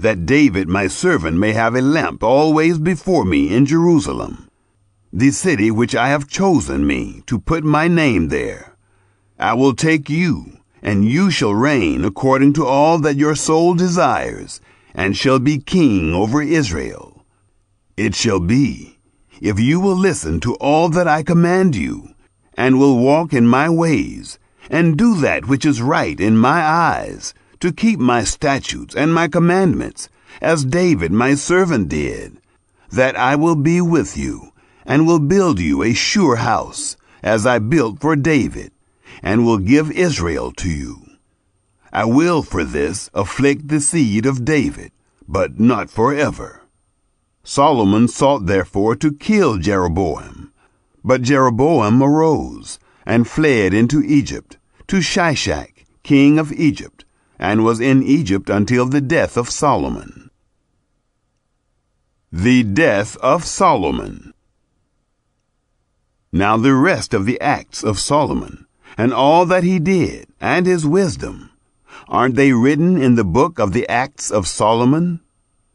that David my servant may have a lamp always before me in Jerusalem, the city which I have chosen me to put my name there. I will take you, and you shall reign according to all that your soul desires, and shall be king over Israel. It shall be, if you will listen to all that I command you, and will walk in my ways, and do that which is right in my eyes, to keep my statutes and my commandments, as David my servant did, that I will be with you, and will build you a sure house, as I built for David, and will give Israel to you. I will for this afflict the seed of David, but not forever. Solomon sought therefore to kill Jeroboam. But Jeroboam arose, and fled into Egypt, to Shishak, king of Egypt, and was in Egypt until the death of Solomon. The death of Solomon. Now the rest of the acts of Solomon, and all that he did, and his wisdom, aren't they written in the book of the acts of Solomon?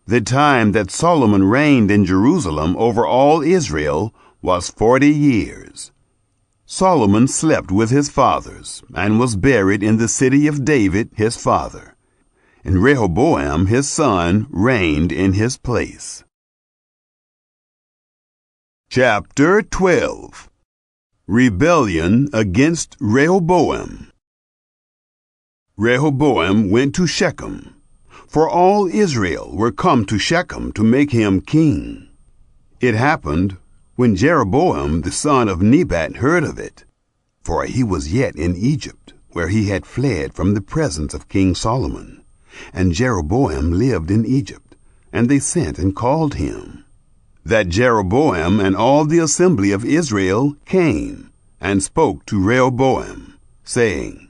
The time that Solomon reigned in Jerusalem over all Israel was 40 years. Solomon slept with his fathers, and was buried in the city of David his father. And Rehoboam his son reigned in his place. Chapter 12. Rebellion against Rehoboam. Rehoboam went to Shechem, for all Israel were come to Shechem to make him king. It happened, when Jeroboam the son of Nebat heard of it, for he was yet in Egypt, where he had fled from the presence of King Solomon, and Jeroboam lived in Egypt, and they sent and called him, that Jeroboam and all the assembly of Israel came, and spoke to Rehoboam, saying,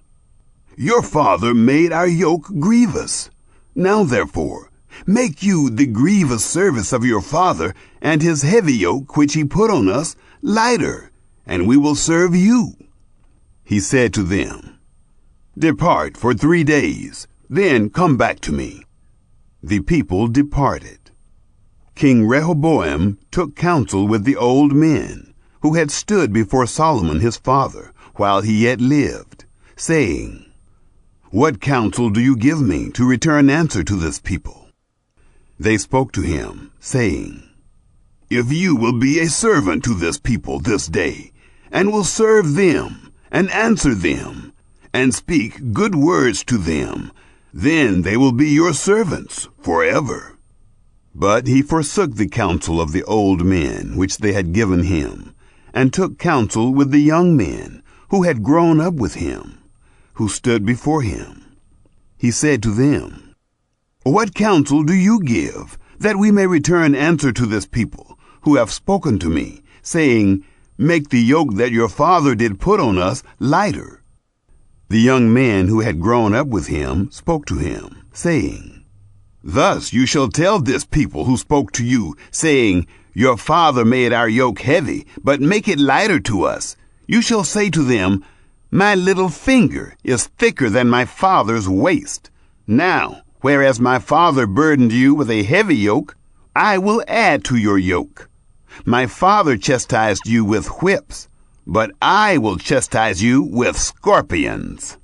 Your father made our yoke grievous. Now therefore, make you the grievous service of your father, and his heavy yoke which he put on us, lighter, and we will serve you. He said to them, Depart for 3 days, then come back to me. The people departed. King Rehoboam took counsel with the old men, who had stood before Solomon his father, while he yet lived, saying, What counsel do you give me to return answer to this people? They spoke to him, saying, If you will be a servant to this people this day, and will serve them, and answer them, and speak good words to them, then they will be your servants forever. But he forsook the counsel of the old men which they had given him, and took counsel with the young men who had grown up with him, who stood before him. He said to them, What counsel do you give, that we may return answer to this people, who have spoken to me, saying, Make the yoke that your father did put on us lighter? The young men who had grown up with him spoke to him, saying, Thus you shall tell this people who spoke to you, saying, Your father made our yoke heavy, but make it lighter to us. You shall say to them, My little finger is thicker than my father's waist. Now, whereas my father burdened you with a heavy yoke, I will add to your yoke. My father chastised you with whips, but I will chastise you with scorpions.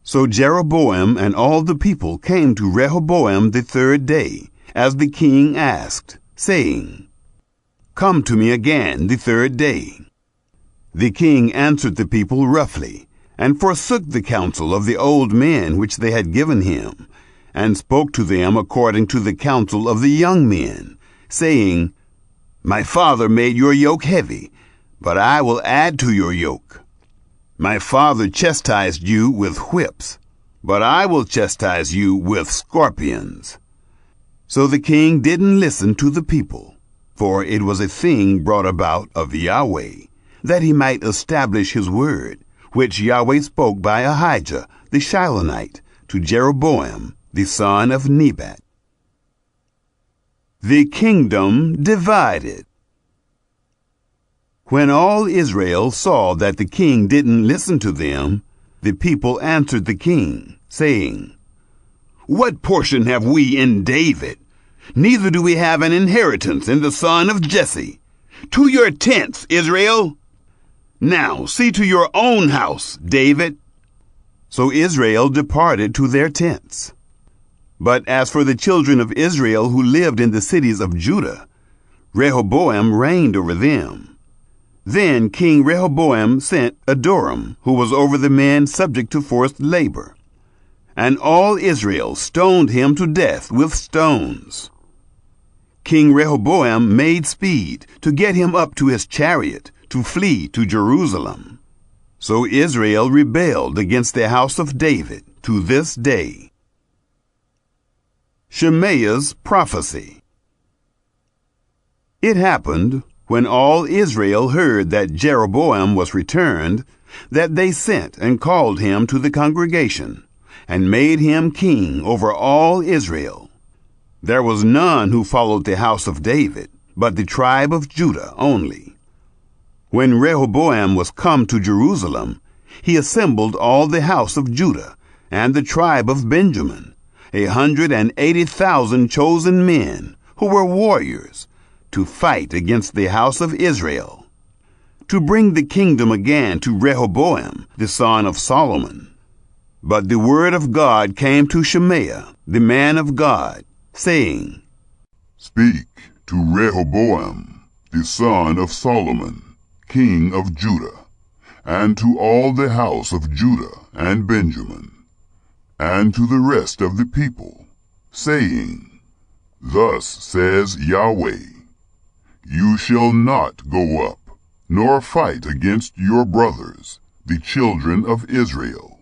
So Jeroboam and all the people came to Rehoboam the 3rd day, as the king asked, saying, Come to me again the 3rd day. The king answered the people roughly, and forsook the counsel of the old men which they had given him, and spoke to them according to the counsel of the young men, saying, My father made your yoke heavy, but I will add to your yoke. My father chastised you with whips, but I will chastise you with scorpions. So the king didn't listen to the people, for it was a thing brought about of Yahweh, that he might establish his word, which Yahweh spoke by Ahijah the Shilonite to Jeroboam the son of Nebat. The kingdom divided. When all Israel saw that the king didn't listen to them, the people answered the king, saying, What portion have we in David? Neither do we have an inheritance in the son of Jesse. To your tents, Israel! Now see to your own house, David. So Israel departed to their tents. But as for the children of Israel who lived in the cities of Judah, Rehoboam reigned over them. Then King Rehoboam sent Adoram, who was over the men subject to forced labor. And all Israel stoned him to death with stones. King Rehoboam made speed to get him up to his chariot to flee to Jerusalem. So Israel rebelled against the house of David to this day. Shemaiah's prophecy. It happened, when all Israel heard that Jeroboam was returned, that they sent and called him to the congregation, and made him king over all Israel. There was none who followed the house of David, but the tribe of Judah only. When Rehoboam was come to Jerusalem, he assembled all the house of Judah and the tribe of Benjamin, 180,000 chosen men who were warriors, to fight against the house of Israel, to bring the kingdom again to Rehoboam, the son of Solomon. But the word of God came to Shemaiah, the man of God, saying, Speak to Rehoboam, the son of Solomon, king of Judah, and to all the house of Judah and Benjamin, and to the rest of the people, saying, Thus says Yahweh, You shall not go up, nor fight against your brothers, the children of Israel.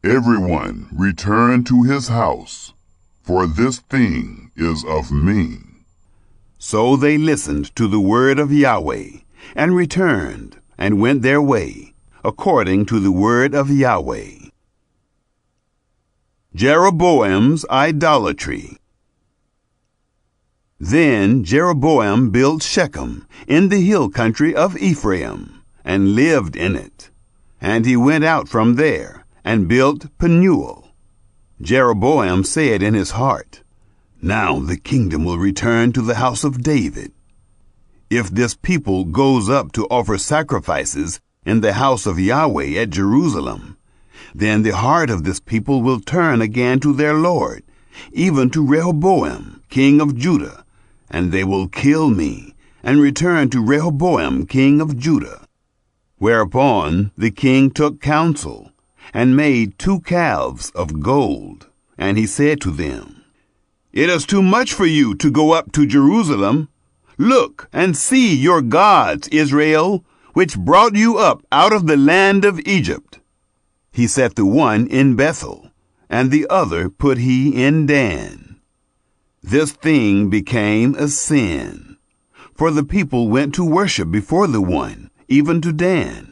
Everyone return to his house, for this thing is of me. So they listened to the word of Yahweh, and returned, and went their way, according to the word of Yahweh. Jeroboam's idolatry. Then Jeroboam built Shechem in the hill country of Ephraim, and lived in it. And he went out from there, and built Penuel. Jeroboam said in his heart, Now the kingdom will return to the house of David. If this people goes up to offer sacrifices in the house of Yahweh at Jerusalem, then the heart of this people will turn again to their Lord, even to Rehoboam, king of Judah, and they will kill me, and return to Rehoboam, king of Judah. Whereupon the king took counsel, and made 2 calves of gold. And he said to them, It is too much for you to go up to Jerusalem. Look and see your gods, Israel, which brought you up out of the land of Egypt. He set the one in Bethel, and the other put he in Dan. This thing became a sin, for the people went to worship before the one, even to Dan.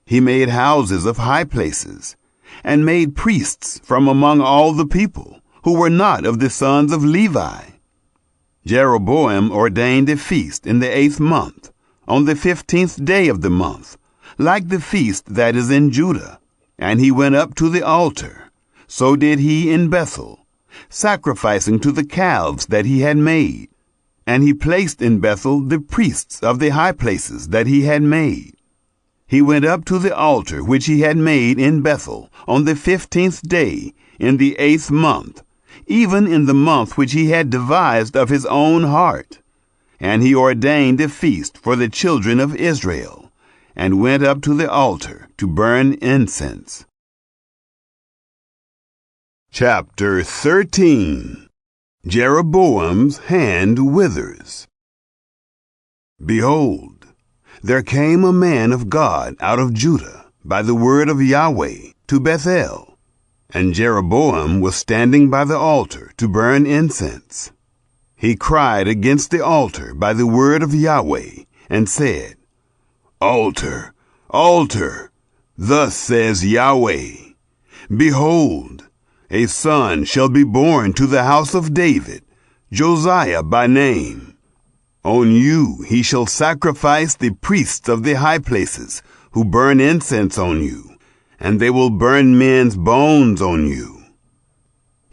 He made houses of high places, and made priests from among all the people, who were not of the sons of Levi. Jeroboam ordained a feast in the 8th month, on the 15th day of the month, like the feast that is in Judah. And he went up to the altar. So did he in Bethel, sacrificing to the calves that he had made. And he placed in Bethel the priests of the high places that he had made. He went up to the altar which he had made in Bethel on the 15th day in the 8th month, even in the month which he had devised of his own heart. And he ordained a feast for the children of Israel, and went up to the altar to burn incense. Chapter 13. Jeroboam's hand withers. Behold, there came a man of God out of Judah by the word of Yahweh to Bethel, and Jeroboam was standing by the altar to burn incense. He cried against the altar by the word of Yahweh, and said, Altar, altar, thus says Yahweh, Behold, a son shall be born to the house of David, Josiah by name. On you he shall sacrifice the priests of the high places, who burn incense on you, and they will burn men's bones on you.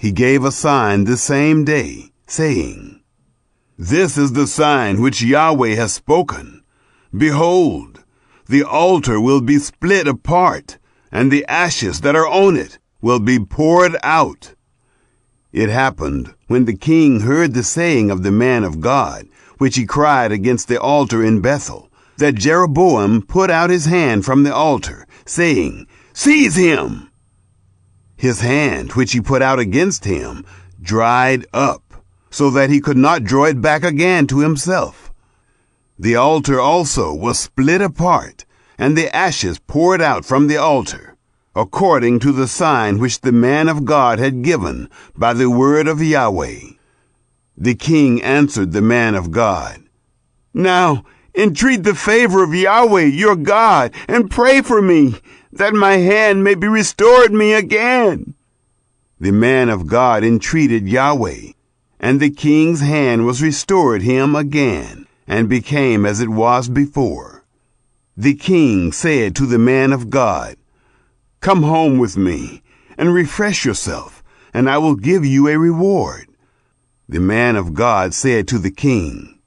he gave a sign the same day, saying, "This is the sign which Yahweh has spoken. Behold, the altar will be split apart, and the ashes that are on it will be poured out." It happened, when the king heard the saying of the man of God, which he cried against the altar in Bethel, that Jeroboam put out his hand from the altar, saying, "Seize him!" His hand, which he put out against him, dried up, so that he could not draw it back again to himself. The altar also was split apart, and the ashes poured out from the altar, according to the sign which the man of God had given by the word of Yahweh. The king answered the man of God, "Now entreat the favor of Yahweh your God, and pray for me, that my hand may be restored me again." The man of God entreated Yahweh, and the king's hand was restored him again, and became as it was before. The king said to the man of God, "Come home with me, and refresh yourself, and I will give you a reward." The man of God said to the king,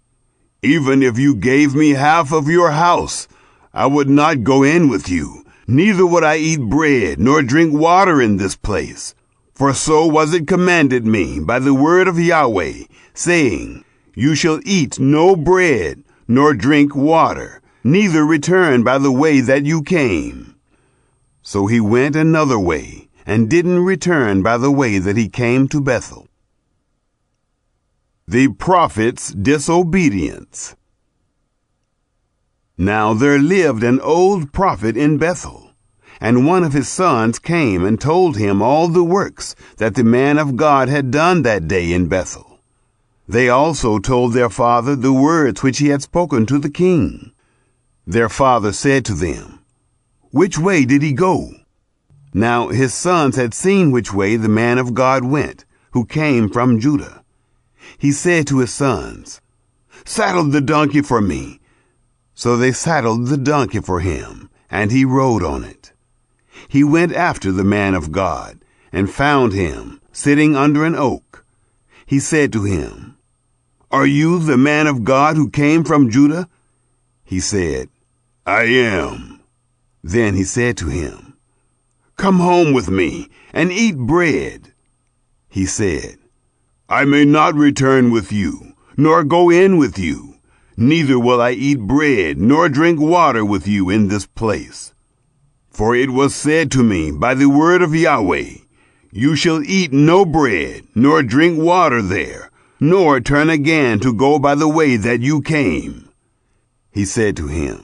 "Even if you gave me half of your house, I would not go in with you, neither would I eat bread nor drink water in this place. For so was it commanded me by the word of Yahweh, saying, You shall eat no bread nor drink water, neither return by the way that you came." So he went another way, and didn't return by the way that he came to Bethel. The prophet's disobedience. Now there lived an old prophet in Bethel, and one of his sons came and told him all the works that the man of God had done that day in Bethel. They also told their father the words which he had spoken to the king. Their father said to them, "Which way did he go?" Now his sons had seen which way the man of God went, who came from Judah. He said to his sons, "Saddle the donkey for me." So they saddled the donkey for him, and he rode on it. He went after the man of God, and found him sitting under an oak. He said to him, "Are you the man of God who came from Judah?" He said, "I am." Then he said to him, "Come home with me, and eat bread." He said, "I may not return with you, nor go in with you, neither will I eat bread, nor drink water with you in this place. For it was said to me by the word of Yahweh, You shall eat no bread, nor drink water there, nor turn again to go by the way that you came." He said to him,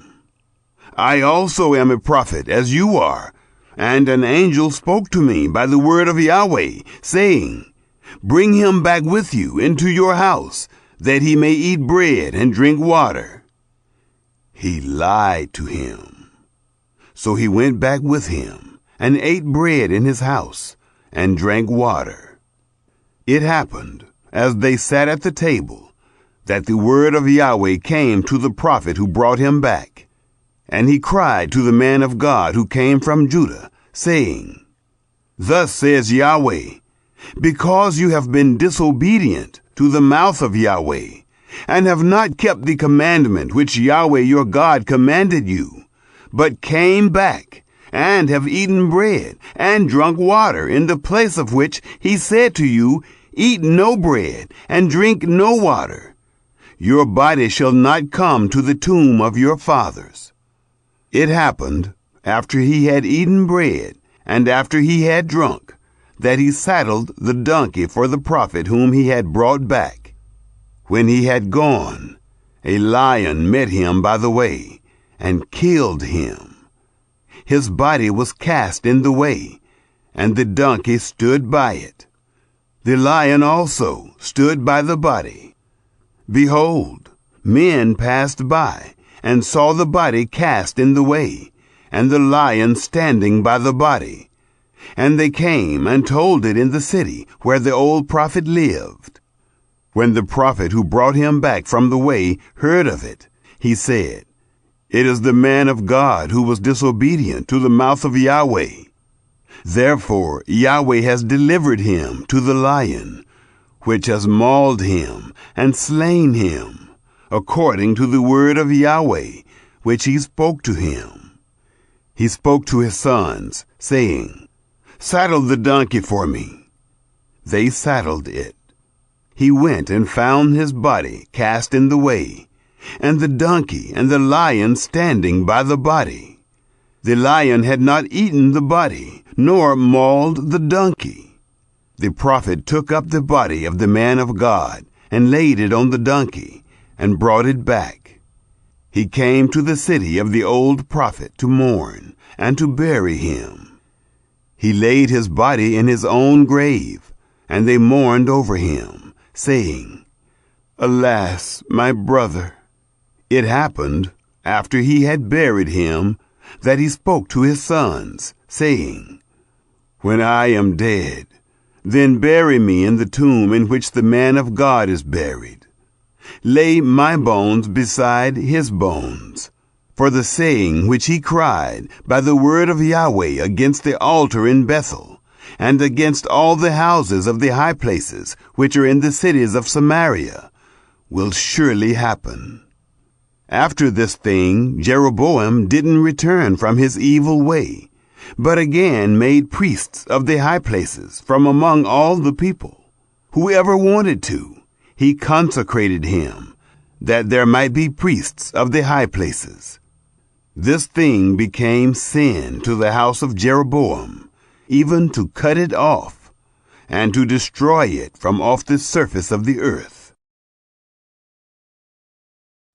"I also am a prophet, as you are, and an angel spoke to me by the word of Yahweh, saying, Bring him back with you into your house, that he may eat bread and drink water." He lied to him. So he went back with him, and ate bread in his house, and drank water. It happened, as they sat at the table, that the word of Yahweh came to the prophet who brought him back. And he cried to the man of God who came from Judah, saying, "Thus says Yahweh, because you have been disobedient to the mouth of Yahweh, and have not kept the commandment which Yahweh your God commanded you, but came back, and have eaten bread, and drunk water, in the place of which he said to you, Eat no bread, and drink no water, your body shall not come to the tomb of your fathers." It happened, after he had eaten bread, and after he had drunk, that he saddled the donkey for the prophet whom he had brought back. When he had gone, a lion met him by the way, and killed him. His body was cast in the way, and the donkey stood by it. The lion also stood by the body. Behold, men passed by, and saw the body cast in the way, and the lion standing by the body. And they came and told it in the city where the old prophet lived. When the prophet who brought him back from the way heard of it, he said, "It is the man of God who was disobedient to the mouth of Yahweh." Therefore Yahweh has delivered him to the lion, which has mauled him and slain him, according to the word of Yahweh, which he spoke to him. He spoke to his sons, saying, Saddle the donkey for me. They saddled it. He went and found his body cast in the way, and the donkey and the lion standing by the body. The lion had not eaten the body, nor mauled the donkey. The prophet took up the body of the man of God, and laid it on the donkey, and brought it back. He came to the city of the old prophet to mourn, and to bury him. He laid his body in his own grave, and they mourned over him, saying, Alas, my brother! It happened, after he had buried him, that he spoke to his sons, saying, When I am dead, then bury me in the tomb in which the man of God is buried. Lay my bones beside his bones. For the saying which he cried by the word of Yahweh against the altar in Bethel, and against all the houses of the high places which are in the cities of Samaria, will surely happen. After this thing, Jeroboam didn't return from his evil way, but again made priests of the high places from among all the people. Whoever wanted to, he consecrated him, that there might be priests of the high places. This thing became sin to the house of Jeroboam, even to cut it off, and to destroy it from off the surface of the earth.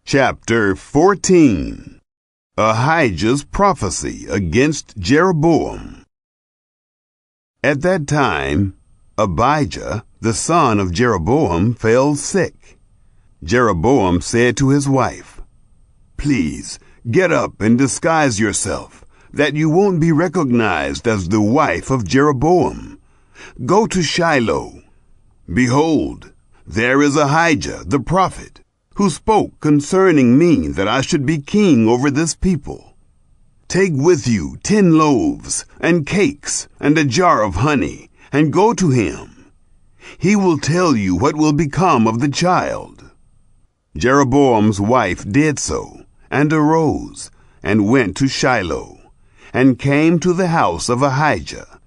Chapter 14. Ahijah's prophecy against Jeroboam. At that time, Abijah, the son of Jeroboam, fell sick. Jeroboam said to his wife, Please, get up and disguise yourself, that you won't be recognized as the wife of Jeroboam. Go to Shiloh. Behold, there is Ahijah the prophet, who spoke concerning me that I should be king over this people. Take with you 10 loaves and cakes and a jar of honey, and go to him. He will tell you what will become of the child. Jeroboam's wife did so, and arose, and went to Shiloh, and came to the house of Ahijah.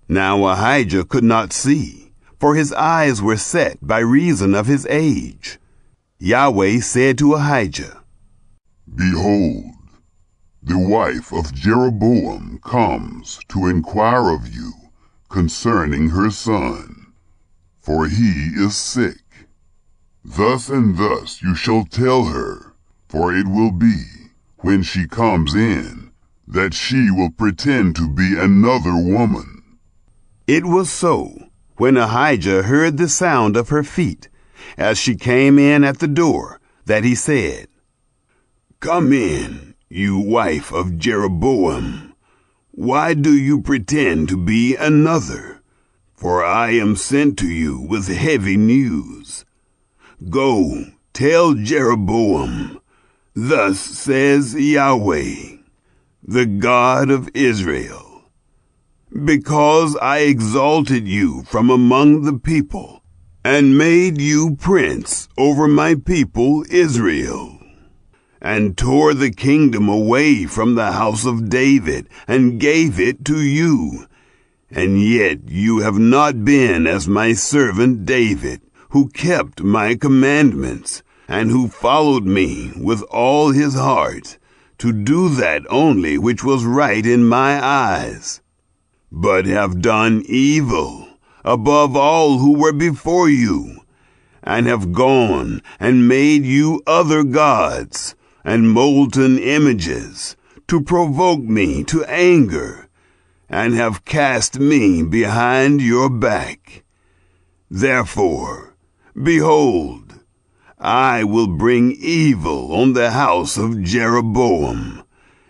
Now Ahijah could not see, for his eyes were set by reason of his age. Yahweh said to Ahijah, Behold, the wife of Jeroboam comes to inquire of you concerning her son, for he is sick. Thus and thus you shall tell her, for it will be, when she comes in, that she will pretend to be another woman. It was so, when Ahijah heard the sound of her feet, as she came in at the door, that he said, Come in, you wife of Jeroboam. Why do you pretend to be another? For I am sent to you with heavy news. Go, tell Jeroboam, Thus says Yahweh, the God of Israel, because I exalted you from among the people, and made you prince over my people Israel, and tore the kingdom away from the house of David, and gave it to you. And yet you have not been as my servant David, who kept my commandments, and who followed me with all his heart, to do that only which was right in my eyes, but have done evil above all who were before you, and have gone and made you other gods and molten images to provoke me to anger, and have cast me behind your back. Therefore, behold, I will bring evil on the house of Jeroboam,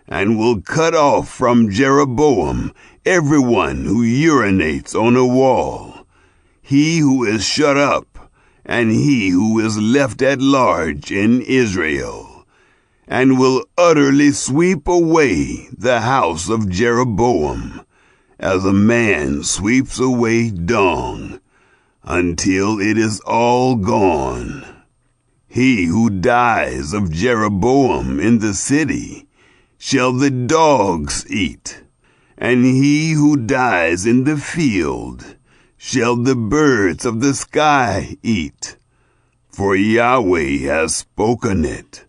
and will cut off from Jeroboam everyone who urinates on a wall, he who is shut up, and he who is left at large in Israel, and will utterly sweep away the house of Jeroboam, as a man sweeps away dung, until it is all gone. He who dies of Jeroboam in the city shall the dogs eat, and he who dies in the field shall the birds of the sky eat. For Yahweh has spoken it.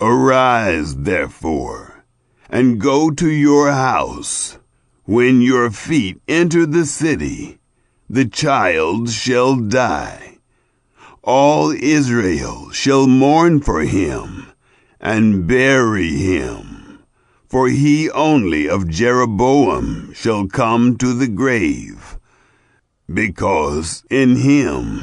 Arise, therefore, and go to your house. When your feet enter the city, the child shall die. All Israel shall mourn for him, and bury him. For he only of Jeroboam shall come to the grave, because in him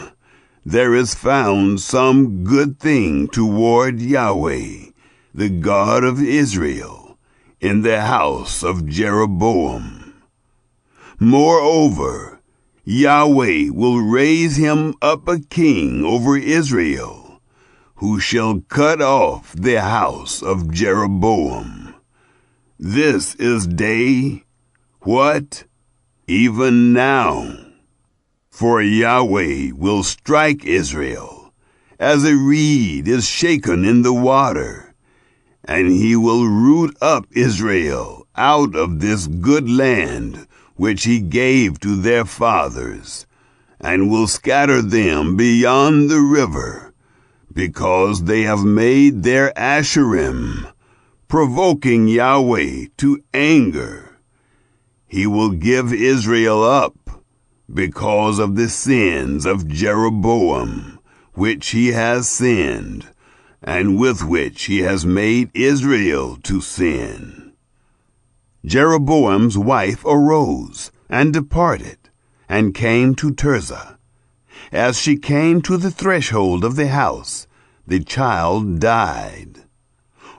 there is found some good thing toward Yahweh, the God of Israel, in the house of Jeroboam. Moreover, Yahweh will raise him up a king over Israel, who shall cut off the house of Jeroboam. This is day, what? Even now. For Yahweh will strike Israel, as a reed is shaken in the water, and he will root up Israel out of this good land which he gave to their fathers, and will scatter them beyond the river, because they have made their Asherim, provoking Yahweh to anger. He will give Israel up, because of the sins of Jeroboam, which he has sinned, and with which he has made Israel to sin. Jeroboam's wife arose, and departed, and came to Tirzah. As she came to the threshold of the house, the child died.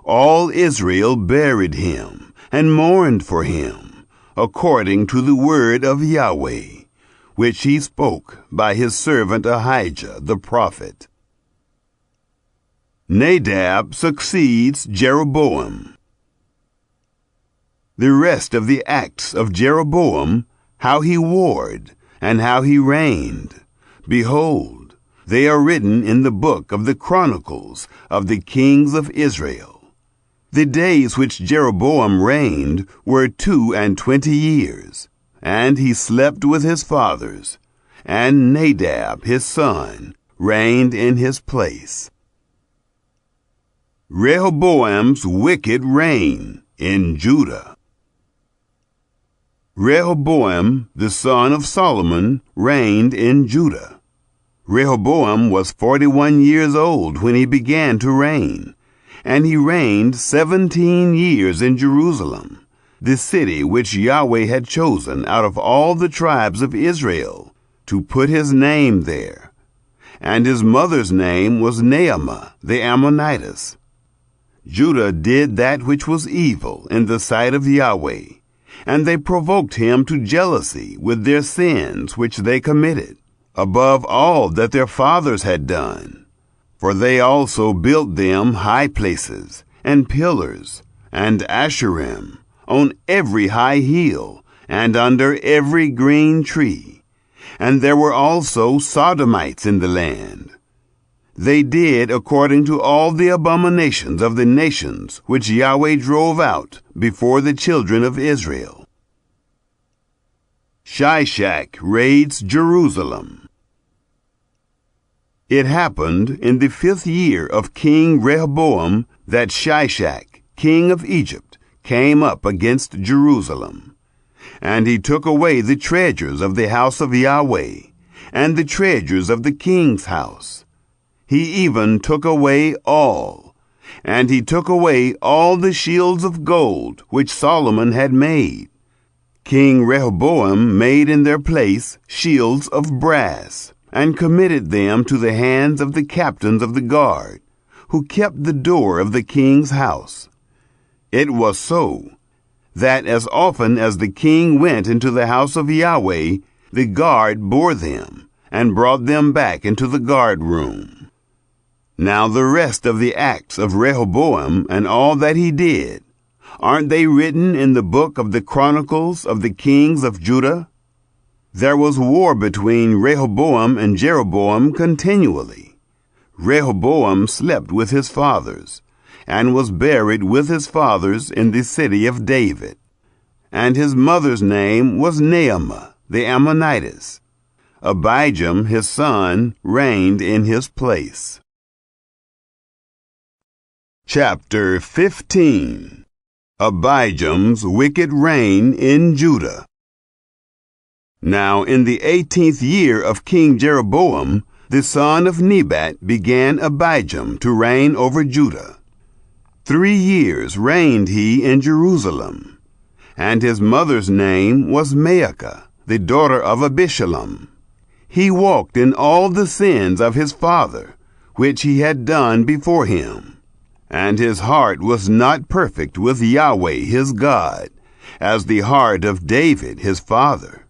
All Israel buried him, and mourned for him, according to the word of Yahweh, which he spoke by his servant Ahijah the prophet. Nadab succeeds Jeroboam. The rest of the acts of Jeroboam, how he warred, and how he reigned, behold, they are written in the book of the Chronicles of the kings of Israel. The days which Jeroboam reigned were 22 years. And he slept with his fathers, and Nadab his son reigned in his place. Rehoboam's wicked reign in Judah. Rehoboam, the son of Solomon, reigned in Judah. Rehoboam was 41 years old when he began to reign, and he reigned 17 years in Jerusalem, the city which Yahweh had chosen out of all the tribes of Israel, to put his name there. And his mother's name was Naamah the Ammonitess. Judah did that which was evil in the sight of Yahweh, and they provoked him to jealousy with their sins which they committed, above all that their fathers had done. For they also built them high places, and pillars, and Asherim, on every high hill, and under every green tree. And there were also Sodomites in the land. They did according to all the abominations of the nations which Yahweh drove out before the children of Israel. Shishak raids Jerusalem. It happened in the 5th year of King Rehoboam that Shishak, king of Egypt, came up against Jerusalem. And he took away the treasures of the house of Yahweh, and the treasures of the king's house. He even took away all. And he took away all the shields of gold which Solomon had made. King Rehoboam made in their place shields of brass, and committed them to the hands of the captains of the guard, who kept the door of the king's house. It was so, that as often as the king went into the house of Yahweh, the guard bore them, and brought them back into the guard room. Now the rest of the acts of Rehoboam, and all that he did, Aren't they written in the book of the Chronicles of the kings of Judah? There was war between Rehoboam and Jeroboam continually. Rehoboam slept with his fathers, and was buried with his fathers in the city of David. And his mother's name was Naamah the Ammonitess. Abijam his son reigned in his place. Chapter 15. Abijam's wicked reign in Judah. Now in the 18th year of King Jeroboam, the son of Nebat, began Abijam to reign over Judah. 3 years reigned he in Jerusalem, and his mother's name was Maacah, the daughter of Abishalom. He walked in all the sins of his father, which he had done before him. And his heart was not perfect with Yahweh his God, as the heart of David his father.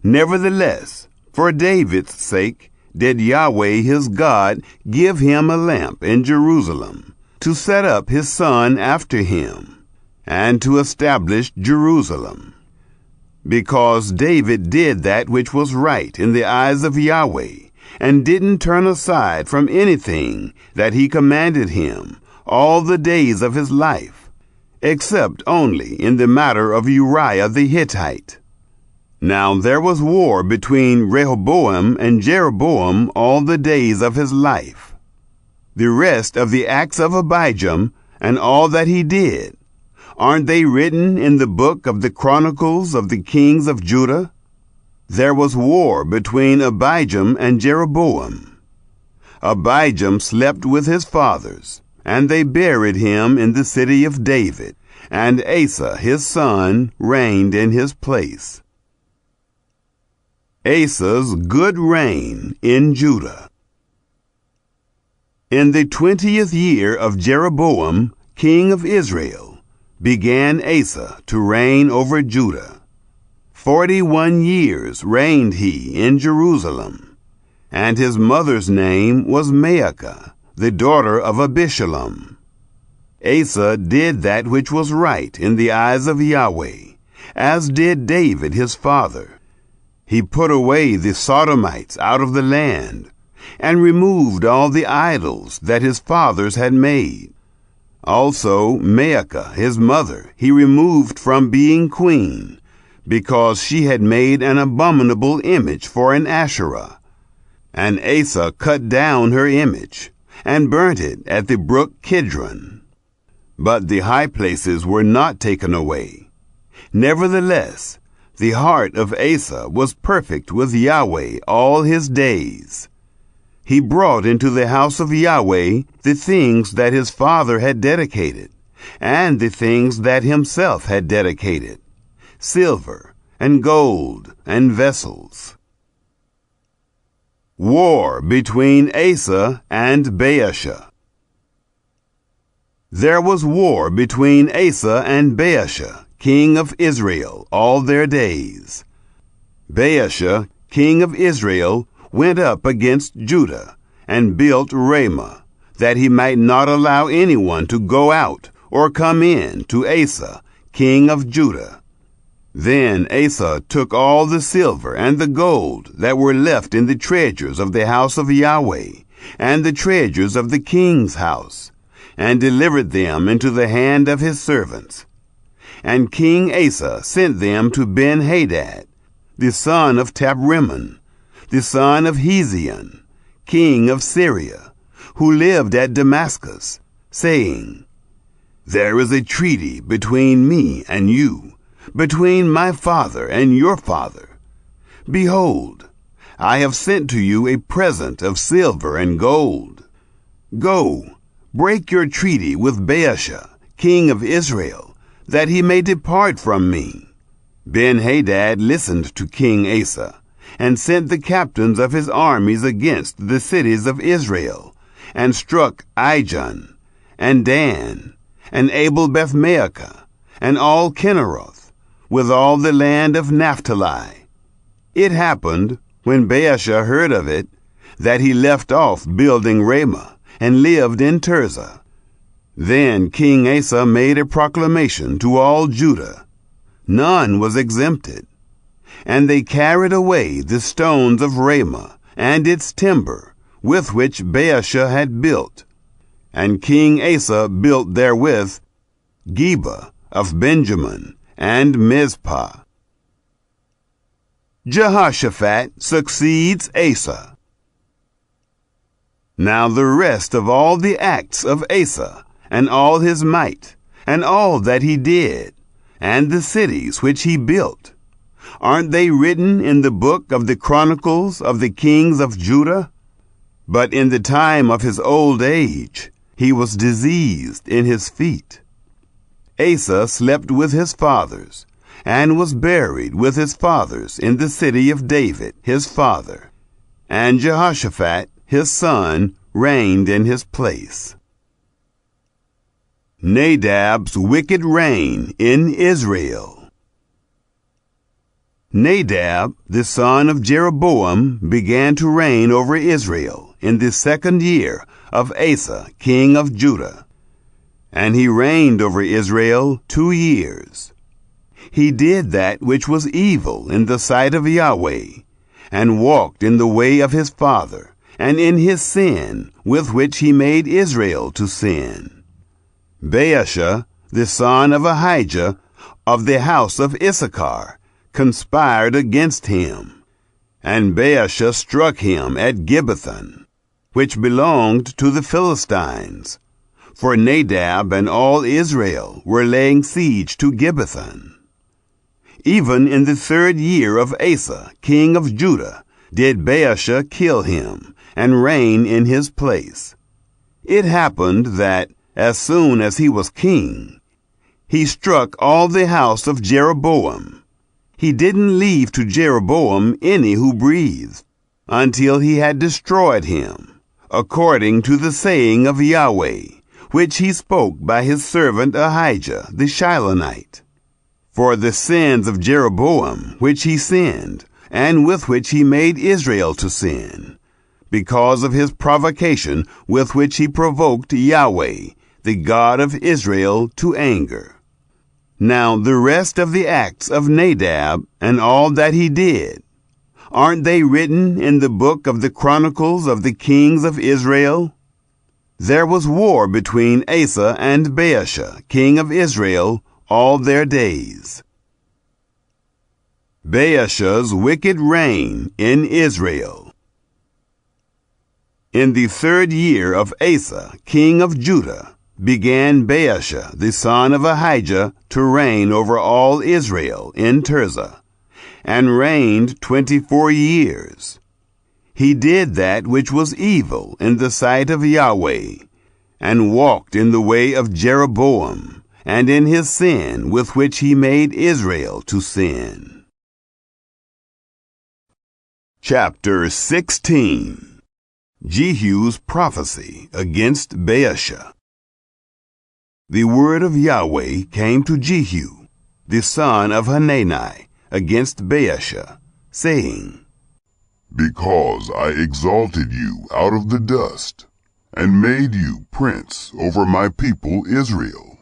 Nevertheless, for David's sake did Yahweh his God give him a lamp in Jerusalem, to set up his son after him, and to establish Jerusalem. Because David did that which was right in the eyes of Yahweh, and didn't turn aside from anything that he commanded him all the days of his life, except only in the matter of Uriah the Hittite. Now there was war between Rehoboam and Jeroboam all the days of his life. The rest of the acts of Abijam and all that he did, aren't they written in the book of the Chronicles of the kings of Judah? There was war between Abijam and Jeroboam. Abijam slept with his fathers, and they buried him in the city of David, and Asa his son reigned in his place. Asa's good reign in Judah. In the 20th year of Jeroboam, king of Israel, began Asa to reign over Judah. 41 years reigned he in Jerusalem, and his mother's name was Maacah, the daughter of Abishalom. Asa did that which was right in the eyes of Yahweh, as did David his father. He put away the Sodomites out of the land, and removed all the idols that his fathers had made. Also Maacah his mother he removed from being queen, because she had made an abominable image for an Asherah. And Asa cut down her image, and burnt it at the brook Kidron. But the high places were not taken away. Nevertheless, the heart of Asa was perfect with Yahweh all his days. He brought into the house of Yahweh the things that his father had dedicated, and the things that himself had dedicated, silver and gold and vessels. War between Asa and Baasha. There was war between Asa and Baasha, king of Israel, all their days. Baasha, king of Israel, went up against Judah, and built Ramah, that he might not allow anyone to go out or come in to Asa, king of Judah. Then Asa took all the silver and the gold that were left in the treasures of the house of Yahweh, and the treasures of the king's house, and delivered them into the hand of his servants. And King Asa sent them to Ben-Hadad, the son of Tabrimmon, the son of Hezion, king of Syria, who lived at Damascus, saying, There is a treaty between me and you, between my father and your father. Behold, I have sent to you a present of silver and gold. Go, break your treaty with Baasha, king of Israel, that he may depart from me. Ben-Hadad listened to King Asa, and sent the captains of his armies against the cities of Israel, and struck Ijon, and Dan, and Abel-Beth-Maacah, and all Kinneroth, with all the land of Naphtali. It happened, when Baasha heard of it, that he left off building Ramah, and lived in Tirzah. Then King Asa made a proclamation to all Judah. None was exempted. And they carried away the stones of Ramah and its timber, with which Baasha had built. And King Asa built therewith Geba of Benjamin and Mizpah. Jehoshaphat succeeds Asa. Now the rest of all the acts of Asa, and all his might, and all that he did, and the cities which he built, aren't they written in the book of the Chronicles of the kings of Judah? But in the time of his old age, he was diseased in his feet. Asa slept with his fathers, and was buried with his fathers in the city of David his father. And Jehoshaphat his son reigned in his place. Nadab's wicked reign in Israel. Nadab, the son of Jeroboam, began to reign over Israel in the 2nd year of Asa, king of Judah. And he reigned over Israel 2 years. He did that which was evil in the sight of Yahweh, and walked in the way of his father, and in his sin with which he made Israel to sin. Baasha, the son of Ahijah, of the house of Issachar, conspired against him. And Baasha struck him at Gibbethon, which belonged to the Philistines. For Nadab and all Israel were laying siege to Gibbethon. Even in the 3rd year of Asa, king of Judah, did Baasha kill him, and reign in his place. It happened that, as soon as he was king, he struck all the house of Jeroboam. He didn't leave to Jeroboam any who breathed, until he had destroyed him, according to the saying of Yahweh, which he spoke by his servant Ahijah the Shilonite. For the sins of Jeroboam which he sinned, and with which he made Israel to sin, because of his provocation with which he provoked Yahweh, the God of Israel, to anger. Now the rest of the acts of Nadab, and all that he did, aren't they written in the book of the Chronicles of the kings of Israel? There was war between Asa and Baasha, king of Israel, all their days. Baasha's wicked reign in Israel. In the 3rd year of Asa, king of Judah, began Baasha, the son of Ahijah, to reign over all Israel in Tirzah, and reigned 24 years. He did that which was evil in the sight of Yahweh, and walked in the way of Jeroboam, and in his sin with which he made Israel to sin. Chapter 16. Jehu's prophecy against Baasha. The word of Yahweh came to Jehu, the son of Hanani, against Baasha, saying, Because I exalted you out of the dust, and made you prince over my people Israel,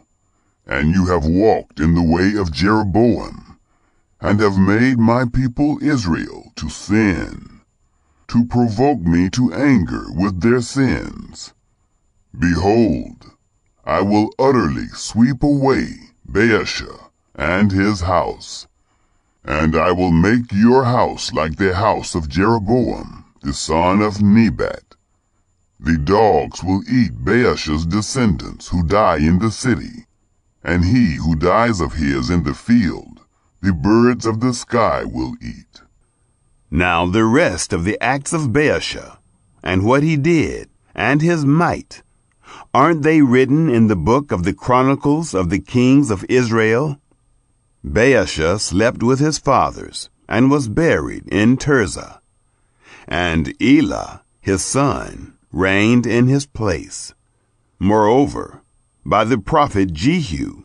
and you have walked in the way of Jeroboam, and have made my people Israel to sin, to provoke me to anger with their sins. Behold, I will utterly sweep away Baasha and his house, and I will make your house like the house of Jeroboam, the son of Nebat. The dogs will eat Baasha's descendants who die in the city, and he who dies of his in the field, the birds of the sky will eat. Now the rest of the acts of Baasha, and what he did, and his might, aren't they written in the book of the Chronicles of the kings of Israel? Baasha slept with his fathers, and was buried in Tirzah. And Elah, his son, reigned in his place. Moreover, by the prophet Jehu,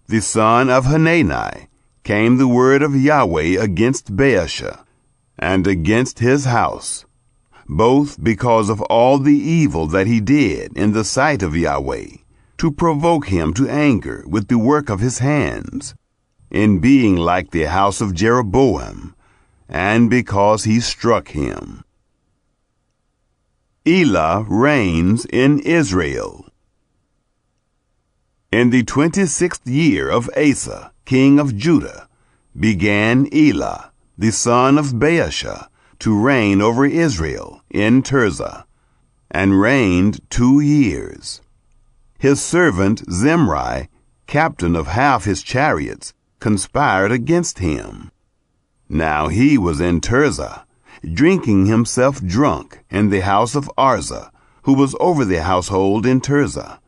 the son of Hanani, came the word of Yahweh against Baasha, and against his house, both because of all the evil that he did in the sight of Yahweh, to provoke him to anger with the work of his hands, in being like the house of Jeroboam, and because he struck him. Elah reigns in Israel. In the 26th year of Asa, king of Judah, began Elah, the son of Baasha, to reign over Israel in Tirzah, and reigned 2 years. His servant Zimri, captain of half his chariots, conspired against him. Now he was in Tirzah, drinking himself drunk in the house of Arza, who was over the household in Tirzah.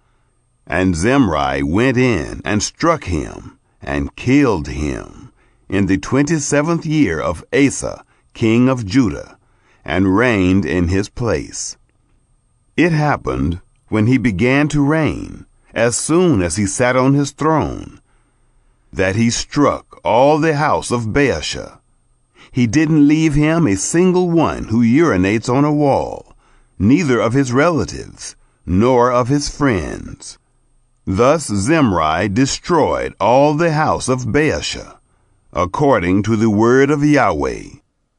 And Zimri went in and struck him, and killed him, in the 27th year of Asa, king of Judah, and reigned in his place. It happened, when he began to reign, as soon as he sat on his throne, that he struck all the house of Baasha. He didn't leave him a single one who urinates on a wall, neither of his relatives, nor of his friends. Thus Zimri destroyed all the house of Baasha, according to the word of Yahweh,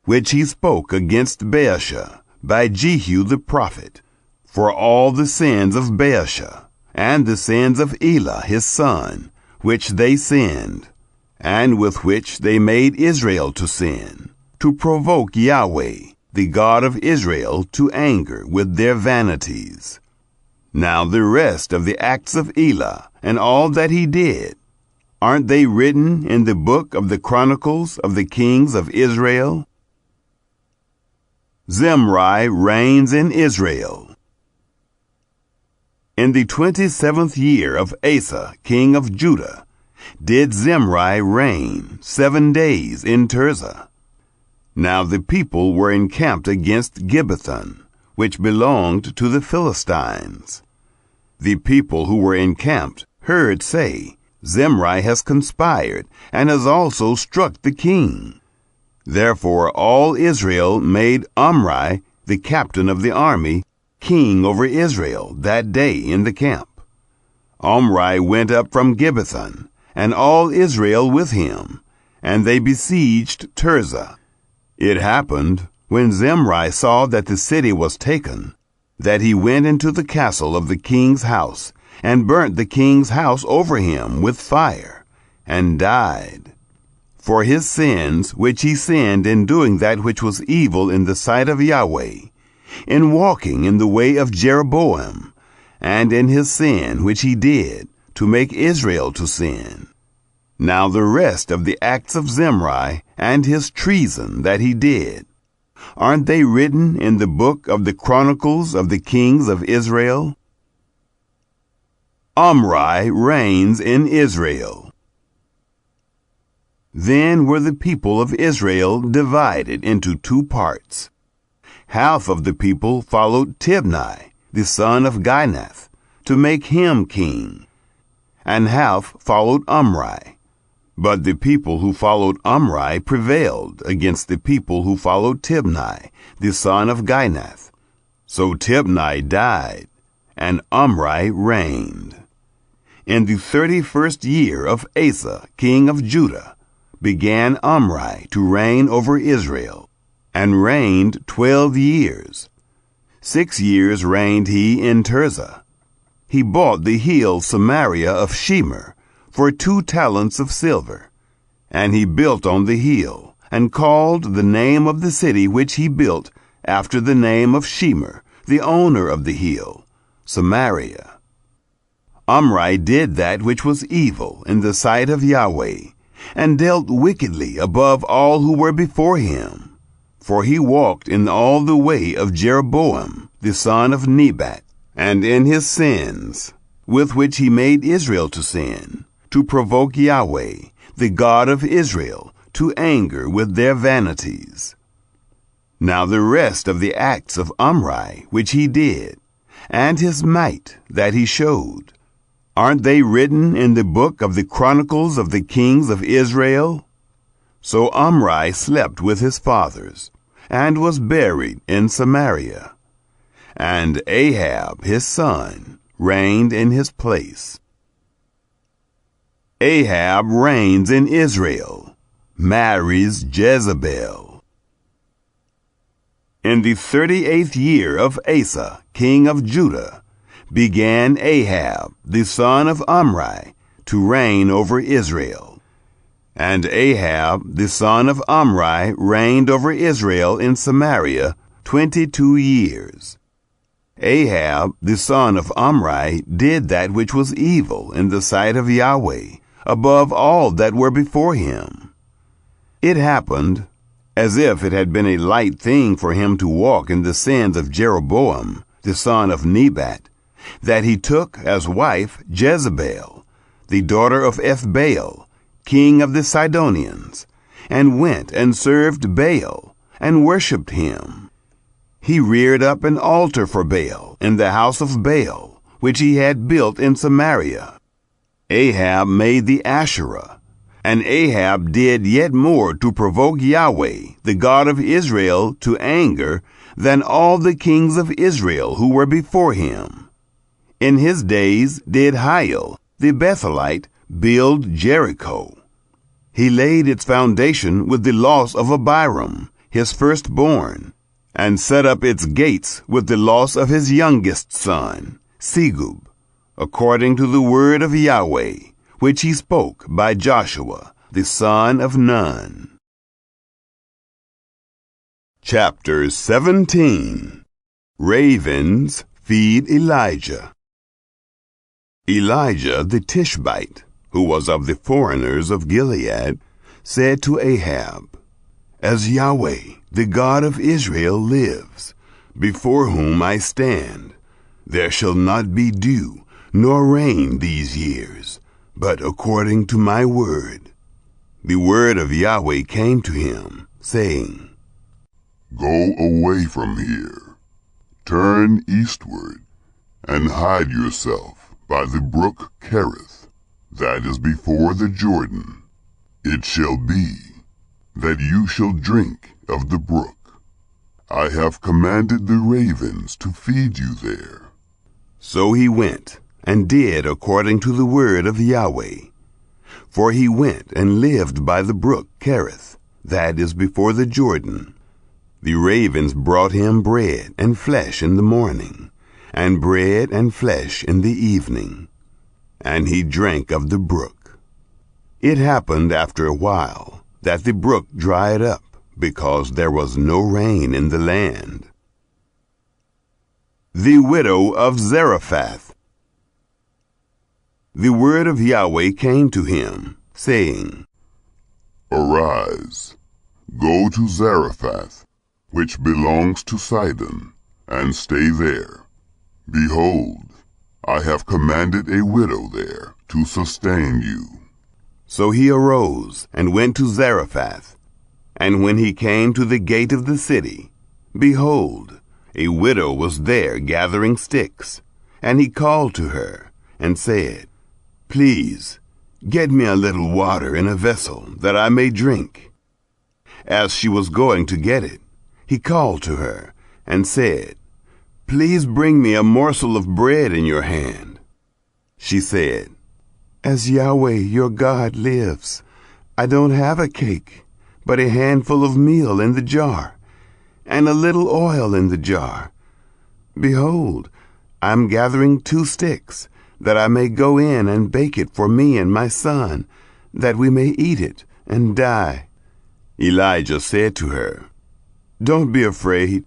which he spoke against Baasha by Jehu the prophet, for all the sins of Baasha, and the sins of Elah his son, which they sinned, and with which they made Israel to sin, to provoke Yahweh, the God of Israel, to anger with their vanities. Now the rest of the acts of Elah, and all that he did, aren't they written in the book of the Chronicles of the Kings of Israel? Zimri reigns in Israel. In the 27th year of Asa, king of Judah, did Zimri reign 7 days in Tirzah. Now the people were encamped against Gibbethon, which belonged to the Philistines. The people who were encamped heard say, Zimri has conspired, and has also struck the king. Therefore all Israel made Omri, the captain of the army, king over Israel that day in the camp. Omri went up from Gibbethon, and all Israel with him, and they besieged Tirzah. It happened, when Zimri saw that the city was taken, that he went into the castle of the king's house, and burnt the king's house over him with fire, and died. For his sins which he sinned in doing that which was evil in the sight of Yahweh, in walking in the way of Jeroboam, and in his sin which he did, to make Israel to sin. Now the rest of the acts of Zimri, and his treason that he did, aren't they written in the book of the Chronicles of the Kings of Israel? Omri reigns in Israel. Then were the people of Israel divided into 2 parts. Half of the people followed Tibni, the son of Ginath, to make him king, and half followed Omri. But the people who followed Omri prevailed against the people who followed Tibni, the son of Ginath. So Tibni died, and Omri reigned. In the 31st year of Asa, king of Judah, began Omri to reign over Israel, and reigned 12 years. 6 years reigned he in Tirzah. He bought the hill Samaria of Shemer for 2 talents of silver, and he built on the hill, and called the name of the city which he built after the name of Shemer, the owner of the hill, Samaria. Omri did that which was evil in the sight of Yahweh, and dealt wickedly above all who were before him. For he walked in all the way of Jeroboam, the son of Nebat, and in his sins, with which he made Israel to sin, to provoke Yahweh, the God of Israel, to anger with their vanities. Now the rest of the acts of Omri which he did, and his might that he showed, aren't they written in the book of the Chronicles of the Kings of Israel? So Omri slept with his fathers, and was buried in Samaria. And Ahab his son reigned in his place. Ahab reigns in Israel, marries Jezebel. In the 38th year of Asa, king of Judah, began Ahab, the son of Omri, to reign over Israel. And Ahab, the son of Omri, reigned over Israel in Samaria 22 years. Ahab, the son of Omri, did that which was evil in the sight of Yahweh, above all that were before him. It happened, as if it had been a light thing for him to walk in the sins of Jeroboam, the son of Nebat, that he took as wife Jezebel, the daughter of Ethbaal, king of the Sidonians, and went and served Baal, and worshipped him. He reared up an altar for Baal in the house of Baal, which he had built in Samaria. Ahab made the Asherah, and Ahab did yet more to provoke Yahweh, the God of Israel, to anger than all the kings of Israel who were before him. In his days did Hiel, the Bethelite, build Jericho. He laid its foundation with the loss of Abiram, his firstborn, and set up its gates with the loss of his youngest son, Segub, according to the word of Yahweh, which he spoke by Joshua, the son of Nun. Chapter 17. Ravens feed Elijah. Elijah the Tishbite, who was of the foreigners of Gilead, said to Ahab, As Yahweh, the God of Israel, lives, before whom I stand, there shall not be dew nor rain these years, but according to my word. The word of Yahweh came to him, saying, Go away from here, turn eastward, and hide yourself by the brook Kerith, that is before the Jordan. It shall be that you shall drink of the brook. I have commanded the ravens to feed you there. So he went and did according to the word of Yahweh. For he went and lived by the brook Kerith, that is before the Jordan. The ravens brought him bread and flesh in the morning, and bread and flesh in the evening. And he drank of the brook. It happened after a while that the brook dried up, because there was no rain in the land. The widow of Zarephath. The word of Yahweh came to him, saying, Arise, go to Zarephath, which belongs to Sidon, and stay there. Behold, I have commanded a widow there to sustain you. So he arose and went to Zarephath. And when he came to the gate of the city, behold, a widow was there gathering sticks. And he called to her, and said, Please, get me a little water in a vessel, that I may drink. As she was going to get it, he called to her, and said, Please bring me a morsel of bread in your hand. She said, As Yahweh your God lives, I don't have a cake, but a handful of meal in the jar, and a little oil in the jar. Behold, I'm gathering 2 sticks, that I may go in and bake it for me and my son, that we may eat it and die. Elijah said to her, Don't be afraid.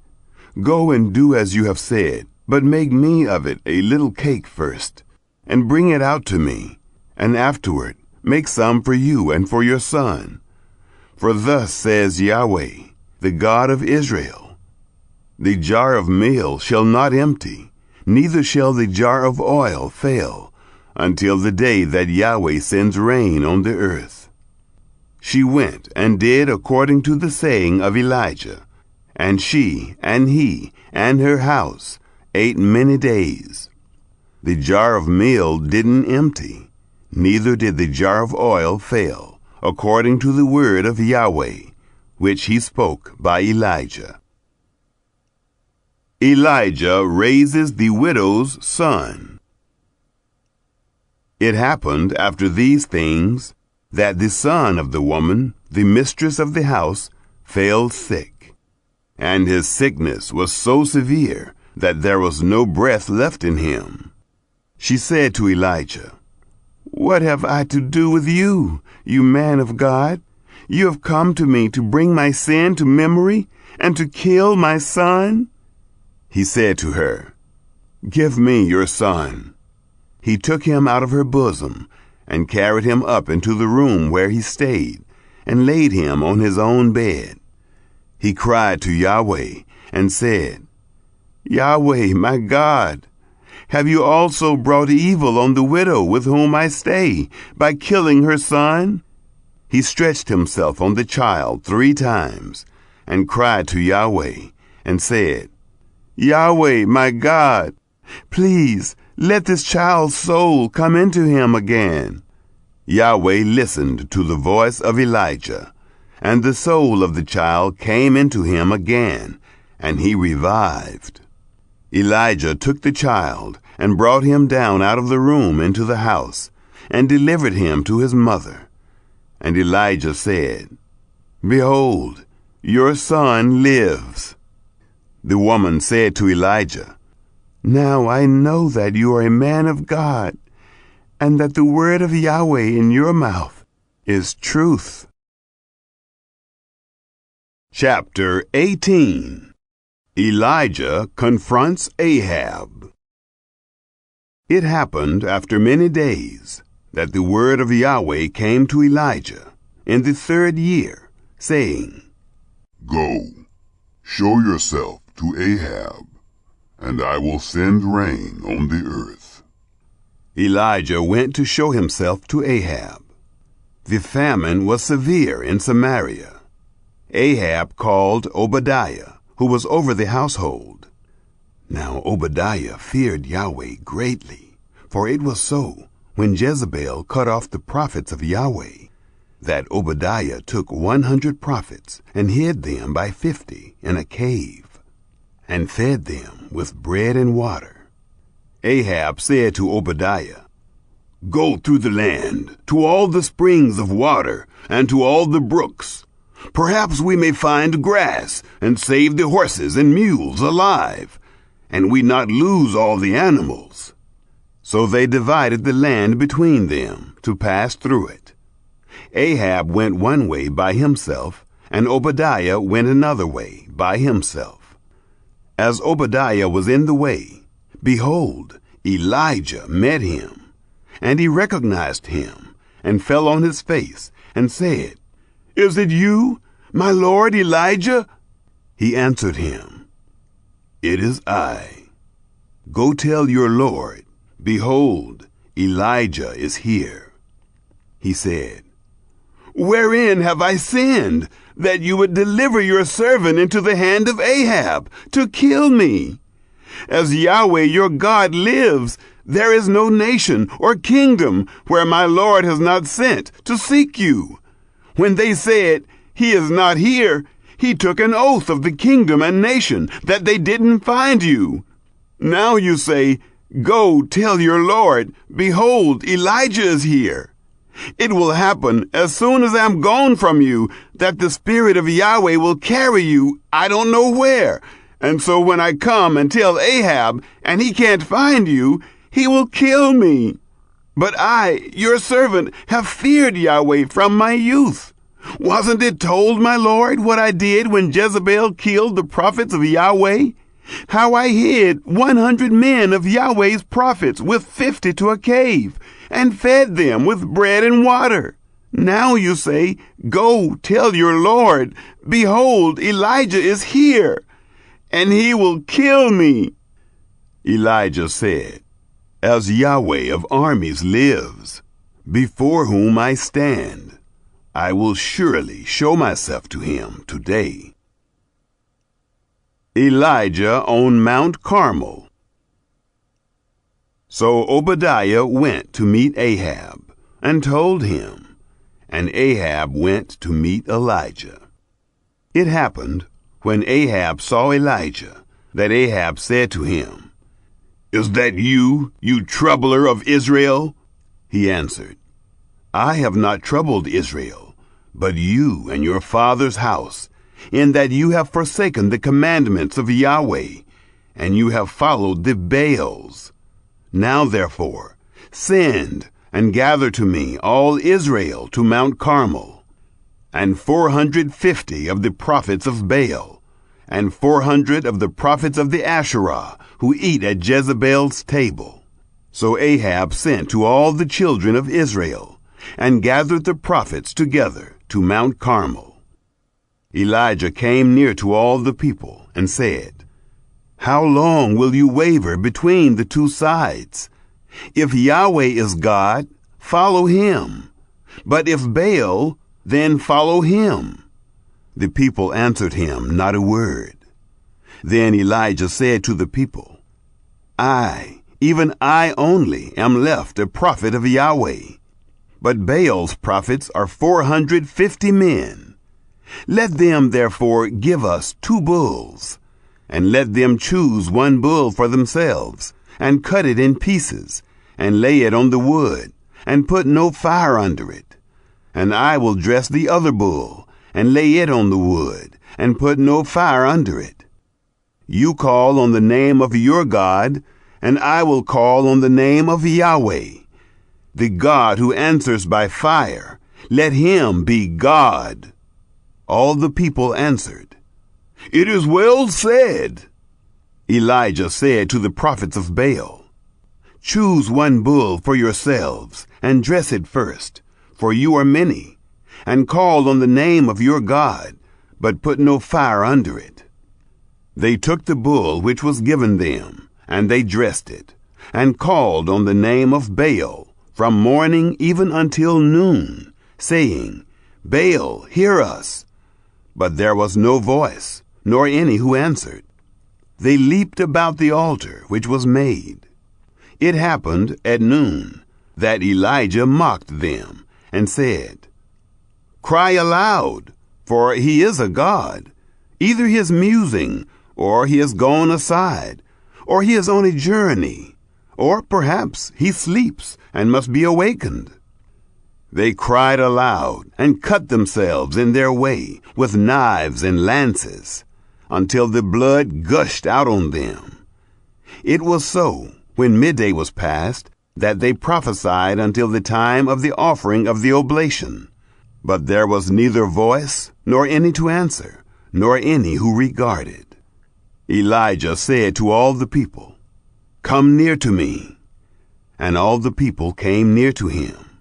Go and do as you have said, but make me of it a little cake first, and bring it out to me, and afterward make some for you and for your son. For thus says Yahweh, the God of Israel, The jar of meal shall not empty, neither shall the jar of oil fail, until the day that Yahweh sends rain on the earth. She went and did according to the saying of Elijah, and she and he and her house ate many days. The jar of meal didn't empty, neither did the jar of oil fail, according to the word of Yahweh, which he spoke by Elijah. Elijah raises the widow's son. It happened after these things that the son of the woman, the mistress of the house, fell sick. And his sickness was so severe that there was no breath left in him. She said to Elijah, "What have I to do with you, you man of God? You have come to me to bring my sin to memory and to kill my son?" He said to her, "Give me your son." He took him out of her bosom and carried him up into the room where he stayed and laid him on his own bed. He cried to Yahweh and said, "Yahweh, my God, have you also brought evil on the widow with whom I stay by killing her son?" He stretched himself on the child 3 times and cried to Yahweh and said, "Yahweh, my God, please let this child's soul come into him again." Yahweh listened to the voice of Elijah, and the soul of the child came into him again, and he revived. Elijah took the child and brought him down out of the room into the house, and delivered him to his mother. And Elijah said, "Behold, your son lives." The woman said to Elijah, "Now I know that you are a man of God, and that the word of Yahweh in your mouth is truth." Chapter 18. Elijah confronts Ahab. It happened after many days that the word of Yahweh came to Elijah in the 3rd year, saying, "Go, show yourself to Ahab, and I will send rain on the earth." Elijah went to show himself to Ahab. The famine was severe in Samaria. Ahab called Obadiah, who was over the household. Now Obadiah feared Yahweh greatly, for it was so, when Jezebel cut off the prophets of Yahweh, that Obadiah took 100 prophets and hid them by 50 in a cave, and fed them with bread and water. Ahab said to Obadiah, "Go through the land, to all the springs of water, and to all the brooks. Perhaps we may find grass, and save the horses and mules alive, and we not lose all the animals." So they divided the land between them to pass through it. Ahab went one way by himself, and Obadiah went another way by himself. As Obadiah was in the way, behold, Elijah met him, and he recognized him, and fell on his face, and said, "Is it you, my lord Elijah?" He answered him, "It is I. Go tell your lord, behold, Elijah is here." He said, "Wherein have I sinned, that you would deliver your servant into the hand of Ahab, to kill me? As Yahweh your God lives, there is no nation or kingdom where my Lord has not sent to seek you. When they said, 'He is not here,' he took an oath of the kingdom and nation that they didn't find you. Now you say, 'Go tell your Lord, behold, Elijah is here.' It will happen as soon as I'm gone from you that the Spirit of Yahweh will carry you I don't know where. And so when I come and tell Ahab and he can't find you, he will kill me. But I, your servant, have feared Yahweh from my youth. Wasn't it told, my Lord, what I did when Jezebel killed the prophets of Yahweh? How I hid 100 men of Yahweh's prophets with 50 to a cave, and fed them with bread and water. Now you say, 'Go tell your Lord, behold, Elijah is here,' and he will kill me." Elijah said, "As Yahweh of armies lives, before whom I stand, I will surely show myself to him today." Elijah on Mount Carmel. So Obadiah went to meet Ahab, and told him, and Ahab went to meet Elijah. It happened, when Ahab saw Elijah, that Ahab said to him, "Is that you, you troubler of Israel?" He answered, I have not troubled Israel, but you and your father's house, in that you have forsaken the commandments of Yahweh, and you have followed the Baals. Now therefore, send and gather to me all Israel to Mount Carmel, and 450 of the prophets of Baal, and 400 of the prophets of the Asherah, who eat at Jezebel's table. So Ahab sent to all the children of Israel, and gathered the prophets together to Mount Carmel. Elijah came near to all the people, and said, How long will you waver between the two sides? If Yahweh is God, follow him. But if Baal, then follow him. The people answered him not a word. Then Elijah said to the people, I, even I only, am left a prophet of Yahweh, but Baal's prophets are 450 men. Let them therefore give us 2 bulls, and let them choose 1 bull for themselves, and cut it in pieces, and lay it on the wood, and put no fire under it. And I will dress the other bull, and lay it on the wood, and put no fire under it. You call on the name of your God, and I will call on the name of Yahweh. The God who answers by fire, let him be God. All the people answered, It is well said. Elijah said to the prophets of Baal, Choose 1 bull for yourselves, and dress it first, for you are many, and call on the name of your God, but put no fire under it. They took the bull which was given them, and they dressed it, and called on the name of Baal from morning even until noon, saying, Baal, hear us. But there was no voice, nor any who answered. They leaped about the altar which was made. It happened at noon that Elijah mocked them, and said, Cry aloud, for he is a god. Either he is musing, or he has gone aside, or he is on a journey, or perhaps he sleeps and must be awakened. They cried aloud and cut themselves in their way with knives and lances, until the blood gushed out on them. It was so, when midday was past, that they prophesied until the time of the offering of the oblation. But there was neither voice, nor any to answer, nor any who regarded. Elijah said to all the people, Come near to me. And all the people came near to him.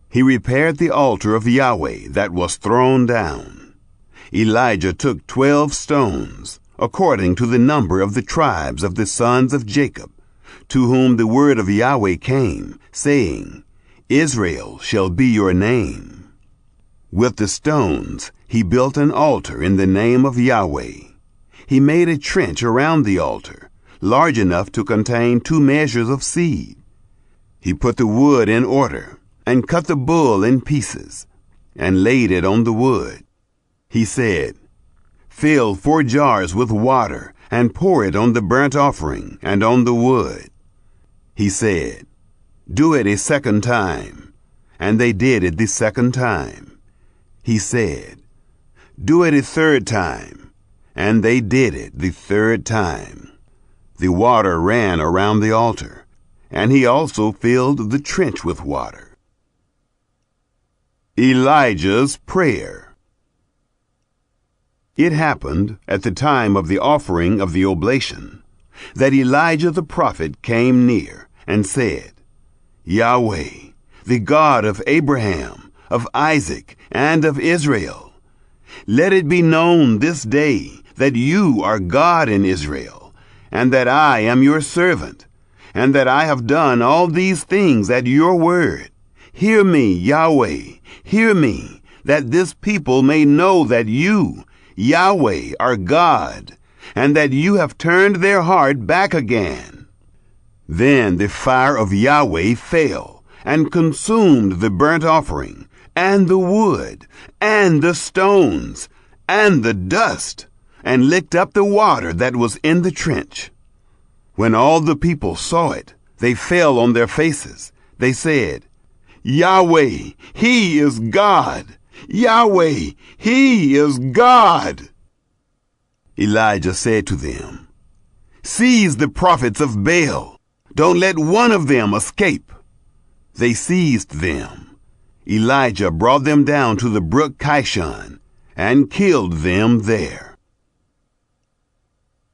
He repaired the altar of Yahweh that was thrown down. Elijah took 12 stones, according to the number of the tribes of the sons of Jacob, to whom the word of Yahweh came, saying, Israel shall be your name. With the stones he built an altar in the name of Yahweh. He made a trench around the altar, large enough to contain 2 measures of seed. He put the wood in order, and cut the bull in pieces, and laid it on the wood. He said, Fill 4 jars with water, and pour it on the burnt offering and on the wood. He said, Do it a second time. And they did it the second time. He said, Do it a third time. And they did it the third time. The water ran around the altar, and he also filled the trench with water. Elijah's prayer. It happened at the time of the offering of the oblation that Elijah the prophet came near and said, Yahweh, the God of Abraham, of Isaac, and of Israel, let it be known this day that you are God in Israel, and that I am your servant, and that I have done all these things at your word. Hear me, Yahweh, hear me, that this people may know that you, Yahweh, are God, and that you have turned their heart back again. Then the fire of Yahweh fell, and consumed the burnt offering, and the wood, and the stones, and the dust, and licked up the water that was in the trench. When all the people saw it, they fell on their faces. They said, Yahweh, He is God! Yahweh, He is God!" Elijah said to them, "Seize the prophets of Baal. Don't let one of them escape." They seized them. Elijah brought them down to the brook Kishon and killed them there.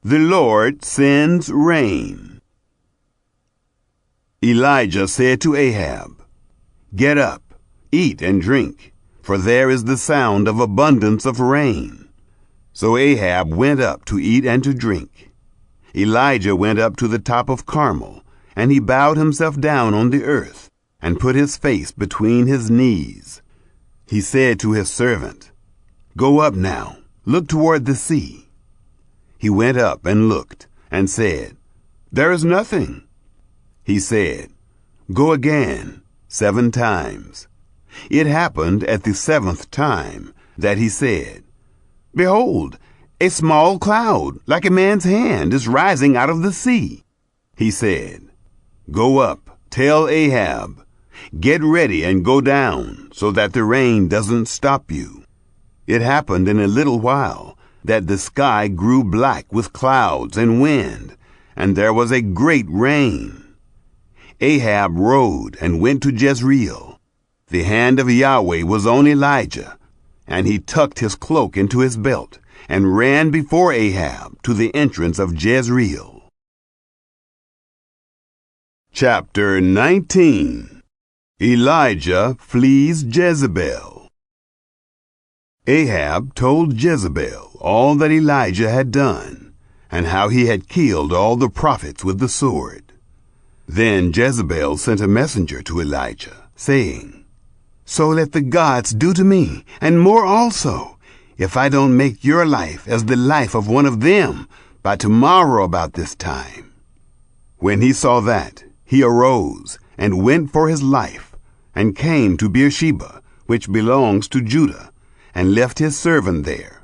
The Lord sends rain. Elijah said to Ahab, "Get up, eat and drink, for there is the sound of abundance of rain." So Ahab went up to eat and to drink. Elijah went up to the top of Carmel, and he bowed himself down on the earth, and put his face between his knees. He said to his servant, "Go up now, look toward the sea." He went up and looked, and said, "There is nothing." He said, "Go again 7 times." It happened at the 7th time that he said, "Behold, a small cloud, like a man's hand, is rising out of the sea." He said, "Go up, tell Ahab, get ready and go down, so that the rain doesn't stop you." It happened in a little while that the sky grew black with clouds and wind, and there was a great rain. Ahab rode and went to Jezreel. The hand of Yahweh was on Elijah, and he tucked his cloak into his belt and ran before Ahab to the entrance of Jezreel. Chapter 19. Elijah flees Jezebel. Ahab told Jezebel all that Elijah had done, and how he had killed all the prophets with the sword. Then Jezebel sent a messenger to Elijah, saying, "So let the gods do to me, and more also, if I don't make your life as the life of one of them by tomorrow about this time." When he saw that, he arose and went for his life, and came to Beersheba, which belongs to Judah, and left his servant there.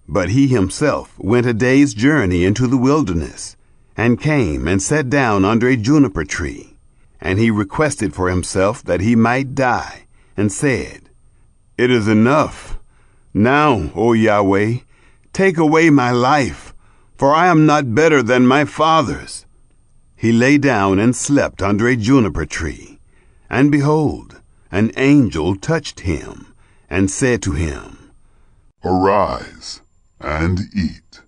But he himself went a day's journey into the wilderness, and came and sat down under a juniper tree. And he requested for himself that he might die, and said, "It is enough. Now, O Yahweh, take away my life, for I am not better than my fathers." He lay down and slept under a juniper tree. And behold, an angel touched him, and said to him, "Arise and eat."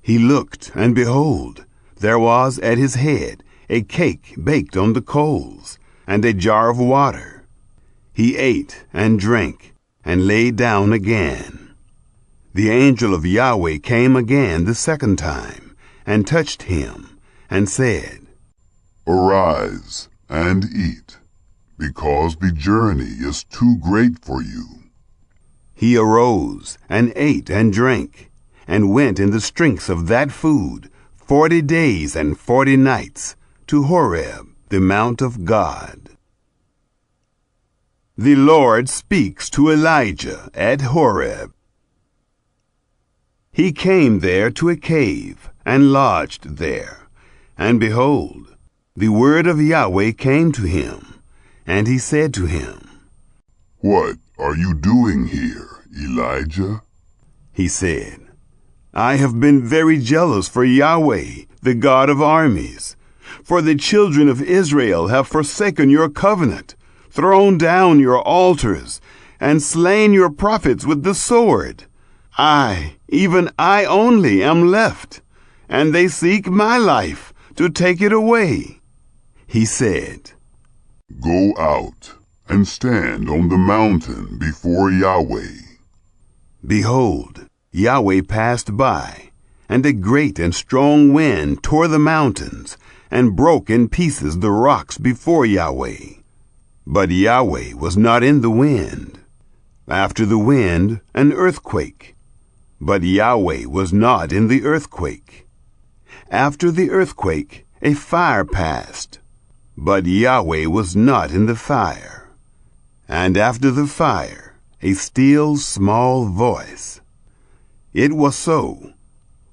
He looked, and behold, there was at his head a cake baked on the coals, and a jar of water. He ate and drank, and lay down again. The angel of Yahweh came again the 2nd time, and touched him, and said, "Arise and eat, because the journey is too great for you." He arose, and ate and drank, and went in the strength of that food 40 days and 40 nights, to Horeb, the mount of God. The Lord speaks to Elijah at Horeb. He came there to a cave, and lodged there. And behold, the word of Yahweh came to him, and he said to him, "What are you doing here, Elijah?" He said, "I have been very jealous for Yahweh, the God of armies. For the children of Israel have forsaken your covenant, thrown down your altars, and slain your prophets with the sword. I, even I only, am left, and they seek my life to take it away." He said, "Go out and stand on the mountain before Yahweh." Behold, Yahweh passed by, and a great and strong wind tore the mountains, and broke in pieces the rocks before Yahweh. But Yahweh was not in the wind. After the wind, an earthquake. But Yahweh was not in the earthquake. After the earthquake, a fire passed. But Yahweh was not in the fire. And after the fire, a still small voice. It was so,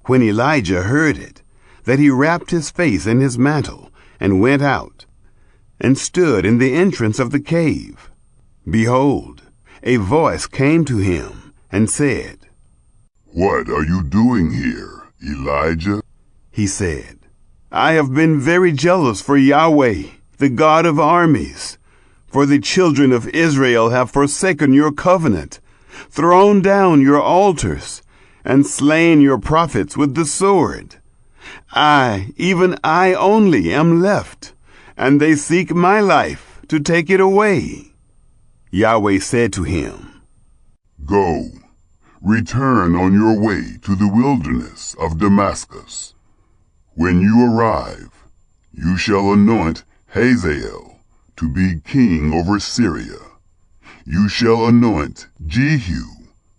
when Elijah heard it, that he wrapped his face in his mantle, and went out. and stood in the entrance of the cave. Behold, a voice came to him and said, "What are you doing here, Elijah?" He said, "I have been very jealous for Yahweh, the God of armies. For the children of Israel have forsaken your covenant, thrown down your altars, and slain your prophets with the sword. I, even I only, am left, and they seek my life to take it away." Yahweh said to him, "Go, return on your way to the wilderness of Damascus. When you arrive, you shall anoint Hazael to be king over Syria. You shall anoint Jehu,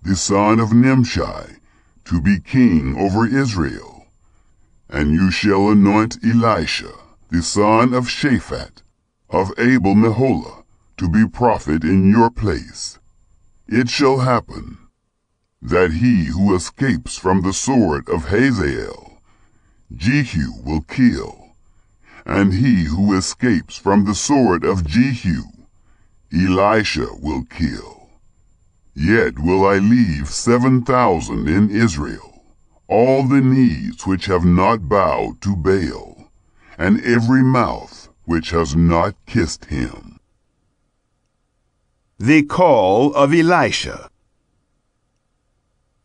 the son of Nimshi, to be king over Israel. And you shall anoint Elisha, the son of Shaphat, of Abel-Meholah, to be prophet in your place. It shall happen that he who escapes from the sword of Hazael, Jehu will kill, and he who escapes from the sword of Jehu, Elisha will kill. Yet will I leave 7,000 in Israel, all the knees which have not bowed to Baal, and every mouth which has not kissed him." The call of Elisha.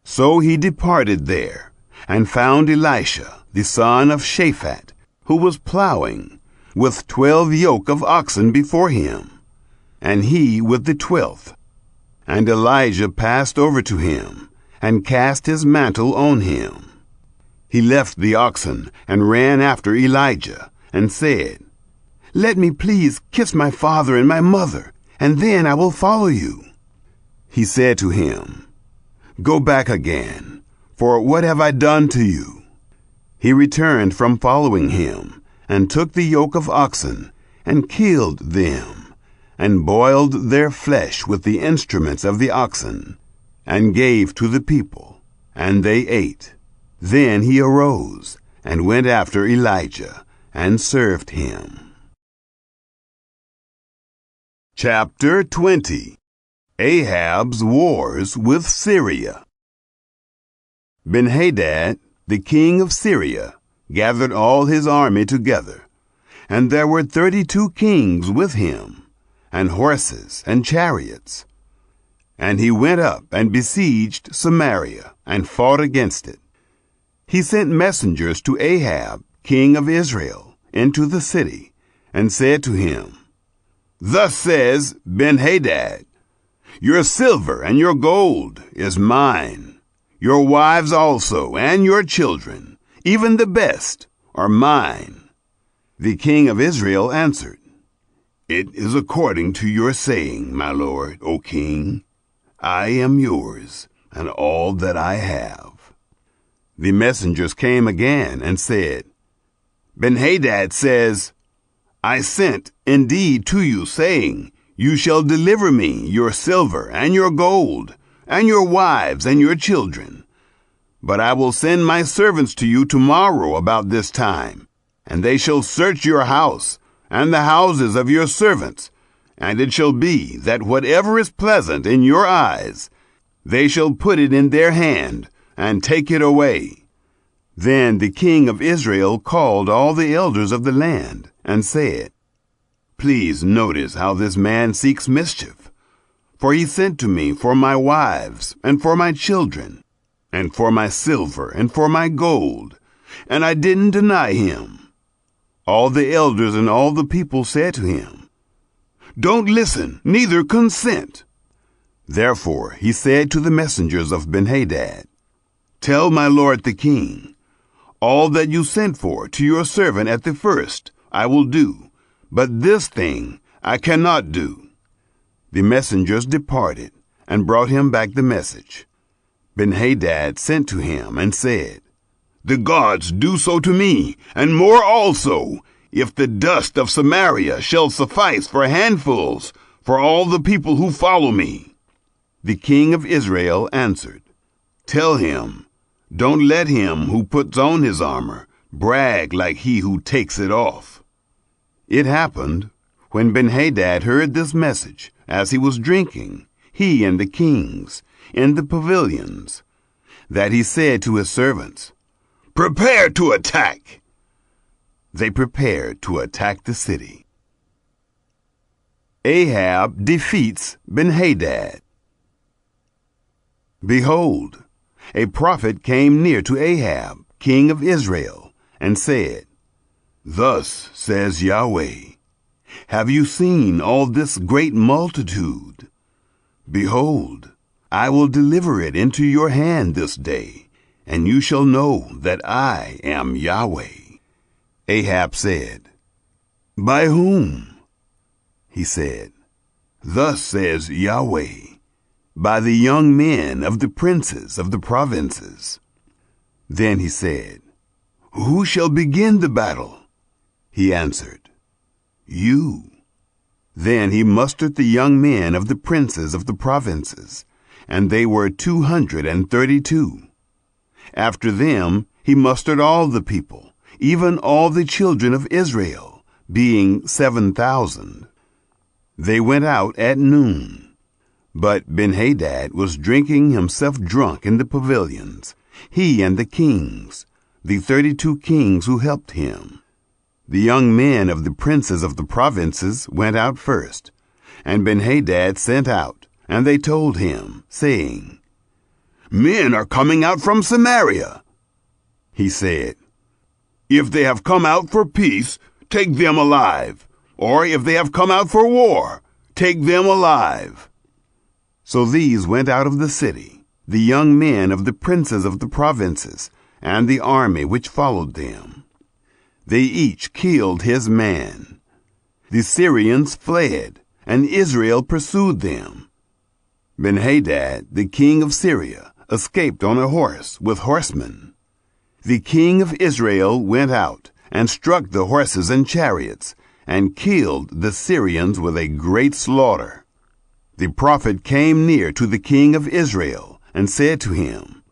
So he departed there, and found Elisha, the son of Shaphat, who was plowing, with 12 yoke of oxen before him, and he with the 12th. And Elijah passed over to him, and cast his mantle on him. He left the oxen, and ran after Elijah, and said, "Let me please kiss my father and my mother, and then I will follow you." He said to him, "Go back again, for what have I done to you?" He returned from following him, and took the yoke of oxen, and killed them, and boiled their flesh with the instruments of the oxen, and gave to the people, and they ate. Then he arose, and went after Elijah, and served him. Chapter 20. Ahab's Wars with Syria. Ben-Hadad, the king of Syria, gathered all his army together, and there were 32 kings with him, and horses and chariots. And he went up and besieged Samaria, and fought against it. He sent messengers to Ahab, king of Israel, into the city, and said to him, "Thus says Ben-Hadad, your silver and your gold is mine. Your wives also and your children, even the best, are mine." The king of Israel answered, "It is according to your saying, my lord, O king. I am yours, and all that I have." The messengers came again and said, "Ben-Hadad says, I sent indeed to you, saying, You shall deliver me your silver and your gold, and your wives and your children. But I will send my servants to you tomorrow about this time, and they shall search your house, and the houses of your servants, and it shall be that whatever is pleasant in your eyes, they shall put it in their hand, and take it away." Then the king of Israel called all the elders of the land, and said, "Please notice how this man seeks mischief. For he sent to me for my wives, and for my children, and for my silver, and for my gold, and I didn't deny him." All the elders and all the people said to him, "Don't listen, neither consent." Therefore he said to the messengers of Ben-Hadad, "Tell my lord the king, all that you sent for to your servant at the first I will do, but this thing I cannot do." The messengers departed, and brought him back the message. Ben-Hadad sent to him, and said, "The gods do so to me, and more also, if the dust of Samaria shall suffice for handfuls for all the people who follow me." The king of Israel answered, "Tell him, don't let him who puts on his armor brag like he who takes it off." It happened, When Benhadad heard this message, as he was drinking, he and the kings, in the pavilions, that he said to his servants, "Prepare to attack." They prepared to attack the city. Ahab defeats Benhadad. Behold, a prophet came near to Ahab, king of Israel, and said, "Thus says Yahweh, have you seen all this great multitude? Behold, I will deliver it into your hand this day, and you shall know that I am Yahweh." Ahab said, "By whom?" He said, "Thus says Yahweh, by the young men of the princes of the provinces." Then he said, "Who shall begin the battle?" He answered, "You." Then he mustered the young men of the princes of the provinces, and they were 232. After them he mustered all the people, even all the children of Israel, being 7,000. They went out at noon. But Benhadad was drinking himself drunk in the pavilions, he and the kings, the 32 kings who helped him. The young men of the princes of the provinces went out first, and Benhadad sent out, and they told him, saying, "Men are coming out from Samaria." He said, "If they have come out for peace, take them alive, or if they have come out for war, take them alive." So these went out of the city, the young men of the princes of the provinces, and the army which followed them. They each killed his man. The Syrians fled, and Israel pursued them. Benhadad, the king of Syria, escaped on a horse with horsemen. The king of Israel went out and struck the horses and chariots, and killed the Syrians with a great slaughter. The prophet came near to the king of Israel and said to him,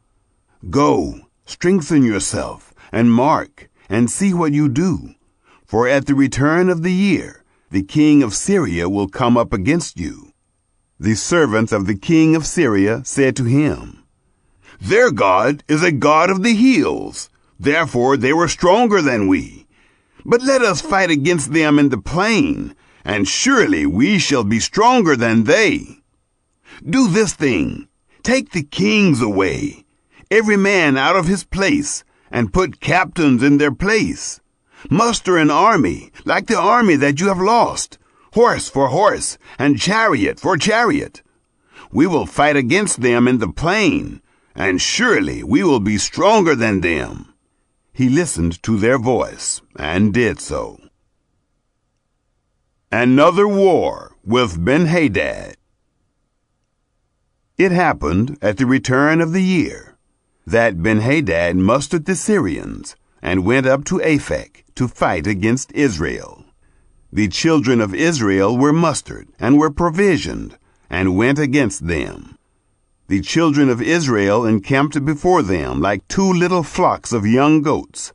"Go, strengthen yourself, and mark, and see what you do. For at the return of the year, the king of Syria will come up against you." The servants of the king of Syria said to him, "Their God is a God of the hills. Therefore they were stronger than we. But let us fight against them in the plain, and surely we shall be stronger than they. Do this thing, take the kings away, every man out of his place, and put captains in their place. Muster an army, like the army that you have lost, horse for horse, and chariot for chariot. We will fight against them in the plain, and surely we will be stronger than them." He listened to their voice, and did so. Another war with Benhadad. It happened at the return of the year that Benhadad mustered the Syrians and went up to Aphek to fight against Israel. The children of Israel were mustered and were provisioned and went against them. The children of Israel encamped before them like 2 little flocks of young goats.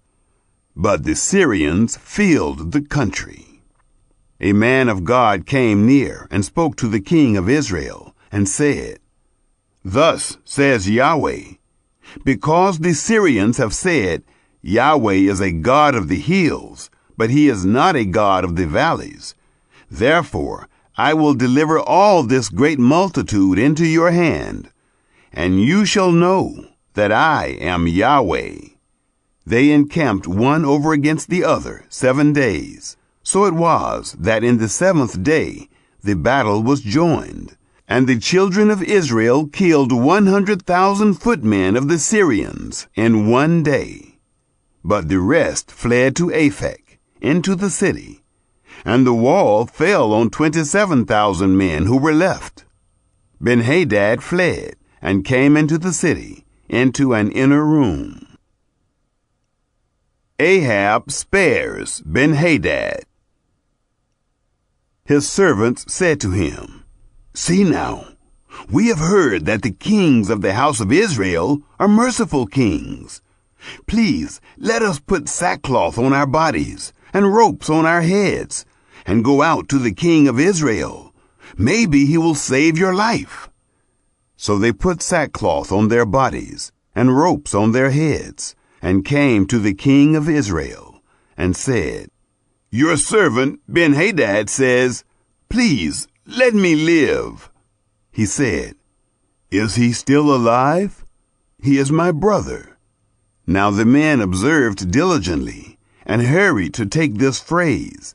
But the Syrians filled the country. A man of God came near and spoke to the king of Israel and said, "Thus says Yahweh, because the Syrians have said, 'Yahweh is a God of the hills, but he is not a God of the valleys,' therefore I will deliver all this great multitude into your hand, and you shall know that I am Yahweh." They encamped one over against the other 7 days. So it was that in the 7th day the battle was joined, and the children of Israel killed 100,000 footmen of the Syrians in 1 day. But the rest fled to Aphek, into the city, and the wall fell on 27,000 men who were left. Benhadad fled and came into the city, into an inner room. Ahab spares Benhadad. His servants said to him, "See now, we have heard that the kings of the house of Israel are merciful kings. Please let us put sackcloth on our bodies and ropes on our heads, and go out to the king of Israel. Maybe he will save your life." So they put sackcloth on their bodies and ropes on their heads, and came to the king of Israel, and said, "Your servant Ben-Hadad says, 'Please let me live.'" He said, "Is he still alive? He is my brother." Now the men observed diligently, and hurried to take this phrase.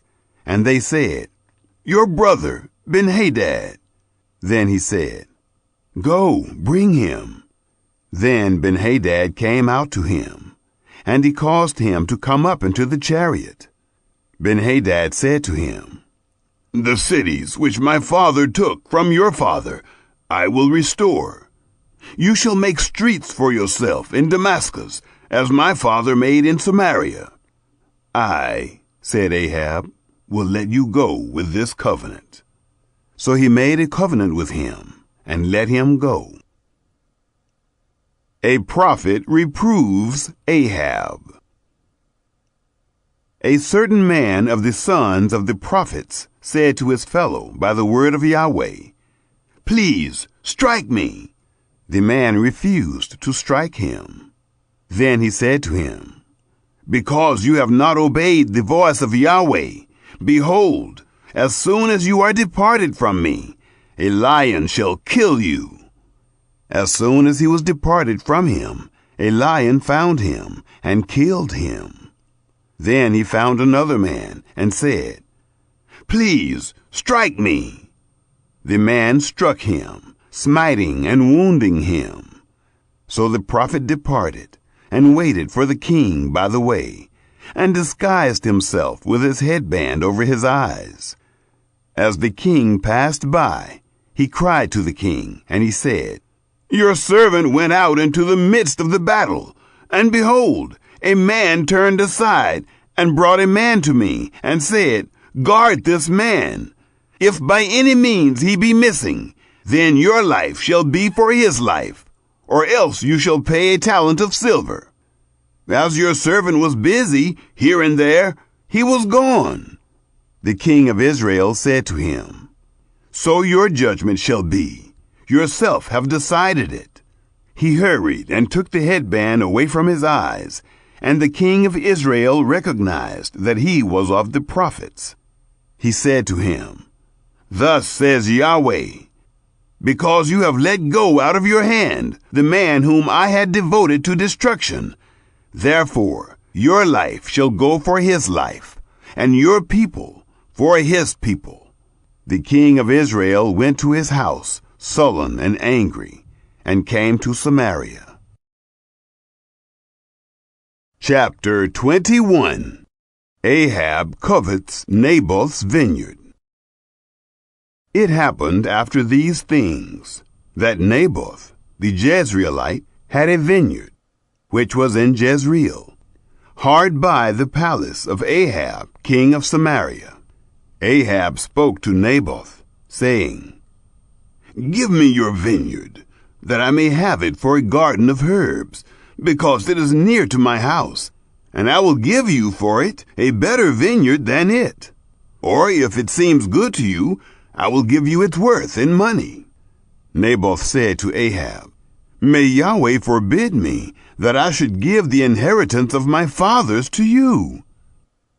And they said, "Your brother Ben-Hadad." Then he said, "Go, bring him." Then Ben-Hadad came out to him, and he caused him to come up into the chariot. Ben-Hadad said to him, "The cities which my father took from your father I will restore. You shall make streets for yourself in Damascus, as my father made in Samaria." "I," said Ahab, "will let you go with this covenant." So he made a covenant with him, and let him go. A prophet reproves Ahab. A certain man of the sons of the prophets said to his fellow by the word of Yahweh, "Please strike me." The man refused to strike him. Then he said to him, "Because you have not obeyed the voice of Yahweh, behold, as soon as you are departed from me, a lion shall kill you." As soon as he was departed from him, a lion found him and killed him. Then he found another man and said, "Please strike me." The man struck him, smiting and wounding him. So the prophet departed and waited for the king by the way, and disguised himself with his headband over his eyes. As the king passed by, he cried to the king, and he said, "Your servant went out into the midst of the battle, and behold, a man turned aside and brought a man to me, and said, 'Guard this man. If by any means he be missing, then your life shall be for his life, or else you shall pay a talent of silver.' As your servant was busy here and there, he was gone." The king of Israel said to him, "So your judgment shall be. Yourself have decided it." He hurried and took the headband away from his eyes, and the king of Israel recognized that he was of the prophets. He said to him, "Thus says Yahweh, because you have let go out of your hand the man whom I had devoted to destruction, therefore your life shall go for his life, and your people for his people." The king of Israel went to his house, sullen and angry, and came to Samaria. Chapter 21. Ahab covets Naboth's vineyard. It happened after these things that Naboth the Jezreelite had a vineyard, which was in Jezreel, hard by the palace of Ahab king of Samaria. Ahab spoke to Naboth, saying, "Give me your vineyard, that I may have it for a garden of herbs, because it is near to my house, and I will give you for it a better vineyard than it. Or if it seems good to you, I will give you its worth in money." Naboth said to Ahab, "May Yahweh forbid me that I should give the inheritance of my fathers to you."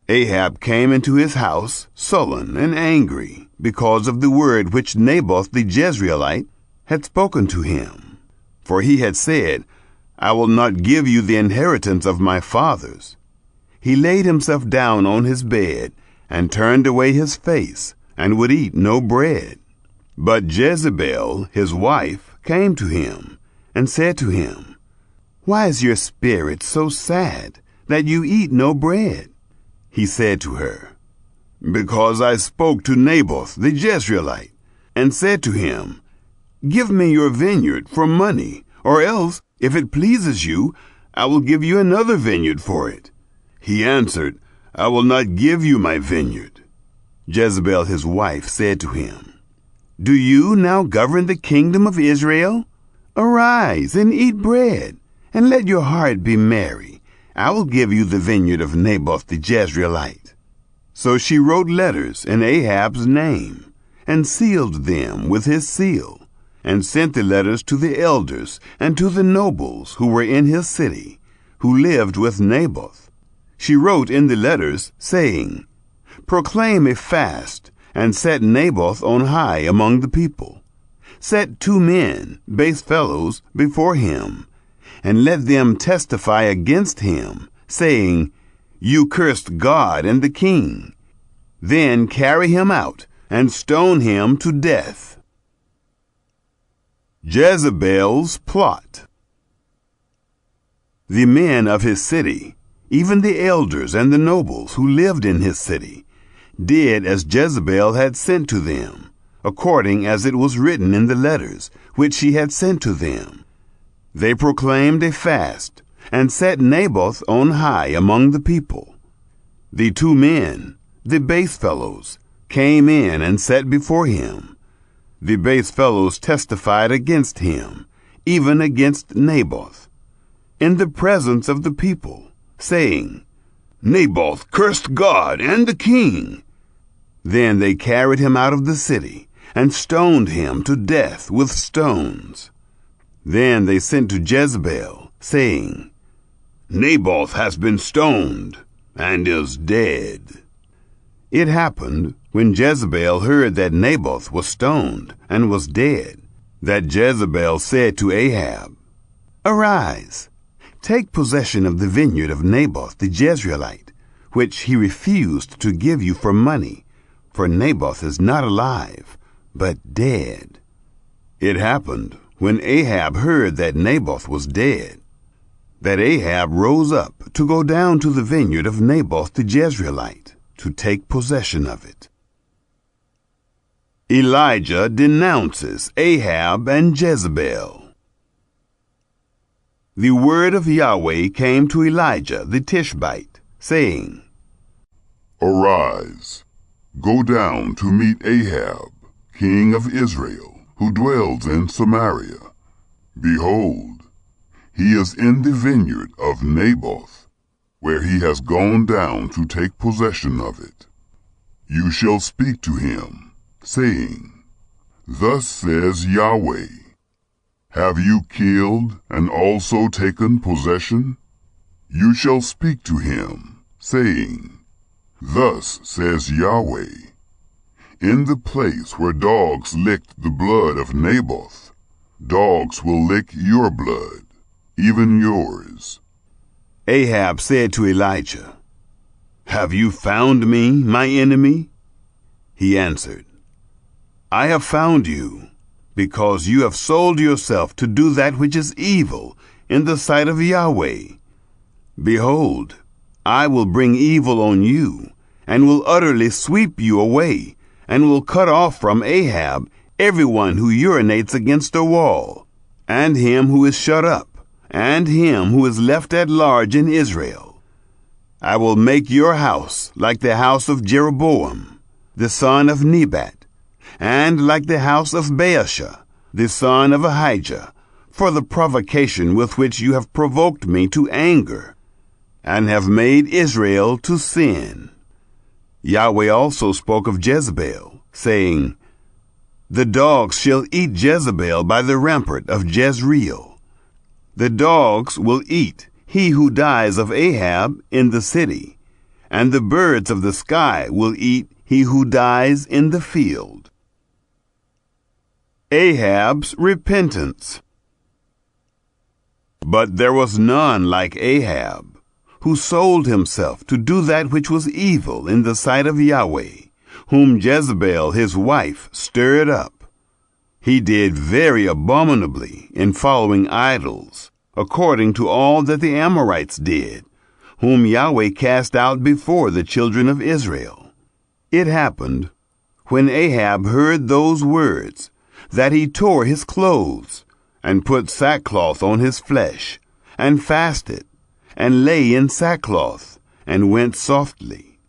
Ahab came into his house sullen and angry because of the word which Naboth the Jezreelite had spoken to him. For he had said, "I will not give you the inheritance of my fathers." He laid himself down on his bed and turned away his face and would eat no bread. But Jezebel, his wife, came to him and said to him, "Why is your spirit so sad that you eat no bread?" He said to her, "Because I spoke to Naboth the Jezreelite, and said to him, 'Give me your vineyard for money, or else, if it pleases you, I will give you another vineyard for it.' He answered, 'I will not give you my vineyard.' Jezebel his wife said to him, 'Do you now govern the kingdom of Israel? Arise and eat bread, and let your heart be merry. I will give you the vineyard of Naboth the Jezreelite." So she wrote letters in Ahab's name, and sealed them with his seal, and sent the letters to the elders and to the nobles who were in his city, who lived with Naboth. She wrote in the letters, saying, Proclaim a fast, and set Naboth on high among the people. Set 2 men, base fellows, before him, and let them testify against him, saying, You cursed God and the king. Then carry him out, and stone him to death. Jezebel's plot. The men of his city, even the elders and the nobles who lived in his city, did as Jezebel had sent to them, according as it was written in the letters which she had sent to them. They proclaimed a fast, and set Naboth on high among the people. The 2 men, the base fellows, came in and sat before him. The base fellows testified against him, even against Naboth, in the presence of the people, saying, Naboth cursed God and the king. Then they carried him out of the city, and stoned him to death with stones. Then they sent to Jezebel, saying, Naboth has been stoned, and is dead. It happened, when Jezebel heard that Naboth was stoned and was dead, that Jezebel said to Ahab, Arise, take possession of the vineyard of Naboth the Jezreelite, which he refused to give you for money, for Naboth is not alive, but dead. It happened, when Ahab heard that Naboth was dead, that Ahab rose up to go down to the vineyard of Naboth the Jezreelite, to take possession of it. Elijah denounces Ahab and Jezebel. The word of Yahweh came to Elijah the Tishbite, saying, Arise, go down to meet Ahab, king of Israel, who dwells in Samaria. Behold, he is in the vineyard of Naboth, where he has gone down to take possession of it. You shall speak to him, saying, Thus says Yahweh, Have you killed and also taken possession? You shall speak to him, saying, Thus says Yahweh, In the place where dogs licked the blood of Naboth, dogs will lick your blood, even yours. Ahab said to Elijah, Have you found me, my enemy? He answered, I have found you, because you have sold yourself to do that which is evil in the sight of Yahweh. Behold, I will bring evil on you, and will utterly sweep you away, and will cut off from Ahab everyone who urinates against a wall, and him who is shut up, and him who is left at large in Israel. I will make your house like the house of Jeroboam, the son of Nebat, and like the house of Baasha, the son of Ahijah, for the provocation with which you have provoked me to anger, and have made Israel to sin. Yahweh also spoke of Jezebel, saying, The dogs shall eat Jezebel by the rampart of Jezreel. The dogs will eat he who dies of Ahab in the city, and the birds of the sky will eat he who dies in the field. Ahab's repentance. But there was none like Ahab, who sold himself to do that which was evil in the sight of Yahweh, whom Jezebel his wife stirred up. He did very abominably in following idols, according to all that the Amorites did, whom Yahweh cast out before the children of Israel. It happened, when Ahab heard those words, that he tore his clothes, and put sackcloth on his flesh, and fasted, and lay in sackcloth, and went softly.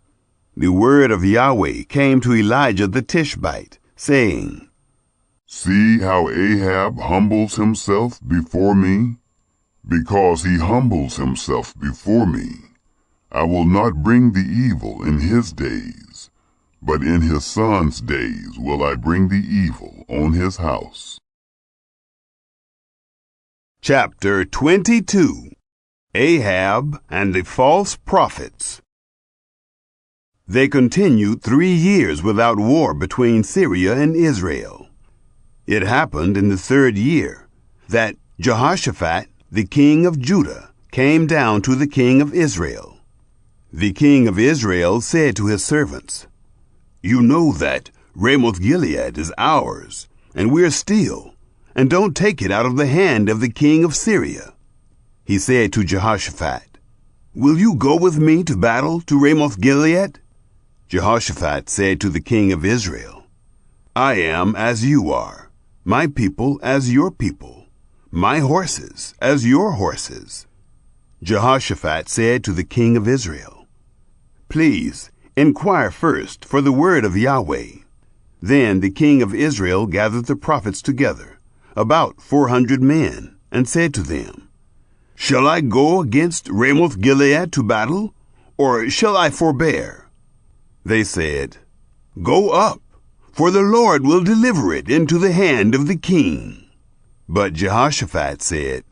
The word of Yahweh came to Elijah the Tishbite, saying, See how Ahab humbles himself before me? Because he humbles himself before me, I will not bring the evil in his days, but in his son's days will I bring the evil on his house. Chapter 22. Ahab and the False Prophets. They continued 3 years without war between Syria and Israel. It happened in the 3rd year that Jehoshaphat, the king of Judah, came down to the king of Israel. The king of Israel said to his servants, "You know that Ramoth-Gilead is ours, and we're still, and don't take it out of the hand of the king of Syria." He said to Jehoshaphat, "Will you go with me to battle to Ramoth-Gilead?" Jehoshaphat said to the king of Israel, "I am as you are, my people as your people, my horses as your horses." Jehoshaphat said to the king of Israel, "Please inquire first for the word of Yahweh." Then the king of Israel gathered the prophets together, about 400 men, and said to them, "Shall I go against Ramoth-Gilead to battle, or shall I forbear?" They said, "Go up, for the Lord will deliver it into the hand of the king." But Jehoshaphat said,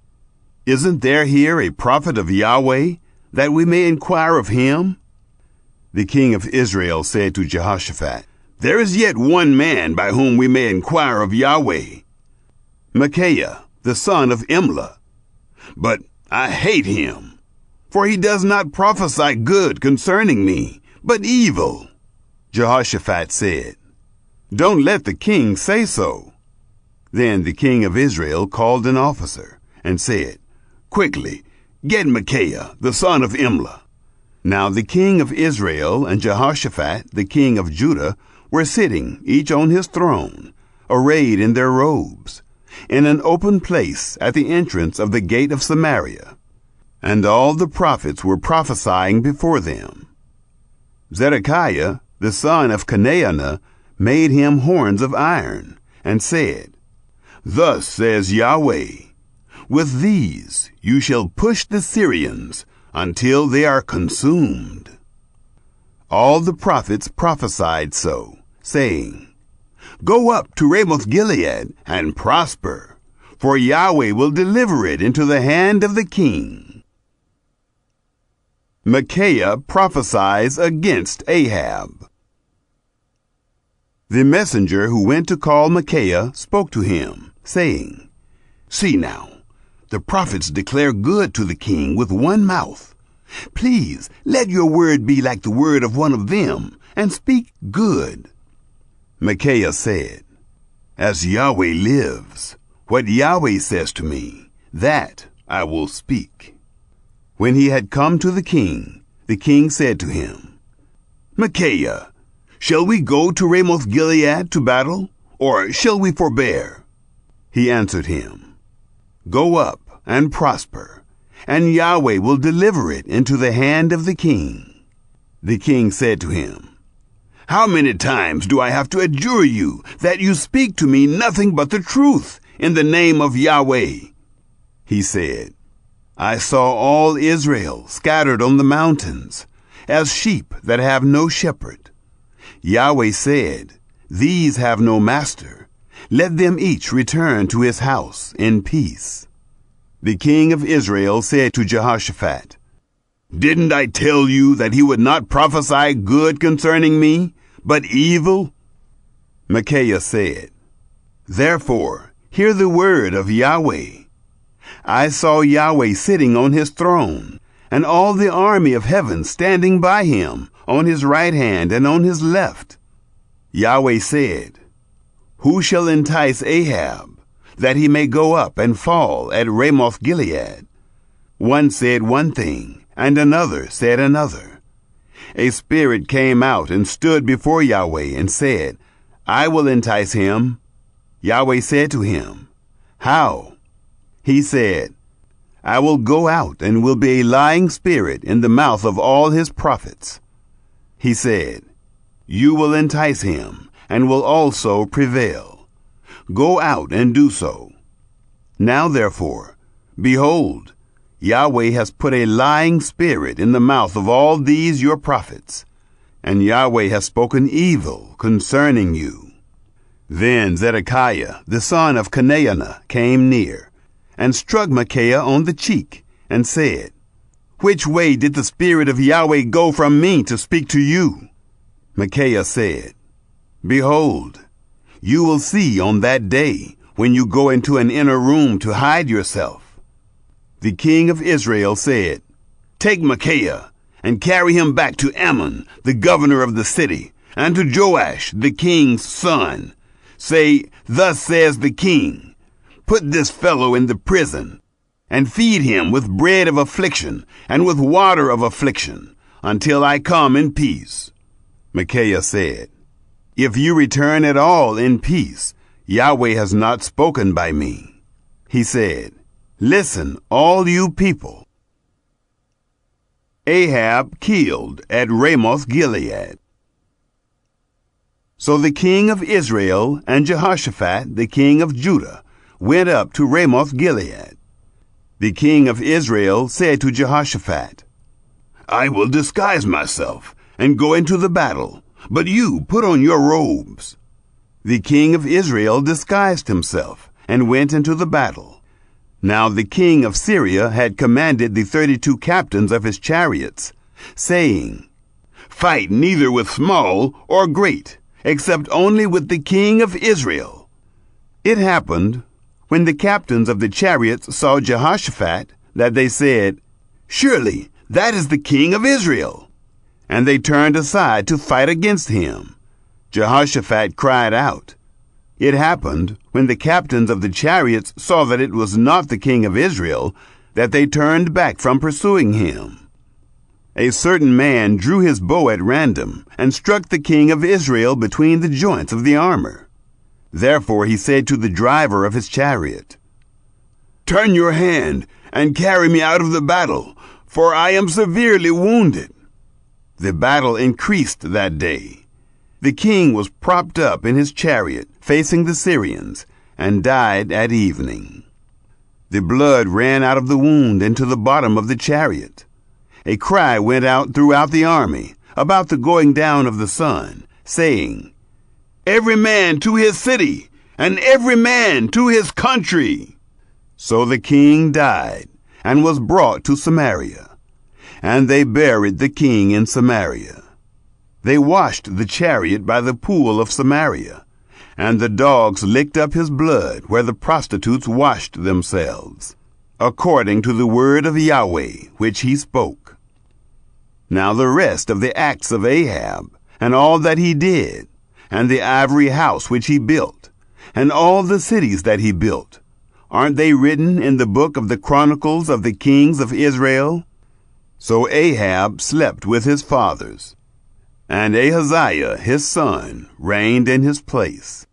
"Isn't there here a prophet of Yahweh, that we may inquire of him?" The king of Israel said to Jehoshaphat, "There is yet one man by whom we may inquire of Yahweh, Micaiah, the son of Imlah. But I hate him, for he does not prophesy good concerning me, but evil." Jehoshaphat said, "Don't let the king say so." Then the king of Israel called an officer and said, "Quickly, get Micaiah, the son of Imlah." Now the king of Israel and Jehoshaphat, the king of Judah, were sitting, each on his throne, arrayed in their robes, in an open place at the entrance of the gate of Samaria. And all the prophets were prophesying before them. Zedekiah, the son of Chenaanah, made him horns of iron, and said, "Thus says Yahweh, with these you shall push the Syrians until they are consumed." All the prophets prophesied so, saying, "Go up to Ramoth-Gilead and prosper, for Yahweh will deliver it into the hand of the king." Micaiah prophesies against Ahab. The messenger who went to call Micaiah spoke to him, saying, "See now, the prophets declare good to the king with one mouth. Please let your word be like the word of one of them, and speak good." Micaiah said, "As Yahweh lives, what Yahweh says to me, that I will speak." When he had come to the king said to him, "Micaiah, shall we go to Ramoth-Gilead to battle, or shall we forbear?" He answered him, "Go up and prosper, and Yahweh will deliver it into the hand of the king." The king said to him, "How many times do I have to adjure you that you speak to me nothing but the truth in the name of Yahweh?" He said, "I saw all Israel scattered on the mountains, as sheep that have no shepherd. Yahweh said, These have no master. Let them each return to his house in peace." The king of Israel said to Jehoshaphat, "Didn't I tell you that he would not prophesy good concerning me, but evil?" Micaiah said, "Therefore, hear the word of Yahweh. I saw Yahweh sitting on his throne, and all the army of heaven standing by him, on his right hand and on his left. Yahweh said, Who shall entice Ahab, that he may go up and fall at Ramoth-Gilead? One said one thing, and another said another. A spirit came out and stood before Yahweh and said, I will entice him. Yahweh said to him, How? He said, I will go out and will be a lying spirit in the mouth of all his prophets. He said, You will entice him, and will also prevail. Go out and do so. Now therefore, behold, Yahweh has put a lying spirit in the mouth of all these your prophets, and Yahweh has spoken evil concerning you." Then Zedekiah, the son of Chenaanah, came near, and struck Micaiah on the cheek, and said, "Which way did the Spirit of Yahweh go from me to speak to you?" Micaiah said, "Behold, you will see on that day when you go into an inner room to hide yourself." The king of Israel said, "Take Micaiah and carry him back to Ammon, the governor of the city, and to Joash, the king's son. Say, 'Thus says the king, put this fellow in the prison, and feed him with bread of affliction and with water of affliction, until I come in peace.'" Micaiah said, "If you return at all in peace, Yahweh has not spoken by me." He said, "Listen, all you people." Ahab killed at Ramoth Gilead. So the king of Israel and Jehoshaphat, the king of Judah, went up to Ramoth Gilead. The king of Israel said to Jehoshaphat, "I will disguise myself and go into the battle, but you put on your robes." The king of Israel disguised himself and went into the battle. Now the king of Syria had commanded the 32 captains of his chariots, saying, "Fight neither with small or great, except only with the king of Israel." It happened, when the captains of the chariots saw Jehoshaphat, that they said, "Surely that is the king of Israel." And they turned aside to fight against him. Jehoshaphat cried out. It happened, when the captains of the chariots saw that it was not the king of Israel, that they turned back from pursuing him. A certain man drew his bow at random, and struck the king of Israel between the joints of the armor. Therefore he said to the driver of his chariot, "Turn your hand, and carry me out of the battle, for I am severely wounded." The battle increased that day. The king was propped up in his chariot, facing the Syrians, and died at evening. The blood ran out of the wound into the bottom of the chariot. A cry went out throughout the army about the going down of the sun, saying, "Every man to his city, and every man to his country." So the king died, and was brought to Samaria. And they buried the king in Samaria. They washed the chariot by the pool of Samaria, and the dogs licked up his blood where the prostitutes washed themselves, according to the word of Yahweh which he spoke. Now the rest of the acts of Ahab, and all that he did, and the ivory house which he built, and all the cities that he built, aren't they written in the book of the Chronicles of the Kings of Israel? So Ahab slept with his fathers, and Ahaziah his son reigned in his place.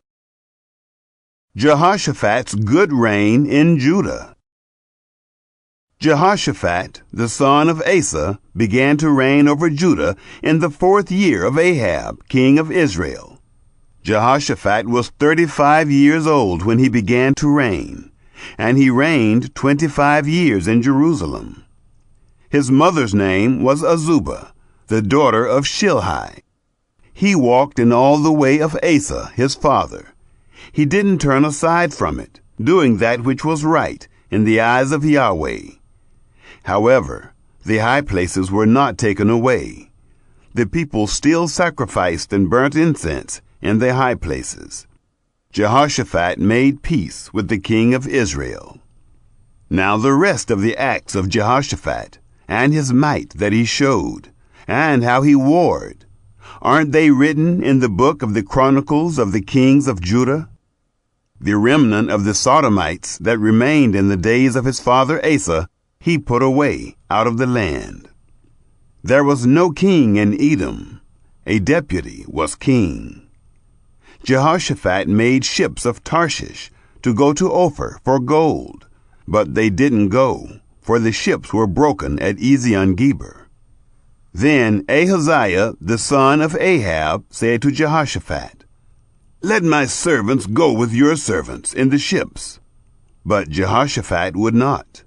Jehoshaphat's good reign in Judah. Jehoshaphat, the son of Asa, began to reign over Judah in the 4th year of Ahab, king of Israel. Jehoshaphat was 35 years old when he began to reign, and he reigned 25 years in Jerusalem. His mother's name was Azubah, the daughter of Shilhi. He walked in all the way of Asa, his father. He didn't turn aside from it, doing that which was right in the eyes of Yahweh. However, the high places were not taken away. The people still sacrificed and burnt incense in the high places. Jehoshaphat made peace with the king of Israel. Now the rest of the acts of Jehoshaphat, and his might that he showed, and how he warred, aren't they written in the book of the Chronicles of the Kings of Judah? The remnant of the Sodomites that remained in the days of his father Asa, he put away out of the land. There was no king in Edom. A deputy was king. Jehoshaphat made ships of Tarshish to go to Ophir for gold, but they didn't go, for the ships were broken at Ezion-Geber. Then Ahaziah, the son of Ahab, said to Jehoshaphat, "Let my servants go with your servants in the ships." But Jehoshaphat would not.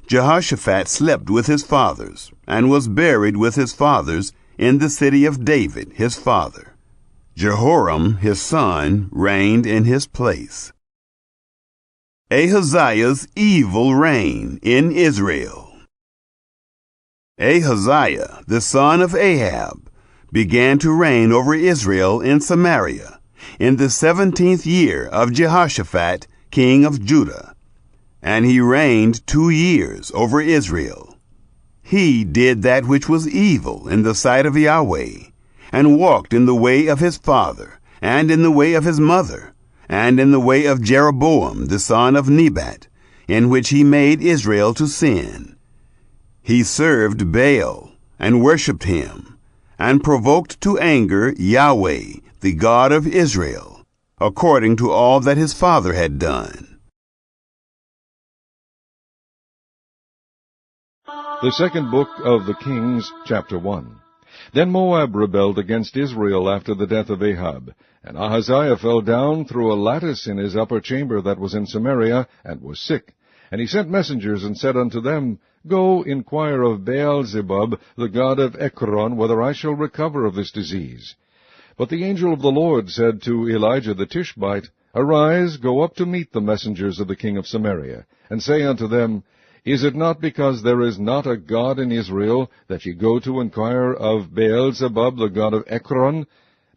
Jehoshaphat slept with his fathers, and was buried with his fathers in the city of David his father. Jehoram his son reigned in his place. Ahaziah's evil reign in Israel. Ahaziah, the son of Ahab, began to reign over Israel in Samaria in the 17th year of Jehoshaphat, king of Judah, and he reigned 2 years over Israel. He did that which was evil in the sight of Yahweh, and walked in the way of his father, and in the way of his mother, and in the way of Jeroboam the son of Nebat, in which he made Israel to sin. He served Baal, and worshipped him, and provoked to anger Yahweh, the God of Israel, according to all that his father had done. The second book of the Kings, chapter 1. Then Moab rebelled against Israel after the death of Ahab, and Ahaziah fell down through a lattice in his upper chamber that was in Samaria, and was sick. And he sent messengers, and said unto them, Go, inquire of Baal-zebub, the god of Ekron, whether I shall recover of this disease. But the angel of the Lord said to Elijah the Tishbite, Arise, go up to meet the messengers of the king of Samaria, and say unto them, Is it not because there is not a God in Israel, that ye go to inquire of Baal-zebub, the god of Ekron?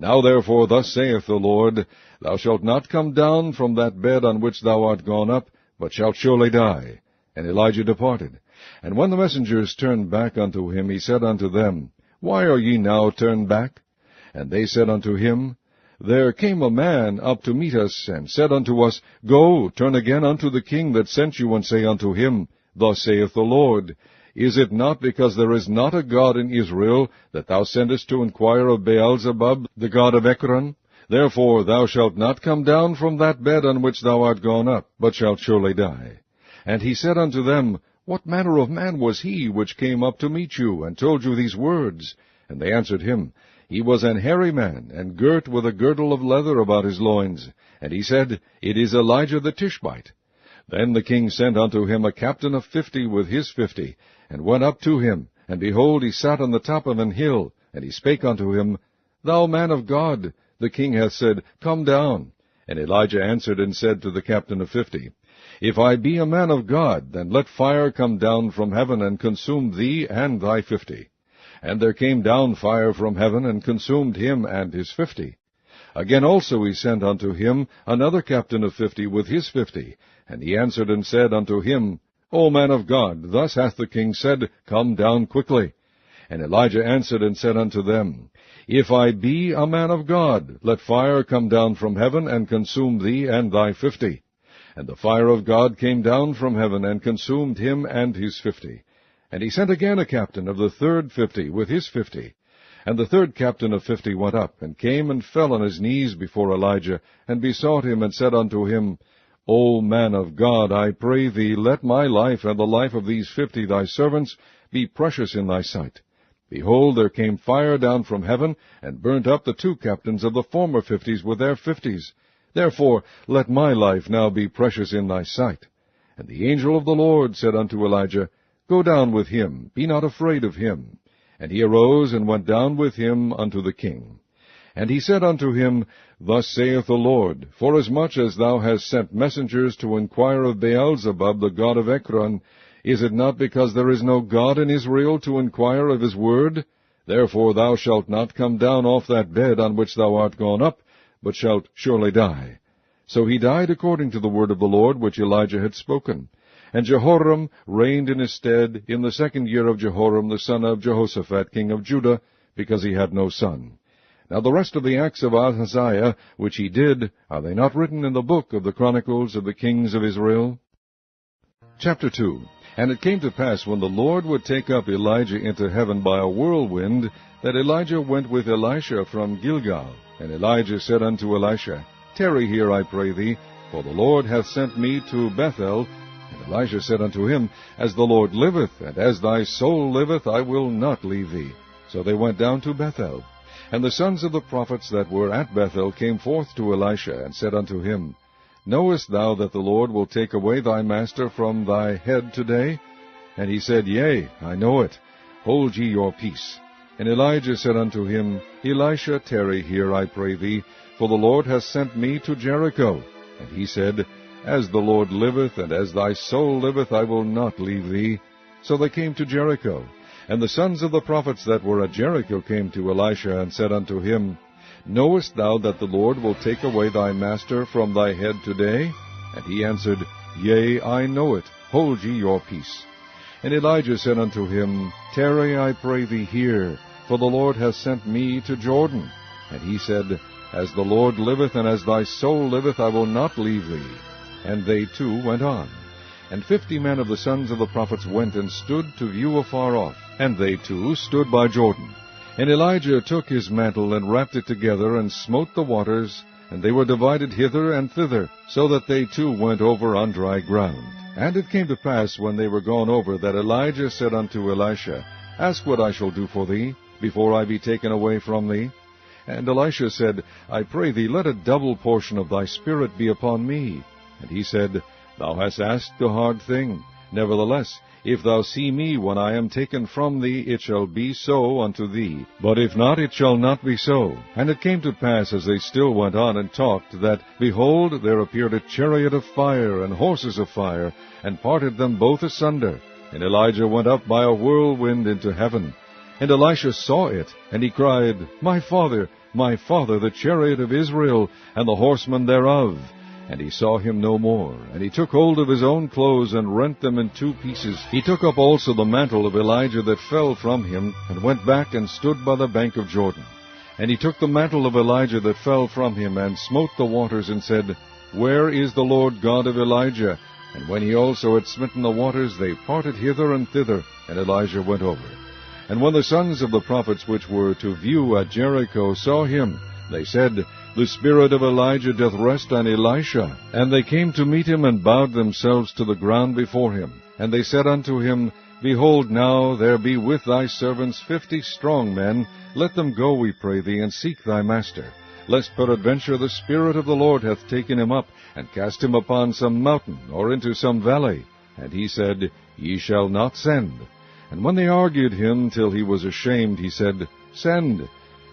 Now therefore thus saith the Lord, Thou shalt not come down from that bed on which thou art gone up, but shalt surely die. And Elijah departed. And when the messengers turned back unto him, he said unto them, Why are ye now turned back? And they said unto him, There came a man up to meet us, and said unto us, Go, turn again unto the king that sent you, and say unto him, Thus saith the Lord, Is it not because there is not a God in Israel, that thou sendest to inquire of Baal-zebub, the god of Ekron? Therefore thou shalt not come down from that bed on which thou art gone up, but shalt surely die. And he said unto them, What manner of man was he which came up to meet you, and told you these words? And they answered him, He was an hairy man, and girt with a girdle of leather about his loins. And he said, It is Elijah the Tishbite. Then the king sent unto him a captain of 50 with his 50, and went up to him. And behold, he sat on the top of an hill. And he spake unto him, Thou man of God, the king hath said, Come down. And Elijah answered and said to the captain of 50, If I be a man of God, then let fire come down from heaven, and consume thee and thy 50. And there came down fire from heaven, and consumed him and his 50. Again also he sent unto him another captain of 50 with his 50. And he answered and said unto him, O man of God, thus hath the king said, Come down quickly. And Elijah answered and said unto them, If I be a man of God, let fire come down from heaven, and consume thee and thy 50. And the fire of God came down from heaven, and consumed him and his 50. And he sent again a captain of the third 50 with his 50. And the third captain of 50 went up, and came and fell on his knees before Elijah, and besought him, and said unto him, O man of God, I pray thee, let my life and the life of these 50 thy servants be precious in thy sight. Behold, there came fire down from heaven, and burnt up the 2 captains of the former 50s with their 50s. Therefore let my life now be precious in thy sight. And the angel of the Lord said unto Elijah, Go down with him, be not afraid of him. And he arose and went down with him unto the king. And he said unto him, Thus saith the Lord, Forasmuch as thou hast sent messengers to inquire of Baal-zebub, the god of Ekron, is it not because there is no God in Israel to inquire of his word? Therefore thou shalt not come down off that bed on which thou art gone up, but shalt surely die. So he died according to the word of the Lord which Elijah had spoken. And Jehoram reigned in his stead in the 2nd year of Jehoram the son of Jehoshaphat king of Judah, because he had no son. Now the rest of the acts of Ahaziah, which he did, are they not written in the book of the Chronicles of the kings of Israel? Chapter 2. And it came to pass, when the Lord would take up Elijah into heaven by a whirlwind, that Elijah went with Elisha from Gilgal. And Elijah said unto Elisha, Tarry here, I pray thee, for the Lord hath sent me to Bethel. And Elisha said unto him, As the Lord liveth, and as thy soul liveth, I will not leave thee. So they went down to Bethel. And the sons of the prophets that were at Bethel came forth to Elisha, and said unto him, Knowest thou that the Lord will take away thy master from thy head today? And he said, Yea, I know it. Hold ye your peace. And Elijah said unto him, Elisha, tarry here, I pray thee, for the Lord hath sent me to Jericho. And he said, As the Lord liveth, and as thy soul liveth, I will not leave thee. So they came to Jericho. And the sons of the prophets that were at Jericho came to Elisha, and said unto him, Knowest thou that the Lord will take away thy master from thy head today? And he answered, Yea, I know it. Hold ye your peace. And Elijah said unto him, Tarry, I pray thee here, for the Lord hath sent me to Jordan. And he said, As the Lord liveth, and as thy soul liveth, I will not leave thee. And they too went on. And 50 men of the sons of the prophets went and stood to view afar off, and they too stood by Jordan. And Elijah took his mantle, and wrapped it together, and smote the waters, and they were divided hither and thither, so that they too went over on dry ground. And it came to pass, when they were gone over, that Elijah said unto Elisha, Ask what I shall do for thee, before I be taken away from thee. And Elisha said, I pray thee, let a double portion of thy spirit be upon me. And he said, Thou hast asked a hard thing. Nevertheless, if thou see me when I am taken from thee, it shall be so unto thee. But if not, it shall not be so. And it came to pass, as they still went on and talked, that, behold, there appeared a chariot of fire, and horses of fire, and parted them both asunder. And Elijah went up by a whirlwind into heaven. And Elisha saw it, and he cried, My father, the chariot of Israel, and the horsemen thereof. And he saw him no more. And he took hold of his own clothes, and rent them in 2 pieces. He took up also the mantle of Elijah that fell from him, and went back and stood by the bank of Jordan. And he took the mantle of Elijah that fell from him, and smote the waters, and said, Where is the Lord God of Elijah? And when he also had smitten the waters, they parted hither and thither, and Elijah went over. And when the sons of the prophets which were to view at Jericho saw him, they said, The spirit of Elijah doth rest on Elisha. And they came to meet him, and bowed themselves to the ground before him. And they said unto him, Behold, now there be with thy servants 50 strong men. Let them go, we pray thee, and seek thy master, lest peradventure the Spirit of the Lord hath taken him up, and cast him upon some mountain, or into some valley. And he said, Ye shall not send. And when they argued him till he was ashamed, he said, Send.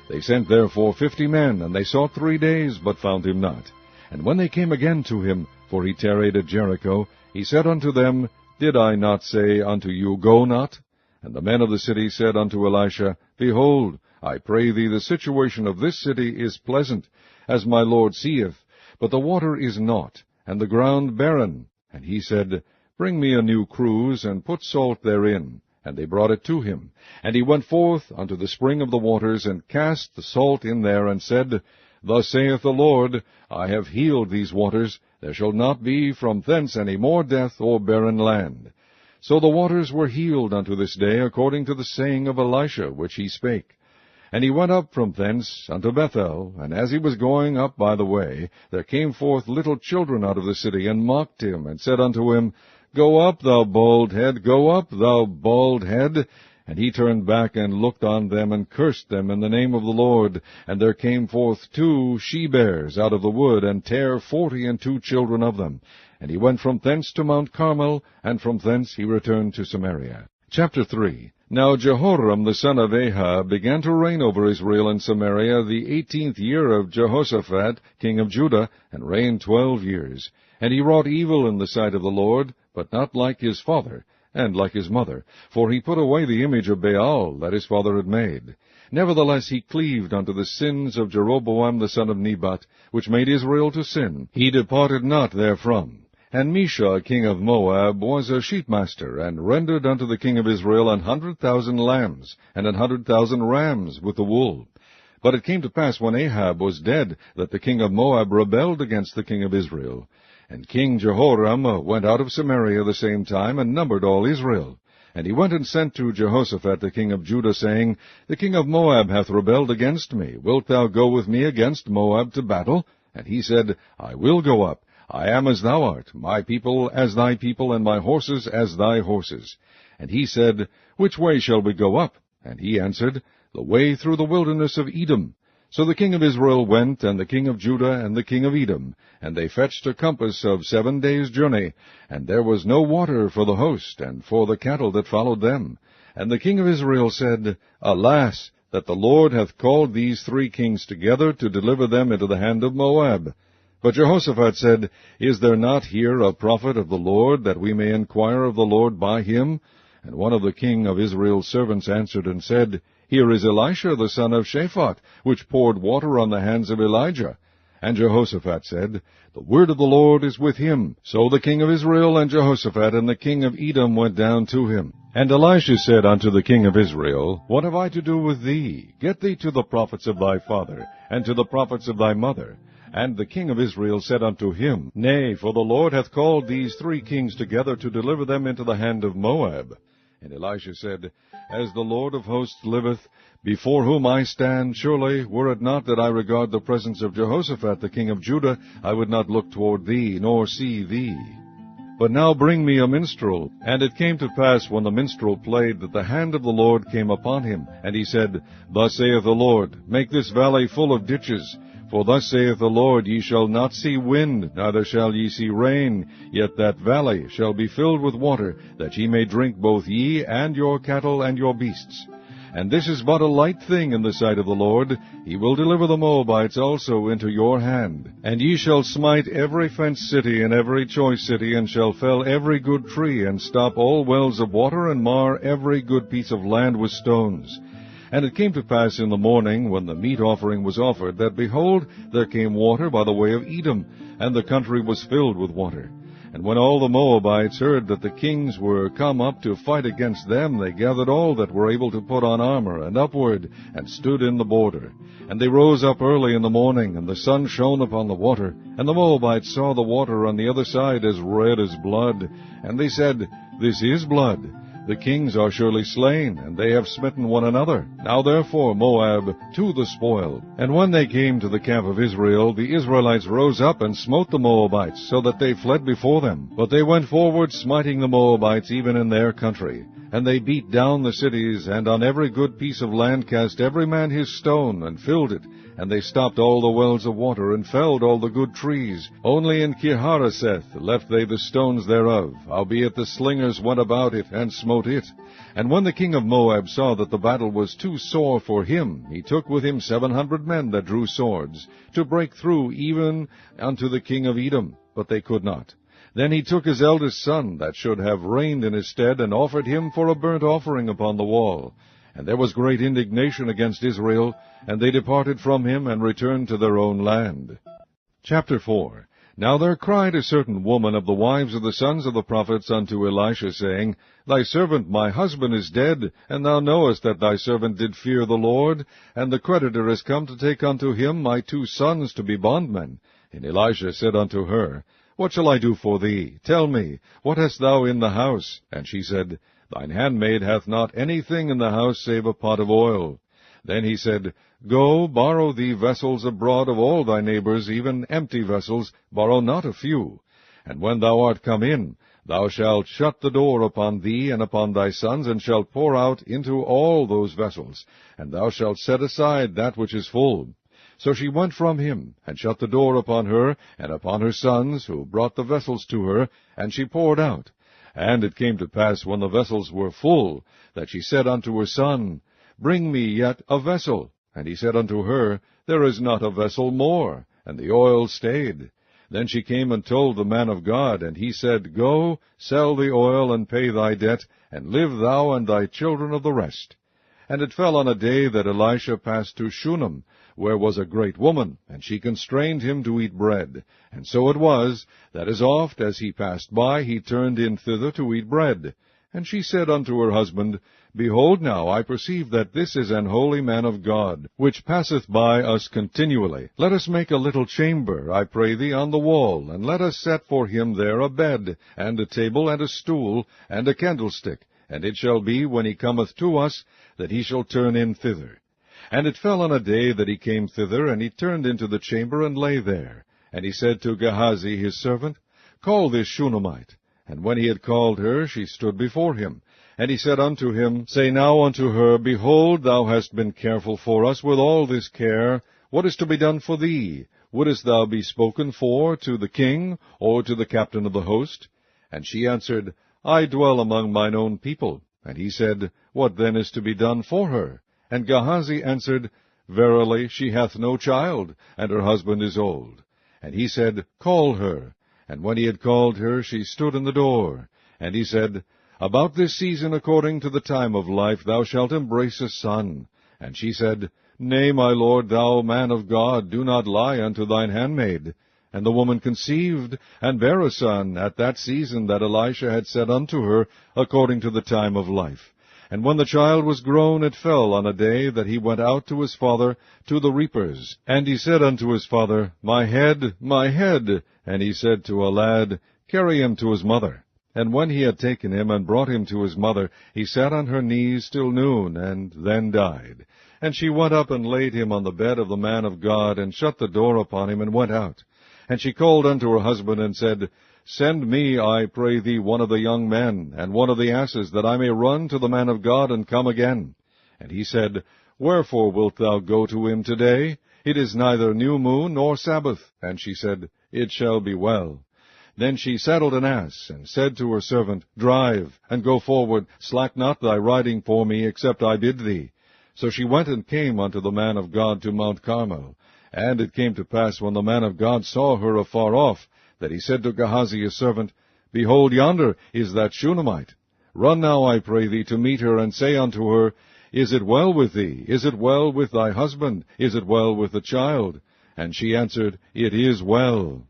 They sent therefore 50 men, and they sought 3 days, but found him not. And when they came again to him, for he tarried at Jericho, he said unto them, Did I not say unto you, Go not? And the men of the city said unto Elisha, Behold, I pray thee, the situation of this city is pleasant, as my Lord seeth, but the water is naught, and the ground barren. And he said, Bring me a new cruse, and put salt therein. And they brought it to him. And he went forth unto the spring of the waters, and cast the salt in there, and said, Thus saith the Lord, I have healed these waters. There shall not be from thence any more death or barren land. So the waters were healed unto this day, according to the saying of Elisha, which he spake. And he went up from thence unto Bethel, and as he was going up by the way, there came forth little children out of the city, and mocked him, and said unto him, Go up, thou bald head, go up, thou bald head. And he turned back and looked on them, and cursed them in the name of the Lord. And there came forth 2 she-bears out of the wood, and tare 42 children of them. And he went from thence to Mount Carmel, and from thence he returned to Samaria. Chapter 3. Now Jehoram the son of Ahab began to reign over Israel and Samaria the 18th year of Jehoshaphat king of Judah, and reigned 12 years. And he wrought evil in the sight of the Lord, but not like his father, and like his mother, for he put away the image of Baal that his father had made. Nevertheless he cleaved unto the sins of Jeroboam the son of Nebat, which made Israel to sin. He departed not therefrom. And Mesha king of Moab was a sheepmaster, and rendered unto the king of Israel 100,000 lambs, and 100,000 rams with the wool. But it came to pass, when Ahab was dead, that the king of Moab rebelled against the king of Israel. And King Jehoram went out of Samaria the same time, and numbered all Israel. And he went and sent to Jehoshaphat the king of Judah, saying, The king of Moab hath rebelled against me. Wilt thou go with me against Moab to battle? And he said, I will go up. I am as thou art, my people as thy people, and my horses as thy horses. And he said, Which way shall we go up? And he answered, The way through the wilderness of Edom. So the king of Israel went, and the king of Judah, and the king of Edom, and they fetched a compass of 7 days' journey, and there was no water for the host, and for the cattle that followed them. And the king of Israel said, Alas, that the Lord hath called these 3 kings together to deliver them into the hand of Moab. But Jehoshaphat said, Is there not here a prophet of the Lord, that we may inquire of the Lord by him? And one of the king of Israel's servants answered and said, Here is Elisha the son of Shaphat, which poured water on the hands of Elijah. And Jehoshaphat said, The word of the Lord is with him. So the king of Israel and Jehoshaphat and the king of Edom went down to him. And Elisha said unto the king of Israel, What have I to do with thee? Get thee to the prophets of thy father, and to the prophets of thy mother. And the king of Israel said unto him, Nay, for the Lord hath called these 3 kings together to deliver them into the hand of Moab. And Elisha said, As the Lord of hosts liveth, before whom I stand, surely, were it not that I regard the presence of Jehoshaphat the king of Judah, I would not look toward thee, nor see thee. But now bring me a minstrel. And it came to pass, when the minstrel played, that the hand of the Lord came upon him. And he said, Thus saith the Lord, Make this valley full of ditches. For thus saith the Lord, Ye shall not see wind, neither shall ye see rain, yet that valley shall be filled with water, that ye may drink both ye, and your cattle, and your beasts. And this is but a light thing in the sight of the Lord. He will deliver the Moabites also into your hand. And ye shall smite every fenced city, and every choice city, and shall fell every good tree, and stop all wells of water, and mar every good piece of land with stones. And it came to pass in the morning, when the meat offering was offered, that, behold, there came water by the way of Edom, and the country was filled with water. And when all the Moabites heard that the kings were come up to fight against them, they gathered all that were able to put on armor, and upward, and stood in the border. And they rose up early in the morning, and the sun shone upon the water. And the Moabites saw the water on the other side as red as blood. And they said, This is blood. The kings are surely slain, and they have smitten one another. Now therefore, Moab, to the spoil. And when they came to the camp of Israel, the Israelites rose up and smote the Moabites, so that they fled before them. But they went forward, smiting the Moabites even in their country. And they beat down the cities, and on every good piece of land cast every man his stone, and filled it. And they stopped all the wells of water, and felled all the good trees. Only in Kirharaseth left they the stones thereof, howbeit the slingers went about it, and smote it. And when the king of Moab saw that the battle was too sore for him, he took with him 700 men that drew swords, to break through even unto the king of Edom, but they could not. Then he took his eldest son, that should have reigned in his stead, and offered him for a burnt offering upon the wall. And there was great indignation against Israel, and they departed from him, and returned to their own land. Chapter 4. Now there cried a certain woman of the wives of the sons of the prophets unto Elisha, saying, Thy servant my husband is dead, and thou knowest that thy servant did fear the Lord, and the creditor is come to take unto him my 2 sons to be bondmen. And Elisha said unto her, What shall I do for thee? Tell me, what hast thou in the house? And she said, Thine handmaid hath not anything in the house save a pot of oil. Then he said, Go, borrow thee vessels abroad of all thy neighbors, even empty vessels, borrow not a few. And when thou art come in, thou shalt shut the door upon thee and upon thy sons, and shalt pour out into all those vessels, and thou shalt set aside that which is full. So she went from him, and shut the door upon her, and upon her sons, who brought the vessels to her, and she poured out. And it came to pass, when the vessels were full, that she said unto her son, Bring me yet a vessel. And he said unto her, There is not a vessel more. And the oil stayed. Then she came and told the man of God, and he said, Go, sell the oil, and pay thy debt, and live thou and thy children of the rest. And it fell on a day that Elisha passed to Shunem, where was a great woman, and she constrained him to eat bread. And so it was, that as oft as he passed by, he turned in thither to eat bread. And she said unto her husband, Behold now, I perceive that this is an holy man of God, which passeth by us continually. Let us make a little chamber, I pray thee, on the wall, and let us set for him there a bed, and a table, and a stool, and a candlestick. And it shall be, when he cometh to us, that he shall turn in thither. And it fell on a day that he came thither, and he turned into the chamber, and lay there. And he said to Gehazi his servant, Call this Shunammite. And when he had called her, she stood before him. And he said unto him, Say now unto her, Behold, thou hast been careful for us with all this care. What is to be done for thee? Wouldest thou be spoken for to the king, or to the captain of the host? And she answered, I dwell among mine own people. And he said, What then is to be done for her? And Gehazi answered, Verily, she hath no child, and her husband is old. And he said, Call her. And when he had called her, she stood in the door. And he said, About this season, according to the time of life, thou shalt embrace a son. And she said, Nay, my lord, thou man of God, do not lie unto thine handmaid. And the woman conceived, and bare a son at that season that Elisha had said unto her, according to the time of life. And when the child was grown, it fell on a day that he went out to his father to the reapers. And he said unto his father, My head, my head. And he said to a lad, Carry him to his mother. And when he had taken him and brought him to his mother, he sat on her knees till noon, and then died. And she went up and laid him on the bed of the man of God, and shut the door upon him, and went out. And she called unto her husband, and said, Send me, I pray thee, one of the young men, and one of the asses, that I may run to the man of God, and come again. And he said, Wherefore wilt thou go to him today? It is neither new moon nor Sabbath. And she said, It shall be well. Then she saddled an ass, and said to her servant, Drive, and go forward, slack not thy riding for me, except I bid thee. So she went and came unto the man of God to Mount Carmel. And it came to pass, when the man of God saw her afar off, that he said to Gehazi his servant, Behold, yonder is that Shunammite. Run now, I pray thee, to meet her, and say unto her, Is it well with thee? Is it well with thy husband? Is it well with the child? And she answered, It is well.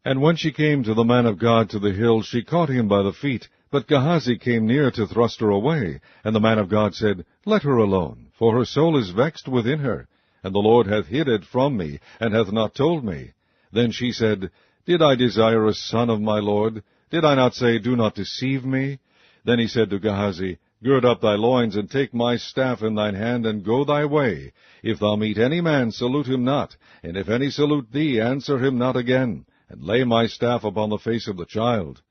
And when she came to the man of God to the hill, she caught him by the feet. But Gehazi came near to thrust her away. And the man of God said, Let her alone, for her soul is vexed within her. And the Lord hath hid it from me, and hath not told me. Then she said, Did I desire a son of my Lord? Did I not say, Do not deceive me? Then he said to Gehazi, Gird up thy loins, and take my staff in thine hand, and go thy way. If thou meet any man, salute him not, and if any salute thee, answer him not again. And lay my staff upon the face of the child.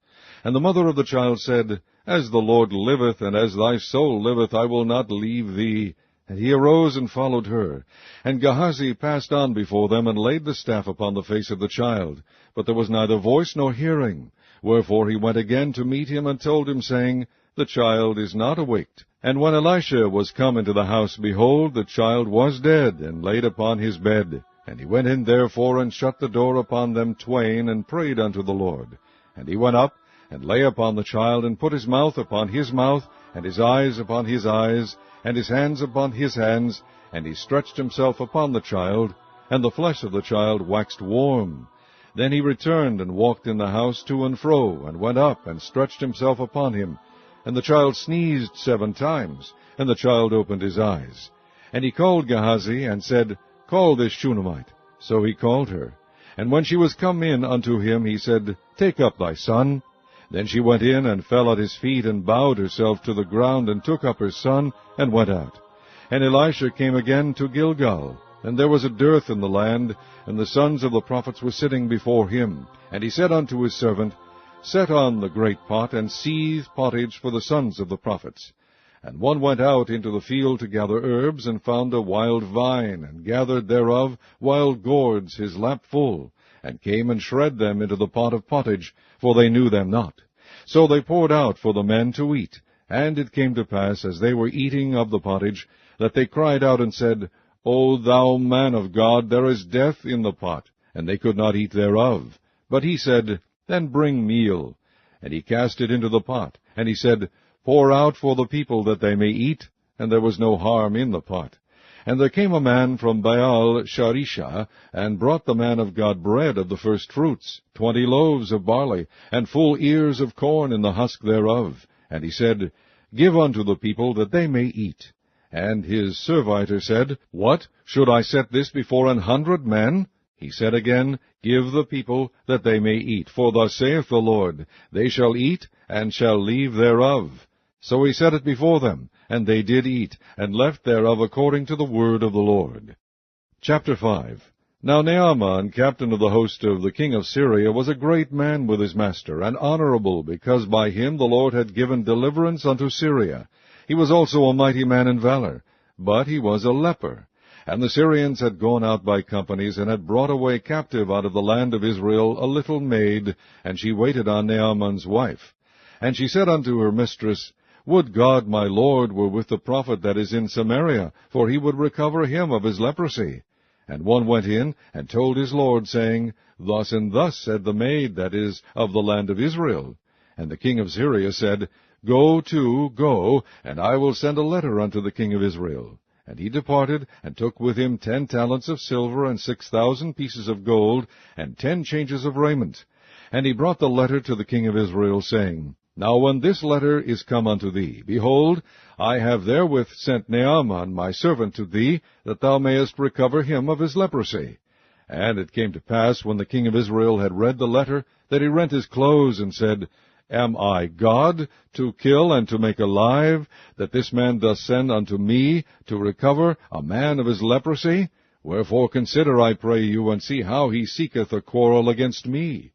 And the mother of the child said, As the Lord liveth, and as thy soul liveth, I will not leave thee. And he arose and followed her. And Gehazi passed on before them, and laid the staff upon the face of the child. But there was neither voice nor hearing. Wherefore he went again to meet him, and told him, saying, The child is not awaked. And when Elisha was come into the house, behold, the child was dead, and laid upon his bed. And he went in therefore, and shut the door upon them twain, and prayed unto the Lord. And he went up, and lay upon the child, and put his mouth upon his mouth, and his eyes upon his eyes, and his hands upon his hands, and he stretched himself upon the child, and the flesh of the child waxed warm. Then he returned, and walked in the house to and fro, and went up, and stretched himself upon him. And the child sneezed 7 times, and the child opened his eyes. And he called Gehazi, and said, Call this Shunammite. So he called her. And when she was come in unto him, he said, Take up thy son. Then she went in, and fell at his feet, and bowed herself to the ground, and took up her son, and went out. And Elisha came again to Gilgal. And there was a dearth in the land, and the sons of the prophets were sitting before him. And he said unto his servant, Set on the great pot, and seethe pottage for the sons of the prophets. And one went out into the field to gather herbs, and found a wild vine, and gathered thereof wild gourds his lap full, and came and shred them into the pot of pottage, for they knew them not. So they poured out for the men to eat. And it came to pass, as they were eating of the pottage, that they cried out and said, O thou man of God, there is death in the pot. And they could not eat thereof. But he said, Then bring meal. And he cast it into the pot. And he said, Pour out for the people that they may eat. And there was no harm in the pot. And there came a man from Baal Sharisha, and brought the man of God bread of the first fruits, 20 loaves of barley, and full ears of corn in the husk thereof. And he said, Give unto the people that they may eat. And his servitor said, What? Should I set this before 100 men? He said again, Give the people that they may eat. For thus saith the Lord, They shall eat, and shall leave thereof. So he set it before them, and they did eat, and left thereof according to the word of the Lord. Chapter 5. Now Naaman, captain of the host of the king of Syria, was a great man with his master, and honorable, because by him the Lord had given deliverance unto Syria. He was also a mighty man in valor, but he was a leper. And the Syrians had gone out by companies, and had brought away captive out of the land of Israel a little maid, and she waited on Naaman's wife. And she said unto her mistress, Would God my lord were with the prophet that is in Samaria, for he would recover him of his leprosy. And one went in, and told his lord, saying, Thus and thus said the maid that is of the land of Israel. And the king of Syria said, Go, and I will send a letter unto the king of Israel. And he departed, and took with him 10 talents of silver, and 6,000 pieces of gold, and 10 changes of raiment. And he brought the letter to the king of Israel, saying, Now when this letter is come unto thee, behold, I have therewith sent Naaman my servant to thee, that thou mayest recover him of his leprosy. And it came to pass, when the king of Israel had read the letter, that he rent his clothes, and said, Am I God, to kill and to make alive, that this man doth send unto me to recover a man of his leprosy? Wherefore consider, I pray you, and see how he seeketh a quarrel against me.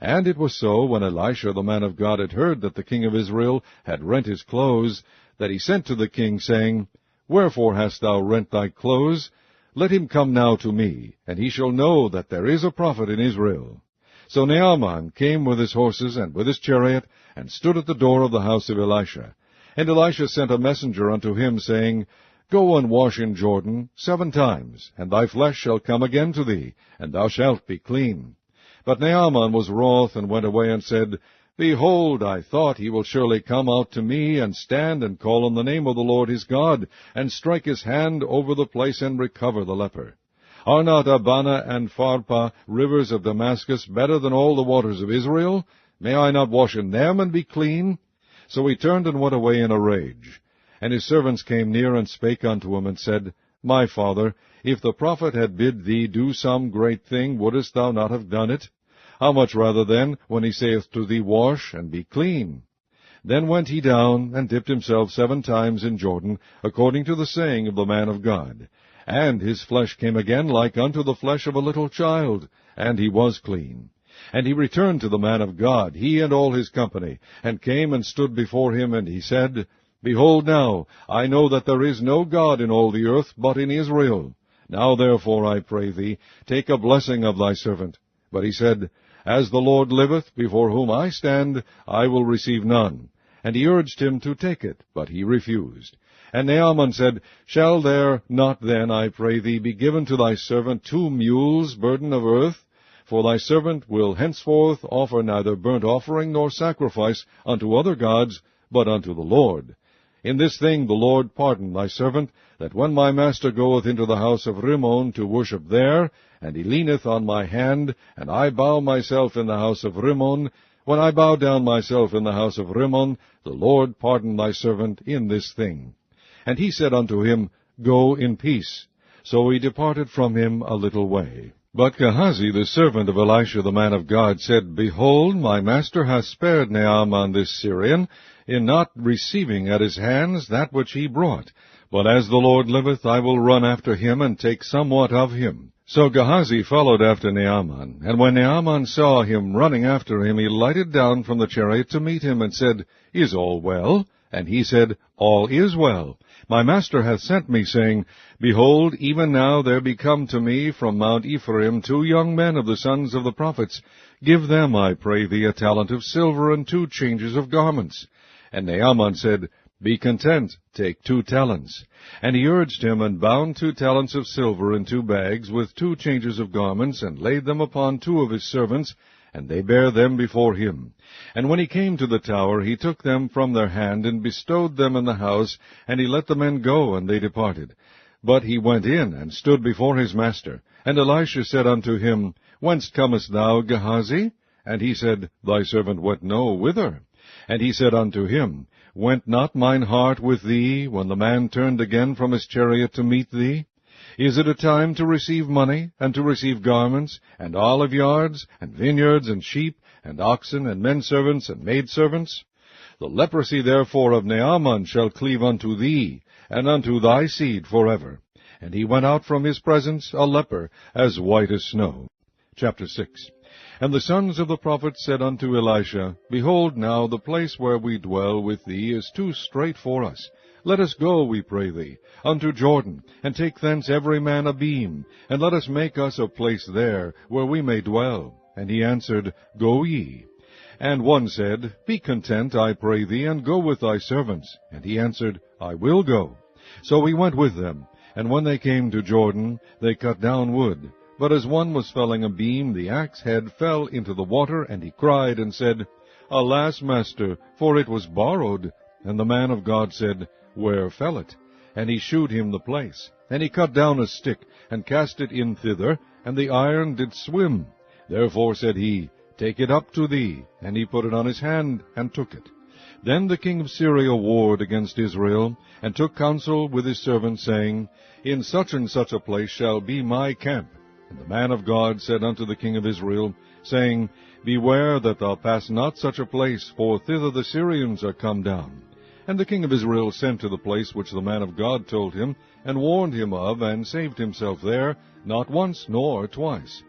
And it was so, when Elisha the man of God had heard that the king of Israel had rent his clothes, that he sent to the king, saying, Wherefore hast thou rent thy clothes? Let him come now to me, and he shall know that there is a prophet in Israel. So Naaman came with his horses and with his chariot, and stood at the door of the house of Elisha. And Elisha sent a messenger unto him, saying, Go and wash in Jordan 7 times, and thy flesh shall come again to thee, and thou shalt be clean. But Naaman was wroth, and went away, and said, Behold, I thought he will surely come out to me, and stand and call on the name of the Lord his God, and strike his hand over the place, and recover the leper. Are not Abana and Pharpar, rivers of Damascus, better than all the waters of Israel? May I not wash in them, and be clean? So he turned and went away in a rage. And his servants came near, and spake unto him, and said, My father, if the prophet had bid thee do some great thing, wouldest thou not have done it? How much rather then, when he saith to thee, Wash, and be clean? Then went he down, and dipped himself 7 times in Jordan, according to the saying of the man of God. And his flesh came again like unto the flesh of a little child, and he was clean. And he returned to the man of God, he and all his company, and came and stood before him, and he said, Behold now, I know that there is no God in all the earth but in Israel. Now therefore, I pray thee, take a blessing of thy servant. But he said, As the Lord liveth, before whom I stand, I will receive none. And he urged him to take it, but he refused. And Naaman said, Shall there not then, I pray thee, be given to thy servant 2 mules burden of earth? For thy servant will henceforth offer neither burnt offering nor sacrifice unto other gods, but unto the Lord. In this thing the Lord pardon thy servant, that when my master goeth into the house of Rimmon to worship there, and he leaneth on my hand, and I bow myself in the house of Rimmon, when I bow down myself in the house of Rimmon, the Lord pardon thy servant in this thing. And he said unto him, Go in peace. So he departed from him a little way. But Gehazi, the servant of Elisha the man of God, said, Behold, my master hath spared Naaman this Syrian, in not receiving at his hands that which he brought. But as the Lord liveth, I will run after him, and take somewhat of him. So Gehazi followed after Naaman, and when Naaman saw him running after him, he lighted down from the chariot to meet him, and said, Is all well? And he said, All is well. My master hath sent me, saying, Behold, even now there be come to me from Mount Ephraim 2 young men of the sons of the prophets. Give them, I pray thee, a talent of silver, and 2 changes of garments. And Naaman said, Be content, take 2 talents. And he urged him, and bound 2 talents of silver in 2 bags, with 2 changes of garments, and laid them upon 2 of his servants, and they bare them before him. And when he came to the tower, he took them from their hand, and bestowed them in the house, and he let the men go, and they departed. But he went in, and stood before his master. And Elisha said unto him, Whence comest thou, Gehazi? And he said, Thy servant went no whither. And he said unto him, Went not mine heart with thee, when the man turned again from his chariot to meet thee? Is it a time to receive money, and to receive garments, and oliveyards, and vineyards, and sheep, and oxen, and menservants, and maidservants? The leprosy therefore of Naaman shall cleave unto thee, and unto thy seed forever. And he went out from his presence a leper, as white as snow. Chapter 6. And the sons of the prophets said unto Elisha, Behold now, the place where we dwell with thee is too strait for us. Let us go, we pray thee, unto Jordan, and take thence every man a beam, and let us make us a place there, where we may dwell. And he answered, Go ye. And one said, Be content, I pray thee, and go with thy servants. And he answered, I will go. So he went with them. And when they came to Jordan, they cut down wood. But as one was felling a beam, the axe head fell into the water, and he cried and said, Alas, master, for it was borrowed. And the man of God said, Where fell it? And he shewed him the place. And he cut down a stick, and cast it in thither, and the iron did swim. Therefore said he, Take it up to thee. And he put it on his hand, and took it. Then the king of Syria warred against Israel, and took counsel with his servants, saying, In such and such a place shall be my camp. And the man of God said unto the king of Israel, saying, Beware that thou pass not such a place, for thither the Syrians are come down. And the king of Israel sent to the place which the man of God told him, and warned him of, and saved himself there, not once nor twice.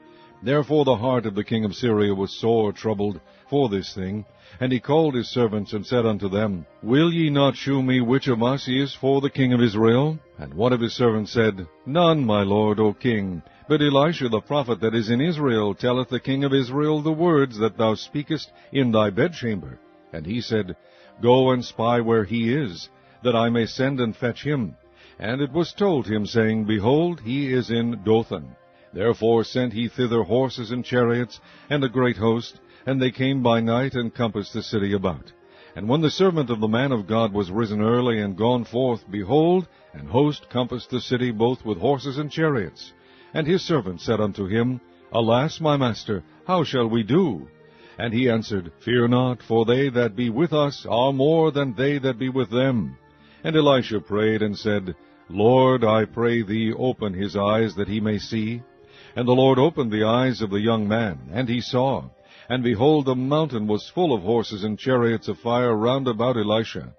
Therefore the heart of the king of Syria was sore troubled for this thing. And he called his servants, and said unto them, Will ye not shew me which of us is for the king of Israel? And one of his servants said, None, my lord, O king. But Elisha the prophet that is in Israel telleth the king of Israel the words that thou speakest in thy bedchamber. And he said, Go and spy where he is, that I may send and fetch him. And it was told him, saying, Behold, he is in Dothan. Therefore sent he thither horses and chariots, and a great host, and they came by night, and compassed the city about. And when the servant of the man of God was risen early, and gone forth, behold, an host compassed the city, both with horses and chariots. And his servant said unto him, Alas, my master, how shall we do? And he answered, Fear not, for they that be with us are more than they that be with them. And Elisha prayed and said, Lord, I pray thee, open his eyes, that he may see. And the Lord opened the eyes of the young man, and he saw. And behold, the mountain was full of horses and chariots of fire round about Elisha.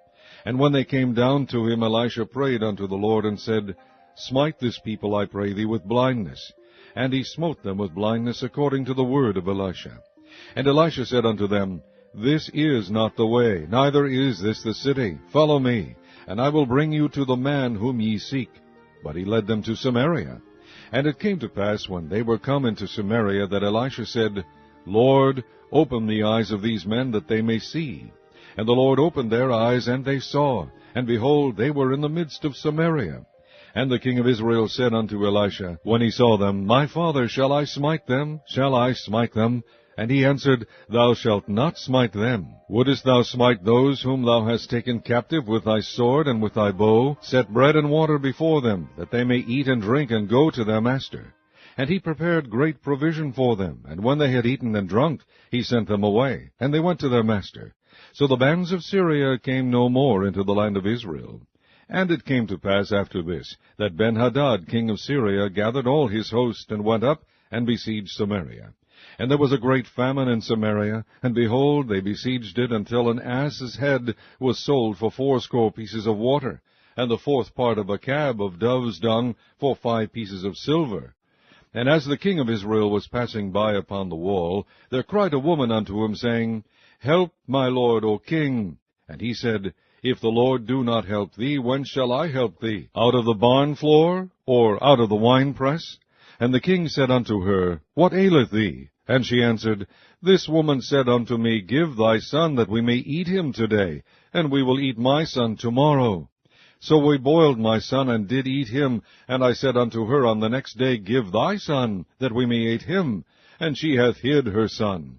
And when they came down to him, Elisha prayed unto the Lord, and said, Smite this people, I pray thee, with blindness. And he smote them with blindness, according to the word of Elisha. And Elisha said unto them, This is not the way, neither is this the city. Follow me, and I will bring you to the man whom ye seek. But he led them to Samaria. And it came to pass, when they were come into Samaria, that Elisha said, Lord, open the eyes of these men, that they may see. And the Lord opened their eyes, and they saw. And behold, they were in the midst of Samaria. And the king of Israel said unto Elisha, when he saw them, My father, shall I smite them? Shall I smite them? And he answered, Thou shalt not smite them. Wouldest thou smite those whom thou hast taken captive with thy sword and with thy bow? Set bread and water before them, that they may eat and drink, and go to their master. And he prepared great provision for them. And when they had eaten and drunk, he sent them away, and they went to their master. So the bands of Syria came no more into the land of Israel. And it came to pass after this, that Ben-Hadad king of Syria gathered all his host, and went up, and besieged Samaria. And there was a great famine in Samaria, and behold, they besieged it, until an ass's head was sold for 80 pieces of water, and the 4th part of a cab of dove's dung for 5 pieces of silver. And as the king of Israel was passing by upon the wall, there cried a woman unto him, saying, Help, my lord, O king. And he said, If the Lord do not help thee, whence shall I help thee? Out of the barn floor, or out of the winepress? And the king said unto her, What aileth thee? And she answered, This woman said unto me, Give thy son, that we may eat him today, and we will eat my son tomorrow. So we boiled my son, and did eat him. And I said unto her on the next day, Give thy son, that we may eat him. And she hath hid her son.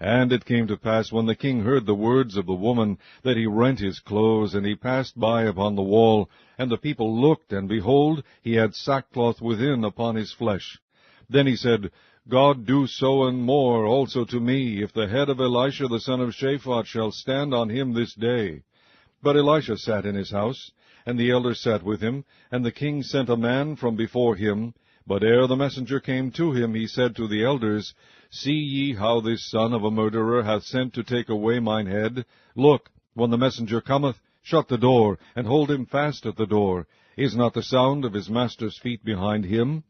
And it came to pass, when the king heard the words of the woman, that he rent his clothes, and he passed by upon the wall. And the people looked, and behold, he had sackcloth within upon his flesh. Then he said, God do so and more also to me, if the head of Elisha the son of Shaphat shall stand on him this day. But Elisha sat in his house, and the elders sat with him, and the king sent a man from before him. But ere the messenger came to him, he said to the elders, See ye how this son of a murderer hath sent to take away mine head? Look, when the messenger cometh, shut the door, and hold him fast at the door. Is not the sound of his master's feet behind him?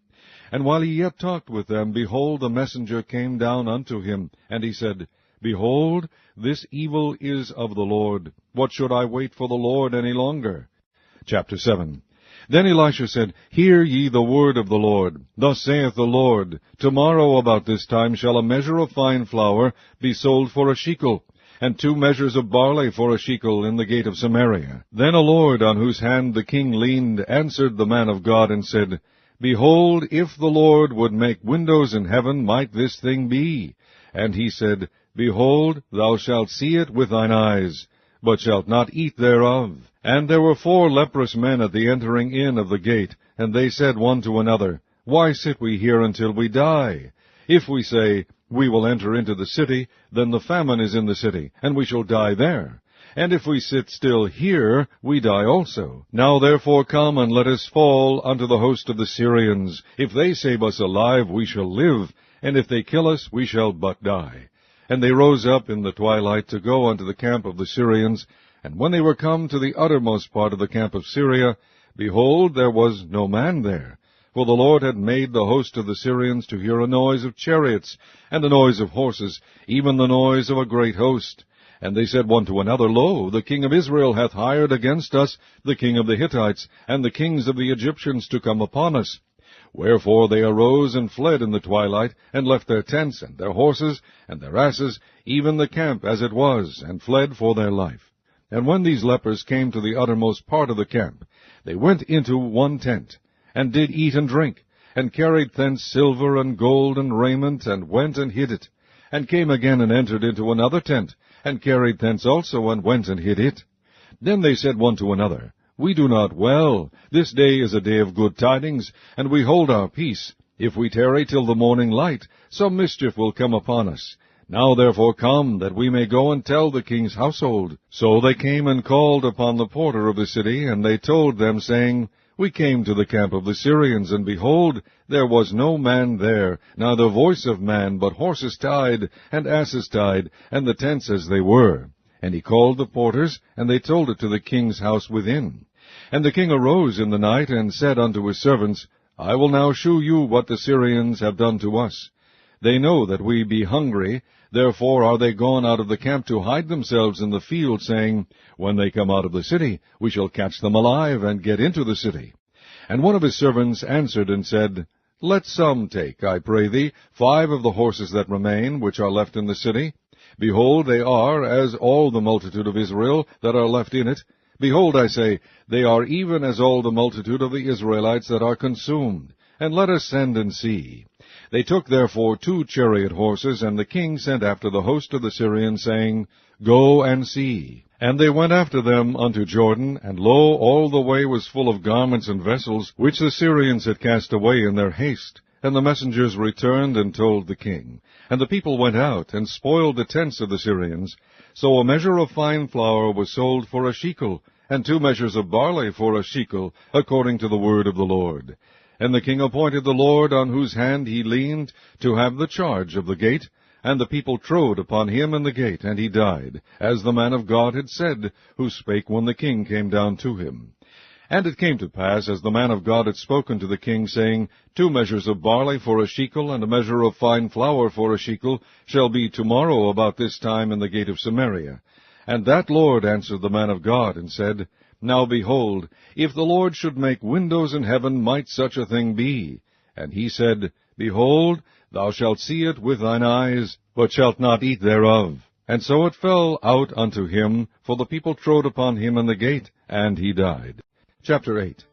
And while he yet talked with them, behold, the messenger came down unto him. And he said, Behold, this evil is of the Lord. What should I wait for the Lord any longer? Chapter 7. Then Elisha said, Hear ye the word of the Lord. Thus saith the Lord, Tomorrow about this time shall a measure of fine flour be sold for a shekel, and 2 measures of barley for a shekel in the gate of Samaria. Then a Lord, on whose hand the king leaned, answered the man of God, and said, Behold, if the Lord would make windows in heaven, might this thing be? And he said, Behold, thou shalt see it with thine eyes, but shalt not eat thereof. And there were 4 leprous men at the entering in of the gate, and they said one to another, Why sit we here until we die? If we say, We will enter into the city, then the famine is in the city, and we shall die there. And if we sit still here, we die also. Now therefore come, and let us fall unto the host of the Syrians. If they save us alive, we shall live, and if they kill us, we shall but die. And they rose up in the twilight to go unto the camp of the Syrians. And when they were come to the uttermost part of the camp of Syria, behold, there was no man there. For the Lord had made the host of the Syrians to hear a noise of chariots, and a noise of horses, even the noise of a great host. And they said one to another, Lo, the king of Israel hath hired against us the king of the Hittites, and the kings of the Egyptians to come upon us. Wherefore they arose and fled in the twilight, and left their tents, and their horses, and their asses, even the camp as it was, and fled for their life. And when these lepers came to the uttermost part of the camp, they went into one tent, and did eat and drink, and carried thence silver and gold and raiment, and went and hid it, and came again and entered into another tent, and carried thence also, and went and hid it. Then they said one to another, We do not well. This day is a day of good tidings, and we hold our peace. If we tarry till the morning light, some mischief will come upon us. Now therefore come, that we may go and tell the king's household. So they came and called upon the porter of the city, and they told them, saying, We came to the camp of the Syrians, and behold, there was no man there, neither voice of man, but horses tied, and asses tied, and the tents as they were. And he called the porters, and they told it to the king's house within. And the king arose in the night, and said unto his servants, I will now shew you what the Syrians have done to us. They know that we be hungry, therefore are they gone out of the camp to hide themselves in the field, saying, When they come out of the city, we shall catch them alive, and get into the city. And one of his servants answered and said, Let some take, I pray thee, 5 of the horses that remain, which are left in the city. Behold, they are as all the multitude of Israel that are left in it. Behold, I say, they are even as all the multitude of the Israelites that are consumed. And let us send and see. They took therefore 2 chariot horses, and the king sent after the host of the Syrians, saying, Go and see. And they went after them unto Jordan, and lo, all the way was full of garments and vessels, which the Syrians had cast away in their haste. And the messengers returned and told the king. And the people went out, and spoiled the tents of the Syrians. So a measure of fine flour was sold for a shekel, and 2 measures of barley for a shekel, according to the word of the Lord. And the king appointed the Lord, on whose hand he leaned, to have the charge of the gate. And the people trode upon him in the gate, and he died, as the man of God had said, who spake when the king came down to him. And it came to pass, as the man of God had spoken to the king, saying, 2 measures of barley for a shekel, and a measure of fine flour for a shekel, shall be tomorrow about this time in the gate of Samaria. And that Lord answered the man of God, and said, Now behold, if the Lord should make windows in heaven, might such a thing be? And he said, Behold, thou shalt see it with thine eyes, but shalt not eat thereof. And so it fell out unto him, for the people trode upon him in the gate, and he died. Chapter 8.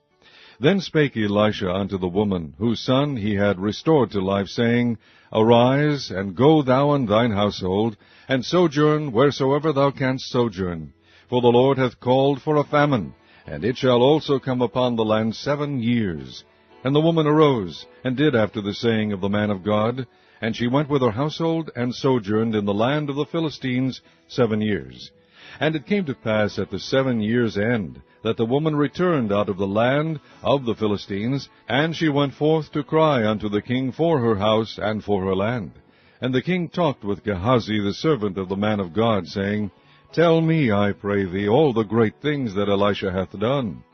Then spake Elisha unto the woman, whose son he had restored to life, saying, Arise, and go thou and thine household, and sojourn wheresoever thou canst sojourn. For the Lord hath called for a famine, and it shall also come upon the land 7 years. And the woman arose, and did after the saying of the man of God, and she went with her household, and sojourned in the land of the Philistines 7 years. And it came to pass at the 7 years' end, that the woman returned out of the land of the Philistines, and she went forth to cry unto the king for her house and for her land. And the king talked with Gehazi the servant of the man of God, saying, Tell me, I pray thee, all the great things that Elisha hath done.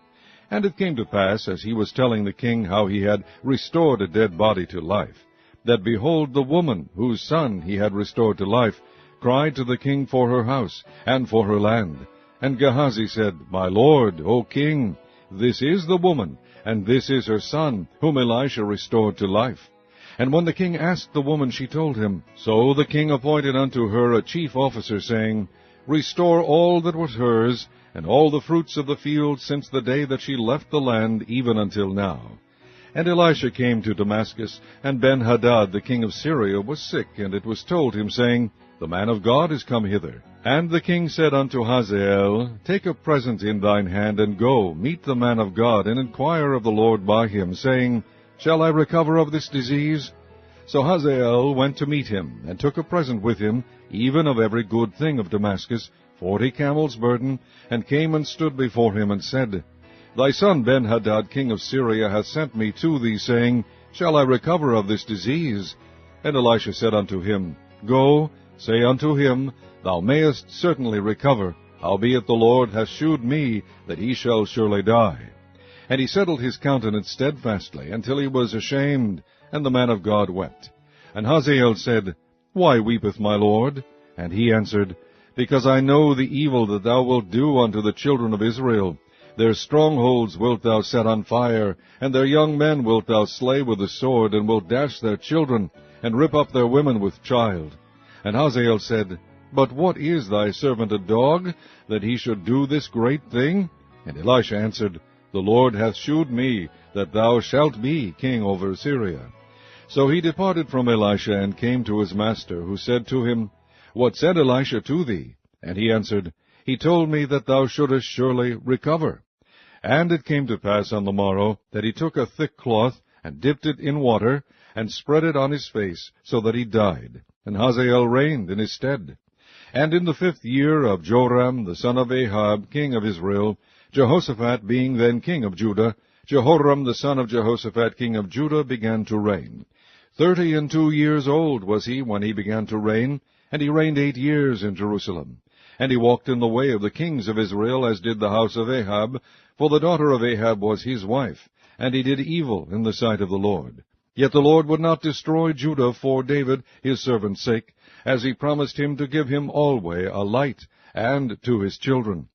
And it came to pass, as he was telling the king how he had restored a dead body to life, that behold, the woman, whose son he had restored to life, cried to the king for her house and for her land. And Gehazi said, My lord, O king, This is the woman, and this is her son, whom Elisha restored to life. And when the king asked the woman, she told him. So the king appointed unto her a chief officer, saying, Restore all that was hers, and all the fruits of the field since the day that she left the land, even until now. And Elisha came to Damascus, and Ben-Hadad the king of Syria was sick, and it was told him, saying, The man of God is come hither. And the king said unto Hazael, Take a present in thine hand, and go, meet the man of God, and inquire of the Lord by him, saying, Shall I recover of this disease? So Hazael went to meet him, and took a present with him, even of every good thing of Damascus, 40 camels' burden, and came and stood before him, and said, Thy son Ben-Hadad king of Syria hath sent me to thee, saying, Shall I recover of this disease? And Elisha said unto him, Go, say unto him, Thou mayest certainly recover, howbeit the Lord hath shewed me that he shall surely die. And he settled his countenance steadfastly, until he was ashamed, and the man of God wept. And Hazael said, Why weepeth my lord? And he answered, Because I know the evil that thou wilt do unto the children of Israel. Their strongholds wilt thou set on fire, and their young men wilt thou slay with the sword, and wilt dash their children, and rip up their women with child. And Hazael said, But what is thy servant a dog, that he should do this great thing? And Elisha answered, The Lord hath shewed me that thou shalt be king over Syria. So he departed from Elisha, and came to his master, who said to him, What said Elisha to thee? And he answered, He told me that thou shouldest surely recover. And it came to pass on the morrow, that he took a thick cloth, and dipped it in water, and spread it on his face, so that he died. And Hazael reigned in his stead. And in the 5th year of Joram the son of Ahab, king of Israel, Jehoshaphat being then king of Judah, Jehoram the son of Jehoshaphat king of Judah began to reign. 32 years old was he when he began to reign, and he reigned 8 years in Jerusalem. And he walked in the way of the kings of Israel, as did the house of Ahab, for the daughter of Ahab was his wife, and he did evil in the sight of the Lord. Yet the Lord would not destroy Judah for David his servant's sake, as he promised him to give him alway a light, and to his children.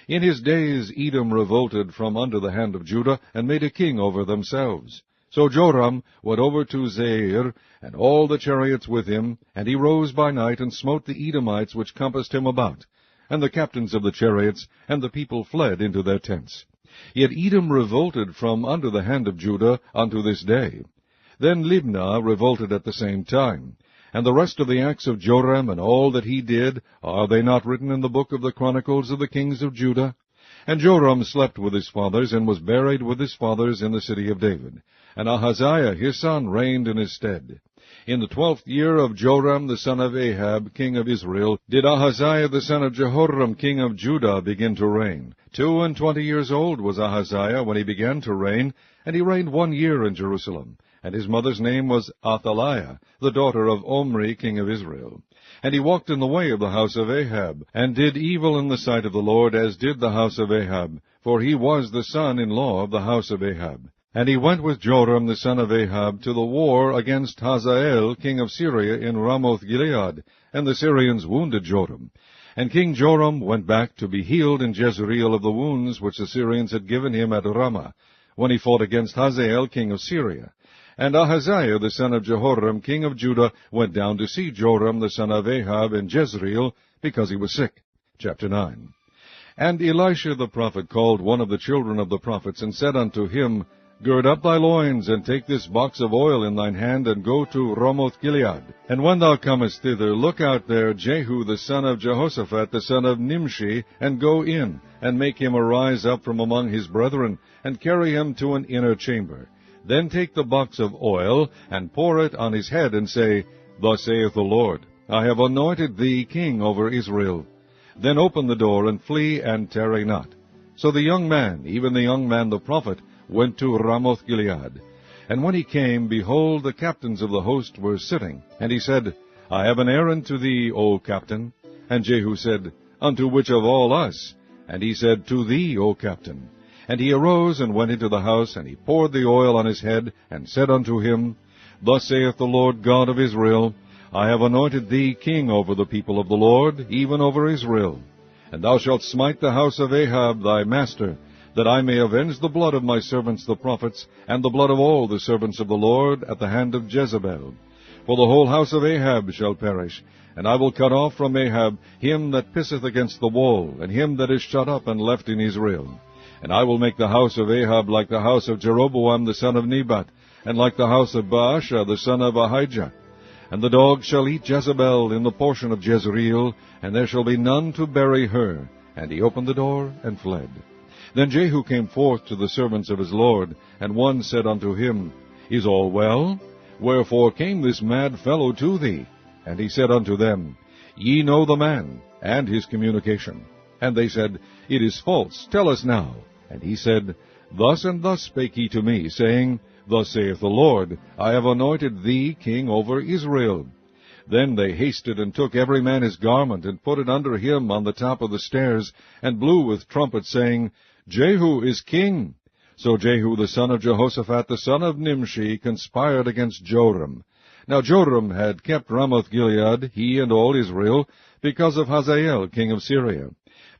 In his days Edom revolted from under the hand of Judah, and made a king over themselves. So Joram went over to Zair, and all the chariots with him, and he rose by night, and smote the Edomites which compassed him about, and the captains of the chariots, and the people fled into their tents. Yet Edom revolted from under the hand of Judah unto this day. Then Libnah revolted at the same time. And the rest of the acts of Joram, and all that he did, are they not written in the book of the Chronicles of the kings of Judah? And Joram slept with his fathers, and was buried with his fathers in the city of David. And Ahaziah his son reigned in his stead. In the 12th year of Joram the son of Ahab, king of Israel, did Ahaziah the son of Jehoram, king of Judah, begin to reign. 22 years old was Ahaziah when he began to reign, and he reigned 1 year in Jerusalem. And his mother's name was Athaliah, the daughter of Omri, king of Israel. And he walked in the way of the house of Ahab, and did evil in the sight of the Lord, as did the house of Ahab, for he was the son-in-law of the house of Ahab. And he went with Joram the son of Ahab to the war against Hazael, king of Syria, in Ramoth-Gilead, and the Syrians wounded Joram. And King Joram went back to be healed in Jezreel of the wounds which the Syrians had given him at Ramah, when he fought against Hazael, king of Syria. And Ahaziah the son of Jehoram, king of Judah, went down to see Joram the son of Ahab in Jezreel, because he was sick. Chapter 9. And Elisha the prophet called one of the children of the prophets, and said unto him, Gird up thy loins, and take this box of oil in thine hand, and go to Ramoth-Gilead. And when thou comest thither, look out there Jehu the son of Jehoshaphat the son of Nimshi, and go in, and make him arise up from among his brethren, and carry him to an inner chamber. Then take the box of oil, and pour it on his head, and say, Thus saith the Lord, I have anointed thee king over Israel. Then open the door, and flee, and tarry not. So the young man, even the young man the prophet, went to Ramoth-Gilead. And when he came, behold, the captains of the host were sitting. And he said, I have an errand to thee, O captain. And Jehu said, Unto which of all us? And he said, To thee, O captain. And he arose and went into the house, and he poured the oil on his head, and said unto him, Thus saith the Lord God of Israel, I have anointed thee king over the people of the Lord, even over Israel. And thou shalt smite the house of Ahab thy master, that I may avenge the blood of my servants the prophets, and the blood of all the servants of the Lord, at the hand of Jezebel. For the whole house of Ahab shall perish, and I will cut off from Ahab him that pisseth against the wall, and him that is shut up and left in Israel. And I will make the house of Ahab like the house of Jeroboam the son of Nebat, and like the house of Baasha the son of Ahijah. And the dogs shall eat Jezebel in the portion of Jezreel, and there shall be none to bury her. And he opened the door and fled. Then Jehu came forth to the servants of his lord, and one said unto him, Is all well? Wherefore came this mad fellow to thee? And he said unto them, Ye know the man, and his communication. And they said, It is false, tell us now. And he said, Thus and thus spake he to me, saying, Thus saith the Lord, I have anointed thee king over Israel. Then they hasted and took every man his garment, and put it under him on the top of the stairs, and blew with trumpets, saying, Jehu is king. So Jehu the son of Jehoshaphat the son of Nimshi conspired against Joram. Now Joram had kept Ramoth-Gilead, he and all Israel, because of Hazael king of Syria.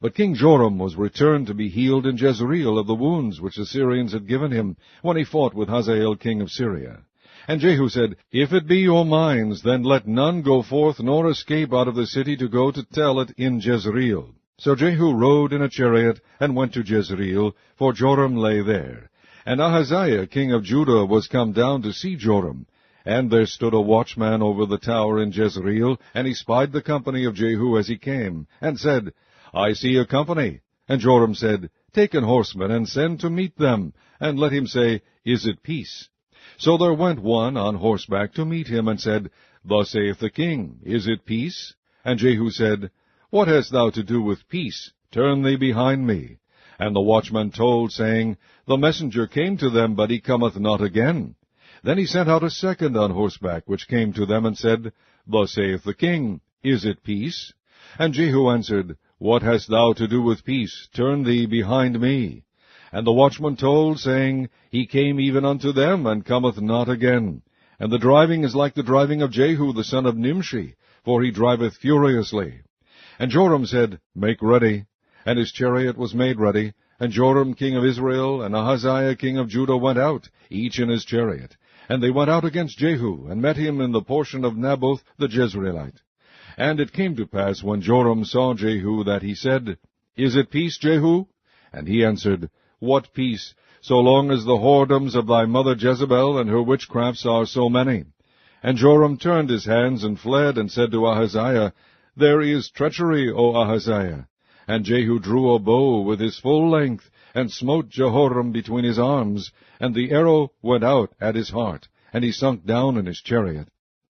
But King Joram was returned to be healed in Jezreel of the wounds which the Syrians had given him, when he fought with Hazael king of Syria. And Jehu said, If it be your minds, then let none go forth nor escape out of the city to go to tell it in Jezreel. So Jehu rode in a chariot, and went to Jezreel, for Joram lay there. And Ahaziah king of Judah was come down to see Joram. And there stood a watchman over the tower in Jezreel, and he spied the company of Jehu as he came, and said, I see a company. And Joram said, Take an horseman, and send to meet them, and let him say, Is it peace? So there went one on horseback to meet him, and said, Thus saith the king, Is it peace? And Jehu said, What hast thou to do with peace? Turn thee behind me. And the watchman told, saying, The messenger came to them, but he cometh not again. Then he sent out a second on horseback, which came to them, and said, Thus saith the king, Is it peace? And Jehu answered, What hast thou to do with peace? Turn thee behind me. And the watchman told, saying, He came even unto them, and cometh not again. And the driving is like the driving of Jehu the son of Nimshi, for he driveth furiously. And Joram said, Make ready. And his chariot was made ready. And Joram king of Israel and Ahaziah king of Judah went out, each in his chariot. And they went out against Jehu, and met him in the portion of Naboth the Jezreelite. And it came to pass, when Joram saw Jehu, that he said, Is it peace, Jehu? And he answered, What peace, so long as the whoredoms of thy mother Jezebel and her witchcrafts are so many? And Joram turned his hands and fled, and said to Ahaziah, There is treachery, O Ahaziah. And Jehu drew a bow with his full length, and smote Jehoram between his arms, and the arrow went out at his heart, and he sunk down in his chariot.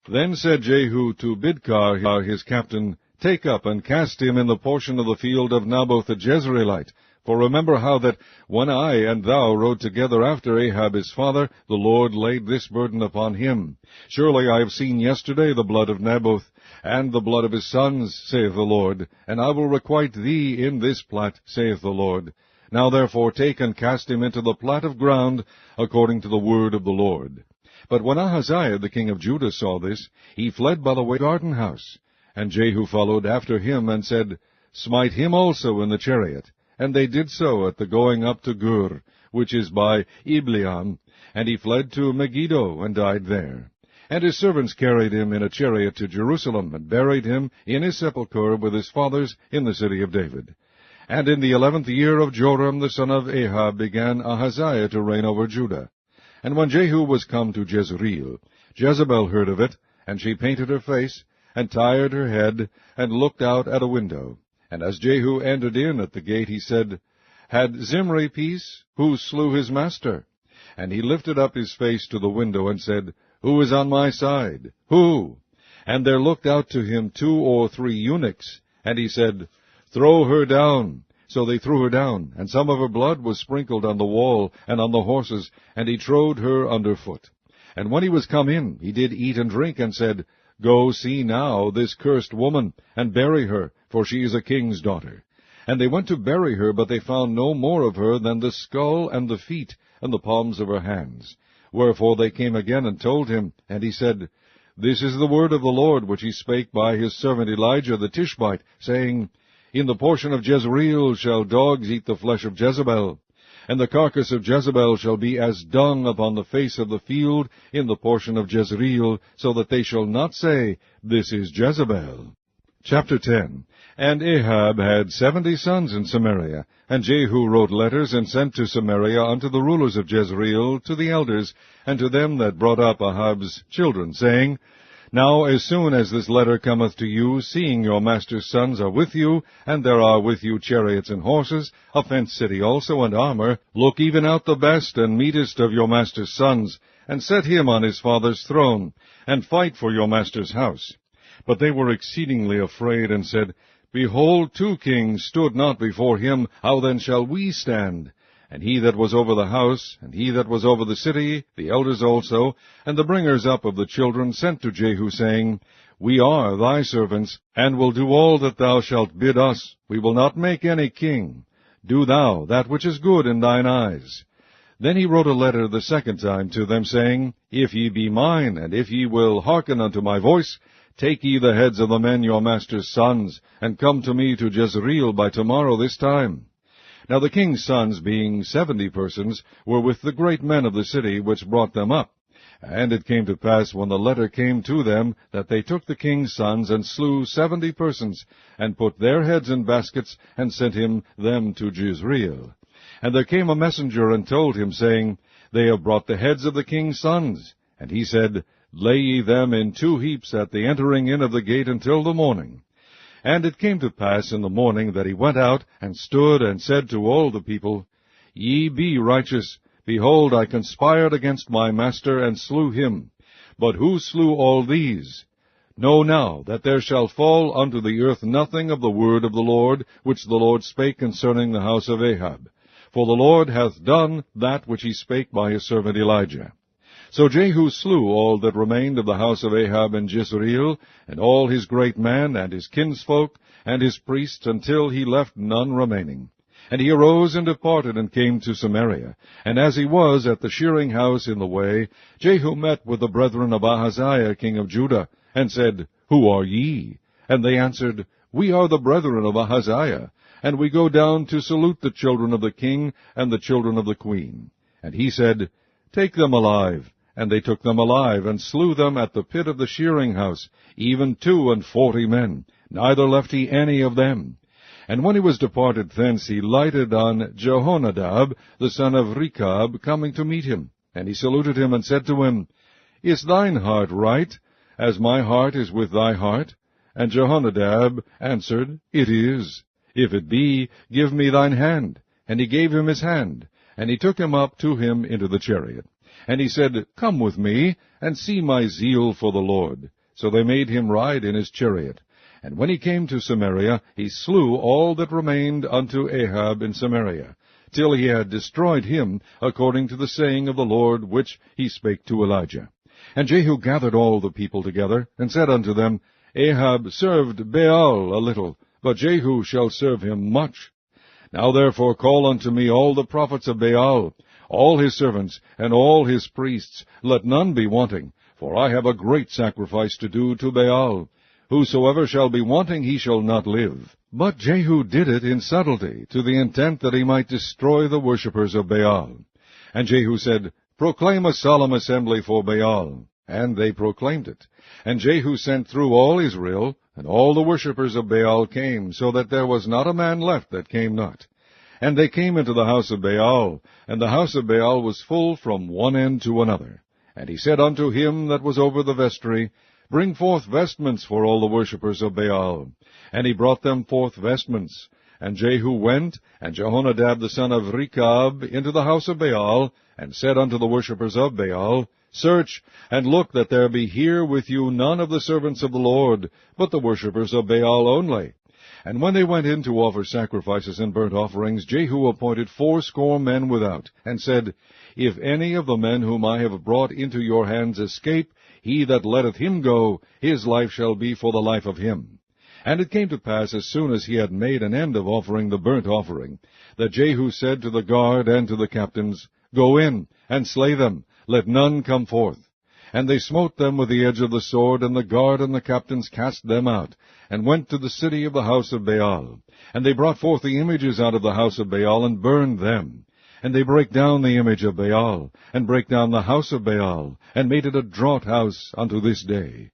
Then said Jehu to Bidkar his captain, Take up and cast him in the portion of the field of Naboth the Jezreelite. For remember how that, when I and thou rode together after Ahab his father, the Lord laid this burden upon him. Surely I have seen yesterday the blood of Naboth, and the blood of his sons, saith the Lord, and I will requite thee in this plat, saith the Lord. Now therefore take and cast him into the plat of ground, according to the word of the Lord. But when Ahaziah the king of Judah saw this, he fled by the way of the garden house. And Jehu followed after him, and said, Smite him also in the chariot. And they did so at the going up to Gur, which is by Ibleam, and he fled to Megiddo, and died there. And his servants carried him in a chariot to Jerusalem, and buried him in his sepulchre with his fathers in the city of David. And in the 11th year of Joram the son of Ahab began Ahaziah to reign over Judah. And when Jehu was come to Jezreel, Jezebel heard of it, and she painted her face, and tired her head, and looked out at a window. And as Jehu entered in at the gate, he said, Had Zimri peace? Who slew his master? And he lifted up his face to the window, and said, Who is on my side? Who? And there looked out to him 2 or 3 eunuchs. And he said, Throw her down. So they threw her down, and some of her blood was sprinkled on the wall and on the horses, and he trode her under foot. And when he was come in, he did eat and drink, and said, Go see now this cursed woman, and bury her, for she is a king's daughter. And they went to bury her, but they found no more of her than the skull and the feet, and the palms of her hands. Wherefore they came again and told him, and he said, This is the word of the Lord, which he spake by his servant Elijah the Tishbite, saying, In the portion of Jezreel shall dogs eat the flesh of Jezebel. And the carcass of Jezebel shall be as dung upon the face of the field in the portion of Jezreel, so that they shall not say, This is Jezebel. Chapter 10. And Ahab had 70 sons in Samaria. And Jehu wrote letters, and sent to Samaria unto the rulers of Jezreel, to the elders, and to them that brought up Ahab's children, saying, Now as soon as this letter cometh to you, seeing your master's sons are with you, and there are with you chariots and horses, a fenced city also, and armor, look even out the best and meetest of your master's sons, and set him on his father's throne, and fight for your master's house. But they were exceedingly afraid, and said, Behold, 2 kings stood not before him, how then shall we stand? And he that was over the house, and he that was over the city, the elders also, and the bringers up of the children, sent to Jehu, saying, We are thy servants, and will do all that thou shalt bid us. We will not make any king. Do thou that which is good in thine eyes. Then he wrote a letter the second time to them, saying, If ye be mine, and if ye will hearken unto my voice, take ye the heads of the men your master's sons, and come to me to Jezreel by tomorrow this time. Now the king's sons, being 70 persons, were with the great men of the city, which brought them up. And it came to pass, when the letter came to them, that they took the king's sons, and slew 70 persons, and put their heads in baskets, and sent them to Jezreel. And there came a messenger, and told him, saying, They have brought the heads of the king's sons. And he said, Lay ye them in 2 heaps at the entering in of the gate until the morning. And it came to pass in the morning that he went out, and stood, and said to all the people, Ye be righteous. Behold, I conspired against my master, and slew him. But who slew all these? Know now that there shall fall unto the earth nothing of the word of the Lord, which the Lord spake concerning the house of Ahab. For the Lord hath done that which he spake by his servant Elijah. So Jehu slew all that remained of the house of Ahab in Jezreel, and all his great men, and his kinsfolk, and his priests, until he left none remaining. And he arose and departed, and came to Samaria. And as he was at the shearing house in the way, Jehu met with the brethren of Ahaziah king of Judah, and said, Who are ye? And they answered, We are the brethren of Ahaziah, and we go down to salute the children of the king and the children of the queen. And he said, Take them alive. And they took them alive, and slew them at the pit of the shearing house, even 42 men, neither left he any of them. And when he was departed thence, he lighted on Jehonadab, the son of Rechab, coming to meet him. And he saluted him, and said to him, Is thine heart right, as my heart is with thy heart? And Jehonadab answered, It is. If it be, give me thine hand. And he gave him his hand, and he took him up to him into the chariot. And he said, Come with me, and see my zeal for the Lord. So they made him ride in his chariot. And when he came to Samaria, he slew all that remained unto Ahab in Samaria, till he had destroyed him, according to the saying of the Lord, which he spake to Elijah. And Jehu gathered all the people together, and said unto them, Ahab served Baal a little, but Jehu shall serve him much. Now therefore call unto me all the prophets of Baal, all his servants, and all his priests, let none be wanting, for I have a great sacrifice to do to Baal. Whosoever shall be wanting, he shall not live. But Jehu did it in subtlety, to the intent that he might destroy the worshippers of Baal. And Jehu said, Proclaim a solemn assembly for Baal. And they proclaimed it. And Jehu sent through all Israel, and all the worshippers of Baal came, so that there was not a man left that came not. And they came into the house of Baal, and the house of Baal was full from one end to another. And he said unto him that was over the vestry, Bring forth vestments for all the worshippers of Baal. And he brought them forth vestments. And Jehu went, and Jehonadab the son of Rechab, into the house of Baal, and said unto the worshippers of Baal, Search, and look that there be here with you none of the servants of the Lord, but the worshippers of Baal only. And when they went in to offer sacrifices and burnt offerings, Jehu appointed 80 men without, and said, If any of the men whom I have brought into your hands escape, he that letteth him go, his life shall be for the life of him. And it came to pass, as soon as he had made an end of offering the burnt offering, that Jehu said to the guard and to the captains, Go in, and slay them, let none come forth. And they smote them with the edge of the sword, and the guard and the captains cast them out, and went to the city of the house of Baal. And they brought forth the images out of the house of Baal, and burned them. And they brake down the image of Baal, and brake down the house of Baal, and made it a draught house unto this day.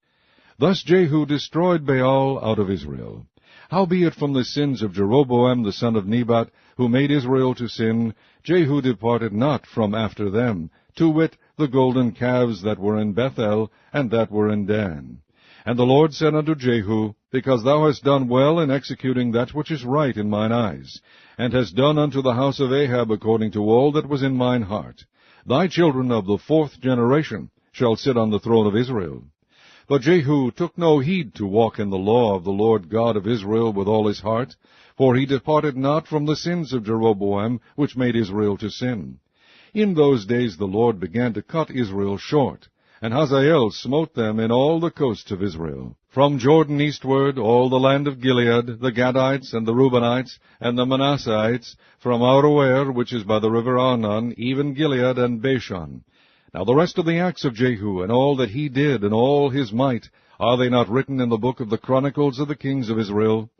Thus Jehu destroyed Baal out of Israel. Howbeit from the sins of Jeroboam the son of Nebat, who made Israel to sin, Jehu departed not from after them, to wit, the golden calves that were in Bethel, and that were in Dan. And the Lord said unto Jehu, Because thou hast done well in executing that which is right in mine eyes, and hast done unto the house of Ahab according to all that was in mine heart, thy children of the 4th generation shall sit on the throne of Israel. But Jehu took no heed to walk in the law of the Lord God of Israel with all his heart, for he departed not from the sins of Jeroboam, which made Israel to sin. In those days the Lord began to cut Israel short, and Hazael smote them in all the coasts of Israel. From Jordan eastward, all the land of Gilead, the Gadites, and the Reubenites, and the Manasseites, from Aroer, which is by the river Arnon, even Gilead and Bashan. Now the rest of the acts of Jehu, and all that he did, and all his might, are they not written in the book of the Chronicles of the kings of Israel?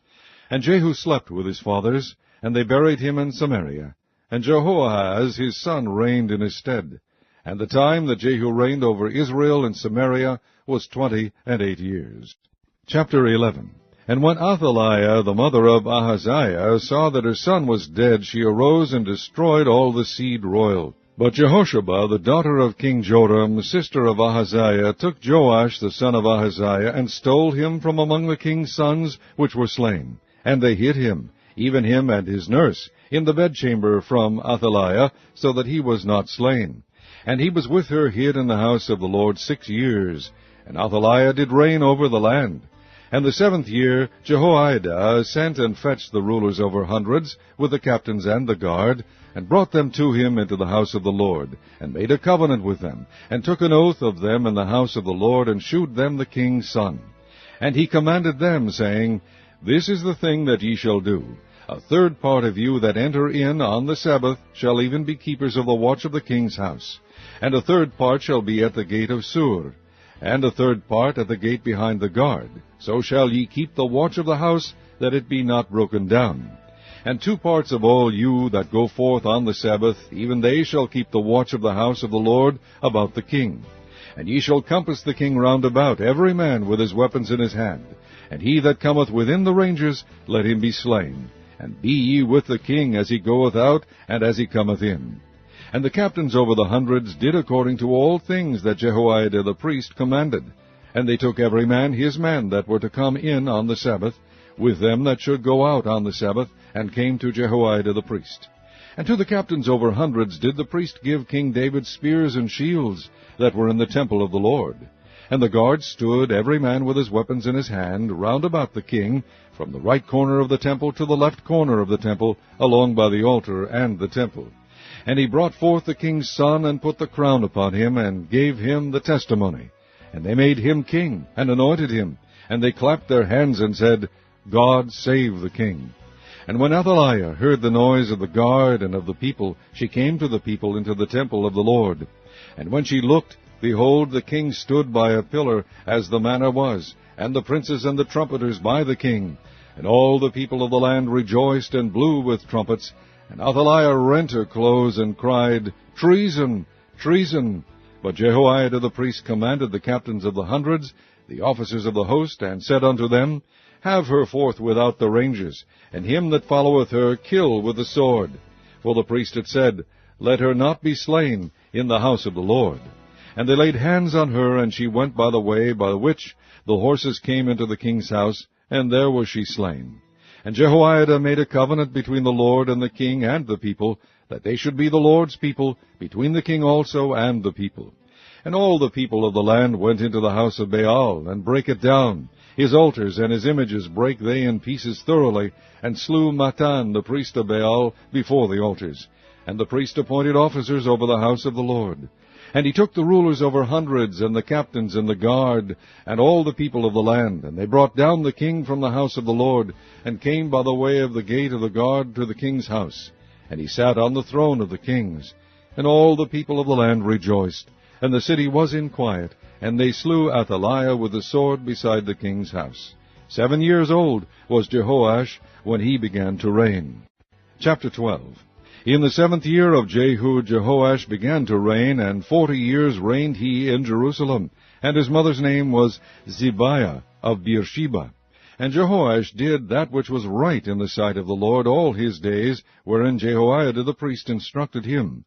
And Jehu slept with his fathers, and they buried him in Samaria. And Jehoahaz his son reigned in his stead. And the time that Jehu reigned over Israel in Samaria was 28 years. Chapter 11. And when Athaliah, the mother of Ahaziah, saw that her son was dead, she arose and destroyed all the seed royal. But Jehosheba, the daughter of King Joram, sister of Ahaziah, took Joash the son of Ahaziah, and stole him from among the king's sons which were slain. And they hid him, even him and his nurse, in the bedchamber from Athaliah, so that he was not slain. And he was with her hid in the house of the Lord 6 years. And Athaliah did reign over the land. And the 7th year Jehoiada sent and fetched the rulers over hundreds, with the captains and the guard, and brought them to him into the house of the Lord, and made a covenant with them, and took an oath of them in the house of the Lord, and shewed them the king's son. And he commanded them, saying, This is the thing that ye shall do. A 3rd part of you that enter in on the Sabbath shall even be keepers of the watch of the king's house. And a 3rd part shall be at the gate of Sur, and a 3rd part at the gate behind the guard. So shall ye keep the watch of the house, that it be not broken down. And 2 parts of all you that go forth on the Sabbath, even they shall keep the watch of the house of the Lord about the king. And ye shall compass the king round about, every man with his weapons in his hand. And he that cometh within the ranges, let him be slain. And be ye with the king as he goeth out, and as he cometh in. And the captains over the hundreds did according to all things that Jehoiada the priest commanded. And they took every man his men that were to come in on the Sabbath, with them that should go out on the Sabbath, and came to Jehoiada the priest. And to the captains over hundreds did the priest give King David spears and shields that were in the temple of the Lord. And the guards stood, every man with his weapons in his hand, round about the king, from the right corner of the temple to the left corner of the temple, along by the altar and the temple. And he brought forth the king's son, and put the crown upon him, and gave him the testimony. And they made him king, and anointed him. And they clapped their hands, and said, God save the king. And when Athaliah heard the noise of the guard and of the people, she came to the people into the temple of the Lord. And when she looked, behold, the king stood by a pillar, as the manner was, and the princes and the trumpeters by the king. And all the people of the land rejoiced and blew with trumpets. And Athaliah rent her clothes, and cried, Treason! Treason! But Jehoiada the priest commanded the captains of the hundreds, the officers of the host, and said unto them, Have her forth without the ranges, and him that followeth her kill with the sword. For the priest had said, Let her not be slain in the house of the Lord. And they laid hands on her, and she went by the way by which the horses came into the king's house, and there was she slain. And Jehoiada made a covenant between the Lord and the king and the people, that they should be the Lord's people, between the king also and the people. And all the people of the land went into the house of Baal, and brake it down. His altars and his images brake they in pieces thoroughly, and slew Mattan the priest of Baal before the altars. And the priest appointed officers over the house of the Lord. And he took the rulers over hundreds, and the captains, and the guard, and all the people of the land. And they brought down the king from the house of the Lord, and came by the way of the gate of the guard to the king's house. And he sat on the throne of the kings. And all the people of the land rejoiced, and the city was in quiet, and they slew Athaliah with the sword beside the king's house. 7 years old was Jehoash when he began to reign. Chapter 12. In the 7th year of Jehu, Jehoash began to reign, and 40 years reigned he in Jerusalem. And his mother's name was Zibiah of Beersheba. And Jehoash did that which was right in the sight of the Lord all his days, wherein Jehoiada the priest instructed him.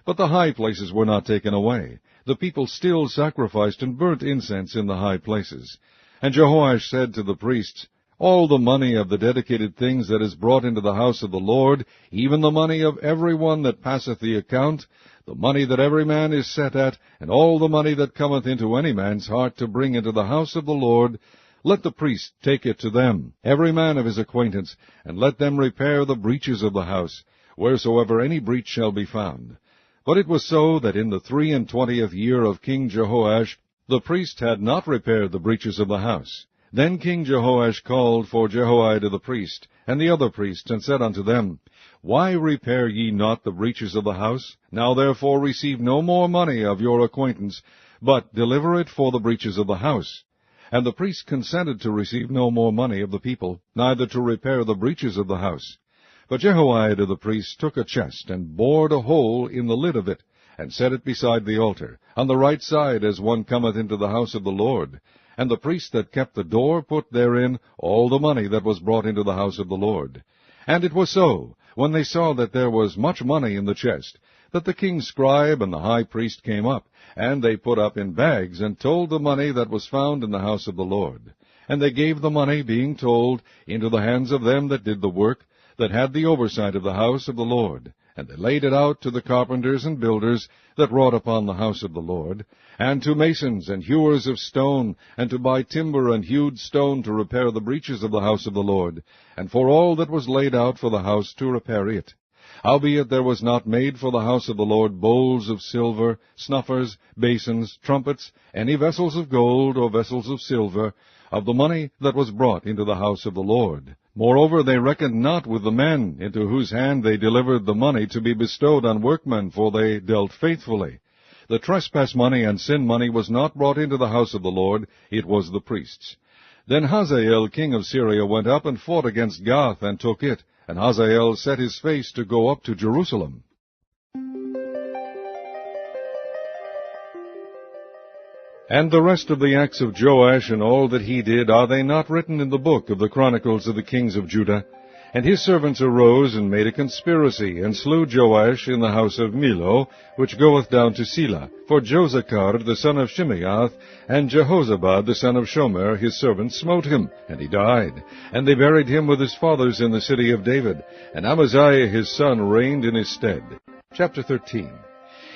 But the high places were not taken away. The people still sacrificed and burnt incense in the high places. And Jehoash said to the priests, All the money of the dedicated things that is brought into the house of the Lord, even the money of every one that passeth the account, the money that every man is set at, and all the money that cometh into any man's heart to bring into the house of the Lord, let the priest take it to them, every man of his acquaintance, and let them repair the breaches of the house, wheresoever any breach shall be found. But it was so that in the 23 year of King Jehoash, the priest had not repaired the breaches of the house. Then King Jehoash called for Jehoiada the priest, and the other priests, and said unto them, Why repair ye not the breaches of the house? Now therefore receive no more money of your acquaintance, but deliver it for the breaches of the house. And the priests consented to receive no more money of the people, neither to repair the breaches of the house. But Jehoiada the priest took a chest, and bored a hole in the lid of it, and set it beside the altar, on the right side as one cometh into the house of the Lord. And the priest that kept the door put therein all the money that was brought into the house of the Lord. And it was so, when they saw that there was much money in the chest, that the king's scribe and the high priest came up, and they put up in bags, and told the money that was found in the house of the Lord. And they gave the money, being told, into the hands of them that did the work, that had the oversight of the house of the Lord. And they laid it out to the carpenters and builders that wrought upon the house of the Lord, and to masons and hewers of stone, and to buy timber and hewed stone to repair the breaches of the house of the Lord, and for all that was laid out for the house to repair it. Howbeit there was not made for the house of the Lord bowls of silver, snuffers, basins, trumpets, any vessels of gold or vessels of silver, of the money that was brought into the house of the Lord. Moreover, they reckoned not with the men, into whose hand they delivered the money to be bestowed on workmen, for they dealt faithfully. The trespass money and sin money was not brought into the house of the Lord, it was the priests. Then Hazael king of Syria went up and fought against Gath, and took it, and Hazael set his face to go up to Jerusalem. And the rest of the acts of Joash and all that he did, are they not written in the book of the Chronicles of the kings of Judah? And his servants arose and made a conspiracy, and slew Joash in the house of Millo, which goeth down to Selah. For Josachar the son of Shimeath, and Jehozabad the son of Shomer, his servant, smote him, and he died. And they buried him with his fathers in the city of David, and Amaziah his son reigned in his stead. Chapter 13.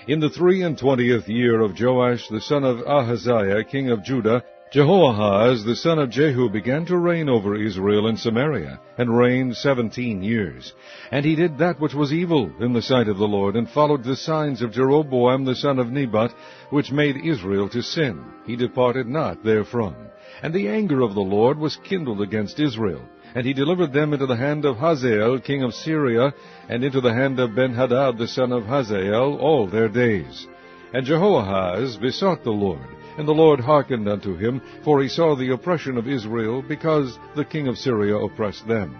In the 23 year of Joash the son of Ahaziah king of Judah, Jehoahaz the son of Jehu began to reign over Israel in Samaria, and reigned 17 years. And he did that which was evil in the sight of the Lord, and followed the signs of Jeroboam the son of Nebat, which made Israel to sin. He departed not therefrom. And the anger of the Lord was kindled against Israel. And he delivered them into the hand of Hazael king of Syria, and into the hand of Benhadad the son of Hazael all their days. And Jehoahaz besought the Lord, and the Lord hearkened unto him, for he saw the oppression of Israel, because the king of Syria oppressed them.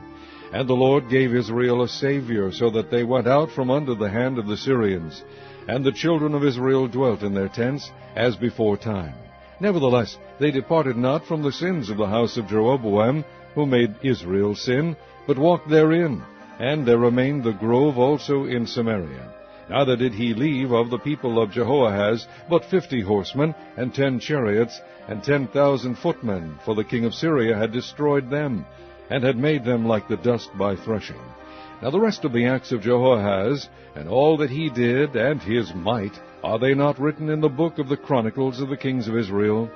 And the Lord gave Israel a Savior, so that they went out from under the hand of the Syrians. And the children of Israel dwelt in their tents, as before time. Nevertheless, they departed not from the sins of the house of Jeroboam, who made Israel sin, but walked therein. And there remained the grove also in Samaria. Neither did he leave of the people of Jehoahaz but 50 horsemen, and 10 chariots, and 10,000 footmen, for the king of Syria had destroyed them, and had made them like the dust by threshing. Now the rest of the acts of Jehoahaz, and all that he did, and his might, are they not written in the book of the Chronicles of the kings of Israel?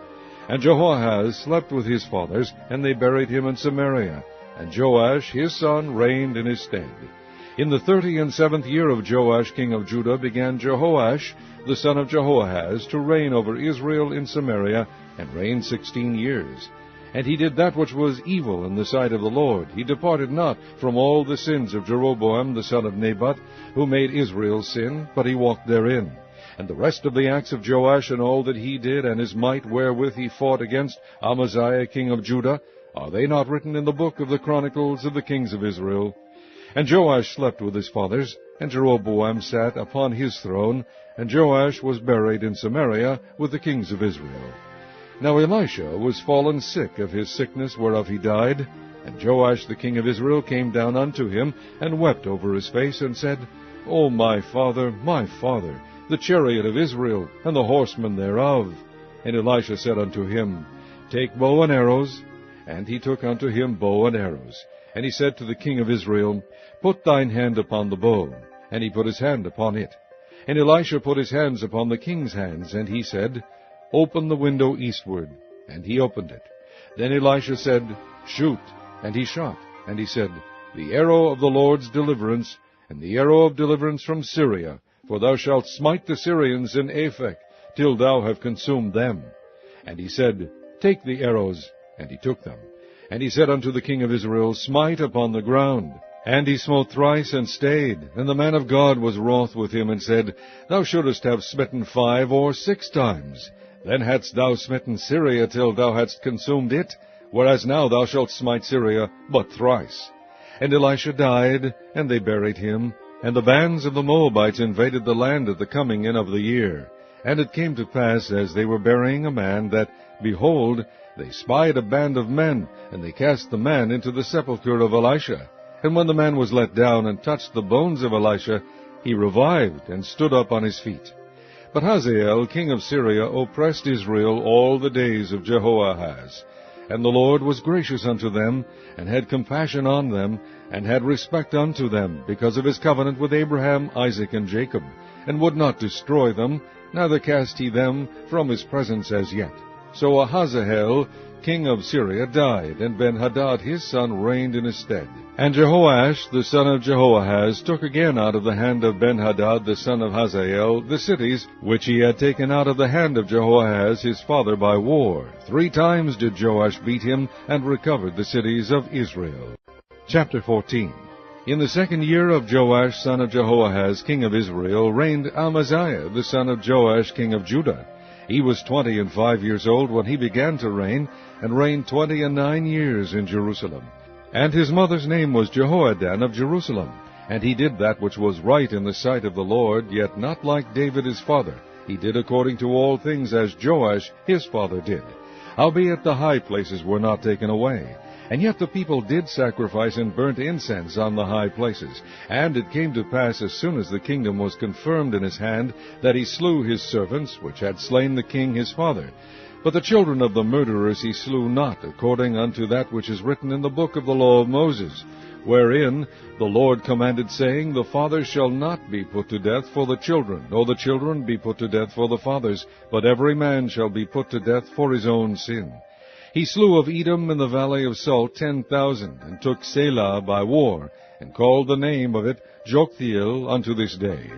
And Jehoahaz slept with his fathers, and they buried him in Samaria. And Joash his son reigned in his stead. In the 37th year of Joash king of Judah began Jehoash the son of Jehoahaz to reign over Israel in Samaria, and reigned 16 years. And he did that which was evil in the sight of the Lord. He departed not from all the sins of Jeroboam the son of Nebat, who made Israel sin, but he walked therein. And the rest of the acts of Joash, and all that he did, and his might wherewith he fought against Amaziah king of Judah, are they not written in the book of the Chronicles of the kings of Israel? And Joash slept with his fathers, and Jeroboam sat upon his throne, and Joash was buried in Samaria with the kings of Israel. Now Elisha was fallen sick of his sickness whereof he died, and Joash the king of Israel came down unto him, and wept over his face, and said, O my father, the chariot of Israel, and the horsemen thereof. And Elisha said unto him, Take bow and arrows. And he took unto him bow and arrows. And he said to the king of Israel, Put thine hand upon the bow. And he put his hand upon it. And Elisha put his hands upon the king's hands, and he said, Open the window eastward. And he opened it. Then Elisha said, Shoot. And he shot. And he said, The arrow of the Lord's deliverance, and the arrow of deliverance from Syria, for thou shalt smite the Syrians in Aphek, till thou have consumed them. And he said, Take the arrows. And he took them. And he said unto the king of Israel, Smite upon the ground. And he smote thrice, and stayed. And the man of God was wroth with him, and said, Thou shouldest have smitten 5 or 6 times. Then hadst thou smitten Syria till thou hadst consumed it, whereas now thou shalt smite Syria but thrice. And Elisha died, and they buried him. And the bands of the Moabites invaded the land at the coming in of the year. And it came to pass, as they were burying a man, that, behold, they spied a band of men, and they cast the man into the sepulchre of Elisha. And when the man was let down and touched the bones of Elisha, he revived, and stood up on his feet. But Hazael, king of Syria, oppressed Israel all the days of Jehoahaz. And the Lord was gracious unto them, and had compassion on them, and had respect unto them, because of his covenant with Abraham, Isaac, and Jacob, and would not destroy them, neither cast he them from his presence as yet. So Ahazael, king of Syria, died, and Ben-Hadad his son reigned in his stead. And Jehoash, the son of Jehoahaz, took again out of the hand of Ben-Hadad the son of Hazael the cities which he had taken out of the hand of Jehoahaz his father by war. 3 times did Joash beat him, and recovered the cities of Israel. Chapter 14. In the 2nd year of Joash son of Jehoahaz king of Israel reigned Amaziah the son of Joash king of Judah. He was 25 years old when he began to reign, and reigned 29 years in Jerusalem. And his mother's name was Jehoadan of Jerusalem. And he did that which was right in the sight of the Lord, yet not like David his father. He did according to all things as Joash his father did. Howbeit the high places were not taken away. And yet the people did sacrifice and burnt incense on the high places. And it came to pass, as soon as the kingdom was confirmed in his hand, that he slew his servants, which had slain the king his father. But the children of the murderers he slew not, according unto that which is written in the book of the law of Moses, wherein the Lord commanded, saying, The fathers shall not be put to death for the children, nor the children be put to death for the fathers, but every man shall be put to death for his own sin. He slew of Edom in the valley of Salt 10,000, and took Selah by war, and called the name of it Joktheel unto this day.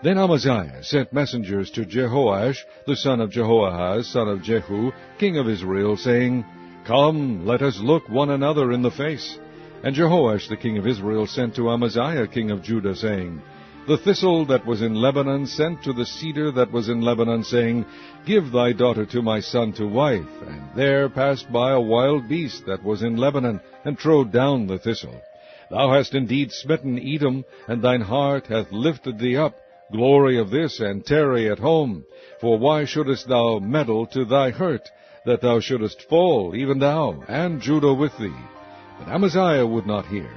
Then Amaziah sent messengers to Jehoash, the son of Jehoahaz, son of Jehu, king of Israel, saying, Come, let us look one another in the face. And Jehoash the king of Israel sent to Amaziah king of Judah, saying, The thistle that was in Lebanon sent to the cedar that was in Lebanon, saying, Give thy daughter to my son to wife. And there passed by a wild beast that was in Lebanon, and trode down the thistle. Thou hast indeed smitten Edom, and thine heart hath lifted thee up. Glory of this, and tarry at home. For why shouldest thou meddle to thy hurt, that thou shouldest fall, even thou, and Judah with thee? But Amaziah would not hear.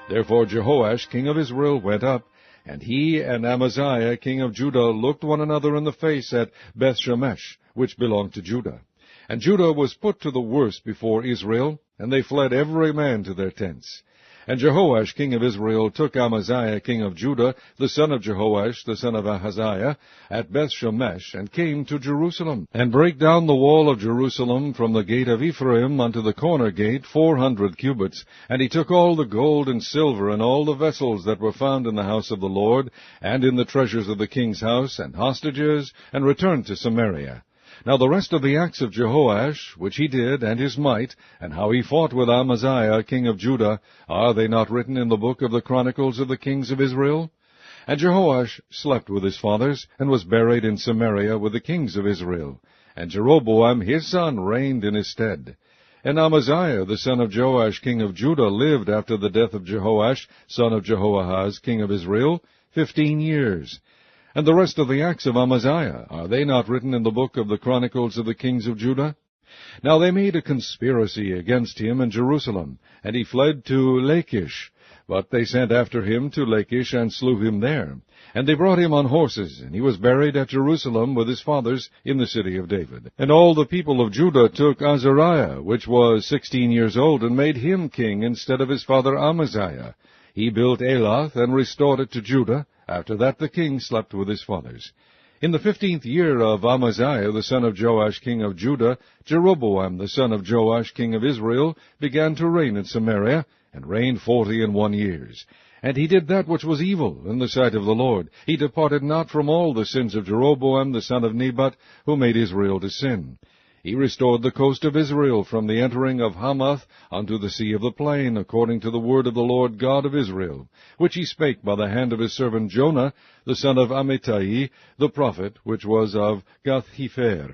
Therefore Jehoash king of Israel went up, and he and Amaziah king of Judah looked one another in the face at Bethshemesh, which belonged to Judah. And Judah was put to the worse before Israel, and they fled every man to their tents. And Jehoash king of Israel took Amaziah king of Judah, the son of Jehoash, the son of Ahaziah, at Bethshemesh, and came to Jerusalem, and brake down the wall of Jerusalem from the gate of Ephraim unto the corner gate 400 cubits. And he took all the gold and silver, and all the vessels that were found in the house of the Lord, and in the treasures of the king's house, and hostages, and returned to Samaria. Now the rest of the acts of Jehoash, which he did, and his might, and how he fought with Amaziah king of Judah, are they not written in the book of the Chronicles of the kings of Israel? And Jehoash slept with his fathers, and was buried in Samaria with the kings of Israel. And Jeroboam his son reigned in his stead. And Amaziah the son of Joash king of Judah lived after the death of Jehoash son of Jehoahaz king of Israel 15 years. And the rest of the acts of Amaziah, are they not written in the book of the Chronicles of the kings of Judah? Now they made a conspiracy against him in Jerusalem, and he fled to Lachish. But they sent after him to Lachish, and slew him there. And they brought him on horses, and he was buried at Jerusalem with his fathers in the city of David. And all the people of Judah took Azariah, which was 16 years old, and made him king instead of his father Amaziah. He built Elath, and restored it to Judah. After that the king slept with his fathers. In the 15th year of Amaziah the son of Joash king of Judah, Jeroboam the son of Joash king of Israel began to reign in Samaria, and reigned 41 years. And he did that which was evil in the sight of the Lord. He departed not from all the sins of Jeroboam the son of Nebat, who made Israel to sin. He restored the coast of Israel from the entering of Hamath unto the sea of the plain, according to the word of the Lord God of Israel, which he spake by the hand of his servant Jonah, the son of Amittai, the prophet, which was of Gath-hepher.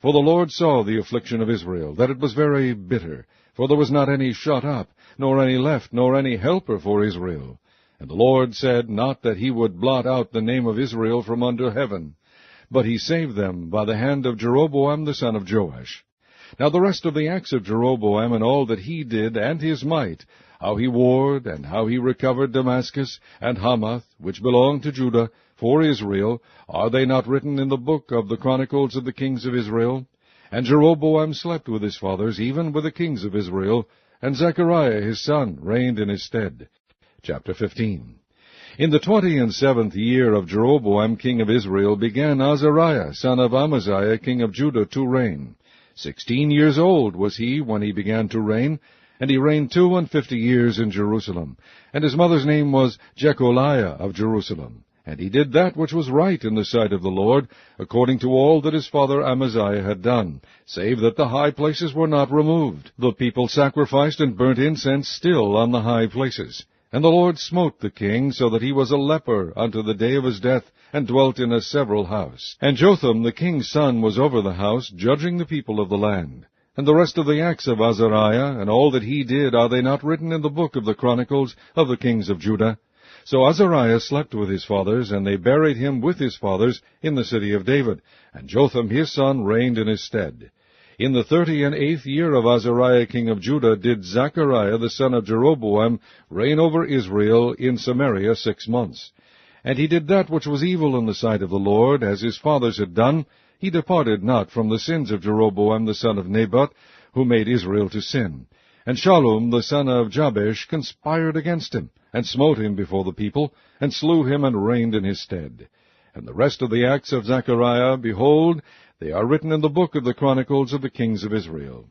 For the Lord saw the affliction of Israel, that it was very bitter, for there was not any shut up, nor any left, nor any helper for Israel. And the Lord said not that he would blot out the name of Israel from under heaven, but he saved them by the hand of Jeroboam the son of Joash. Now the rest of the acts of Jeroboam, and all that he did, and his might, how he warred, and how he recovered Damascus, and Hamath, which belonged to Judah, for Israel, are they not written in the book of the Chronicles of the kings of Israel? And Jeroboam slept with his fathers, even with the kings of Israel, and Zechariah his son reigned in his stead. Chapter 15. In the 27th year of Jeroboam king of Israel began Azariah son of Amaziah king of Judah to reign. 16 years old was he when he began to reign, and he reigned 52 years in Jerusalem. And his mother's name was Jecholiah of Jerusalem. And he did that which was right in the sight of the Lord, according to all that his father Amaziah had done, save that the high places were not removed. The people sacrificed and burnt incense still on the high places. And the Lord smote the king, so that he was a leper unto the day of his death, and dwelt in a several house. And Jotham the king's son was over the house, judging the people of the land. And the rest of the acts of Azariah, and all that he did, are they not written in the book of the Chronicles of the kings of Judah? So Azariah slept with his fathers, and they buried him with his fathers in the city of David. And Jotham his son reigned in his stead. In the 38th year of Azariah king of Judah did Zechariah the son of Jeroboam reign over Israel in Samaria 6 months. And he did that which was evil in the sight of the Lord, as his fathers had done. He departed not from the sins of Jeroboam the son of Nebat, who made Israel to sin. And Shallum the son of Jabesh conspired against him, and smote him before the people, and slew him, and reigned in his stead. And the rest of the acts of Zechariah, behold, they are written in the book of the Chronicles of the kings of Israel.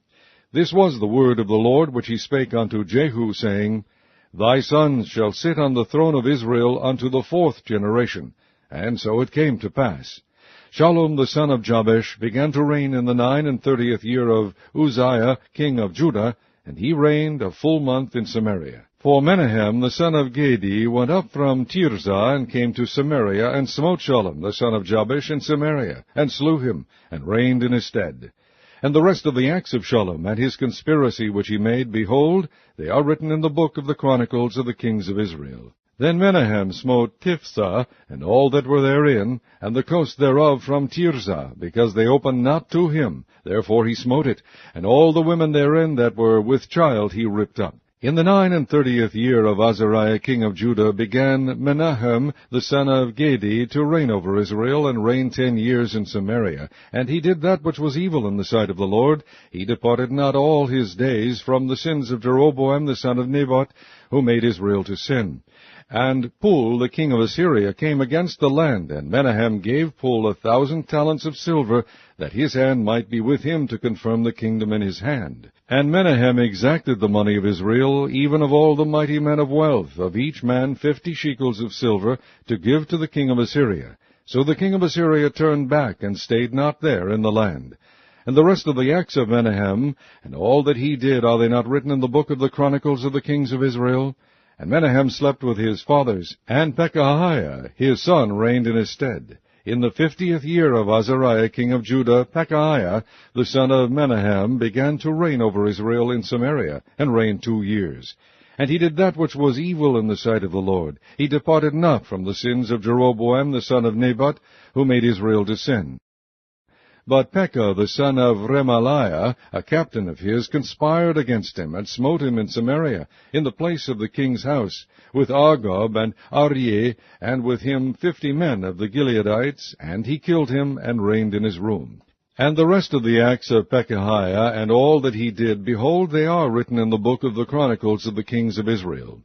This was the word of the Lord which he spake unto Jehu, saying, Thy sons shall sit on the throne of Israel unto the 4th generation. And so it came to pass. Shallum the son of Jabesh began to reign in the 39th year of Uzziah king of Judah, and he reigned a full month in Samaria. For Menahem the son of Gedi went up from Tirzah, and came to Samaria, and smote Shallum the son of Jabesh in Samaria, and slew him, and reigned in his stead. And the rest of the acts of Shallum, and his conspiracy which he made, behold, they are written in the book of the Chronicles of the kings of Israel. Then Menahem smote Tiphsah, and all that were therein, and the coast thereof from Tirzah, because they opened not to him. Therefore he smote it, and all the women therein that were with child he ripped up. In the 39th year of Azariah king of Judah began Menahem the son of Gedi to reign over Israel, and reigned 10 years in Samaria. And he did that which was evil in the sight of the Lord. He departed not all his days from the sins of Jeroboam the son of Nebat, who made Israel to sin. And Pul the king of Assyria came against the land, and Menahem gave Pul 1,000 talents of silver, that his hand might be with him to confirm the kingdom in his hand. And Menahem exacted the money of Israel, even of all the mighty men of wealth, of each man 50 shekels of silver, to give to the king of Assyria. So the king of Assyria turned back, and stayed not there in the land. And the rest of the acts of Menahem, and all that he did, are they not written in the book of the Chronicles of the kings of Israel? And Menahem slept with his fathers, and Pekahiah his son reigned in his stead. In the 50th year of Azariah king of Judah, Pekahiah the son of Menahem began to reign over Israel in Samaria, and reigned 2 years. And he did that which was evil in the sight of the Lord. He departed not from the sins of Jeroboam the son of Nebat, who made Israel to sin. But Pekah the son of Remaliah, a captain of his, conspired against him, and smote him in Samaria, in the place of the king's house, with Argob and Aryeh, and with him 50 men of the Gileadites, and he killed him, and reigned in his room. And the rest of the acts of Pekahiah, and all that he did, behold, they are written in the book of the Chronicles of the kings of Israel.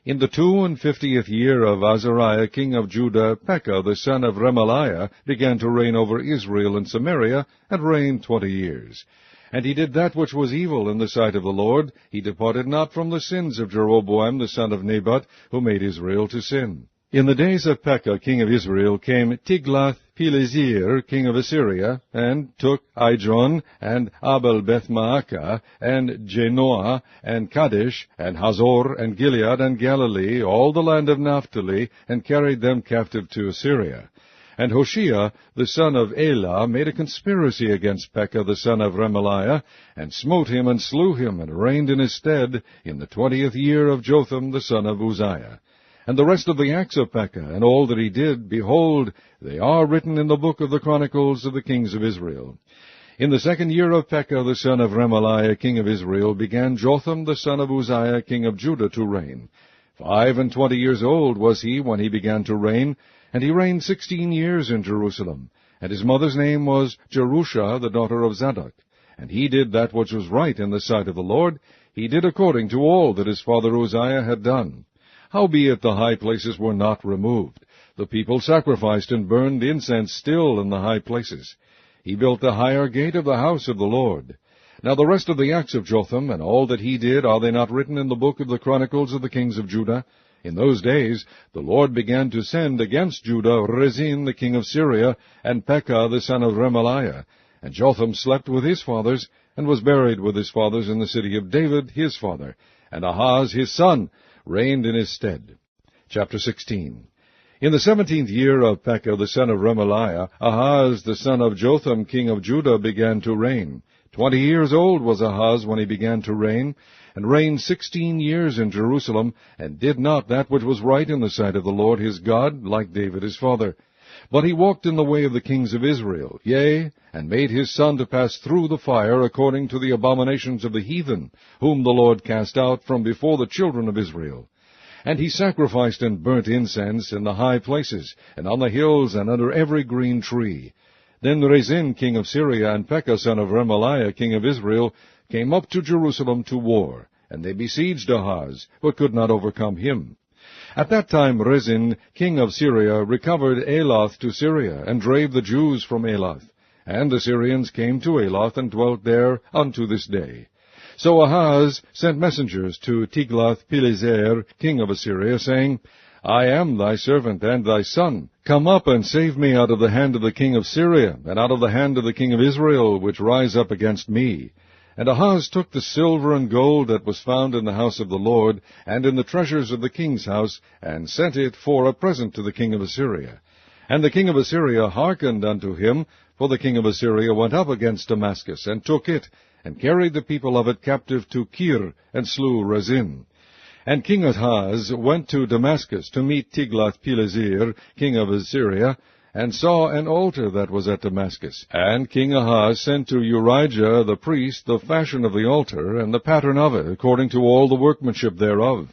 In the 52nd year of Azariah king of Judah, Pekah the son of Remaliah began to reign over Israel in Samaria, and reigned 20 years. And he did that which was evil in the sight of the Lord. He departed not from the sins of Jeroboam the son of Nebat, who made Israel to sin. In the days of Pekah king of Israel came Tiglath-Pileser king of Assyria, and took Ijon, and Abel-Beth-Maacah, and Janoah, and Kadesh, and Hazor, and Gilead, and Galilee, all the land of Naphtali, and carried them captive to Assyria. And Hoshea the son of Elah made a conspiracy against Pekah the son of Remaliah, and smote him, and slew him, and reigned in his stead, in the 20th year of Jotham the son of Uzziah. And the rest of the acts of Pekah, and all that he did, behold, they are written in the book of the Chronicles of the kings of Israel. In the 2nd year of Pekah the son of Remaliah king of Israel began Jotham the son of Uzziah king of Judah to reign. 25 years old was he when he began to reign, and he reigned 16 years in Jerusalem. And his mother's name was Jerusha, the daughter of Zadok. And he did that which was right in the sight of the Lord. He did according to all that his father Uzziah had done. Howbeit the high places were not removed. The people sacrificed and burned incense still in the high places. He built the higher gate of the house of the Lord. Now the rest of the acts of Jotham, and all that he did, are they not written in the book of the Chronicles of the kings of Judah? In those days the Lord began to send against Judah Rezin the king of Syria, and Pekah the son of Remaliah. And Jotham slept with his fathers, and was buried with his fathers in the city of David his father. And Ahaz his son reigned in his stead. Chapter 16. In the 17th year of Pekah the son of Remaliah, Ahaz the son of Jotham king of Judah began to reign. 20 years old was Ahaz when he began to reign, and reigned 16 years in Jerusalem, and did not that which was right in the sight of the Lord his God, like David his father. But he walked in the way of the kings of Israel, yea, and made his son to pass through the fire according to the abominations of the heathen, whom the Lord cast out from before the children of Israel. And he sacrificed and burnt incense in the high places, and on the hills, and under every green tree. Then Rezin king of Syria, and Pekah son of Remaliah king of Israel, came up to Jerusalem to war, and they besieged Ahaz, but could not overcome him. At that time Rezin king of Syria recovered Elath to Syria, and drave the Jews from Elath. And the Syrians came to Elath, and dwelt there unto this day. So Ahaz sent messengers to Tiglath-Pileser king of Assyria, saying, I am thy servant and thy son. Come up and save me out of the hand of the king of Syria, and out of the hand of the king of Israel, which rise up against me. And Ahaz took the silver and gold that was found in the house of the Lord, and in the treasures of the king's house, and sent it for a present to the king of Assyria. And the king of Assyria hearkened unto him, for the king of Assyria went up against Damascus, and took it, and carried the people of it captive to Kir, and slew Rezin. And King Ahaz went to Damascus to meet Tiglath-Pileser, king of Assyria, and saw an altar that was at Damascus. And King Ahaz sent to Urijah the priest the fashion of the altar, and the pattern of it, according to all the workmanship thereof.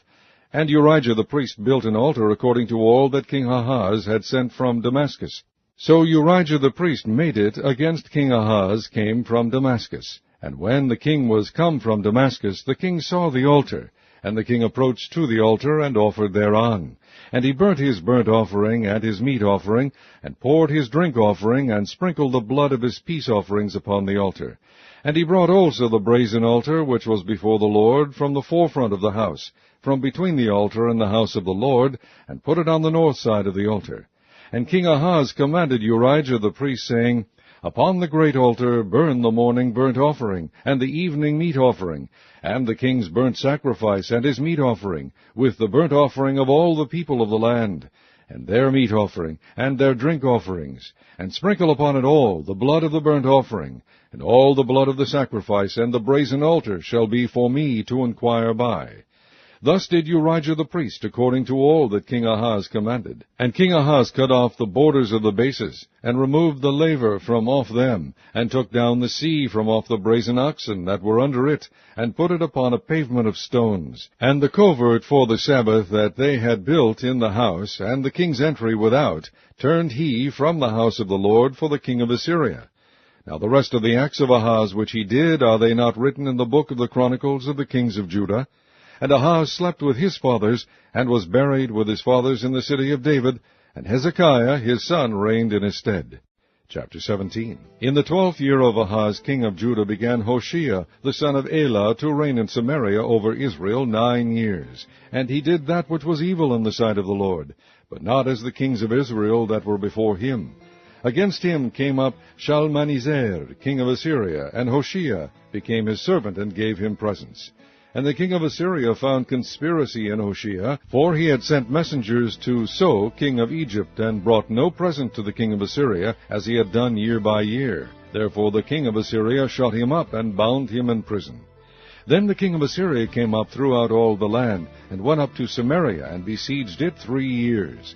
And Urijah the priest built an altar according to all that King Ahaz had sent from Damascus. So Urijah the priest made it against King Ahaz came from Damascus. And when the king was come from Damascus, the king saw the altar. And the king approached to the altar, and offered thereon. And he burnt his burnt offering, and his meat offering, and poured his drink offering, and sprinkled the blood of his peace offerings upon the altar. And he brought also the brazen altar, which was before the Lord, from the forefront of the house, from between the altar and the house of the Lord, and put it on the north side of the altar. And King Ahaz commanded Urijah the priest, saying, Upon the great altar burn the morning burnt offering, and the evening meat offering, and the king's burnt sacrifice, and his meat offering, with the burnt offering of all the people of the land. and their meat offering, and their drink offerings, and sprinkle upon it all the blood of the burnt offering, and all the blood of the sacrifice, and the brazen altar shall be for me to inquire by. Thus did Urijah the priest, according to all that King Ahaz commanded. And King Ahaz cut off the borders of the bases, and removed the laver from off them, and took down the sea from off the brazen oxen that were under it, and put it upon a pavement of stones. And the covert for the Sabbath that they had built in the house, and the king's entry without, turned he from the house of the Lord for the king of Assyria. Now the rest of the acts of Ahaz which he did, are they not written in the book of the Chronicles of the kings of Judah? And Ahaz slept with his fathers, and was buried with his fathers in the city of David, and Hezekiah his son reigned in his stead. Chapter 17. In the 12th year of Ahaz king of Judah began Hoshea the son of Elah to reign in Samaria over Israel 9 years. And he did that which was evil in the sight of the Lord, but not as the kings of Israel that were before him. Against him came up Shalmaneser king of Assyria, and Hoshea became his servant, and gave him presents. And the king of Assyria found conspiracy in Hoshea, for he had sent messengers to So king of Egypt, and brought no present to the king of Assyria, as he had done year by year. Therefore the king of Assyria shut him up, and bound him in prison. Then the king of Assyria came up throughout all the land, and went up to Samaria, and besieged it 3 years.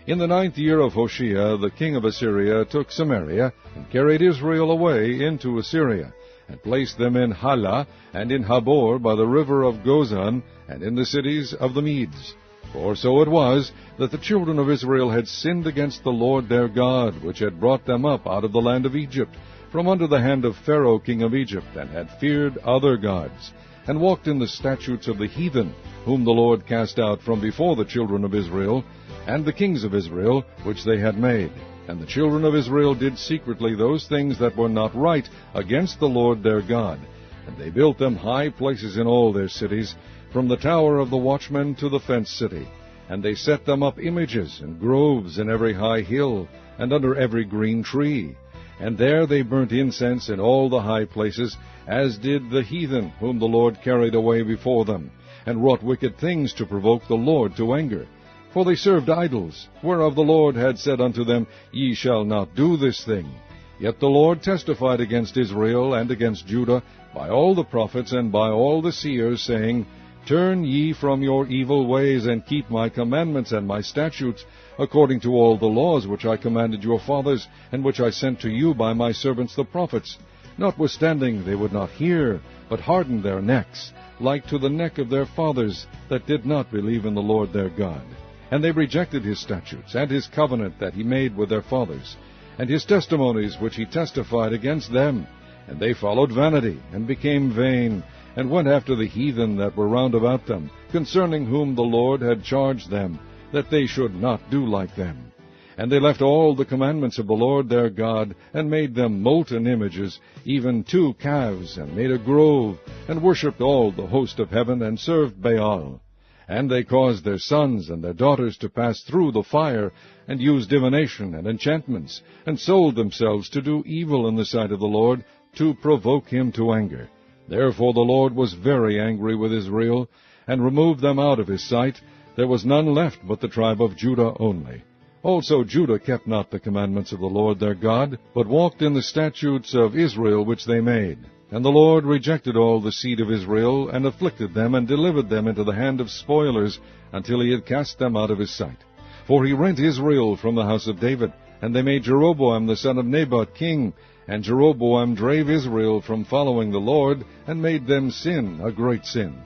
In the 9th year of Hoshea the king of Assyria took Samaria, and carried Israel away into Assyria, and placed them in Halah, and in Habor by the river of Gozan, and in the cities of the Medes. For so it was, that the children of Israel had sinned against the Lord their God, which had brought them up out of the land of Egypt, from under the hand of Pharaoh king of Egypt, and had feared other gods, and walked in the statutes of the heathen, whom the Lord cast out from before the children of Israel, and the kings of Israel, which they had made. And the children of Israel did secretly those things that were not right against the Lord their God. And they built them high places in all their cities, from the tower of the watchman to the fenced city. And they set them up images and groves in every high hill, and under every green tree. And there they burnt incense in all the high places, as did the heathen, whom the Lord carried away before them, and wrought wicked things to provoke the Lord to anger. For they served idols, whereof the Lord had said unto them, Ye shall not do this thing. Yet the Lord testified against Israel and against Judah by all the prophets and by all the seers, saying, Turn ye from your evil ways, and keep my commandments and my statutes, according to all the laws which I commanded your fathers, and which I sent to you by my servants the prophets. Notwithstanding they would not hear, but hardened their necks, like to the neck of their fathers, that did not believe in the Lord their God. And they rejected his statutes, and his covenant that he made with their fathers, and his testimonies which he testified against them. And they followed vanity, and became vain, and went after the heathen that were round about them, concerning whom the Lord had charged them, that they should not do like them. And they left all the commandments of the Lord their God, and made them molten images, even 2 calves, and made a grove, and worshipped all the host of heaven, and served Baal. And they caused their sons and their daughters to pass through the fire, and used divination and enchantments, and sold themselves to do evil in the sight of the Lord, to provoke him to anger. Therefore the Lord was very angry with Israel, and removed them out of his sight. There was none left but the tribe of Judah only. Also Judah kept not the commandments of the Lord their God, but walked in the statutes of Israel which they made. And the Lord rejected all the seed of Israel, and afflicted them, and delivered them into the hand of spoilers, until he had cast them out of his sight. For he rent Israel from the house of David, and they made Jeroboam the son of Nebat king. And Jeroboam drave Israel from following the Lord, and made them sin a great sin.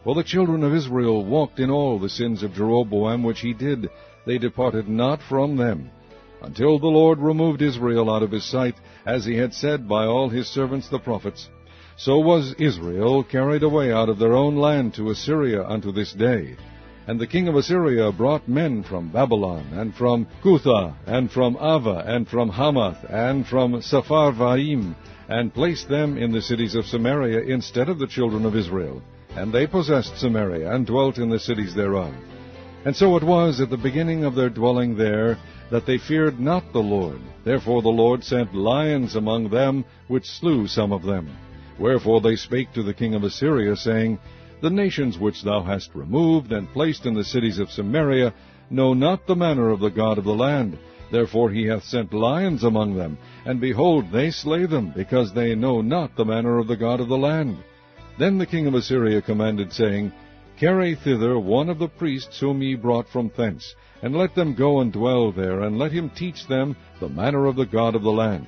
For the children of Israel walked in all the sins of Jeroboam which he did. They departed not from them, until the Lord removed Israel out of his sight, as he had said by all his servants the prophets. So was Israel carried away out of their own land to Assyria unto this day. And the king of Assyria brought men from Babylon, and from Cutha, and from Ava, and from Hamath, and from Sepharvaim, and placed them in the cities of Samaria instead of the children of Israel. And they possessed Samaria, and dwelt in the cities thereof. And so it was at the beginning of their dwelling there, that they feared not the Lord. Therefore the Lord sent lions among them, which slew some of them. Wherefore they spake to the king of Assyria, saying, The nations which thou hast removed, and placed in the cities of Samaria, know not the manner of the God of the land. Therefore he hath sent lions among them, and behold, they slay them, because they know not the manner of the God of the land. Then the king of Assyria commanded, saying, Carry thither one of the priests whom ye brought from thence, and let them go and dwell there, and let him teach them the manner of the God of the land.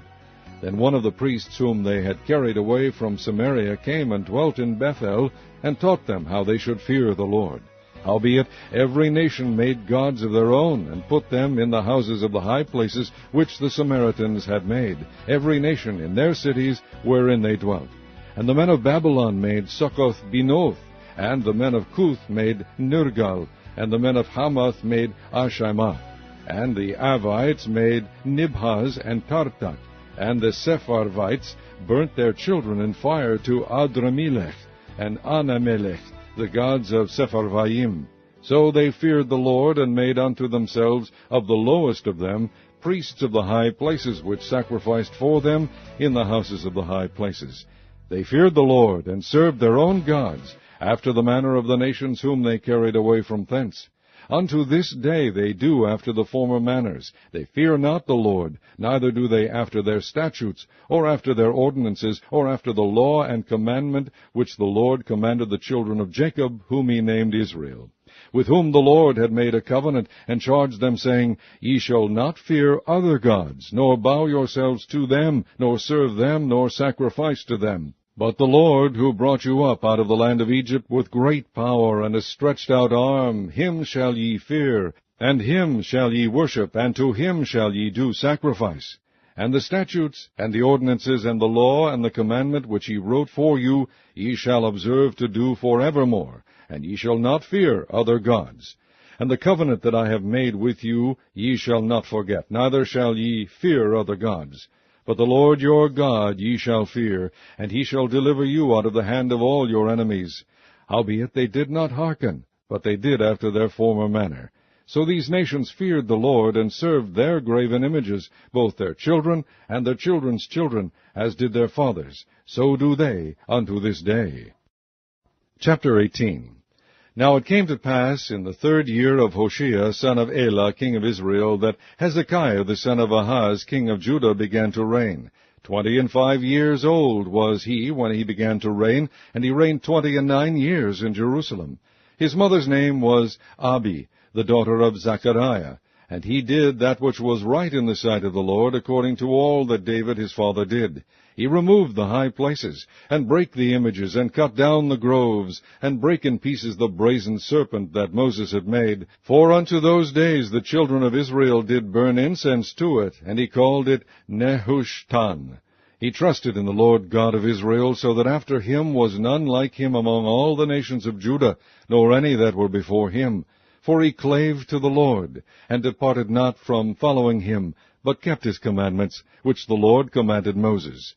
Then one of the priests whom they had carried away from Samaria came and dwelt in Bethel, and taught them how they should fear the Lord. Howbeit every nation made gods of their own, and put them in the houses of the high places which the Samaritans had made, every nation in their cities wherein they dwelt. And the men of Babylon made Succoth-Benoth, and the men of Cuth made Nergal, and the men of Hamath made Ashaimath, and the Avites made Nibhaz and Tartak, and the Sepharvites burnt their children in fire to Adramelech and Anamelech, the gods of Sepharvaim. So they feared the Lord, and made unto themselves of the lowest of them priests of the high places, which sacrificed for them in the houses of the high places. They feared the Lord, and served their own gods, after the manner of the nations whom they carried away from thence. Unto this day they do after the former manners. They fear not the Lord, neither do they after their statutes, or after their ordinances, or after the law and commandment which the Lord commanded the children of Jacob, whom he named Israel, with whom the Lord had made a covenant, and charged them, saying, Ye shall not fear other gods, nor bow yourselves to them, nor serve them, nor sacrifice to them. But the Lord, who brought you up out of the land of Egypt with great power and a stretched out arm, him shall ye fear, and him shall ye worship, and to him shall ye do sacrifice. And the statutes, and the ordinances, and the law, and the commandment which he wrote for you, ye shall observe to do forevermore, and ye shall not fear other gods. And the covenant that I have made with you ye shall not forget, neither shall ye fear other gods. But the Lord your God ye shall fear, and he shall deliver you out of the hand of all your enemies. Howbeit they did not hearken, but they did after their former manner. So these nations feared the Lord, and served their graven images, both their children and their children's children, as did their fathers. So do they unto this day. Chapter 18. Now it came to pass in the 3rd year of Hoshea, son of Elah, king of Israel, that Hezekiah the son of Ahaz, king of Judah, began to reign. 25 years old was he when he began to reign, and he reigned 29 years in Jerusalem. His mother's name was Abi, the daughter of Zechariah. And he did that which was right in the sight of the Lord, according to all that David his father did. He removed the high places, and brake the images, and cut down the groves, and brake in pieces the brazen serpent that Moses had made. For unto those days the children of Israel did burn incense to it, and he called it Nehushtan. He trusted in the Lord God of Israel, so that after him was none like him among all the nations of Judah, nor any that were before him. For he clave to the Lord, and departed not from following him, but kept his commandments, which the Lord commanded Moses.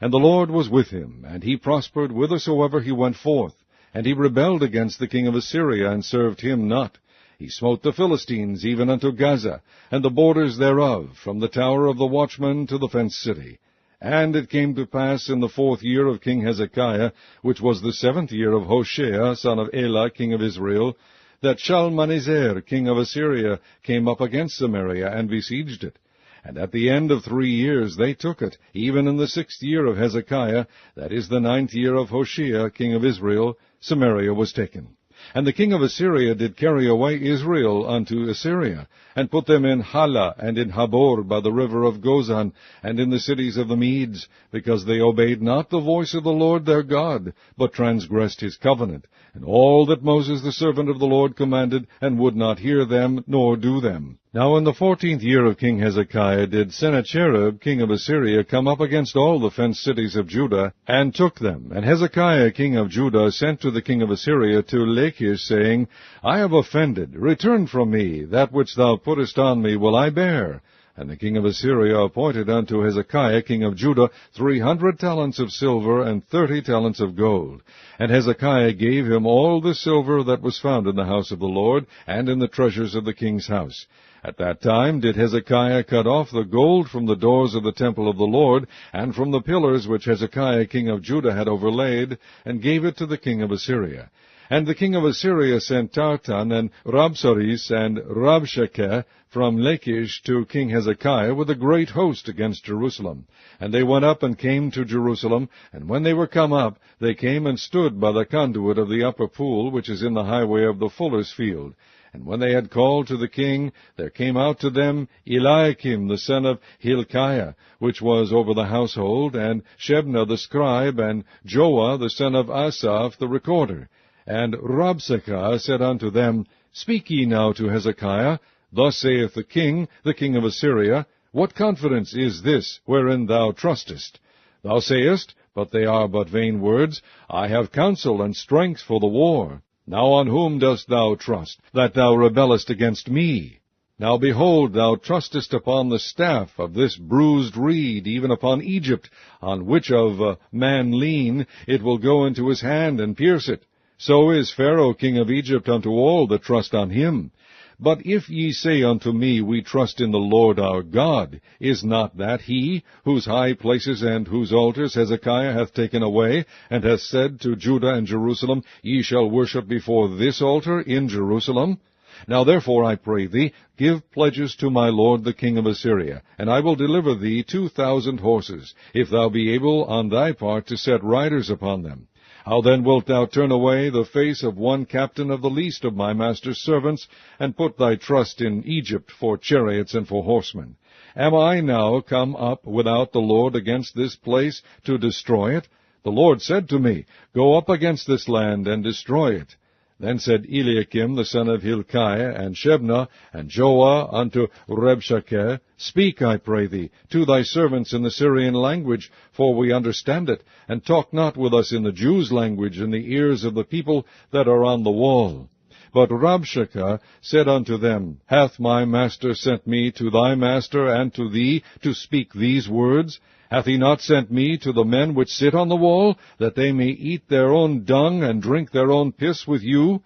And the Lord was with him, and he prospered whithersoever he went forth. And he rebelled against the king of Assyria, and served him not. He smote the Philistines even unto Gaza, and the borders thereof, from the tower of the watchman to the fenced city. And it came to pass in the 4th year of King Hezekiah, which was the 7th year of Hoshea, son of Elah, king of Israel, that Shalmaneser, king of Assyria, came up against Samaria, and besieged it. And at the end of 3 years they took it, even in the 6th year of Hezekiah, that is the 9th year of Hoshea, king of Israel, Samaria was taken. And the king of Assyria did carry away Israel unto Assyria, and put them in Hala, and in Habor by the river of Gozan, and in the cities of the Medes, because they obeyed not the voice of the Lord their God, but transgressed his covenant, and all that Moses the servant of the Lord commanded, and would not hear them, nor do them. Now in the 14th year of King Hezekiah did Sennacherib, king of Assyria, come up against all the fenced cities of Judah, and took them. And Hezekiah, king of Judah, sent to the king of Assyria to Lachish, saying, I have offended. Return from me. That which thou puttest on me will I bear. And the king of Assyria appointed unto Hezekiah, king of Judah, 300 talents of silver, and 30 talents of gold. And Hezekiah gave him all the silver that was found in the house of the Lord, and in the treasures of the king's house. At that time did Hezekiah cut off the gold from the doors of the temple of the Lord, and from the pillars which Hezekiah king of Judah had overlaid, and gave it to the king of Assyria. And the king of Assyria sent Tartan and Rabsaris and Rabshakeh from Lachish to King Hezekiah with a great host against Jerusalem. And they went up and came to Jerusalem, and when they were come up, they came and stood by the conduit of the upper pool, which is in the highway of the fuller's field. And when they had called to the king, there came out to them Eliakim the son of Hilkiah, which was over the household, and Shebna the scribe, and Joah the son of Asaph the recorder. And Rabshakeh said unto them, Speak ye now to Hezekiah, Thus saith the king of Assyria, What confidence is this wherein thou trustest? Thou sayest, but they are but vain words, I have counsel and strength for the war. Now on whom dost thou trust, that thou rebellest against me? Now behold, thou trustest upon the staff of this bruised reed, even upon Egypt, on which of a man lean, it will go into his hand and pierce it. So is Pharaoh king of Egypt unto all that trust on him. But if ye say unto me, We trust in the Lord our God, is not that he, whose high places and whose altars Hezekiah hath taken away, and hath said to Judah and Jerusalem, Ye shall worship before this altar in Jerusalem? Now therefore, I pray thee, give pledges to my lord the king of Assyria, and I will deliver thee 2,000 horses, if thou be able on thy part to set riders upon them. How then wilt thou turn away the face of one captain of the least of my master's servants, and put thy trust in Egypt for chariots and for horsemen? Am I now come up without the Lord against this place to destroy it? The Lord said to me, Go up against this land and destroy it. Then said Eliakim the son of Hilkiah, and Shebna, and Joah unto Rabshakeh, Speak, I pray thee, to thy servants in the Syrian language, for we understand it, and talk not with us in the Jews' language in the ears of the people that are on the wall. But Rabshakeh said unto them, Hath my master sent me to thy master and to thee to speak these words? Hath he not sent me to the men which sit on the wall, that they may eat their own dung and drink their own piss with you?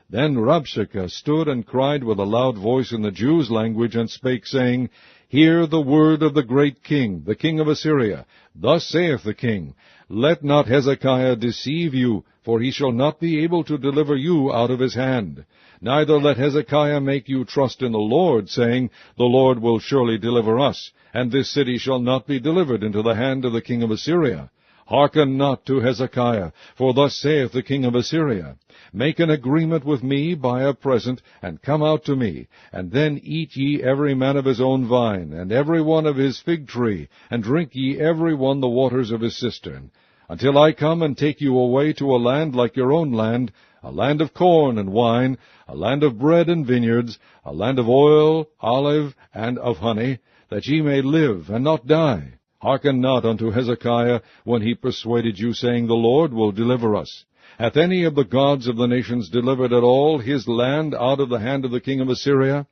Then Rabshakeh stood and cried with a loud voice in the Jews' language, and spake, saying, Hear the word of the great king, the king of Assyria. Thus saith the king, Let not Hezekiah deceive you, for he shall not be able to deliver you out of his hand. Neither let Hezekiah make you trust in the Lord, saying, The Lord will surely deliver us, and this city shall not be delivered into the hand of the king of Assyria. Hearken not to Hezekiah, for thus saith the king of Assyria, Make an agreement with me by a present, and come out to me, and then eat ye every man of his own vine, and every one of his fig tree, and drink ye every one the waters of his cistern, until I come and take you away to a land like your own land, a land of corn and wine, a land of bread and vineyards, a land of oil, olive, and of honey, that ye may live and not die. Hearken not unto Hezekiah when he persuaded you, saying, The Lord will deliver us. Hath any of the gods of the nations delivered at all his land out of the hand of the king of Assyria?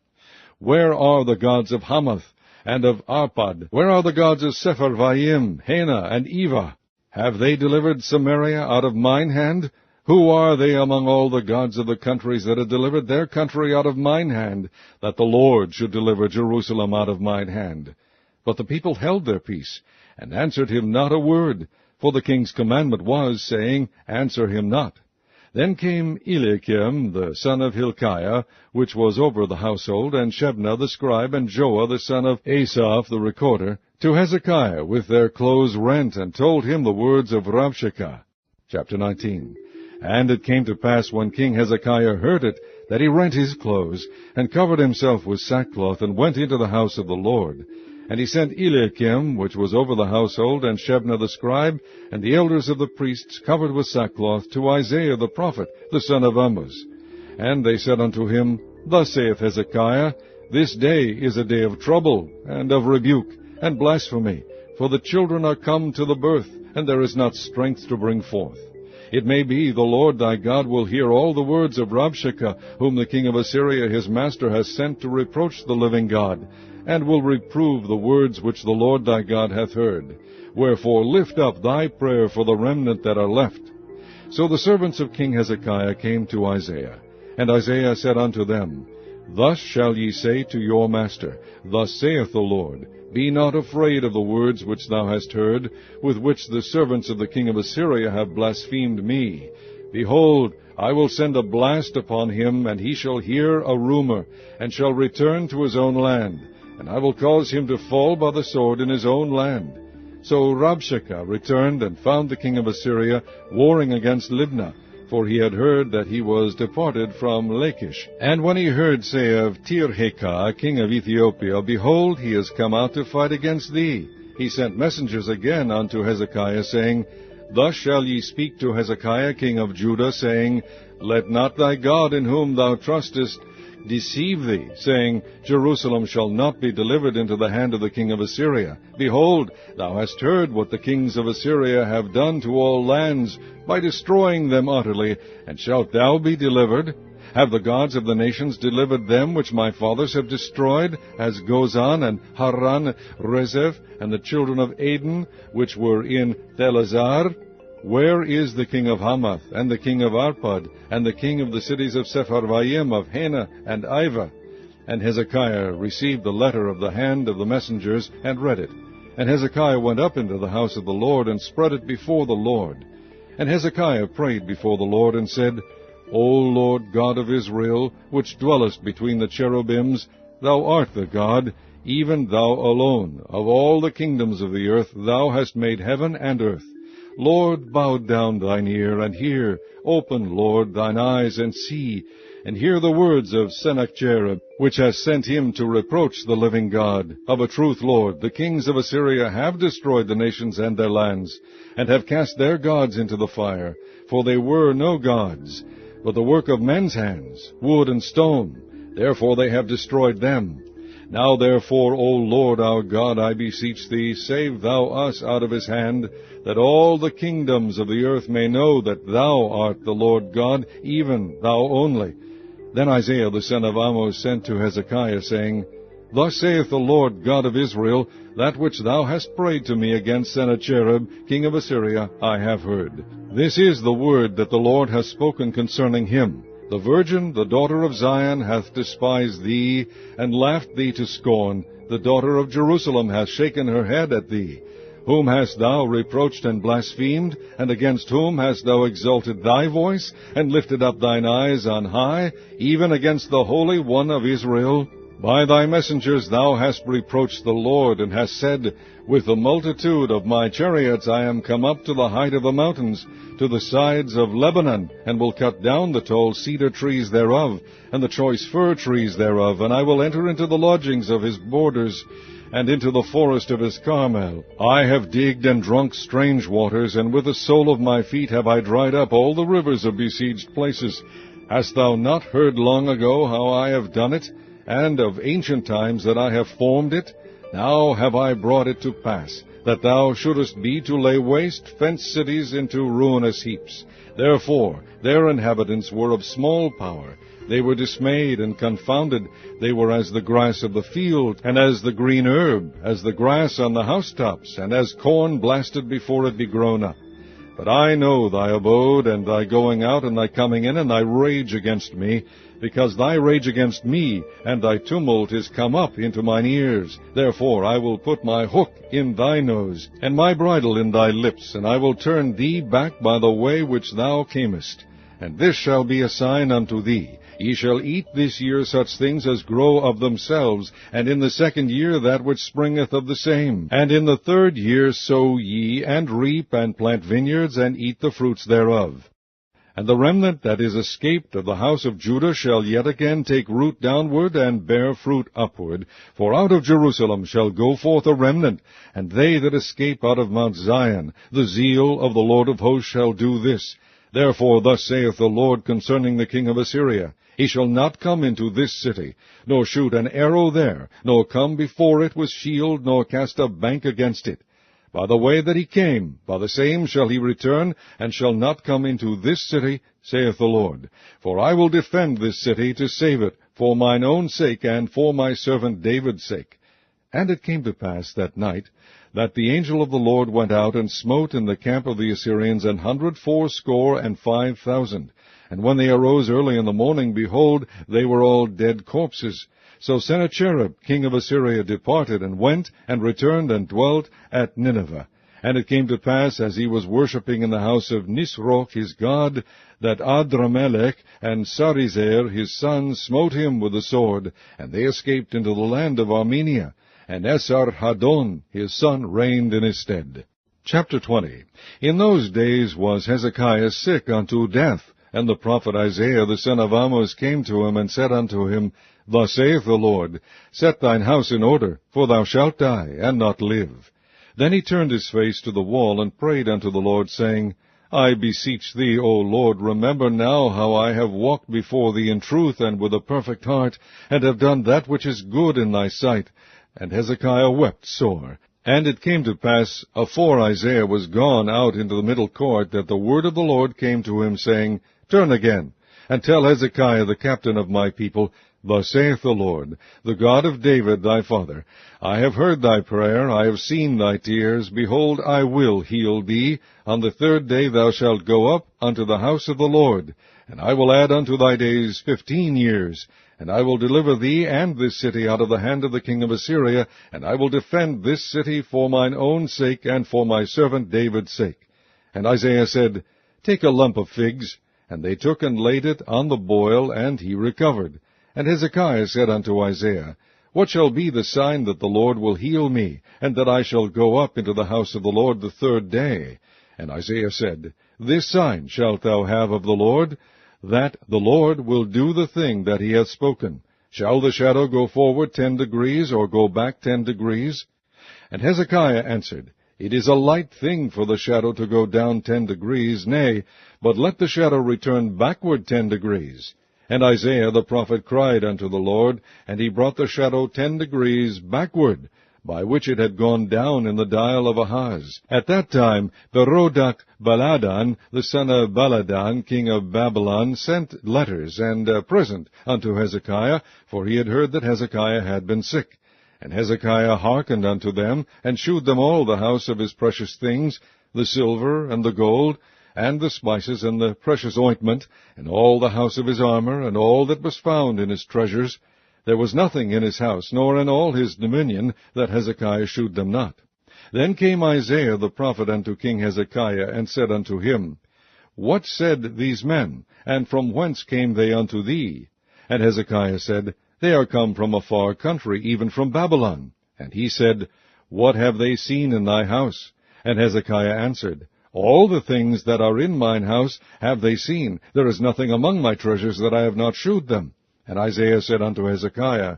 Where are the gods of Hamath and of Arpad? Where are the gods of Sepharvaim, Hena, and Eva? Have they delivered Samaria out of mine hand? Who are they among all the gods of the countries that have delivered their country out of mine hand, that the Lord should deliver Jerusalem out of mine hand? But the people held their peace, and answered him not a word, for the king's commandment was, saying, Answer him not. Then came Eliakim the son of Hilkiah, which was over the household, and Shebna the scribe, and Joah the son of Asaph the recorder, to Hezekiah with their clothes rent, and told him the words of Rabshakeh. Chapter 19. And it came to pass, when King Hezekiah heard it, that he rent his clothes, and covered himself with sackcloth, and went into the house of the Lord. And he sent Eliakim, which was over the household, and Shebna the scribe, and the elders of the priests, covered with sackcloth, to Isaiah the prophet, the son of Amoz. And they said unto him, Thus saith Hezekiah, This day is a day of trouble, and of rebuke, and blasphemy, for the children are come to the birth, and there is not strength to bring forth. It may be the Lord thy God will hear all the words of Rabshakeh, whom the king of Assyria his master has sent to reproach the living God, and will reprove the words which the Lord thy God hath heard. Wherefore lift up thy prayer for the remnant that are left. So the servants of King Hezekiah came to Isaiah, and Isaiah said unto them, Thus shall ye say to your master, Thus saith the Lord, Be not afraid of the words which thou hast heard, with which the servants of the king of Assyria have blasphemed me. Behold, I will send a blast upon him, and he shall hear a rumor, and shall return to his own land, and I will cause him to fall by the sword in his own land. So Rabshakeh returned and found the king of Assyria warring against Libnah, for he had heard that he was departed from Lachish. And when he heard say of Tirhakah, king of Ethiopia, Behold, he is come out to fight against thee, he sent messengers again unto Hezekiah, saying, Thus shall ye speak to Hezekiah king of Judah, saying, Let not thy God in whom thou trustest deceive thee, saying, Jerusalem shall not be delivered into the hand of the king of Assyria. Behold, thou hast heard what the kings of Assyria have done to all lands, by destroying them utterly, and shalt thou be delivered? Have the gods of the nations delivered them which my fathers have destroyed, as Gozan and Haran, Rezeph, and the children of Aden, which were in Thelazar? Where is the king of Hamath, and the king of Arpad, and the king of the cities of Sepharvaim, of Hena, and Ivah? And Hezekiah received the letter of the hand of the messengers, and read it. And Hezekiah went up into the house of the Lord, and spread it before the Lord. And Hezekiah prayed before the Lord, and said, O Lord God of Israel, which dwellest between the cherubims, thou art the God, even thou alone. Of all the kingdoms of the earth thou hast made heaven and earth. Lord, bow down thine ear, and hear. Open, Lord, thine eyes, and see, and hear the words of Sennacherib, which has sent him to reproach the living God. Of a truth, Lord, the kings of Assyria have destroyed the nations and their lands, and have cast their gods into the fire. For they were no gods, but the work of men's hands, wood and stone. Therefore they have destroyed them. Now therefore, O Lord our God, I beseech thee, save thou us out of his hand, that all the kingdoms of the earth may know that thou art the Lord God, even thou only. Then Isaiah the son of Amoz sent to Hezekiah, saying, Thus saith the Lord God of Israel, That which thou hast prayed to me against Sennacherib, king of Assyria, I have heard. This is the word that the Lord hath spoken concerning him. The virgin, the daughter of Zion, hath despised thee, and laughed thee to scorn. The daughter of Jerusalem hath shaken her head at thee. Whom hast thou reproached and blasphemed? And against whom hast thou exalted thy voice, and lifted up thine eyes on high, even against the Holy One of Israel? By thy messengers thou hast reproached the Lord, and hast said, With the multitude of my chariots I am come up to the height of the mountains, to the sides of Lebanon, and will cut down the tall cedar trees thereof, and the choice fir trees thereof, and I will enter into the lodgings of his borders, and into the forest of his Carmel. I have digged and drunk strange waters, and with the sole of my feet have I dried up all the rivers of besieged places. Hast thou not heard long ago how I have done it, and of ancient times that I have formed it? Now have I brought it to pass, that thou shouldest be to lay waste fenced cities into ruinous heaps. Therefore their inhabitants were of small power. They were dismayed and confounded. They were as the grass of the field, and as the green herb, as the grass on the housetops, and as corn blasted before it be grown up. But I know thy abode, and thy going out, and thy coming in, and thy rage against me, because thy rage against me, and thy tumult is come up into mine ears. Therefore I will put my hook in thy nose, and my bridle in thy lips, and I will turn thee back by the way which thou camest. And this shall be a sign unto thee. Ye shall eat this year such things as grow of themselves, and in the second year that which springeth of the same. And in the third year sow ye, and reap, and plant vineyards, and eat the fruits thereof. And the remnant that is escaped of the house of Judah shall yet again take root downward, and bear fruit upward. For out of Jerusalem shall go forth a remnant, and they that escape out of Mount Zion. The zeal of the Lord of hosts shall do this. Therefore thus saith the Lord concerning the king of Assyria, He shall not come into this city, nor shoot an arrow there, nor come before it with shield, nor cast a bank against it. By the way that he came, by the same shall he return, and shall not come into this city, saith the Lord. For I will defend this city to save it, for mine own sake, and for my servant David's sake. And it came to pass that night, that the angel of the Lord went out, and smote in the camp of the Assyrians 185,000. And when they arose early in the morning, behold, they were all dead corpses. So Sennacherib king of Assyria departed, and went, and returned, and dwelt at Nineveh. And it came to pass, as he was worshipping in the house of Nisroch his god, that Adramelech and Sarezer his son smote him with the sword, and they escaped into the land of Armenia. And Esarhaddon his son reigned in his stead. Chapter 20. In those days was Hezekiah sick unto death, and the prophet Isaiah the son of Amoz came to him, and said unto him, Thus saith the Lord, Set thine house in order, for thou shalt die, and not live. Then he turned his face to the wall, and prayed unto the Lord, saying, I beseech thee, O Lord, remember now how I have walked before thee in truth and with a perfect heart, and have done that which is good in thy sight. And Hezekiah wept sore. And it came to pass, afore Isaiah was gone out into the middle court, that the word of the Lord came to him, saying, Turn again, and tell Hezekiah the captain of my people, Thus saith the Lord, the God of David thy father, I have heard thy prayer, I have seen thy tears, behold, I will heal thee. On the third day thou shalt go up unto the house of the Lord, and I will add unto thy days 15 years. And I will deliver thee and this city out of the hand of the king of Assyria, and I will defend this city for mine own sake, and for my servant David's sake. And Isaiah said, Take a lump of figs. And they took and laid it on the boil, and he recovered. And Hezekiah said unto Isaiah, What shall be the sign that the Lord will heal me, and that I shall go up into the house of the Lord the third day? And Isaiah said, This sign shalt thou have of the Lord, that the Lord will do the thing that he hath spoken. Shall the shadow go forward 10 degrees, or go back 10 degrees? And Hezekiah answered, It is a light thing for the shadow to go down 10 degrees, nay, but let the shadow return backward 10 degrees. And Isaiah the prophet cried unto the Lord, and he brought the shadow 10 degrees backward, by which it had gone down in the dial of Ahaz. At that time Berodach Baladan, the son of Baladan, king of Babylon, sent letters and a present unto Hezekiah, for he had heard that Hezekiah had been sick. And Hezekiah hearkened unto them, and shewed them all the house of his precious things, the silver and the gold, and the spices and the precious ointment, and all the house of his armor, and all that was found in his treasures. There was nothing in his house, nor in all his dominion, that Hezekiah shewed them not. Then came Isaiah the prophet unto King Hezekiah, and said unto him, What said these men, and from whence came they unto thee? And Hezekiah said, They are come from a far country, even from Babylon. And he said, What have they seen in thy house? And Hezekiah answered, All the things that are in mine house have they seen. There is nothing among my treasures that I have not shewed them. And Isaiah said unto Hezekiah,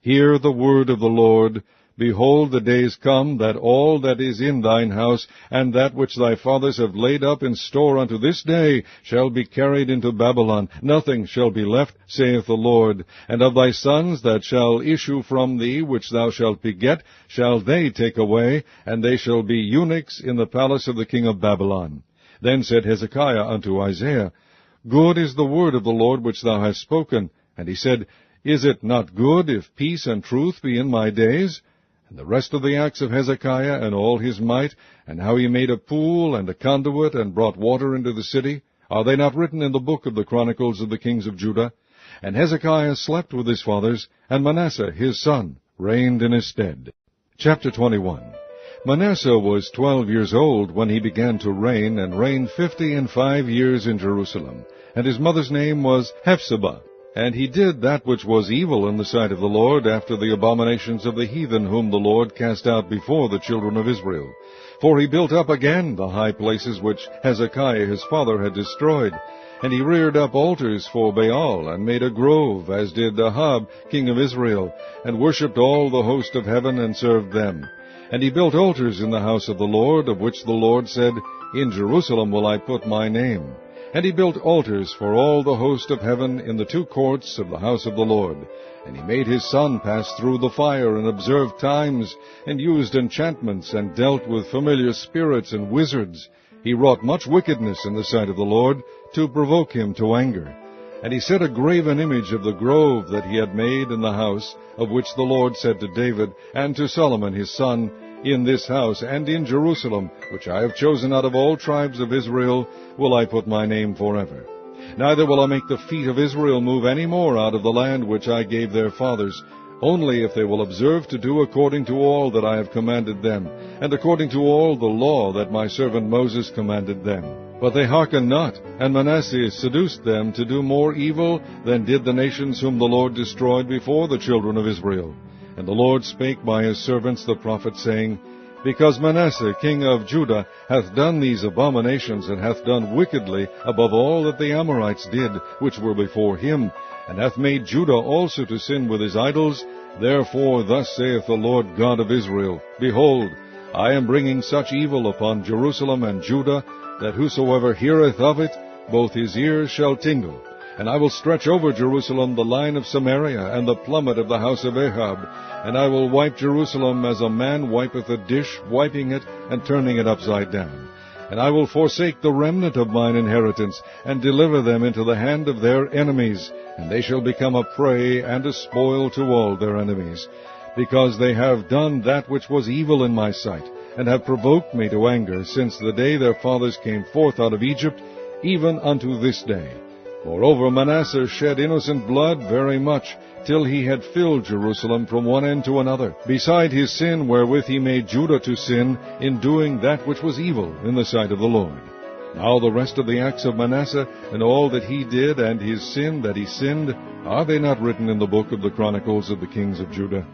Hear the word of the Lord. Behold, the days come, that all that is in thine house, and that which thy fathers have laid up in store unto this day, shall be carried into Babylon. Nothing shall be left, saith the Lord. And of thy sons that shall issue from thee, which thou shalt beget, shall they take away, and they shall be eunuchs in the palace of the king of Babylon. Then said Hezekiah unto Isaiah, Good is the word of the Lord which thou hast spoken. And he said, Is it not good if peace and truth be in my days? And the rest of the acts of Hezekiah, and all his might, and how he made a pool and a conduit, and brought water into the city, are they not written in the book of the Chronicles of the kings of Judah? And Hezekiah slept with his fathers, and Manasseh his son reigned in his stead. Chapter 21. Manasseh was 12 years old when he began to reign, and reigned 55 years in Jerusalem. And his mother's name was Hephzibah. And he did that which was evil in the sight of the Lord, after the abominations of the heathen, whom the Lord cast out before the children of Israel. For he built up again the high places which Hezekiah his father had destroyed. And he reared up altars for Baal, and made a grove, as did Ahab king of Israel, and worshipped all the host of heaven, and served them. And he built altars in the house of the Lord, of which the Lord said, In Jerusalem will I put my name. And he built altars for all the host of heaven in the 2 courts of the house of the Lord. And he made his son pass through the fire, and observed times, and used enchantments, and dealt with familiar spirits and wizards. He wrought much wickedness in the sight of the Lord, to provoke him to anger. And he set a graven image of the grove that he had made in the house, of which the Lord said to David and to Solomon his son, In this house and in Jerusalem, which I have chosen out of all tribes of Israel, will I put my name forever. Neither will I make the feet of Israel move any more out of the land which I gave their fathers, only if they will observe to do according to all that I have commanded them, and according to all the law that my servant Moses commanded them. But they hearkened not, and Manasseh seduced them to do more evil than did the nations whom the Lord destroyed before the children of Israel. And the Lord spake by his servants the prophets, saying, Because Manasseh king of Judah hath done these abominations, and hath done wickedly above all that the Amorites did, which were before him, and hath made Judah also to sin with his idols, therefore thus saith the Lord God of Israel, Behold, I am bringing such evil upon Jerusalem and Judah, that whosoever heareth of it, both his ears shall tingle. And I will stretch over Jerusalem the line of Samaria, and the plummet of the house of Ahab, and I will wipe Jerusalem as a man wipeth a dish, wiping it, and turning it upside down. And I will forsake the remnant of mine inheritance, and deliver them into the hand of their enemies, and they shall become a prey and a spoil to all their enemies, because they have done that which was evil in my sight, and have provoked me to anger, since the day their fathers came forth out of Egypt, even unto this day. Moreover, Manasseh shed innocent blood very much, till he had filled Jerusalem from one end to another, beside his sin wherewith he made Judah to sin, in doing that which was evil in the sight of the Lord. Now the rest of the acts of Manasseh, and all that he did, and his sin that he sinned, are they not written in the book of the Chronicles of the kings of Judah?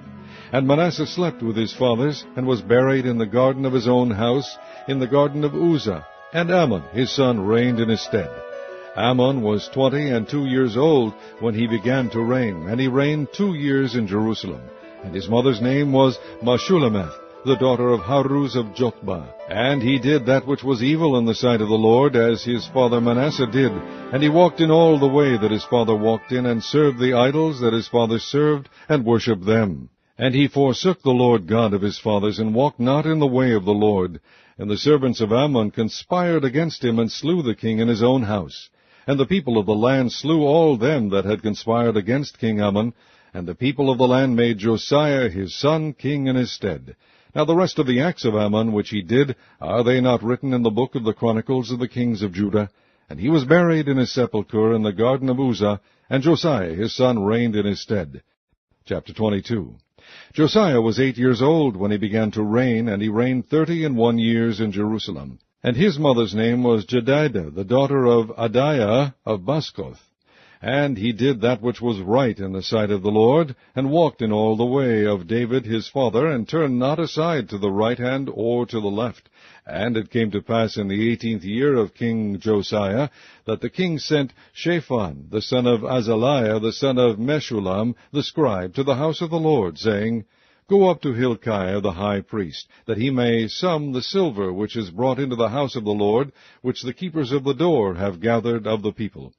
And Manasseh slept with his fathers, and was buried in the garden of his own house, in the garden of Uzzah, and Amon his son reigned in his stead. Amon was 22 years old when he began to reign, and he reigned 2 years in Jerusalem. And his mother's name was Meshullemeth, the daughter of Haruz of Jotbah. And he did that which was evil in the sight of the Lord, as his father Manasseh did. And he walked in all the way that his father walked in, and served the idols that his father served, and worshipped them. And he forsook the Lord God of his fathers, and walked not in the way of the Lord. And the servants of Ammon conspired against him, and slew the king in his own house. And the people of the land slew all them that had conspired against King Ammon, and the people of the land made Josiah his son king in his stead. Now the rest of the acts of Ammon which he did, are they not written in the book of the Chronicles of the kings of Judah? And he was buried in his sepulchre in the garden of Uzzah, and Josiah his son reigned in his stead. Chapter 22. Josiah was 8 years old when he began to reign, and he reigned 31 years in Jerusalem. And his mother's name was Jedidah, the daughter of Adiah of Baskoth. And he did that which was right in the sight of the Lord, and walked in all the way of David his father, and turned not aside to the right hand or to the left. And it came to pass in the 18th year of King Josiah, that the king sent Shaphan, the son of Azaliah, the son of Meshullam, the scribe, to the house of the Lord, saying, Go up to Hilkiah the high priest, that he may sum the silver which is brought into the house of the Lord, which the keepers of the door have gathered of the people.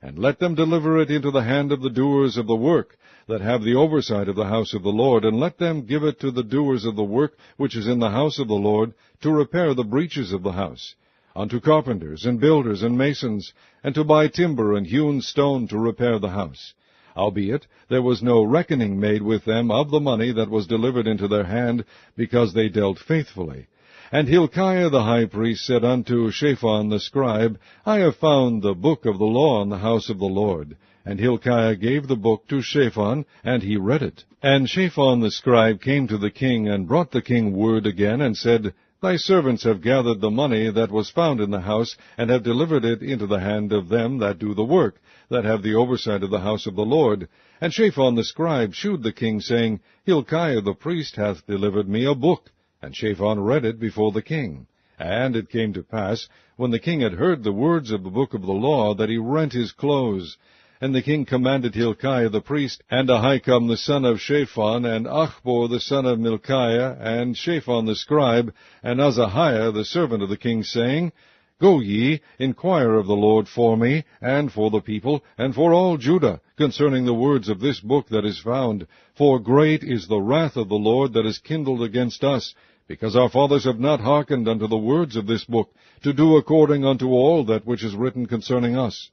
And let them deliver it into the hand of the doers of the work, that have the oversight of the house of the Lord, and let them give it to the doers of the work which is in the house of the Lord, to repair the breaches of the house, unto carpenters and builders and masons, and to buy timber and hewn stone to repair the house. Howbeit, there was no reckoning made with them of the money that was delivered into their hand, because they dealt faithfully. And Hilkiah the high priest said unto Shaphan the scribe, I have found the book of the law in the house of the Lord. And Hilkiah gave the book to Shaphan, and he read it. And Shaphan the scribe came to the king, and brought the king word again, and said, Thy servants have gathered the money that was found in the house, and have delivered it into the hand of them that do the work, that have the oversight of the house of the Lord. And Shaphan the scribe shewed the king, saying, Hilkiah the priest hath delivered me a book. And Shaphan read it before the king. And it came to pass, when the king had heard the words of the book of the law, that he rent his clothes. And the king commanded Hilkiah the priest, and Ahikam the son of Shaphan, and Achbor the son of Milchiah, and Shaphan the scribe, and Azahiah the servant of the king, saying, Go ye, inquire of the Lord for me, and for the people, and for all Judah, concerning the words of this book that is found. For great is the wrath of the Lord that is kindled against us, because our fathers have not hearkened unto the words of this book, to do according unto all that which is written concerning us.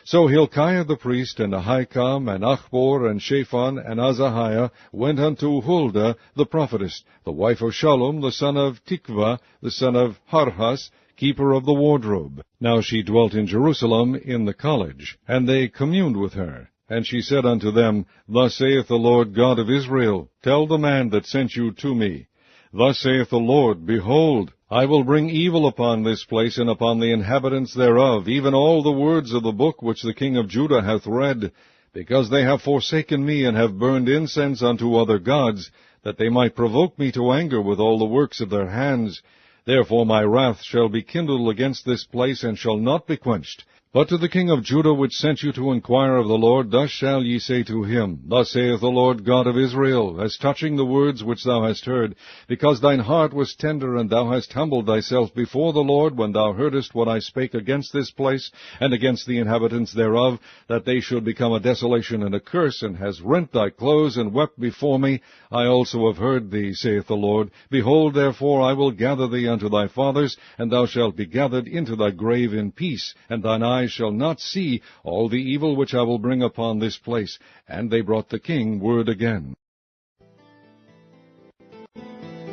So Hilkiah the priest, and Ahikam, and Achbor, and Shaphan, and Azahiah went unto Huldah the prophetess, the wife of Shallum, the son of Tikvah, the son of Harhas, keeper of the wardrobe. Now she dwelt in Jerusalem in the college, and they communed with her. And she said unto them, Thus saith the Lord God of Israel, Tell the man that sent you to me, Thus saith the Lord, Behold, I will bring evil upon this place and upon the inhabitants thereof, even all the words of the book which the king of Judah hath read, because they have forsaken me, and have burned incense unto other gods, that they might provoke me to anger with all the works of their hands. Therefore my wrath shall be kindled against this place, and shall not be quenched. But to the king of Judah, which sent you to inquire of the Lord, thus shall ye say to him, Thus saith the Lord God of Israel, as touching the words which thou hast heard, because thine heart was tender, and thou hast humbled thyself before the Lord, when thou heardest what I spake against this place, and against the inhabitants thereof, that they should become a desolation and a curse, and hast rent thy clothes, and wept before me, I also have heard thee, saith the Lord. Behold, therefore, I will gather thee unto thy fathers, and thou shalt be gathered into thy grave in peace, and thine eyes shall not see all the evil which I will bring upon this place. And they brought the king word again.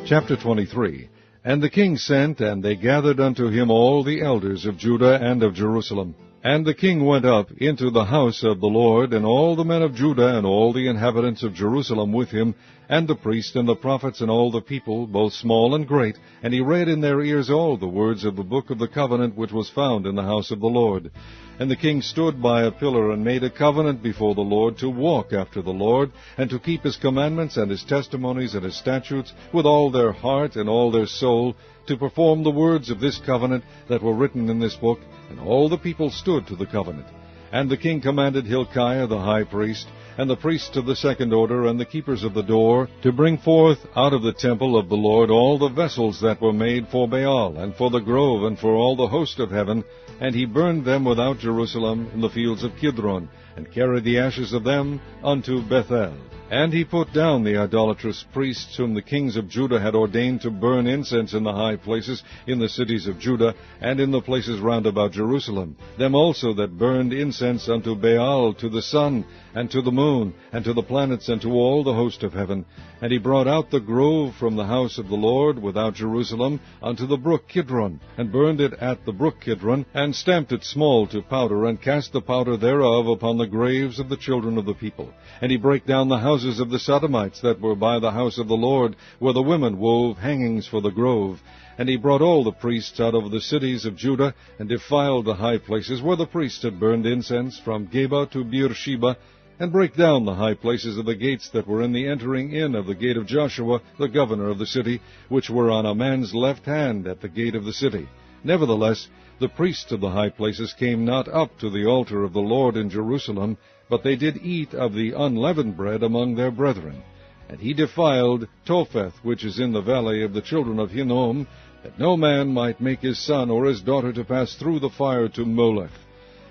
Chapter 23. And the king sent, and they gathered unto him all the elders of Judah and of Jerusalem. And the king went up into the house of the Lord, and all the men of Judah and all the inhabitants of Jerusalem with him, and the priests and the prophets and all the people, both small and great, and he read in their ears all the words of the book of the covenant which was found in the house of the Lord. And the king stood by a pillar, and made a covenant before the Lord, to walk after the Lord, and to keep his commandments and his testimonies and his statutes with all their heart and all their soul, to perform the words of this covenant that were written in this book. And all the people stood to the covenant. And the king commanded Hilkiah the high priest, and the priests of the second order, and the keepers of the door, to bring forth out of the temple of the Lord all the vessels that were made for Baal, and for the grove, and for all the host of heaven. And he burned them without Jerusalem in the fields of Kidron, and carried the ashes of them unto Bethel. And he put down the idolatrous priests whom the kings of Judah had ordained to burn incense in the high places in the cities of Judah, and in the places round about Jerusalem, them also that burned incense unto Baal, to the sun, and to the moon, and to the planets, and to all the host of heaven. And he brought out the grove from the house of the Lord without Jerusalem unto the brook Kidron, and burned it at the brook Kidron, and stamped it small to powder, and cast the powder thereof upon the graves of the children of the people. And he brake down the houses of the Sodomites that were by the house of the Lord, where the women wove hangings for the grove. And he brought all the priests out of the cities of Judah, and defiled the high places where the priests had burned incense, from Geba to Beersheba, and brake down the high places of the gates that were in the entering in of the gate of Joshua, the governor of the city, which were on a man's left hand at the gate of the city. Nevertheless, the priests of the high places came not up to the altar of the Lord in Jerusalem, but they did eat of the unleavened bread among their brethren. And he defiled Topheth, which is in the valley of the children of Hinnom, that no man might make his son or his daughter to pass through the fire to Molech.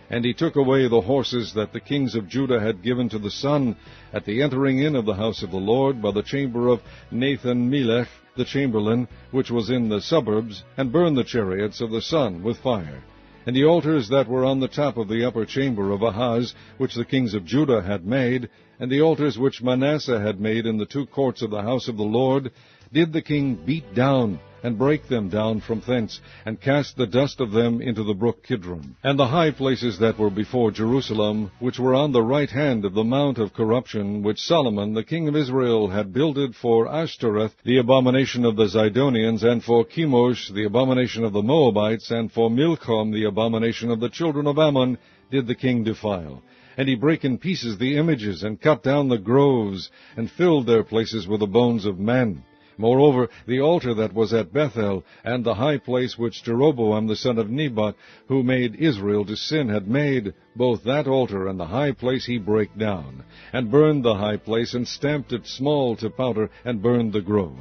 And he took away the horses that the kings of Judah had given to the sun at the entering in of the house of the Lord by the chamber of Nathan-Melech, the chamberlain, which was in the suburbs, and burned the chariots of the sun with fire. And the altars that were on the top of the upper chamber of Ahaz, which the kings of Judah had made, and the altars which Manasseh had made in the two courts of the house of the Lord, did the king beat down, and break them down from thence, and cast the dust of them into the brook Kidron. And the high places that were before Jerusalem, which were on the right hand of the mount of corruption, which Solomon the king of Israel had builded for Ashtoreth, the abomination of the Zidonians, and for Chemosh, the abomination of the Moabites, and for Milcom, the abomination of the children of Ammon, did the king defile. And he brake in pieces the images, and cut down the groves, and filled their places with the bones of men. Moreover, the altar that was at Bethel, and the high place which Jeroboam the son of Nebat, who made Israel to sin, had made, both that altar and the high place he brake down, and burned the high place, and stamped it small to powder, and burned the grove.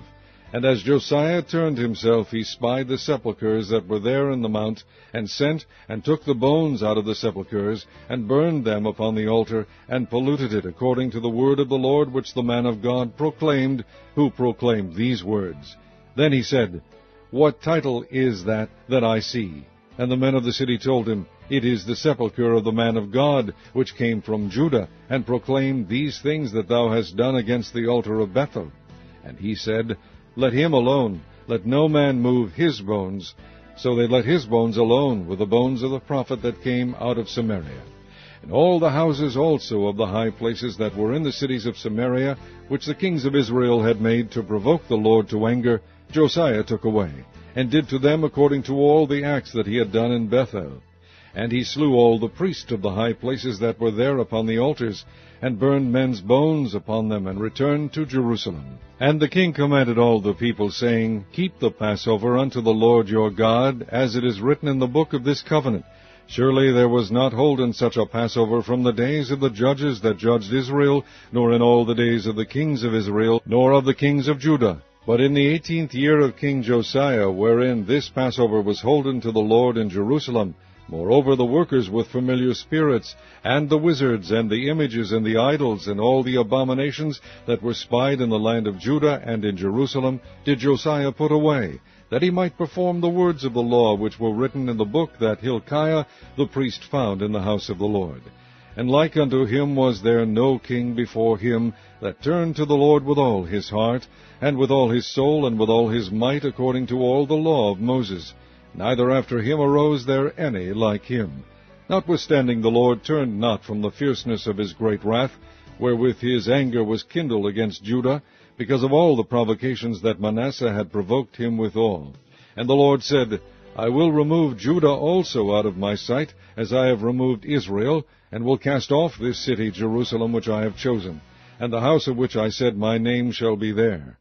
And as Josiah turned himself, he spied the sepulchres that were there in the mount, and sent, and took the bones out of the sepulchres, and burned them upon the altar, and polluted it, according to the word of the Lord which the man of God proclaimed, who proclaimed these words. Then he said, What title is that I see? And the men of the city told him, It is the sepulchre of the man of God, which came from Judah, and proclaimed these things that thou hast done against the altar of Bethel. And he said, Let him alone, let no man move his bones. So they let his bones alone, with the bones of the prophet that came out of Samaria. And all the houses also of the high places that were in the cities of Samaria, which the kings of Israel had made to provoke the Lord to anger, Josiah took away, and did to them according to all the acts that he had done in Bethel. And he slew all the priests of the high places that were there upon the altars, and burned men's bones upon them, and returned to Jerusalem. And the king commanded all the people, saying, Keep the Passover unto the Lord your God, as it is written in the book of this covenant. Surely there was not holden such a Passover from the days of the judges that judged Israel, nor in all the days of the kings of Israel, nor of the kings of Judah. But in the 18th year of King Josiah, wherein this Passover was holden to the Lord in Jerusalem, moreover the workers with familiar spirits, and the wizards, and the images, and the idols, and all the abominations that were spied in the land of Judah and in Jerusalem, did Josiah put away, that he might perform the words of the law which were written in the book that Hilkiah the priest found in the house of the Lord. And like unto him was there no king before him that turned to the Lord with all his heart, and with all his soul, and with all his might, according to all the law of Moses. Neither after him arose there any like him. Notwithstanding the Lord turned not from the fierceness of his great wrath, wherewith his anger was kindled against Judah, because of all the provocations that Manasseh had provoked him withal. And the Lord said, I will remove Judah also out of my sight, as I have removed Israel, and will cast off this city Jerusalem which I have chosen, and the house of which I said, My name shall be there.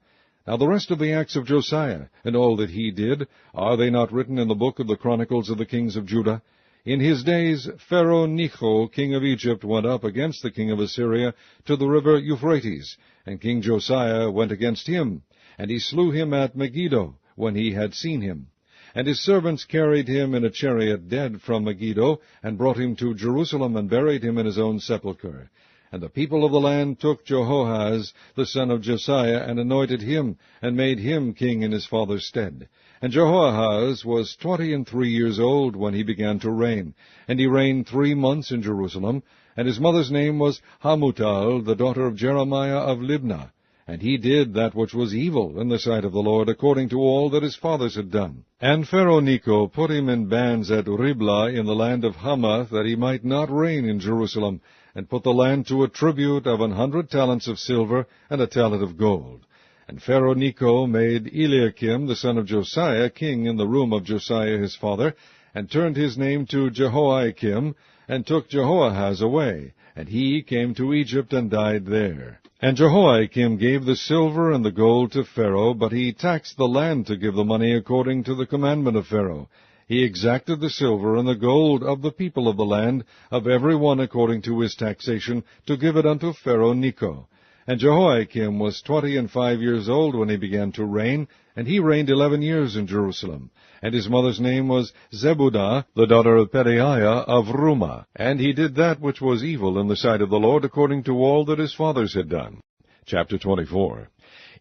Now the rest of the acts of Josiah, and all that he did, are they not written in the book of the Chronicles of the kings of Judah? In his days Pharaoh Necho, king of Egypt, went up against the king of Assyria to the river Euphrates, and King Josiah went against him, and he slew him at Megiddo, when he had seen him. And his servants carried him in a chariot dead from Megiddo, and brought him to Jerusalem, and buried him in his own sepulchre. And the people of the land took Jehoahaz, the son of Josiah, and anointed him, and made him king in his father's stead. And Jehoahaz was 23 years old when he began to reign, and he reigned 3 months in Jerusalem. And his mother's name was Hamutal, the daughter of Jeremiah of Libnah. And he did that which was evil in the sight of the Lord, according to all that his fathers had done. And Pharaoh Necho put him in bands at Riblah in the land of Hamath, that he might not reign in Jerusalem, and put the land to a tribute of 100 talents of silver, and a talent of gold. And Pharaoh Necho made Eliakim, the son of Josiah, king in the room of Josiah his father, and turned his name to Jehoiakim, and took Jehoahaz away, and he came to Egypt and died there. And Jehoiakim gave the silver and the gold to Pharaoh, but he taxed the land to give the money according to the commandment of Pharaoh. He exacted the silver and the gold of the people of the land, of every one according to his taxation, to give it unto Pharaoh Necho. And Jehoiakim was 25 years old when he began to reign, and he reigned 11 years in Jerusalem. And his mother's name was Zebudah, the daughter of Pedaiah of Rumah. And he did that which was evil in the sight of the Lord, according to all that his fathers had done. Chapter 24.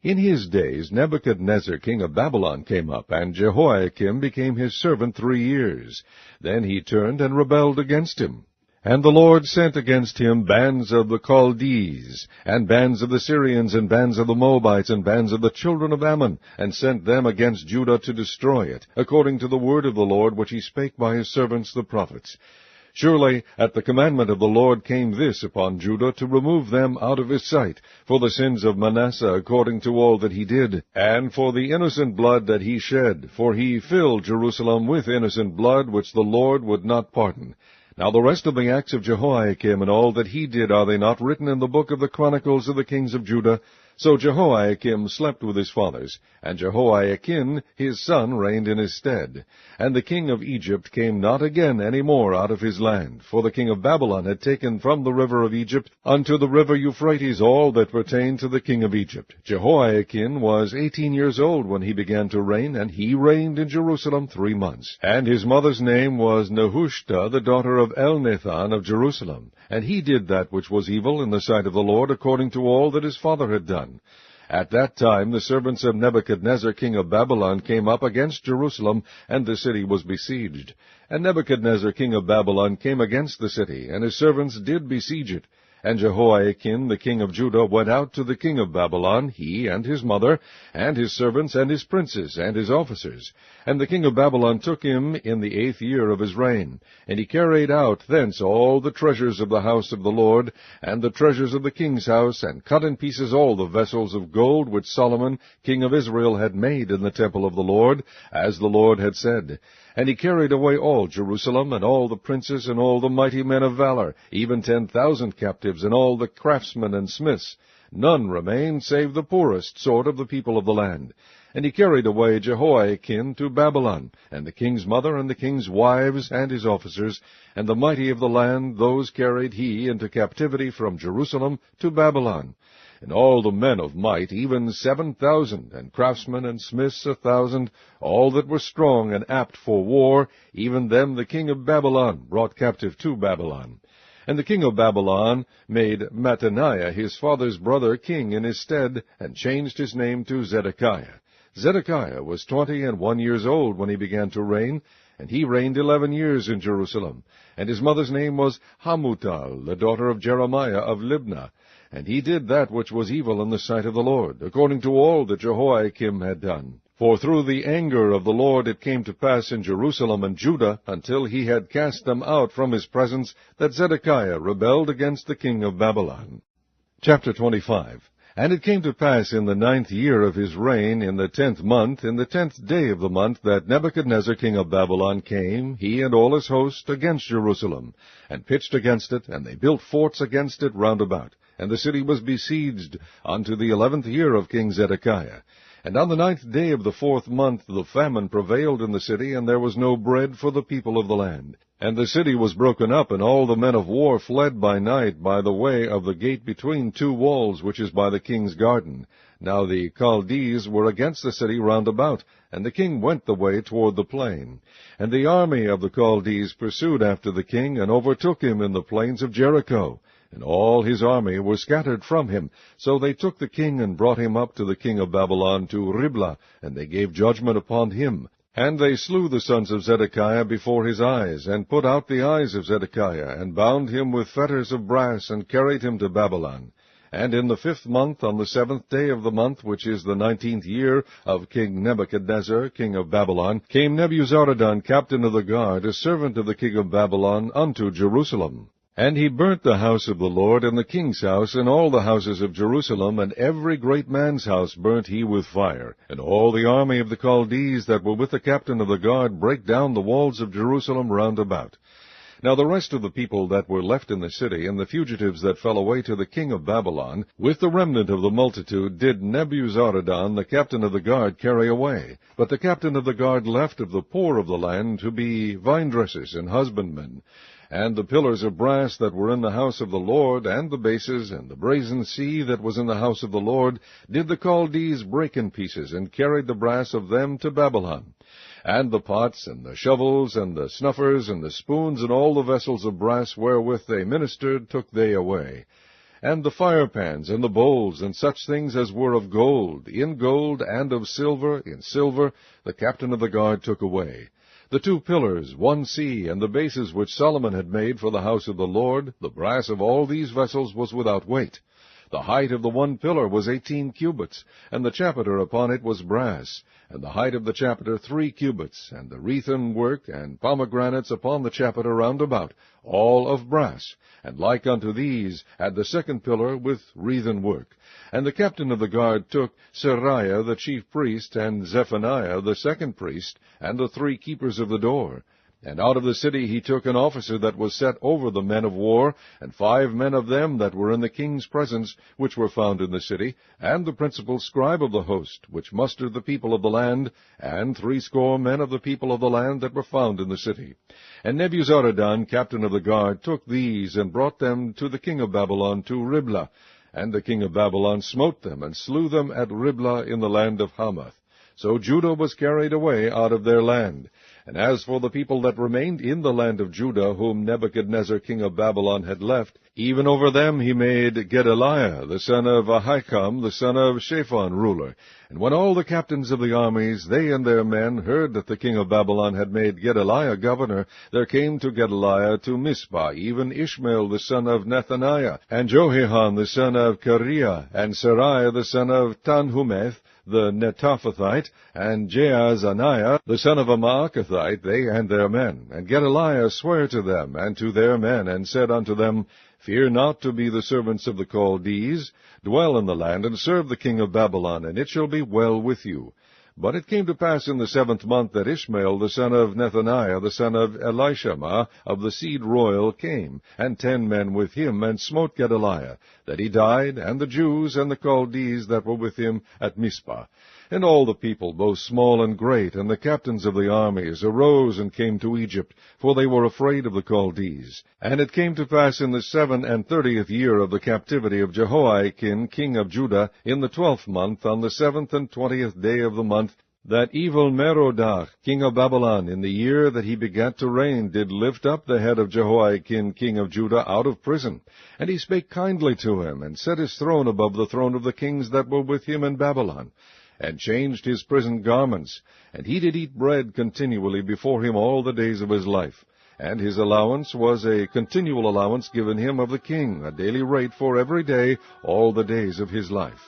In his days Nebuchadnezzar king of Babylon came up, and Jehoiakim became his servant 3 years. Then he turned and rebelled against him. And the Lord sent against him bands of the Chaldees, and bands of the Syrians, and bands of the Moabites, and bands of the children of Ammon, and sent them against Judah to destroy it, according to the word of the Lord which he spake by his servants the prophets. Surely at the commandment of the Lord came this upon Judah, to remove them out of his sight, for the sins of Manasseh, according to all that he did, and for the innocent blood that he shed, for he filled Jerusalem with innocent blood, which the Lord would not pardon. Now the rest of the acts of Jehoiakim and all that he did, are they not written in the book of the Chronicles of the kings of Judah? So Jehoiakim slept with his fathers, and Jehoiakim his son reigned in his stead. And the king of Egypt came not again any more out of his land, for the king of Babylon had taken from the river of Egypt unto the river Euphrates all that pertained to the king of Egypt. Jehoiakim was 18 years old when he began to reign, and he reigned in Jerusalem 3 months. And his mother's name was Nehushta, the daughter of Elnathan of Jerusalem. And he did that which was evil in the sight of the Lord, according to all that his father had done. At that time the servants of Nebuchadnezzar king of Babylon came up against Jerusalem, and the city was besieged. And Nebuchadnezzar king of Babylon came against the city, and his servants did besiege it. And Jehoiakim the king of Judah went out to the king of Babylon, he and his mother, and his servants, and his princes, and his officers. And the king of Babylon took him in the 8th year of his reign. And he carried out thence all the treasures of the house of the Lord, and the treasures of the king's house, and cut in pieces all the vessels of gold which Solomon king of Israel had made in the temple of the Lord, as the Lord had said. And he carried away all Jerusalem, and all the princes, and all the mighty men of valor, even 10,000 captives, and all the craftsmen and smiths. None remained, save the poorest sort of the people of the land. And he carried away Jehoiakim to Babylon, and the king's mother, and the king's wives, and his officers, and the mighty of the land, those carried he into captivity from Jerusalem to Babylon. And all the men of might, even 7,000, and craftsmen and smiths 1,000, all that were strong and apt for war, even them the king of Babylon brought captive to Babylon. And the king of Babylon made Mattaniah his father's brother king in his stead, and changed his name to Zedekiah. Zedekiah was 21 years old when he began to reign, and he reigned 11 years in Jerusalem. And his mother's name was Hamutal, the daughter of Jeremiah of Libnah. And he did that which was evil in the sight of the Lord, according to all that Jehoiakim had done. For through the anger of the Lord it came to pass in Jerusalem and Judah, until he had cast them out from his presence, that Zedekiah rebelled against the king of Babylon. Chapter 25. And it came to pass in the 9th year of his reign, in the 10th month, in the 10th day of the month, that Nebuchadnezzar king of Babylon came, he and all his host, against Jerusalem, and pitched against it, and they built forts against it round about. And the city was besieged unto the 11th year of King Zedekiah. And on the 9th day of the 4th month the famine prevailed in the city, and there was no bread for the people of the land. And the city was broken up, and all the men of war fled by night by the way of the gate between 2 walls, which is by the king's garden. Now the Chaldees were against the city round about, and the king went the way toward the plain. And the army of the Chaldees pursued after the king, and overtook him in the plains of Jericho. And all his army were scattered from him. So they took the king, and brought him up to the king of Babylon to Riblah, and they gave judgment upon him. And they slew the sons of Zedekiah before his eyes, and put out the eyes of Zedekiah, and bound him with fetters of brass, and carried him to Babylon. And in the 5th month, on the 7th day of the month, which is the 19th year of King Nebuchadnezzar, king of Babylon, came Nebuzaradan, captain of the guard, a servant of the king of Babylon, unto Jerusalem. And he burnt the house of the Lord, and the king's house, and all the houses of Jerusalem, and every great man's house burnt he with fire. And all the army of the Chaldees that were with the captain of the guard brake down the walls of Jerusalem round about. Now the rest of the people that were left in the city, and the fugitives that fell away to the king of Babylon, with the remnant of the multitude, did Nebuzaradan, the captain of the guard, carry away. But the captain of the guard left of the poor of the land to be vine-dressers and husbandmen. And the pillars of brass that were in the house of the Lord, and the bases, and the brazen sea that was in the house of the Lord, did the Chaldees break in pieces, and carried the brass of them to Babylon. And the pots, and the shovels, and the snuffers, and the spoons, and all the vessels of brass wherewith they ministered, took they away. And the firepans, and the bowls, and such things as were of gold, in gold, and of silver, in silver, the captain of the guard took away. The 2 pillars, 1 sea, and the bases which Solomon had made for the house of the Lord, the brass of all these vessels was without weight. The height of the 1 pillar was 18 cubits, and the chapiter upon it was brass, and the height of the chapiter 3 cubits, and the wreathen work and pomegranates upon the chapiter round about, all of brass. And like unto these had the 2nd pillar with wreathen work. And the captain of the guard took Seraiah the chief priest, and Zephaniah the 2nd priest, and the 3 keepers of the door. And out of the city he took an officer that was set over the men of war, and 5 men of them that were in the king's presence, which were found in the city, and the principal scribe of the host, which mustered the people of the land, and 60 men of the people of the land that were found in the city. And Nebuzaradan, captain of the guard, took these, and brought them to the king of Babylon to Riblah. And the king of Babylon smote them, and slew them at Riblah in the land of Hamath. So Judah was carried away out of their land. And as for the people that remained in the land of Judah, whom Nebuchadnezzar king of Babylon had left, even over them he made Gedaliah, the son of Ahikam, the son of Shaphan, ruler. And when all the captains of the armies, they and their men, heard that the king of Babylon had made Gedaliah governor, there came to Gedaliah to Mizpah even Ishmael the son of Nethaniah, and Johanan the son of Kareah, and Seraiah the son of Tanhumeth, the Netophathite, and Jaazaniah, the son of a Maacathite, they and their men. And Gedaliah sware to them and to their men, and said unto them, Fear not to be the servants of the Chaldees. Dwell in the land, and serve the king of Babylon, and it shall be well with you. But it came to pass in the 7th month that Ishmael the son of Nethaniah, the son of Elishama, of the seed royal, came, and 10 men with him, and smote Gedaliah, that he died, and the Jews and the Chaldees that were with him at Mizpah. And all the people, both small and great, and the captains of the armies, arose and came to Egypt, for they were afraid of the Chaldees. And it came to pass in the 37th year of the captivity of Jehoiakim king of Judah, in the 12th month, on the 7th and 20th day of the month, that Evil-Merodach king of Babylon, in the year that he begat to reign, did lift up the head of Jehoiakim king of Judah out of prison. And he spake kindly to him, and set his throne above the throne of the kings that were with him in Babylon, and changed his prison garments, and he did eat bread continually before him all the days of his life. And his allowance was a continual allowance given him of the king, a daily rate for every day, all the days of his life.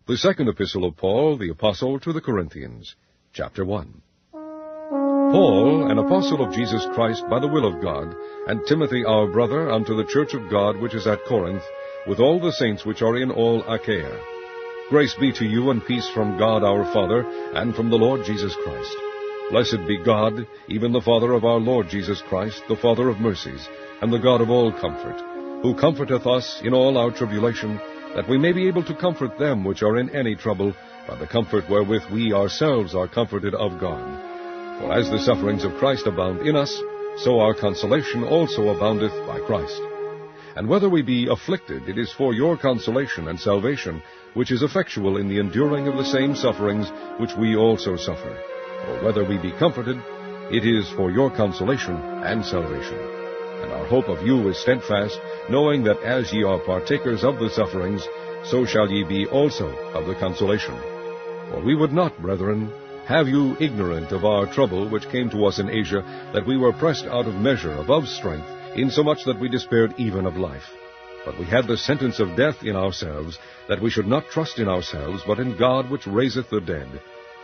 The second epistle of Paul, the apostle to the Corinthians, chapter 1. Paul, an apostle of Jesus Christ by the will of God, and Timothy our brother, unto the church of God which is at Corinth, with all the saints which are in all Achaia. Grace be to you and peace from God our Father, and from the Lord Jesus Christ. Blessed be God, even the Father of our Lord Jesus Christ, the Father of mercies, and the God of all comfort, who comforteth us in all our tribulation, that we may be able to comfort them which are in any trouble, by the comfort wherewith we ourselves are comforted of God. For as the sufferings of Christ abound in us, so our consolation also aboundeth by Christ. And whether we be afflicted, it is for your consolation and salvation, which is effectual in the enduring of the same sufferings which we also suffer. Or whether we be comforted, it is for your consolation and salvation. And our hope of you is steadfast, knowing that as ye are partakers of the sufferings, so shall ye be also of the consolation. For we would not, brethren, have you ignorant of our trouble which came to us in Asia, that we were pressed out of measure, above strength, insomuch that we despaired even of life. But we had the sentence of death in ourselves, that we should not trust in ourselves, but in God which raiseth the dead,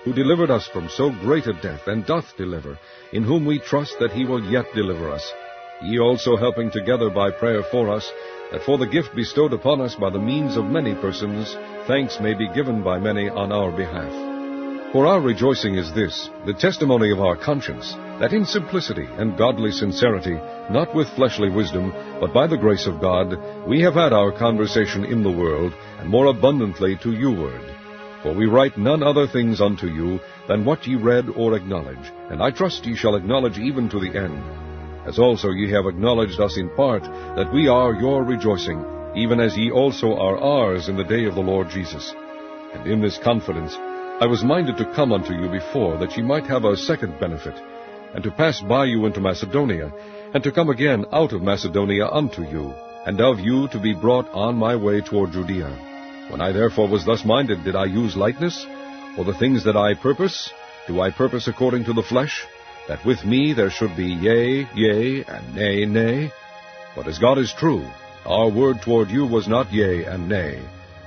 who delivered us from so great a death, and doth deliver, in whom we trust that he will yet deliver us, ye also helping together by prayer for us, that for the gift bestowed upon us by the means of many persons, thanks may be given by many on our behalf. For our rejoicing is this, the testimony of our conscience, that in simplicity and godly sincerity, not with fleshly wisdom, but by the grace of God, we have had our conversation in the world, and more abundantly to you ward. For we write none other things unto you than what ye read or acknowledge, and I trust ye shall acknowledge even to the end. As also ye have acknowledged us in part, that we are your rejoicing, even as ye also are ours in the day of the Lord Jesus. And in this confidence I was minded to come unto you before, that ye might have a second benefit, and to pass by you into Macedonia, and to come again out of Macedonia unto you, and of you to be brought on my way toward Judea. When I therefore was thus minded, did I use lightness? For the things that I purpose, do I purpose according to the flesh, that with me there should be yea, yea, and nay, nay? But as God is true, our word toward you was not yea and nay.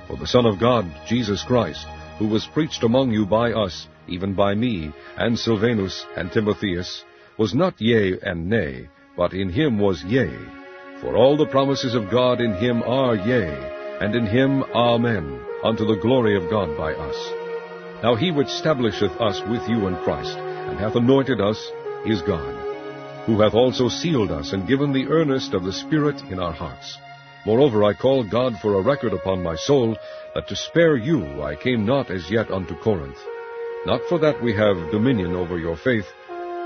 For the Son of God, Jesus Christ, who was preached among you by us, even by me, and Silvanus, and Timotheus, was not yea and nay, but in him was yea. For all the promises of God in him are yea, and in him amen, unto the glory of God by us. Now he which stablisheth us with you in Christ, and hath anointed us, is God, who hath also sealed us, and given the earnest of the Spirit in our hearts. Moreover, I call God for a record upon my soul, that to spare you I came not as yet unto Corinth. Not for that we have dominion over your faith,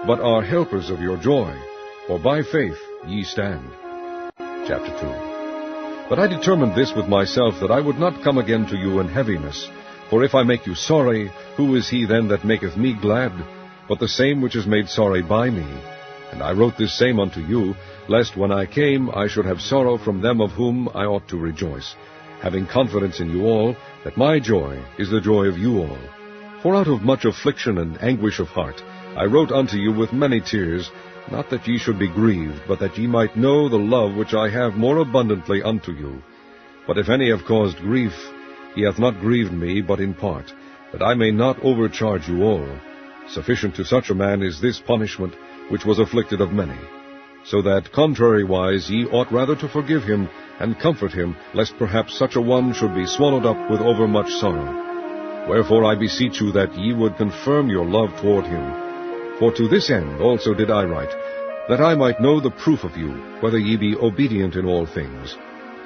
but are helpers of your joy, for by faith ye stand. Chapter 2. But I determined this with myself, that I would not come again to you in heaviness. For if I make you sorry, who is he then that maketh me glad? but the same which is made sorry by me. And I wrote this same unto you, lest when I came I should have sorrow from them of whom I ought to rejoice, having confidence in you all, that my joy is the joy of you all. For out of much affliction and anguish of heart I wrote unto you with many tears, not that ye should be grieved, but that ye might know the love which I have more abundantly unto you. But if any have caused grief, he hath not grieved me but in part, that I may not overcharge you all. Sufficient to such a man is this punishment, which was afflicted of many. So that, contrariwise, ye ought rather to forgive him, and comfort him, lest perhaps such a one should be swallowed up with overmuch sorrow. Wherefore I beseech you that ye would confirm your love toward him. For to this end also did I write, that I might know the proof of you, whether ye be obedient in all things.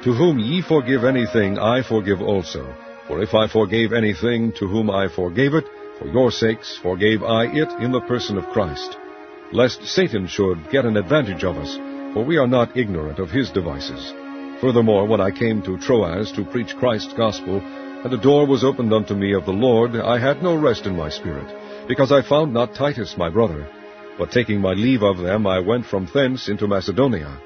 To whom ye forgive anything, I forgive also. For if I forgave anything, to whom I forgave it, for your sakes forgave I it in the person of Christ, lest Satan should get an advantage of us, for we are not ignorant of his devices. Furthermore, when I came to Troas to preach Christ's gospel, and a door was opened unto me of the Lord, I had no rest in my spirit, because I found not Titus my brother. But taking my leave of them, I went from thence into Macedonia.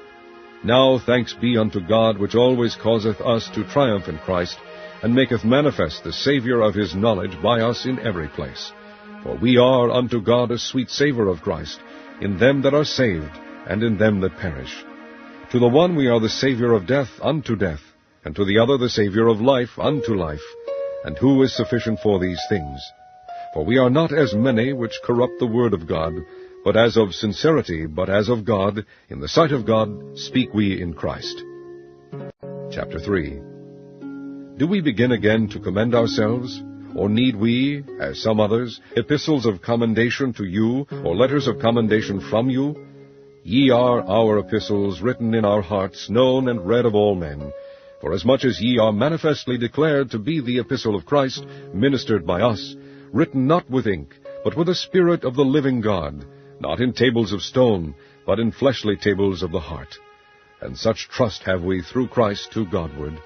Now thanks be unto God, which always causeth us to triumph in Christ, and maketh manifest the Saviour of his knowledge by us in every place. For we are unto God a sweet savour of Christ, in them that are saved, and in them that perish. To the one we are the Saviour of death unto death, and to the other the Saviour of life unto life. And who is sufficient for these things? For we are not as many which corrupt the word of God, but as of sincerity, but as of God, in the sight of God, speak we in Christ. Chapter 3. Do we begin again to commend ourselves? Or need we, as some others, epistles of commendation to you, or letters of commendation from you? Ye are our epistles, written in our hearts, known and read of all men. For as much as ye are manifestly declared to be the epistle of Christ, ministered by us, written not with ink, but with the Spirit of the living God, not in tables of stone, but in fleshly tables of the heart. And such trust have we through Christ to Godward.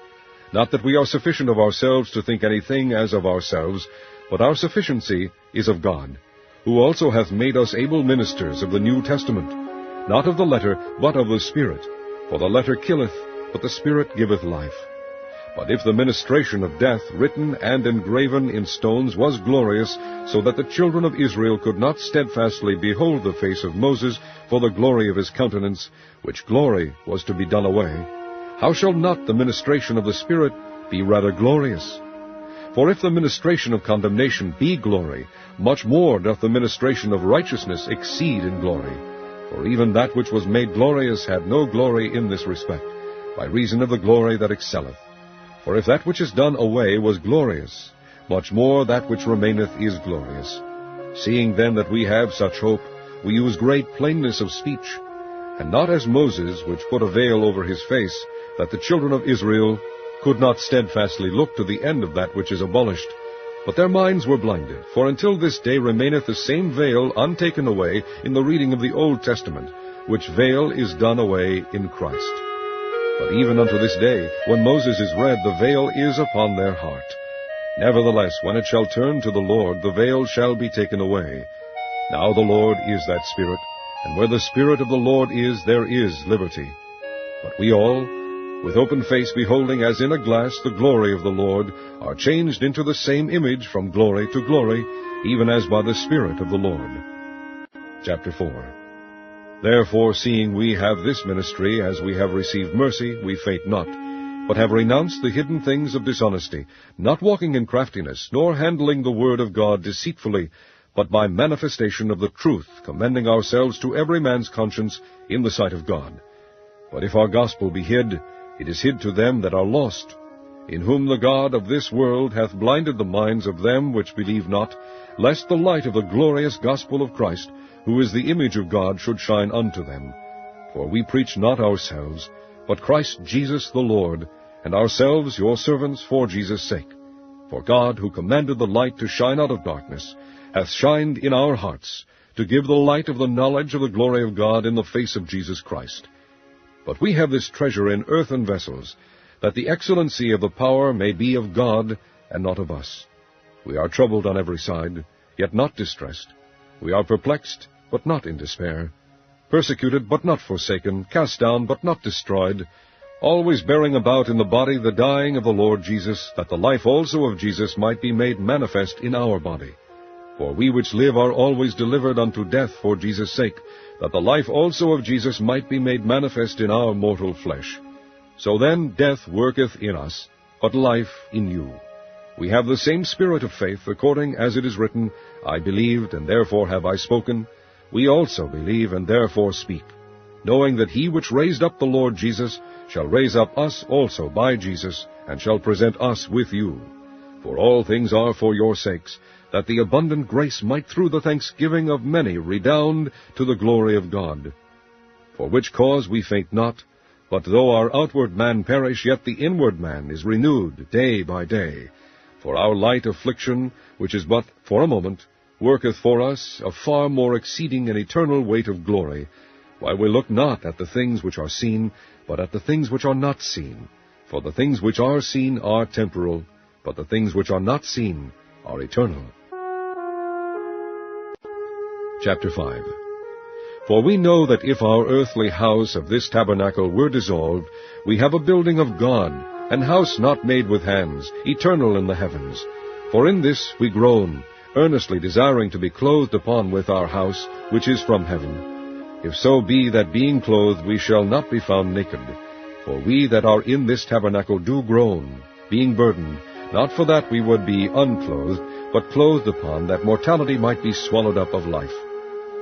Not that we are sufficient of ourselves to think anything as of ourselves, but our sufficiency is of God, who also hath made us able ministers of the New Testament, not of the letter, but of the Spirit. For the letter killeth, but the Spirit giveth life. But if the ministration of death, written and engraven in stones, was glorious, so that the children of Israel could not steadfastly behold the face of Moses for the glory of his countenance, which glory was to be done away, how shall not the ministration of the Spirit be rather glorious? For if the ministration of condemnation be glory, much more doth the ministration of righteousness exceed in glory. For even that which was made glorious had no glory in this respect, by reason of the glory that excelleth. For if that which is done away was glorious, much more that which remaineth is glorious. Seeing then that we have such hope, we use great plainness of speech, and not as Moses, which put a veil over his face, that the children of Israel could not steadfastly look to the end of that which is abolished. But their minds were blinded, for until this day remaineth the same veil untaken away in the reading of the Old Testament, which veil is done away in Christ. But even unto this day, when Moses is read, the veil is upon their heart. Nevertheless, when it shall turn to the Lord, the veil shall be taken away. Now the Lord is that Spirit, and where the Spirit of the Lord is, there is liberty. But we all, with open face beholding as in a glass the glory of the Lord, are changed into the same image from glory to glory, even as by the Spirit of the Lord. Chapter 4. Therefore, seeing we have this ministry, as we have received mercy, we faint not, but have renounced the hidden things of dishonesty, not walking in craftiness, nor handling the word of God deceitfully, but by manifestation of the truth, commending ourselves to every man's conscience in the sight of God. But if our gospel be hid, it is hid to them that are lost, in whom the God of this world hath blinded the minds of them which believe not, lest the light of the glorious gospel of Christ, who is the image of God, should shine unto them. For we preach not ourselves, but Christ Jesus the Lord, and ourselves your servants for Jesus' sake. For God, who commanded the light to shine out of darkness, hath shined in our hearts, to give the light of the knowledge of the glory of God in the face of Jesus Christ. But we have this treasure in earthen vessels, that the excellency of the power may be of God, and not of us. We are troubled on every side, yet not distressed, We are perplexed, but not in despair, persecuted, but not forsaken, cast down, but not destroyed, always bearing about in the body the dying of the Lord Jesus, that the life also of Jesus might be made manifest in our body. For we which live are always delivered unto death for Jesus' sake, that the life also of Jesus might be made manifest in our mortal flesh. So then death worketh in us, but life in you. We have the same spirit of faith, according as it is written, I believed, and therefore have I spoken. We also believe, and therefore speak, knowing that he which raised up the Lord Jesus shall raise up us also by Jesus, and shall present us with you. For all things are for your sakes, that the abundant grace might through the thanksgiving of many redound to the glory of God. For which cause we faint not, but though our outward man perish, yet the inward man is renewed day by day. For our light affliction, which is but for a moment, worketh for us a far more exceeding and eternal weight of glory, while we look not at the things which are seen, but at the things which are not seen. For the things which are seen are temporal, but the things which are not seen are eternal. Chapter 5. For we know that if our earthly house of this tabernacle were dissolved, we have a building of God, an house not made with hands, eternal in the heavens. For in this we groan, earnestly desiring to be clothed upon with our house, which is from heaven. If so be that being clothed we shall not be found naked. For we that are in this tabernacle do groan, being burdened, not for that we would be unclothed, but clothed upon, that mortality might be swallowed up of life.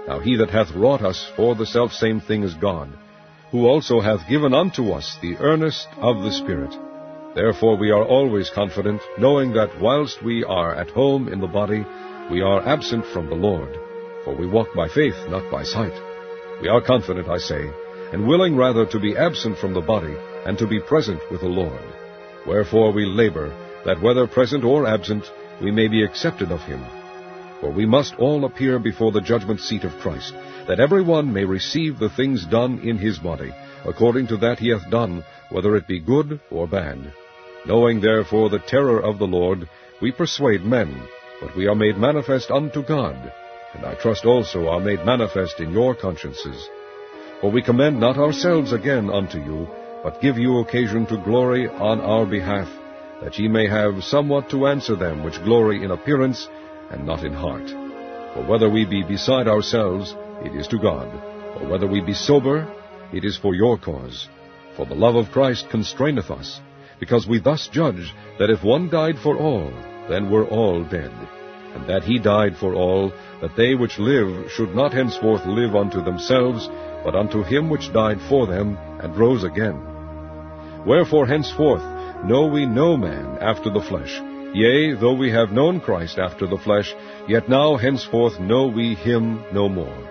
Now he that hath wrought us for the selfsame thing is God, who also hath given unto us the earnest of the Spirit. Therefore we are always confident, knowing that whilst we are at home in the body, we are absent from the Lord. For we walk by faith, not by sight. We are confident, I say, and willing rather to be absent from the body, and to be present with the Lord. Wherefore we labor, that whether present or absent, we may be accepted of him. For we must all appear before the judgment seat of Christ, that every one may receive the things done in his body, according to that he hath done, whether it be good or bad. Knowing therefore the terror of the Lord, we persuade men, but we are made manifest unto God, and I trust also are made manifest in your consciences. For we commend not ourselves again unto you, but give you occasion to glory on our behalf, that ye may have somewhat to answer them which glory in appearance, and not in heart. For whether we be beside ourselves, it is to God, or whether we be sober, it is for your cause. For the love of Christ constraineth us, because we thus judge that if one died for all, then were all dead, and that he died for all, that they which live should not henceforth live unto themselves, but unto him which died for them, and rose again. Wherefore henceforth know we no man after the flesh. Yea, though we have known Christ after the flesh, yet now henceforth know we him no more.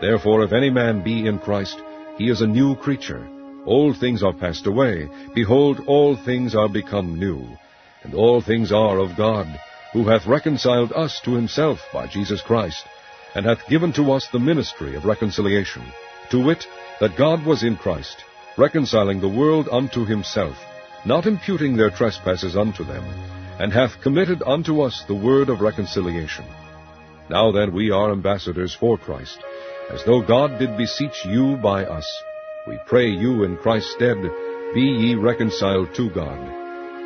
Therefore if any man be in Christ, he is a new creature. Old things are passed away. Behold, all things are become new. And all things are of God, who hath reconciled us to himself by Jesus Christ, and hath given to us the ministry of reconciliation, to wit, that God was in Christ, reconciling the world unto himself, not imputing their trespasses unto them, and hath committed unto us the word of reconciliation. Now then we are ambassadors for Christ, as though God did beseech you by us. We pray you in Christ's stead, be ye reconciled to God.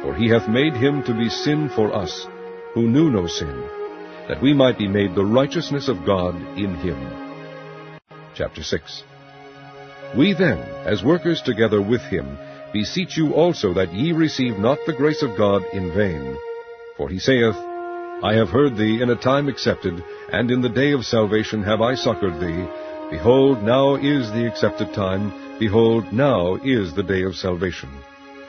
For he hath made him to be sin for us, who knew no sin, that we might be made the righteousness of God in him. Chapter 6. We then, as workers together with him, beseech you also that ye receive not the grace of God in vain. For he saith, I have heard thee in a time accepted, and in the day of salvation have I succored thee. Behold, now is the accepted time. Behold, now is the day of salvation.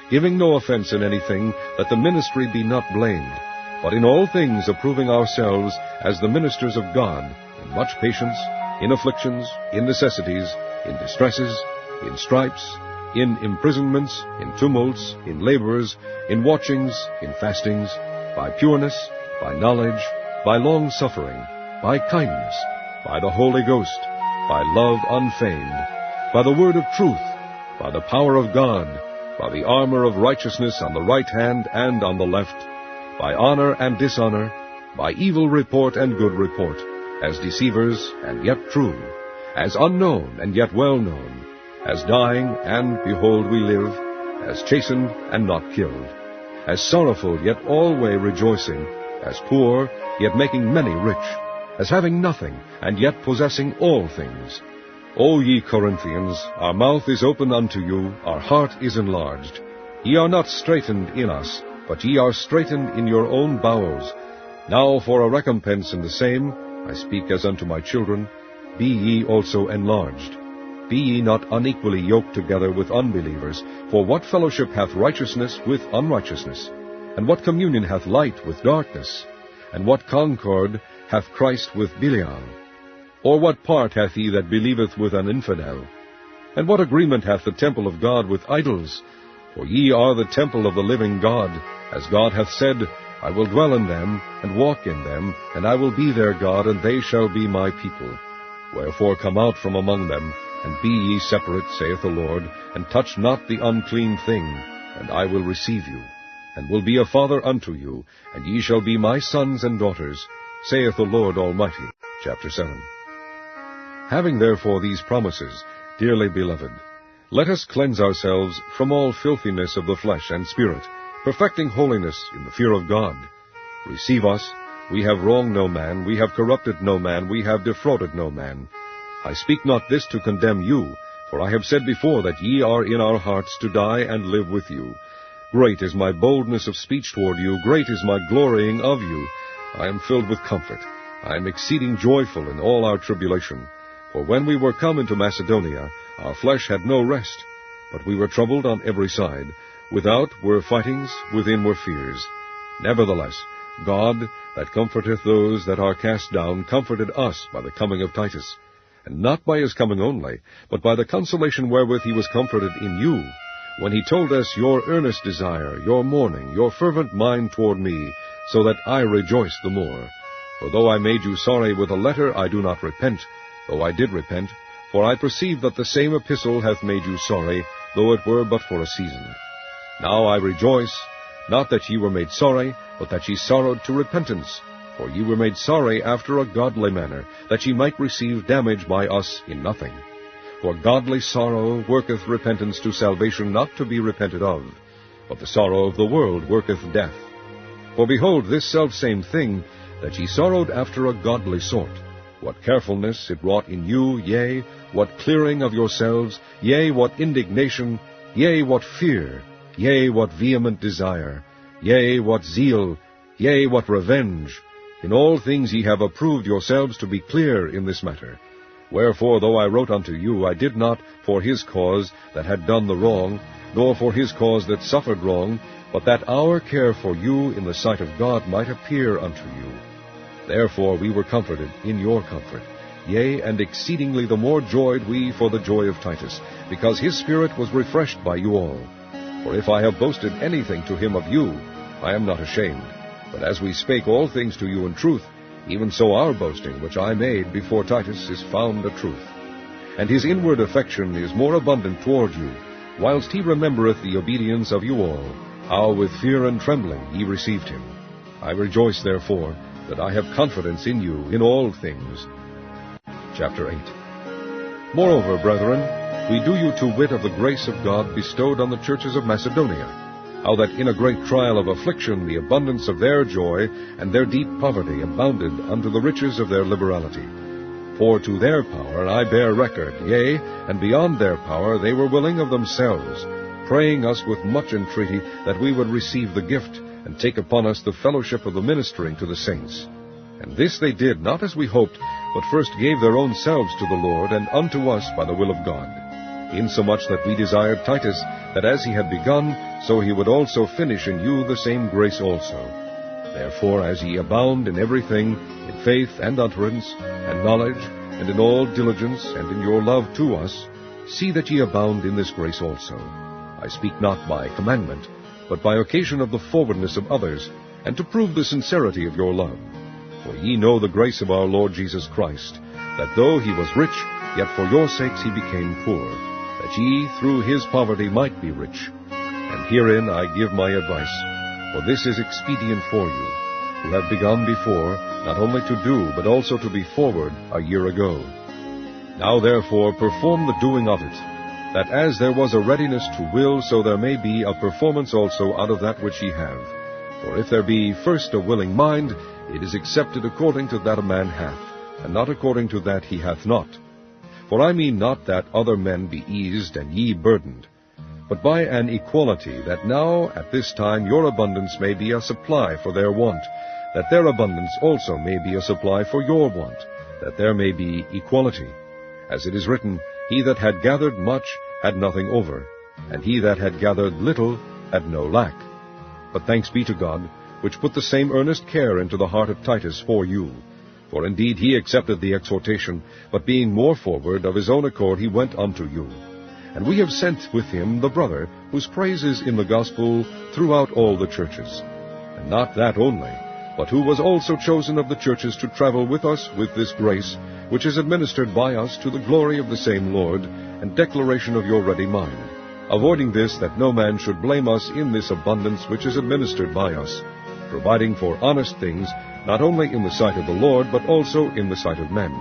Giving no offense in anything, that the ministry be not blamed, but in all things approving ourselves as the ministers of God, in much patience, in afflictions, in necessities, in distresses, in stripes, in imprisonments, in tumults, in labors, in watchings, in fastings, by pureness, by knowledge, by long-suffering, by kindness, by the Holy Ghost, by love unfeigned, by the word of truth, by the power of God, by the armor of righteousness on the right hand and on the left, by honor and dishonor, by evil report and good report, as deceivers and yet true, as unknown and yet well known, as dying and, behold, we live, as chastened and not killed, as sorrowful yet alway rejoicing, as poor yet making many rich, as having nothing and yet possessing all things. O ye Corinthians, our mouth is open unto you, our heart is enlarged. Ye are not straitened in us, but ye are straitened in your own bowels. Now for a recompense in the same, I speak as unto my children, be ye also enlarged. Be ye not unequally yoked together with unbelievers, for what fellowship hath righteousness with unrighteousness? And what communion hath light with darkness? And what concord hath Christ with Belial? Or what part hath he that believeth with an infidel? And what agreement hath the temple of God with idols? For ye are the temple of the living God, as God hath said, I will dwell in them, and walk in them, and I will be their God, and they shall be my people. Wherefore come out from among them, and be ye separate, saith the Lord, and touch not the unclean thing, and I will receive you, and will be a father unto you, and ye shall be my sons and daughters, saith the Lord Almighty. Chapter 7. Having therefore these promises, dearly beloved, let us cleanse ourselves from all filthiness of the flesh and spirit, perfecting holiness in the fear of God. Receive us, we have wronged no man, we have corrupted no man, we have defrauded no man. I speak not this to condemn you, for I have said before that ye are in our hearts to die and live with you. Great is my boldness of speech toward you, great is my glorying of you. I am filled with comfort, I am exceeding joyful in all our tribulation. For when we were come into Macedonia, our flesh had no rest, but we were troubled on every side. Without were fightings, within were fears. Nevertheless, God, that comforteth those that are cast down, comforted us by the coming of Titus, and not by his coming only, but by the consolation wherewith he was comforted in you, when he told us your earnest desire, your mourning, your fervent mind toward me, so that I rejoice the more. For though I made you sorry with a letter, I do not repent, though I did repent, for I perceive that the same epistle hath made you sorry, though it were but for a season. Now I rejoice, not that ye were made sorry, but that ye sorrowed to repentance. For ye were made sorry after a godly manner, that ye might receive damage by us in nothing. For godly sorrow worketh repentance to salvation, not to be repented of. But the sorrow of the world worketh death. For behold, this selfsame thing, that ye sorrowed after a godly sort, what carefulness it wrought in you, yea, what clearing of yourselves, yea, what indignation, yea, what fear, yea, what vehement desire, yea, what zeal, yea, what revenge. In all things ye have approved yourselves to be clear in this matter. Wherefore, though I wrote unto you, I did not for his cause that had done the wrong, nor for his cause that suffered wrong, but that our care for you in the sight of God might appear unto you. Therefore we were comforted in your comfort, yea, and exceedingly the more joyed we for the joy of Titus, because his spirit was refreshed by you all. For if I have boasted anything to him of you, I am not ashamed. But as we spake all things to you in truth, even so our boasting, which I made before Titus, is found a truth. And his inward affection is more abundant toward you, whilst he remembereth the obedience of you all, how with fear and trembling ye received him. I rejoice therefore that I have confidence in you in all things. Chapter 8. Moreover, brethren, we do you to wit of the grace of God bestowed on the churches of Macedonia, how that in a great trial of affliction the abundance of their joy and their deep poverty abounded unto the riches of their liberality. For to their power I bear record, yea, and beyond their power they were willing of themselves, praying us with much entreaty that we would receive the gift, and take upon us the fellowship of the ministering to the saints. And this they did, not as we hoped, but first gave their own selves to the Lord, and unto us by the will of God, insomuch that we desired Titus, that as he had begun, so he would also finish in you the same grace also. Therefore, as ye abound in everything, in faith and utterance, and knowledge, and in all diligence, and in your love to us, see that ye abound in this grace also. I speak not by commandment, but by occasion of the forwardness of others, and to prove the sincerity of your love. For ye know the grace of our Lord Jesus Christ, that though he was rich, yet for your sakes he became poor, that ye through his poverty might be rich. And herein I give my advice, for this is expedient for you. who have begun before, not only to do, but also to be forward a year ago. Now therefore perform the doing of it, that as there was a readiness to will, so there may be a performance also out of that which ye have. For if there be first a willing mind, it is accepted according to that a man hath, and not according to that he hath not. For I mean not that other men be eased, and ye burdened, but by an equality, that now at this time your abundance may be a supply for their want, that their abundance also may be a supply for your want, that there may be equality. As it is written, He that had gathered much had nothing over, and he that had gathered little had no lack. But thanks be to God, which put the same earnest care into the heart of Titus for you. For indeed he accepted the exhortation, but being more forward, of his own accord he went unto you. And we have sent with him the brother, whose praise is in the gospel throughout all the churches. And not that only, but who was also chosen of the churches to travel with us with this grace, which is administered by us to the glory of the same Lord, and declaration of your ready mind, avoiding this, that no man should blame us in this abundance which is administered by us, providing for honest things, not only in the sight of the Lord, but also in the sight of men.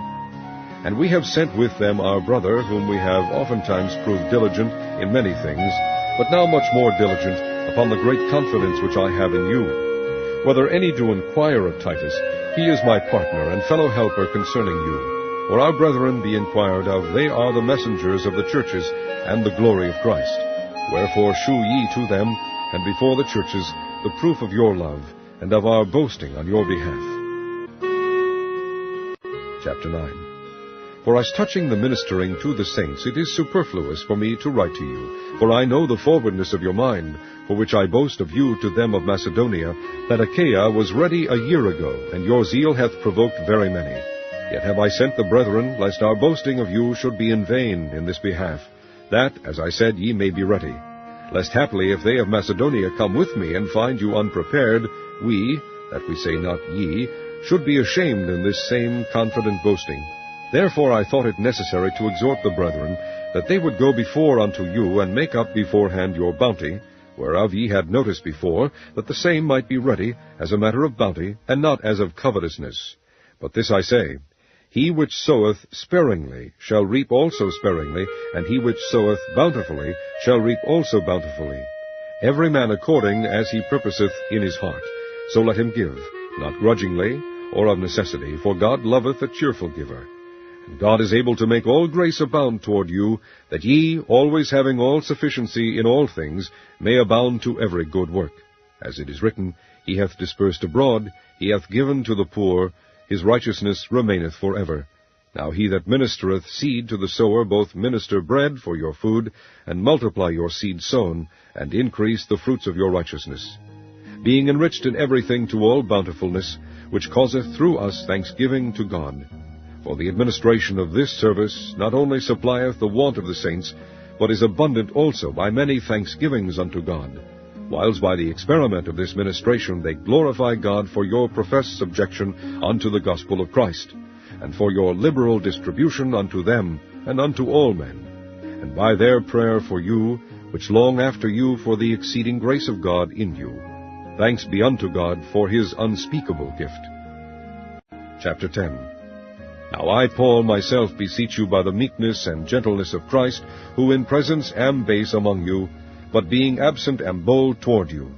And we have sent with them our brother, whom we have oftentimes proved diligent in many things, but now much more diligent upon the great confidence which I have in you. Whether any do inquire of Titus, he is my partner and fellow helper concerning you. For our brethren be inquired of, they are the messengers of the churches, and the glory of Christ. Wherefore shew ye to them, and before the churches, the proof of your love, and of our boasting on your behalf. Chapter 9. For as touching the ministering to the saints, it is superfluous for me to write to you. For I know the forwardness of your mind, for which I boast of you to them of Macedonia, that Achaia was ready a year ago, and your zeal hath provoked very many. Yet have I sent the brethren, lest our boasting of you should be in vain in this behalf, that, as I said, ye may be ready. Lest haply, if they of Macedonia come with me, and find you unprepared, we, that we say not ye, should be ashamed in this same confident boasting. Therefore I thought it necessary to exhort the brethren, that they would go before unto you, and make up beforehand your bounty, whereof ye had notice before, that the same might be ready, as a matter of bounty, and not as of covetousness. But this I say, he which soweth sparingly shall reap also sparingly, and he which soweth bountifully shall reap also bountifully. Every man according as he purposeth in his heart, so let him give, not grudgingly, or of necessity, for God loveth a cheerful giver. And God is able to make all grace abound toward you, that ye, always having all sufficiency in all things, may abound to every good work. As it is written, He hath dispersed abroad, He hath given to the poor, His righteousness remaineth forever. Now he that ministereth seed to the sower both minister bread for your food, and multiply your seed sown, and increase the fruits of your righteousness, being enriched in everything to all bountifulness, which causeth through us thanksgiving to God. For the administration of this service not only supplieth the want of the saints, but is abundant also by many thanksgivings unto God, whiles by the experiment of this ministration they glorify God for your professed subjection unto the gospel of Christ, and for your liberal distribution unto them and unto all men, and by their prayer for you, which long after you for the exceeding grace of God in you. Thanks be unto God for His unspeakable gift. Chapter 10. Now I, Paul, myself beseech you by the meekness and gentleness of Christ, who in presence am base among you, but being absent am bold toward you.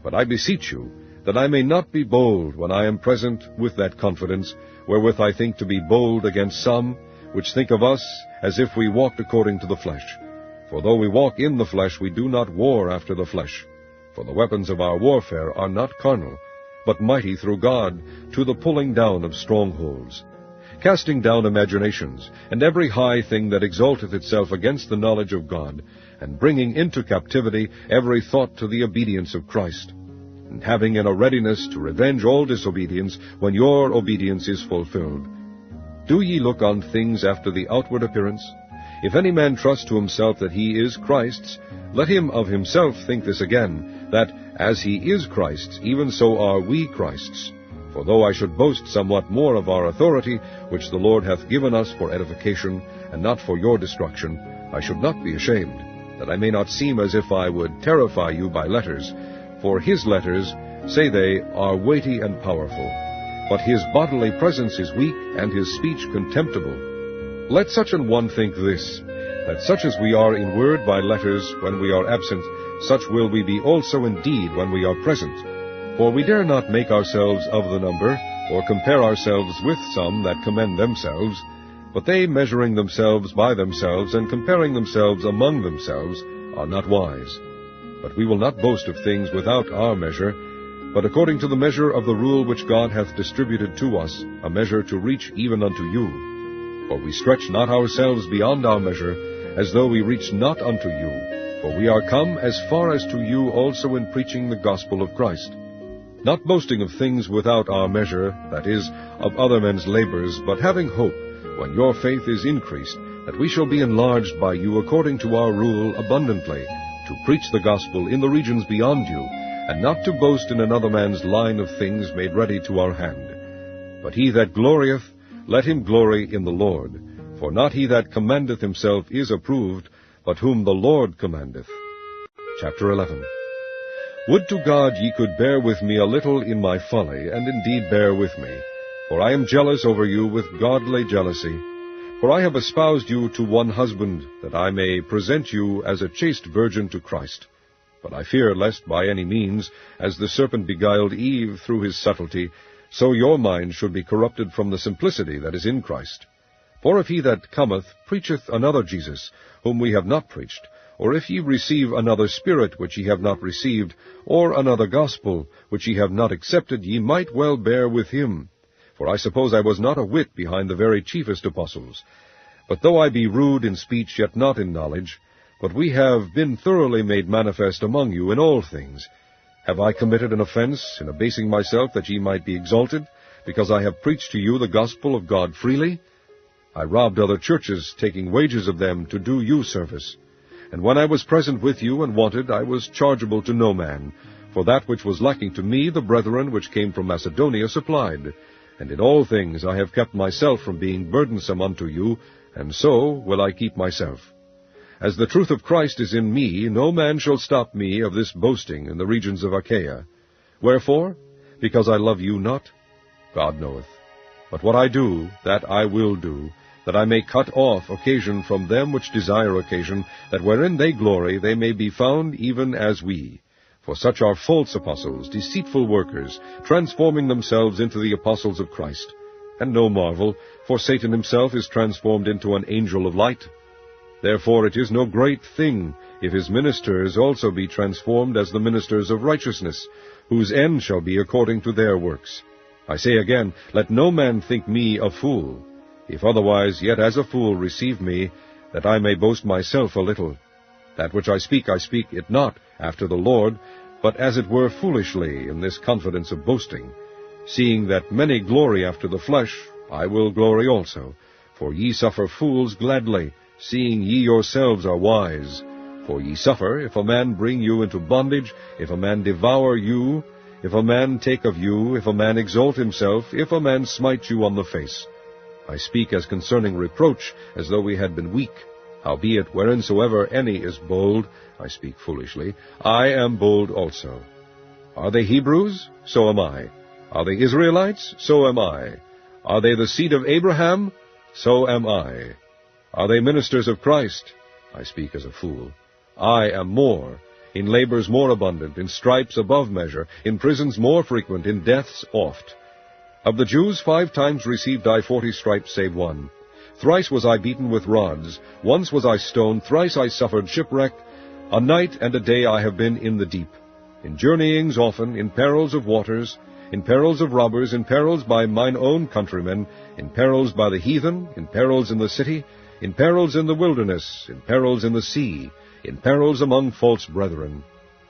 But I beseech you, that I may not be bold when I am present with that confidence, wherewith I think to be bold against some, which think of us as if we walked according to the flesh. For though we walk in the flesh, we do not war after the flesh. For the weapons of our warfare are not carnal, but mighty through God to the pulling down of strongholds, casting down imaginations, and every high thing that exalteth itself against the knowledge of God, and bringing into captivity every thought to the obedience of Christ, and having in a readiness to revenge all disobedience when your obedience is fulfilled. Do ye look on things after the outward appearance? If any man trust to himself that he is Christ's, let him of himself think this again, that, as he is Christ's, even so are we Christ's. For though I should boast somewhat more of our authority, which the Lord hath given us for edification, and not for your destruction, I should not be ashamed, that I may not seem as if I would terrify you by letters. For his letters, say they, are weighty and powerful, but his bodily presence is weak, and his speech contemptible. Let such an one think this, that such as we are in word by letters when we are absent, such will we be also in deed when we are present. For we dare not make ourselves of the number, or compare ourselves with some that commend themselves, but they measuring themselves by themselves, and comparing themselves among themselves, are not wise. But we will not boast of things without our measure, but according to the measure of the rule which God hath distributed to us, a measure to reach even unto you. For we stretch not ourselves beyond our measure, as though we reached not unto you. For we are come as far as to you also in preaching the gospel of Christ. Not boasting of things without our measure, that is, of other men's labors, but having hope, when your faith is increased, that we shall be enlarged by you according to our rule abundantly, to preach the gospel in the regions beyond you, and not to boast in another man's line of things made ready to our hand. But he that glorieth, let him glory in the Lord. For not he that commendeth himself is approved, but whom the Lord commendeth. Chapter 11. Would to God ye could bear with me a little in my folly, and indeed bear with me. For I am jealous over you with godly jealousy. For I have espoused you to one husband, that I may present you as a chaste virgin to Christ. But I fear lest by any means, as the serpent beguiled Eve through his subtlety, so your mind should be corrupted from the simplicity that is in Christ. For if he that cometh preacheth another Jesus, whom we have not preached, or if ye receive another Spirit which ye have not received, or another gospel which ye have not accepted, ye might well bear with him. For I suppose I was not a whit behind the very chiefest apostles. But though I be rude in speech, yet not in knowledge, but we have been thoroughly made manifest among you in all things. Have I committed an offense in abasing myself that ye might be exalted, because I have preached to you the gospel of God freely? I robbed other churches, taking wages of them to do you service. And when I was present with you and wanted, I was chargeable to no man. For that which was lacking to me, the brethren which came from Macedonia supplied. And in all things I have kept myself from being burdensome unto you, and so will I keep myself. As the truth of Christ is in me, no man shall stop me of this boasting in the regions of Achaia. Wherefore? Because I love you not? God knoweth. But what I do, that I will do, that I may cut off occasion from them which desire occasion, that wherein they glory they may be found even as we. For such are false apostles, deceitful workers, transforming themselves into the apostles of Christ. And no marvel, for Satan himself is transformed into an angel of light. Therefore it is no great thing if his ministers also be transformed as the ministers of righteousness, whose end shall be according to their works. I say again, let no man think me a fool. If otherwise, yet as a fool receive me, that I may boast myself a little. That which I speak it not after the Lord, but as it were foolishly, in this confidence of boasting. Seeing that many glory after the flesh, I will glory also. For ye suffer fools gladly, seeing ye yourselves are wise. For ye suffer, if a man bring you into bondage, if a man devour you, if a man take of you, if a man exalt himself, if a man smite you on the face. I speak as concerning reproach, as though we had been weak. Howbeit, whereinsoever any is bold, I speak foolishly, I am bold also. Are they Hebrews? So am I. Are they Israelites? So am I. Are they the seed of Abraham? So am I. Are they ministers of Christ? I speak as a fool. I am more, in labors more abundant, in stripes above measure, in prisons more frequent, in deaths oft. Of the Jews 5 times received I 40 stripes, save one. Thrice was I beaten with rods, once was I stoned, thrice I suffered shipwreck. A night and a day I have been in the deep, in journeyings often, in perils of waters, in perils of robbers, in perils by mine own countrymen, in perils by the heathen, in perils in the city, in perils in the wilderness, in perils in the sea, in perils among false brethren,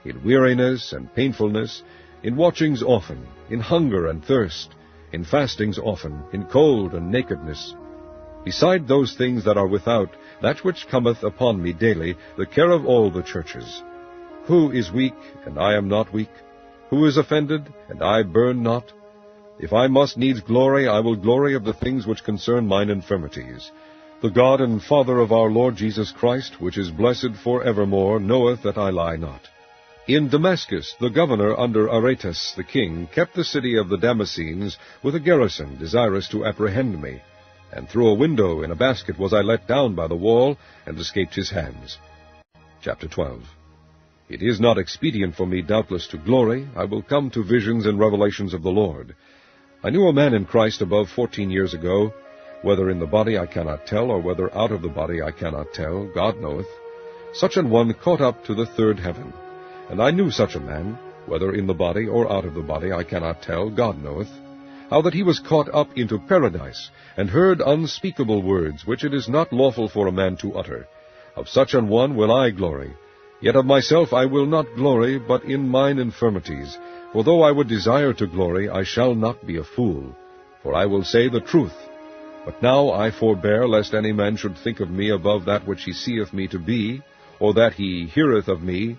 in weariness and painfulness, in watchings often, in hunger and thirst, in fastings often, in cold and nakedness. Beside those things that are without, that which cometh upon me daily, the care of all the churches. Who is weak, and I am not weak? Who is offended, and I burn not? If I must needs glory, I will glory of the things which concern mine infirmities. The God and Father of our Lord Jesus Christ, which is blessed for evermore, knoweth that I lie not. In Damascus, the governor under Aretas the king kept the city of the Damascenes with a garrison, desirous to apprehend me. And through a window in a basket was I let down by the wall, and escaped his hands. Chapter 12. It is not expedient for me, doubtless, to glory. I will come to visions and revelations of the Lord. I knew a man in Christ above 14 years ago, whether in the body I cannot tell, or whether out of the body I cannot tell, God knoweth. Such an one caught up to the third heaven. And I knew such a man, whether in the body or out of the body I cannot tell, God knoweth, how that he was caught up into paradise, and heard unspeakable words, which it is not lawful for a man to utter. Of such an one will I glory. Yet of myself I will not glory, but in mine infirmities. For though I would desire to glory, I shall not be a fool. For I will say the truth. But now I forbear, lest any man should think of me above that which he seeth me to be, or that he heareth of me.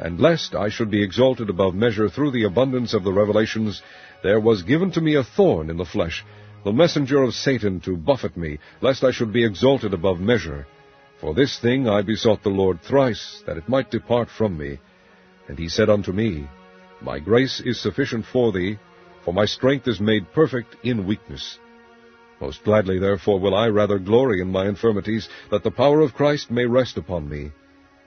And lest I should be exalted above measure through the abundance of the revelations, there was given to me a thorn in the flesh, the messenger of Satan, to buffet me, lest I should be exalted above measure. For this thing I besought the Lord thrice, that it might depart from me. And he said unto me, My grace is sufficient for thee, for my strength is made perfect in weakness. Most gladly therefore will I rather glory in my infirmities, that the power of Christ may rest upon me.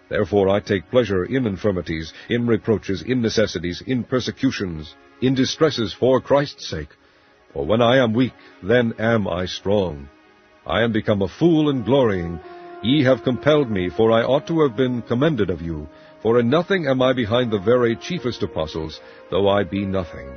Therefore I take pleasure in infirmities, in reproaches, in necessities, in persecutions, in distresses for Christ's sake. For when I am weak, then am I strong. I am become a fool in glorying. Ye have compelled me, for I ought to have been commended of you. For in nothing am I behind the very chiefest apostles, though I be nothing.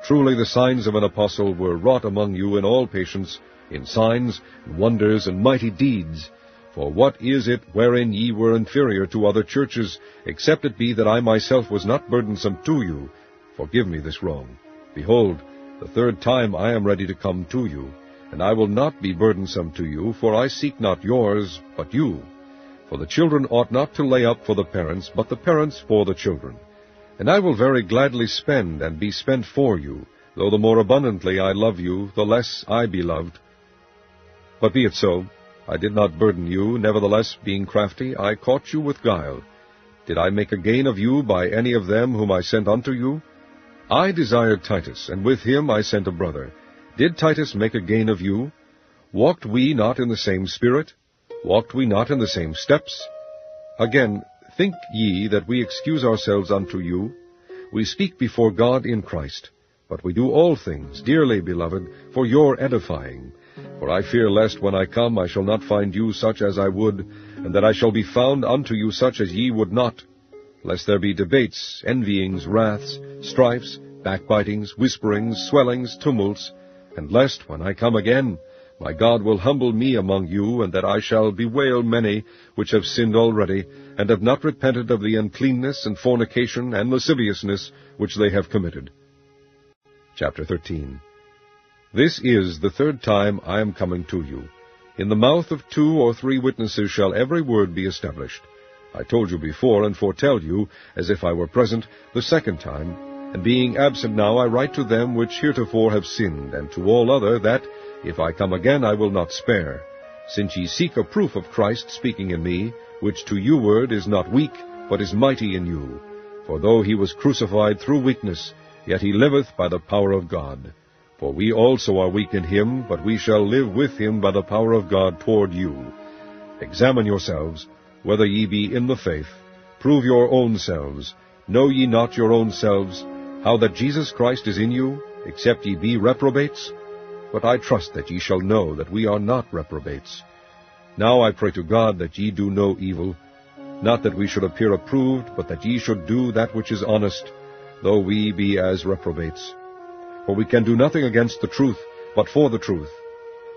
Truly the signs of an apostle were wrought among you in all patience, in signs, and wonders, and mighty deeds. For what is it wherein ye were inferior to other churches, except it be that I myself was not burdensome to you? Forgive me this wrong. Behold, the third time I am ready to come to you, and I will not be burdensome to you, for I seek not yours, but you. For the children ought not to lay up for the parents, but the parents for the children. And I will very gladly spend, and be spent for you, though the more abundantly I love you, the less I be loved. But be it so. I did not burden you, nevertheless, being crafty, I caught you with guile. Did I make a gain of you by any of them whom I sent unto you? I desired Titus, and with him I sent a brother. Did Titus make a gain of you? Walked we not in the same spirit? Walked we not in the same steps? Again, think ye that we excuse ourselves unto you? We speak before God in Christ, but we do all things, dearly beloved, for your edifying. For I fear lest when I come I shall not find you such as I would, and that I shall be found unto you such as ye would not, lest there be debates, envyings, wraths, strifes, backbitings, whisperings, swellings, tumults, and lest, when I come again, my God will humble me among you, and that I shall bewail many which have sinned already, and have not repented of the uncleanness and fornication and lasciviousness which they have committed. Chapter 13. This is the third time I am coming to you. In the mouth of 2 or 3 witnesses shall every word be established. I told you before, and foretell you, as if I were present, the second time. And being absent now, I write to them which heretofore have sinned, and to all other, that, if I come again, I will not spare. Since ye seek a proof of Christ speaking in me, which to you word is not weak, but is mighty in you. For though he was crucified through weakness, yet he liveth by the power of God. For we also are weak in him, but we shall live with him by the power of God toward you. Examine yourselves, whether ye be in the faith. Prove your own selves. Know ye not your own selves, how that Jesus Christ is in you, except ye be reprobates? But I trust that ye shall know that we are not reprobates. Now I pray to God that ye do no evil, not that we should appear approved, but that ye should do that which is honest, though we be as reprobates. For we can do nothing against the truth, but for the truth.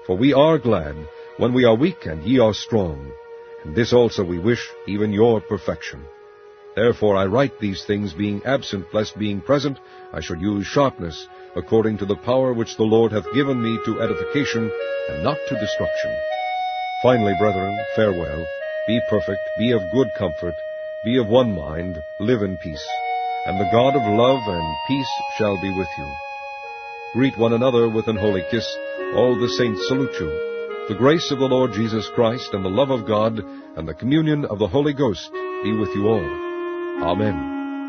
For we are glad when we are weak and ye are strong. And this also we wish, even your perfection. Therefore I write these things being absent, lest being present I should use sharpness, according to the power which the Lord hath given me to edification, and not to destruction. Finally, brethren, farewell. Be perfect, be of good comfort, be of one mind, live in peace. And the God of love and peace shall be with you. Greet one another with an holy kiss. All the saints salute you. The grace of the Lord Jesus Christ, and the love of God, and the communion of the Holy Ghost be with you all. Amen.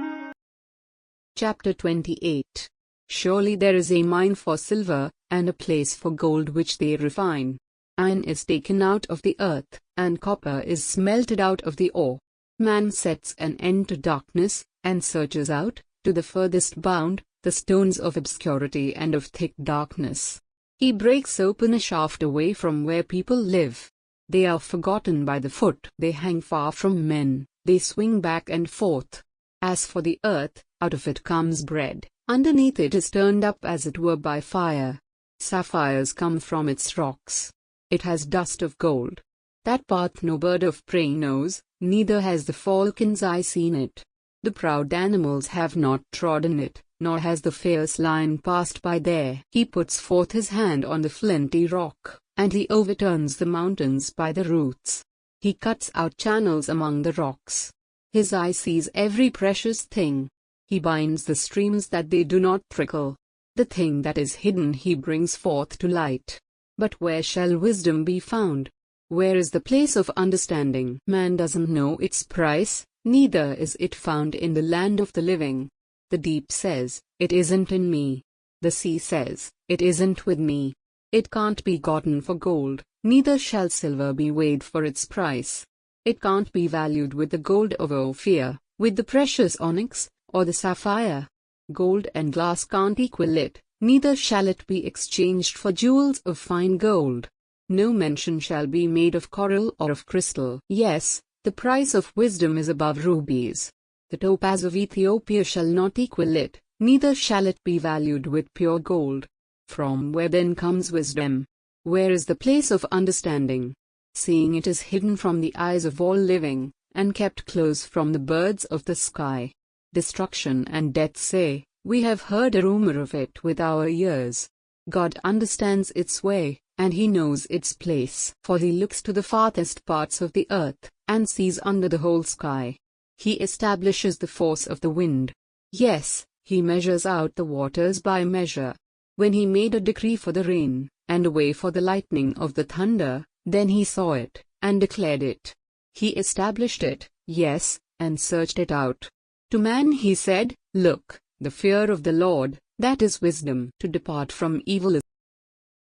Chapter 28. Surely there is a mine for silver, and a place for gold which they refine. Iron is taken out of the earth, and copper is smelted out of the ore. Man sets an end to darkness, and searches out, to the furthest bound, the stones of obscurity and of thick darkness. He breaks open a shaft away from where people live. They are forgotten by the foot, they hang far from men, they swing back and forth. As for the earth, out of it comes bread, underneath it is turned up as it were by fire. Sapphires come from its rocks. It has dust of gold. That path no bird of prey knows, neither has the falcon's eye seen it. The proud animals have not trodden it, nor has the fierce lion passed by there. He puts forth his hand on the flinty rock, and he overturns the mountains by the roots. He cuts out channels among the rocks. His eye sees every precious thing. He binds the streams that they do not trickle. The thing that is hidden he brings forth to light. But where shall wisdom be found? Where is the place of understanding? Man doesn't know its price, neither is it found in the land of the living. The deep says, "It isn't in me." The sea says, "It isn't with me." It can't be gotten for gold, neither shall silver be weighed for its price. It can't be valued with the gold of Ophir, with the precious onyx, or the sapphire. Gold and glass can't equal it, neither shall it be exchanged for jewels of fine gold. No mention shall be made of coral or of crystal. Yes, the price of wisdom is above rubies. The topaz of Ethiopia shall not equal it, neither shall it be valued with pure gold. From where then comes wisdom? Where is the place of understanding? Seeing it is hidden from the eyes of all living, and kept close from the birds of the sky. Destruction and death say, "We have heard a rumor of it with our ears." God understands its way, and he knows its place. For he looks to the farthest parts of the earth, and sees under the whole sky. He establishes the force of the wind. Yes, he measures out the waters by measure. When he made a decree for the rain, and a way for the lightning of the thunder, then he saw it, and declared it. He established it, yes, and searched it out. To man he said, "Look, the fear of the Lord, that is wisdom, to depart from evil."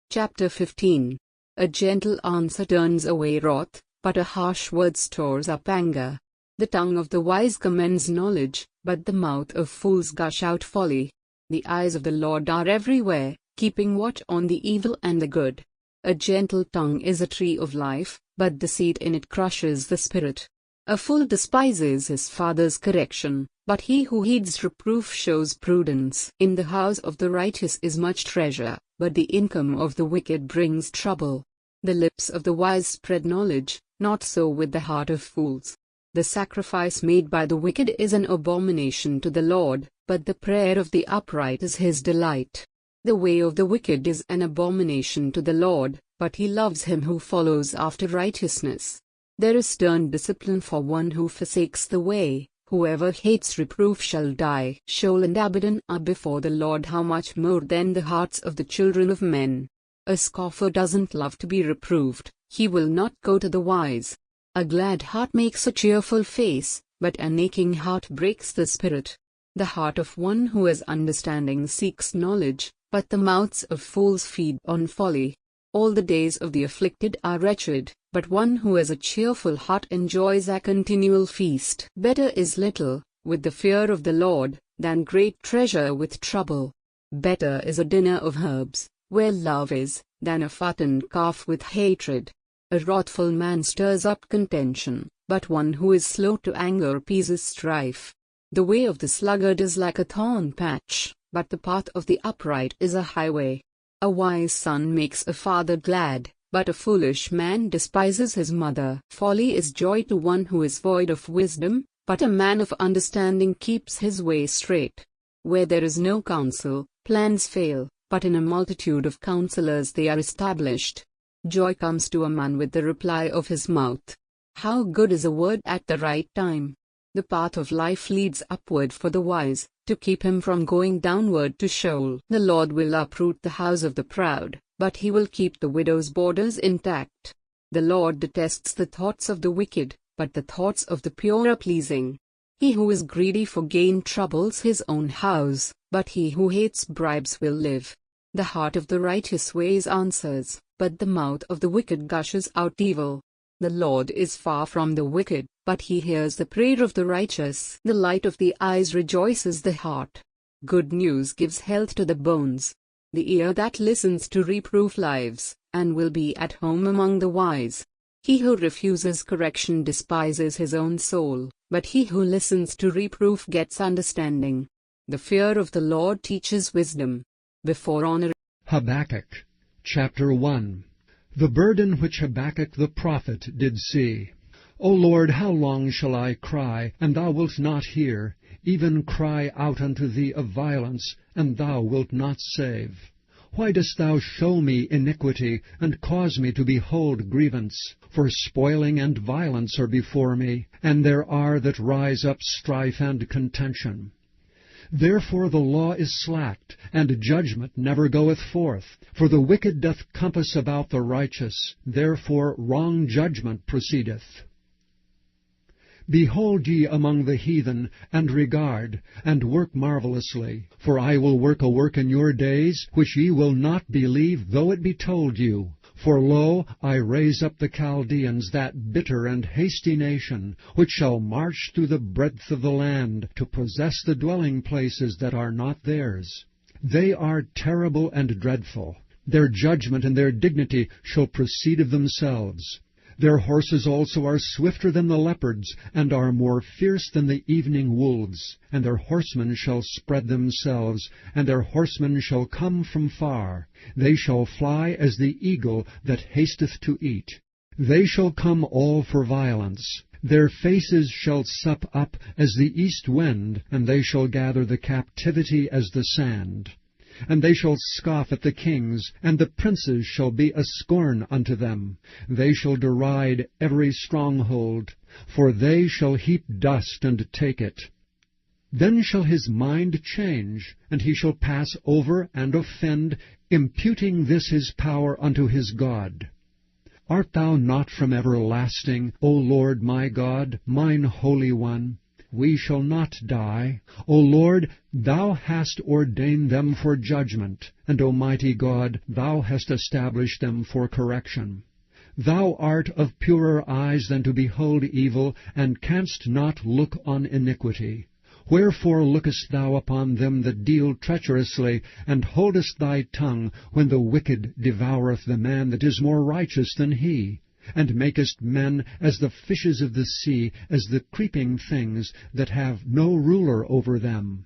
Chapter 15. A gentle answer turns away wrath, but a harsh word stores up anger. The tongue of the wise commends knowledge, but the mouth of fools gush out folly. The eyes of the Lord are everywhere, keeping watch on the evil and the good. A gentle tongue is a tree of life, but deceit in it crushes the spirit. A fool despises his father's correction, but he who heeds reproof shows prudence. In the house of the righteous is much treasure, but the income of the wicked brings trouble. The lips of the wise spread knowledge, not so with the heart of fools. The sacrifice made by the wicked is an abomination to the Lord, but the prayer of the upright is his delight. The way of the wicked is an abomination to the Lord, but he loves him who follows after righteousness. There is stern discipline for one who forsakes the way. Whoever hates reproof shall die. Sheol and Abaddon are before the Lord, how much more than the hearts of the children of men. A scoffer doesn't love to be reproved, he will not go to the wise. A glad heart makes a cheerful face, but an aching heart breaks the spirit. The heart of one who has understanding seeks knowledge, but the mouths of fools feed on folly. All the days of the afflicted are wretched, but one who has a cheerful heart enjoys a continual feast. Better is little, with the fear of the Lord, than great treasure with trouble. Better is a dinner of herbs, where love is, than a fattened calf with hatred. A wrathful man stirs up contention, but one who is slow to anger appeases strife. The way of the sluggard is like a thorn patch, but the path of the upright is a highway. A wise son makes a father glad, but a foolish man despises his mother. Folly is joy to one who is void of wisdom, but a man of understanding keeps his way straight. Where there is no counsel, plans fail, but in a multitude of counselors they are established. Joy comes to a man with the reply of his mouth. How good is a word at the right time! The path of life leads upward for the wise, to keep him from going downward to Sheol. The Lord will uproot the house of the proud, but he will keep the widow's borders intact. The Lord detests the thoughts of the wicked, but the thoughts of the pure are pleasing. He who is greedy for gain troubles his own house, but he who hates bribes will live. The heart of the righteous weighs answers, but the mouth of the wicked gushes out evil. The Lord is far from the wicked, but he hears the prayer of the righteous. The light of the eyes rejoices the heart. Good news gives health to the bones. The ear that listens to reproof lives, and will be at home among the wise. He who refuses correction despises his own soul, but he who listens to reproof gets understanding. The fear of the Lord teaches wisdom. Before honor. Habakkuk, chapter 1. The burden which Habakkuk the prophet did see. O Lord, how long shall I cry, and thou wilt not hear, even cry out unto thee of violence, and thou wilt not save? Why dost thou show me iniquity, and cause me to behold grievance? For spoiling and violence are before me, and there are that rise up strife and contention. Therefore the law is slacked, and judgment never goeth forth. For the wicked doth compass about the righteous, therefore wrong judgment proceedeth. Behold ye among the heathen, and regard, and work marvelously. For I will work a work in your days, which ye will not believe, though it be told you. For lo, I raise up the Chaldeans, that bitter and hasty nation, which shall march through the breadth of the land, to possess the dwelling places that are not theirs. They are terrible and dreadful. Their judgment and their dignity shall proceed of themselves. Their horses also are swifter than the leopards, and are more fierce than the evening wolves. And their horsemen shall spread themselves, and their horsemen shall come from far. They shall fly as the eagle that hasteth to eat. They shall come all for violence. Their faces shall sup up as the east wind, and they shall gather the captivity as the sand. And they shall scoff at the kings, and the princes shall be a scorn unto them. They shall deride every stronghold, for they shall heap dust and take it. Then shall his mind change, and he shall pass over and offend, imputing this his power unto his God. Art thou not from everlasting, O Lord my God, mine Holy One? We shall not die. O Lord, thou hast ordained them for judgment, and, O mighty God, thou hast established them for correction. Thou art of purer eyes than to behold evil, and canst not look on iniquity. Wherefore lookest thou upon them that deal treacherously, and holdest thy tongue when the wicked devoureth the man that is more righteous than he? And makest men as the fishes of the sea, as the creeping things that have no ruler over them.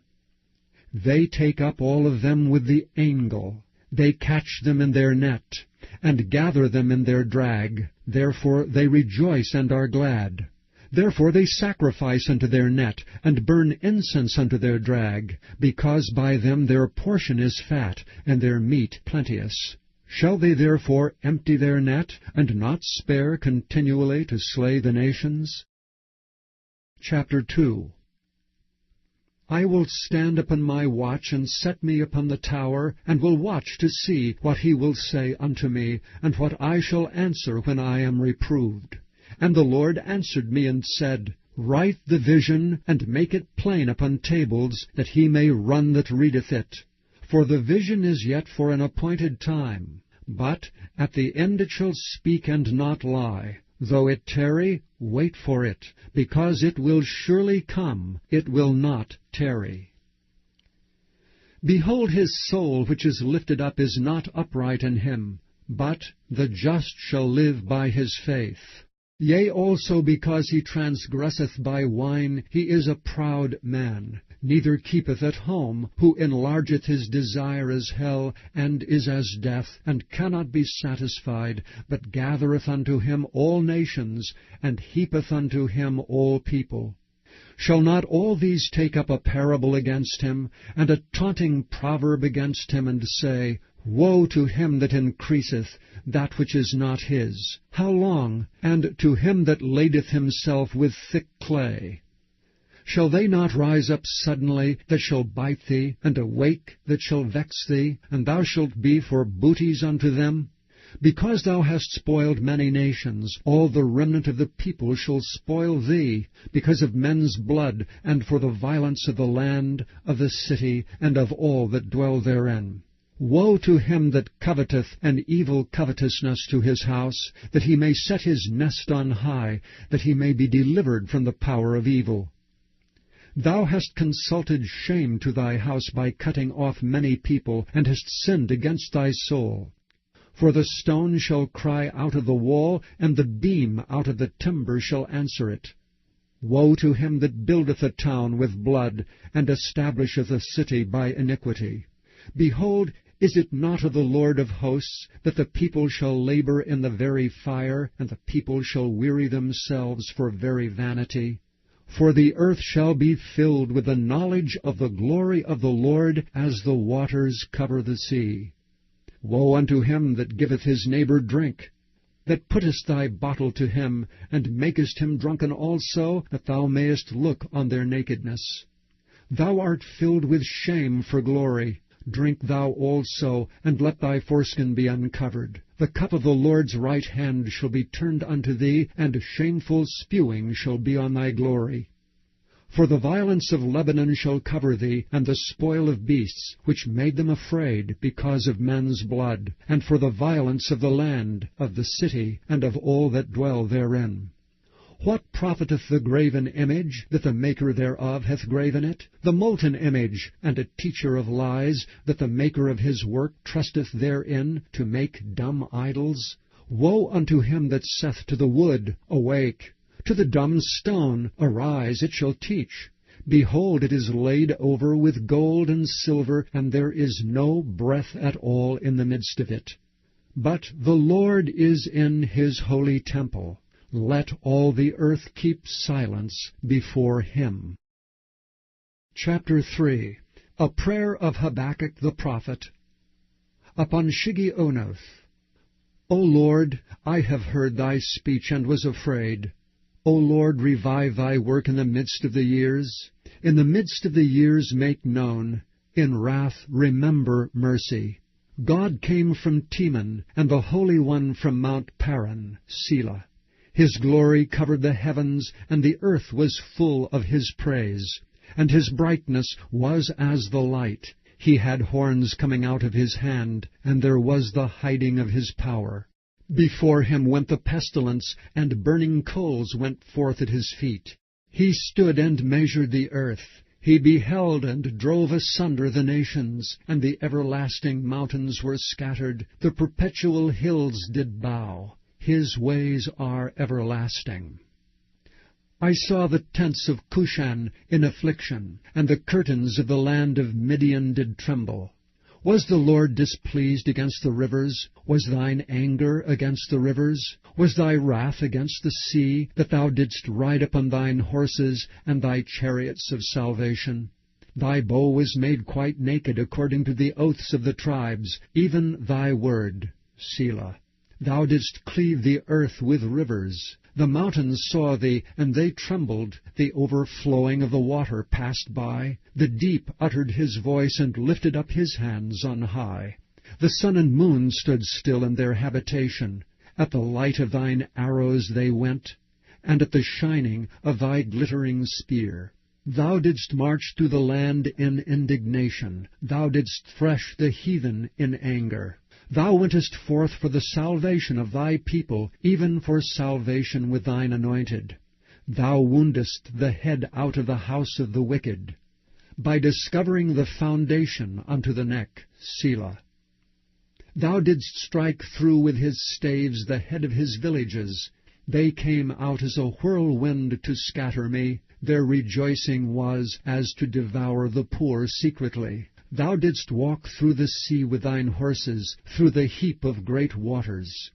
They take up all of them with the angle. They catch them in their net, and gather them in their drag. Therefore they rejoice and are glad. Therefore they sacrifice unto their net, and burn incense unto their drag, because by them their portion is fat, and their meat plenteous. Shall they therefore empty their net, and not spare continually to slay the nations? Chapter 2. I will stand upon my watch, and set me upon the tower, and will watch to see what he will say unto me, and what I shall answer when I am reproved. And the Lord answered me and said, Write the vision, and make it plain upon tables, that he may run that readeth it. For the vision is yet for an appointed time, but at the end it shall speak and not lie. Though it tarry, wait for it, because it will surely come, it will not tarry. Behold, his soul which is lifted up is not upright in him, but the just shall live by his faith. Yea, also because he transgresseth by wine, he is a proud man, neither keepeth at home, who enlargeth his desire as hell, and is as death, and cannot be satisfied, but gathereth unto him all nations, and heapeth unto him all people. Shall not all these take up a parable against him, and a taunting proverb against him, and say, Woe to him that increaseth that which is not his! How long? And to him that ladeth himself with thick clay. Shall they not rise up suddenly that shall bite thee, and awake that shall vex thee, and thou shalt be for booties unto them? Because thou hast spoiled many nations, all the remnant of the people shall spoil thee, because of men's blood, and for the violence of the land, of the city, and of all that dwell therein. Woe to him that coveteth an evil covetousness to his house, that he may set his nest on high, that he may be delivered from the power of evil. Thou hast consulted shame to thy house by cutting off many people, and hast sinned against thy soul. For the stone shall cry out of the wall, and the beam out of the timber shall answer it. Woe to him that buildeth a town with blood, and establisheth a city by iniquity. Behold, is it not of the Lord of hosts, that the people shall labor in the very fire, and the people shall weary themselves for very vanity? For the earth shall be filled with the knowledge of the glory of the Lord, as the waters cover the sea. Woe unto him that giveth his neighbor drink, that puttest thy bottle to him, and makest him drunken also, that thou mayest look on their nakedness. Thou art filled with shame for glory. Drink thou also, and let thy foreskin be uncovered. The cup of the Lord's right hand shall be turned unto thee, and shameful spewing shall be on thy glory. For the violence of Lebanon shall cover thee, and the spoil of beasts, which made them afraid, because of men's blood, and for the violence of the land, of the city, and of all that dwell therein. What profiteth the graven image, that the maker thereof hath graven it? The molten image, and a teacher of lies, that the maker of his work trusteth therein, to make dumb idols? Woe unto him that saith to the wood, Awake! To the dumb stone, Arise, it shall teach. Behold, it is laid over with gold and silver, and there is no breath at all in the midst of it. But the Lord is in his holy temple. Let all the earth keep silence before him. Chapter 3. A prayer of Habakkuk the prophet. Upon Shigionoth. O Lord, I have heard thy speech and was afraid. O Lord, revive thy work in the midst of the years. In the midst of the years make known. In wrath remember mercy. God came from Teman, and the Holy One from Mount Paran, Selah. His glory covered the heavens, and the earth was full of his praise. And his brightness was as the light. He had horns coming out of his hand, and there was the hiding of his power. Before him went the pestilence, and burning coals went forth at his feet. He stood and measured the earth. He beheld and drove asunder the nations, and the everlasting mountains were scattered. The perpetual hills did bow. His ways are everlasting. I saw the tents of Cushan in affliction, and the curtains of the land of Midian did tremble. Was the Lord displeased against the rivers? Was thine anger against the rivers? Was thy wrath against the sea, that thou didst ride upon thine horses, and thy chariots of salvation? Thy bow was made quite naked according to the oaths of the tribes, even thy word, Selah. Thou didst cleave the earth with rivers. The mountains saw thee, and they trembled. The overflowing of the water passed by. The deep uttered his voice, and lifted up his hands on high. The sun and moon stood still in their habitation. At the light of thine arrows they went, and at the shining of thy glittering spear. Thou didst march through the land in indignation. Thou didst thresh the heathen in anger. Thou wentest forth for the salvation of thy people, even for salvation with thine anointed. Thou woundest the head out of the house of the wicked, by discovering the foundation unto the neck, Selah. Thou didst strike through with his staves the head of his villages. They came out as a whirlwind to scatter me. Their rejoicing was as to devour the poor secretly. Thou didst walk through the sea with thine horses, through the heap of great waters.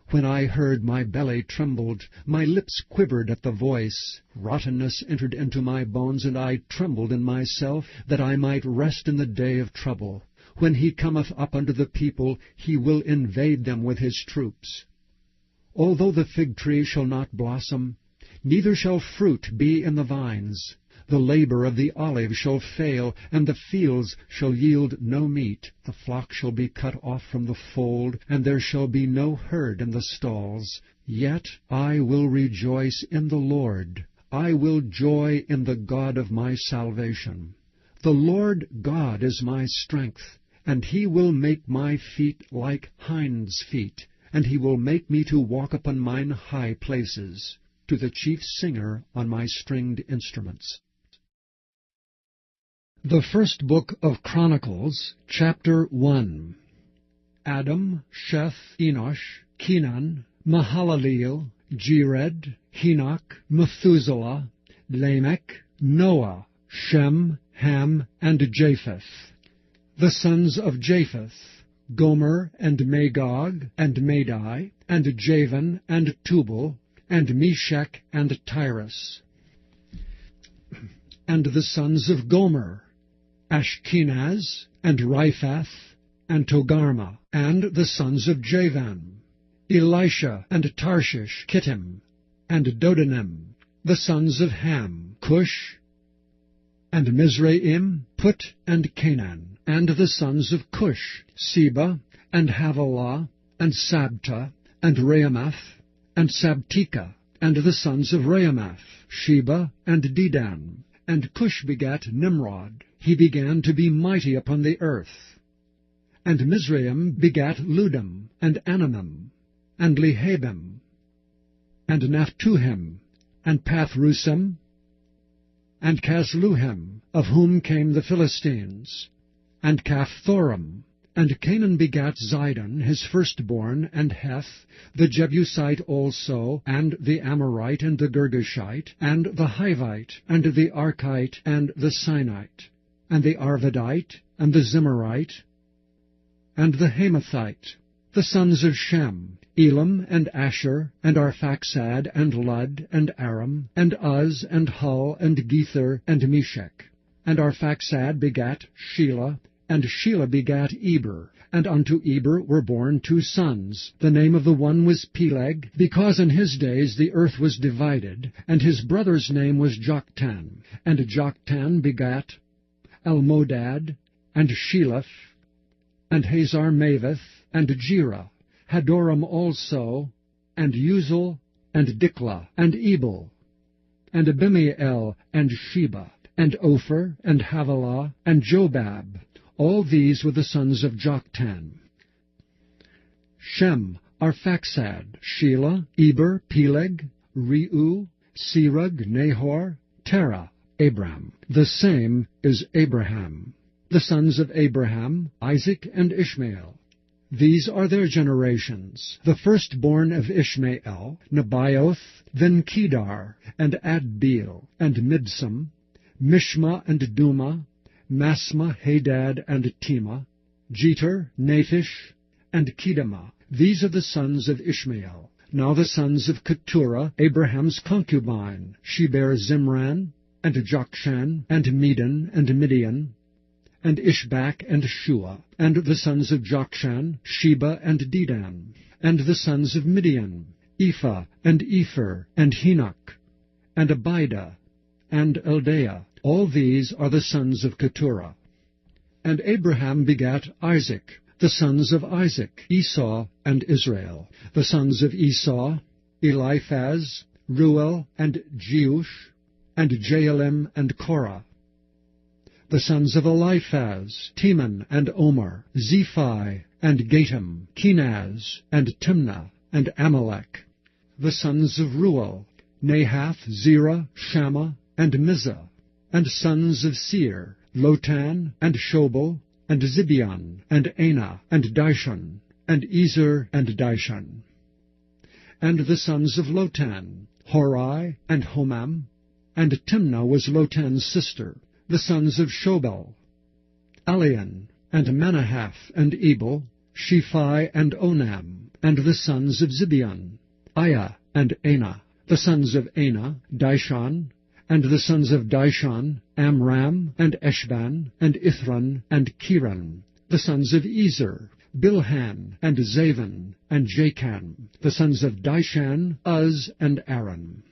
When I heard, my belly trembled, my lips quivered at the voice. Rottenness entered into my bones, and I trembled in myself, that I might rest in the day of trouble. When he cometh up unto the people, he will invade them with his troops. Although the fig tree shall not blossom, neither shall fruit be in the vines, The labor of the olive shall fail, and the fields shall yield no meat. The flock shall be cut off from the fold, and there shall be no herd in the stalls. Yet I will rejoice in the Lord. I will joy in the God of my salvation. The Lord God is my strength, and he will make my feet like hinds' feet, and he will make me to walk upon mine high places, to the chief singer on my stringed instruments. The first book of Chronicles, chapter 1. Adam, Sheth, Enosh, Kenan, Mahalaleel, Jared, Enoch, Methuselah, Lamech, Noah, Shem, Ham, and Japheth. The sons of Japheth, Gomer, and Magog, and Madai, and Javan, and Tubal, and Meshech, and Tyrus. And the sons of Gomer, Ashkenaz, and Riphath, and Togarmah. And the sons of Javan, Elisha, and Tarshish, Kittim, and Dodanim. The sons of Ham, Cush, and Mizraim, Put, and Canaan. And the sons of Cush, Seba, and Havilah, and Sabta, and Raamath, and Sabteka. And the sons of Raamath, Sheba, and Dedan. And Cush begat Nimrod. He began to be mighty upon the earth. And Mizraim begat Ludim, and Anamim, and Lehabim, and Naphtuhim, and Pathrusim, and Casluhim, of whom came the Philistines, and Caphthorim. And Canaan begat Zidon, his firstborn, and Heth, the Jebusite also, and the Amorite, and the Girgashite, and the Hivite, and the Archite, and the Sinite, and the Arvadite, and the Zimmerite, and the Hamathite. The sons of Shem, Elam, and Asher, and Arphaxad, and Lud, and Aram, and Uz, and Hul, and Gether, and Meshech. And Arphaxad begat Shelah, and Shelah begat Eber. And unto Eber were born 2 sons. The name of the one was Peleg, because in his days the earth was divided, and his brother's name was Joktan. And Joktan begat Almodad, and Sheleph, and Hazar Maveth, and Jerah, Hadoram also, and Uzal, and Diklah, and Ebal, and Abimael, and Sheba, and Ophir, and Havilah, and Jobab. All these were the sons of Joktan. Shem, Arphaxad, Shelah, Eber, Peleg, Reu, Serug, Nahor, Terah, Abram. The same is Abraham. The sons of Abraham, Isaac, and Ishmael. These are their generations. The firstborn of Ishmael, Nebaioth, then Kedar, and Adbeel, and Midsam, Mishma, and Duma, Masma, Hadad, and Tema, Jeter, Naphish, and Kedemah. These are the sons of Ishmael. Now the sons of Keturah, Abraham's concubine. She bare Zimran, and Jokshan, and Medan, and Midian, and Ishbak, and Shua. And the sons of Jokshan, Sheba, and Dedan. And the sons of Midian, Ephah, and Epher, and Henoch, and Abida, and Eldaah. All these are the sons of Keturah. And Abraham begat Isaac. The sons of Isaac, Esau, and Israel. The sons of Esau, Eliphaz, Reuel, and Jeush, and Jaalim, and Korah. The sons of Eliphaz, Teman, and Omar, Zephi, and Gatam, Kenaz, and Timnah, and Amalek. The sons of Reuel, Nahath, Zerah, Shammah, and Mizah. And sons of Seir, Lotan, and Shobal, and Zibeon, and Anah, and Dishon, and Ezer, and Dishon. And the sons of Lotan, Horai, and Homam, and Timnah was Lotan's sister. The sons of Shobal, Alian, and Manahath, and Ebal, Shephi, and Onam. And the sons of Zibeon, Aiah, and Anah. The sons of Anah, Dishon. And the sons of Dishon, Amram, and Eshban, and Ithran, and Kiran. The sons of Ezer, Bilhan, and Zavan, and Jachan. The sons of Dishan, Uz, and Aaron.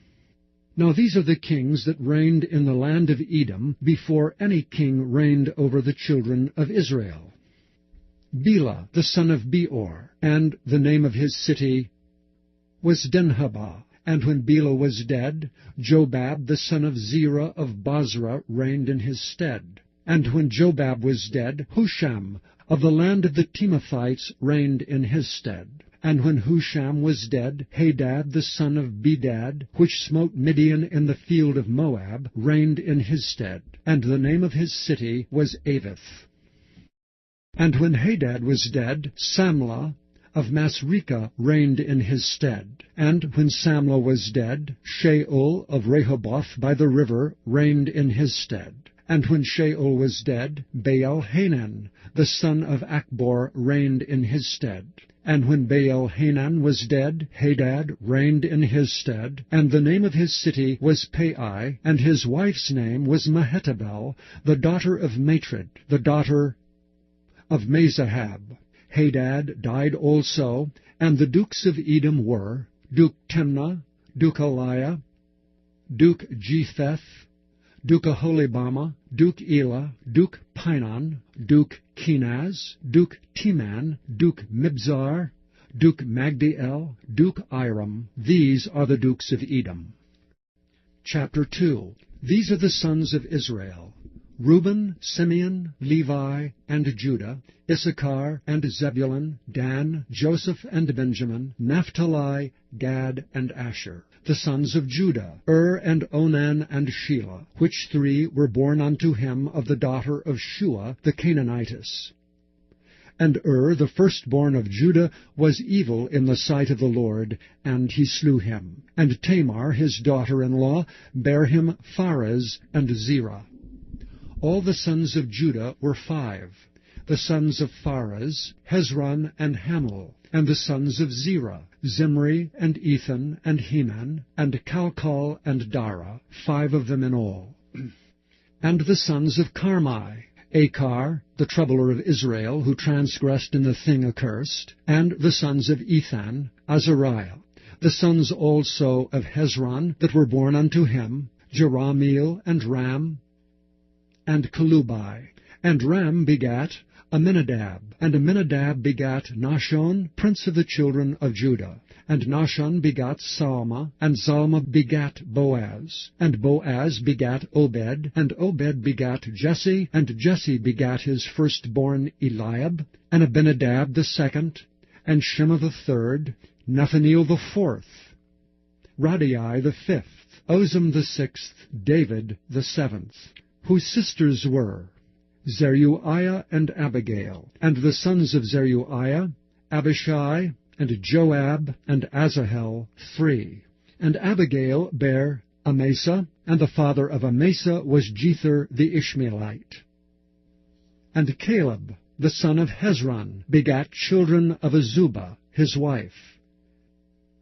Now these are the kings that reigned in the land of Edom before any king reigned over the children of Israel. Bela the son of Beor, and the name of his city was Dinhabah. And when Bela was dead, Jobab the son of Zerah of Bozrah reigned in his stead. And when Jobab was dead, Husham of the land of the Temathites reigned in his stead. And when Husham was dead, Hadad the son of Bedad, which smote Midian in the field of Moab, reigned in his stead. And the name of his city was Avith. And when Hadad was dead, Samlah of Masrekah reigned in his stead. And when Samlah was dead, Shaul of Rehoboth by the river reigned in his stead. And when Shaul was dead, Baal-Hanan the son of Achbor reigned in his stead. And when Baal-Hanan was dead, Hadad reigned in his stead. And the name of his city was Pai, and his wife's name was Mehetabel, the daughter of Matred, the daughter of Mezahab. Hadad died also, and the dukes of Edom were Duke Timnah, Duke Eliah, Duke Jephtheth, Duke Aholibamah, Duke Elah, Duke Pinon, Duke Kenaz, Duke Teman, Duke Mibzar, Duke Magdiel, Duke Iram. These are the dukes of Edom. Chapter 2. These are the sons of Israel: Reuben, Simeon, Levi, and Judah, Issachar and Zebulun, Dan, Joseph and Benjamin, Naphtali, Gad, and Asher. The sons of Judah, and Onan and Shelah, which three were born unto him of the daughter of Shua the Canaanitess. And the firstborn of Judah, was evil in the sight of the Lord, and he slew him. And Tamar, his daughter-in-law, bare him Pharez and Zerah. All the sons of Judah were 5. The sons of Pharez, Hezron and Hamul. And the sons of Zerah, Zimri and Ethan and Heman, and Calcol and Dara, 5 of them in all. And the sons of Carmi, Achar, the troubler of Israel, who transgressed in the thing accursed. And the sons of Ethan, Azariah. The sons also of Hezron that were born unto him, Jerahmeel and Ram, and Kelubai. And Ram begat Aminadab, and Aminadab begat Nahshon, prince of the children of Judah. And Nahshon begat Salma, and Salma begat Boaz. And Boaz begat Obed, and Obed begat Jesse, and Jesse begat his firstborn Eliab, and Abinadab the second, and Shema the third, Nethaneel the fourth, Radai the fifth, Ozem the sixth, David the seventh, whose sisters were Zeruiah and Abigail. And the sons of Zeruiah, Abishai, and Joab, and Asahel, 3. And Abigail bare Amasa, and the father of Amasa was Jether the Ishmaelite. And Caleb, the son of Hezron, begat children of Azubah, his wife.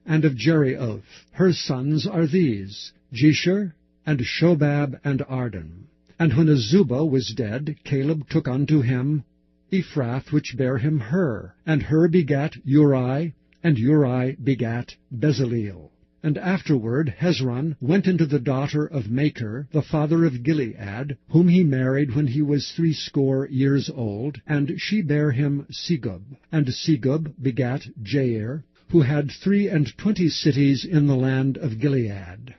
And of Jerioth, her sons are these, Jesher, and Shobab, and Arden. And when Azubah was dead, Caleb took unto him Ephrath, which bare him Hur. And Hur begat Uri, and Uri begat Bezaleel. And afterward Hezron went into the daughter of Machir, the father of Gilead, whom he married when he was 80 years old, and she bare him Segub. And Segub begat Jair, who had 23 cities in the land of Gilead.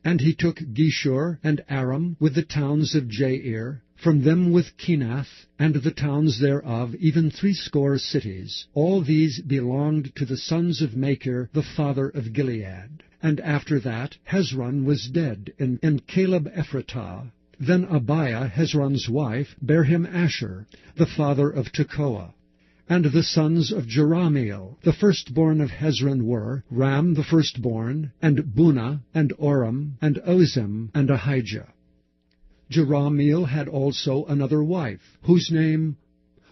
And he took Geshur and Aram with the towns of Jair, from them with Kenath, and the towns thereof, even 80 cities. All these belonged to the sons of Machir, the father of Gilead. And after that Hezron was dead in Caleb Ephratah. Then Abiah, Hezron's wife, bare him Asher, the father of Tekoa. And the sons of Jerahmeel, the firstborn of Hezron, were Ram the firstborn, and Bunah, and Oram, and Ozem, and Ahijah. Jerahmeel had also another wife, whose name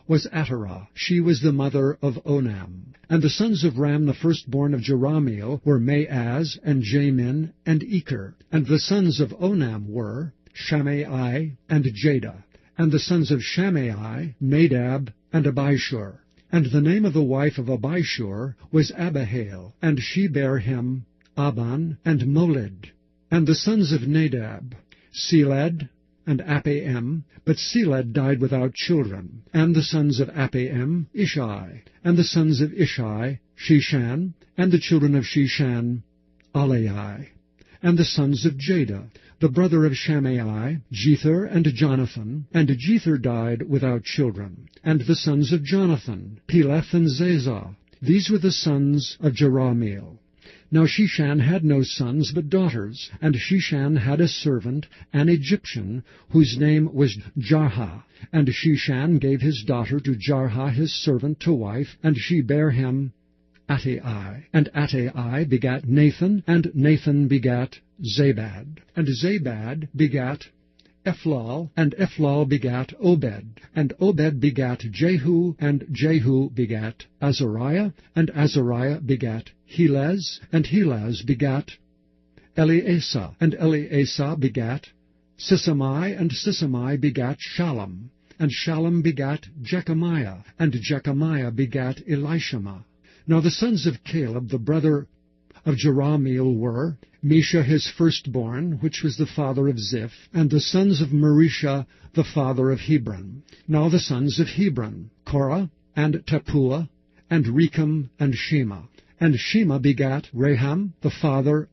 was Atterah. She was the mother of Onam. And the sons of Ram the firstborn of Jerahmeel were Maaz, and Jamin, and Eker. And the sons of Onam were Shammai and Jada. And the sons of Shammai, Nadab, and Abishur. And the name of the wife of Abishur was Abihail, and she bare him Aban and Molid. And the sons of Nadab, Seled and Appaim, but Seled died without children. And the sons of Appaim, Ishai. And the sons of Ishai, Sheshan. And the children of Sheshan, Alai. And the sons of Jada, the brother of Shammai, Jether and Jonathan. And Jether died without children. And the sons of Jonathan, Peleth and Zazah. These were the sons of Jerahmeel. Now Sheshan had no sons but daughters, and Sheshan had a servant, an Egyptian, whose name was Jarha. And Sheshan gave his daughter to Jarha his servant to wife, and she bare him Attai. And Attai begat Nathan, and Nathan begat Zabad. And Zabad begat Ephlal, and Ephlal begat Obed. And Obed begat Jehu, and Jehu begat Azariah, and Azariah begat Helez, and Helez begat Eleasah, and Eleasah begat Sisamai, and Sisamai begat Shallum, and Shallum begat Jechamiah, and Jechamiah begat Elishama. Now the sons of Caleb, the brother of Jerahmeel, were Mesha his firstborn, which was the father of Ziph, and the sons of Marisha, the father of Hebron. Now the sons of Hebron, Korah, and Tappuah, and Rechem, and Shema. And Shema begat Raham, the father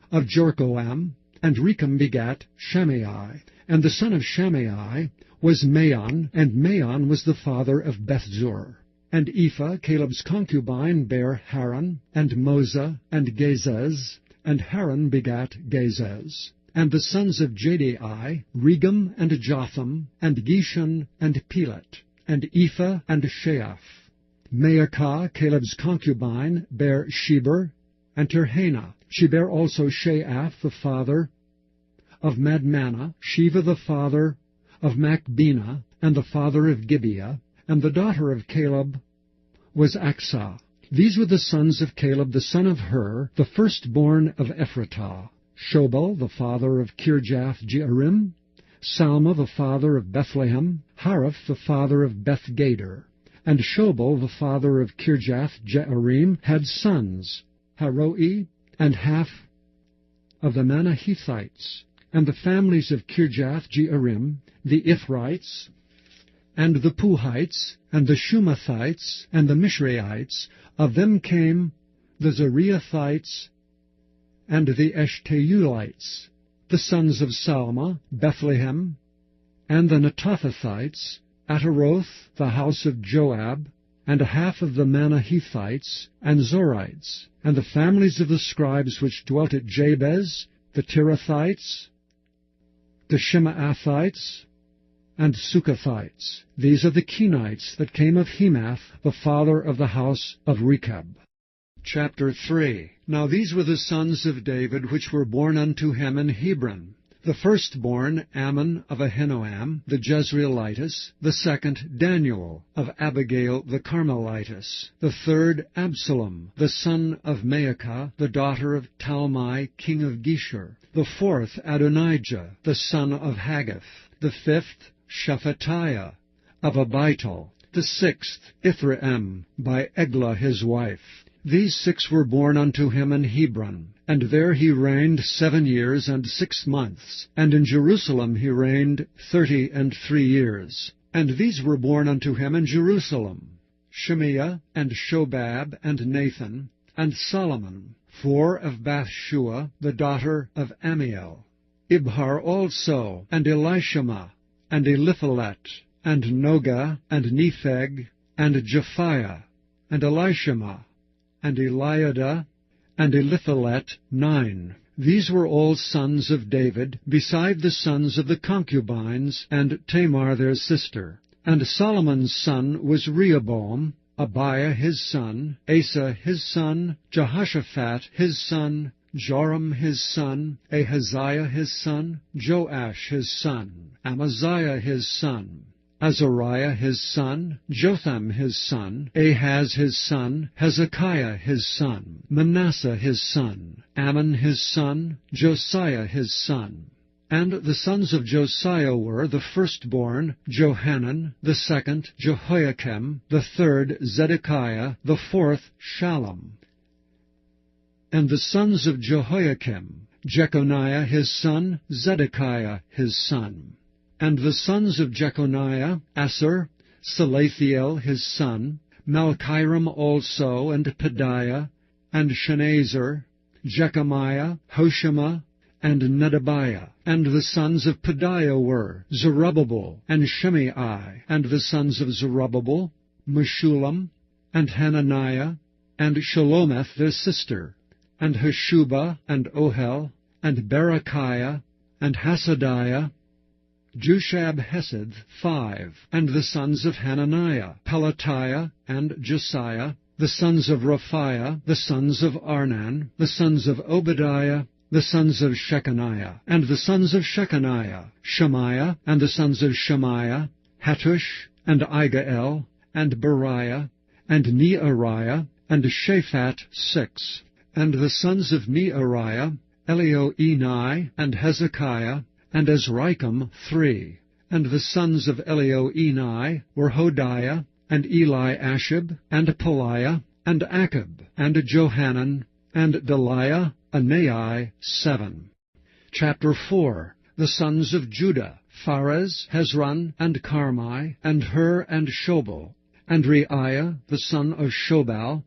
of Jorkoam, and Rechem begat Shammai. And the son of Shammai was Maon, and Maon was the father of Bethzur. And Ephah, Caleb's concubine, bare Haran, and Moza, and Gezez, and Haran begat Gezez. And the sons of Jadai, Regem, and Jotham, and Geshan, and Pelet, and Ephah, and Sheaph. Maacah, Caleb's concubine, bare Sheber, and Terhana. She bare also Sheaph, the father of Madmannah, Sheva, the father of Macbena, and the father of Gibeah. And the daughter of Caleb was Aksah. These were the sons of Caleb the son of Hur, the firstborn of Ephratah. Shobal, the father of Kirjath-jearim, Salma, the father of Bethlehem, Haraph, the father of Beth-gader. And Shobal, the father of Kirjath-jearim, had sons, Haroi, and half of the Manahethites. And the families of Kirjath-jearim, the Ithrites, and the Puhites, and the Shumathites, and the Mishraites, of them came the Zariathites, and the Eshteulites, the sons of Salma, Bethlehem, and the Netophathites, Ataroth, the house of Joab, and half of the Manahethites, and Zorites, and the families of the scribes which dwelt at Jabez, the Tirathites, the Shemaathites, and Sukathites. These are the Kenites that came of Hemath, the father of the house of Rechab. Chapter 3. Now these were the sons of David which were born unto him in Hebron. The firstborn, Ammon of Ahinoam, the Jezreelitess. The second, Daniel of Abigail the Carmelitess. The third, Absalom, the son of Maacah, the daughter of Talmai, king of Geshur. The fourth, Adonijah, the son of Haggith. The fifth, Shephatiah of Abital. The sixth, Ithream, by Eglah his wife. These 6 were born unto him in Hebron. And there he reigned 7 years and 6 months. And in Jerusalem he reigned 33 years. And these were born unto him in Jerusalem, Shemiah, and Shobab, and Nathan, and Solomon, 4 of Bathshua, the daughter of Amiel. Ibhar also, and Elishama, and Eliphalet, and Nogah, and Nepheg, and Japhiah, and Elishama, and Eliada, and Eliphalet, 9. These were all sons of David, beside the sons of the concubines, and Tamar their sister. And Solomon's son was Rehoboam, Abiah his son, Asa his son, Jehoshaphat his son, Joram his son, Ahaziah his son, Joash his son, Amaziah his son, Azariah his son, Jotham his son, Ahaz his son, Hezekiah his son, Manasseh his son, Ammon his son, Josiah his son. And the sons of Josiah were the firstborn, Johanan, the second, Jehoiakim, the third, Zedekiah, the fourth, Shallum. And the sons of Jehoiakim, Jeconiah his son, Zedekiah his son. And the sons of Jeconiah, Asser, Salathiel his son, Malchiram also, and Pedaiah, and Shenazer, Jechemiah, Hoshama, and Nedabiah. And the sons of Pedaiah were Zerubbabel, and Shimei. And the sons of Zerubbabel, Meshullam, and Hananiah, and Shalomith their sister, and Hashubah, and Ohel, and Berechiah, and Hasadiah, Jushab-Hesed, 5. And the sons of Hananiah, Pelatiah, and Josiah, the sons of Raphiah, the sons of Arnan, the sons of Obadiah, the sons of Shechaniah. And the sons of Shechaniah, Shemaiah, and the sons of Shemaiah, Hattush, and Igael, and Beriah, and Neariah, and Shaphat, 6. And the sons of Neariah, Elioenai, and Hezekiah, and Azrikam, 3. And the sons of Elioenai were Hodiah, and Eliashib, and Peliah, and Achab, and Johanan, and Deliah, Anai, 7. Chapter 4. The sons of Judah, Pharez, Hezron, and Carmi, and Hur, and Shobal. And Reiah, the son of Shobal,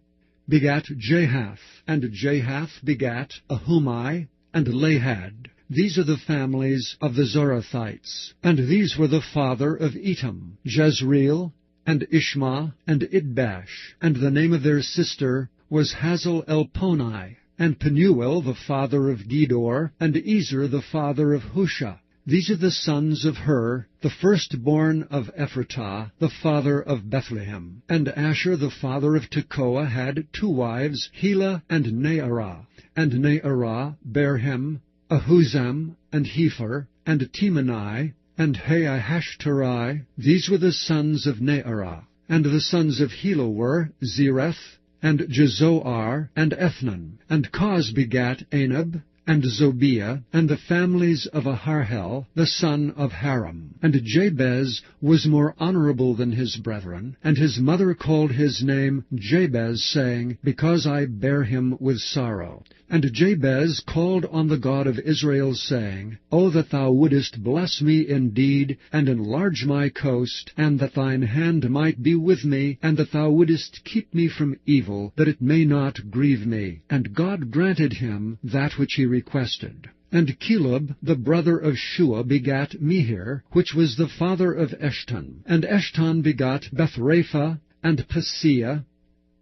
begat Jahath, and Jahath begat Ahumai, and Lahad. These are the families of the Zorathites. And these were the father of Etam, Jezreel, and Ishma, and Idbash. And the name of their sister was Hazel-Elponai. And Penuel the father of Gedor, and Ezer the father of Husha. These are the sons of Hur, the firstborn of Ephratah, the father of Bethlehem. And Asher the father of Tekoa had 2 wives, Helah and Naarah. And Naarah bare him Ahuzam, and Hepher, and Temani, and Haahashterai. These were the sons of Naarah. And the sons of Helah were Zereth, and Jezoar, and Ethnan. And Koz begat Anab, and Zobiah, and the families of Aharhel, the son of Haram. And Jabez was more honorable than his brethren, and his mother called his name Jabez, saying, Because I bare him with sorrow. And Jabez called on the God of Israel, saying, O that thou wouldest bless me indeed, and enlarge my coast, and that thine hand might be with me, and that thou wouldest keep me from evil, that it may not grieve me. And God granted him that which he requested. And Caleb, the brother of Shua, begat Mehir, which was the father of Eshton. And Eshton begot Bethrapha, and Paseah,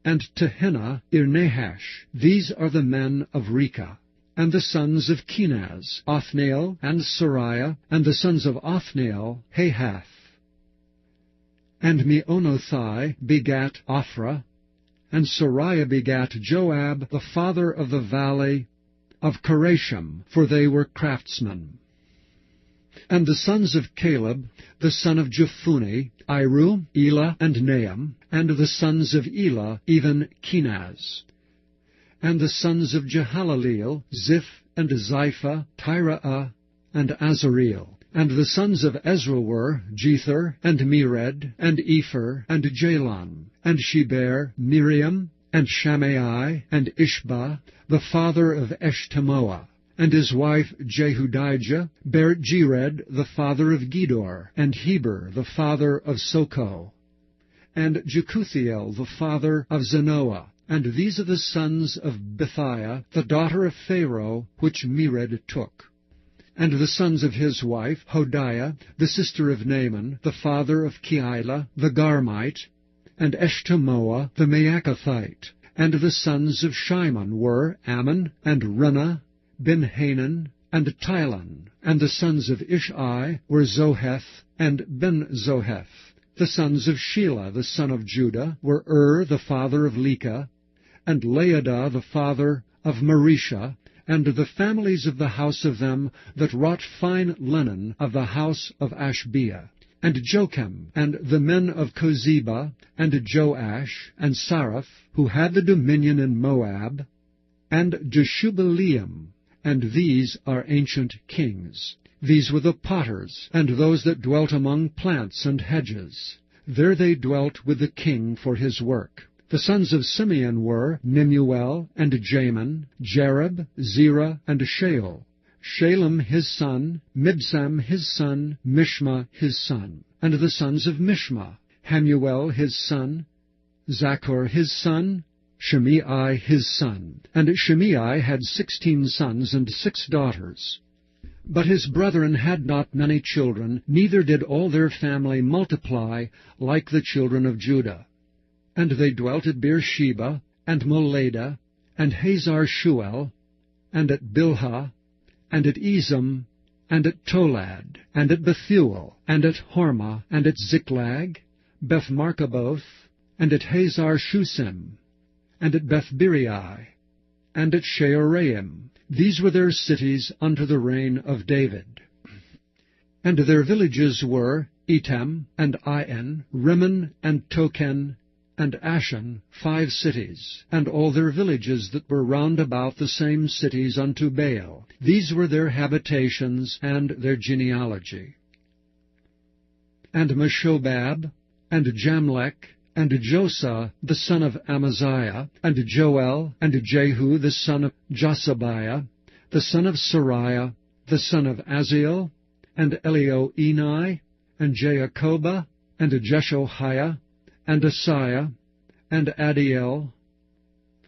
and Tehinnah, Irnahash. These are the men of Rechah. And the sons of Kenaz, Othniel, and Sariah, and the sons of Othniel, Hahath. And Meonothai begat Ophrah, and Sariah begat Joab, the father of the valley of Karashim, for they were craftsmen. And the sons of Caleb, the son of Jephunneh, Iru, Elah, and Nahum. And the sons of Elah, even Kenaz. And the sons of Jehalaleel, Ziph, and Ziphah, Tiraah, and Azareel. And the sons of Ezra were Jether, and Mered, and Epher, and Jalon. And she bare Miriam, and Shammai, and Ishbah, the father of Eshtemoa. And his wife Jehudijah bare Jered, the father of Gedor, and Heber, the father of Soko, and Jekuthiel, the father of Zanoah. And these are the sons of Bithiah, the daughter of Pharaoh, which Mered took. And the sons of his wife, Hodiah, the sister of Naaman, the father of Keilah, the Garmite, and Eshtemoa, the Maacathite. And the sons of Shimon were Ammon, and Renah, Ben-Hanan, and Tilon. And the sons of Ishi were Zoheth, and Ben-Zoheth. The sons of Shelah, the son of Judah, were the father of Lekah, and Laadah, the father of Marisha, and the families of the house of them that wrought fine linen of the house of Ashbea. And Jocham, and the men of Kozeba, and Joash, and Saraph, who had the dominion in Moab, and Jeshubaleam. And these are ancient kings. These were the potters, and those that dwelt among plants and hedges. There they dwelt with the king for his work. The sons of Simeon were Nemuel, and Jamin, Jareb, Zerah, and Shael. Shalem his son, Mibsam his son, Mishma his son. And the sons of Mishma, Hamuel his son, Zachor his son, Shimei his son. And Shimei had 16 sons and 6 daughters. But his brethren had not many children, neither did all their family multiply like the children of Judah. And they dwelt at Beersheba, and Moladah, and Hazar-Shual, and at Bilhah, and at Ezem, and at Tolad, and at Bethuel, and at Hormah, and at Ziklag, Beth-Markaboth, and at Hazar-Shusim, and at Beth-Biri, and at Shearaim. These were their cities unto the reign of David. And their villages were Etam, and Ain, Rimmon, and Token, and Ashan, 5 cities, and all their villages that were round about the same cities unto Baal. These were their habitations and their genealogy. And Meshobab, and Jamlech, and Josa the son of Amaziah, and Joel, and Jehu the son of Josabiah, the son of Sariah, the son of Aziel, and Elioenai, and Jacoba, and Jeshoiah, and Asaiah, and Adiel,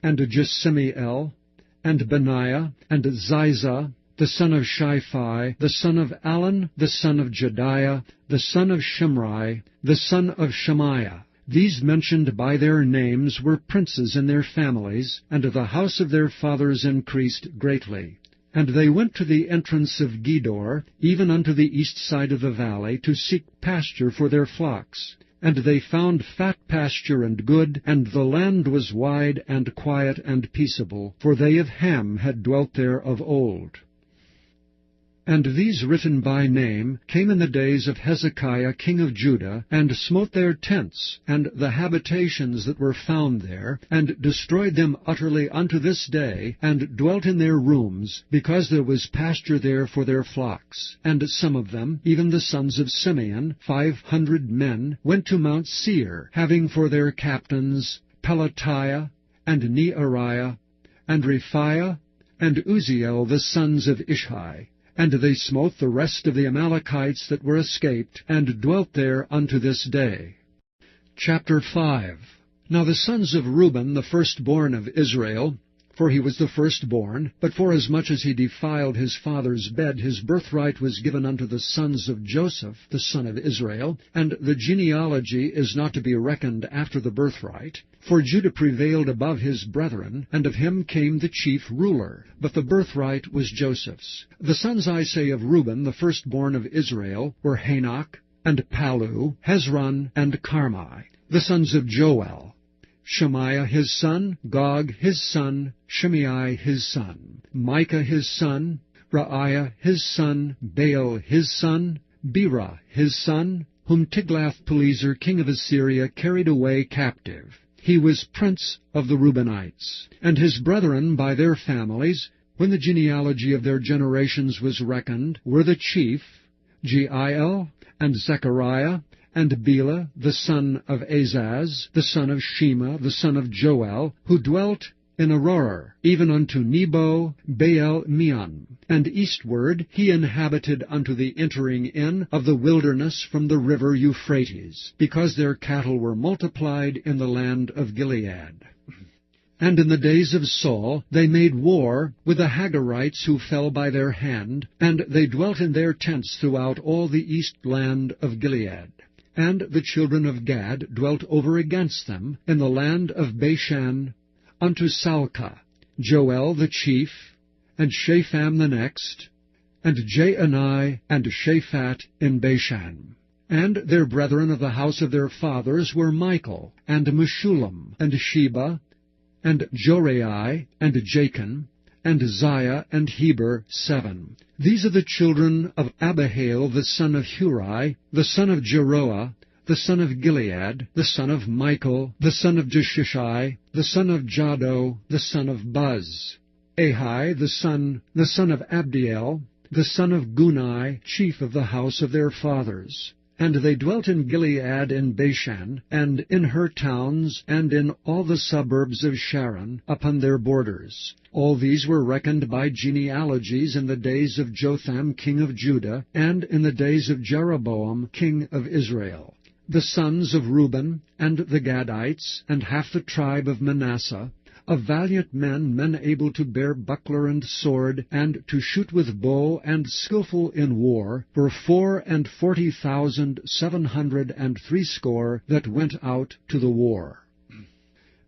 and Jesimiel, and Benaiah, and Ziza, the son of Shiphi, the son of Alon, the son of Jediah, the son of Shimri, the son of Shemaiah. These mentioned by their names were princes in their families, and the house of their fathers increased greatly. And they went to the entrance of Gedor, even unto the east side of the valley, to seek pasture for their flocks. And they found fat pasture and good, and the land was wide and quiet and peaceable, for they of Ham had dwelt there of old. And these written by name came in the days of Hezekiah king of Judah, and smote their tents, and the habitations that were found there, and destroyed them utterly unto this day, and dwelt in their rooms, because there was pasture there for their flocks. And some of them, even the sons of Simeon, 500 men, went to Mount Seir, having for their captains Pelatiah, and Neariah, and Rephiah, and Uzziel the sons of Ishi. And they smote the rest of the Amalekites that were escaped, and dwelt there unto this day. Chapter 5. Now the sons of Reuben, the firstborn of Israel, for he was the firstborn, but forasmuch as he defiled his father's bed, his birthright was given unto the sons of Joseph, the son of Israel, and the genealogy is not to be reckoned after the birthright. For Judah prevailed above his brethren, and of him came the chief ruler, but the birthright was Joseph's. The sons, I say, of Reuben, the firstborn of Israel, were Hanok, and Palu, Hezron, and Carmi. The sons of Joel, Shemaiah his son, Gog his son, Shimei his son, Micah his son, Reiah his son, Baal his son, Bera his son, whom Tiglath-Pileser king of Assyria carried away captive. He was prince of the Reubenites. And his brethren by their families, when the genealogy of their generations was reckoned, were the chief, Jeiel, and Zechariah, and Bela, the son of Azaz, the son of Shema, the son of Joel, who dwelt in Aroer, even unto Nebo, Baal-Meon. And eastward he inhabited unto the entering in of the wilderness from the river Euphrates, because their cattle were multiplied in the land of Gilead. And in the days of Saul they made war with the Hagarites who fell by their hand, and they dwelt in their tents throughout all the east land of Gilead. And the children of Gad dwelt over against them in the land of Bashan unto Salcah, Joel the chief, and Shapham the next, and Jaani and Shaphat in Bashan. And their brethren of the house of their fathers were Michael, and Meshullam, and Sheba, and Jorai, and Jachin, and Ziah, and Heber, 7. These are the children of Abihail the son of Huri, the son of Jeroah, the son of Gilead, the son of Michael, the son of Jeshishai, the son of Jado, the son of Buz. Ahi, the son of Abdiel, the son of Gunai, chief of the house of their fathers. And they dwelt in Gilead in Bashan, and in her towns, and in all the suburbs of Sharon, upon their borders. All these were reckoned by genealogies in the days of Jotham king of Judah, and in the days of Jeroboam king of Israel. The sons of Reuben, and the Gadites, and half the tribe of Manasseh, of valiant men, men able to bear buckler and sword, and to shoot with bow, and skillful in war, were 44,760 that went out to the war.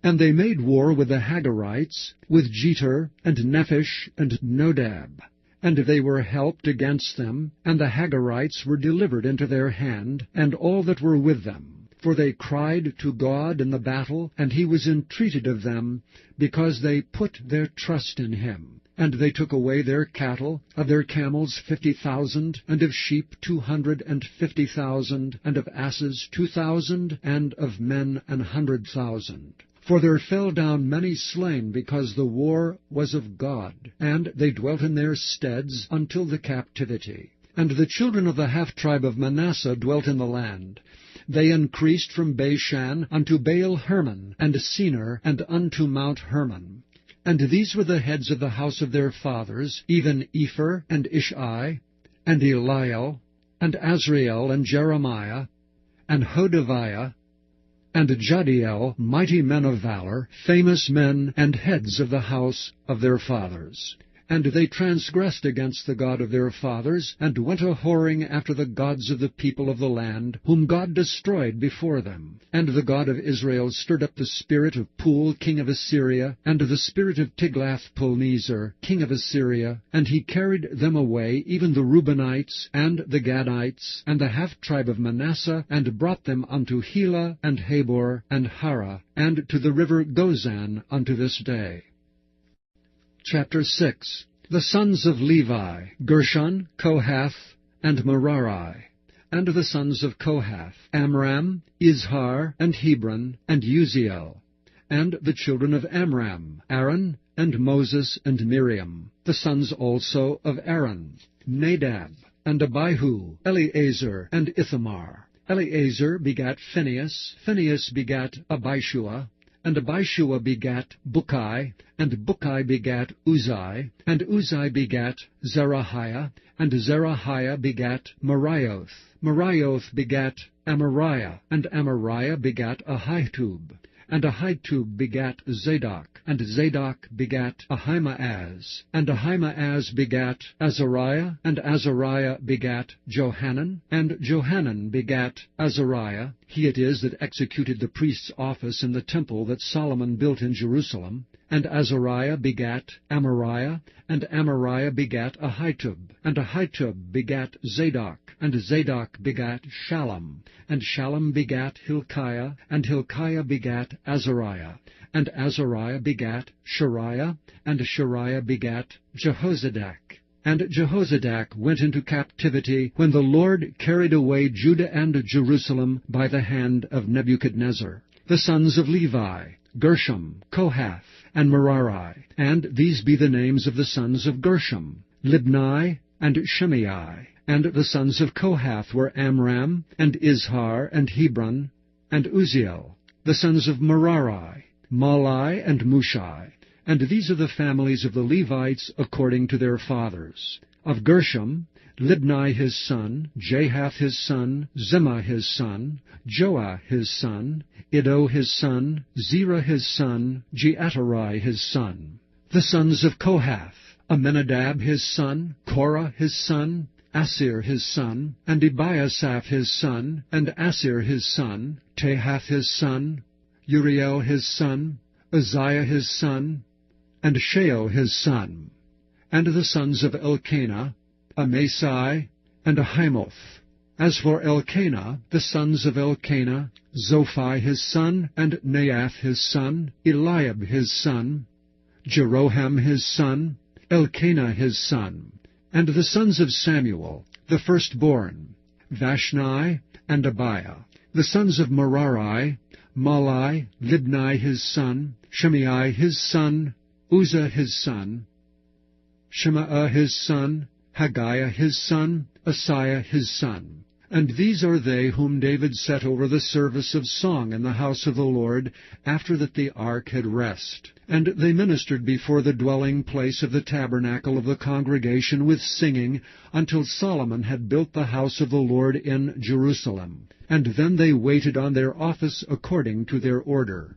And they made war with the Hagarites, with Jeter, and Nephish, and Nodab. And they were helped against them, and the Hagarites were delivered into their hand, and all that were with them. For they cried to God in the battle, and he was entreated of them, because they put their trust in him. And they took away their cattle, of their camels 50,000, and of sheep 250,000, and of asses 2,000, and of men 100,000. For there fell down many slain, because the war was of God, and they dwelt in their steads until the captivity. And the children of the half-tribe of Manasseh dwelt in the land. They increased from Bashan unto Baal-Hermon, and Senir, and unto Mount Hermon. And these were the heads of the house of their fathers, even Epher, and Ishai, and Eliel, and Azrael, and Jeremiah, and Hodaviah, and Jadiel, mighty men of valor, famous men, and heads of the house of their fathers. And they transgressed against the God of their fathers, and went a-whoring after the gods of the people of the land, whom God destroyed before them. And the God of Israel stirred up the spirit of Pul, king of Assyria, and the spirit of Tiglath-Pilneser, king of Assyria, and he carried them away, even the Reubenites, and the Gadites, and the half-tribe of Manasseh, and brought them unto Helah, and Habor, and Hara, and to the river Gozan unto this day. Chapter 6. The sons of Levi, Gershon, Kohath, and Merari. And the sons of Kohath, Amram, Izhar, and Hebron, and Uziel. And the children of Amram, Aaron, and Moses, and Miriam. The sons also of Aaron, Nadab, and Abihu, Eleazar, and Ithamar. Eleazar begat Phinehas, Phinehas begat Abishua, and Abishua begat Bukai, and Bukai begat Uzai, and Uzai begat Zerahiah, and Zerahiah begat Marioth. Marioth begat Amariah, and Amariah begat Ahitub, and Ahitub begat Zadok, and Zadok begat Ahimaaz, and Ahimaaz begat Azariah, and Azariah begat Johanan, and Johanan begat Azariah. He it is that executed the priest's office in the temple that Solomon built in Jerusalem. And Azariah begat Amariah, and Amariah begat Ahitub, and Ahitub begat Zadok, and Zadok begat Shallum, and Shallum begat Hilkiah, and Hilkiah begat Azariah, and Azariah begat Shariah, and Shariah begat Jehozadak. And Jehozadak went into captivity when the Lord carried away Judah and Jerusalem by the hand of Nebuchadnezzar. The sons of Levi, Gershom, Kohath, and Merari. And these be the names of the sons of Gershom, Libni, and Shimei. And the sons of Kohath were Amram, and Izhar, and Hebron, and Uziel. The sons of Merari, Malai, and Mushai. And these are the families of the Levites according to their fathers. Of Gershom, Libni his son, Jahath his son, Zimmah his son, Joah his son, Iddo his son, Zerah his son, Jeaterai his son. The sons of Kohath, Aminadab his son, Korah his son, Asir his son, and Ebiasaph his son, and Asir his son, Tahath his son, Uriel his son, Uzziah his son, and Sheol his son. And the sons of Elkanah, Amasai, and Ahimoth. As for Elkanah, the sons of Elkanah, Zophai his son, and Naath his son, Eliab his son, Jeroham his son, Elkanah his son. And the sons of Samuel, the firstborn, Vashni, and Abiah. The sons of Merari, Malai, Libni his son, Shimei his son, Uzzah his son, Shemaah his son, Haggiah his son, Asaiah his son. And these are they whom David set over the service of song in the house of the Lord, after that the ark had rest. And they ministered before the dwelling place of the tabernacle of the congregation with singing, until Solomon had built the house of the Lord in Jerusalem. And then they waited on their office according to their order.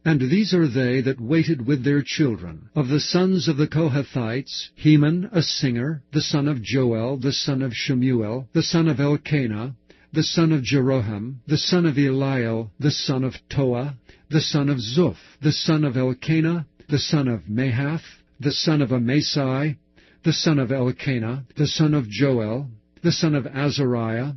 And these are they that waited with their children. Of the sons of the Kohathites, Heman a singer, the son of Joel, the son of Shemuel, the son of Elkanah, the son of Jeroham, the son of Eliel, the son of Toah, the son of Zuph, the son of Elkanah, the son of Mahath, the son of Amasai, the son of Elkanah, the son of Joel, the son of Azariah,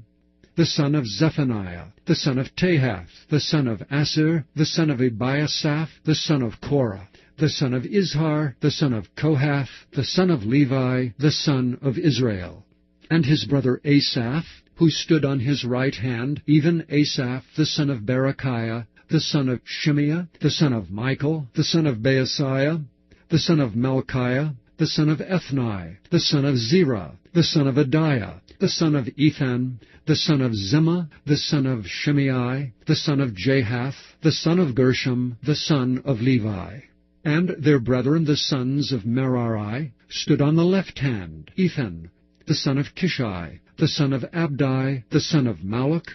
the son of Zephaniah, the son of Tahath, the son of Asir, the son of Ebiasaph, the son of Korah, the son of Izhar, the son of Kohath, the son of Levi, the son of Israel. And his brother Asaph, who stood on his right hand, even Asaph, the son of Berechiah, the son of Shimeah, the son of Michael, the son of Baasiah, the son of Melchiah, the son of Ethni, the son of Zerah, the son of Adiah, the son of Ethan, the son of Zimmah, the son of Shimei, the son of Jahath, the son of Gershom, the son of Levi. And their brethren, the sons of Merari, stood on the left hand, Ethan, the son of Kishai, the son of Abdi, the son of Malach,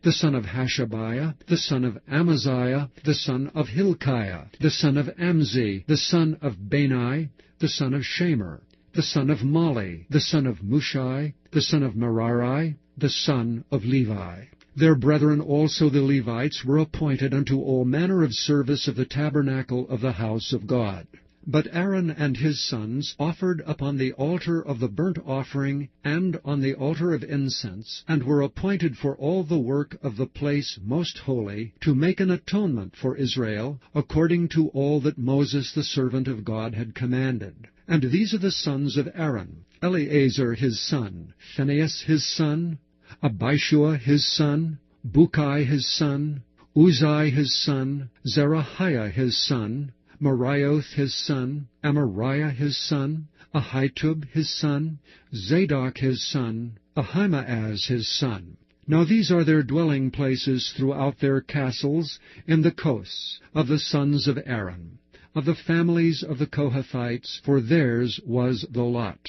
the son of Hashabiah, the son of Amaziah, the son of Hilkiah, the son of Amzi, the son of Bani, the son of Shamer, the son of Mali, the son of Mushai, the son of Merari, the son of Levi. Their brethren also the Levites were appointed unto all manner of service of the tabernacle of the house of God. But Aaron and his sons offered upon the altar of the burnt offering and on the altar of incense, and were appointed for all the work of the place most holy, to make an atonement for Israel, according to all that Moses the servant of God had commanded. And these are the sons of Aaron: Eleazar his son, Phinehas his son, Abishua his son, Bukai his son, Uzai his son, Zerahiah his son, Marioth his son, Amariah his son, Ahitub his son, Zadok his son, Ahimaaz his son. Now these are their dwelling places throughout their castles in the coasts of the sons of Aaron, of the families of the Kohathites, for theirs was the lot.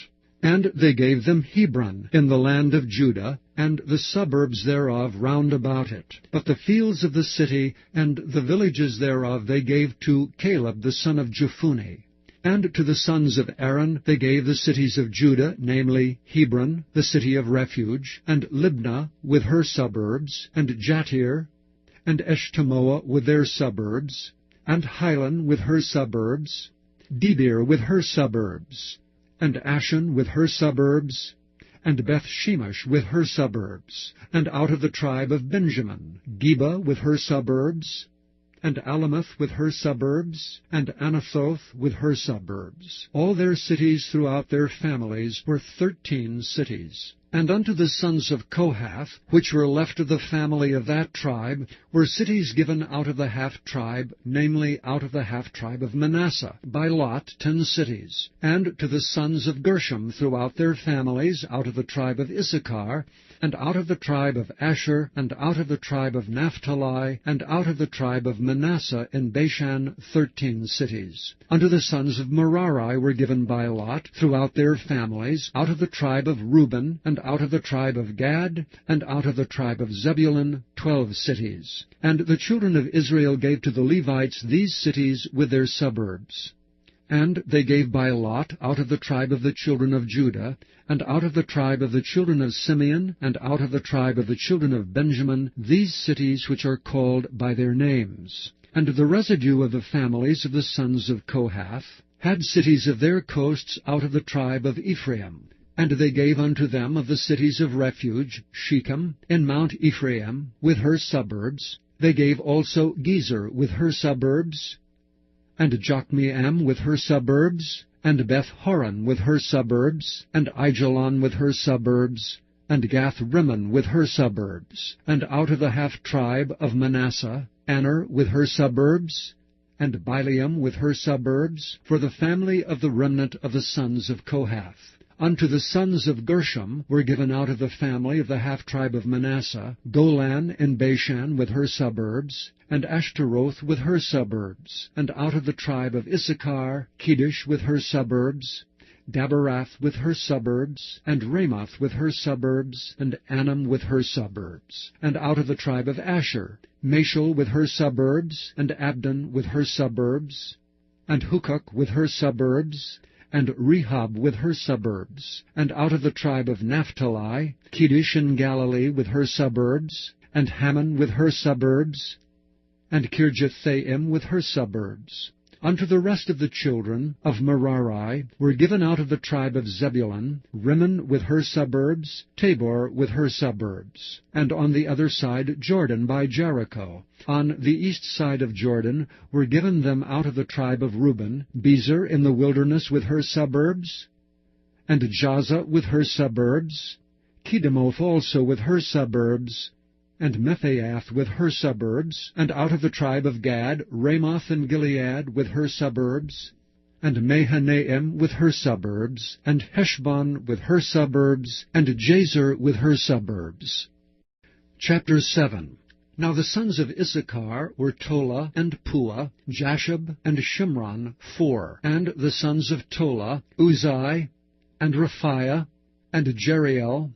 And they gave them Hebron in the land of Judah, and the suburbs thereof round about it. But the fields of the city and the villages thereof they gave to Caleb the son of Jephunneh. And to the sons of Aaron they gave the cities of Judah, namely Hebron, the city of refuge, and Libnah with her suburbs, and Jatir, and Eshtemoa with their suburbs, and Hilan with her suburbs, Debir with her suburbs, and Ashan with her suburbs, and Beth-shemesh with her suburbs, and out of the tribe of Benjamin, Geba with her suburbs, and Alamoth with her suburbs, and Anathoth with her suburbs. All their cities throughout their families were 13 cities. And unto the sons of Kohath, which were left of the family of that tribe, were cities given out of the half-tribe, namely out of the half-tribe of Manasseh, by lot 10 cities. And to the sons of Gershom throughout their families, out of the tribe of Issachar, and out of the tribe of Asher, and out of the tribe of Naphtali, and out of the tribe of Manasseh in Bashan 13 cities. Unto the sons of Merari were given by lot, throughout their families, out of the tribe of Reuben, and out of the tribe of Gad, and out of the tribe of Zebulun 12 cities. And the children of Israel gave to the Levites these cities with their suburbs. And they gave by lot out of the tribe of the children of Judah, and out of the tribe of the children of Simeon, and out of the tribe of the children of Benjamin, these cities which are called by their names. And the residue of the families of the sons of Kohath had cities of their coasts out of the tribe of Ephraim. And they gave unto them of the cities of refuge, Shechem, in Mount Ephraim, with her suburbs. They gave also Gezer with her suburbs, and Jokmeam with her suburbs, and Beth-horon with her suburbs, and Aijalon with her suburbs, and Gath-rimmon with her suburbs. And out of the half-tribe of Manasseh, Aner with her suburbs, and Bileam with her suburbs, for the family of the remnant of the sons of Kohath. Unto the sons of Gershom were given out of the family of the half-tribe of Manasseh, Golan in Bashan with her suburbs, and Ashtaroth with her suburbs. And out of the tribe of Issachar, Kedesh with her suburbs, Daberath with her suburbs, and Ramoth with her suburbs, and Anam with her suburbs. And out of the tribe of Asher, Mashal with her suburbs, and Abdon with her suburbs, and Hukok with her suburbs, and Rehob with her suburbs. And out of the tribe of Naphtali, Kedesh in Galilee with her suburbs, and Hammon with her suburbs, and Kirjathaim with her suburbs. Unto the rest of the children of Merari were given out of the tribe of Zebulun, Rimmon with her suburbs, Tabor with her suburbs. And on the other side Jordan by Jericho. On the east side of Jordan were given them out of the tribe of Reuben, Bezer in the wilderness with her suburbs, and Jazza with her suburbs, Kedemoth also with her suburbs, and Mephaeth with her suburbs. And out of the tribe of Gad, Ramoth in Gilead with her suburbs, and Mahanaim with her suburbs, and Heshbon with her suburbs, and Jazer with her suburbs. Chapter 7. Now the sons of Issachar were Tola and Puah, Jashub and Shimron, 4. And the sons of Tola, Uzai, and Raphiah, and Jeriel,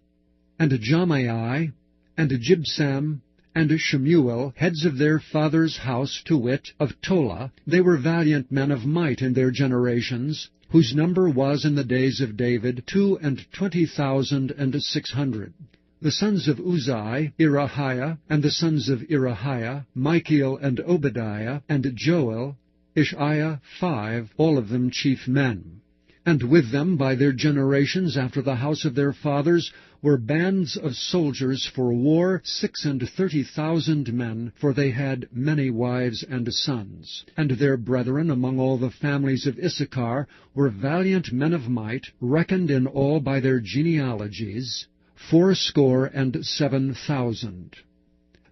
and Jamai, and Jibsam, and Shemuel, heads of their father's house, to wit, of Tola. They were valiant men of might in their generations, whose number was in the days of David 22,600. The sons of Uzai, Irahiah, and the sons of Irahiah, Michael and Obadiah, and Joel, Ishiah, 5, all of them chief men. And with them by their generations after the house of their fathers were bands of soldiers for war, 36,000 men, for they had many wives and sons. And their brethren among all the families of Issachar were valiant men of might, reckoned in all by their genealogies, 7,000.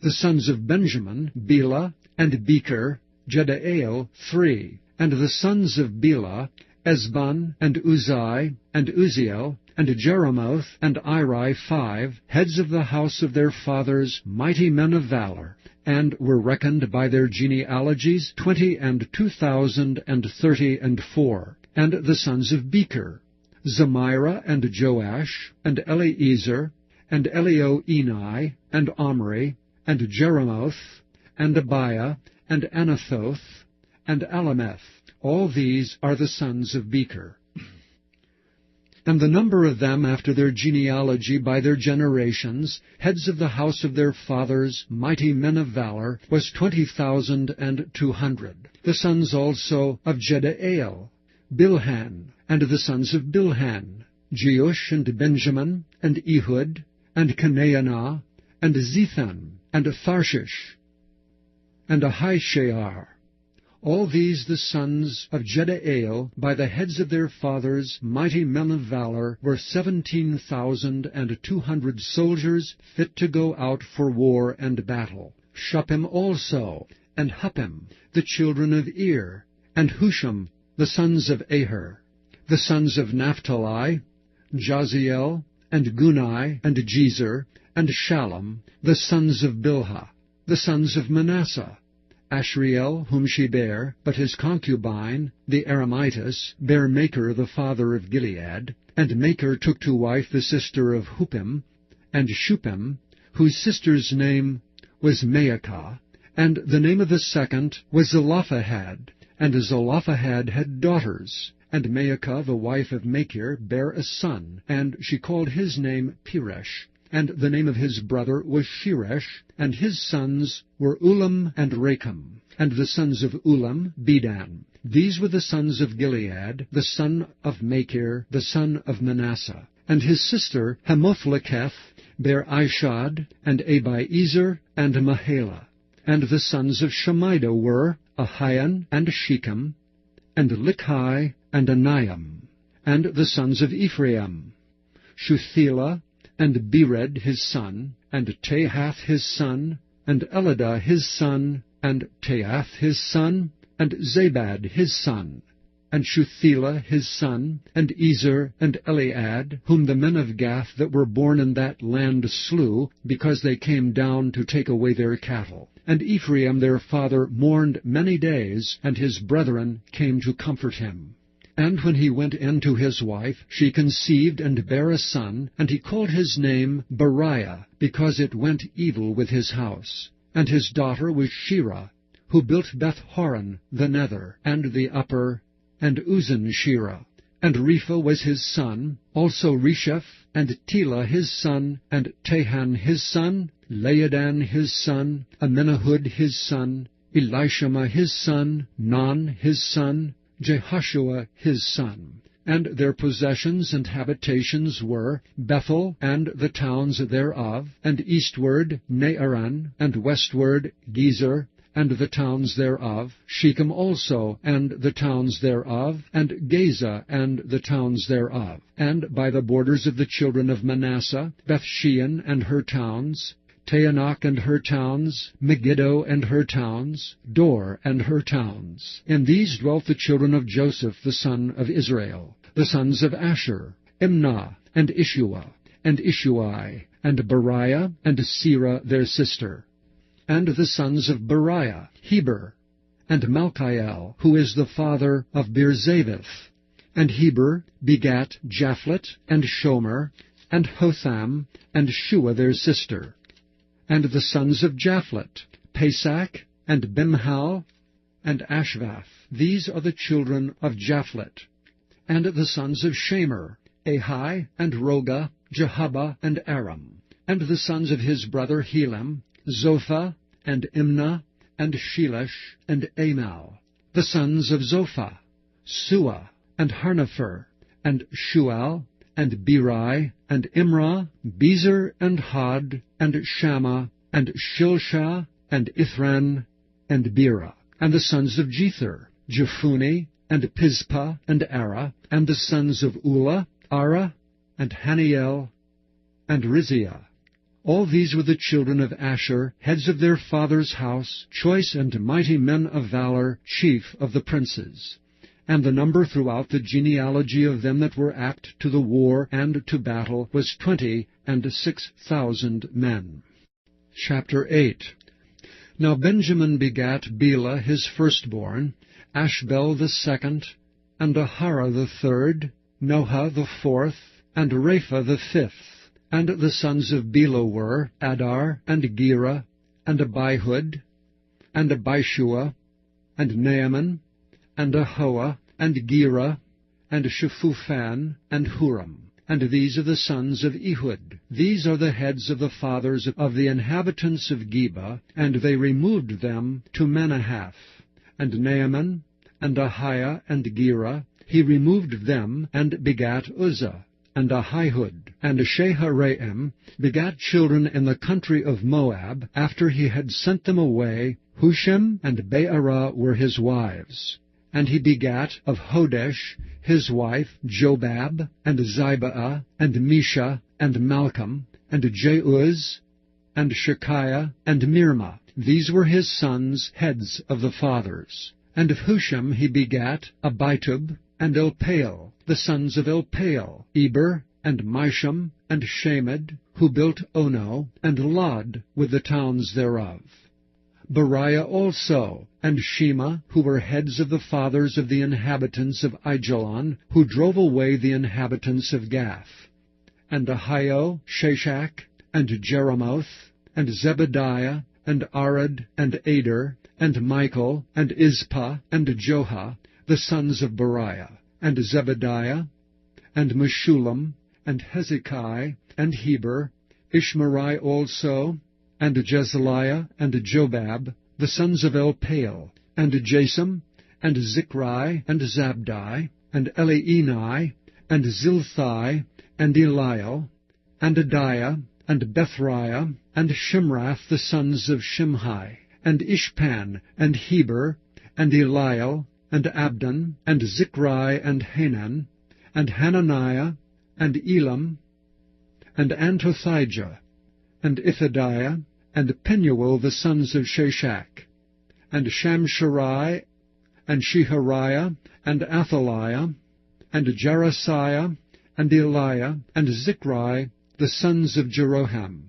The sons of Benjamin, Bela, and Becher, Jedael, 3. And the sons of Bela, Esban, and Uzai, and Uziel, and Jeremoth, and Iri, 5, heads of the house of their fathers, mighty men of valor, and were reckoned by their genealogies 20,034. And the sons of Becher, Zemira, and Joash, and Eliezer, and Elioenai, and Omri, and Jeremoth, and Abiah, and Anathoth, and Alameth. All these are the sons of Becher. And the number of them after their genealogy by their generations, heads of the house of their fathers, mighty men of valor, was 20,200. The sons also of Jedael, Bilhan, and the sons of Bilhan, Jeush, and Benjamin, and Ehud, and Canaanah, and Zethan, and Tharshish, and Ahishaar. All these the sons of Jedael, by the heads of their fathers, mighty men of valor, were 17,200 soldiers, fit to go out for war and battle. Shuppim also, and Huppim, the children of Ir, and Husham, the sons of Aher. The sons of Naphtali, Jaziel, and Gunai, and Jezer, and Shallum, the sons of Bilhah. The sons of Manasseh, Ashriel, whom she bare, but his concubine, the Aramitess, bare Machir the father of Gilead. And Machir took to wife the sister of Huppim, and Shuppim, whose sister's name was Maacah, and the name of the second was Zelophehad. And Zelophehad had daughters. And Maacah the wife of Machir bare a son, and she called his name Peresh. And the name of his brother was Sheresh, and his sons were Ulam and Racham. And the sons of Ulam, Bedan. These were the sons of Gilead, the son of Machir, the son of Manasseh. And his sister Hamothleketh bare Ishad, and Abiezer, and Mahalah. And the sons of Shemida were Ahian, and Shechem, and Likhai, and Aniam. And the sons of Ephraim, Shuthelah, and Bered his son, and Tahath his son, and Eladah his son, and Taath his son, and Zabad his son. and Shuthelah his son, and Ezer, and Elead, whom the men of Gath that were born in that land slew, because they came down to take away their cattle. And Ephraim their father mourned many days, and his brethren came to comfort him. And when he went in to his wife, she conceived and bare a son, and he called his name Beriah, because it went evil with his house. And his daughter was Shirah, who built Beth-horon the nether, and the upper, and Uzan-Shirah. And Repha was his son, also Resheph, and Telah his son, and Tahan his son, Laadan his son, Amenahud his son, Elishama his son, Non his son, Jehoshua his son. And their possessions and habitations were Bethel and the towns thereof, and eastward Naaran, and westward Gezer, and the towns thereof, Shechem also, and the towns thereof, and Gaza, and the towns thereof. And by the borders of the children of Manasseh, Bethshean and her towns, Taanach and her towns, Megiddo and her towns, Dor and her towns. In these dwelt the children of Joseph the son of Israel, the sons of Asher, Imnah, and Ishua, and Ishuai, and Beriah, and Serah their sister. And the sons of Beriah, Heber, and Malchiel, who is the father of Birzavith. And Heber begat Japhlet, and Shomer, and Hotham, and Shua their sister. And the sons of Japhlet, Pesach, and Bimhal, and Ashvath. These are the children of Japhlet. And the sons of Shamer, Ahi, and Roga, Jehubbah, and Aram. And the sons of his brother Helam, Zophah, and Imnah, and Shelesh, and Amal. The sons of Zophah, Sua, and Harnepher, and Shual, and Beri, and Imrah, Bezer, and Had, and Shammah, and Shilshah, and Ithran, and Bera. And the sons of Jether, Jephuni, and Pispa, and Ara. And the sons of Ulah, Ara, and Haniel, and Riziah. All these were the children of Asher, heads of their father's house, choice and mighty men of valor, chief of the princes. And the number throughout the genealogy of them that were apt to the war and to battle was 26,000 men. Chapter 8. Now Benjamin begat Bela his firstborn, Ashbel the second, and Ahara the third, Noha the fourth, and Rapha the fifth. And the sons of Bela were Adar, and Gera, and Abihud, and Abishua, and Naaman, and Ahoah, and Gera, and Shephuphan, and Huram. And these are the sons of Ehud. These are the heads of the fathers of the inhabitants of Geba, and they removed them to Manahath. And Naaman, and Ahiah, and Gera, he removed them, and begat Uzzah. And Ahihud and Sheharaim begat children in the country of Moab, after he had sent them away. Hushim and Beerah were his wives. And he begat of Hodesh his wife Jobab, and Zibaah, and Misha, and Malcolm, and Jeuz, and Shekiah, and Mirma. These were his sons, heads of the fathers. And of Hushim he begat Abitub, and Elpaal, the sons of Elpaal, Eber, and Misham, and Shamed, who built Ono, and Lod, with the towns thereof. Beriah also, and Shema, who were heads of the fathers of the inhabitants of Aijalon, who drove away the inhabitants of Gath. And Ahio, Shashak, and Jeremoth, and Zebediah, and Arad, and Ader, and Michael, and Izpah, and Joha, the sons of Beriah, and Zebediah, and Meshullam, and Hezekiah, and Heber, Ishmerai also, and Jezaliah, and Jobab, the sons of Elpaal, and Jasam, and Zichri, and Zabdi, and Elienai, and Zilthai, and Eliel, and Adiah, and Bethriah, and Shimrath, the sons of Shimhi, and Ishpan, and Heber, and Eliel, and Abdon, and Zichri, and Hanan, and Hananiah, and Elam, and Antothijah, and Ithadiah, and Penuel, the sons of Shashak, and Shamsharai, and Shehariah, and Athaliah, and Jerasiah, and Eliah, and Zichri, the sons of Jeroham.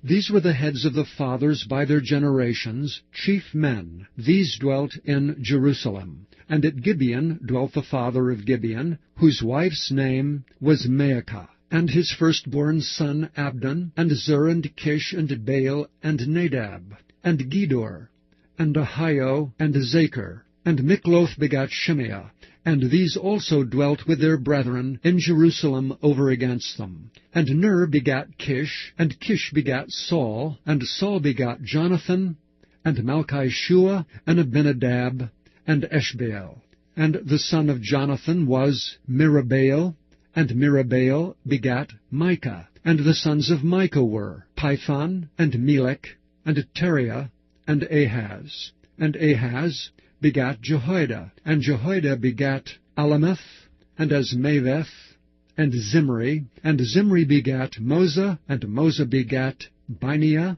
These were the heads of the fathers by their generations, chief men. These dwelt in Jerusalem. And at Gibeon dwelt the father of Gibeon, whose wife's name was Maacah, and his firstborn son Abdon, and Zur, and Kish, and Baal, and Nadab, and Gedor, and Ahio, and Zachar. And Mikloth begat Shimeah, and these also dwelt with their brethren in Jerusalem over against them. And Ner begat Kish, and Kish begat Saul, and Saul begat Jonathan, and Malchishua, and Abinadab, and Eshbaal. And the son of Jonathan was Mirabaal, and Mirabaal begat Micah. And the sons of Micah were Python, and Melech, and Teriah, and Ahaz. And Ahaz begat Jehoiada, and Jehoiada begat Alameth, and Asmaveth, and Zimri, and Zimri begat Moza, and Moza begat Bineah.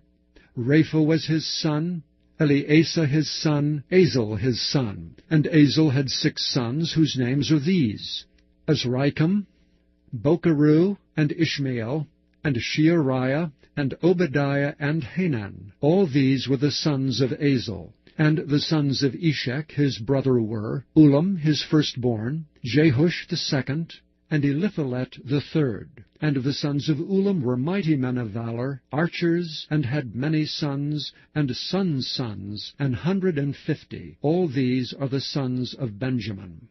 Rapha was his son, Eleasa his son, Azel his son. And Azel had 6 sons, whose names are these: Azrikam, Bocheru, and Ishmael, and Sheariah, and Obadiah, and Hanan. All these were the sons of Azel. And the sons of Eshek his brother were Ulam his firstborn, Jehush the second, and Eliphalet the third. And the sons of Ulam were mighty men of valor, archers, and had many sons, and sons' sons, 150. All these are the sons of Benjamin.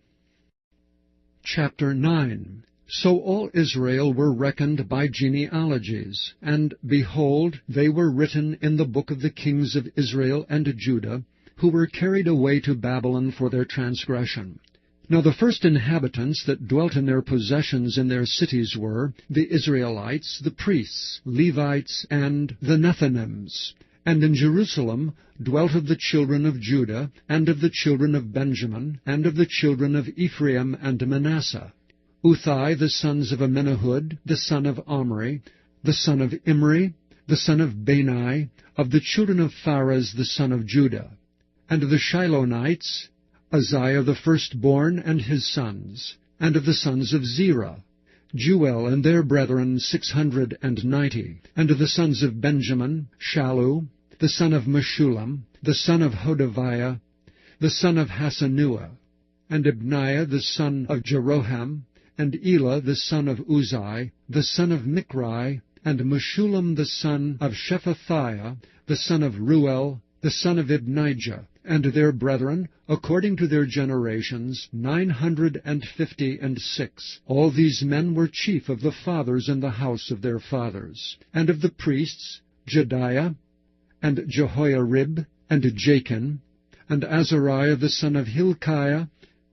Chapter 9. So all Israel were reckoned by genealogies, and behold, they were written in the book of the kings of Israel and Judah, who were carried away to Babylon for their transgression. Now the first inhabitants that dwelt in their possessions in their cities were the Israelites, the priests, Levites, and the Nethinims. And in Jerusalem dwelt of the children of Judah, and of the children of Benjamin, and of the children of Ephraim and Manasseh, Uthai the sons of Amminahud, the son of Omri, the son of Imri, the son of Bani, of the children of Pharez the son of Judah. And of the Shilonites, Uzziah the firstborn and his sons. And of the sons of Zerah, Jeuel and their brethren 690. And of the sons of Benjamin, Shallu, the son of Meshullam, the son of Hodaviah, the son of Hasanuah. And Ibniah the son of Jeroham, and Elah the son of Uzai, the son of Michri, and Meshullam the son of Shephatiah, the son of Ruel, the son of Ibnijah, and their brethren, according to their generations, 956. All these men were chief of the fathers in the house of their fathers. And of the priests, Jediah, and Jehoiarib, and Jachin, and Azariah the son of Hilkiah,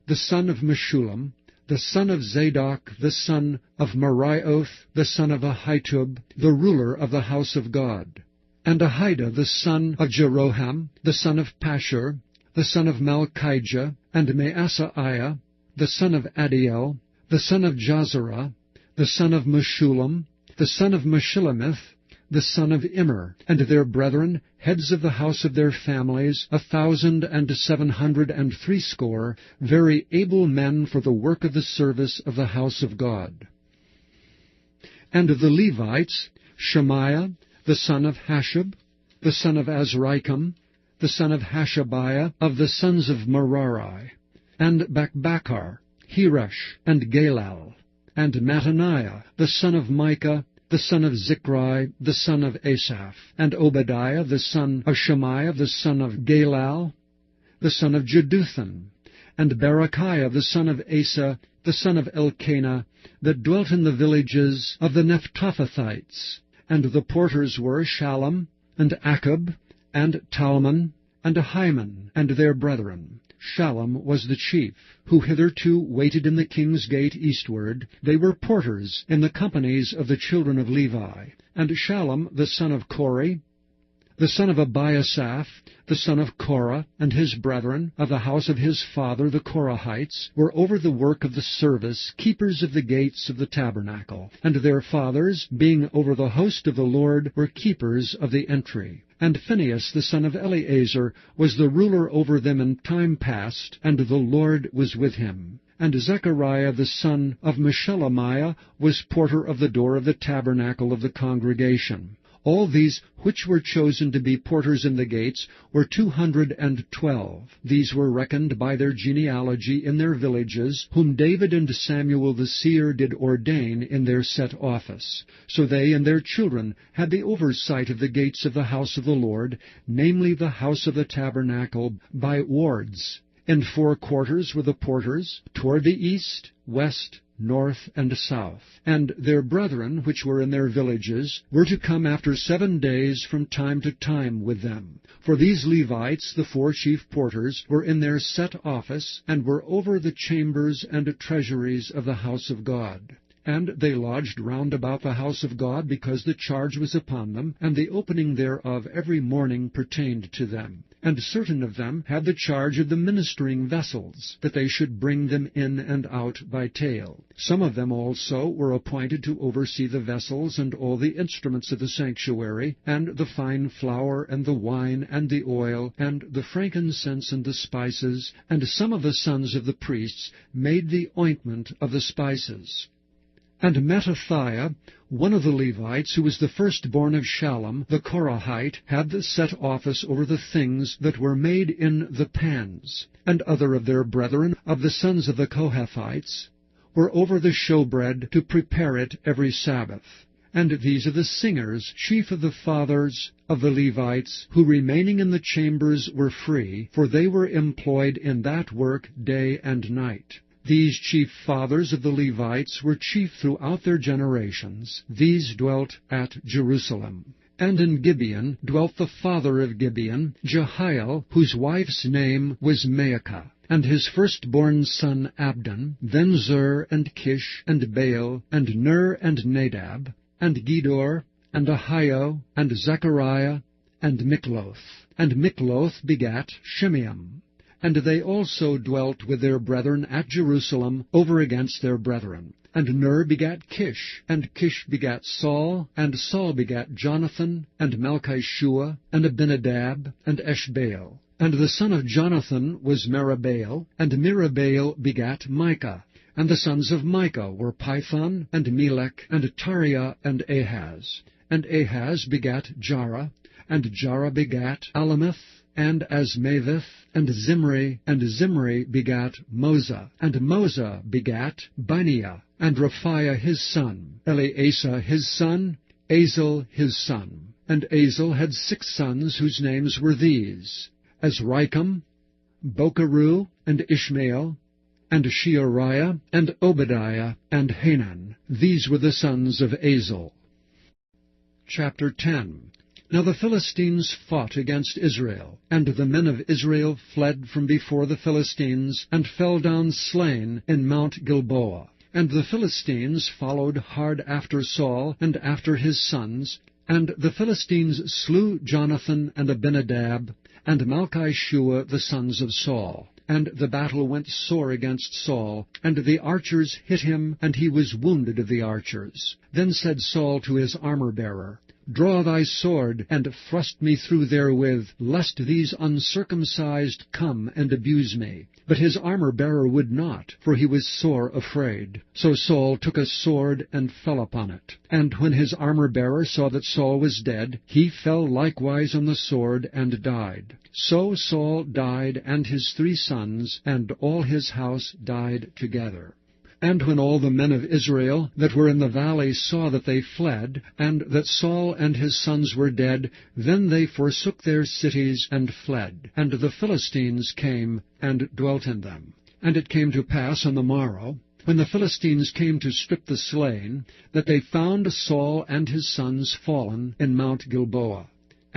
the son of Meshullam, the son of Zadok, the son of Merioth, the son of Ahitub, the ruler of the house of God. And Ahida the son of Jeroham, the son of Pashur, the son of Malchijah, and Maasaiah, the son of Adiel, the son of Jazerah, the son of Meshullam, the son of Meshillemith, the son of Immer, and their brethren, heads of the house of their families, 1,760, very able men for the work of the service of the house of God. And of the Levites, Shemaiah, the son of Hashab, the son of Azrikam, the son of Hashabiah, of the sons of Merari, and Bakbakkar, Heresh, and Galal, and Mattaniah, the son of Micah, the son of Zichri, the son of Asaph, and Obadiah, the son of Shemaiah, the son of Galal, the son of Jeduthun, and Berechiah, the son of Asa, the son of Elkanah, that dwelt in the villages of the Nephtophithites. And the porters were Shallum, and Achab, and Talmon, and Ahiman, and their brethren. Shallum was the chief, who hitherto waited in the king's gate eastward. They were porters in the companies of the children of Levi. And Shallum the son of Kori, the son of Abiasaph, the son of Korah, and his brethren, of the house of his father the Korahites, were over the work of the service, keepers of the gates of the tabernacle. And their fathers, being over the host of the Lord, were keepers of the entry. And Phinehas the son of Eleazar was the ruler over them in time past, and the Lord was with him. And Zechariah the son of Meshelemiah was porter of the door of the tabernacle of the congregation. All these which were chosen to be porters in the gates were 212. These were reckoned by their genealogy in their villages, whom David and Samuel the seer did ordain in their set office. So they and their children had the oversight of the gates of the house of the Lord, namely the house of the tabernacle, by wards. In 4 quarters were the porters, toward the east, west, north, and south. And their brethren, which were in their villages, were to come after 7 days from time to time with them. For these Levites, the 4 chief porters, were in their set office, and were over the chambers and treasuries of the house of God. And they lodged round about the house of God, because the charge was upon them, and the opening thereof every morning pertained to them. And certain of them had the charge of the ministering vessels, that they should bring them in and out by tale. Some of them also were appointed to oversee the vessels and all the instruments of the sanctuary, and the fine flour, and the wine, and the oil, and the frankincense, and the spices. And some of the sons of the priests made the ointment of the spices. And Mattithiah, one of the Levites, who was the firstborn of Shallum, the Korahite, had the set office over the things that were made in the pans. And other of their brethren, of the sons of the Kohathites, were over the showbread to prepare it every Sabbath. And these are the singers, chief of the fathers of the Levites, who remaining in the chambers were free, for they were employed in that work day and night. These chief fathers of the Levites were chief throughout their generations. These dwelt at Jerusalem. And in Gibeon dwelt the father of Gibeon, Jehiel, whose wife's name was Maacah, and his firstborn son Abdon, then Zur, and Kish, and Baal, and Ner, and Nadab, and Gedor, and Ahio, and Zechariah, and Mikloth. And Mikloth begat Shimeam. And they also dwelt with their brethren at Jerusalem over against their brethren. And Ner begat Kish, and Kish begat Saul, and Saul begat Jonathan, and Malchishua, and Abinadab, and Eshbaal. And the son of Jonathan was Merabaal, and Merabaal begat Micah. And the sons of Micah were Pithon, and Melech, and Tariah, and Ahaz. And Ahaz begat Jarah, and Jarah begat Alameth, and Asmaveth, and Zimri begat Moza, and Moza begat Baniah, and Raphiah his son, Eleasah his son, Azel his son. And Azel had 6 sons, whose names were these: Azrikam, Bokeru, and Ishmael, and Sheariah, and Obadiah, and Hanan. These were the sons of Azel. Chapter 10. Now the Philistines fought against Israel, and the men of Israel fled from before the Philistines, and fell down slain in Mount Gilboa. And the Philistines followed hard after Saul, and after his sons, and the Philistines slew Jonathan, and Abinadab, and Malchishua, the sons of Saul. And the battle went sore against Saul, and the archers hit him, and he was wounded of the archers. Then said Saul to his armor-bearer, Draw thy sword, and thrust me through therewith, lest these uncircumcised come and abuse me. But his armor-bearer would not, for he was sore afraid. So Saul took a sword, and fell upon it. And when his armor-bearer saw that Saul was dead, he fell likewise on the sword, and died. So Saul died, and his 3 sons, and all his house died together. And when all the men of Israel that were in the valley saw that they fled, and that Saul and his sons were dead, then they forsook their cities and fled. And the Philistines came and dwelt in them. And it came to pass on the morrow, when the Philistines came to strip the slain, that they found Saul and his sons fallen in Mount Gilboa.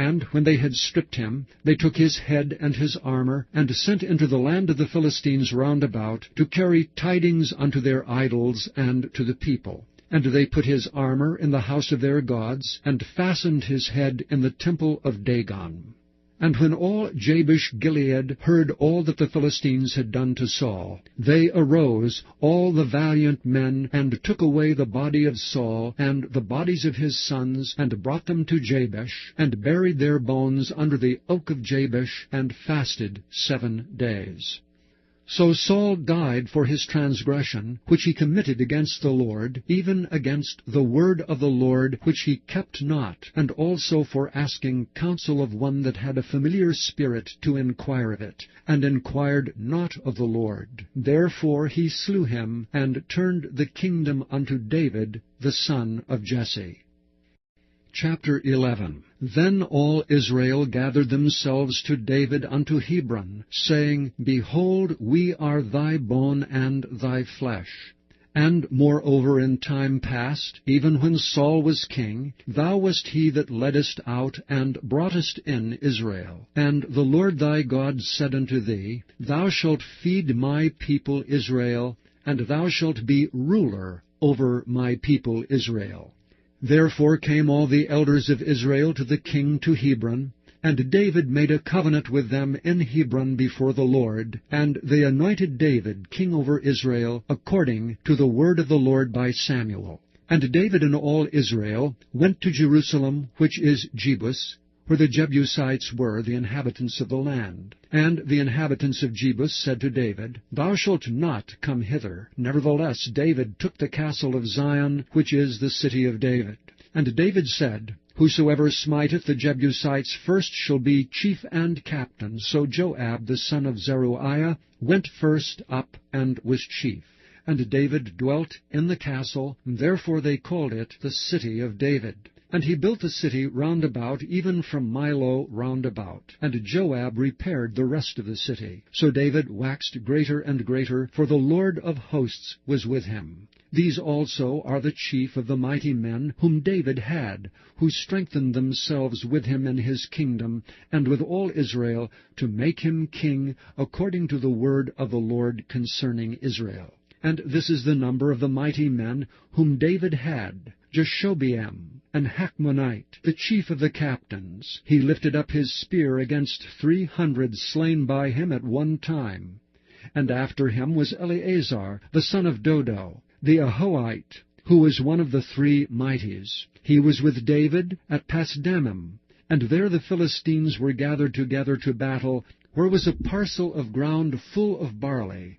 And when they had stripped him, they took his head and his armor, and sent into the land of the Philistines round about, to carry tidings unto their idols and to the people. And they put his armor in the house of their gods, and fastened his head in the temple of Dagon. And when all Jabesh-Gilead heard all that the Philistines had done to Saul, they arose, all the valiant men, and took away the body of Saul, and the bodies of his sons, and brought them to Jabesh, and buried their bones under the oak of Jabesh, and fasted 7 days. So Saul died for his transgression, which he committed against the Lord, even against the word of the Lord, which he kept not, and also for asking counsel of one that had a familiar spirit to inquire of it, and inquired not of the Lord. Therefore he slew him, and turned the kingdom unto David, the son of Jesse. Chapter 11. Then all Israel gathered themselves to David unto Hebron, saying, Behold, we are thy bone and thy flesh. And moreover in time past, even when Saul was king, thou wast he that leddest out and broughtest in Israel. And the Lord thy God said unto thee, Thou shalt feed my people Israel, and thou shalt be ruler over my people Israel. Therefore came all the elders of Israel to the king to Hebron, and David made a covenant with them in Hebron before the Lord, and they anointed David king over Israel, according to the word of the Lord by Samuel. And David and all Israel went to Jerusalem, which is Jebus, where the Jebusites were, the inhabitants of the land. And the inhabitants of Jebus said to David, Thou shalt not come hither. Nevertheless David took the castle of Zion, which is the city of David. And David said, Whosoever smiteth the Jebusites first shall be chief and captain. So Joab the son of Zeruiah went first up and was chief. And David dwelt in the castle, and therefore they called it the city of David. And he built the city round about, even from Milo round about. And Joab repaired the rest of the city. So David waxed greater and greater, for the Lord of hosts was with him. These also are the chief of the mighty men whom David had, who strengthened themselves with him in his kingdom, and with all Israel, to make him king, according to the word of the Lord concerning Israel. And this is the number of the mighty men whom David had: Jashobeam, and Hachmonite, the chief of the captains. He lifted up his spear against 300 slain by him at one time. And after him was Eleazar, the son of Dodo, the Ahohite, who was one of the 3 mighties. He was with David at Pasdammim, and there the Philistines were gathered together to battle, where was a parcel of ground full of barley.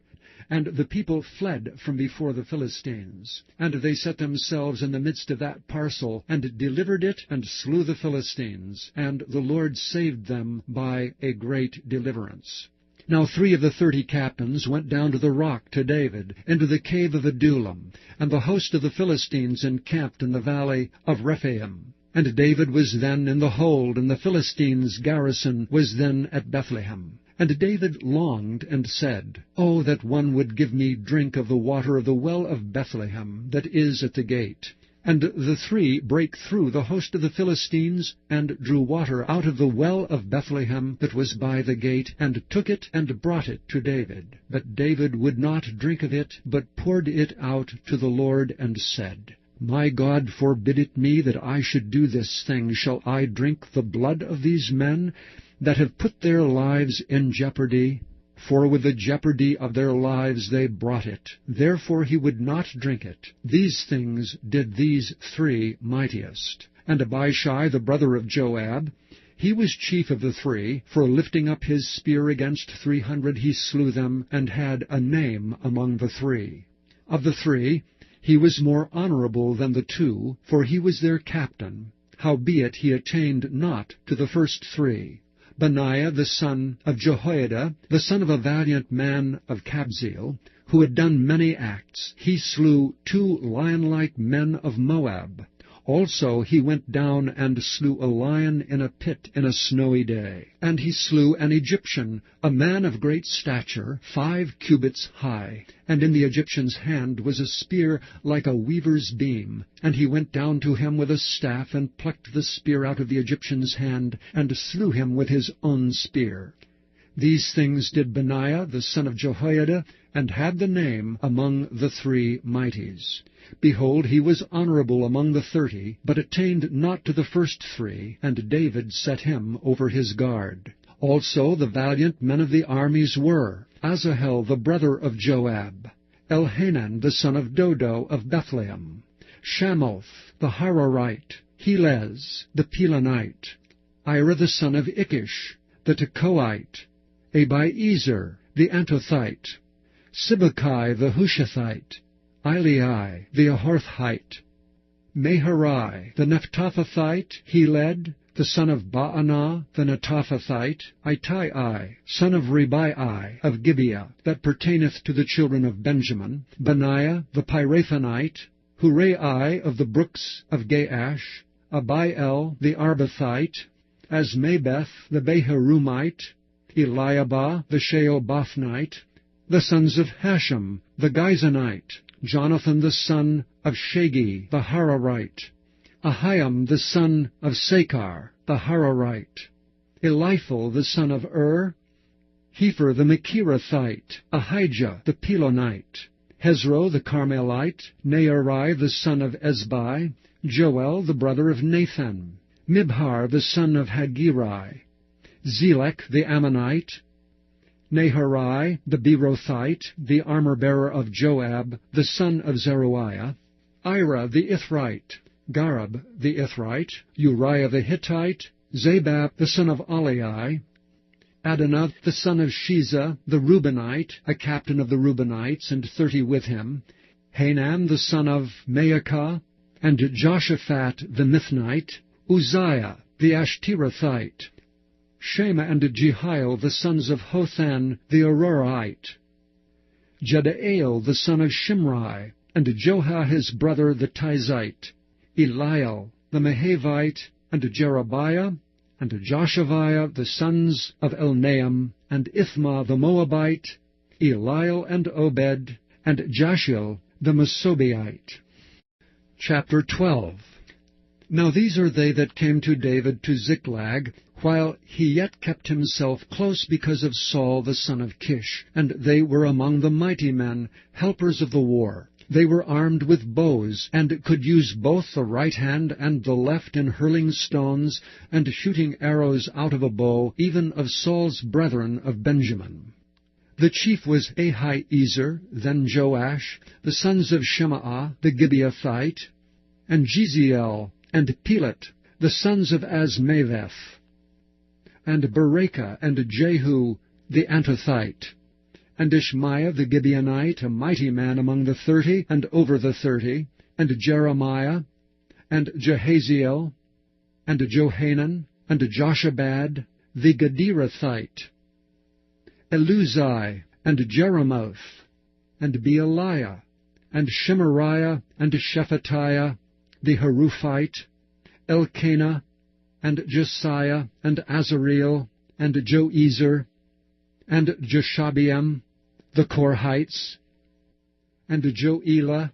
And the people fled from before the Philistines. And they set themselves in the midst of that parcel, and delivered it, and slew the Philistines. And the Lord saved them by a great deliverance. Now 3 of the 30 captains went down to the rock to David, into the cave of Adullam, and the host of the Philistines encamped in the valley of Rephaim. And David was then in the hold, and the Philistines' garrison was then at Bethlehem. And David longed and said, Oh, that one would give me drink of the water of the well of Bethlehem, that is at the gate. And the 3 brake through the host of the Philistines, and drew water out of the well of Bethlehem that was by the gate, and took it, and brought it to David. But David would not drink of it, but poured it out to the Lord, and said, My God forbid it me that I should do this thing. Shall I drink the blood of these men that have put their lives in jeopardy? For with the jeopardy of their lives they brought it. Therefore he would not drink it. These things did these 3 mightiest. And Abishai, the brother of Joab, he was chief of the 3, for lifting up his spear against 300 he slew them, and had a name among the 3. Of the 3, he was more honorable than the 2, for he was their captain. Howbeit he attained not to the first 3. Benaiah the son of Jehoiada, the son of a valiant man of Kabzeel, who had done many acts, he slew 2 lion-like men of Moab. Also he went down and slew a lion in a pit in a snowy day. And he slew an Egyptian, a man of great stature, 5 cubits high. And in the Egyptian's hand was a spear like a weaver's beam. And he went down to him with a staff, and plucked the spear out of the Egyptian's hand, and slew him with his own spear. These things did Benaiah the son of Jehoiada, and had the name among the 3 mighties. Behold, he was honorable among the 30, but attained not to the first 3, and David set him over his guard. Also the valiant men of the armies were Asahel the brother of Joab, Elhanan the son of Dodo of Bethlehem, Shamoth the Hararite, Helez the Pelonite, Ira the son of Ikish the Tekoite, Abiezer the Antothite, Sibbecai the Hushathite, Ilai the Ahorthite, Meharai the Nephtophthite, Heled the son of Baanah the Netophathite, Ittai, son of Ribai of Gibeah, that pertaineth to the children of Benjamin, Benaiah the Pirathonite, Hurai of the brooks of Gaash, Abiel the Arbathite, Asmabeth the Beharumite, Eliabah the Sheobothnite, the sons of Hashem the Gizonite, Jonathan the son of Shagi the Hararite, Ahiam the son of Sakar the Hararite, Eliphel the son of Hefer the Mechirathite, Ahijah the Pelonite, Hezro the Carmelite, Nearai the son of Ezbai, Joel the brother of Nathan, Mibhar the son of Hagirai, Zelek the Ammonite, Naharai the Berothite, the armor-bearer of Joab, the son of Zeruiah, Ira the Ithrite, Gareb the Ithrite, Uriah the Hittite, Zabab the son of Aliai, Adonah the son of Shiza the Reubenite, a captain of the Reubenites, and 30 with him, Hanan the son of Maacah, and Joshaphat the Mithnite, Uzziah the Ashterathite, Shema and Jehiel the sons of Hothan the Arorite, Jedaiel the son of Shimri, and Joha his brother the Tizite, Eliel the Mahavite, and Jerobiah, and Joshaviah the sons of Elnaam, and Ithma the Moabite, Eliel and Obed, and Jashiel the Mesobeite. Chapter 12. Now these are they that came to David to Ziklag, while he yet kept himself close because of Saul the son of Kish, and they were among the mighty men, helpers of the war. They were armed with bows, and could use both the right hand and the left in hurling stones, and shooting arrows out of a bow, even of Saul's brethren of Benjamin. The chief was Ahiezer, then Joash, the sons of Shemaah the Gibeathite, and Jeziel, and Pelet, the sons of Asmaveth, and Berekah, and Jehu the Antothite, and Ishmaiah the Gibeonite, a mighty man among the 30, and over the 30, and Jeremiah, and Jehaziel, and Johanan, and Joshabad the Gederathite, Eluzai, and Jeremoth, and Bealiah, and Shemariah, and Shephatiah the Haruphite, Elkanah, and Josiah, and Azareel, and Joezer, and Jeshabeam, the Korhites, and Joelah,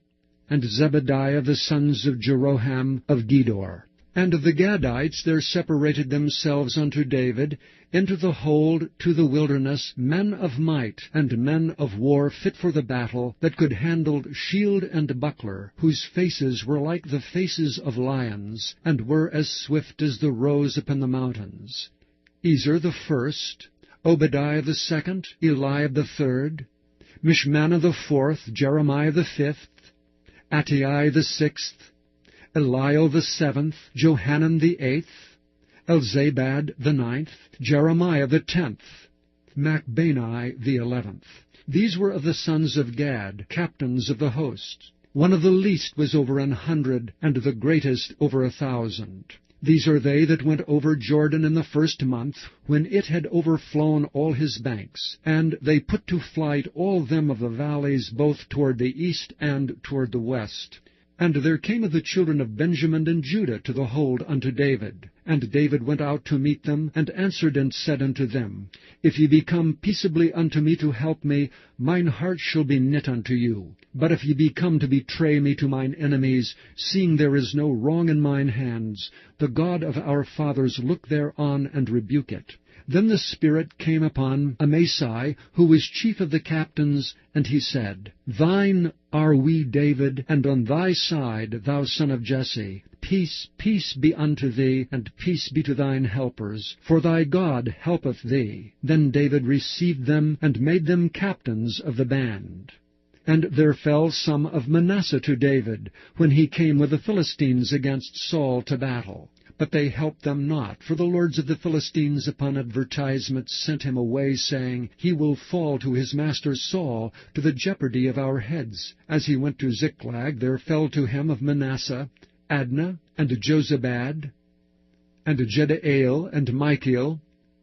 and Zebediah, the sons of Jeroham of Gedor. And of the Gadites there separated themselves unto David into the hold to the wilderness men of might, and men of war fit for the battle, that could handle shield and buckler, whose faces were like the faces of lions, and were as swift as the roes upon the mountains. Ezer the first, Obadiah the second, Eliab the third, Mishmannah the fourth, Jeremiah the fifth, Attai the sixth, Eliel the seventh, Johanan the eighth, Elzabad the ninth, Jeremiah the 10th, Machbani the 11th. These were of the sons of Gad, captains of the host. One of the least was over 100, and the greatest over 1,000. These are they that went over Jordan in the first month, when it had overflown all his banks, and they put to flight all them of the valleys, both toward the east and toward the west. And there came of the children of Benjamin and Judah to the hold unto David. And David went out to meet them, and answered and said unto them, If ye be come peaceably unto me to help me, mine heart shall be knit unto you. But if ye be come to betray me to mine enemies, seeing there is no wrong in mine hands, the God of our fathers look thereon and rebuke it. Then the Spirit came upon Amasai, who was chief of the captains, and he said, Thine are we, David, and on thy side, thou son of Jesse. Peace, peace be unto thee, and peace be to thine helpers, for thy God helpeth thee. Then David received them, and made them captains of the band. And there fell some of Manasseh to David, when he came with the Philistines against Saul to battle. But they helped them not, for the lords of the Philistines upon advertisement sent him away, saying, He will fall to his master Saul, to the jeopardy of our heads. As he went to Ziklag, there fell to him of Manasseh Adnah, and Jozabad, and Jedael, and Michael,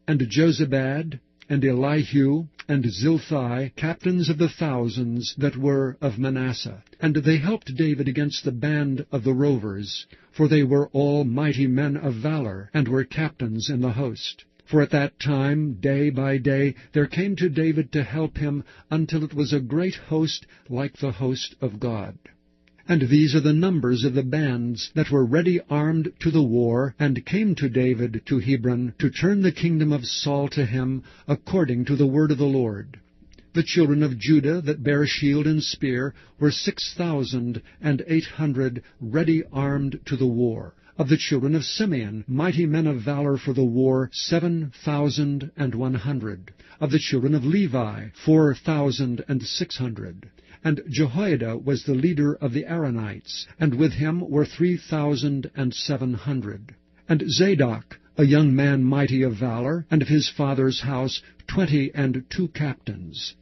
and Jozabad, and Elihu, and Zilthai, captains of the thousands that were of Manasseh. And they helped David against the band of the rovers, for they were all mighty men of valor, and were captains in the host. For at that time, day by day, there came to David to help him, until it was a great host like the host of God. And these are the numbers of the bands that were ready armed to the war, and came to David to Hebron, to turn the kingdom of Saul to him, according to the word of the Lord. The children of Judah that bare shield and spear were 6,800 ready armed to the war. Of the children of Simeon, mighty men of valor for the war, 7,100. Of the children of Levi, 4,600. And Jehoiada was the leader of the Aaronites, and with him were 3,700. And Zadok, a young man mighty of valor, and of his father's house 22 captains.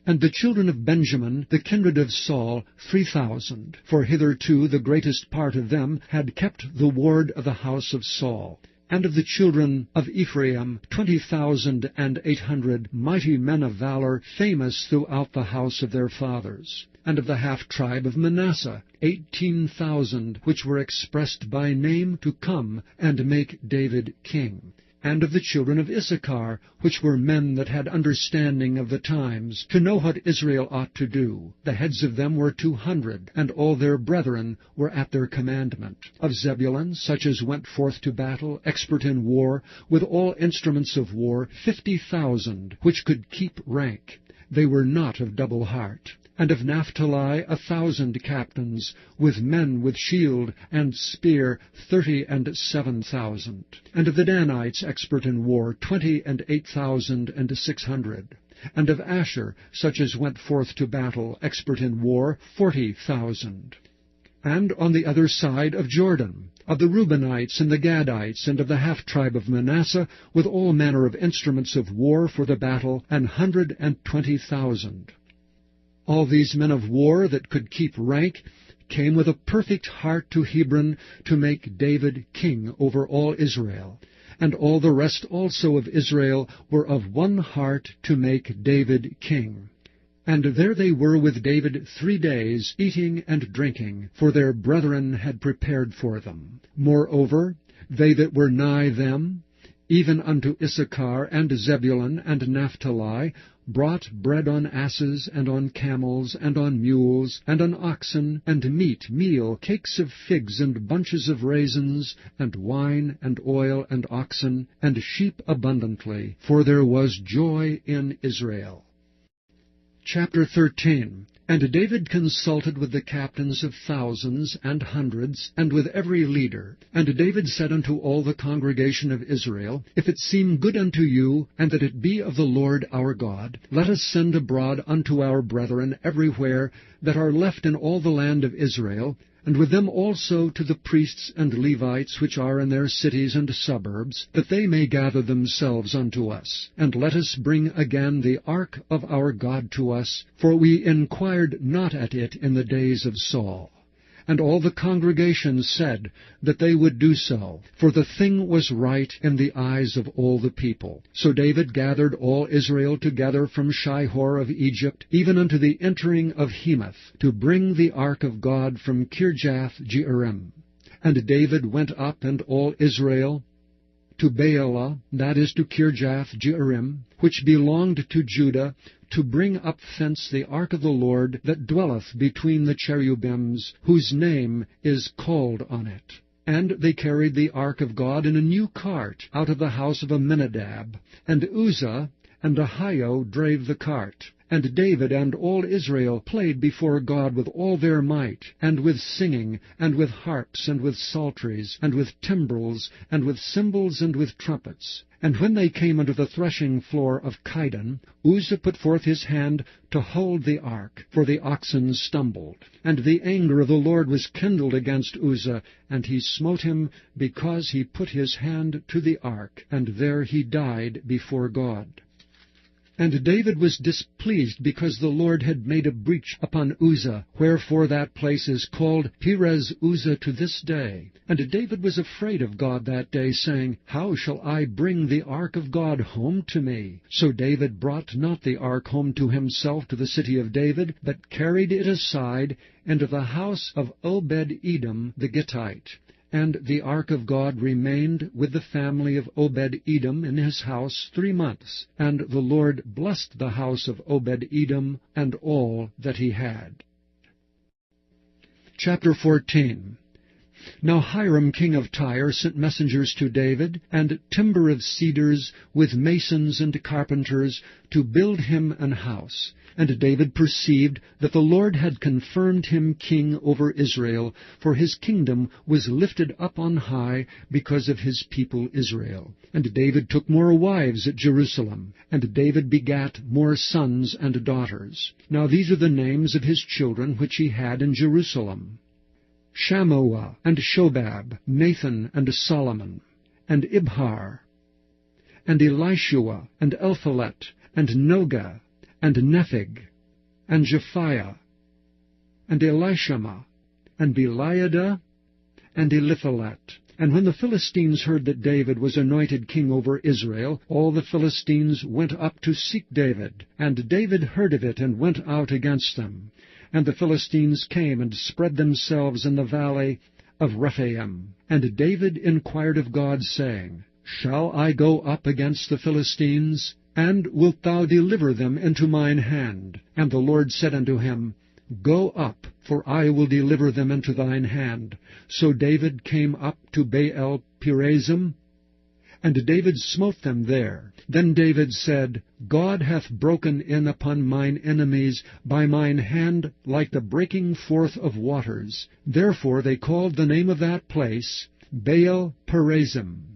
And the children of Benjamin, the kindred of Saul, 3,000. For hitherto the greatest part of them had kept the ward of the house of Saul. And of the children of Ephraim, 20,800 mighty men of valor, famous throughout the house of their fathers. And of the half-tribe of Manasseh, 18,000, which were expressed by name to come and make David king. And of the children of Issachar, which were men that had understanding of the times, to know what Israel ought to do. The heads of them were 200, and all their brethren were at their commandment. Of Zebulun, such as went forth to battle, expert in war, with all instruments of war, 50,000, which could keep rank. They were not of double heart. And of Naphtali 1,000 captains, with men with shield and spear 37,000. And of the Danites expert in war 28,600. And of Asher, such as went forth to battle, expert in war, 40,000. And on the other side of Jordan, of the Reubenites and the Gadites, and of the half-tribe of Manasseh, with all manner of instruments of war for the battle, 120,000. All these men of war that could keep rank came with a perfect heart to Hebron to make David king over all Israel. And all the rest also of Israel were of one heart to make David king. And there they were with David 3 days, eating and drinking, for their brethren had prepared for them. Moreover, they that were nigh them, even unto Issachar and Zebulun and Naphtali, brought bread on asses, and on camels, and on mules, and on oxen, and meat, meal, cakes of figs, and bunches of raisins, and wine, and oil, and oxen, and sheep abundantly, for there was joy in Israel. Chapter 13. And David consulted with the captains of thousands and hundreds, and with every leader. And David said unto all the congregation of Israel, If it seem good unto you, and that it be of the Lord our God, let us send abroad unto our brethren everywhere that are left in all the land of Israel, and with them also to the priests and Levites which are in their cities and suburbs, that they may gather themselves unto us. And let us bring again the ark of our God to us, for we inquired not at it in the days of Saul. And all the congregation said that they would do so, for the thing was right in the eyes of all the people. So David gathered all Israel together from Shihor of Egypt, even unto the entering of Hemath, to bring the ark of God from Kirjath-jearim. And David went up, and all Israel, to Baalah, that is to Kirjath-jearim, which belonged to Judah, to bring up thence the ark of the Lord that dwelleth between the cherubims, whose name is called on it. And they carried the ark of God in a new cart out of the house of Amminadab. And Uzzah and Ahio drave the cart. And David and all Israel played before God with all their might, and with singing, and with harps, and with psalteries, and with timbrels, and with cymbals, and with trumpets. And when they came unto the threshing floor of Chidon, Uzzah put forth his hand to hold the ark, for the oxen stumbled. And the anger of the Lord was kindled against Uzzah, and he smote him, because he put his hand to the ark, and there he died before God. And David was displeased because the Lord had made a breach upon Uzzah, wherefore that place is called Perez Uzzah to this day. And David was afraid of God that day, saying, How shall I bring the ark of God home to me? So David brought not the ark home to himself to the city of David, but carried it aside into the house of Obed-Edom the Gittite. And the ark of God remained with the family of Obed-Edom in his house 3 months. And the Lord blessed the house of Obed-Edom and all that he had. Chapter 14. Now Hiram king of Tyre sent messengers to David, and timber of cedars, with masons and carpenters, to build him an house. And David perceived that the Lord had confirmed him king over Israel, for his kingdom was lifted up on high because of his people Israel. And David took more wives at Jerusalem, and David begat more sons and daughters. Now these are the names of his children which he had in Jerusalem: Shammua, and Shobab, Nathan, and Solomon, and Ibhar, and Elishua, and Elphalet, and Nogah, and Nepheg, and Japhiah, and Elishama, and Beliada, and Eliphalet. And when the Philistines heard that David was anointed king over Israel, all the Philistines went up to seek David. And David heard of it, and went out against them. And the Philistines came and spread themselves in the valley of Rephaim. And David inquired of God, saying, Shall I go up against the Philistines? And wilt thou deliver them into mine hand? And the Lord said unto him, Go up, for I will deliver them into thine hand. So David came up to Baal Perazim, and David smote them there. Then David said, God hath broken in upon mine enemies by mine hand like the breaking forth of waters. Therefore they called the name of that place Baal Perazim.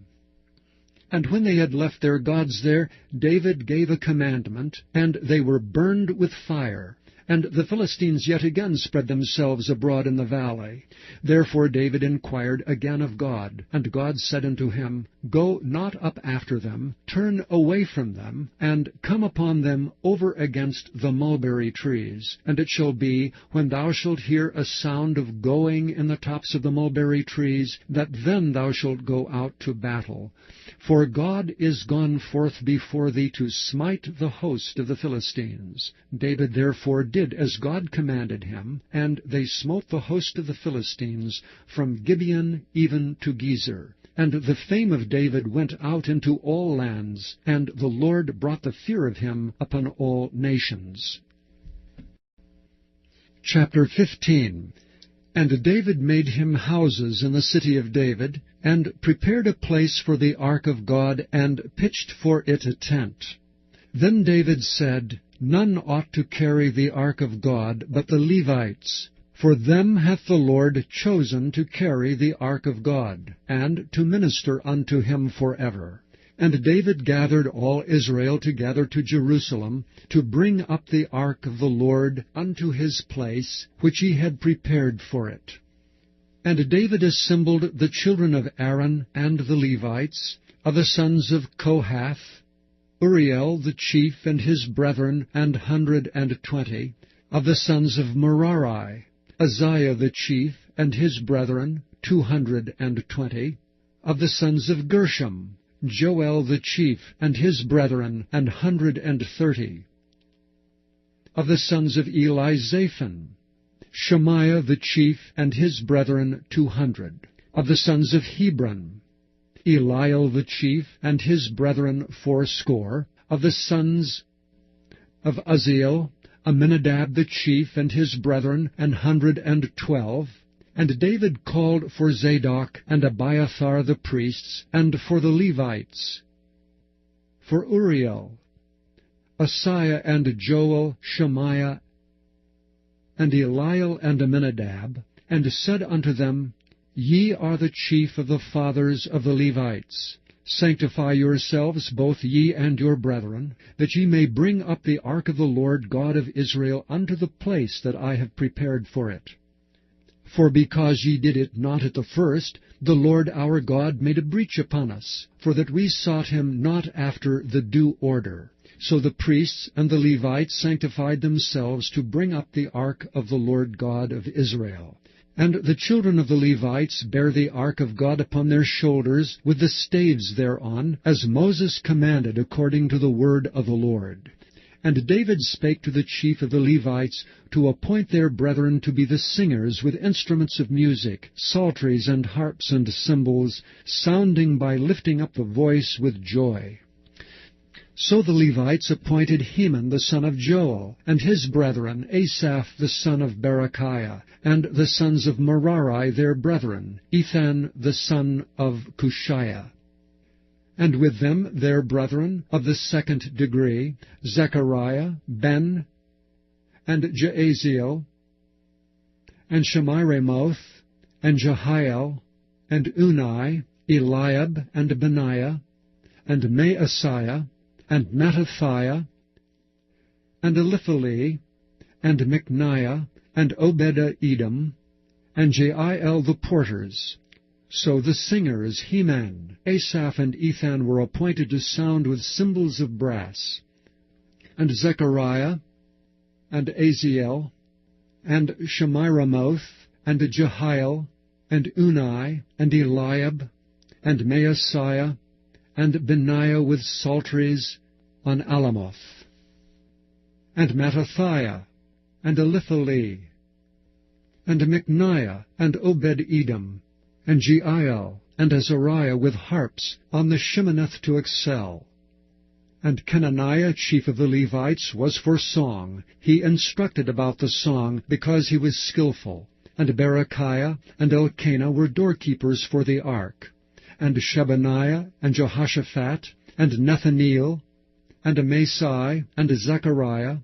And when they had left their gods there, David gave a commandment, and they were burned with fire. And the Philistines yet again spread themselves abroad in the valley. Therefore David inquired again of God. And God said unto him, Go not up after them, turn away from them, and come upon them over against the mulberry trees. And it shall be, when thou shalt hear a sound of going in the tops of the mulberry trees, that then thou shalt go out to battle. For God is gone forth before thee to smite the host of the Philistines. David therefore did as God commanded him, and they smote the host of the Philistines from Gibeon even to Gezer. And the fame of David went out into all lands, and the Lord brought the fear of him upon all nations. Chapter 15. And David made him houses in the city of David, and prepared a place for the ark of God, and pitched for it a tent. Then David said, None ought to carry the ark of God but the Levites, for them hath the Lord chosen to carry the ark of God, and to minister unto him forever. And David gathered all Israel together to Jerusalem, to bring up the ark of the Lord unto his place, which he had prepared for it. And David assembled the children of Aaron and the Levites, of the sons of Kohath, Uriel the chief and his brethren 120, of the sons of Merari, Uzziah the chief and his brethren 220, of the sons of Gershom, Joel the chief and his brethren 130, of the sons of Elizaphan, Shemaiah the chief and his brethren 200, of the sons of Hebron, Eliel the chief and his brethren 80, of the sons of Uzziel, Amminadab the chief and his brethren 112, And David called for Zadok and Abiathar the priests, and for the Levites, for Uriel, Asaiah and Joel, Shemaiah, and Eliel and Aminadab, and said unto them, Ye are the chief of the fathers of the Levites. Sanctify yourselves, both ye and your brethren, that ye may bring up the ark of the Lord God of Israel unto the place that I have prepared for it. For because ye did it not at the first, the Lord our God made a breach upon us, for that we sought him not after the due order. So the priests and the Levites sanctified themselves to bring up the ark of the Lord God of Israel. And the children of the Levites bare the ark of God upon their shoulders, with the staves thereon, as Moses commanded according to the word of the Lord. And David spake to the chief of the Levites to appoint their brethren to be the singers with instruments of music, psalteries and harps and cymbals, sounding by lifting up the voice with joy. So the Levites appointed Heman the son of Joel, and his brethren, Asaph the son of Berechiah, and the sons of Merari their brethren, Ethan the son of Cushiah. And with them their brethren of the second degree, Zechariah, Ben, and Jaaziel, and Shemiramoth, and Jehiel, and Unai, Eliab, and Benaiah, and Maaseiah, and Mattithiah, and Elipheleh, and Micniah, and Obed-Edom, and Jeiel the porters. So the singers, Heman, Asaph, and Ethan were appointed to sound with cymbals of brass. And Zechariah, and Aziel, and Shemiramoth, and Jehiel, and Unai, and Eliab, and Maaseiah, and Benaiah with psalteries on Alamoth, and Mattithiah, and Elipheleh, and Micniah, and Obed-Edom, and Jeiel, and Azariah with harps on the Sheminith to excel. And Kenaniah, chief of the Levites, was for song. He instructed about the song, because he was skillful. And Berechiah and Elkanah were doorkeepers for the ark. And Shebaniah, and Jehoshaphat, and Nethaneel, and Amasai, and Zechariah,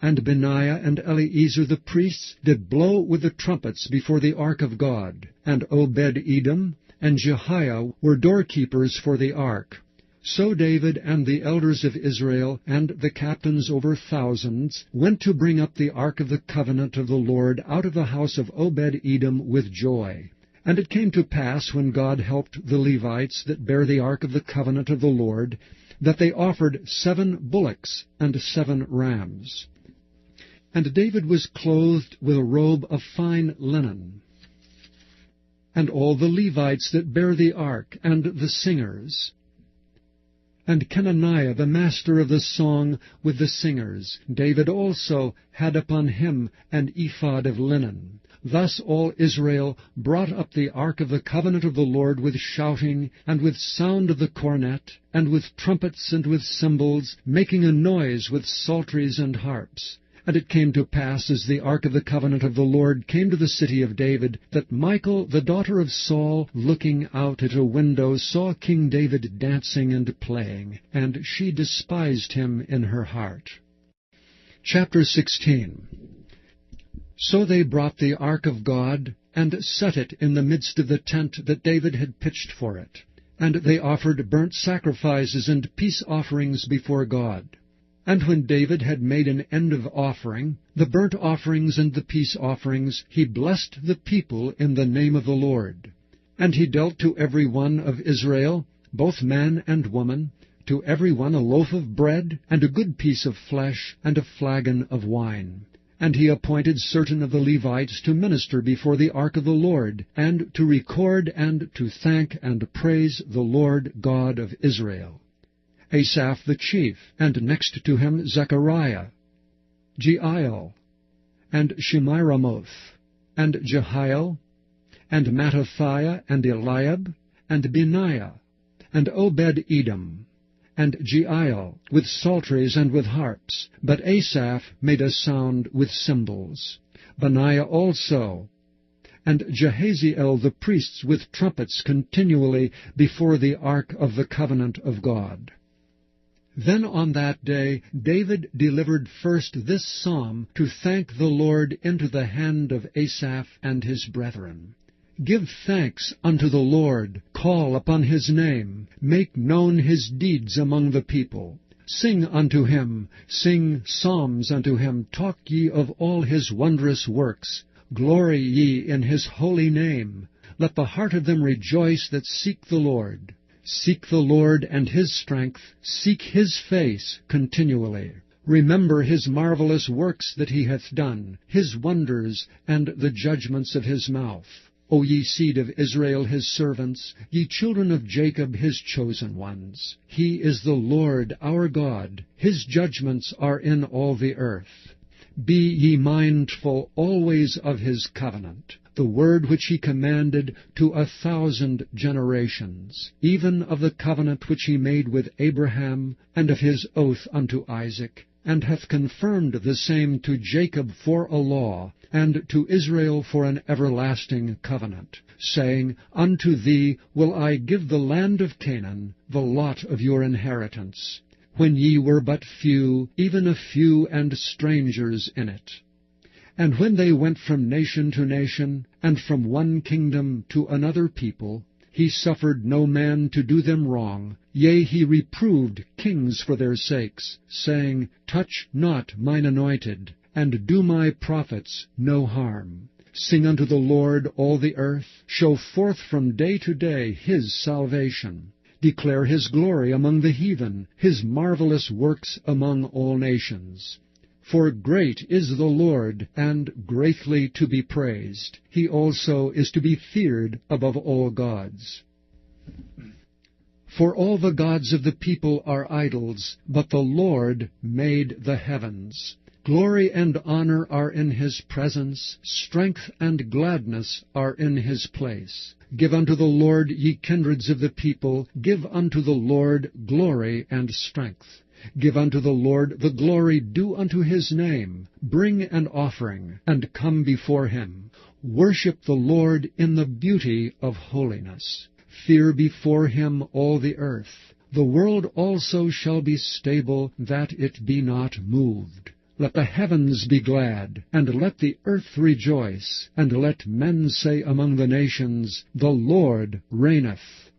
and Benaiah, and Eleazar the priests did blow with the trumpets before the ark of God. And Obed-Edom and Jehiah were doorkeepers for the ark. So David and the elders of Israel and the captains over thousands went to bring up the ark of the covenant of the Lord out of the house of Obed-Edom with joy. And it came to pass, when God helped the Levites that bare the ark of the covenant of the Lord, that they offered 7 bullocks and 7 rams. And David was clothed with a robe of fine linen. And all the Levites that bare the ark, and the singers, and Kenaniah the master of the song with the singers, David also had upon him an ephod of linen. Thus all Israel brought up the ark of the covenant of the Lord with shouting, and with sound of the cornet, and with trumpets, and with cymbals, making a noise with psalteries and harps. And it came to pass, as the ark of the covenant of the Lord came to the city of David, that Michal, the daughter of Saul, looking out at a window, saw King David dancing and playing, and she despised him in her heart. Chapter 16. So they brought the ark of God, and set it in the midst of the tent that David had pitched for it. And they offered burnt sacrifices and peace offerings before God. And when David had made an end of offering, the burnt offerings and the peace offerings, he blessed the people in the name of the Lord. And he dealt to every one of Israel, both man and woman, to every one a loaf of bread, and a good piece of flesh, and a flagon of wine. And he appointed certain of the Levites to minister before the ark of the Lord, and to record and to thank and praise the Lord God of Israel. Asaph the chief, and next to him Zechariah, Jeiel, and Shemiramoth, and Jehiel, and Mattithiah, and Eliab, and Benaiah, and Obed-Edom, and Jeiel, with psalteries and with harps. But Asaph made a sound with cymbals. Benaiah also, and Jehaziel the priests with trumpets continually before the ark of the covenant of God. Then on that day David delivered first this psalm to thank the Lord into the hand of Asaph and his brethren. Give thanks unto the Lord, call upon his name, make known his deeds among the people. Sing unto him, sing psalms unto him, talk ye of all his wondrous works. Glory ye in his holy name. Let the heart of them rejoice that seek the Lord. Seek the Lord and his strength, seek his face continually. Remember his marvelous works that he hath done, his wonders, and the judgments of his mouth. O ye seed of Israel his servants, ye children of Jacob his chosen ones. He is the Lord our God, his judgments are in all the earth. Be ye mindful always of his covenant, the word which he commanded to 1,000 generations, even of the covenant which he made with Abraham, and of his oath unto Isaac, and hath confirmed the same to Jacob for a law, and to Israel for an everlasting covenant, saying, Unto thee will I give the land of Canaan, the lot of your inheritance, when ye were but few, even a few and strangers in it. And when they went from nation to nation, and from one kingdom to another people, he suffered no man to do them wrong, yea, he reproved kings for their sakes, saying, Touch not mine anointed, and do my prophets no harm. Sing unto the Lord all the earth, show forth from day to day his salvation. Declare his glory among the heathen, his marvelous works among all nations. For great is the Lord, and greatly to be praised. He also is to be feared above all gods. For all the gods of the people are idols, but the Lord made the heavens. Glory and honor are in his presence, strength and gladness are in his place. Give unto the Lord, ye kindreds of the people, give unto the Lord glory and strength. Give unto the Lord the glory due unto his name. Bring an offering, and come before him. Worship the Lord in the beauty of holiness. Fear before him all the earth. The world also shall be stable, that it be not moved. Let the heavens be glad, and let the earth rejoice, and let men say among the nations, The Lord reigneth.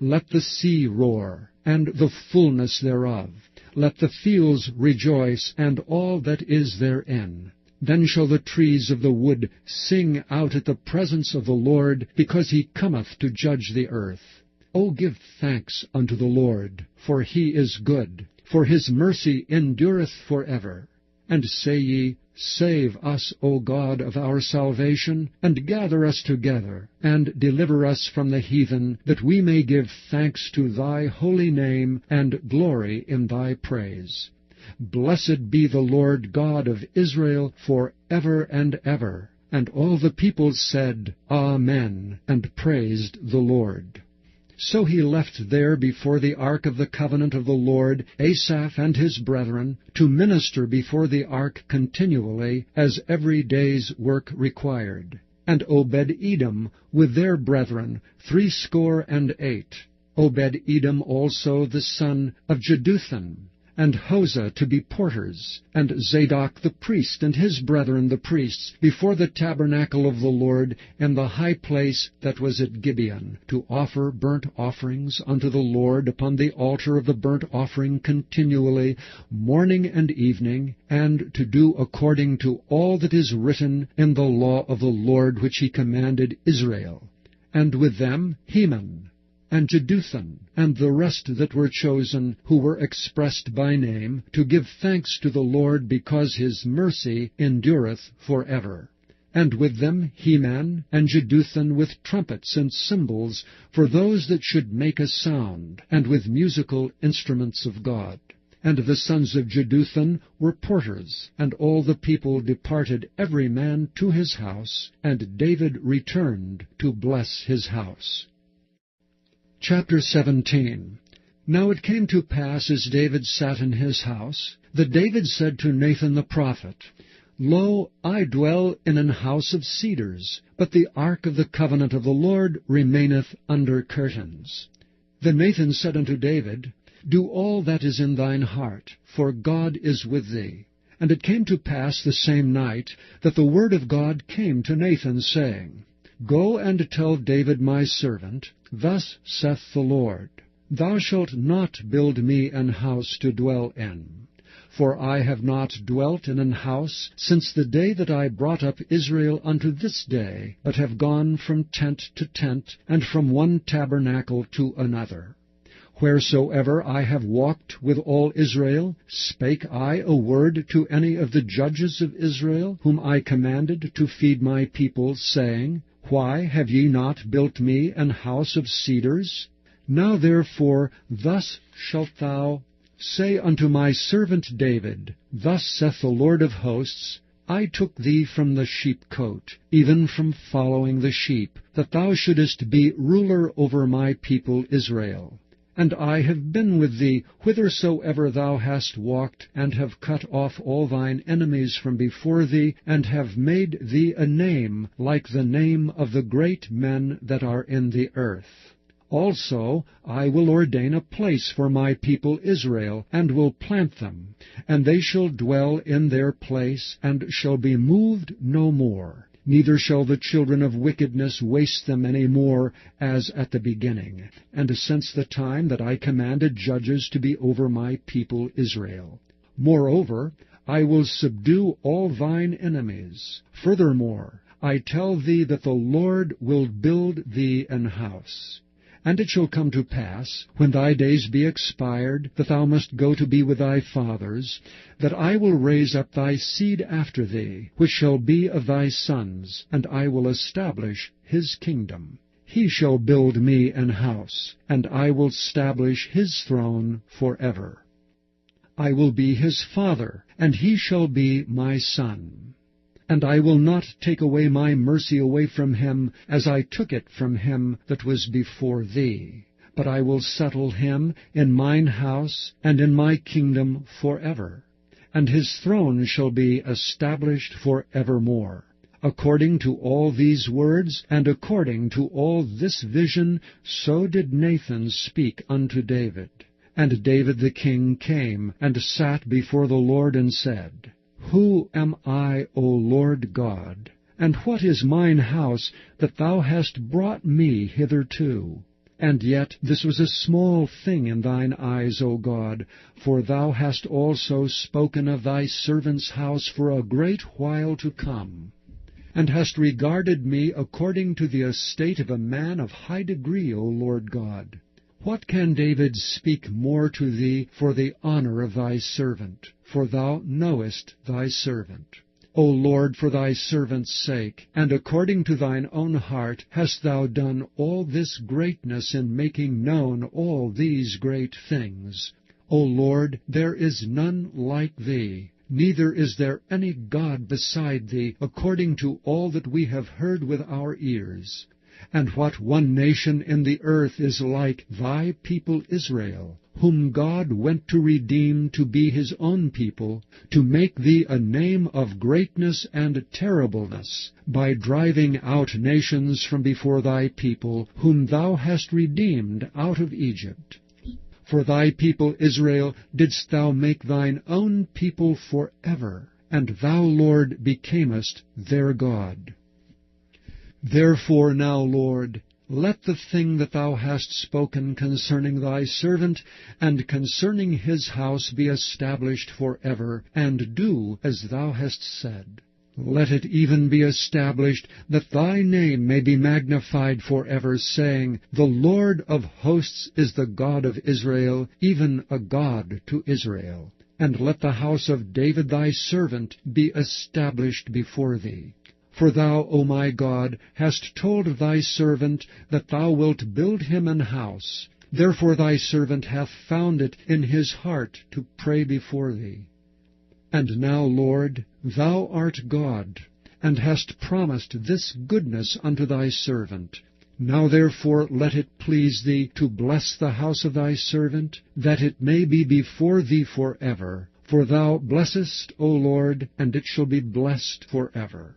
Let the sea roar, and the fullness thereof. Let the fields rejoice, and all that is therein. Then shall the trees of the wood sing out at the presence of the Lord, because he cometh to judge the earth. O give thanks unto the Lord, for he is good, for his mercy endureth for ever. And say ye, Save us, O God of our salvation, and gather us together, and deliver us from the heathen, that we may give thanks to thy holy name, and glory in thy praise. Blessed be the Lord God of Israel for ever and ever. And all the people said, Amen, and praised the Lord. So he left there before the ark of the covenant of the Lord Asaph and his brethren, to minister before the ark continually, as every day's work required. And Obed-Edom with their brethren 68. Obed-Edom also the son of Jeduthun, and Hosah to be porters, and Zadok the priest and his brethren the priests, before the tabernacle of the Lord in the high place that was at Gibeon, to offer burnt offerings unto the Lord upon the altar of the burnt offering continually, morning and evening, and to do according to all that is written in the law of the Lord which he commanded Israel. And with them Heman, and Jeduthun, and the rest that were chosen, who were expressed by name, to give thanks to the Lord, because his mercy endureth for ever. And with them Heman and Jeduthun with trumpets and cymbals, for those that should make a sound, and with musical instruments of God. And the sons of Jeduthun were porters, and all the people departed every man to his house, and David returned to bless his house. Chapter 17. Now it came to pass, as David sat in his house, that David said to Nathan the prophet, Lo, I dwell in an house of cedars, but the ark of the covenant of the Lord remaineth under curtains. Then Nathan said unto David, Do all that is in thine heart, for God is with thee. And it came to pass the same night that the word of God came to Nathan, saying, Go and tell David my servant, Thus saith the Lord, Thou shalt not build me an house to dwell in. For I have not dwelt in an house since the day that I brought up Israel unto this day, but have gone from tent to tent, and from one tabernacle to another. Wheresoever I have walked with all Israel, spake I a word to any of the judges of Israel, whom I commanded to feed my people, saying, Why have ye not built me an house of cedars? Now therefore thus shalt thou say unto my servant David, Thus saith the Lord of hosts, I took thee from the sheepcote, even from following the sheep, that thou shouldest be ruler over my people Israel. And I have been with thee whithersoever thou hast walked, and have cut off all thine enemies from before thee, and have made thee a name like the name of the great men that are in the earth. Also I will ordain a place for my people Israel, and will plant them, and they shall dwell in their place, and shall be moved no more. Neither shall the children of wickedness waste them any more, as at the beginning, and since the time that I commanded judges to be over my people Israel. Moreover, I will subdue all thine enemies. Furthermore, I tell thee that the Lord will build thee an house. And it shall come to pass, when thy days be expired, that thou must go to be with thy fathers, that I will raise up thy seed after thee, which shall be of thy sons, and I will establish his kingdom. He shall build me an house, and I will establish his throne forever. I will be his father, and he shall be my son. And I will not take away my mercy away from him, as I took it from him that was before thee. But I will settle him in mine house, and in my kingdom forever. And his throne shall be established for evermore. According to all these words, and according to all this vision, so did Nathan speak unto David. And David the king came, and sat before the Lord, and said, Who am I, O Lord God? And what is mine house, that thou hast brought me hitherto? And yet this was a small thing in thine eyes, O God, for thou hast also spoken of thy servant's house for a great while to come, and hast regarded me according to the estate of a man of high degree, O Lord God. What can David speak more to thee for the honor of thy servant? For thou knowest thy servant. O Lord, for thy servant's sake, and according to thine own heart, hast thou done all this greatness in making known all these great things. O Lord, there is none like thee, neither is there any God beside thee, according to all that we have heard with our ears. And what one nation in the earth is like thy people Israel, whom God went to redeem to be his own people, to make thee a name of greatness and terribleness, by driving out nations from before thy people, whom thou hast redeemed out of Egypt. For thy people Israel didst thou make thine own people forever, and thou, Lord, becamest their God. Therefore now, Lord, let the thing that thou hast spoken concerning thy servant, and concerning his house, be established forever, and do as thou hast said. Let it even be established, that thy name may be magnified forever, saying, The Lord of hosts is the God of Israel, even a God to Israel. And let the house of David thy servant be established before thee. For thou, O my God, hast told thy servant that thou wilt build him an house. Therefore thy servant hath found it in his heart to pray before thee. And now, Lord, thou art God, and hast promised this goodness unto thy servant. Now therefore let it please thee to bless the house of thy servant, that it may be before thee forever. For thou blessest, O Lord, and it shall be blessed forever.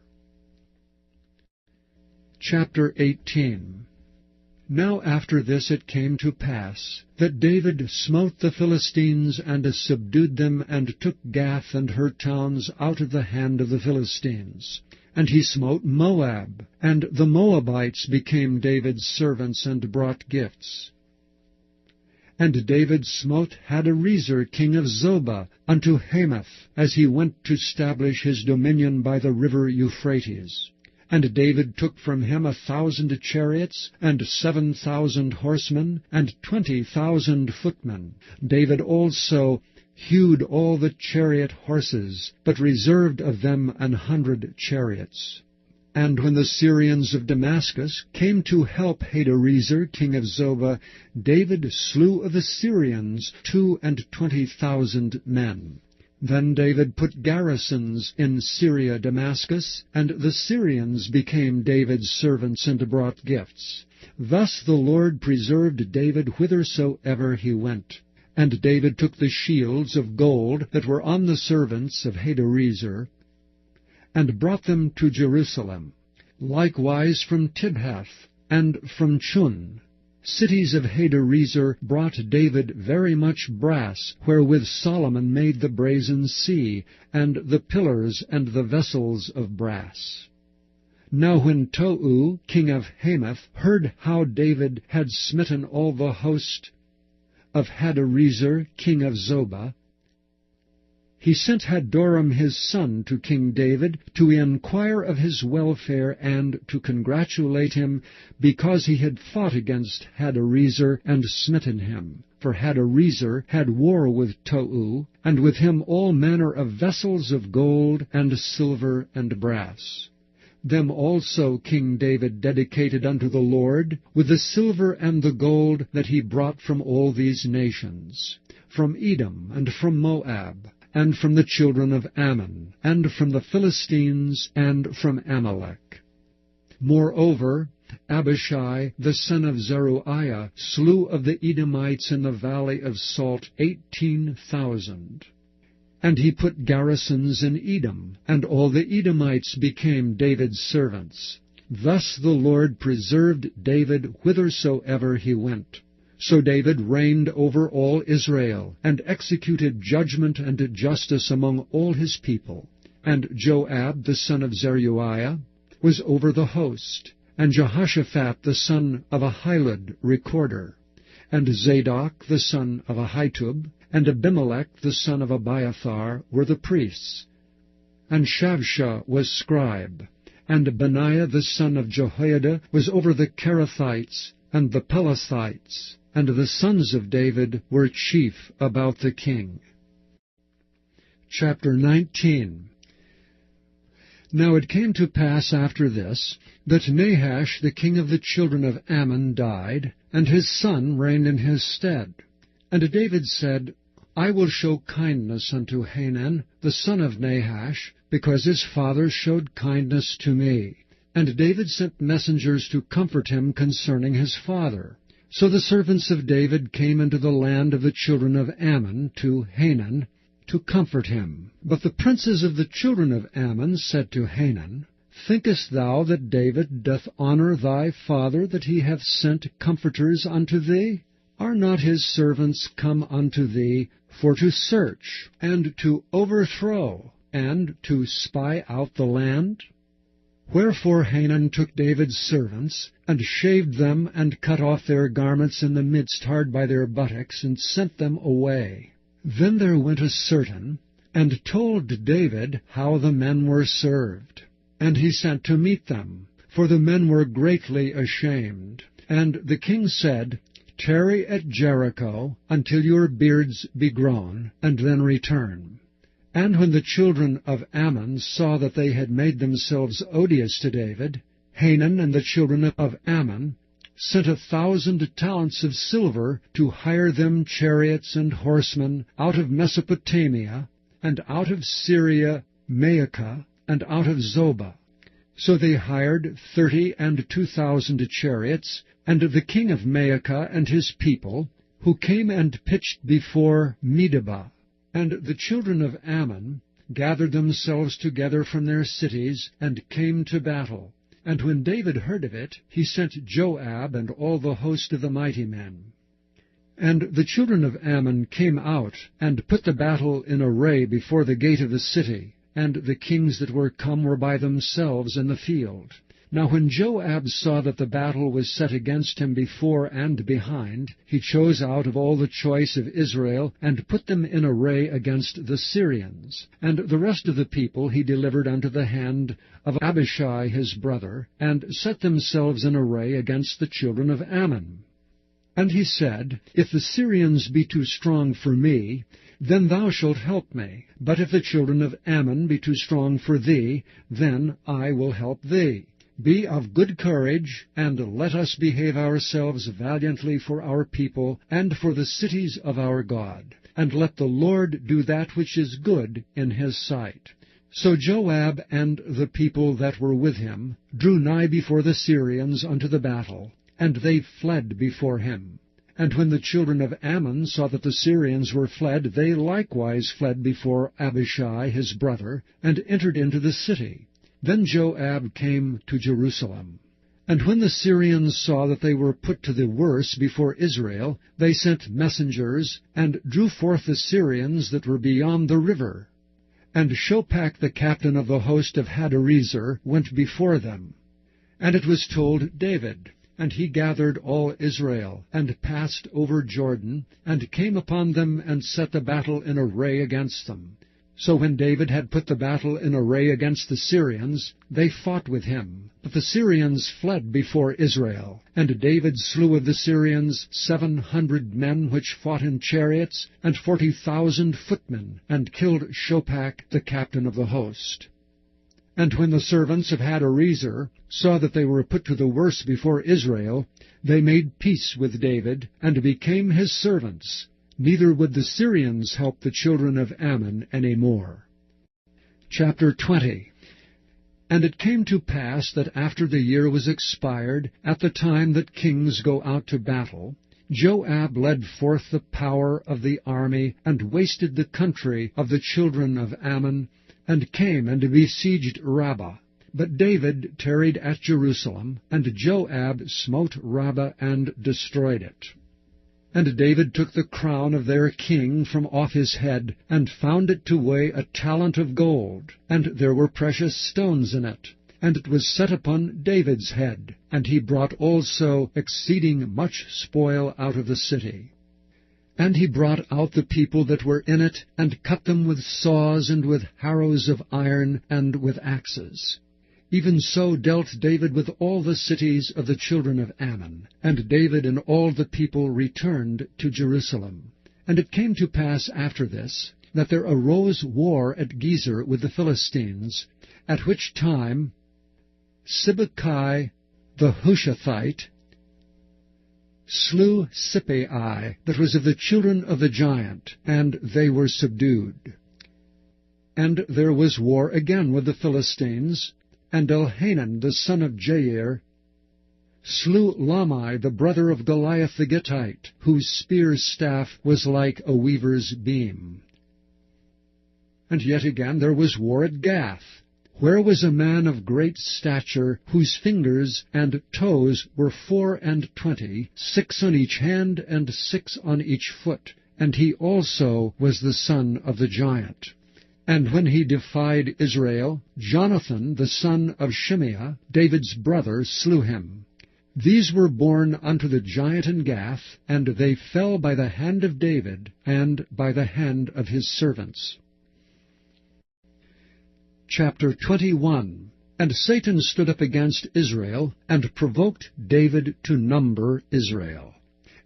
Chapter 18. Now after this it came to pass, that David smote the Philistines, and subdued them, and took Gath and her towns out of the hand of the Philistines. And he smote Moab, and the Moabites became David's servants, and brought gifts. And David smote Hadarezer king of Zobah unto Hamath, as he went to stablish his dominion by the river Euphrates. And David took from him 1,000 chariots, and 7,000 horsemen, and 20,000 footmen. David also hewed all the chariot horses, but reserved of them 100 chariots. And when the Syrians of Damascus came to help Hadarezer king of Zobah, David slew of the Syrians 22,000 men. Then David put garrisons in Syria Damascus, and the Syrians became David's servants, and brought gifts. Thus the Lord preserved David whithersoever he went. And David took the shields of gold that were on the servants of Hadarezer, and brought them to Jerusalem. Likewise from Tibhath, and from Chun, cities of Hadarezer, brought David very much brass, wherewith Solomon made the brazen sea, and the pillars and the vessels of brass. Now when Tou, king of Hamath, heard how David had smitten all the host of Hadarezer king of Zobah, he sent Hadoram his son to King David to inquire of his welfare, and to congratulate him, because he had fought against Hadarezer and smitten him. For Hadarezer had war with Tou, and with him all manner of vessels of gold and silver and brass. Them also King David dedicated unto the Lord, with the silver and the gold that he brought from all these nations, from Edom and from Moab, and from the children of Ammon, and from the Philistines, and from Amalek. Moreover, Abishai the son of Zeruiah slew of the Edomites in the valley of Salt 18,000. And he put garrisons in Edom, and all the Edomites became David's servants. Thus the Lord preserved David whithersoever he went. So David reigned over all Israel, and executed judgment and justice among all his people. And Joab the son of Zeruiah was over the host, and Jehoshaphat the son of Ahilud recorder, and Zadok the son of Ahitub, and Abimelech the son of Abiathar were the priests. And Shavsha was scribe, and Benaiah the son of Jehoiada was over the Kerethites and the Pelethites, and the sons of David were chief about the king. Chapter 19. Now it came to pass after this, that Nahash the king of the children of Ammon died, and his son reigned in his stead. And David said, I will show kindness unto Hanan, the son of Nahash, because his father showed kindness to me. And David sent messengers to comfort him concerning his father. So the servants of David came into the land of the children of Ammon to Hanan, to comfort him. But the princes of the children of Ammon said to Hanan, Thinkest thou that David doth honor thy father, that he hath sent comforters unto thee? Are not his servants come unto thee for to search, and to overthrow, and to spy out the land? Wherefore Hanan took David's servants, and shaved them, and cut off their garments in the midst hard by their buttocks, and sent them away. Then there went a certain, and told David how the men were served. And he sent to meet them, for the men were greatly ashamed. And the king said, Tarry at Jericho until your beards be grown, and then return. And when the children of Ammon saw that they had made themselves odious to David, Hanan and the children of Ammon sent 1,000 talents of silver to hire them chariots and horsemen out of Mesopotamia, and out of Syria, Maacah, and out of Zobah. So they hired 32,000 chariots, and the king of Maacah and his people, who came and pitched before Medeba. And the children of Ammon gathered themselves together from their cities, and came to battle. And when David heard of it, he sent Joab and all the host of the mighty men. And the children of Ammon came out, and put the battle in array before the gate of the city, and the kings that were come were by themselves in the field. Now when Joab saw that the battle was set against him before and behind, he chose out of all the choice of Israel, and put them in array against the Syrians. And the rest of the people he delivered unto the hand of Abishai his brother, and set themselves in array against the children of Ammon. And he said, If the Syrians be too strong for me, then thou shalt help me. But if the children of Ammon be too strong for thee, then I will help thee. Be of good courage, and let us behave ourselves valiantly for our people, and for the cities of our God. And let the Lord do that which is good in his sight. So Joab and the people that were with him drew nigh before the Syrians unto the battle, and they fled before him. And when the children of Ammon saw that the Syrians were fled, they likewise fled before Abishai his brother, and entered into the city. Then Joab came to Jerusalem. And when the Syrians saw that they were put to the worse before Israel, they sent messengers, and drew forth the Syrians that were beyond the river. And Shopach the captain of the host of Hadarezer went before them. And it was told David, and he gathered all Israel, and passed over Jordan, and came upon them, and set the battle in array against them. So when David had put the battle in array against the Syrians, they fought with him. But the Syrians fled before Israel. And David slew of the Syrians 700 men which fought in chariots, and 40,000 footmen, and killed Shopach the captain of the host. And when the servants of Hadarezer saw that they were put to the worse before Israel, they made peace with David, and became his servants. Neither would the Syrians help the children of Ammon any more. Chapter 20. And it came to pass that after the year was expired, at the time that kings go out to battle, Joab led forth the power of the army, and wasted the country of the children of Ammon, and came and besieged Rabbah. But David tarried at Jerusalem, and Joab smote Rabbah and destroyed it. And David took the crown of their king from off his head, and found it to weigh 1 talent of gold, and there were precious stones in it. And it was set upon David's head, and he brought also exceeding much spoil out of the city. And he brought out the people that were in it, and cut them with saws, and with harrows of iron, and with axes. Even so dealt David with all the cities of the children of Ammon. And David and all the people returned to Jerusalem. And it came to pass after this, that there arose war at Gezer with the Philistines, at which time Sibbecai the Hushathite slew Sippai, that was of the children of the giant, and they were subdued. And there was war again with the Philistines, and Elhanan the son of Jair slew Lamai the brother of Goliath the Gittite, whose spear's staff was like a weaver's beam. And yet again there was war at Gath, where was a man of great stature, whose fingers and toes were 24, 6 on each hand, and 6 on each foot, and he also was the son of the giant. And when he defied Israel, Jonathan the son of Shimeah, David's brother, slew him. These were born unto the giant in Gath, and they fell by the hand of David, and by the hand of his servants. Chapter 21. And Satan stood up against Israel, and provoked David to number Israel.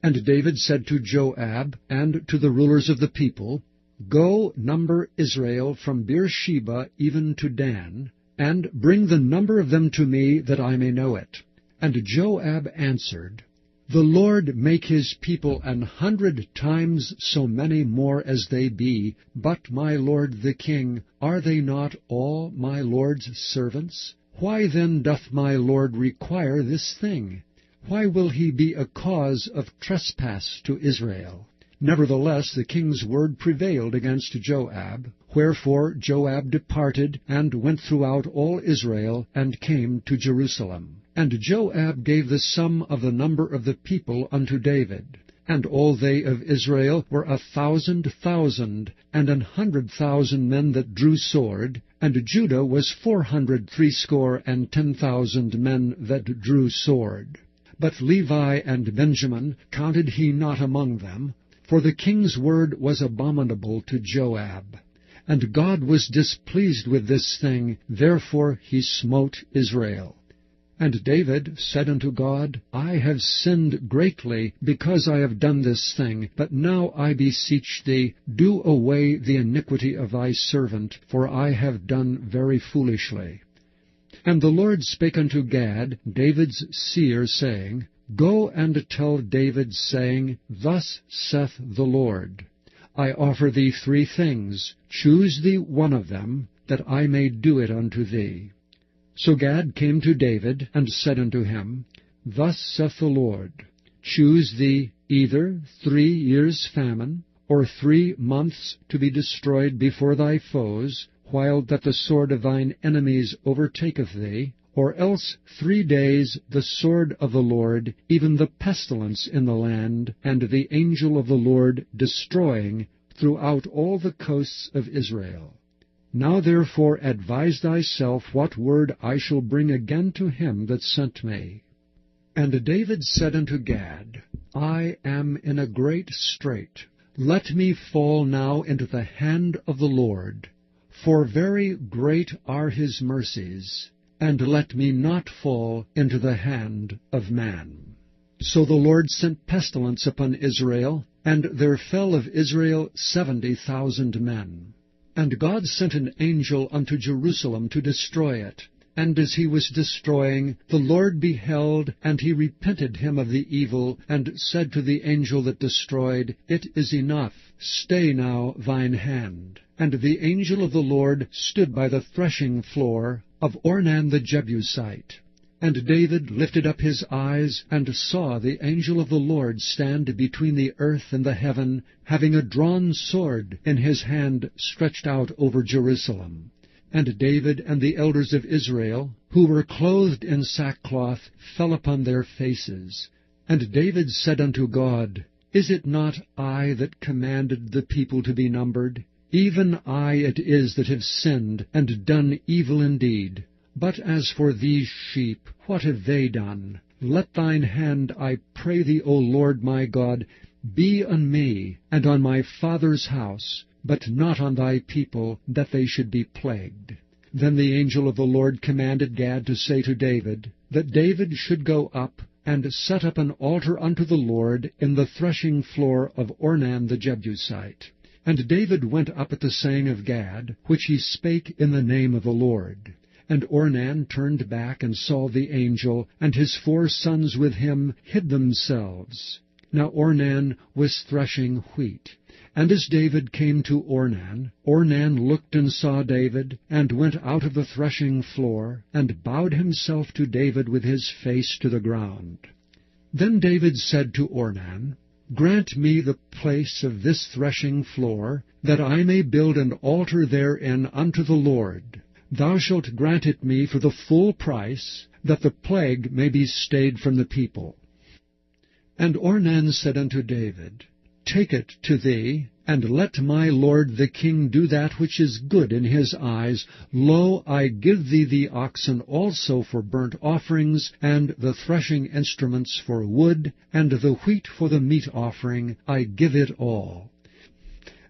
And David said to Joab, and to the rulers of the people, Go, number Israel from Beersheba even to Dan, and bring the number of them to me, that I may know it. And Joab answered, The Lord make his people 100 times so many more as they be, but my lord the king, are they not all my lord's servants? Why then doth my lord require this thing? Why will he be a cause of trespass to Israel? Nevertheless the king's word prevailed against Joab. Wherefore Joab departed, and went throughout all Israel, and came to Jerusalem. And Joab gave the sum of the number of the people unto David. And all they of Israel were 1,000,000, and 100,000 men that drew sword, and Judah was 460,010 men that drew sword. But Levi and Benjamin counted he not among them, for the king's word was abominable to Joab. And God was displeased with this thing, therefore he smote Israel. And David said unto God, I have sinned greatly, because I have done this thing. But now I beseech thee, do away the iniquity of thy servant, for I have done very foolishly. And the Lord spake unto Gad, David's seer, saying, Go and tell David, saying, Thus saith the Lord, I offer thee 3 things, choose thee one of them, that I may do it unto thee. So Gad came to David, and said unto him, Thus saith the Lord, Choose thee either 3 years' famine, or 3 months to be destroyed before thy foes, while that the sword of thine enemies overtaketh thee, or else 3 days the sword of the Lord, even the pestilence in the land, and the angel of the Lord destroying throughout all the coasts of Israel. Now therefore advise thyself what word I shall bring again to him that sent me. And David said unto Gad, I am in a great strait. Let me fall now into the hand of the Lord, for very great are his mercies, and let me not fall into the hand of man. So the Lord sent pestilence upon Israel, and there fell of Israel 70,000 men. And God sent an angel unto Jerusalem to destroy it. And as he was destroying, the Lord beheld, and he repented him of the evil, and said to the angel that destroyed, It is enough, stay now thine hand. And the angel of the Lord stood by the threshing floor of Ornan the Jebusite. And David lifted up his eyes, and saw the angel of the Lord stand between the earth and the heaven, having a drawn sword in his hand stretched out over Jerusalem. And David and the elders of Israel, who were clothed in sackcloth, fell upon their faces. And David said unto God, Is it not I that commanded the people to be numbered? Even I it is that have sinned, and done evil indeed. But as for these sheep, what have they done? Let thine hand, I pray thee, O Lord my God, be on me, and on my father's house, but not on thy people, that they should be plagued. Then the angel of the Lord commanded Gad to say to David, that David should go up, and set up an altar unto the Lord in the threshing floor of Ornan the Jebusite. And David went up at the saying of Gad, which he spake in the name of the Lord. And Ornan turned back and saw the angel, and his 4 sons with him hid themselves. Now Ornan was threshing wheat. And as David came to Ornan, Ornan looked and saw David, and went out of the threshing floor, and bowed himself to David with his face to the ground. Then David said to Ornan, Grant me the place of this threshing floor, that I may build an altar therein unto the Lord. Thou shalt grant it me for the full price, that the plague may be stayed from the people. And Ornan said unto David, Take it to thee, and let my lord the king do that which is good in his eyes. Lo, I give thee the oxen also for burnt offerings, and the threshing instruments for wood, and the wheat for the meat offering. I give it all.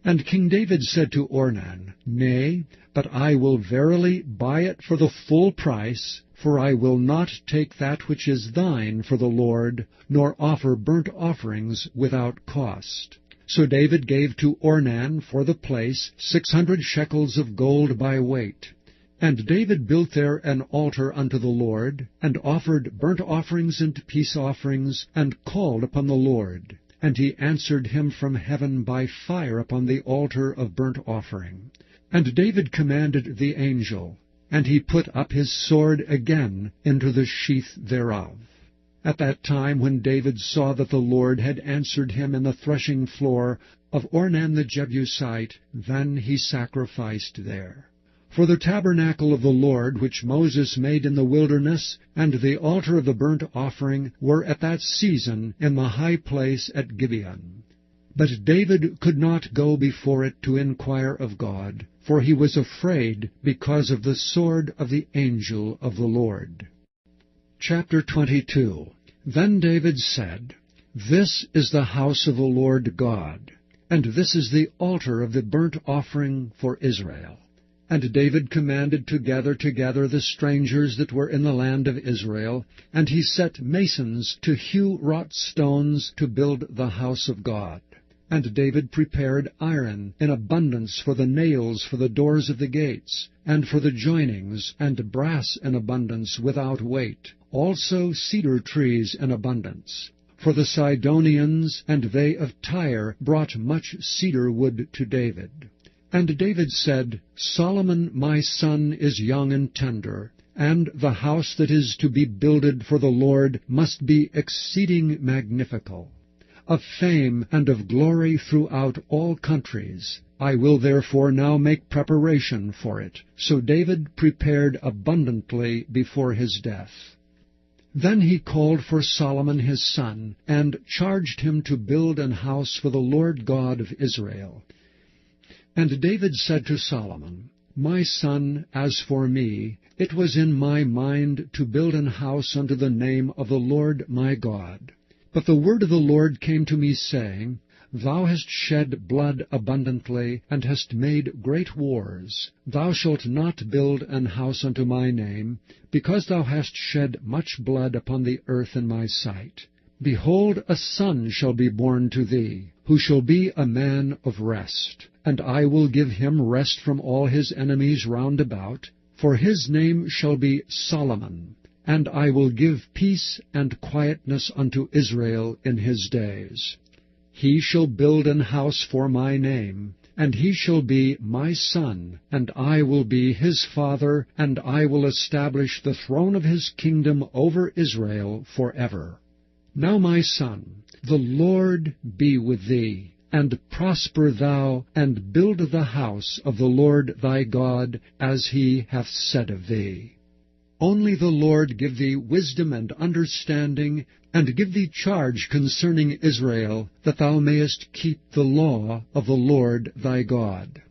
And King David said to Ornan, Nay, but I will verily buy it for the full price, for I will not take that which is thine for the Lord, nor offer burnt offerings without cost. So David gave to Ornan for the place 600 shekels of gold by weight. And David built there an altar unto the Lord, and offered burnt offerings and peace offerings, and called upon the Lord. And he answered him from heaven by fire upon the altar of burnt offering. And David commanded the angel, and he put up his sword again into the sheath thereof. At that time when David saw that the Lord had answered him in the threshing floor of Ornan the Jebusite, then he sacrificed there. For the tabernacle of the Lord, which Moses made in the wilderness, and the altar of the burnt offering, were at that season in the high place at Gibeon. But David could not go before it to inquire of God, for he was afraid because of the sword of the angel of the Lord. Chapter 22. Then David said, This is the house of the Lord God, and this is the altar of the burnt offering for Israel. And David commanded to gather together the strangers that were in the land of Israel, and he set masons to hew wrought stones to build the house of God. And David prepared iron in abundance for the nails for the doors of the gates, and for the joinings, and brass in abundance without weight, also cedar trees in abundance. For the Sidonians and they of Tyre brought much cedar wood to David. And David said, Solomon my son is young and tender, and the house that is to be builded for the Lord must be exceeding magnifical, of fame and of glory throughout all countries. I will therefore now make preparation for it. So David prepared abundantly before his death. Then he called for Solomon his son, and charged him to build an house for the Lord God of Israel. And David said to Solomon, My son, as for me, it was in my mind to build an house unto the name of the Lord my God. But the word of the Lord came to me, saying, Thou hast shed blood abundantly, and hast made great wars. Thou shalt not build an house unto my name, because thou hast shed much blood upon the earth in my sight. Behold, a son shall be born to thee, who shall be a man of rest. And I will give him rest from all his enemies round about, for his name shall be Solomon. And I will give peace and quietness unto Israel in his days. He shall build an house for my name, and he shall be my son, and I will be his father, and I will establish the throne of his kingdom over Israel forever. Now, my son, the Lord be with thee, and prosper thou, and build the house of the Lord thy God, as he hath said of thee. Only the Lord give thee wisdom and understanding, and give thee charge concerning Israel, that thou mayest keep the law of the Lord thy God.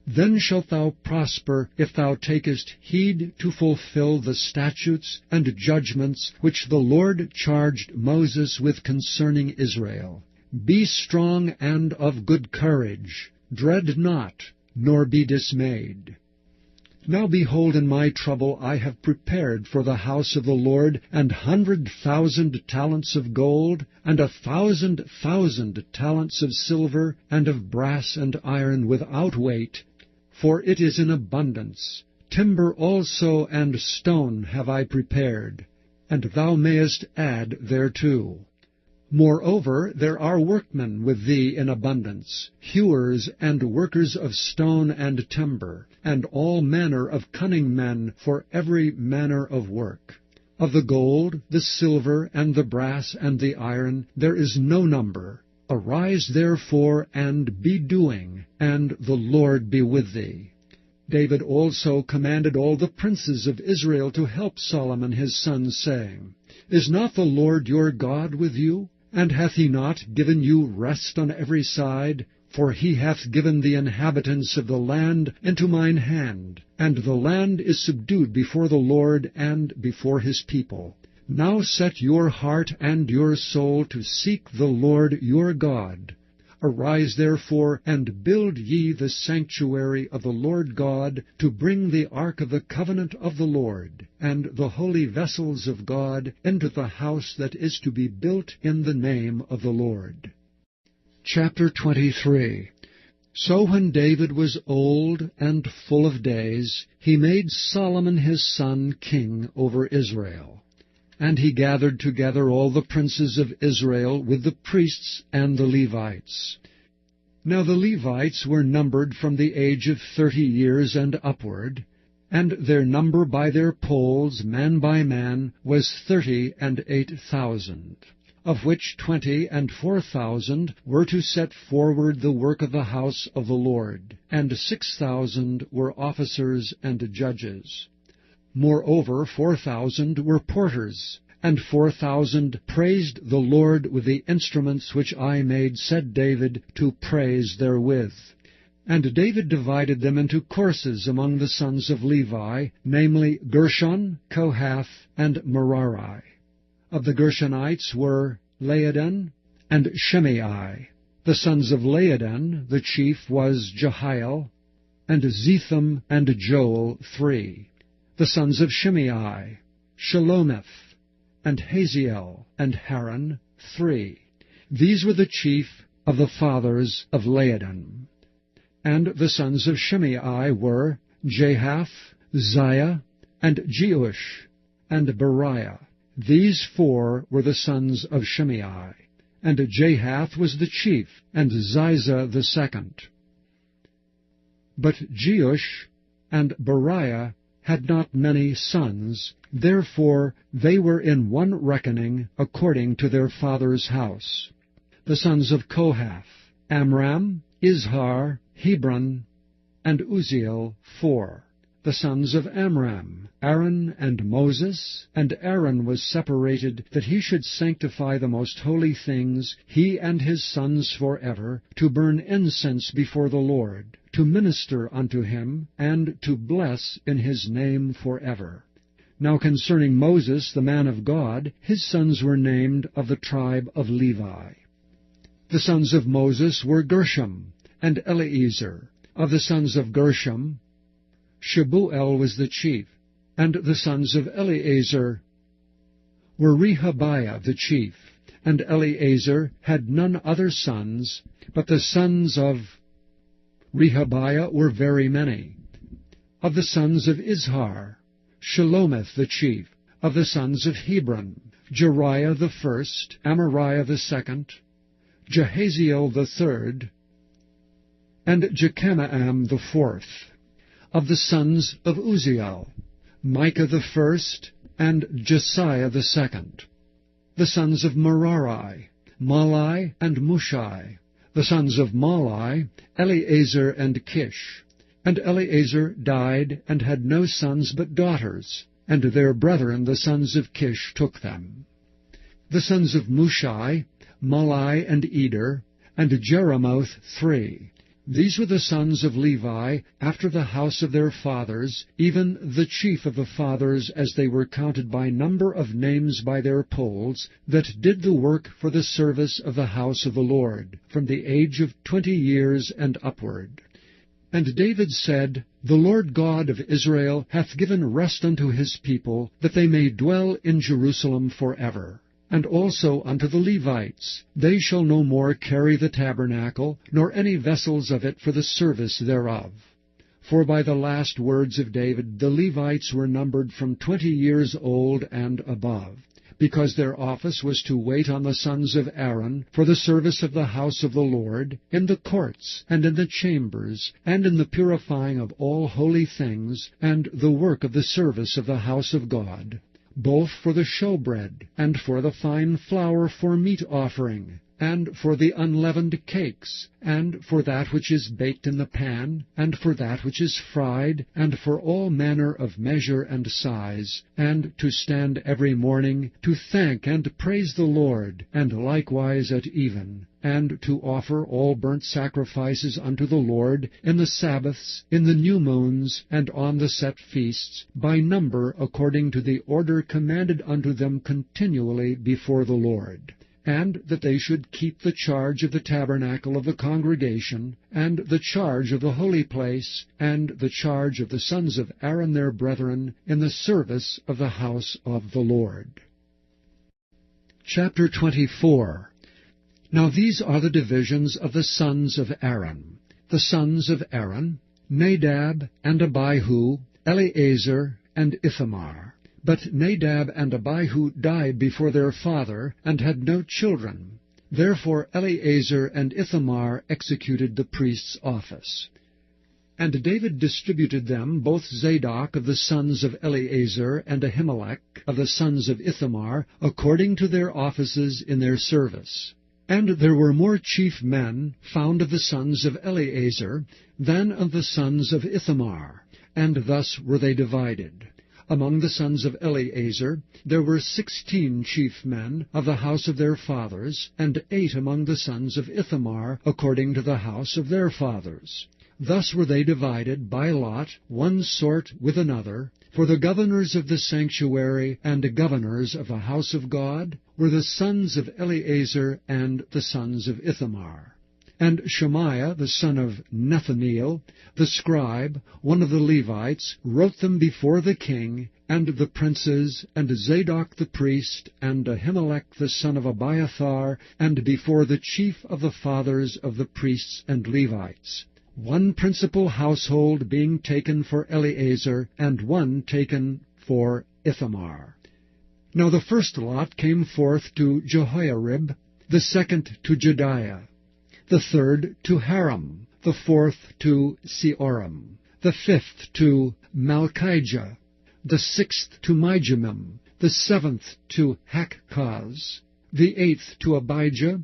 Then shalt thou prosper, if thou takest heed to fulfill the statutes and judgments which the Lord charged Moses with concerning Israel. Be strong and of good courage. Dread not, nor be dismayed. Now behold, in my trouble I have prepared for the house of the Lord 100,000 talents of gold, and 1,000,000 talents of silver, and of brass and iron without weight, for it is in abundance. Timber also and stone have I prepared, and thou mayest add thereto. Moreover, there are workmen with thee in abundance, hewers and workers of stone and timber, and all manner of cunning men for every manner of work. Of the gold, the silver, and the brass, and the iron, there is no number. Arise therefore, and be doing, and the Lord be with thee. David also commanded all the princes of Israel to help Solomon his son, saying, Is not the Lord your God with you? And hath he not given you rest on every side? For he hath given the inhabitants of the land into mine hand, and the land is subdued before the Lord and before his people. Now set your heart and your soul to seek the Lord your God. Arise therefore, and build ye the sanctuary of the Lord God, to bring the ark of the covenant of the Lord, and the holy vessels of God, into the house that is to be built in the name of the Lord. Chapter 23. So when David was old and full of days, he made Solomon his son king over Israel. And he gathered together all the princes of Israel with the priests and the Levites. Now the Levites were numbered from the age of 30 years and upward, and their number by their polls, man by man, was 38,000, of which 24,000 were to set forward the work of the house of the Lord, and 6,000 were officers and judges. Moreover, 4,000 were porters, and 4,000 praised the Lord with the instruments which I made, said David, to praise therewith. And David divided them into courses among the sons of Levi, namely Gershon, Kohath, and Merari. Of the Gershonites were Laadan and Shimei. The sons of Laadan, the chief was Jehiel, and Zetham and Joel, 3. The sons of Shimei, Shelomith, and Haziel, and Haran, 3. These were the chief of the fathers of Laadan. And the sons of Shimei were Jahath, Ziah, and Jeush, and Beriah. These 4 were the sons of Shimei. And Jahath was the chief, and Ziza the second. But Jeush and Beriah had not many sons, therefore they were in one reckoning according to their father's house. The sons of Kohath, Amram, Izhar, Hebron, and Uzziel, 4. The sons of Amram, Aaron and Moses, and Aaron was separated that he should sanctify the most holy things, he and his sons forever, to burn incense before the Lord, to minister unto him, and to bless in his name forever. Now concerning Moses, the man of God, his sons were named of the tribe of Levi. The sons of Moses were Gershom and Eleazar. Of the sons of Gershom, Shebuel was the chief, and the sons of Eleazar were Rehabiah the chief, and Eleazar had none other sons, but the sons of Rehabiah were very many. Of the sons of Izhar, Shelomith the chief. Of the sons of Hebron, Jeriah the first, Amariah the second, Jehaziel the third, and Jechamaam the fourth. Of the sons of Uzziel, Micah the first, and Jesiah the second. The sons of Merari, Malai and Mushai. The sons of Malai, Eleazar and Kish. And Eleazar died, and had no sons but daughters, and their brethren the sons of Kish took them. The sons of Mushai, Malai and Eder, and Jeremoth, 3. These were the sons of Levi, after the house of their fathers, even the chief of the fathers, as they were counted by number of names by their polls, that did the work for the service of the house of the Lord, from the age of 20 years and upward. And David said, The Lord God of Israel hath given rest unto his people, that they may dwell in Jerusalem forever. And also unto the Levites, they shall no more carry the tabernacle, nor any vessels of it for the service thereof. For by the last words of David the Levites were numbered from 20 years old and above, because their office was to wait on the sons of Aaron for the service of the house of the Lord, in the courts, and in the chambers, and in the purifying of all holy things, and the work of the service of the house of God, both for the showbread, and for the fine flour for meat offering, and for the unleavened cakes, and for that which is baked in the pan, and for that which is fried, and for all manner of measure and size, and to stand every morning to thank and praise the Lord, and likewise at even, and to offer all burnt sacrifices unto the Lord in the Sabbaths, in the new moons, and on the set feasts, by number according to the order commanded unto them continually before the Lord. And that they should keep the charge of the tabernacle of the congregation, and the charge of the holy place, and the charge of the sons of Aaron their brethren, in the service of the house of the Lord. Chapter 24. Now these are the divisions of the sons of Aaron. The sons of Aaron, Nadab and Abihu, Eleazar and Ithamar. But Nadab and Abihu died before their father, and had no children. Therefore Eleazar and Ithamar executed the priest's office. And David distributed them, both Zadok of the sons of Eleazar, and Ahimelech of the sons of Ithamar, according to their offices in their service. And there were more chief men found of the sons of Eleazar than of the sons of Ithamar, and thus were they divided. Among the sons of Eleazar there were 16 chief men of the house of their fathers, and 8 among the sons of Ithamar, according to the house of their fathers. Thus were they divided by lot, one sort with another. For the governors of the sanctuary and governors of the house of God were the sons of Eleazar and the sons of Ithamar. And Shemaiah the son of Nethaneel, the scribe, one of the Levites, wrote them before the king, and the princes, and Zadok the priest, and Ahimelech the son of Abiathar, and before the chief of the fathers of the priests and Levites, one principal household being taken for Eleazar, and one taken for Ithamar. Now the first lot came forth to Jehoiarib, the second to Jediah, the third to Haram, the fourth to Seoram, the fifth to Malchijah, the sixth to Mijamim, the seventh to Hakkoz, the eighth to Abijah,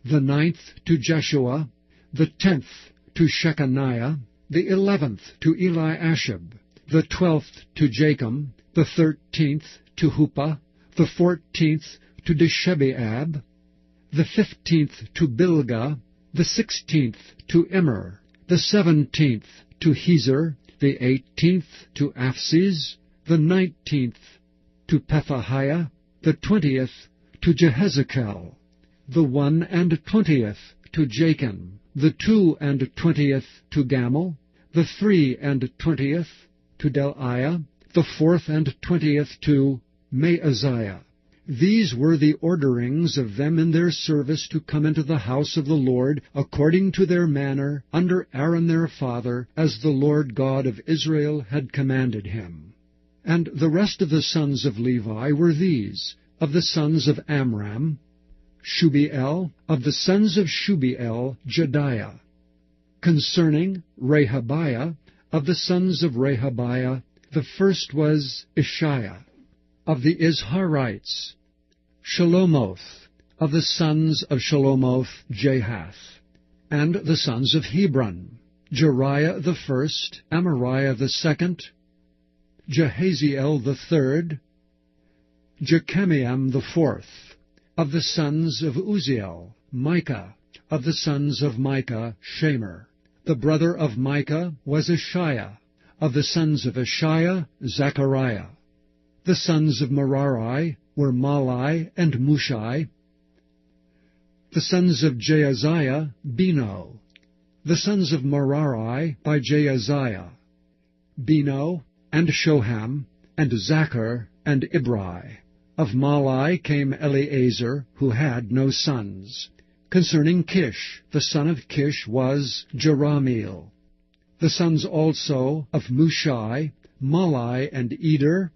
the ninth to Jeshua, the 10th to Shechaniah, the 11th to Eliashib, the 12th to Jachim, the 13th to Huppah, the 14th to Deshebeab, the 15th to Bilgah, the 16th to Immer, the 17th to Hezer, the 18th to Aphes, the 19th to Pethahiah, the 20th to Jehezekel, the 21st to Jachin, the 22nd to Gamal, the 23rd to Deliah, the 24th to Maaziah. These were the orderings of them in their service to come into the house of the Lord, according to their manner, under Aaron their father, as the Lord God of Israel had commanded him. And the rest of the sons of Levi were these: of the sons of Amram, Shubiel; of the sons of Shubiel, Jediah. Concerning Rehabiah, of the sons of Rehabiah, the first was Ishiah. Of the Izharites, Shelomoth; of the sons of Shelomoth, Jahath. And the sons of Hebron, Jeriah the first, Amariah the second, Jehaziel the third, Jechemiam the fourth. Of the sons of Uzziel, Micah; of the sons of Micah, Shemer. The brother of Micah was Ishiah; of the sons of Ishiah, Zechariah. The sons of Merari were Malai and Mushai. The sons of Jaaziah, Beno. The sons of Merari by Jaaziah, Beno, and Shoham, and Zachar, and Ibri. Of Malai came Eleazar, who had no sons. Concerning Kish, the son of Kish was Jerahmeel. The sons also of Mushai, Malai, and Eder,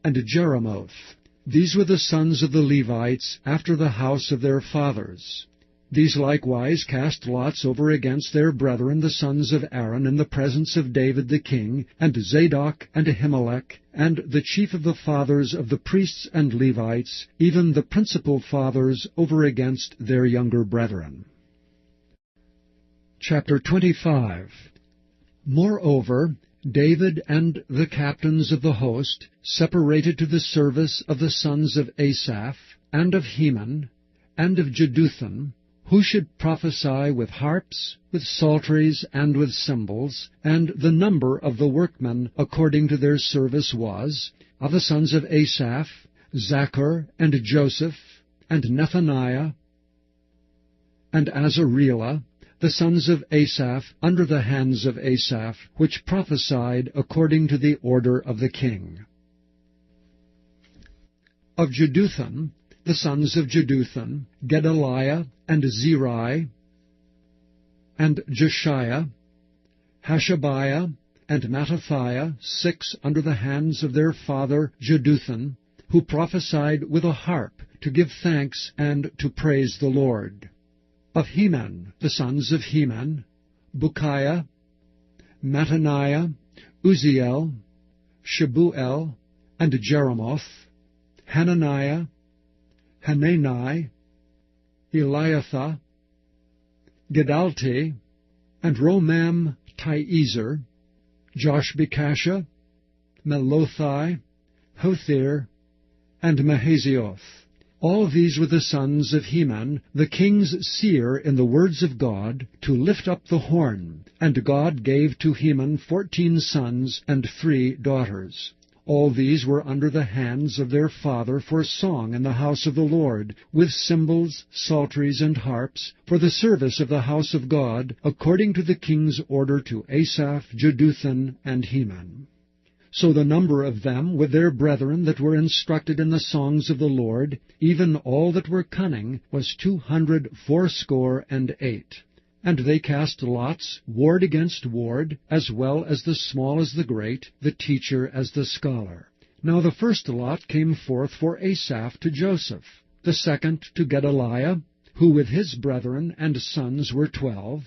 and Jeremoth. These were the sons of the Levites after the house of their fathers. These likewise cast lots over against their brethren the sons of Aaron in the presence of David the king, and Zadok and Ahimelech, and the chief of the fathers of the priests and Levites, even the principal fathers, over against their younger brethren. Chapter 25. Moreover, David and the captains of the host separated to the service of the sons of Asaph, and of Heman, and of Jeduthun, who should prophesy with harps, with psalteries, and with cymbals. And the number of the workmen according to their service was, of the sons of Asaph, Zachar, and Joseph, and Nethaniah, and Azarela, the sons of Asaph, under the hands of Asaph, which prophesied according to the order of the king. Of Jeduthun, the sons of Jeduthun, Gedaliah, and Zeri, and Jeshiah, Hashabiah, and Mattathiah, 6 under the hands of their father Jeduthun, who prophesied with a harp, to give thanks and to praise the Lord. Of Heman, the sons of Heman, Bukiah, Mattaniah, Uzziel, Shebuel, and Jeremoth, Hananiah, Hanani, Eliathah, Gedalti, and Romam-Tiezer, Joshbekashah, Melothai, Hothir, and Mahazioth. All these were the sons of Heman, the king's seer in the words of God, to lift up the horn. And God gave to Heman 14 sons and 3 daughters. All these were under the hands of their father for song in the house of the Lord, with cymbals, psalteries, and harps, for the service of the house of God, according to the king's order to Asaph, Jeduthun, and Heman. So the number of them with their brethren that were instructed in the songs of the Lord, even all that were cunning, was 268. And they cast lots, ward against ward, as well as the small as the great, the teacher as the scholar. Now the first lot came forth for Asaph to Joseph, the second to Gedaliah, who with his brethren and sons were 12,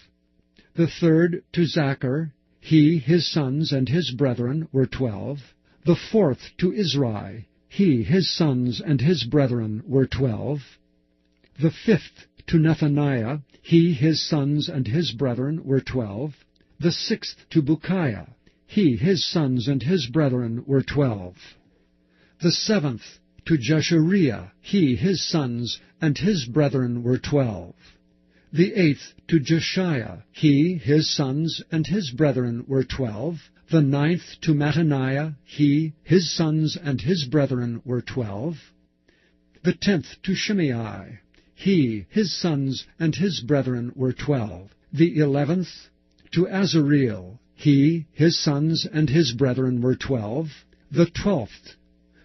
the third to Zachar, he, his sons, and his brethren were 12, the fourth to Izri, he, his sons, and his brethren were 12, the fifth to Nethaniah, he, his sons, and his brethren were 12, the sixth to Bukiah, he, his sons, and his brethren were 12, the seventh to Jeshariah, he, his sons, and his brethren were 12, the eighth to Jeshiah, he, his sons, and his brethren were 12, the ninth to Mattaniah, he, his sons, and his brethren were 12, the 10th to Shimei, he, his sons, and his brethren were 12, the 11th to Azareel, he, his sons, and his brethren were 12, the 12th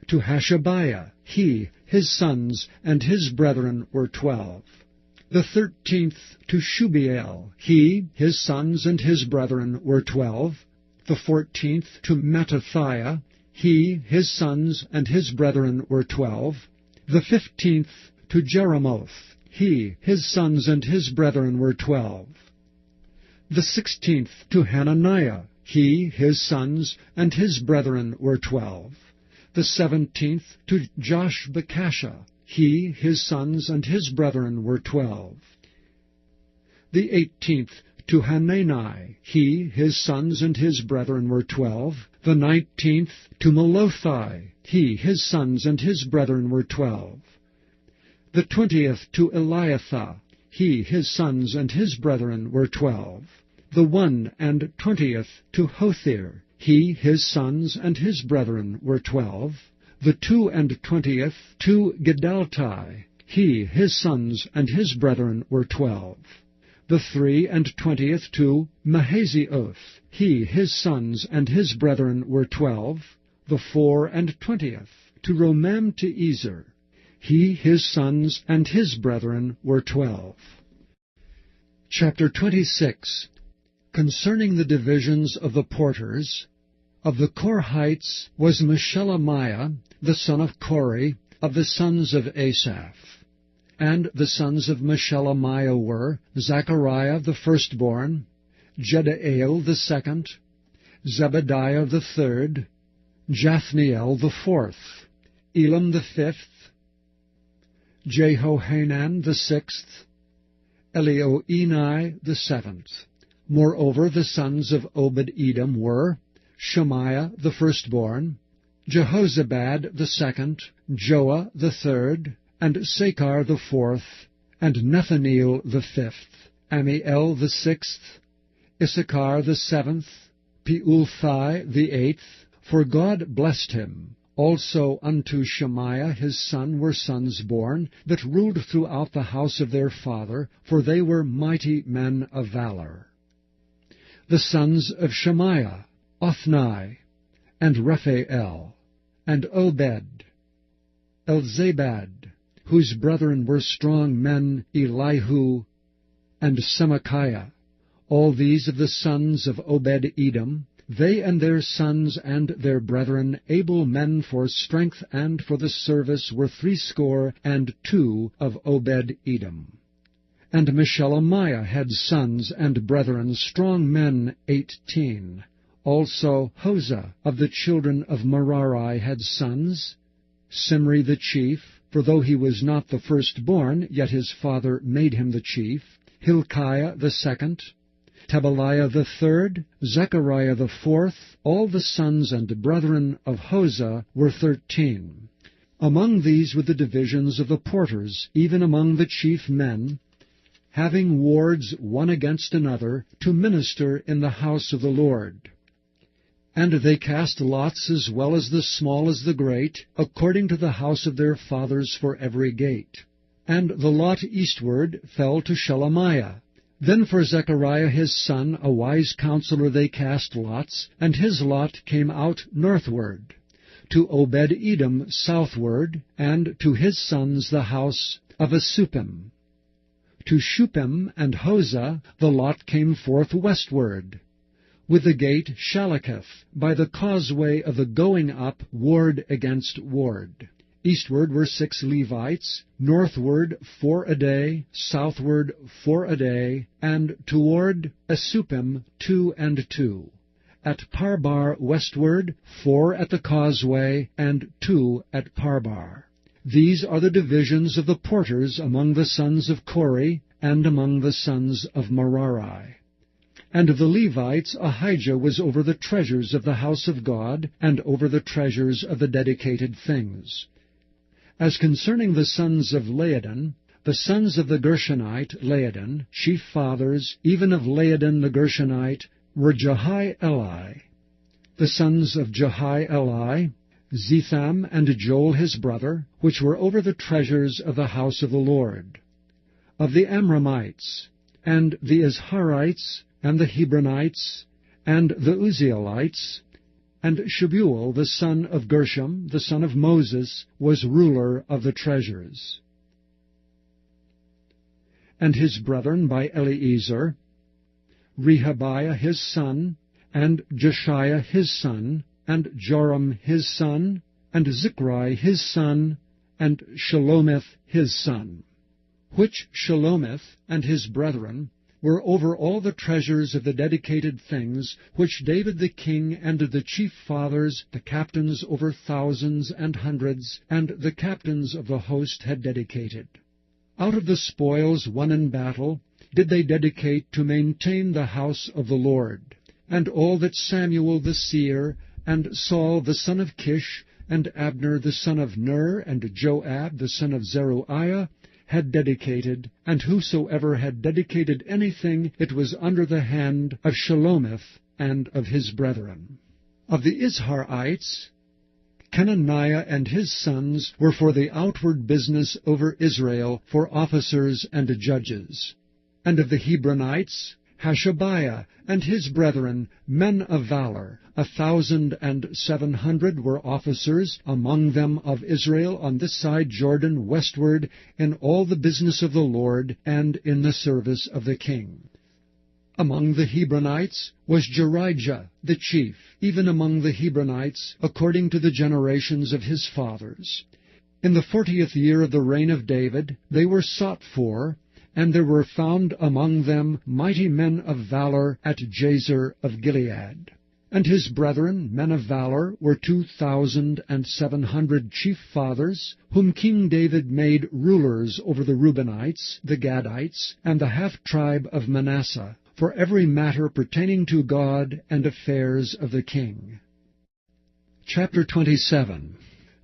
to Hashabiah, he, his sons, and his brethren were 12, the 13th to Shubiel, he, his sons, and his brethren were 12, the 14th to Mattathiah, he, his sons, and his brethren were 12, the 15th to Jeremoth, he, his sons, and his brethren were 12, the 16th to Hananiah, he, his sons, and his brethren were 12, the 17th to Joshbekashah, he, his sons, and his brethren were 12, the 18th to Hanani, he, his sons, and his brethren were 12, the 19th to Melothai, he, his sons, and his brethren were 12, the 20th to Eliathah, he, his sons, and his brethren were 12, the 21st to Hothir, he, his sons, and his brethren were 12, the 22nd to Gedalti, he, his sons, and his brethren were 12, the 23rd to Mahazioth, he, his sons, and his brethren were 12, the 24th to Romam-Tiezer, he, his sons, and his brethren were 12. Chapter 26. Concerning the divisions of the porters, of the Korhites was Meshelemiah, the son of Kori, of the sons of Asaph. And the sons of Meshelemiah were Zechariah the firstborn, Jediael the second, Zebediah the third, Jathniel the fourth, Elam the fifth, Jehohanan the sixth, Elioenai the seventh. Moreover, the sons of Obed-Edom were Shemaiah the firstborn, Jehozabad the second, Joah the third, and Sakar the fourth, and Nethaneel the fifth, Amiel the sixth, Issachar the seventh, Peulthai the eighth, for God blessed him. Also unto Shemaiah his son were sons born, that ruled throughout the house of their father, for they were mighty men of valor. The sons of Shemaiah, Othni, and Rephael, and Obed, Elzabad, whose brethren were strong men, Elihu, and Semachiah. All these of the sons of Obed-Edom, they and their sons and their brethren, able men for strength and for the service, were 62 of Obed-Edom. And Meshelemiah had sons and brethren, strong men 18. Also Hosah of the children of Merari had sons, Simri the chief, for though he was not the firstborn, yet his father made him the chief, Hilkiah the second, Tebaliah the third, Zechariah the fourth. All the sons and brethren of Hosah were 13. Among these were the divisions of the porters, even among the chief men, having wards one against another, to minister in the house of the Lord. And they cast lots as well as the small as the great, according to the house of their fathers for every gate. And the lot eastward fell to Shelemiah. Then for Zechariah his son, a wise counselor, they cast lots, and his lot came out northward. To Obed-Edom southward, and to his sons the house of Asupim. To Shupim and Hosah the lot came forth westward, with the gate Shalaketh, by the causeway of the going up, ward against ward. Eastward were 6 Levites, northward 4 a day, southward 4 a day, and toward Asupim 2 and 2. At Parbar westward 4 at the causeway, and 2 at Parbar. These are the divisions of the porters among the sons of Kori, and among the sons of Merari. And of the Levites Ahijah was over the treasures of the house of God, and over the treasures of the dedicated things. As concerning the sons of Laodin, the sons of the Gershonite Laodin, chief fathers, even of Laodin the Gershonite, were Jehieli. The sons of Jehieli, Zetham and Joel his brother, which were over the treasures of the house of the Lord. Of the Amramites, and the Izharites, and the Hebronites, and the Uzzielites, and Shebuel the son of Gershom, the son of Moses, was ruler of the treasures. And his brethren by Eliezer, Rehabiah his son, and Jeshiah his son, and Joram his son, and Zichri his son, and Shelomith his son, which Shelomith and his brethren were over all the treasures of the dedicated things, which David the king and the chief fathers, the captains over thousands and hundreds, and the captains of the host had dedicated. Out of the spoils won in battle did they dedicate to maintain the house of the Lord, and all that Samuel the seer, and Saul the son of Kish, and Abner the son of Ner, and Joab the son of Zeruiah, had dedicated, and whosoever had dedicated anything, it was under the hand of Shelomith and of his brethren. Of the Izharites, Kenaniah and his sons were for the outward business over Israel, for officers and judges. And of the Hebronites, Hashabiah and his brethren, men of valor, 1,700 were officers, among them of Israel on this side Jordan westward, in all the business of the Lord, and in the service of the king. Among the Hebronites was Jerijah the chief, even among the Hebronites, according to the generations of his fathers. In the 40th year of the reign of David they were sought for, and there were found among them mighty men of valor at Jazer of Gilead. And his brethren, men of valor, were 2,700 chief fathers, whom King David made rulers over the Reubenites, the Gadites, and the half-tribe of Manasseh, for every matter pertaining to God and affairs of the king. Chapter 27.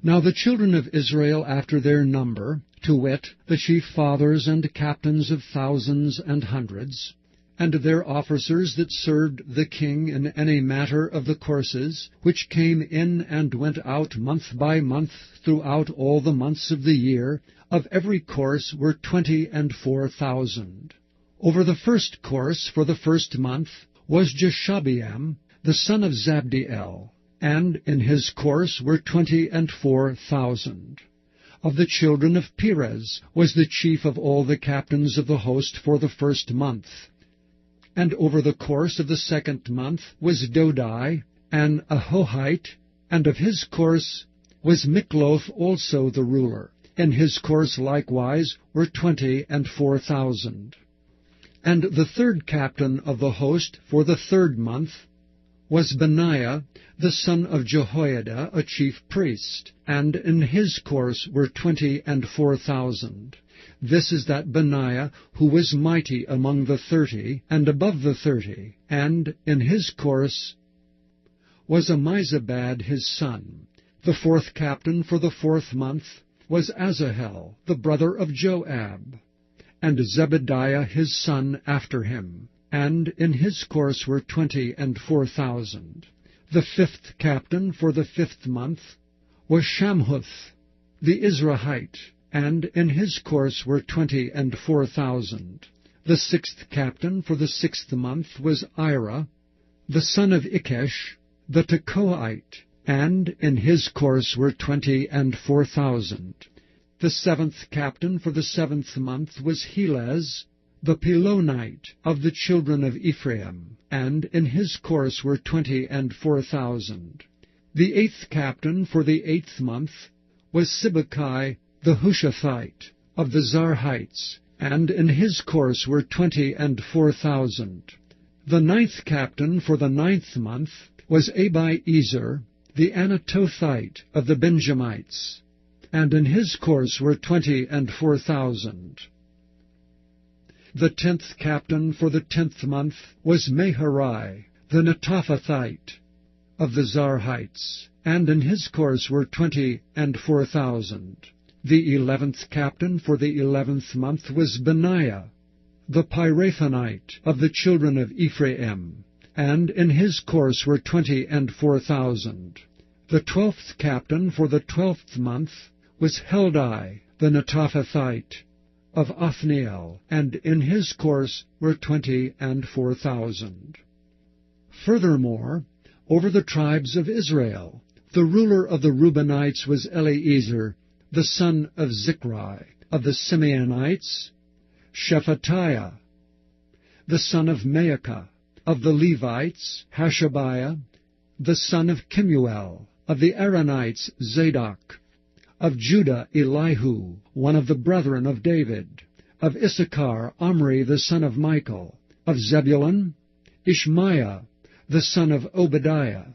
Now the children of Israel after their number, to wit, the chief fathers and captains of thousands and hundreds, and their officers that served the king in any matter of the courses, which came in and went out month by month throughout all the months of the year, of every course were 24,000. Over the first course for the first month was Jeshabeam, the son of Zabdiel, and in his course were 24,000. Of the children of Perez was the chief of all the captains of the host for the first month. And over the course of the second month was Dodai, an Ahohite, and of his course was Mikloth also the ruler. in his course likewise were 24,000. And the third captain of the host for the 3rd month was Benaiah, the son of Jehoiada, a chief priest, and in his course were 24,000. This is that Benaiah who was mighty among the 30, and above the 30, and in his course was Ammizabad his son. The 4th captain for the 4th month was Asahel, the brother of Joab, and Zebediah his son after him, and in his course were 24,000. The 5th captain for the 5th month was Shamhuth, the Izrahite, and in his course were 24,000. The 6th captain for the 6th month was Ira, the son of Ikesh, the Tekoite, and in his course were 24,000. The 7th captain for the 7th month was Helez, the Pelonite, of the children of Ephraim, and in his course were 24,000. The 8th captain for the 8th month was Sibbecai, the Hushathite, of the Zarhites, and in his course were 24,000. The 9th captain for the 9th month was Abiezer, the Anatothite, of the Benjamites, and in his course were 24,000. The 10th captain for the 10th month was Meharai, the Netophathite, of the Zarhites, and in his course were 24,000. The 11th captain for the 11th month was Benaiah, the Pirathonite, of the children of Ephraim, and in his course were 24,000. The 12th captain for the 12th month was Heldai, the Netophathite, of Othniel, and in his course were 24,000. Furthermore, over the tribes of Israel, the ruler of the Reubenites was Eleazar, the son of Zichri; of the Simeonites, Shephatiah, the son of Maacah; of the Levites, Hashabiah, the son of Kemuel; of the Aaronites, Zadok; of Judah, Elihu, one of the brethren of David; of Issachar, Omri, the son of Michael; of Zebulun, Ishmaiah, the son of Obadiah;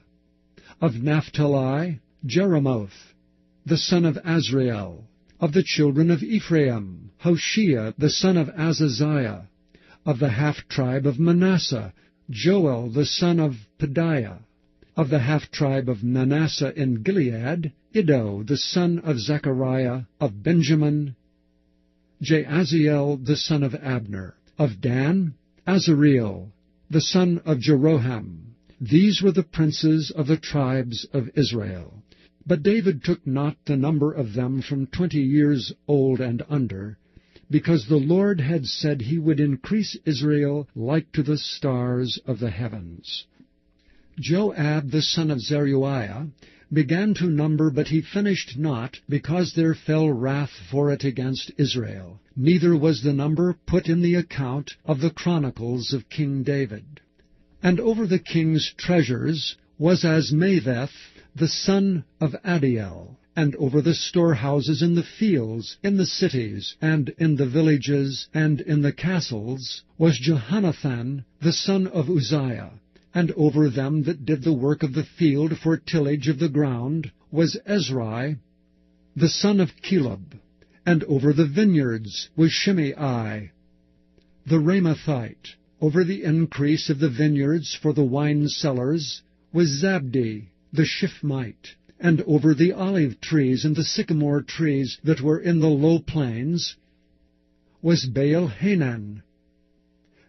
of Naphtali, Jeremoth, the son of Azrael; of the children of Ephraim, Hoshea, the son of Azaziah; of the half-tribe of Manasseh, Joel, the son of Pedaiah; of the half-tribe of Manasseh in Gilead, Iddo, the son of Zechariah; of Benjamin, Jaaziel, the son of Abner; of Dan, Azareel, the son of Jeroham. These were the princes of the tribes of Israel. But David took not the number of them from 20 years old and under, because the Lord had said he would increase Israel like to the stars of the heavens. Joab the son of Zeruiah began to number, but he finished not, because there fell wrath for it against Israel. Neither was the number put in the account of the chronicles of King David. And over the king's treasures was Asmaveth, the son of Adiel, and over the storehouses in the fields, in the cities, and in the villages, and in the castles, was Jehonathan, the son of Uzziah. And over them that did the work of the field for tillage of the ground was Ezrai, the son of Caleb. And over the vineyards was Shimei, the Ramathite. Over the increase of the vineyards for the wine cellars was Zabdi, the Shifmite. And over the olive trees and the sycamore trees that were in the low plains was Baal-Hanan,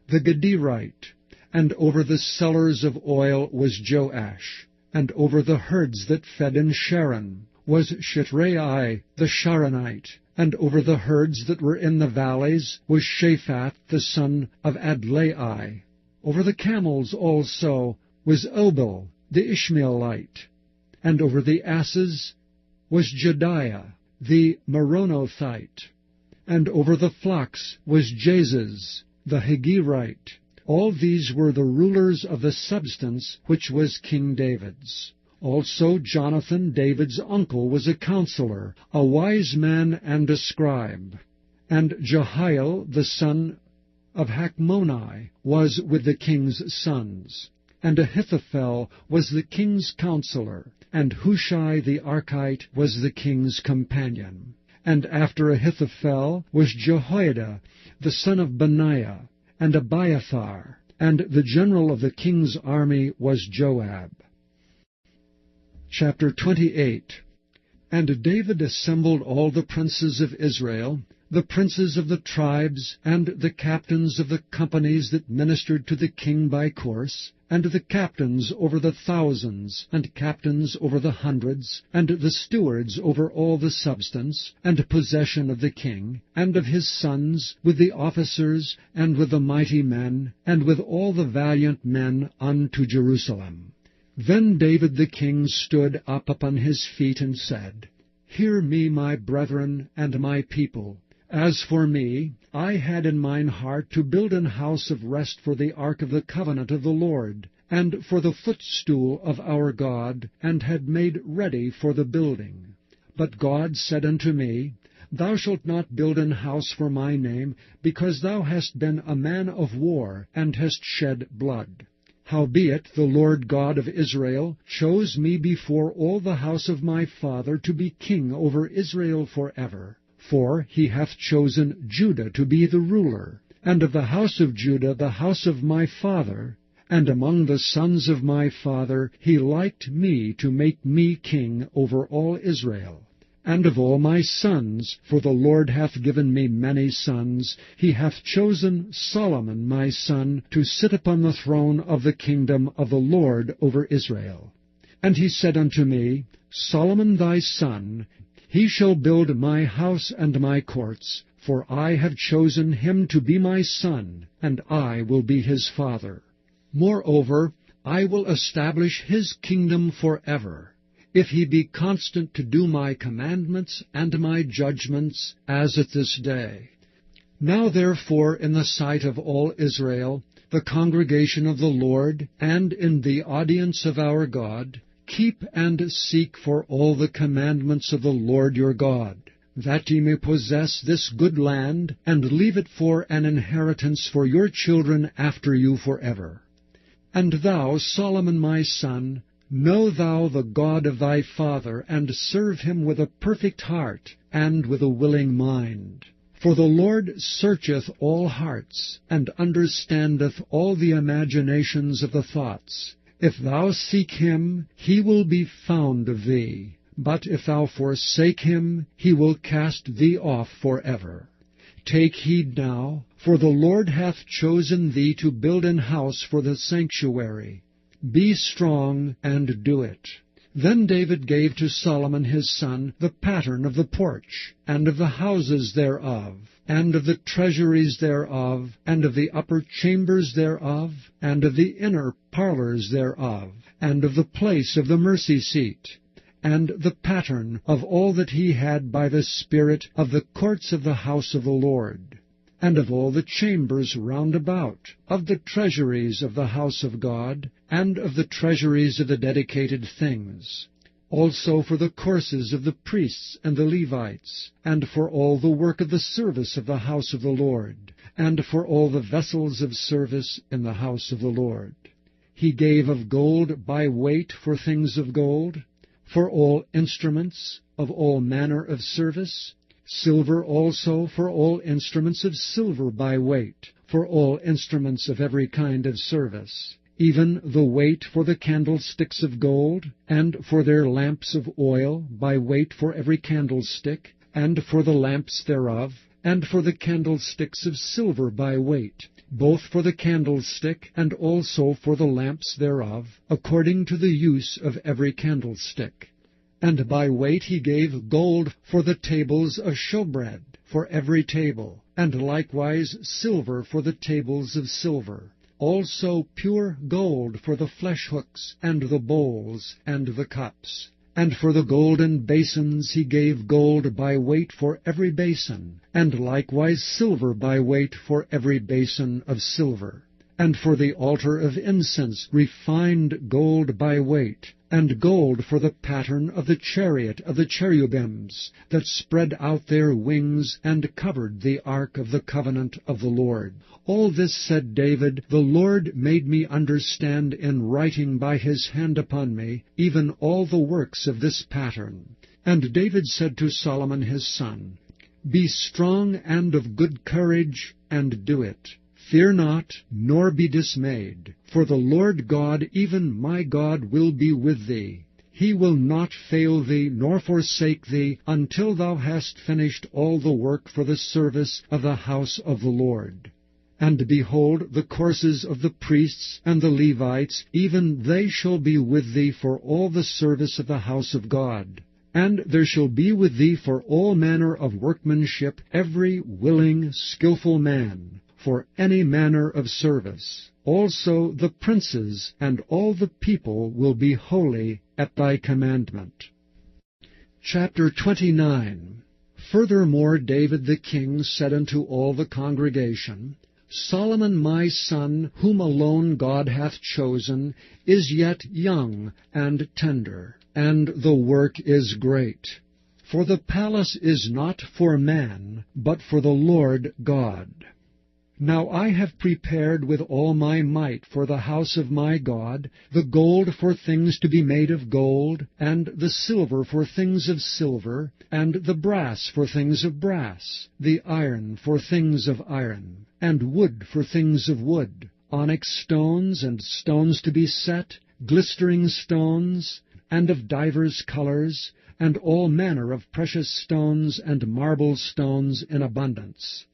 the Gederite. And over the cellars of oil was Joash. And over the herds that fed in Sharon was Shitrai the Sharonite. And over the herds that were in the valleys was Shaphat the son of Adlai. Over the camels also was Obal the Ishmaelite. And over the asses was Jediah the Meronothite. And over the flocks was Jezez the Hagirite. All these were the rulers of the substance which was King David's. Also Jonathan, David's uncle, was a counselor, a wise man and a scribe. And Jehiel, the son of Hachmoni, was with the king's sons. And Ahithophel was the king's counselor, and Hushai the Archite was the king's companion. And after Ahithophel was Jehoiada, the son of Benaiah, and Abiathar, and the general of the king's army was Joab. Chapter 28. And David assembled all the princes of Israel, the princes of the tribes, and the captains of the companies that ministered to the king by course, and the captains over the thousands, and captains over the hundreds, and the stewards over all the substance, and possession of the king, and of his sons, with the officers, and with the mighty men, and with all the valiant men unto Jerusalem. Then David the king stood up upon his feet, and said, Hear me, my brethren, and my people. As for me, I had in mine heart to build an house of rest for the ark of the covenant of the Lord, and for the footstool of our God, and had made ready for the building. But God said unto me, Thou shalt not build an house for my name, because thou hast been a man of war, and hast shed blood. Howbeit the Lord God of Israel chose me before all the house of my father to be king over Israel forever. For he hath chosen Judah to be the ruler, and of the house of Judah the house of my father, and among the sons of my father he liked me to make me king over all Israel. And of all my sons, for the Lord hath given me many sons, he hath chosen Solomon my son to sit upon the throne of the kingdom of the Lord over Israel. And he said unto me, Solomon thy son, he shall build my house and my courts, for I have chosen him to be my son, and I will be his father. Moreover, I will establish his kingdom forever, if he be constant to do my commandments and my judgments, as at this day. Now therefore in the sight of all Israel, the congregation of the Lord, and in the audience of our God, keep and seek for all the commandments of the Lord your God, that ye may possess this good land, and leave it for an inheritance for your children after you forever. And thou, Solomon my son, know thou the God of thy father, and serve him with a perfect heart, and with a willing mind. For the Lord searcheth all hearts, and understandeth all the imaginations of the thoughts. If thou seek him, he will be found of thee. But if thou forsake him, he will cast thee off forever. Take heed now, for the Lord hath chosen thee to build an house for the sanctuary. Be strong, and do it. Then David gave to Solomon his son the pattern of the porch, and of the houses thereof, and of the treasuries thereof, and of the upper chambers thereof, and of the inner parlors thereof, and of the place of the mercy seat, and the pattern of all that he had by the Spirit of the courts of the house of the Lord, and of all the chambers round about, of the treasuries of the house of God, and of the treasuries of the dedicated things, also for the courses of the priests and the Levites, and for all the work of the service of the house of the Lord, and for all the vessels of service in the house of the Lord. He gave of gold by weight for things of gold, for all instruments of all manner of service, silver also for all instruments of silver by weight, for all instruments of every kind of service, even the weight for the candlesticks of gold, and for their lamps of oil by weight for every candlestick, and for the lamps thereof, and for the candlesticks of silver by weight, both for the candlestick and also for the lamps thereof, according to the use of every candlestick. And by weight he gave gold for the tables of showbread, for every table, and likewise silver for the tables of silver. Also pure gold for the flesh hooks, and the bowls, and the cups. And for the golden basins he gave gold by weight for every basin, and likewise silver by weight for every basin of silver. and for the altar of incense refined gold by weight, and gold for the pattern of the chariot of the cherubims, that spread out their wings and covered the ark of the covenant of the Lord. All this, said David, the Lord made me understand in writing by his hand upon me, even all the works of this pattern. And David said to Solomon his son, Be strong and of good courage, and do it. Fear not, nor be dismayed, for the Lord God, even my God, will be with thee. He will not fail thee, nor forsake thee, until thou hast finished all the work for the service of the house of the Lord. And behold, the courses of the priests and the Levites, even they shall be with thee for all the service of the house of God. And there shall be with thee for all manner of workmanship every willing, skillful man, for any manner of service. Also the princes and all the people will be holy at thy commandment. Chapter 29. Furthermore David the king said unto all the congregation, Solomon my son, whom alone God hath chosen, is yet young and tender, and the work is great. For the palace is not for man, but for the Lord God. Now I have prepared with all my might for the house of my God, the gold for things to be made of gold, and the silver for things of silver, and the brass for things of brass, the iron for things of iron, and wood for things of wood, onyx stones and stones to be set, glistering stones, and of divers colors, and all manner of precious stones and marble stones in abundance.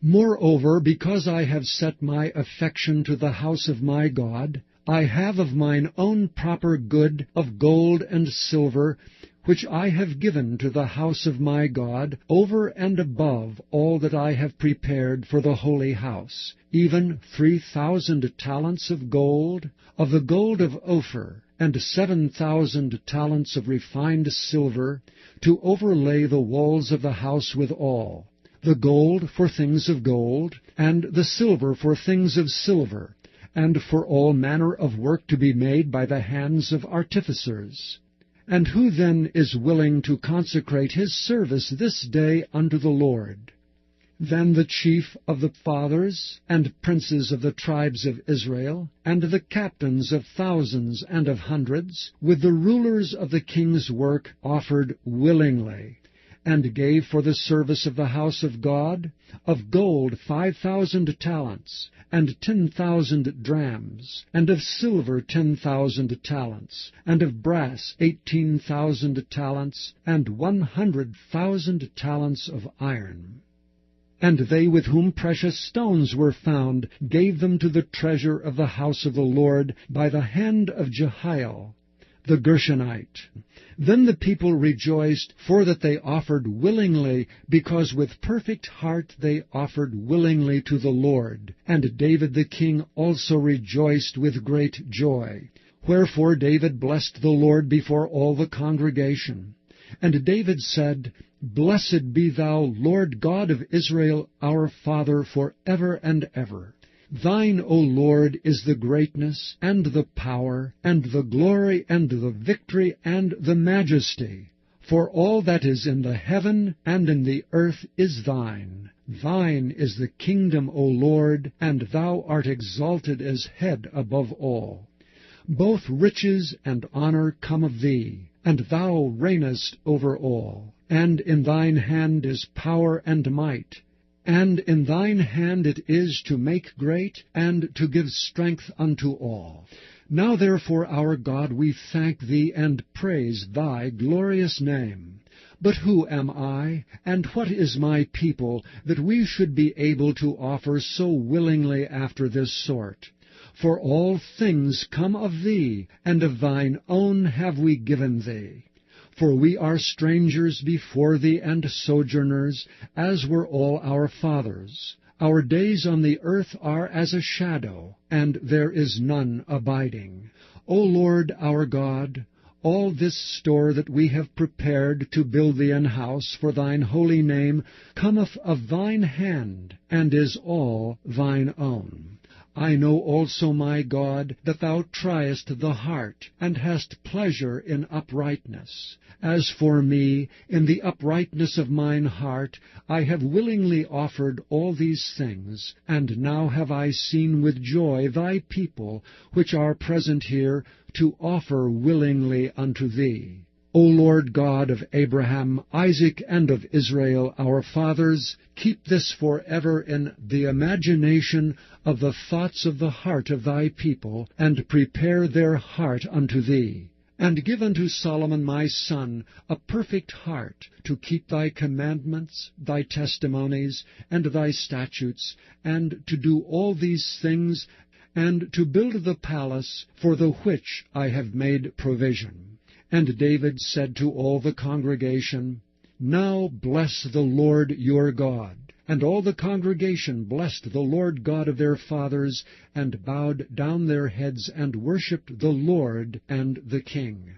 Moreover, because I have set my affection to the house of my God, I have of mine own proper good of gold and silver, which I have given to the house of my God, over and above all that I have prepared for the holy house, even 3,000 talents of gold, of the gold of Ophir, and 7,000 talents of refined silver, to overlay the walls of the house withal, the gold for things of gold, and the silver for things of silver, and for all manner of work to be made by the hands of artificers. And who then is willing to consecrate his service this day unto the Lord? Then the chief of the fathers, and princes of the tribes of Israel, and the captains of thousands and of hundreds, with the rulers of the king's work, offered willingly, and gave for the service of the house of God, of gold 5,000 talents, and 10,000 drams, and of silver 10,000 talents, and of brass 18,000 talents, and 100,000 talents of iron. And they with whom precious stones were found gave them to the treasure of the house of the Lord by the hand of Jehiel the Gershonite. Then the people rejoiced, for that they offered willingly, because with perfect heart they offered willingly to the Lord. And David the king also rejoiced with great joy. Wherefore David blessed the Lord before all the congregation. And David said, Blessed be thou, Lord God of Israel, our Father, for ever and ever. Thine, O Lord, is the greatness, and the power, and the glory, and the victory, and the majesty. For all that is in the heaven and in the earth is thine. Thine is the kingdom, O Lord, and thou art exalted as head above all. Both riches and honor come of thee, and thou reignest over all. And in thine hand is power and might. And in thine hand it is to make great, and to give strength unto all. Now therefore, our God, we thank thee, and praise thy glorious name. But who am I, and what is my people, that we should be able to offer so willingly after this sort? For all things come of thee, and of thine own have we given thee. For we are strangers before thee, and sojourners, as were all our fathers. Our days on the earth are as a shadow, and there is none abiding. O Lord our God, all this store that we have prepared to build thee an house for thine holy name cometh of thine hand, and is all thine own. I know also, my God, that thou triest the heart, and hast pleasure in uprightness. As for me, in the uprightness of mine heart, I have willingly offered all these things, and now have I seen with joy thy people, which are present here, to offer willingly unto thee. O Lord God of Abraham, Isaac, and of Israel, our fathers, keep this forever in the imagination of the thoughts of the heart of thy people, and prepare their heart unto thee. And give unto Solomon my son a perfect heart, to keep thy commandments, thy testimonies, and thy statutes, and to do all these things, and to build the palace for the which I have made provision. And David said to all the congregation, Now bless the Lord your God. And all the congregation blessed the Lord God of their fathers, and bowed down their heads, and worshipped the Lord and the king.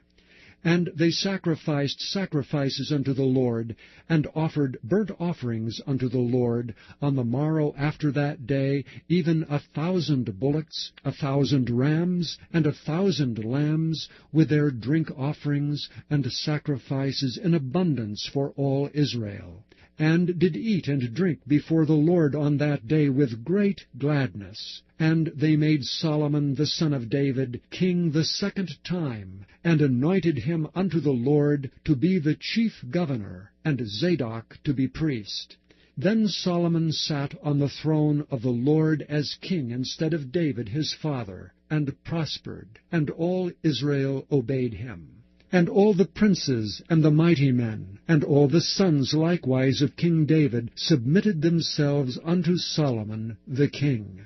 And they sacrificed sacrifices unto the Lord, and offered burnt offerings unto the Lord on the morrow after that day, even 1,000 bullocks, 1,000 rams, and 1,000 lambs, with their drink offerings and sacrifices in abundance for all Israel. And did eat and drink before the Lord on that day with great gladness. And they made Solomon the son of David king the second time, and anointed him unto the Lord to be the chief governor, and Zadok to be priest. Then Solomon sat on the throne of the Lord as king instead of David his father, and prospered, and all Israel obeyed him. And all the princes and the mighty men, and all the sons likewise of King David, submitted themselves unto Solomon the king.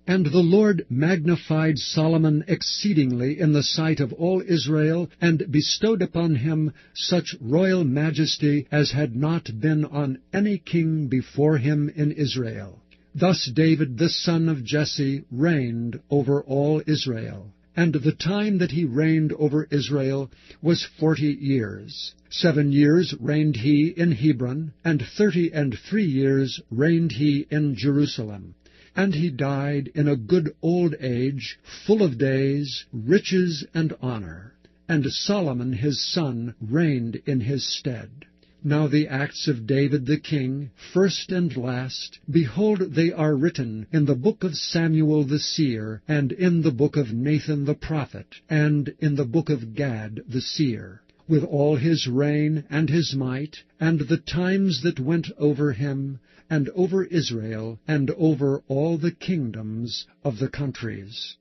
And the Lord magnified Solomon exceedingly in the sight of all Israel, and bestowed upon him such royal majesty as had not been on any king before him in Israel. Thus David the son of Jesse reigned over all Israel. And the time that he reigned over Israel was 40 years. 7 years reigned he in Hebron, and 33 years reigned he in Jerusalem. And he died in a good old age, full of days, riches, and honor. And Solomon his son reigned in his stead. Now the acts of David the king, first and last, behold, they are written in the book of Samuel the seer, and in the book of Nathan the prophet, and in the book of Gad the seer, with all his reign and his might, and the times that went over him, and over Israel, and over all the kingdoms of the countries.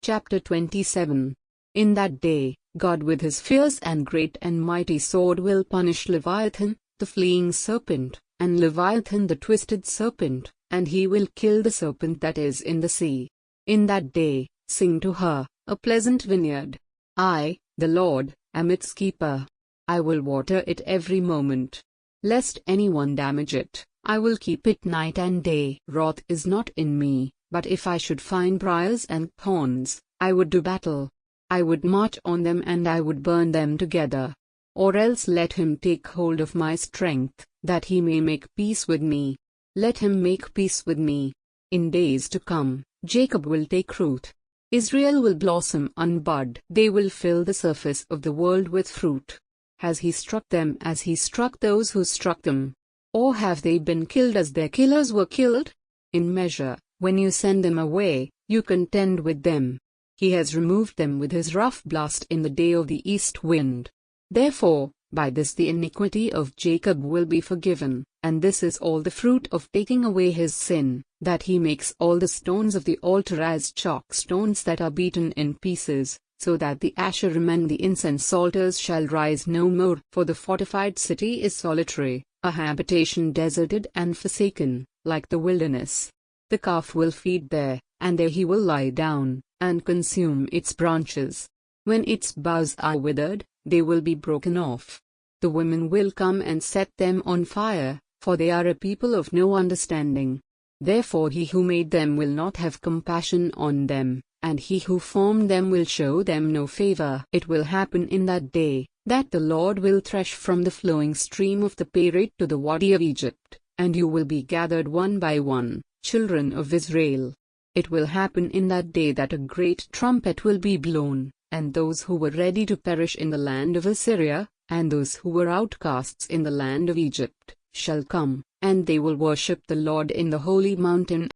Chapter 27. In that day, God with his fierce and great and mighty sword will punish Leviathan, the fleeing serpent, and Leviathan the twisted serpent, and he will kill the serpent that is in the sea. In that day, sing to her, a pleasant vineyard. I, the Lord, am its keeper. I will water it every moment. Lest anyone damage it, I will keep it night and day. Wrath is not in me, but if I should find briars and thorns, I would do battle. I would march on them and I would burn them together. Or else let him take hold of my strength, that he may make peace with me. Let him make peace with me. In days to come, Jacob will take root. Israel will blossom and bud. They will fill the surface of the world with fruit. Has he struck them as he struck those who struck them? Or have they been killed as their killers were killed? In measure, when you send them away, you contend with them. He has removed them with his rough blast in the day of the east wind. Therefore, by this the iniquity of Jacob will be forgiven, and this is all the fruit of taking away his sin, that he makes all the stones of the altar as chalk stones that are beaten in pieces, so that the Asherim and the incense altars shall rise no more. For the fortified city is solitary, a habitation deserted and forsaken, like the wilderness. The calf will feed there, and there he will lie down, and consume its branches. When its boughs are withered, they will be broken off. The women will come and set them on fire, for they are a people of no understanding. Therefore he who made them will not have compassion on them, and he who formed them will show them no favor. It will happen in that day, that the Lord will thresh from the flowing stream of the Perit to the Wadi of Egypt, and you will be gathered one by one, children of Israel. It will happen in that day that a great trumpet will be blown, and those who were ready to perish in the land of Assyria, and those who were outcasts in the land of Egypt, shall come, and they will worship the Lord in the holy mountain.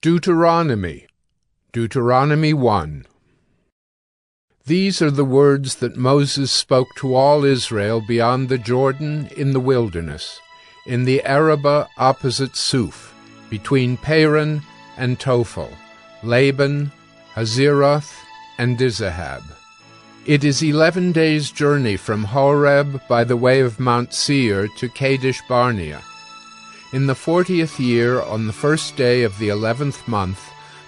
Deuteronomy 1. These are the words that Moses spoke to all Israel beyond the Jordan in the wilderness, in the Arabah opposite Suph, between Paran and Tophel, Laban, Hazeroth, and Dizahab. It is 11 days' journey from Horeb by the way of Mount Seir to Kadesh Barnea. In the 40th year, on the first day of the 11th month,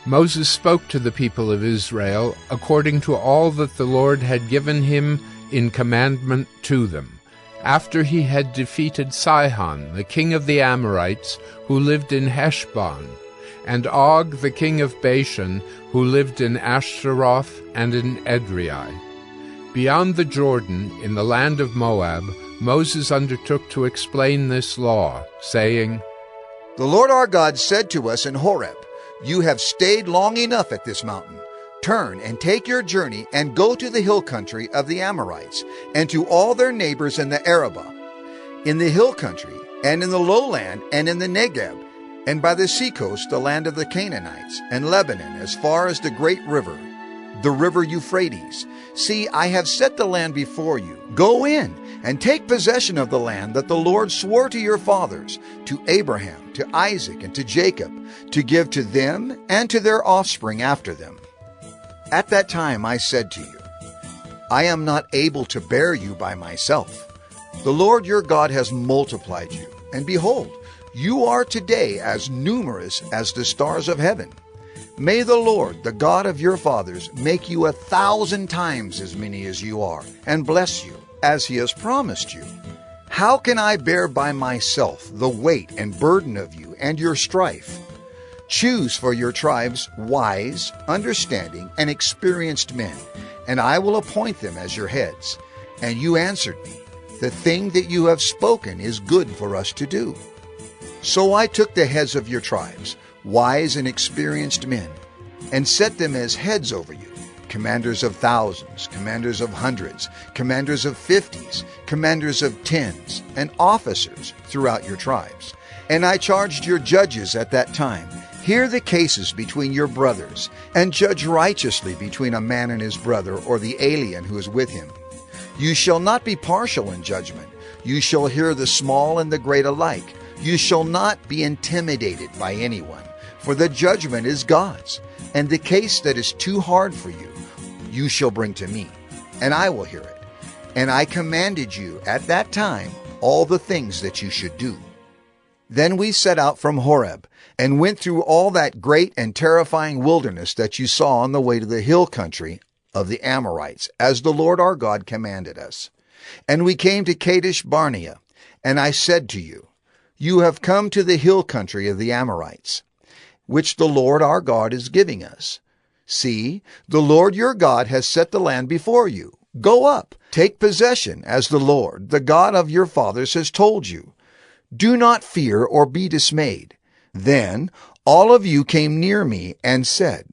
Moses spoke to the people of Israel according to all that the Lord had given him in commandment to them, after he had defeated Sihon, the king of the Amorites, who lived in Heshbon, and Og, the king of Bashan, who lived in Ashtaroth and in Edrei. Beyond the Jordan, in the land of Moab, Moses undertook to explain this law, saying, The Lord our God said to us in Horeb, You have stayed long enough at this mountain. Turn and take your journey and go to the hill country of the Amorites, and to all their neighbors in the Arabah, in the hill country, and in the lowland, and in the Negeb, and by the seacoast, the land of the Canaanites, and Lebanon, as far as the great river, the river Euphrates. See, I have set the land before you. Go in and take possession of the land that the Lord swore to your fathers, to Abraham, to Isaac, and to Jacob, to give to them and to their offspring after them. At that time I said to you, I am not able to bear you by myself. The Lord your God has multiplied you, and behold, you are today as numerous as the stars of heaven. May the Lord, the God of your fathers, make you 1,000 times as many as you are, and bless you, as he has promised you. How can I bear by myself the weight and burden of you and your strife? Choose for your tribes wise, understanding, and experienced men, and I will appoint them as your heads. And you answered me, The thing that you have spoken is good for us to do. So I took the heads of your tribes, wise and experienced men, and set them as heads over you, commanders of thousands, commanders of hundreds, commanders of 50s, commanders of 10s, and officers throughout your tribes. And I charged your judges at that time, Hear the cases between your brothers, and judge righteously between a man and his brother, or the alien who is with him. You shall not be partial in judgment. You shall hear the small and the great alike. You shall not be intimidated by anyone, for the judgment is God's. And the case that is too hard for you, you shall bring to me, and I will hear it. And I commanded you at that time all the things that you should do. Then we set out from Horeb, and went through all that great and terrifying wilderness that you saw on the way to the hill country of the Amorites, as the Lord our God commanded us. And we came to Kadesh Barnea, and I said to you, You have come to the hill country of the Amorites, which the Lord our God is giving us. See, the Lord your God has set the land before you. Go up, take possession, as the Lord, the God of your fathers, has told you. Do not fear or be dismayed. Then all of you came near me and said,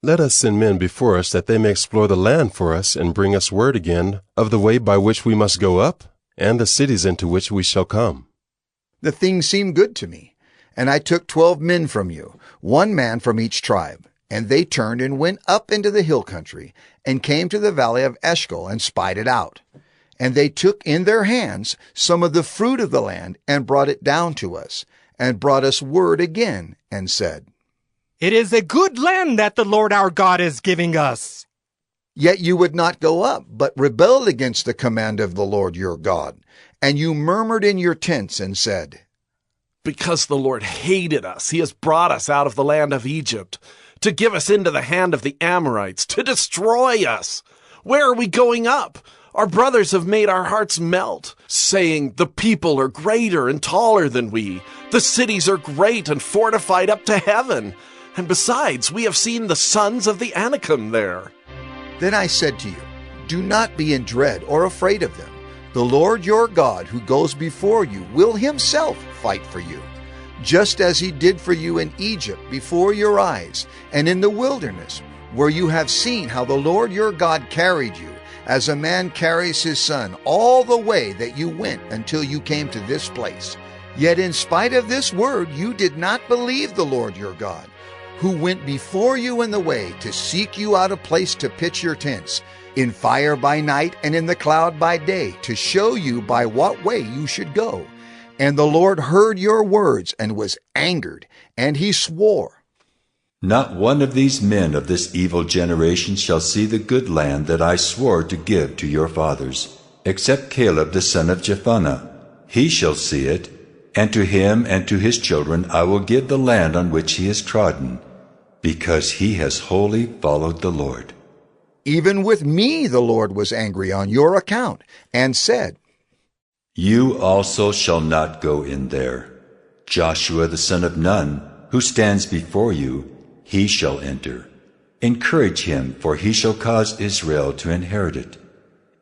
Let us send men before us, that they may explore the land for us, and bring us word again of the way by which we must go up, and the cities into which we shall come. The thing seemed good to me, and I took 12 men from you, 1 man from each tribe. And they turned and went up into the hill country, and came to the valley of Eshcol, and spied it out. And they took in their hands some of the fruit of the land, and brought it down to us, and brought us word again, and said, It is a good land that the Lord our God is giving us. Yet you would not go up, but rebelled against the command of the Lord your God. And you murmured in your tents, and said, Because the Lord hated us, he has brought us out of the land of Egypt, to give us into the hand of the Amorites, to destroy us. Where are we going up? Our brothers have made our hearts melt, saying, The people are greater and taller than we. The cities are great and fortified up to heaven. And besides, we have seen the sons of the Anakim there. Then I said to you, Do not be in dread or afraid of them. The Lord your God who goes before you will himself fight for you, just as he did for you in Egypt before your eyes, and in the wilderness, where you have seen how the Lord your God carried you, as a man carries his son, all the way that you went until you came to this place. Yet in spite of this word, you did not believe the Lord your God, who went before you in the way to seek you out a place to pitch your tents, in fire by night and in the cloud by day, to show you by what way you should go. And the Lord heard your words and was angered, and he swore, Not one of these men of this evil generation shall see the good land that I swore to give to your fathers, except Caleb the son of Jephunneh. He shall see it, and to him and to his children I will give the land on which he has trodden, because he has wholly followed the Lord. Even with me the Lord was angry on your account, and said, You also shall not go in there. Joshua the son of Nun, who stands before you, he shall enter. Encourage him, for he shall cause Israel to inherit it.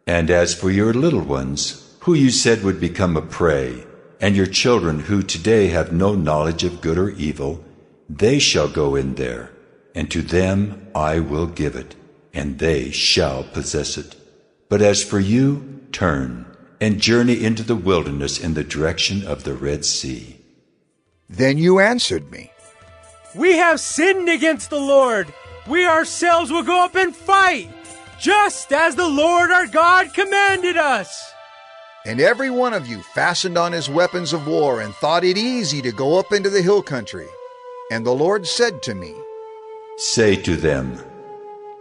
And as for your little ones, who you said would become a prey, and your children who today have no knowledge of good or evil, they shall go in there, and to them I will give it, and they shall possess it. But as for you, turn, and journey into the wilderness in the direction of the Red Sea. Then you answered me, We have sinned against the Lord. We ourselves will go up and fight, just as the Lord our God commanded us. And every one of you fastened on his weapons of war and thought it easy to go up into the hill country. And the Lord said to me, Say to them,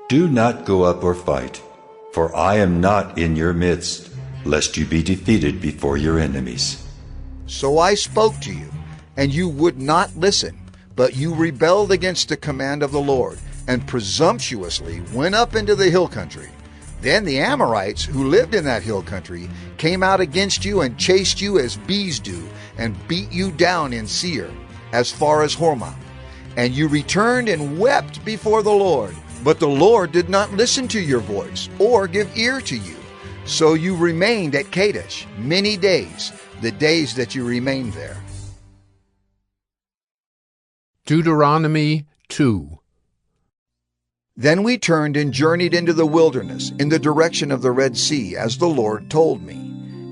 Do not go up or fight, for I am not in your midst, lest you be defeated before your enemies. So I spoke to you, and you would not listen, but you rebelled against the command of the Lord, and presumptuously went up into the hill country. Then the Amorites, who lived in that hill country, came out against you and chased you as bees do, and beat you down in Seir, as far as Hormah. And you returned and wept before the Lord. But the Lord did not listen to your voice, or give ear to you. So you remained at Kadesh many days, the days that you remained there. Deuteronomy 2. Then we turned and journeyed into the wilderness, in the direction of the Red Sea, as the Lord told me.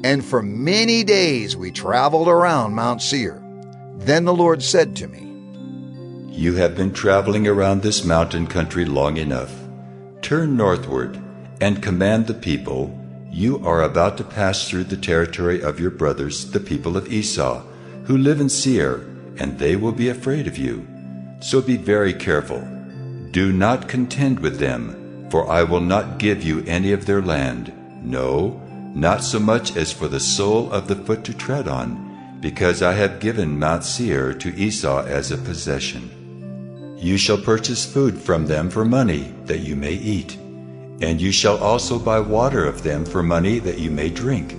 And for many days we traveled around Mount Seir. Then the Lord said to me, You have been traveling around this mountain country long enough. Turn northward and command the people. You are about to pass through the territory of your brothers, the people of Esau, who live in Seir, and they will be afraid of you. So be very careful. Do not contend with them, for I will not give you any of their land, no, not so much as for the sole of the foot to tread on, because I have given Mount Seir to Esau as a possession. You shall purchase food from them for money, that you may eat, and you shall also buy water of them for money, that you may drink.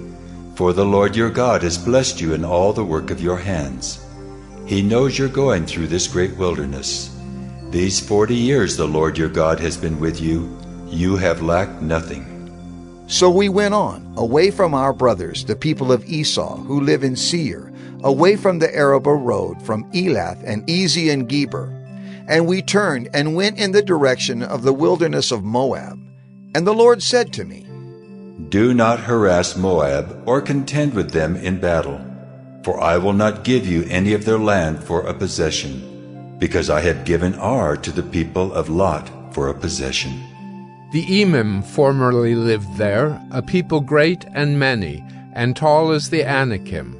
For the Lord your God has blessed you in all the work of your hands. He knows you're going through this great wilderness. These 40 years the Lord your God has been with you. You have lacked nothing. So we went on, away from our brothers, the people of Esau, who live in Seir, away from the Arabah road, from Elath and Ezion Geber. And we turned and went in the direction of the wilderness of Moab. And the Lord said to me, Do not harass Moab or contend with them in battle, for I will not give you any of their land for a possession, because I have given Ar to the people of Lot for a possession. The Emim formerly lived there, a people great and many, and tall as the Anakim.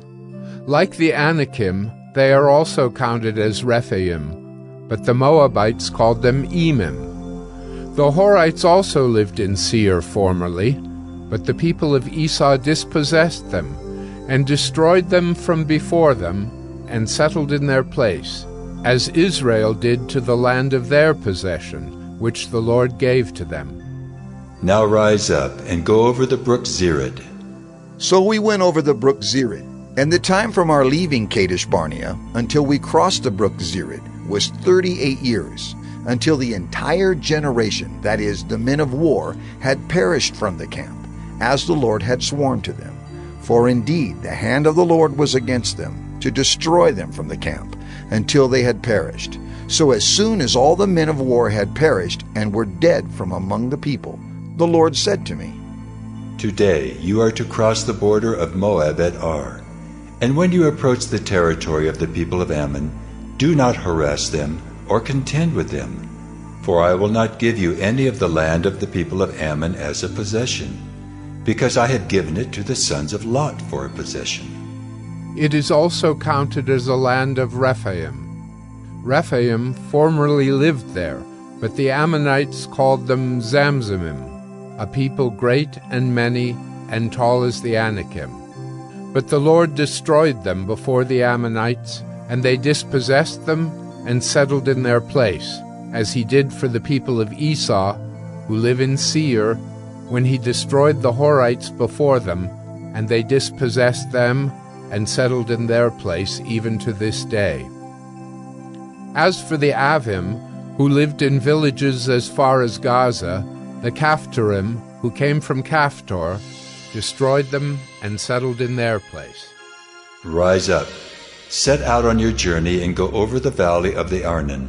Like the Anakim, they are also counted as Rephaim, but the Moabites called them Emim. The Horites also lived in Seir formerly, but the people of Esau dispossessed them, and destroyed them from before them, and settled in their place, as Israel did to the land of their possession, which the Lord gave to them. Now rise up and go over the brook Zered. So we went over the brook Zered, and the time from our leaving Kadesh Barnea until we crossed the brook Zered was 38 years, until the entire generation, that is, the men of war, had perished from the camp, as the Lord had sworn to them. For indeed the hand of the Lord was against them, to destroy them from the camp, until they had perished. So as soon as all the men of war had perished and were dead from among the people, the Lord said to me, Today you are to cross the border of Moab at Ar. And when you approach the territory of the people of Ammon, do not harass them or contend with them, for I will not give you any of the land of the people of Ammon as a possession, because I have given it to the sons of Lot for a possession. It is also counted as a land of Rephaim. Rephaim formerly lived there, but the Ammonites called them Zamzumim, a people great and many and tall as the Anakim. But the Lord destroyed them before the Ammonites, and they dispossessed them and settled in their place, as he did for the people of Esau, who live in Seir, when he destroyed the Horites before them, and they dispossessed them and settled in their place even to this day. As for the Avim, who lived in villages as far as Gaza, the Caphtorim, who came from Caphtor, destroyed them and settled in their place. Rise up, set out on your journey, and go over the valley of the Arnon.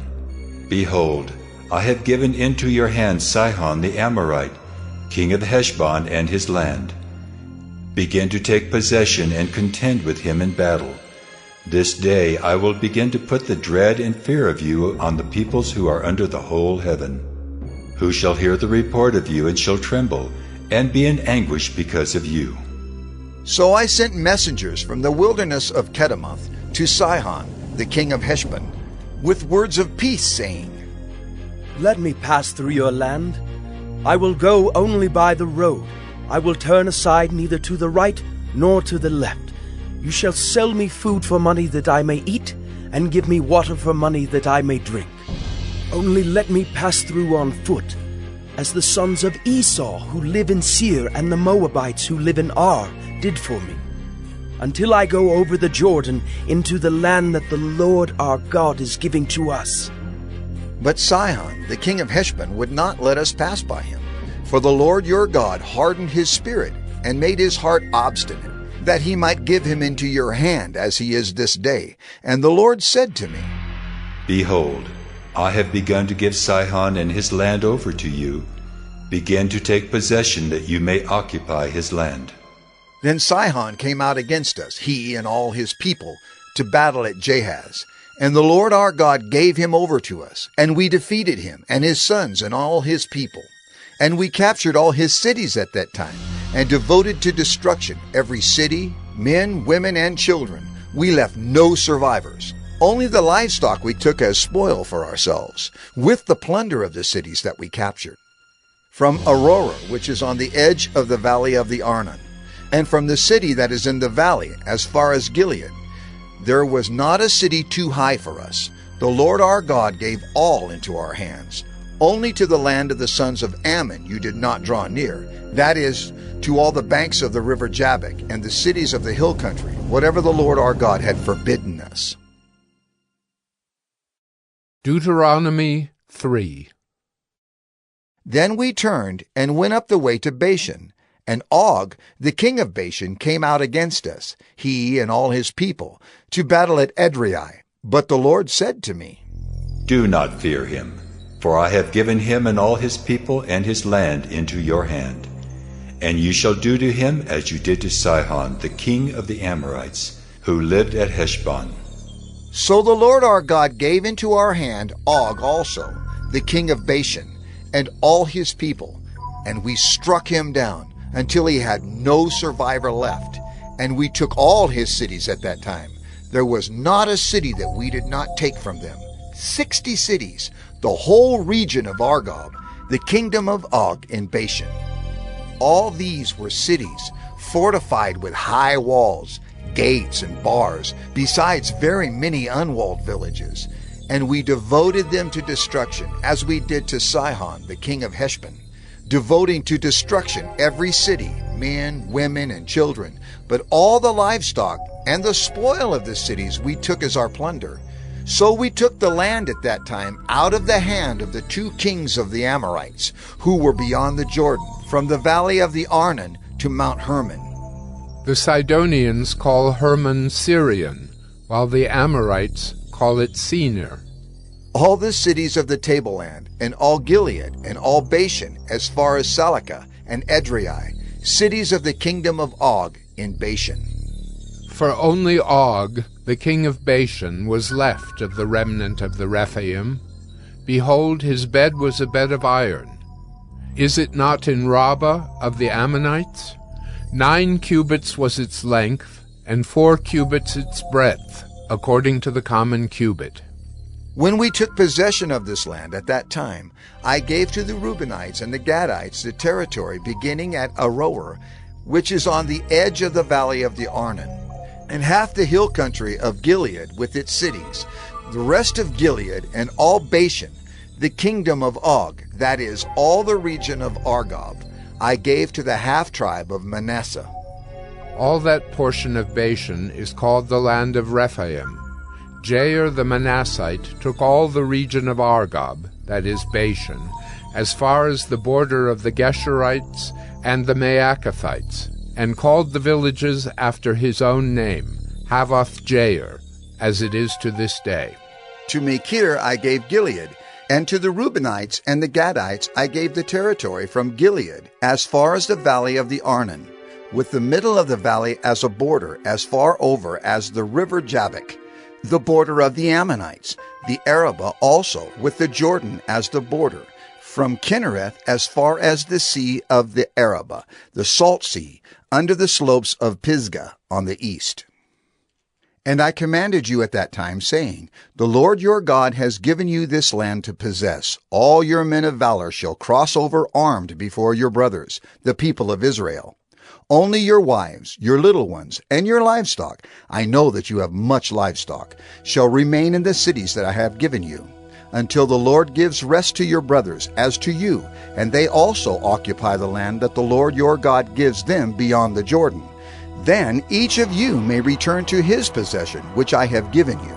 Behold, I have given into your hand Sihon the Amorite, king of Heshbon and his land. Begin to take possession and contend with him in battle. This day I will begin to put the dread and fear of you on the peoples who are under the whole heaven, who shall hear the report of you and shall tremble, and be in anguish because of you. So I sent messengers from the wilderness of Kedemoth to Sihon, the king of Heshbon, with words of peace, saying, Let me pass through your land. I will go only by the road. I will turn aside neither to the right nor to the left. You shall sell me food for money that I may eat, and give me water for money that I may drink. Only let me pass through on foot, as the sons of Esau who live in Seir and the Moabites who live in Ar did for me, until I go over the Jordan into the land that the Lord our God is giving to us. But Sihon, the king of Heshbon, would not let us pass by him. For the Lord your God hardened his spirit, and made his heart obstinate, that he might give him into your hand as he is this day. And the Lord said to me, Behold, I have begun to give Sihon and his land over to you. Begin to take possession that you may occupy his land. Then Sihon came out against us, he and all his people, to battle at Jahaz. And the Lord our God gave him over to us, and we defeated him, and his sons, and all his people. And we captured all his cities at that time, and devoted to destruction every city, men, women, and children. We left no survivors. Only the livestock we took as spoil for ourselves, with the plunder of the cities that we captured. From Aurora, which is on the edge of the valley of the Arnon, and from the city that is in the valley, as far as Gilead, there was not a city too high for us. The Lord our God gave all into our hands. Only to the land of the sons of Ammon you did not draw near, that is, to all the banks of the river Jabbok and the cities of the hill country, whatever the Lord our God had forbidden us. Deuteronomy 3. Then we turned and went up the way to Bashan, and Og, the king of Bashan, came out against us, he and all his people, to battle at Edrei. But the Lord said to me, Do not fear him, for I have given him and all his people and his land into your hand. And you shall do to him as you did to Sihon, the king of the Amorites, who lived at Heshbon. So the Lord our God gave into our hand Og also, the king of Bashan, and all his people, and we struck him down until he had no survivor left. And we took all his cities at that time. There was not a city that we did not take from them. 60 cities, the whole region of Argob, the kingdom of Og in Bashan. All these were cities fortified with high walls, gates, and bars, besides very many unwalled villages. And we devoted them to destruction, as we did to Sihon, the king of Heshbon, devoting to destruction every city, men, women, and children. But all the livestock and the spoil of the cities we took as our plunder. So we took the land at that time out of the hand of the 2 kings of the Amorites, who were beyond the Jordan, from the valley of the Arnon to Mount Hermon. The Sidonians call Hermon Syrian, while the Amorites call it Senir. All the cities of the tableland, and all Gilead, and all Bashan, as far as Salakah and Edrei, cities of the kingdom of Og in Bashan. For only Og, the king of Bashan, was left of the remnant of the Rephaim. Behold, his bed was a bed of iron. Is it not in Rabbah of the Ammonites? 9 cubits was its length, and 4 cubits its breadth, according to the common cubit. When we took possession of this land at that time, I gave to the Reubenites and the Gadites the territory beginning at Aroer, which is on the edge of the valley of the Arnon, and half the hill country of Gilead with its cities, the rest of Gilead and all Bashan, the kingdom of Og, that is, all the region of Argob, I gave to the half-tribe of Manasseh. All that portion of Bashan is called the land of Rephaim. Jair the Manassite took all the region of Argob, that is Bashan, as far as the border of the Geshurites and the Maacathites, and called the villages after his own name, Havoth Jair, as it is to this day. To Machir I gave Gilead, and to the Reubenites and the Gadites I gave the territory from Gilead, as far as the valley of the Arnon, with the middle of the valley as a border, as far over as the river Jabbok, the border of the Ammonites, the Arabah also, with the Jordan as the border, from Kinnereth as far as the sea of the Arabah, the salt sea, under the slopes of Pisgah on the east. And I commanded you at that time, saying, The Lord your God has given you this land to possess. All your men of valor shall cross over armed before your brothers, the people of Israel. Only your wives, your little ones, and your livestock, I know that you have much livestock, shall remain in the cities that I have given you, until the Lord gives rest to your brothers as to you, and they also occupy the land that the Lord your God gives them beyond the Jordan. Then each of you may return to his possession, which I have given you.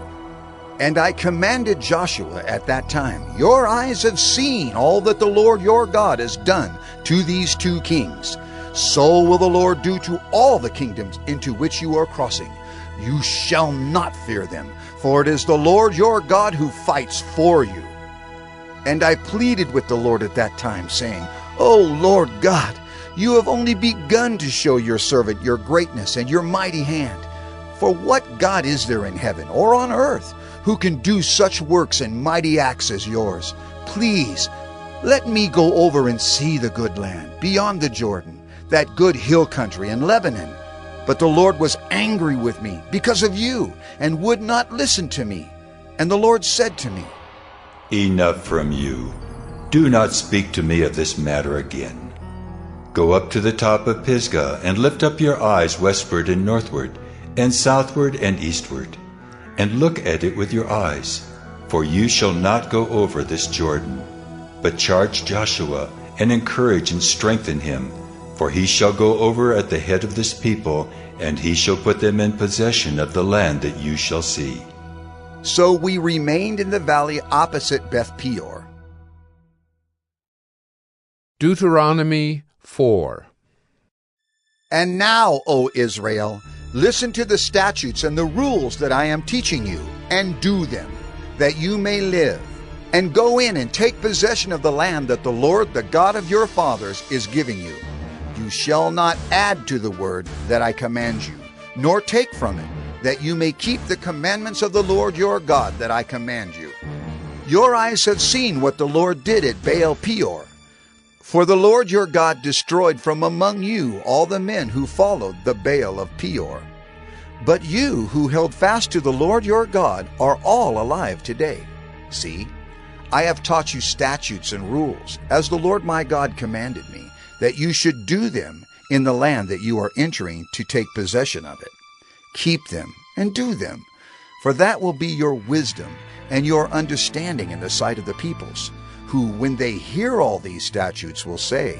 And I commanded Joshua at that time, Your eyes have seen all that the Lord your God has done to these 2 kings. So will the Lord do to all the kingdoms into which you are crossing. You shall not fear them, for it is the Lord your God who fights for you. And I pleaded with the Lord at that time, saying, O Lord God, you have only begun to show your servant your greatness and your mighty hand. For what God is there in heaven or on earth who can do such works and mighty acts as yours? Please, let me go over and see the good land beyond the Jordan, that good hill country in Lebanon. But the Lord was angry with me because of you, and would not listen to me. And the Lord said to me, Enough from you. Do not speak to me of this matter again. Go up to the top of Pisgah, and lift up your eyes westward and northward, and southward and eastward, and look at it with your eyes. For you shall not go over this Jordan, but charge Joshua, and encourage and strengthen him, for he shall go over at the head of this people, and he shall put them in possession of the land that you shall see. So we remained in the valley opposite Beth Peor. Deuteronomy 4. And now, O Israel, listen to the statutes and the rules that I am teaching you, and do them, that you may live. And go in and take possession of the land that the Lord, the God of your fathers, is giving you. You shall not add to the word that I command you, nor take from it, that you may keep the commandments of the Lord your God that I command you. Your eyes have seen what the Lord did at Baal Peor. For the Lord your God destroyed from among you all the men who followed the Baal of Peor. But you who held fast to the Lord your God are all alive today. See, I have taught you statutes and rules, as the Lord my God commanded me, that you should do them in the land that you are entering to take possession of it. Keep them and do them, for that will be your wisdom and your understanding in the sight of the peoples, who, when they hear all these statutes, will say,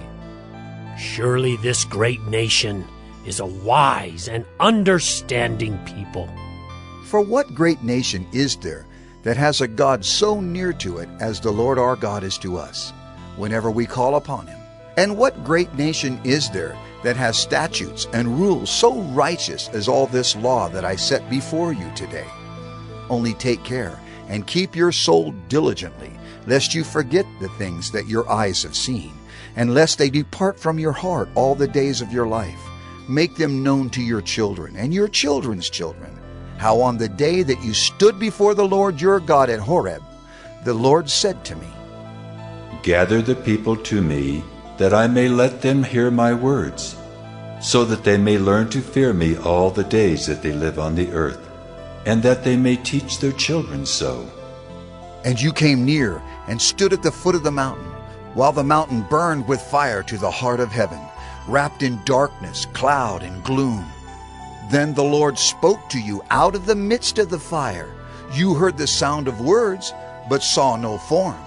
Surely this great nation is a wise and understanding people. For what great nation is there that has a God so near to it as the Lord our God is to us, whenever we call upon him? And what great nation is there that has statutes and rules so righteous as all this law that I set before you today. Only take care and keep your soul diligently, lest you forget the things that your eyes have seen, and lest they depart from your heart all the days of your life. Make them known to your children and your children's children, how on the day that you stood before the Lord your God at Horeb, the Lord said to me, Gather the people to me, that I may let them hear my words, so that they may learn to fear me all the days that they live on the earth, and that they may teach their children so. And you came near and stood at the foot of the mountain, while the mountain burned with fire to the heart of heaven, wrapped in darkness, cloud, and gloom. Then the Lord spoke to you out of the midst of the fire. You heard the sound of words, but saw no form.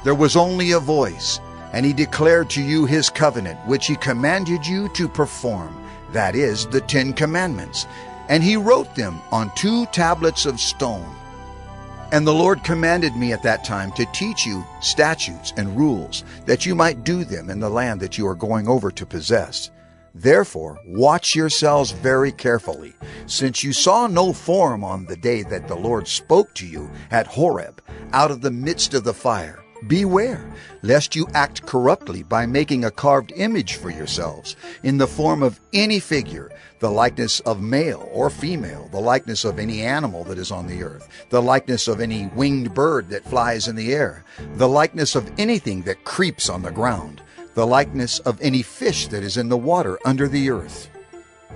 There was only a voice, and he declared to you his covenant, which he commanded you to perform, that is, the 10 Commandments. And he wrote them on 2 tablets of stone. And the Lord commanded me at that time to teach you statutes and rules, that you might do them in the land that you are going over to possess. Therefore, watch yourselves very carefully, since you saw no form on the day that the Lord spoke to you at Horeb, out of the midst of the fire. Beware, lest you act corruptly by making a carved image for yourselves, in the form of any figure, the likeness of male or female, the likeness of any animal that is on the earth, the likeness of any winged bird that flies in the air, the likeness of anything that creeps on the ground, the likeness of any fish that is in the water under the earth.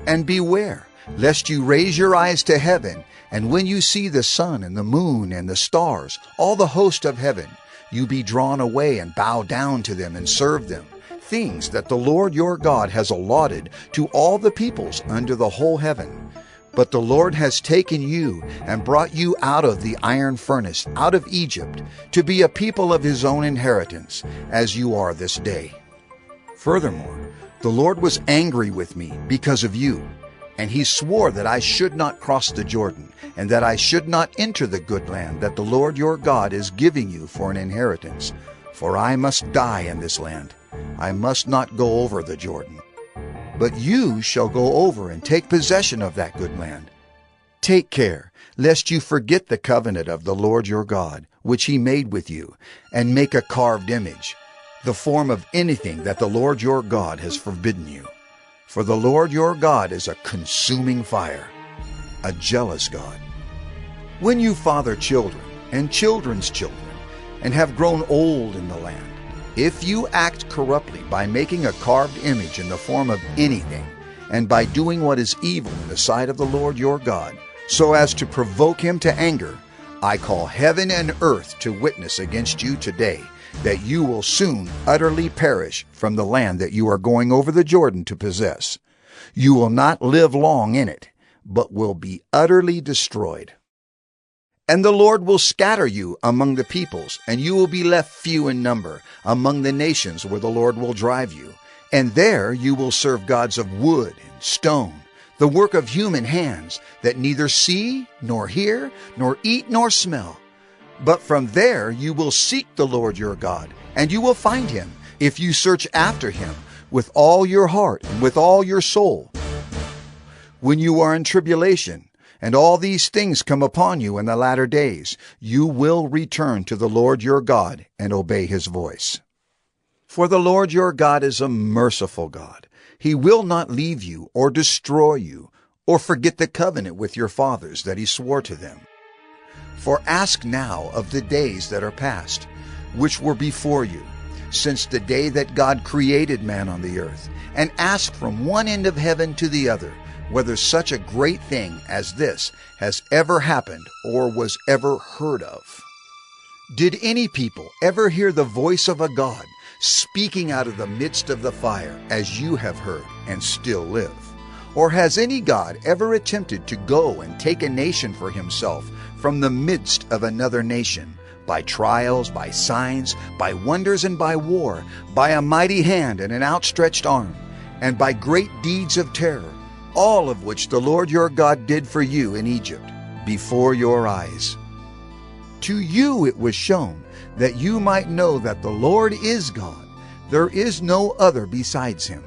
And beware, lest you raise your eyes to heaven, and when you see the sun and the moon and the stars, all the host of heaven, you be drawn away and bow down to them and serve them, things that the Lord your God has allotted to all the peoples under the whole heaven. But the Lord has taken you and brought you out of the iron furnace, out of Egypt, to be a people of his own inheritance, as you are this day. Furthermore, the Lord was angry with me because of you, and he swore that I should not cross the Jordan, and that I should not enter the good land that the Lord your God is giving you for an inheritance. For I must die in this land. I must not go over the Jordan. But you shall go over and take possession of that good land. Take care, lest you forget the covenant of the Lord your God, which he made with you, and make a carved image, the form of anything that the Lord your God has forbidden you. For the Lord your God is a consuming fire, a jealous God. When you father children and children's children, and have grown old in the land, if you act corruptly by making a carved image in the form of anything, and by doing what is evil in the sight of the Lord your God, so as to provoke him to anger, I call heaven and earth to witness against you today, that you will soon utterly perish from the land that you are going over the Jordan to possess. You will not live long in it, but will be utterly destroyed. And the Lord will scatter you among the peoples, and you will be left few in number among the nations where the Lord will drive you. And there you will serve gods of wood and stone, the work of human hands, that neither see, nor hear, nor eat, nor smell. But from there you will seek the Lord your God, and you will find him, if you search after him with all your heart and with all your soul. When you are in tribulation, and all these things come upon you in the latter days, you will return to the Lord your God and obey his voice. For the Lord your God is a merciful God. He will not leave you or destroy you, or forget the covenant with your fathers that he swore to them. For ask now of the days that are past, which were before you, since the day that God created man on the earth, and ask from one end of heaven to the other, whether such a great thing as this has ever happened or was ever heard of. Did any people ever hear the voice of a God speaking out of the midst of the fire, as you have heard and still live? Or has any God ever attempted to go and take a nation for himself from the midst of another nation, by trials, by signs, by wonders, and by war, by a mighty hand and an outstretched arm, and by great deeds of terror, all of which the Lord your God did for you in Egypt, before your eyes? To you it was shown, that you might know that the Lord is God. There is no other besides him.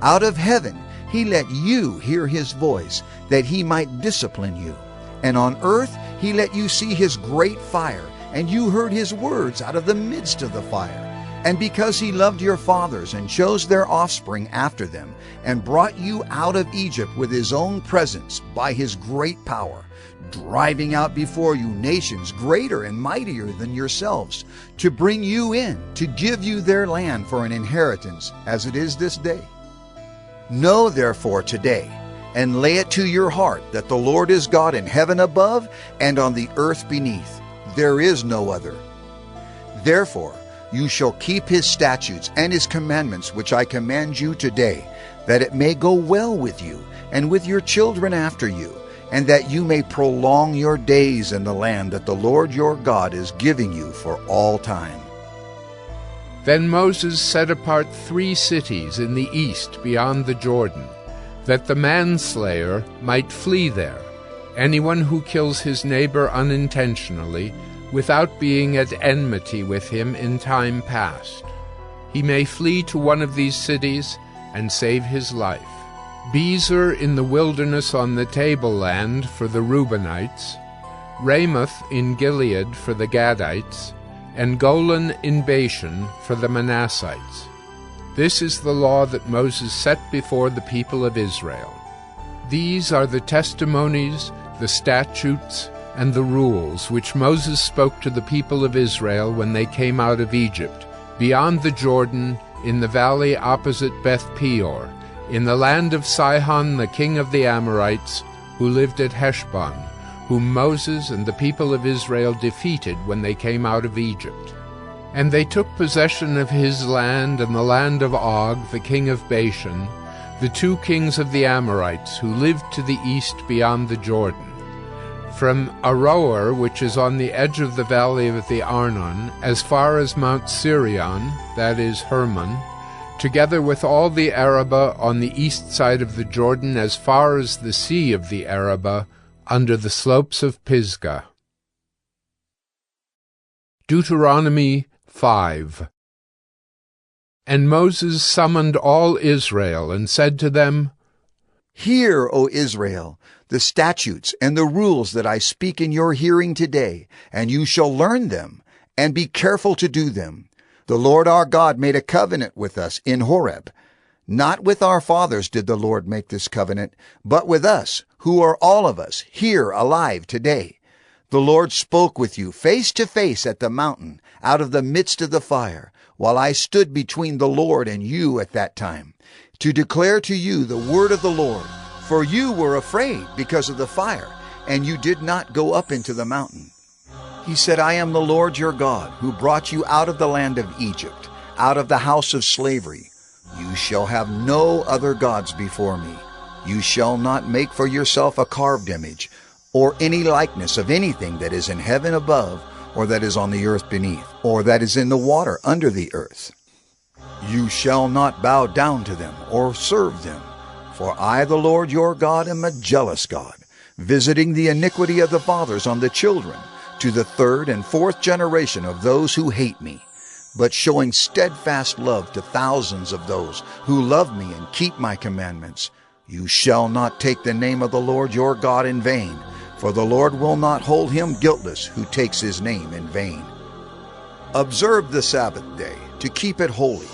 Out of heaven he let you hear his voice, that he might discipline you. And on earth he let you see his great fire, and you heard his words out of the midst of the fire. And because he loved your fathers and chose their offspring after them, and brought you out of Egypt with his own presence by his great power, driving out before you nations greater and mightier than yourselves, to bring you in, to give you their land for an inheritance, as it is this day. Know therefore today, and lay it to your heart, that the Lord is God in heaven above and on the earth beneath. There is no other. Therefore you shall keep his statutes and his commandments which I command you today, that it may go well with you and with your children after you, and that you may prolong your days in the land that the Lord your God is giving you for all time. Then Moses set apart 3 cities in the east beyond the Jordan, that the manslayer might flee there, anyone who kills his neighbor unintentionally, without being at enmity with him in time past. He may flee to one of these cities and save his life. Bezer in the wilderness on the tableland for the Reubenites, Ramoth in Gilead for the Gadites, and Golan in Bashan for the Manassites. This is the law that Moses set before the people of Israel. These are the testimonies, the statutes, and the rules which Moses spoke to the people of Israel when they came out of Egypt, beyond the Jordan, in the valley opposite Beth Peor, in the land of Sihon the king of the Amorites, who lived at Heshbon, whom Moses and the people of Israel defeated when they came out of Egypt. And they took possession of his land and the land of Og the king of Bashan, the 2 kings of the Amorites, who lived to the east beyond the Jordan. From Aroer, which is on the edge of the valley of the Arnon, as far as Mount Sirion, that is Hermon, together with all the Arabah on the east side of the Jordan, as far as the sea of the Arabah, under the slopes of Pisgah. Deuteronomy 5. And Moses summoned all Israel, and said to them, Hear, O Israel, the statutes and the rules that I speak in your hearing today, and you shall learn them, and be careful to do them. The Lord our God made a covenant with us in Horeb. Not with our fathers did the Lord make this covenant, but with us, who are all of us here alive today. The Lord spoke with you face to face at the mountain, out of the midst of the fire, while I stood between the Lord and you at that time, to declare to you the word of the Lord. For you were afraid because of the fire, and you did not go up into the mountain. He said, I am the Lord your God, who brought you out of the land of Egypt, out of the house of slavery. You shall have no other gods before me. You shall not make for yourself a carved image, or any likeness of anything that is in heaven above, or that is on the earth beneath, or that is in the water under the earth. You shall not bow down to them, or serve them. For I, the Lord your God, am a jealous God, visiting the iniquity of the fathers on the children, to the 3rd and 4th generation of those who hate me, but showing steadfast love to thousands of those who love me and keep my commandments. You shall not take the name of the Lord your God in vain, for the Lord will not hold him guiltless who takes his name in vain. Observe the Sabbath day, to keep it holy,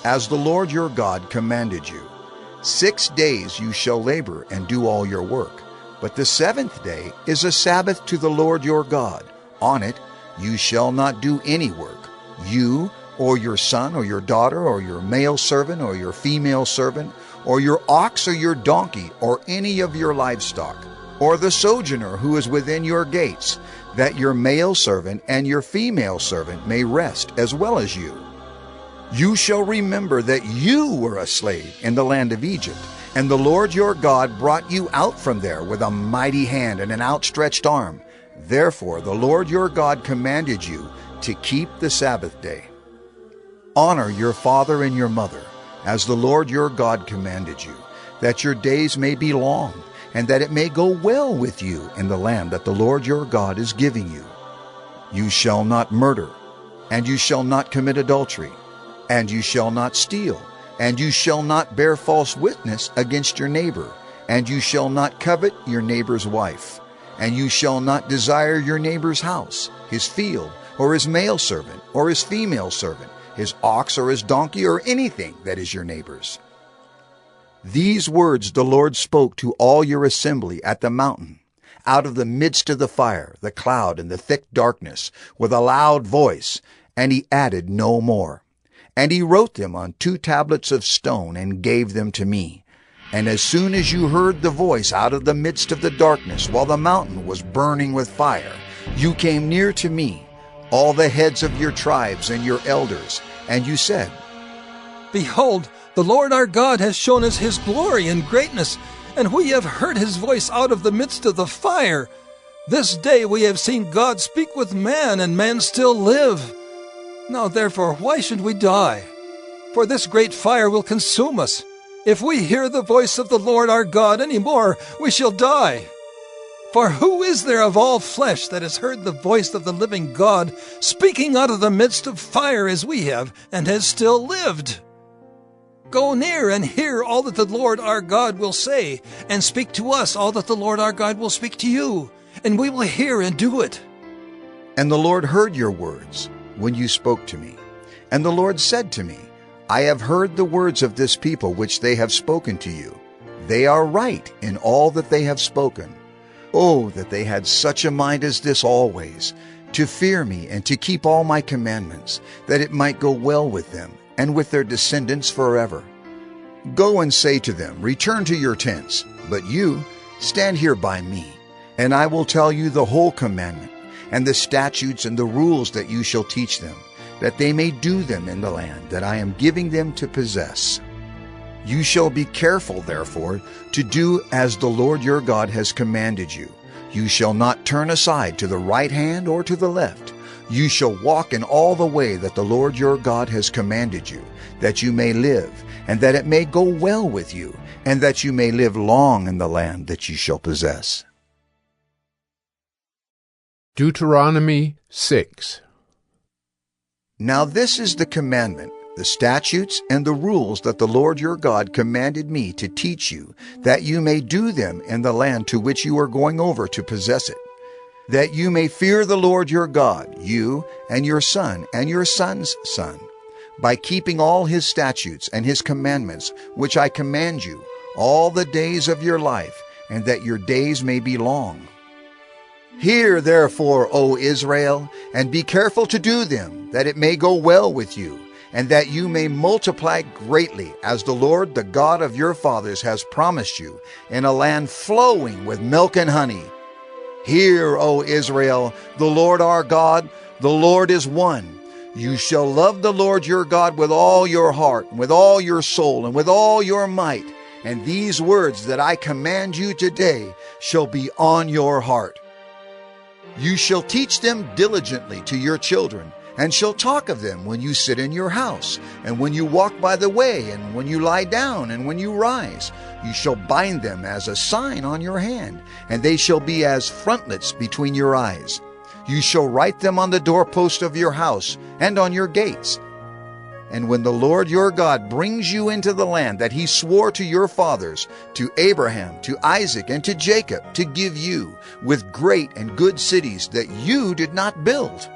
as the Lord your God commanded you. 6 days you shall labor and do all your work, but the 7th day is a Sabbath to the Lord your God. On it you shall not do any work, you or your son or your daughter or your male servant or your female servant, or your ox or your donkey or any of your livestock, or the sojourner who is within your gates, that your male servant and your female servant may rest as well as you. You shall remember that you were a slave in the land of Egypt, and the Lord your God brought you out from there with a mighty hand and an outstretched arm. Therefore the Lord your God commanded you to keep the Sabbath day. Honor your father and your mother, as the Lord your God commanded you, that your days may be long, and that it may go well with you in the land that the Lord your God is giving you. You shall not murder, and you shall not commit adultery, and you shall not steal, And you shall not bear false witness against your neighbor, and you shall not covet your neighbor's wife, and you shall not desire your neighbor's house, his field, or his male servant, or his female servant, his ox or his donkey, or anything that is your neighbor's. These words the Lord spoke to all your assembly at the mountain, out of the midst of the fire, the cloud, and the thick darkness, with a loud voice, and he added no more. And he wrote them on 2 tablets of stone, and gave them to me. And as soon as you heard the voice out of the midst of the darkness, while the mountain was burning with fire, you came near to me, all the heads of your tribes and your elders, and you said, Behold, the Lord our God has shown us his glory and greatness, and we have heard his voice out of the midst of the fire. This day we have seen God speak with man, and man still live. Now therefore, why should we die? For this great fire will consume us. If we hear the voice of the Lord our God any more, we shall die. For who is there of all flesh that has heard the voice of the living God speaking out of the midst of fire as we have, and has still lived? Go near and hear all that the Lord our God will say, and speak to us all that the Lord our God will speak to you, and we will hear and do it. And the Lord heard your words when you spoke to me. And the Lord said to me, I have heard the words of this people which they have spoken to you. They are right in all that they have spoken. Oh, that they had such a mind as this always, to fear me and to keep all my commandments, that it might go well with them and with their descendants forever. Go and say to them, Return to your tents, but you stand here by me, and I will tell you the whole commandment, and the statutes and the rules that you shall teach them, that they may do them in the land that I am giving them to possess. You shall be careful, therefore, to do as the Lord your God has commanded you. You shall not turn aside to the right hand or to the left. You shall walk in all the way that the Lord your God has commanded you, that you may live, and that it may go well with you, and that you may live long in the land that you shall possess. Deuteronomy 6. Now this is the commandment, the statutes and the rules that the Lord your God commanded me to teach you, that you may do them in the land to which you are going over to possess it, that you may fear the Lord your God, you and your son and your son's son, by keeping all his statutes and his commandments, which I command you, all the days of your life, and that your days may be long. Hear therefore, O Israel, and be careful to do them, that it may go well with you, and that you may multiply greatly, as the Lord, the God of your fathers, has promised you, in a land flowing with milk and honey. Hear, O Israel, the Lord our God, the Lord is one. You shall love the Lord your God with all your heart, and with all your soul, and with all your might. And these words that I command you today shall be on your heart. You shall teach them diligently to your children, and shall talk of them when you sit in your house, and when you walk by the way, and when you lie down, and when you rise. You shall bind them as a sign on your hand, and they shall be as frontlets between your eyes. You shall write them on the doorpost of your house, and on your gates. And when the Lord your God brings you into the land that he swore to your fathers, to Abraham, to Isaac, and to Jacob, to give you, with great and good cities that you did not build,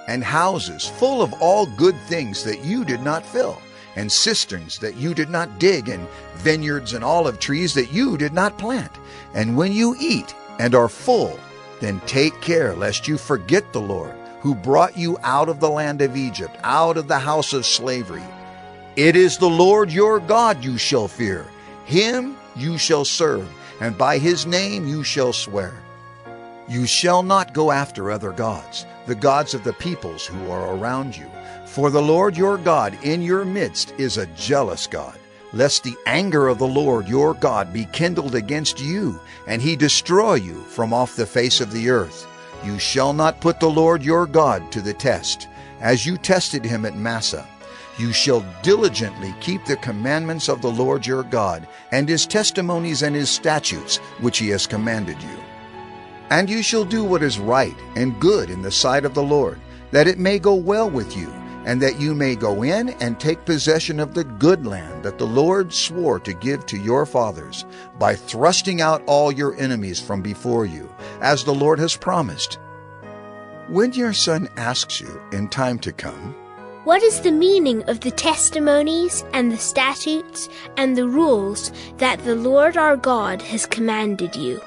and houses full of all good things that you did not fill, and cisterns that you did not dig, and vineyards and olive trees that you did not plant. And when you eat and are full, then take care lest you forget the Lord, who brought you out of the land of Egypt, out of the house of slavery. It is the Lord your God you shall fear. Him you shall serve, and by his name you shall swear. You shall not go after other gods, the gods of the peoples who are around you. For the Lord your God in your midst is a jealous God, lest the anger of the Lord your God be kindled against you, and he destroy you from off the face of the earth. You shall not put the Lord your God to the test, as you tested him at Massah. You shall diligently keep the commandments of the Lord your God, and his testimonies and his statutes, which he has commanded you. And you shall do what is right and good in the sight of the Lord, that it may go well with you, and that you may go in and take possession of the good land that the Lord swore to give to your fathers, by thrusting out all your enemies from before you, as the Lord has promised. When your son asks you in time to come, "What is the meaning of the testimonies and the statutes and the rules that the Lord our God has commanded you?"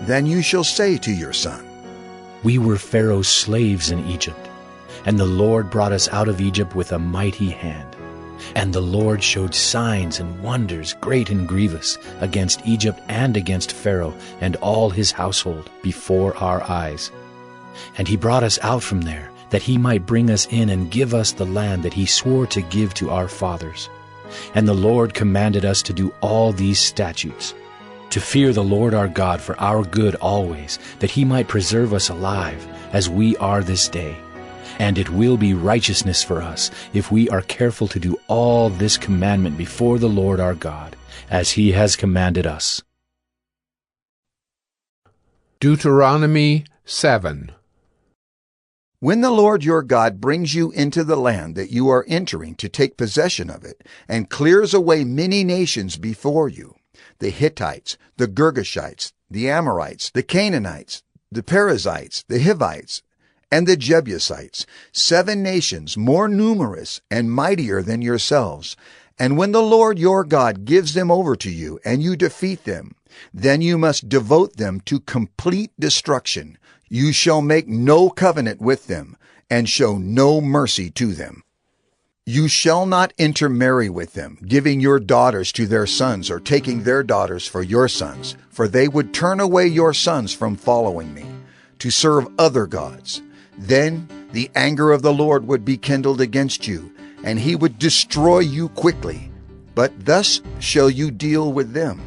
then you shall say to your son, "We were Pharaoh's slaves in Egypt, and the Lord brought us out of Egypt with a mighty hand. And the Lord showed signs and wonders great and grievous against Egypt and against Pharaoh and all his household before our eyes. And he brought us out from there, that he might bring us in and give us the land that he swore to give to our fathers. And the Lord commanded us to do all these statutes, to fear the Lord our God for our good always, that he might preserve us alive, as we are this day. And it will be righteousness for us if we are careful to do all this commandment before the Lord our God, as he has commanded us." Deuteronomy 7. When the Lord your God brings you into the land that you are entering to take possession of it, and clears away many nations before you, the Hittites, the Girgashites, the Amorites, the Canaanites, the Perizzites, the Hivites, and the Jebusites, 7 nations more numerous and mightier than yourselves, and when the Lord your God gives them over to you, and you defeat them, then you must devote them to complete destruction. You shall make no covenant with them, and show no mercy to them. You shall not intermarry with them, giving your daughters to their sons, or taking their daughters for your sons, for they would turn away your sons from following me, to serve other gods. Then the anger of the Lord would be kindled against you, and he would destroy you quickly. But thus shall you deal with them.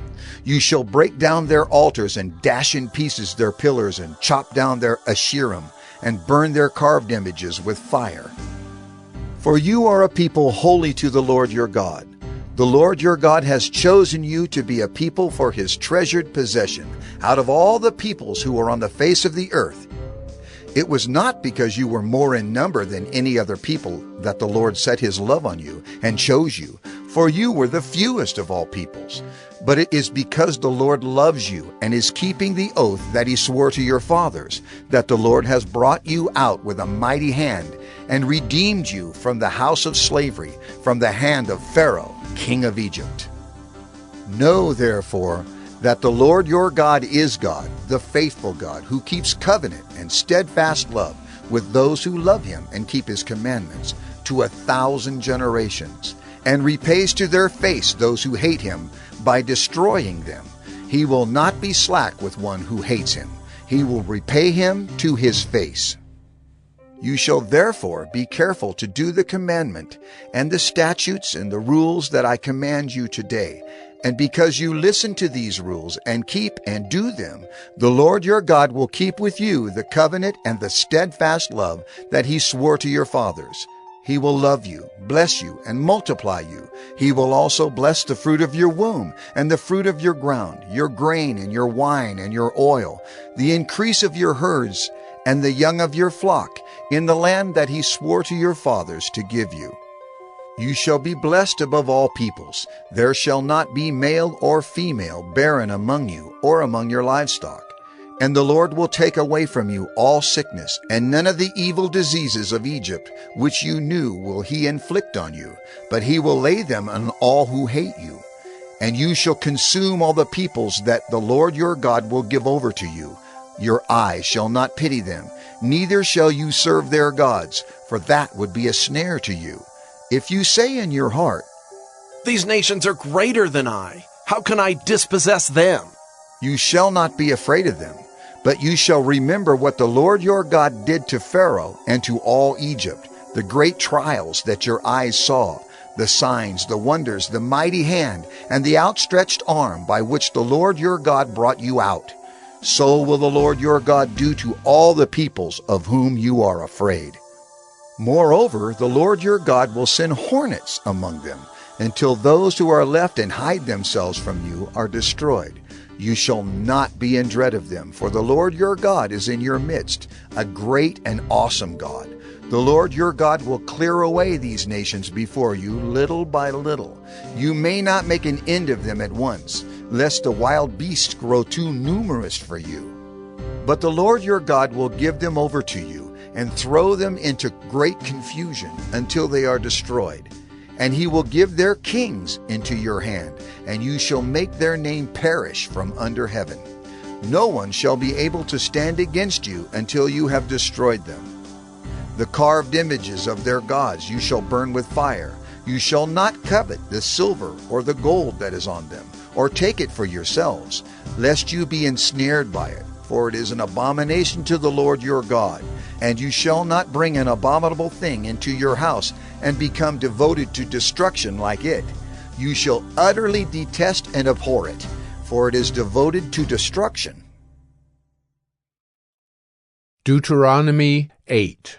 You shall break down their altars, and dash in pieces their pillars, and chop down their Asherim, and burn their carved images with fire. For you are a people holy to the Lord your God. The Lord your God has chosen you to be a people for his treasured possession out of all the peoples who are on the face of the earth. It was not because you were more in number than any other people that the Lord set his love on you and chose you, for you were the fewest of all peoples. But it is because the Lord loves you and is keeping the oath that he swore to your fathers, that the Lord has brought you out with a mighty hand and redeemed you from the house of slavery, from the hand of Pharaoh, king of Egypt. Know, therefore, that the Lord your God is God, the faithful God, who keeps covenant and steadfast love with those who love him and keep his commandments to 1,000 generations, and repays to their face those who hate him by destroying them. He will not be slack with one who hates him. He will repay him to his face. You shall therefore be careful to do the commandment and the statutes and the rules that I command you today. And because you listen to these rules and keep and do them, the Lord your God will keep with you the covenant and the steadfast love that he swore to your fathers. He will love you, bless you, and multiply you. He will also bless the fruit of your womb and the fruit of your ground, your grain and your wine and your oil, the increase of your herds and the young of your flock, in the land that he swore to your fathers to give you. You shall be blessed above all peoples. There shall not be male or female barren among you or among your livestock. And the Lord will take away from you all sickness, and none of the evil diseases of Egypt, which you knew, will he inflict on you, but he will lay them on all who hate you. And you shall consume all the peoples that the Lord your God will give over to you. Your eye shall not pity them, neither shall you serve their gods, for that would be a snare to you. If you say in your heart, "These nations are greater than I. How can I dispossess them?" you shall not be afraid of them, but you shall remember what the Lord your God did to Pharaoh and to all Egypt, the great trials that your eyes saw, the signs, the wonders, the mighty hand, and the outstretched arm by which the Lord your God brought you out. So will the Lord your God do to all the peoples of whom you are afraid. Moreover, the Lord your God will send hornets among them, until those who are left and hide themselves from you are destroyed. You shall not be in dread of them, for the Lord your God is in your midst, a great and awesome God. The Lord your God will clear away these nations before you little by little. You may not make an end of them at once, lest the wild beasts grow too numerous for you. But the Lord your God will give them over to you and throw them into great confusion until they are destroyed. And he will give their kings into your hand, and you shall make their name perish from under heaven. No one shall be able to stand against you until you have destroyed them. The carved images of their gods you shall burn with fire. You shall not covet the silver or the gold that is on them, or take it for yourselves, lest you be ensnared by it, for it is an abomination to the Lord your God. And you shall not bring an abominable thing into your house and become devoted to destruction like it. You shall utterly detest and abhor it, for it is devoted to destruction. Deuteronomy 8.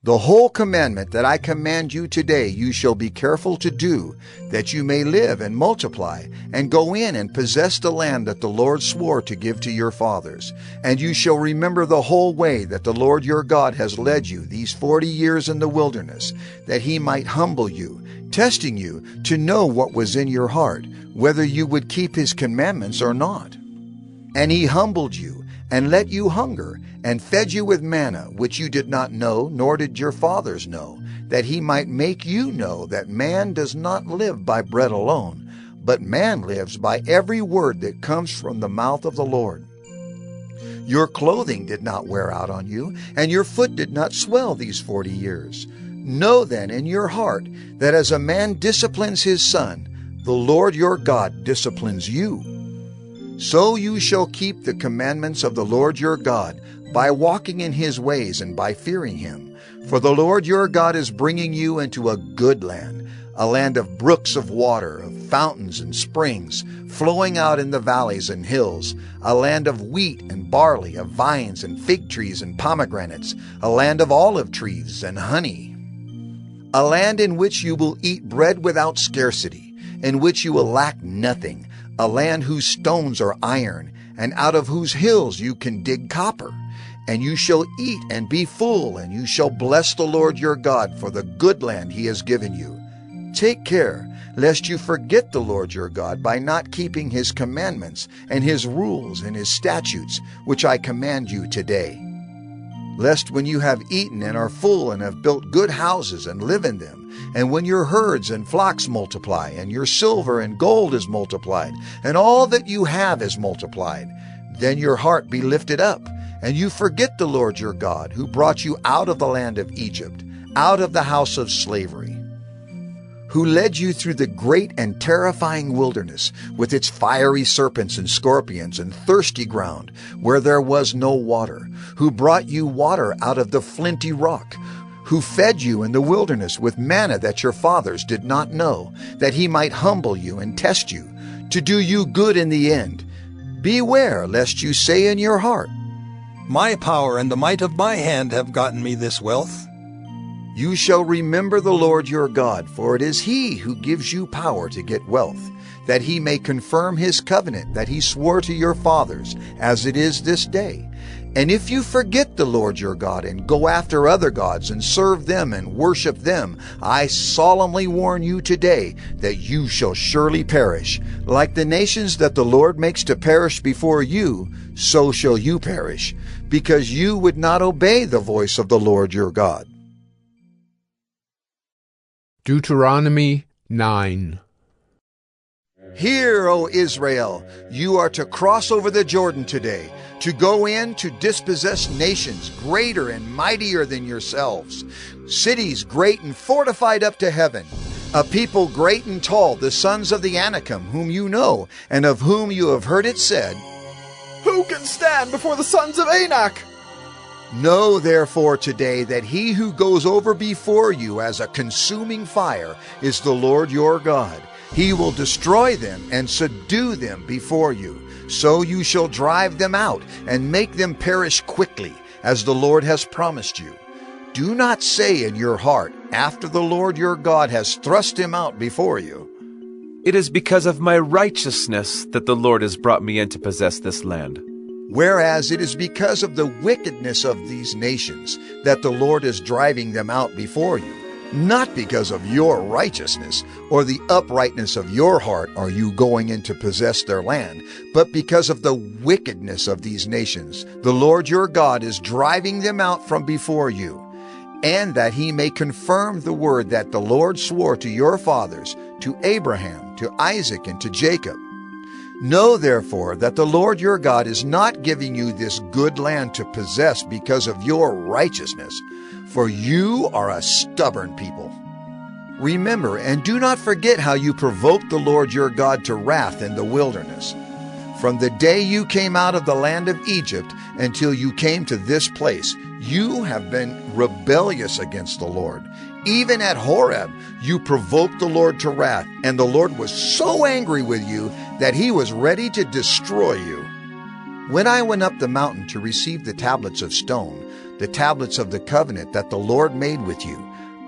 The whole commandment that I command you today you shall be careful to do, that you may live and multiply, and go in and possess the land that the Lord swore to give to your fathers. And you shall remember the whole way that the Lord your God has led you these 40 years in the wilderness, that he might humble you, testing you to know what was in your heart, whether you would keep his commandments or not. And he humbled you, and let you hunger, and fed you with manna, which you did not know, nor did your fathers know, that he might make you know that man does not live by bread alone, but man lives by every word that comes from the mouth of the Lord. Your clothing did not wear out on you, and your foot did not swell these 40 years. Know then in your heart that as a man disciplines his son, the Lord your God disciplines you. So you shall keep the commandments of the Lord your God, by walking in his ways and by fearing him. For the Lord your God is bringing you into a good land, a land of brooks of water, of fountains and springs, flowing out in the valleys and hills, a land of wheat and barley, of vines and fig trees and pomegranates, a land of olive trees and honey, a land in which you will eat bread without scarcity, in which you will lack nothing, a land whose stones are iron, and out of whose hills you can dig copper. And you shall eat and be full, and you shall bless the Lord your God for the good land he has given you. Take care, lest you forget the Lord your God by not keeping his commandments and his rules and his statutes, which I command you today. Lest when you have eaten and are full and have built good houses and live in them, and when your herds and flocks multiply, and your silver and gold is multiplied, and all that you have is multiplied, then your heart be lifted up, and you forget the Lord your God, who brought you out of the land of Egypt, out of the house of slavery, who led you through the great and terrifying wilderness, with its fiery serpents and scorpions and thirsty ground, where there was no water, who brought you water out of the flinty rock, who fed you in the wilderness with manna that your fathers did not know, that he might humble you and test you, to do you good in the end. Beware lest you say in your heart, My power and the might of my hand have gotten me this wealth. You shall remember the Lord your God, for it is he who gives you power to get wealth, that he may confirm his covenant that he swore to your fathers, as it is this day. And if you forget the Lord your God and go after other gods and serve them and worship them, I solemnly warn you today that you shall surely perish. Like the nations that the Lord makes to perish before you, so shall you perish, because you would not obey the voice of the Lord your God. Deuteronomy 9. Hear, O Israel, you are to cross over the Jordan today, to go in to dispossess nations greater and mightier than yourselves, cities great and fortified up to heaven, a people great and tall, the sons of the Anakim, whom you know, and of whom you have heard it said, Who can stand before the sons of Anak? Know therefore today that he who goes over before you as a consuming fire is the Lord your God. He will destroy them and subdue them before you. So you shall drive them out and make them perish quickly, as the Lord has promised you. Do not say in your heart, after the Lord your God has thrust him out before you, It is because of my righteousness that the Lord has brought me in to possess this land. Whereas it is because of the wickedness of these nations that the Lord is driving them out before you. Not because of your righteousness or the uprightness of your heart are you going in to possess their land, but because of the wickedness of these nations. The Lord your God is driving them out from before you, and that he may confirm the word that the Lord swore to your fathers, to Abraham, to Isaac, and to Jacob. Know therefore that the Lord your God is not giving you this good land to possess because of your righteousness, for you are a stubborn people. Remember and do not forget how you provoked the Lord your God to wrath in the wilderness. From the day you came out of the land of Egypt until you came to this place, you have been rebellious against the Lord. Even at Horeb, you provoked the Lord to wrath, and the Lord was so angry with you that he was ready to destroy you. When I went up the mountain to receive the tablets of stone, the tablets of the covenant that the Lord made with you,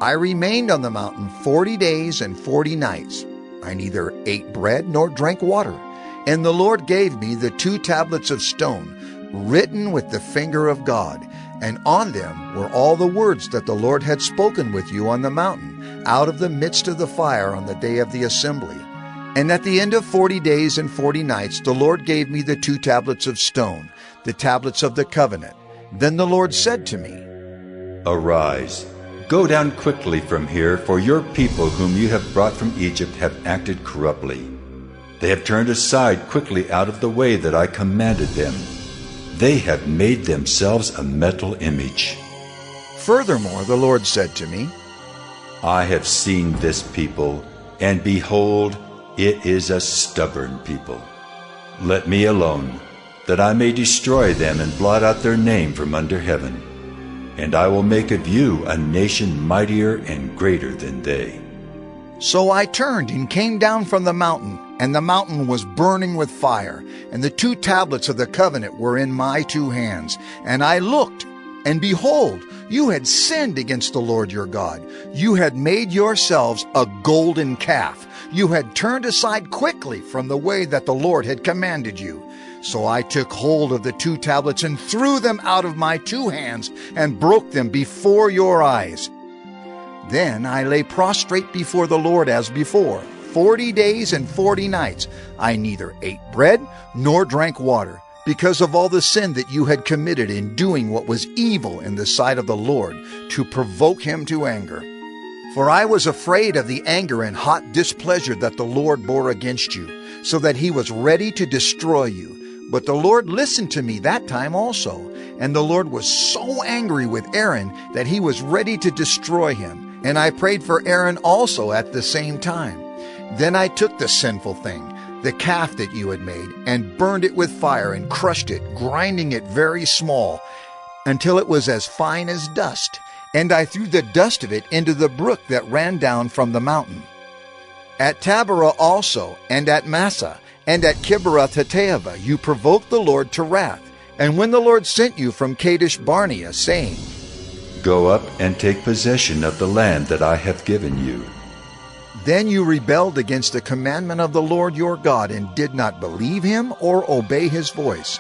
I remained on the mountain 40 days and 40 nights. I neither ate bread nor drank water. And the Lord gave me the 2 tablets of stone, written with the finger of God, and on them were all the words that the Lord had spoken with you on the mountain, out of the midst of the fire on the day of the assembly. And at the end of 40 days and 40 nights the Lord gave me the 2 tablets of stone, the tablets of the covenant. Then the Lord said to me, Arise, go down quickly from here, for your people whom you have brought from Egypt have acted corruptly. They have turned aside quickly out of the way that I commanded them. They have made themselves a metal image. Furthermore, the Lord said to me, I have seen this people, and behold, it is a stubborn people. Let me alone, that I may destroy them and blot out their name from under heaven. And I will make of you a nation mightier and greater than they. So I turned and came down from the mountain, and the mountain was burning with fire, and the 2 tablets of the covenant were in my 2 hands. And I looked, and behold, you had sinned against the Lord your God. You had made yourselves a golden calf. You had turned aside quickly from the way that the Lord had commanded you. So I took hold of the 2 tablets and threw them out of my 2 hands and broke them before your eyes. Then I lay prostrate before the Lord as before, 40 days and 40 nights. I neither ate bread nor drank water, because of all the sin that you had committed in doing what was evil in the sight of the Lord, to provoke him to anger. For I was afraid of the anger and hot displeasure that the Lord bore against you, so that he was ready to destroy you. But the Lord listened to me that time also, and the Lord was so angry with Aaron that he was ready to destroy him. And I prayed for Aaron also at the same time. Then I took the sinful thing, the calf that you had made, and burned it with fire and crushed it, grinding it very small, until it was as fine as dust. And I threw the dust of it into the brook that ran down from the mountain. At Taberah also, and at Massah, and at Kibroth-Hattaavah you provoked the Lord to wrath. And when the Lord sent you from Kadesh Barnea, saying, Go up and take possession of the land that I have given you. Then you rebelled against the commandment of the Lord your God, and did not believe him or obey his voice.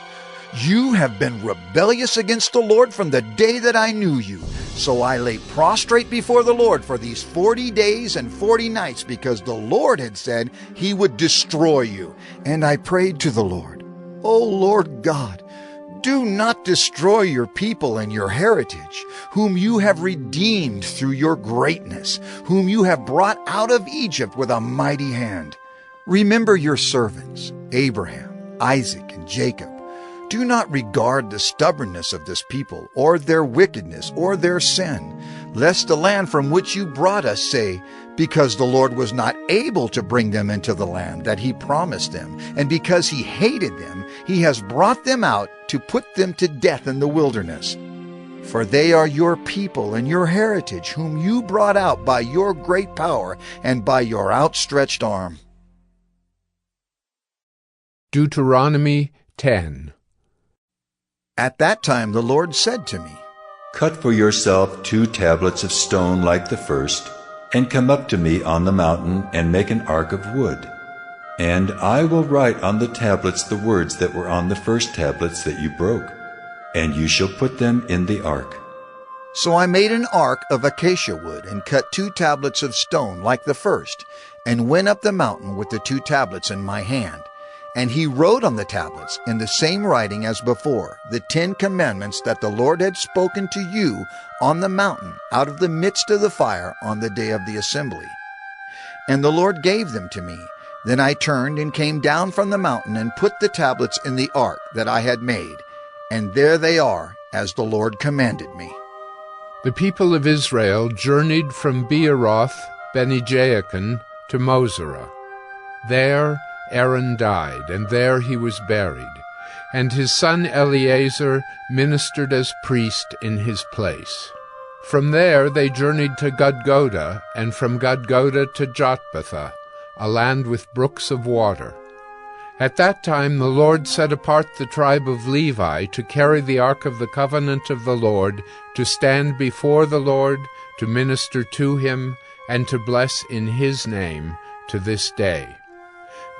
You have been rebellious against the Lord from the day that I knew you. So I lay prostrate before the Lord for these 40 days and 40 nights, because the Lord had said he would destroy you. And I prayed to the Lord, O Lord God, do not destroy your people and your heritage, whom you have redeemed through your greatness, whom you have brought out of Egypt with a mighty hand. Remember your servants, Abraham, Isaac, and Jacob. Do not regard the stubbornness of this people, or their wickedness, or their sin, lest the land from which you brought us say, because the Lord was not able to bring them into the land that he promised them, and because he hated them, he has brought them out to put them to death in the wilderness. For they are your people and your heritage, whom you brought out by your great power and by your outstretched arm. Deuteronomy 10. At that time the Lord said to me, Cut for yourself 2 tablets of stone like the first, and come up to me on the mountain and make an ark of wood. And I will write on the tablets the words that were on the first tablets that you broke, and you shall put them in the ark. So I made an ark of acacia wood, and cut 2 tablets of stone like the first, and went up the mountain with the 2 tablets in my hand. And he wrote on the tablets, in the same writing as before, the 10 commandments that the Lord had spoken to you on the mountain out of the midst of the fire on the day of the assembly. And the Lord gave them to me. Then I turned and came down from the mountain and put the tablets in the ark that I had made, and there they are, as the Lord commanded me. The people of Israel journeyed from Beeroth, Bene-Jaakan, to Mosera. There Aaron died, and there he was buried, and his son Eleazar ministered as priest in his place. From there they journeyed to Gudgoda, and from Gudgoda to Jotbatha, a land with brooks of water. At that time the Lord set apart the tribe of Levi to carry the ark of the covenant of the Lord, to stand before the Lord, to minister to him, and to bless in his name to this day.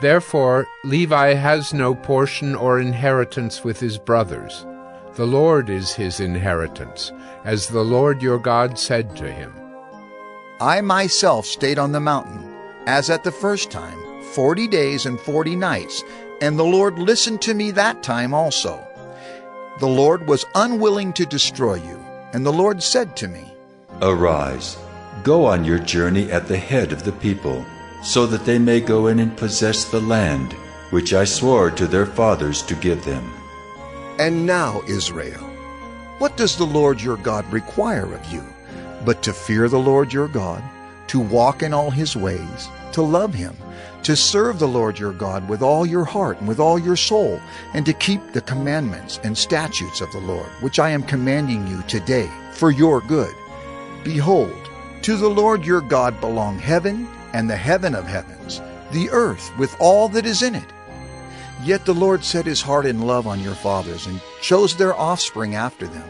Therefore Levi has no portion or inheritance with his brothers. The Lord is his inheritance, as the Lord your God said to him. I myself stayed on the mountain, as at the first time, 40 days and 40 nights, and the Lord listened to me that time also. The Lord was unwilling to destroy you, and the Lord said to me, Arise, go on your journey at the head of the people, so that they may go in and possess the land, which I swore to their fathers to give them. And now, Israel, what does the Lord your God require of you, but to fear the Lord your God, to walk in all his ways, to love him, to serve the Lord your God with all your heart and with all your soul, and to keep the commandments and statutes of the Lord, which I am commanding you today, for your good. Behold, to the Lord your God belong heaven and the heaven of heavens, the earth with all that is in it. Yet the Lord set his heart in love on your fathers, and chose their offspring after them,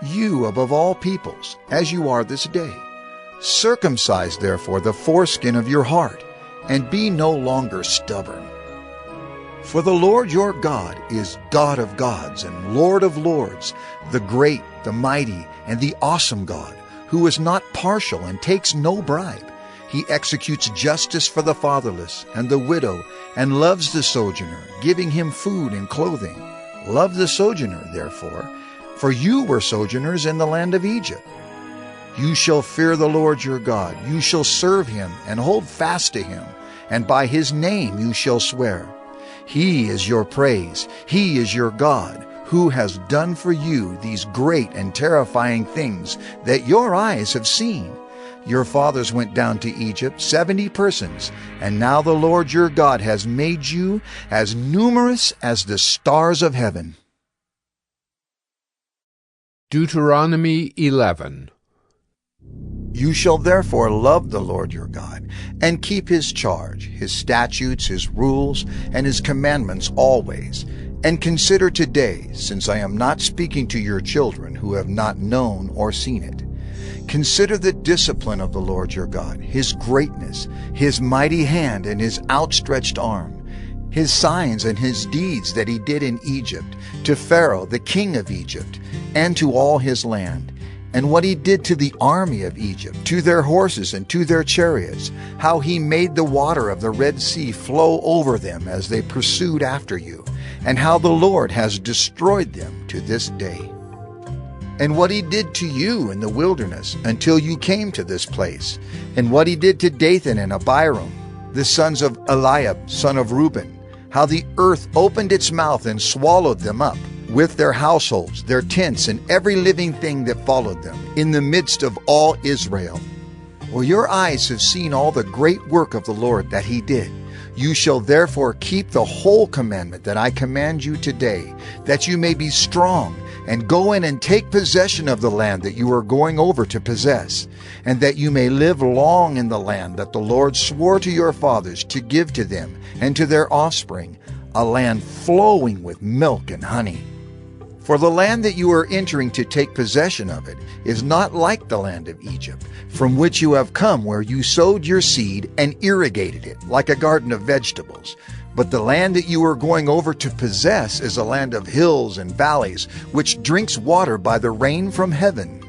you above all peoples, as you are this day. Circumcise therefore the foreskin of your heart, and be no longer stubborn. For the Lord your God is God of gods and Lord of lords, the great, the mighty, and the awesome God, who is not partial and takes no bribe. He executes justice for the fatherless and the widow, and loves the sojourner, giving him food and clothing. Love the sojourner, therefore, for you were sojourners in the land of Egypt. You shall fear the Lord your God. You shall serve him and hold fast to him, and by his name you shall swear. He is your praise. He is your God, who has done for you these great and terrifying things that your eyes have seen. Your fathers went down to Egypt, 70 persons, and now the Lord your God has made you as numerous as the stars of heaven. Deuteronomy 11. You shall therefore love the Lord your God, and keep his charge, his statutes, his rules, and his commandments always. And consider today, since I am not speaking to your children who have not known or seen it. Consider the discipline of the Lord your God, his greatness, his mighty hand and his outstretched arm, his signs and his deeds that he did in Egypt, to Pharaoh the king of Egypt, and to all his land, and what he did to the army of Egypt, to their horses and to their chariots, how he made the water of the Red Sea flow over them as they pursued after you, and how the Lord has destroyed them to this day. And what he did to you in the wilderness until you came to this place, and what he did to Dathan and Abiram, the sons of Eliab, son of Reuben, how the earth opened its mouth and swallowed them up, with their households, their tents, and every living thing that followed them, in the midst of all Israel. Well, your eyes have seen all the great work of the Lord that he did. You shall therefore keep the whole commandment that I command you today, that you may be strong, and go in and take possession of the land that you are going over to possess, and that you may live long in the land that the Lord swore to your fathers to give to them and to their offspring, a land flowing with milk and honey. For the land that you are entering to take possession of it is not like the land of Egypt, from which you have come, where you sowed your seed and irrigated it, like a garden of vegetables. But the land that you are going over to possess is a land of hills and valleys, which drinks water by the rain from heaven.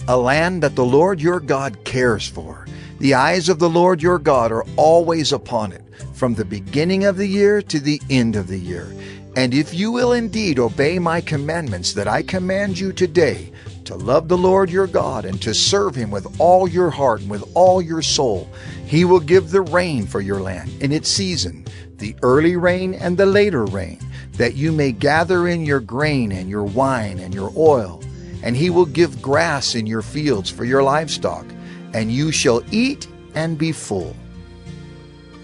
A land that the Lord your God cares for. The eyes of the Lord your God are always upon it, from the beginning of the year to the end of the year. And if you will indeed obey my commandments that I command you today, to love the Lord your God and to serve him with all your heart and with all your soul, he will give the rain for your land in its season, the early rain and the later rain, that you may gather in your grain and your wine and your oil. And he will give grass in your fields for your livestock, and you shall eat and be full.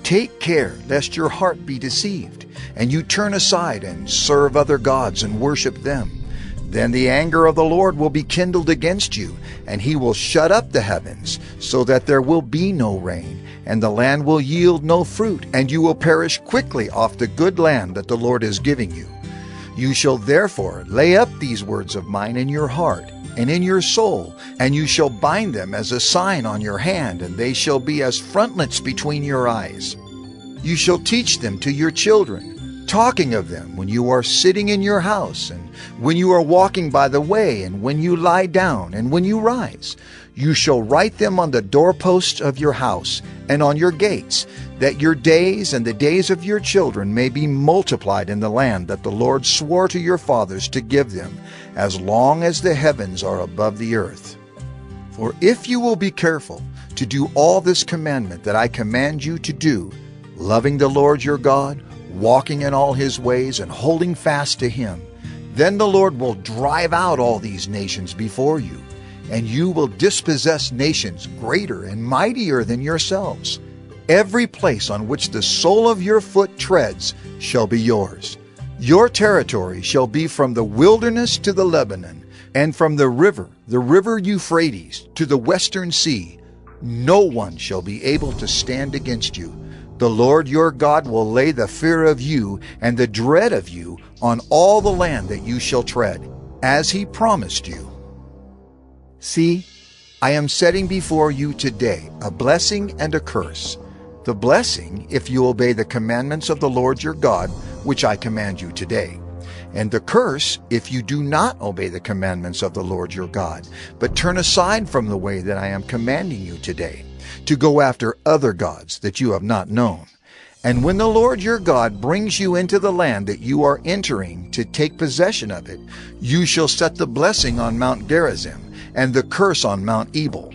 Take care lest your heart be deceived, and you turn aside and serve other gods and worship them. Then the anger of the Lord will be kindled against you, and he will shut up the heavens, so that there will be no rain, and the land will yield no fruit, and you will perish quickly off the good land that the Lord is giving you. You shall therefore lay up these words of mine in your heart and in your soul, and you shall bind them as a sign on your hand, and they shall be as frontlets between your eyes. You shall teach them to your children, talking of them when you are sitting in your house, and when you are walking by the way, and when you lie down, and when you rise. You shall write them on the doorposts of your house and on your gates, that your days and the days of your children may be multiplied in the land that the Lord swore to your fathers to give them, as long as the heavens are above the earth. For if you will be careful to do all this commandment that I command you to do, loving the Lord your God, walking in all his ways, and holding fast to him, then the Lord will drive out all these nations before you, and you will dispossess nations greater and mightier than yourselves. Every place on which the sole of your foot treads shall be yours. Your territory shall be from the wilderness to the Lebanon, and from the river Euphrates, to the western sea. No one shall be able to stand against you. The Lord your God will lay the fear of you and the dread of you on all the land that you shall tread, as he promised you. See, I am setting before you today a blessing and a curse. The blessing, if you obey the commandments of the Lord your God, which I command you today. And the curse, if you do not obey the commandments of the Lord your God, but turn aside from the way that I am commanding you today, to go after other gods that you have not known. And when the Lord your God brings you into the land that you are entering to take possession of it, you shall set the blessing on Mount Gerizim, and the curse on Mount Ebal.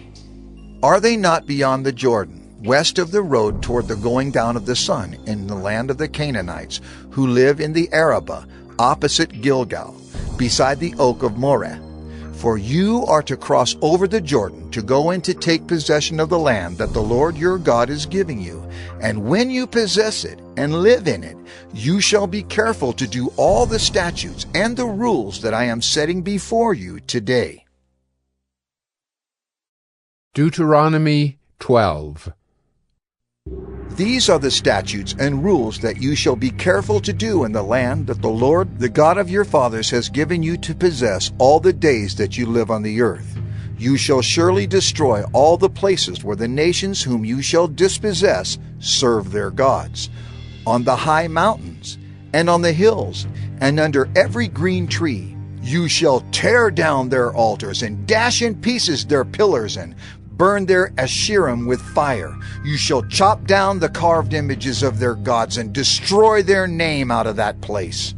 Are they not beyond the Jordan, west of the road toward the going down of the sun, in the land of the Canaanites, who live in the Arabah, opposite Gilgal, beside the oak of Moreh? For you are to cross over the Jordan to go in to take possession of the land that the Lord your God is giving you. And when you possess it and live in it, you shall be careful to do all the statutes and the rules that I am setting before you today. Deuteronomy 12. These are the statutes and rules that you shall be careful to do in the land that the Lord, the God of your fathers, has given you to possess all the days that you live on the earth. You shall surely destroy all the places where the nations whom you shall dispossess serve their gods, on the high mountains, and on the hills, and under every green tree. You shall tear down their altars, and dash in pieces their pillars, and burn their Asherim with fire. You shall chop down the carved images of their gods, and destroy their name out of that place.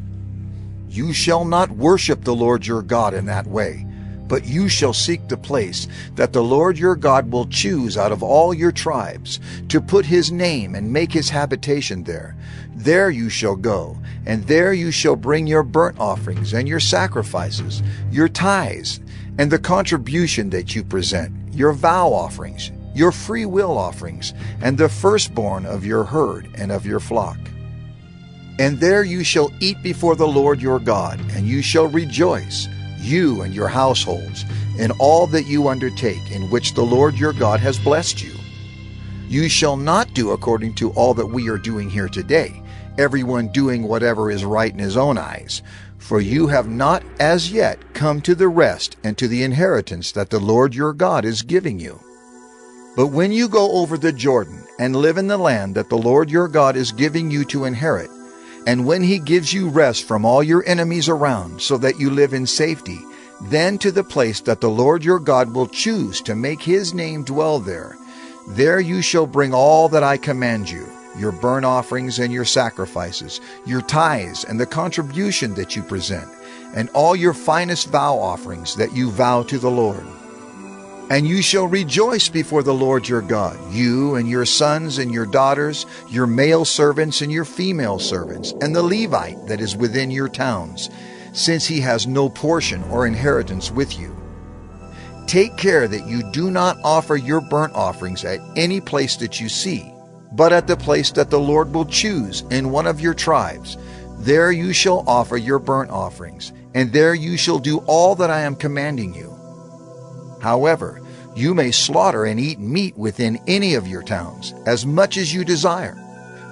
You shall not worship the Lord your God in that way, but you shall seek the place that the Lord your God will choose out of all your tribes, to put his name and make his habitation there. There you shall go, and there you shall bring your burnt offerings and your sacrifices, your tithes, and the contribution that you present, your vow offerings, your free will offerings, and the firstborn of your herd and of your flock. And there you shall eat before the Lord your God, and you shall rejoice, you and your households, in all that you undertake, in which the Lord your God has blessed you. You shall not do according to all that we are doing here today, everyone doing whatever is right in his own eyes. For you have not as yet come to the rest and to the inheritance that the Lord your God is giving you. But when you go over the Jordan and live in the land that the Lord your God is giving you to inherit, and when he gives you rest from all your enemies around so that you live in safety, then to the place that the Lord your God will choose to make his name dwell there, there you shall bring all that I command you, your burnt offerings and your sacrifices, your tithes and the contribution that you present, and all your finest vow offerings that you vow to the Lord. And you shall rejoice before the Lord your God, you and your sons and your daughters, your male servants and your female servants, and the Levite that is within your towns, since he has no portion or inheritance with you. Take care that you do not offer your burnt offerings at any place that you see, but at the place that the Lord will choose in one of your tribes. There you shall offer your burnt offerings, and there you shall do all that I am commanding you. However, you may slaughter and eat meat within any of your towns, as much as you desire,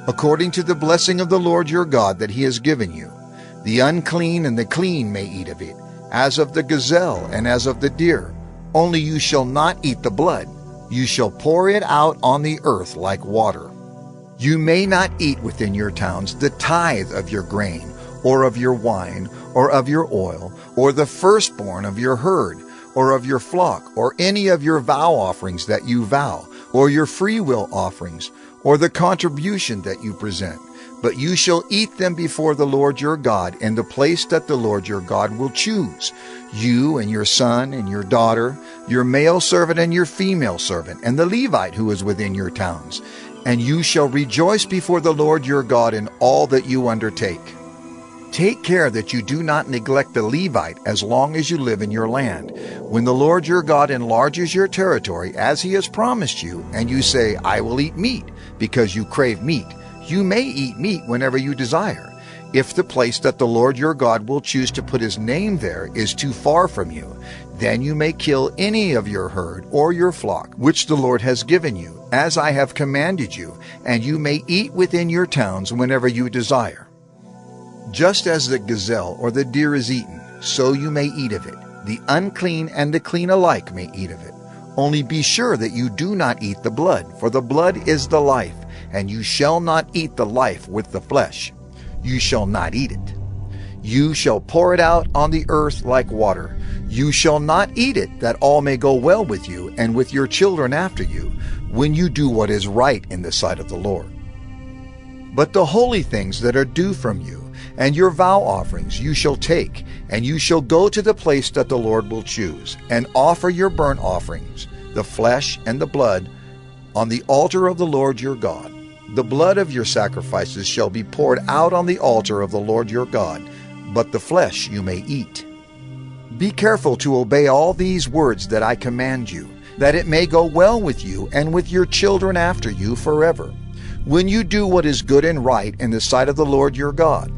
according to the blessing of the Lord your God that he has given you. The unclean and the clean may eat of it, as of the gazelle and as of the deer. Only you shall not eat the blood. You shall pour it out on the earth like water. You may not eat within your towns the tithe of your grain, or of your wine, or of your oil, or the firstborn of your herd, or of your flock, or any of your vow offerings that you vow, or your freewill offerings, or the contribution that you present. But you shall eat them before the Lord your God in the place that the Lord your God will choose, you and your son and your daughter, your male servant and your female servant, and the Levite who is within your towns. And you shall rejoice before the Lord your God in all that you undertake. Take care that you do not neglect the Levite as long as you live in your land. When the Lord your God enlarges your territory as he has promised you, and you say, I will eat meat, because you crave meat, you may eat meat whenever you desire. If the place that the Lord your God will choose to put his name there is too far from you, then you may kill any of your herd or your flock, which the Lord has given you, as I have commanded you, and you may eat within your towns whenever you desire. Just as the gazelle or the deer is eaten, so you may eat of it. The unclean and the clean alike may eat of it. Only be sure that you do not eat the blood, for the blood is the life, and you shall not eat the life with the flesh. You shall not eat it. You shall pour it out on the earth like water. You shall not eat it, that all may go well with you and with your children after you, when you do what is right in the sight of the Lord. But the holy things that are due from you, and your vow offerings you shall take, and you shall go to the place that the Lord will choose, and offer your burnt offerings, the flesh and the blood, on the altar of the Lord your God. The blood of your sacrifices shall be poured out on the altar of the Lord your God, but the flesh you may eat. Be careful to obey all these words that I command you, that it may go well with you and with your children after you forever, when you do what is good and right in the sight of the Lord your God.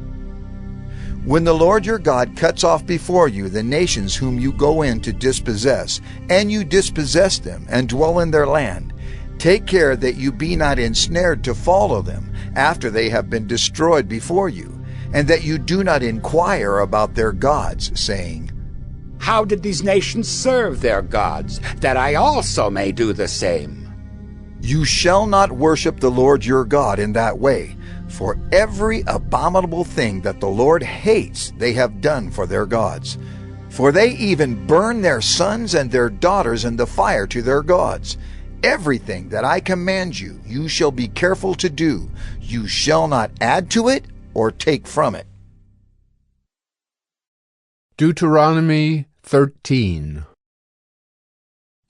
When the Lord your God cuts off before you the nations whom you go in to dispossess, and you dispossess them and dwell in their land, take care that you be not ensnared to follow them after they have been destroyed before you, and that you do not inquire about their gods, saying, How did these nations serve their gods, that I also may do the same? You shall not worship the Lord your God in that way, for every abominable thing that the Lord hates they have done for their gods. For they even burn their sons and their daughters in the fire to their gods. Everything that I command you, you shall be careful to do. You shall not add to it or take from it. Deuteronomy 13.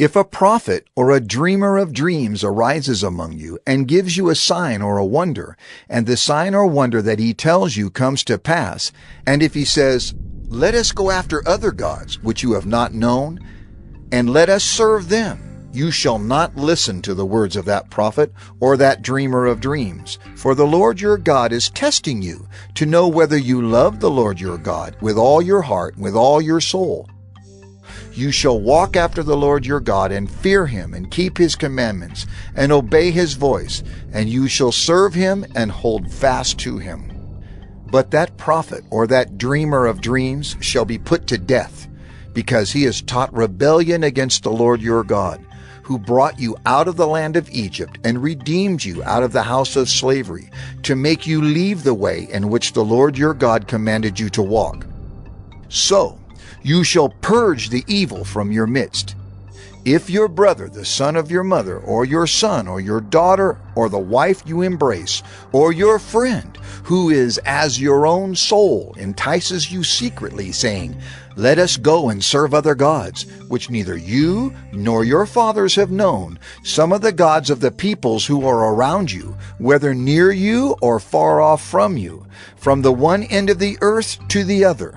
If a prophet or a dreamer of dreams arises among you and gives you a sign or a wonder, and the sign or wonder that he tells you comes to pass, and if he says, Let us go after other gods which you have not known, and let us serve them, you shall not listen to the words of that prophet or that dreamer of dreams, for the Lord your God is testing you to know whether you love the Lord your God with all your heart, with all your soul. You shall walk after the Lord your God, and fear him, and keep his commandments, and obey his voice, and you shall serve him and hold fast to him. But that prophet or that dreamer of dreams shall be put to death, because he has taught rebellion against the Lord your God, who brought you out of the land of Egypt and redeemed you out of the house of slavery, to make you leave the way in which the Lord your God commanded you to walk. So you shall purge the evil from your midst. If your brother, the son of your mother, or your son, or your daughter, or the wife you embrace, or your friend, who is as your own soul, entices you secretly, saying, "Let us go and serve other gods," which neither you nor your fathers have known, some of the gods of the peoples who are around you, whether near you or far off from you, from the one end of the earth to the other,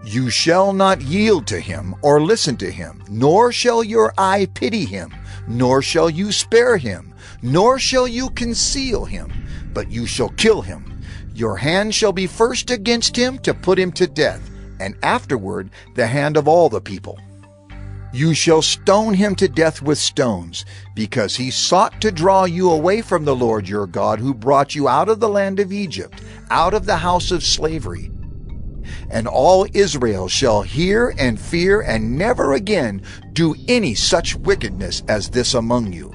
you shall not yield to him or listen to him, nor shall your eye pity him, nor shall you spare him, nor shall you conceal him, but you shall kill him. Your hand shall be first against him to put him to death, and afterward the hand of all the people. You shall stone him to death with stones, because he sought to draw you away from the Lord your God, who brought you out of the land of Egypt, out of the house of slavery. And all Israel shall hear and fear, and never again do any such wickedness as this among you.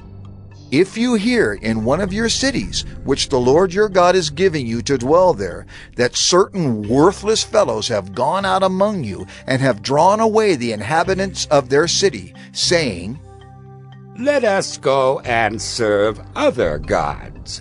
If you hear in one of your cities, which the Lord your God is giving you to dwell there, that certain worthless fellows have gone out among you, and have drawn away the inhabitants of their city, saying, "Let us go and serve other gods,"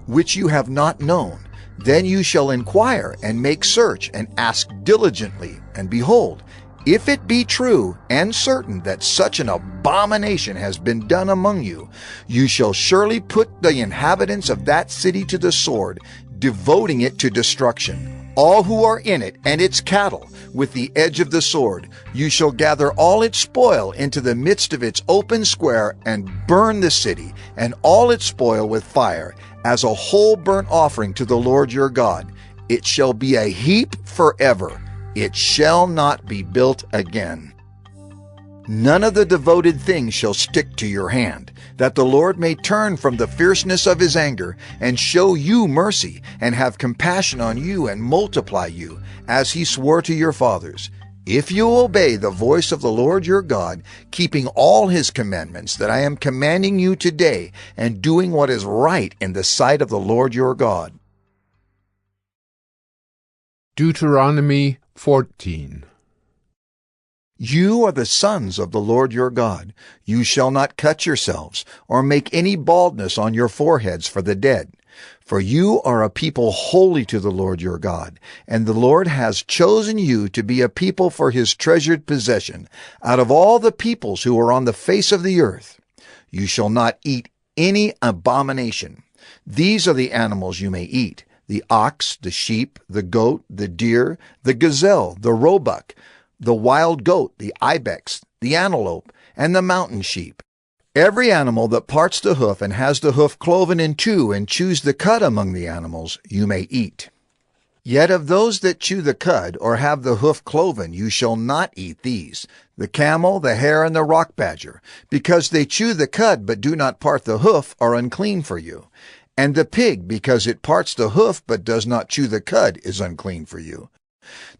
which you have not known, then you shall inquire and make search and ask diligently, and behold, if it be true and certain that such an abomination has been done among you, you shall surely put the inhabitants of that city to the sword, devoting it to destruction, all who are in it and its cattle, with the edge of the sword. You shall gather all its spoil into the midst of its open square, and burn the city and all its spoil with fire, as a whole burnt offering to the Lord your God. It shall be a heap forever. It shall not be built again. None of the devoted things shall stick to your hand, that the Lord may turn from the fierceness of his anger, and show you mercy, and have compassion on you, and multiply you, as he swore to your fathers. If you obey the voice of the Lord your God, keeping all his commandments that I am commanding you today, and doing what is right in the sight of the Lord your God. Deuteronomy 14. You are the sons of the Lord your God. You shall not cut yourselves, or make any baldness on your foreheads for the dead. For you are a people holy to the Lord your God, and the Lord has chosen you to be a people for his treasured possession, out of all the peoples who are on the face of the earth. You shall not eat any abomination. These are the animals you may eat: the ox, the sheep, the goat, the deer, the gazelle, the roebuck, the wild goat, the ibex, the antelope, and the mountain sheep. Every animal that parts the hoof and has the hoof cloven in two, and chews the cud among the animals, you may eat. Yet of those that chew the cud, or have the hoof cloven, you shall not eat these: the camel, the hare, and the rock badger, because they chew the cud but do not part the hoof, are unclean for you. And the pig, because it parts the hoof but does not chew the cud, is unclean for you.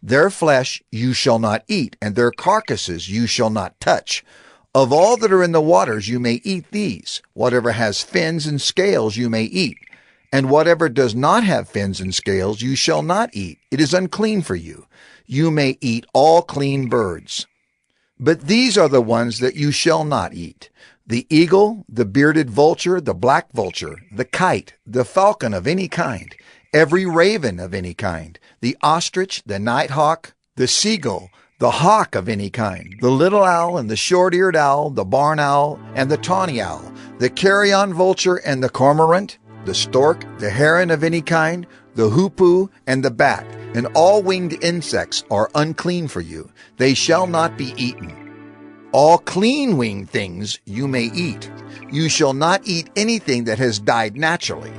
Their flesh you shall not eat, and their carcasses you shall not touch. Of all that are in the waters you may eat these. Whatever has fins and scales you may eat, and whatever does not have fins and scales you shall not eat. It is unclean for you. You may eat all clean birds. But these are the ones that you shall not eat: the eagle, the bearded vulture, the black vulture, the kite, the falcon of any kind, every raven of any kind, the ostrich, the nighthawk, the seagull, the hawk of any kind, the little owl and the short-eared owl, the barn owl and the tawny owl, the carrion vulture and the cormorant, the stork, the heron of any kind, the hoopoe and the bat, and all winged insects are unclean for you. They shall not be eaten. All clean winged things you may eat. You shall not eat anything that has died naturally.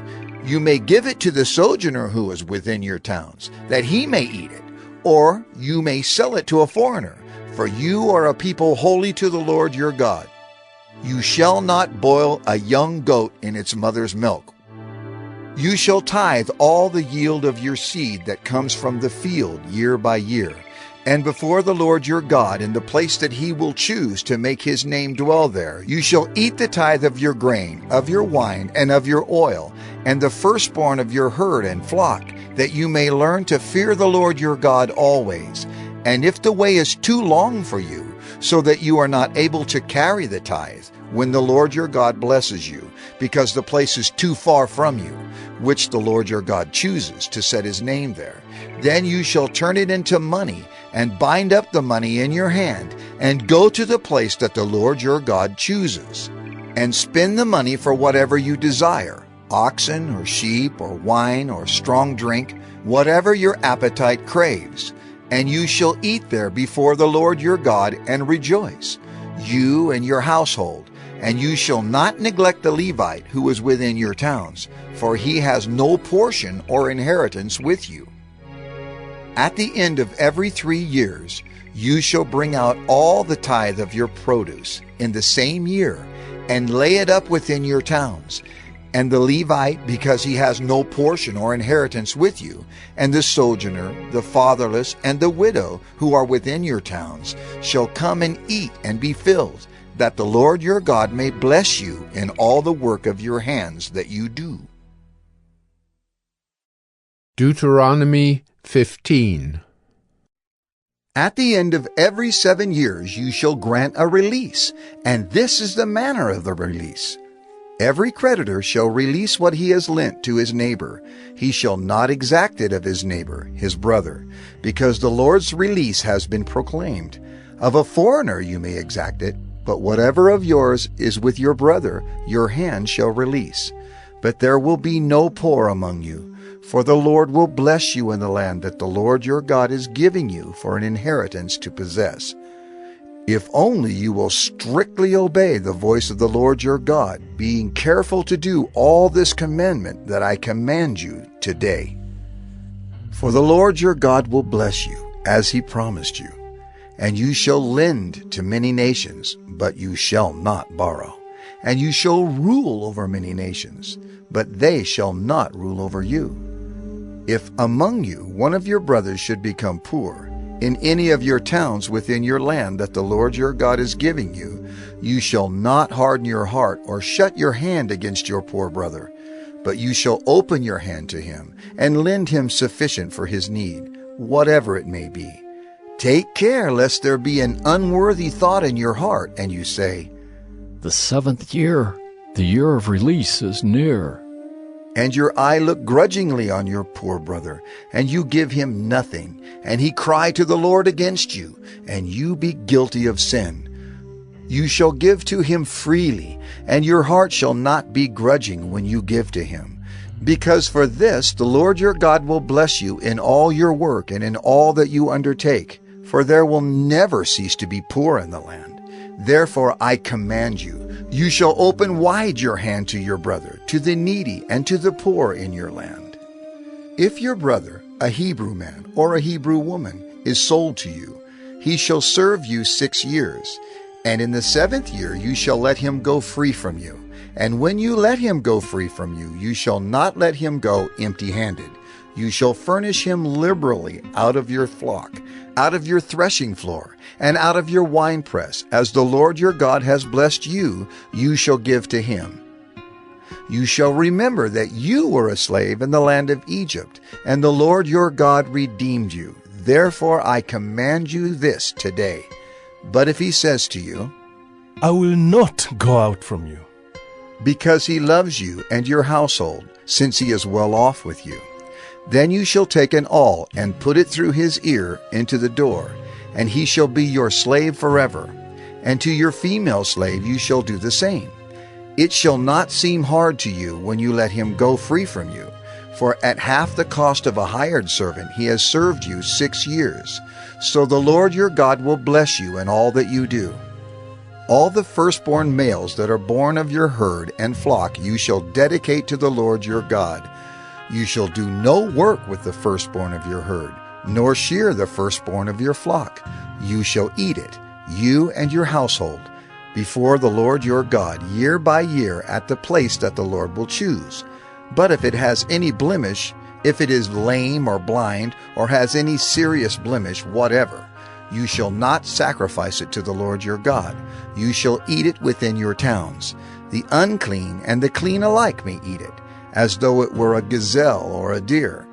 You may give it to the sojourner who is within your towns, that he may eat it, or you may sell it to a foreigner. for you are a people holy to the Lord your God. You shall not boil a young goat in its mother's milk. You shall tithe all the yield of your seed that comes from the field year by year, and before the Lord your God in the place that he will choose to make his name dwell there, you shall eat the tithe of your grain, of your wine, and of your oil, and the firstborn of your herd and flock, that you may learn to fear the Lord your God always. And if the way is too long for you, so that you are not able to carry the tithe, when the Lord your God blesses you, because the place is too far from you, which the Lord your God chooses to set his name there, then you shall turn it into money, and bind up the money in your hand, and go to the place that the Lord your God chooses, and spend the money for whatever you desire, oxen or sheep or wine or strong drink, whatever your appetite craves. And you shall eat there before the Lord your God and rejoice, you and your household. And you shall not neglect the Levite who is within your towns, for he has no portion or inheritance with you. At the end of every 3 years, you shall bring out all the tithe of your produce in the same year, and lay it up within your towns. And the Levite, because he has no portion or inheritance with you, and the sojourner, the fatherless, and the widow who are within your towns, shall come and eat and be filled, that the Lord your God may bless you in all the work of your hands that you do. Deuteronomy 15. At the end of every 7 years you shall grant a release, and this is the manner of the release. Every creditor shall release what he has lent to his neighbor. He shall not exact it of his neighbor, his brother, because the Lord's release has been proclaimed. Of a foreigner you may exact it, but whatever of yours is with your brother, your hand shall release. But there will be no poor among you, for the Lord will bless you in the land that the Lord your God is giving you for an inheritance to possess. If only you will strictly obey the voice of the Lord your God, being careful to do all this commandment that I command you today. For the Lord your God will bless you, as he promised you. And you shall lend to many nations, but you shall not borrow. And you shall rule over many nations, but they shall not rule over you. If among you one of your brothers should become poor, in any of your towns within your land that the Lord your God is giving you, you shall not harden your heart or shut your hand against your poor brother, but you shall open your hand to him and lend him sufficient for his need, whatever it may be. Take care lest there be an unworthy thought in your heart, and you say, "The 7th year, the year of release, is near." And your eye look grudgingly on your poor brother, and you give him nothing, and he cry to the Lord against you, and you be guilty of sin. You shall give to him freely, and your heart shall not be grudging when you give to him. Because for this the Lord your God will bless you in all your work and in all that you undertake, for there will never cease to be poor in the land. Therefore I command you, you shall open wide your hand to your brother, to the needy, and to the poor in your land. If your brother, a Hebrew man or a Hebrew woman, is sold to you, he shall serve you 6 years, and in the 7th year you shall let him go free from you. And when you let him go free from you, you shall not let him go empty-handed. You shall furnish him liberally out of your flock, out of your threshing floor, and out of your winepress. As the Lord your God has blessed you, you shall give to him. You shall remember that you were a slave in the land of Egypt, and the Lord your God redeemed you. Therefore I command you this today. But if he says to you, "I will not go out from you," because he loves you and your household, since he is well off with you, then you shall take an awl and put it through his ear into the door, and he shall be your slave forever. And to your female slave you shall do the same. It shall not seem hard to you when you let him go free from you, for at half the cost of a hired servant he has served you 6 years. So the Lord your God will bless you in all that you do. All the firstborn males that are born of your herd and flock you shall dedicate to the Lord your God. You shall do no work with the firstborn of your herd, nor shear the firstborn of your flock. You shall eat it, you and your household, before the Lord your God, year by year, at the place that the Lord will choose. But if it has any blemish, if it is lame or blind, or has any serious blemish whatever, you shall not sacrifice it to the Lord your God. You shall eat it within your towns. The unclean and the clean alike may eat it, as though it were a gazelle or a deer.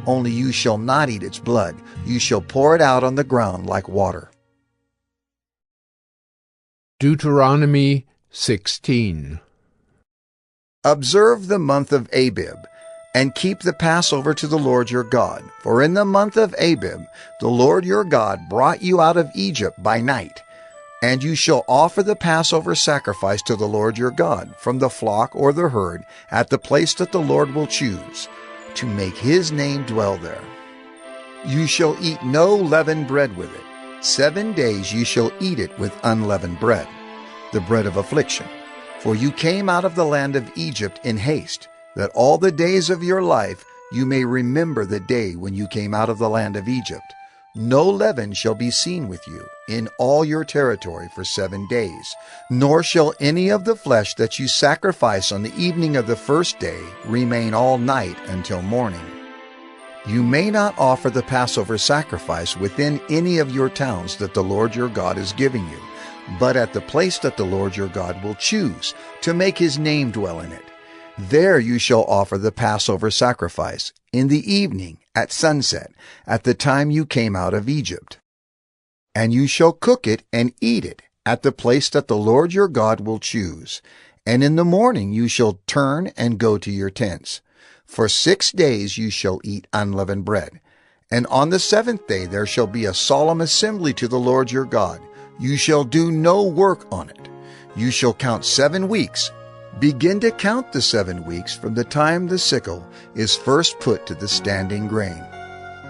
Only you shall not eat its blood. You shall pour it out on the ground like water. Deuteronomy 16. Observe the month of Abib, and keep the Passover to the Lord your God. For in the month of Abib the Lord your God brought you out of Egypt by night. And you shall offer the Passover sacrifice to the Lord your God from the flock or the herd at the place that the Lord will choose, to make his name dwell there. You shall eat no leavened bread with it. 7 days you shall eat it with unleavened bread, the bread of affliction. For you came out of the land of Egypt in haste, that all the days of your life you may remember the day when you came out of the land of Egypt. No leaven shall be seen with you in all your territory for 7 days, nor shall any of the flesh that you sacrifice on the evening of the first day remain all night until morning. You may not offer the Passover sacrifice within any of your towns that the Lord your God is giving you, but at the place that the Lord your God will choose, to make his name dwell in it. There you shall offer the Passover sacrifice, in the evening, at sunset, at the time you came out of Egypt. And you shall cook it and eat it at the place that the Lord your God will choose. And in the morning you shall turn and go to your tents. For 6 days you shall eat unleavened bread. And on the 7th day there shall be a solemn assembly to the Lord your God. You shall do no work on it. You shall count 7 weeks. Begin to count the 7 weeks from the time the sickle is first put to the standing grain.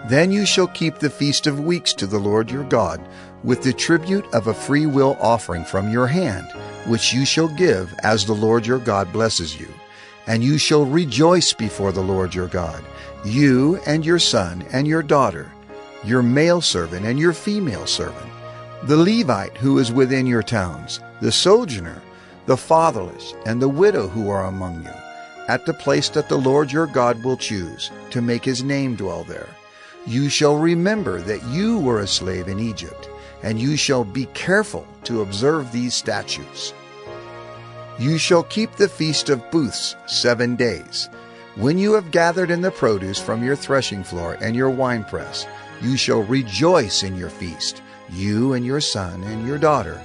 Then you shall keep the Feast of Weeks to the Lord your God, with the tribute of a free will offering from your hand, which you shall give as the Lord your God blesses you. And you shall rejoice before the Lord your God, you and your son and your daughter, your male servant and your female servant, the Levite who is within your towns, the sojourner, the fatherless, and the widow who are among you, at the place that the Lord your God will choose, to make his name dwell there. You shall remember that you were a slave in Egypt, and you shall be careful to observe these statutes. You shall keep the Feast of Booths 7 days. When you have gathered in the produce from your threshing floor and your winepress, you shall rejoice in your feast, you and your son and your daughter,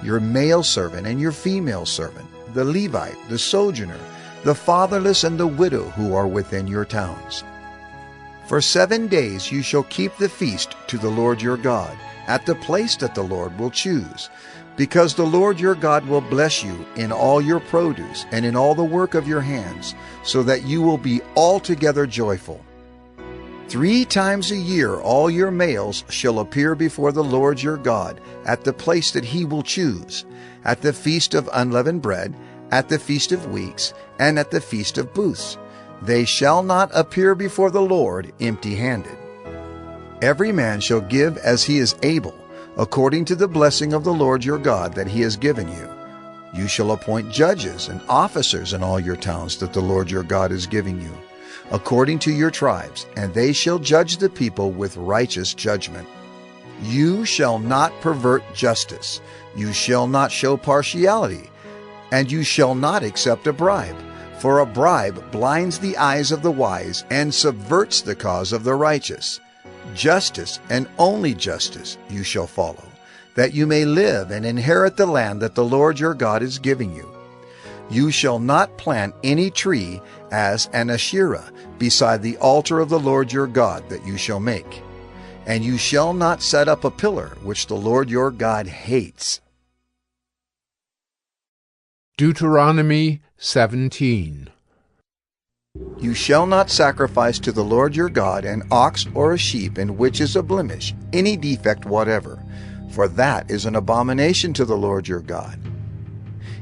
your male servant and your female servant, the Levite, the sojourner, the fatherless, and the widow who are within your towns. For 7 days you shall keep the feast to the Lord your God, at the place that the Lord will choose, because the Lord your God will bless you in all your produce and in all the work of your hands, so that you will be altogether joyful. 3 times a year all your males shall appear before the Lord your God at the place that he will choose, at the Feast of Unleavened Bread, at the Feast of Weeks, and at the Feast of Booths. They shall not appear before the Lord empty-handed. Every man shall give as he is able, according to the blessing of the Lord your God that he has given you. You shall appoint judges and officers in all your towns that the Lord your God is giving you, according to your tribes, and they shall judge the people with righteous judgment. You shall not pervert justice. You shall not show partiality, and you shall not accept a bribe. For a bribe blinds the eyes of the wise and subverts the cause of the righteous. Justice, and only justice, you shall follow, that you may live and inherit the land that the Lord your God is giving you. You shall not plant any tree as an Asherah beside the altar of the Lord your God that you shall make. And you shall not set up a pillar which the Lord your God hates. Deuteronomy 17. You shall not sacrifice to the Lord your God an ox or a sheep in which is a blemish, any defect whatever, for that is an abomination to the Lord your God.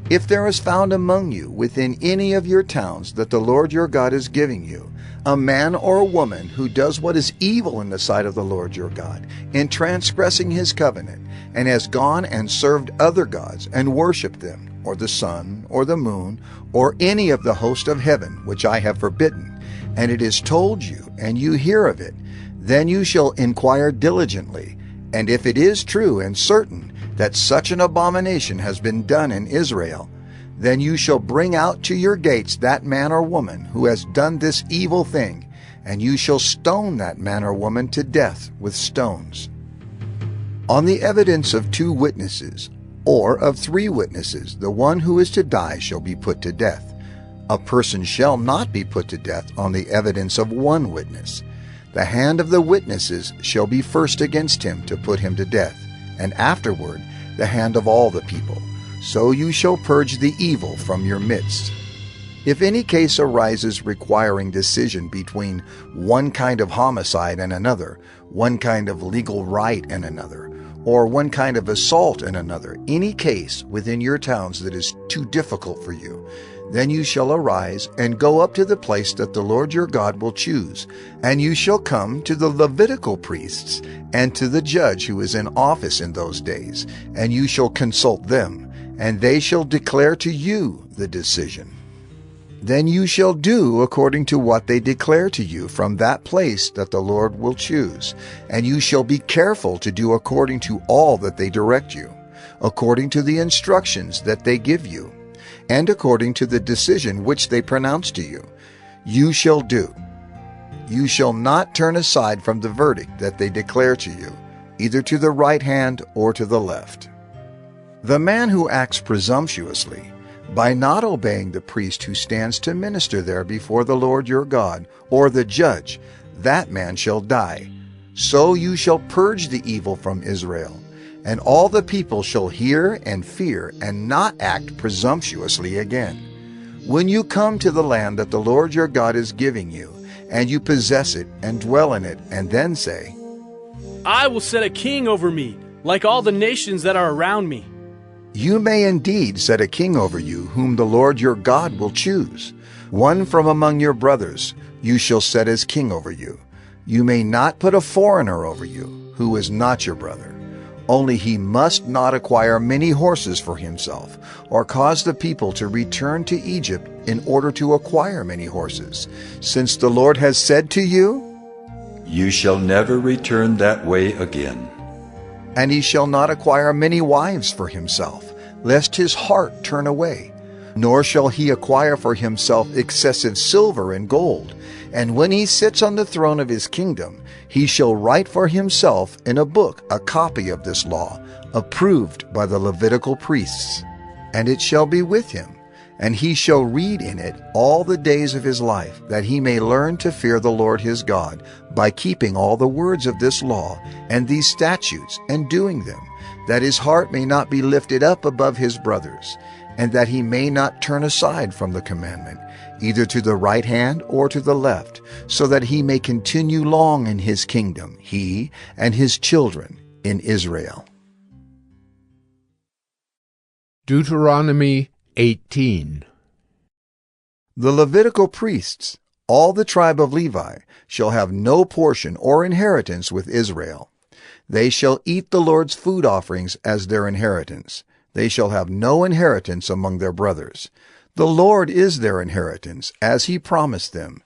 If there is found among you within any of your towns that the Lord your God is giving you A man or a woman who does what is evil in the sight of the Lord your God, in transgressing his covenant, and has gone and served other gods and worshipped them, or the sun, or the moon, or any of the host of heaven, which I have forbidden, and it is told you, and you hear of it, then you shall inquire diligently, and if it is true and certain that such an abomination has been done in Israel, then you shall bring out to your gates that man or woman who has done this evil thing, and you shall stone that man or woman to death with stones. On the evidence of 2 witnesses, or of 3 witnesses, the one who is to die shall be put to death. A person shall not be put to death on the evidence of 1 witness. The hand of the witnesses shall be first against him to put him to death, and afterward the hand of all the people. So you shall purge the evil from your midst. If any case arises requiring decision between one kind of homicide and another, one kind of legal right and another, or one kind of assault and another, any case within your towns that is too difficult for you, then you shall arise and go up to the place that the Lord your God will choose, and you shall come to the Levitical priests and to the judge who is in office in those days, and you shall consult them, and they shall declare to you the decision. Then you shall do according to what they declare to you from that place that the Lord will choose, and you shall be careful to do according to all that they direct you, according to the instructions that they give you, and according to the decision which they pronounce to you. You shall do. You shall not turn aside from the verdict that they declare to you, either to the right hand or to the left. The man who acts presumptuously, by not obeying the priest who stands to minister there before the Lord your God, or the judge, that man shall die. So you shall purge the evil from Israel, and all the people shall hear and fear, and not act presumptuously again. When you come to the land that the Lord your God is giving you, and you possess it and dwell in it, and then say, I will set a king over me, like all the nations that are around me. You may indeed set a king over you, whom the Lord your God will choose. One from among your brothers you shall set as king over you. You may not put a foreigner over you, who is not your brother. Only he must not acquire many horses for himself, or cause the people to return to Egypt in order to acquire many horses, since the Lord has said to you, You shall never return that way again. And he shall not acquire many wives for himself, lest his heart turn away. Nor shall he acquire for himself excessive silver and gold. And when he sits on the throne of his kingdom, he shall write for himself in a book a copy of this law, approved by the Levitical priests. And it shall be with him, and he shall read in it all the days of his life, that he may learn to fear the Lord his God, by keeping all the words of this law and these statutes, and doing them, that his heart may not be lifted up above his brothers, and that he may not turn aside from the commandment, either to the right hand or to the left, so that he may continue long in his kingdom, he and his children in Israel. Deuteronomy 18. The Levitical priests, all the tribe of Levi, shall have no portion or inheritance with Israel. They shall eat the Lord's food offerings as their inheritance. They shall have no inheritance among their brothers. The Lord is their inheritance, as he promised them.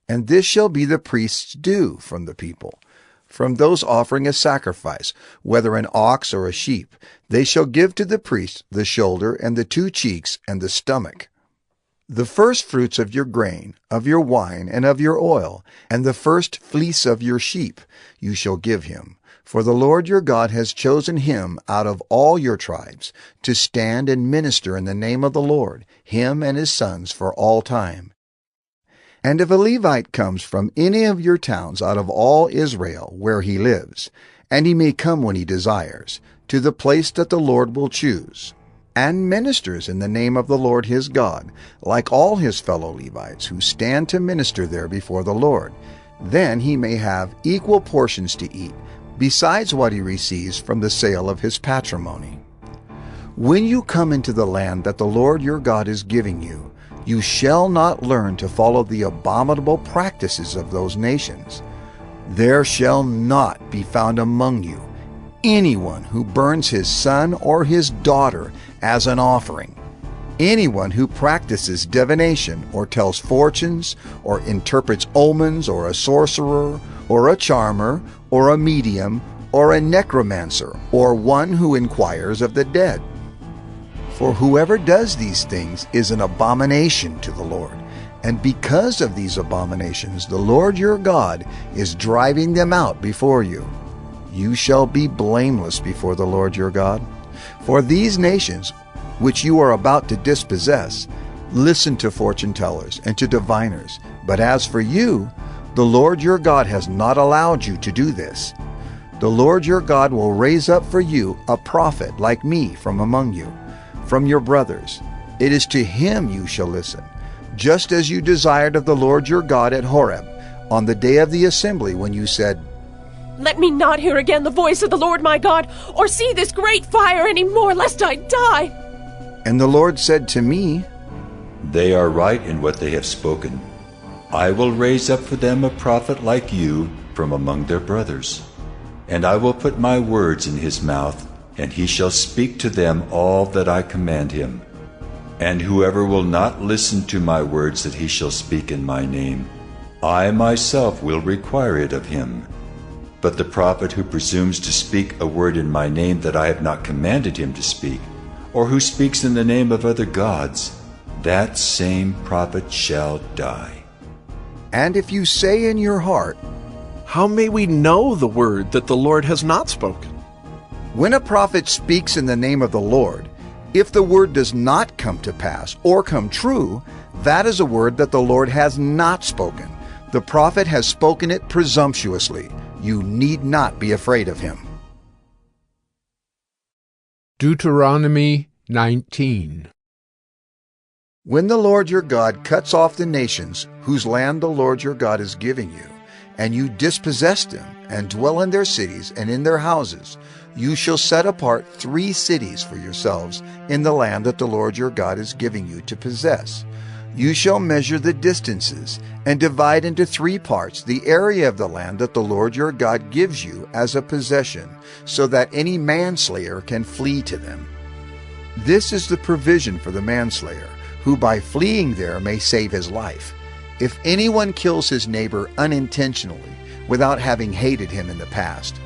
And this shall be the priest's due from the people. From those offering a sacrifice, whether an ox or a sheep, they shall give to the priest the shoulder and the 2 cheeks and the stomach. The first fruits of your grain, of your wine, and of your oil, and the first fleece of your sheep, you shall give him. For the Lord your God has chosen him out of all your tribes, to stand and minister in the name of the Lord, him and his sons for all time. And if a Levite comes from any of your towns out of all Israel where he lives, and he may come when he desires, to the place that the Lord will choose, and ministers in the name of the Lord his God, like all his fellow Levites who stand to minister there before the Lord, then he may have equal portions to eat, besides what he receives from the sale of his patrimony. When you come into the land that the Lord your God is giving you, You shall not learn to follow the abominable practices of those nations. There shall not be found among you anyone who burns his son or his daughter as an offering, anyone who practices divination or tells fortunes or interprets omens, or a sorcerer or a charmer or a medium or a necromancer or one who inquires of the dead. For whoever does these things is an abomination to the Lord. And because of these abominations, the Lord your God is driving them out before you. You shall be blameless before the Lord your God. For these nations, which you are about to dispossess, listen to fortune tellers and to diviners. But as for you, the Lord your God has not allowed you to do this. The Lord your God will raise up for you a prophet like me from among you, from your brothers. It is to him you shall listen, just as you desired of the Lord your God at Horeb, on the day of the assembly, when you said, "Let me not hear again the voice of the Lord my God, or see this great fire any more, lest I die." And the Lord said to me, They are right in what they have spoken. I will raise up for them a prophet like you from among their brothers. And I will put my words in his mouth, and he shall speak to them all that I command him. And whoever will not listen to my words that he shall speak in my name, I myself will require it of him. But the prophet who presumes to speak a word in my name that I have not commanded him to speak, or who speaks in the name of other gods, that same prophet shall die. And if you say in your heart, How may we know the word that the Lord has not spoken? When a prophet speaks in the name of the Lord, if the word does not come to pass or come true, that is a word that the Lord has not spoken. The prophet has spoken it presumptuously. You need not be afraid of him. Deuteronomy 19. When the Lord your God cuts off the nations whose land the Lord your God is giving you, and you dispossess them, and dwell in their cities and in their houses, you shall set apart 3 cities for yourselves in the land that the Lord your God is giving you to possess. You shall measure the distances, and divide into 3 parts the area of the land that the Lord your God gives you as a possession, so that any manslayer can flee to them. This is the provision for the manslayer, who by fleeing there may save his life. If anyone kills his neighbor unintentionally, without having hated him in the past,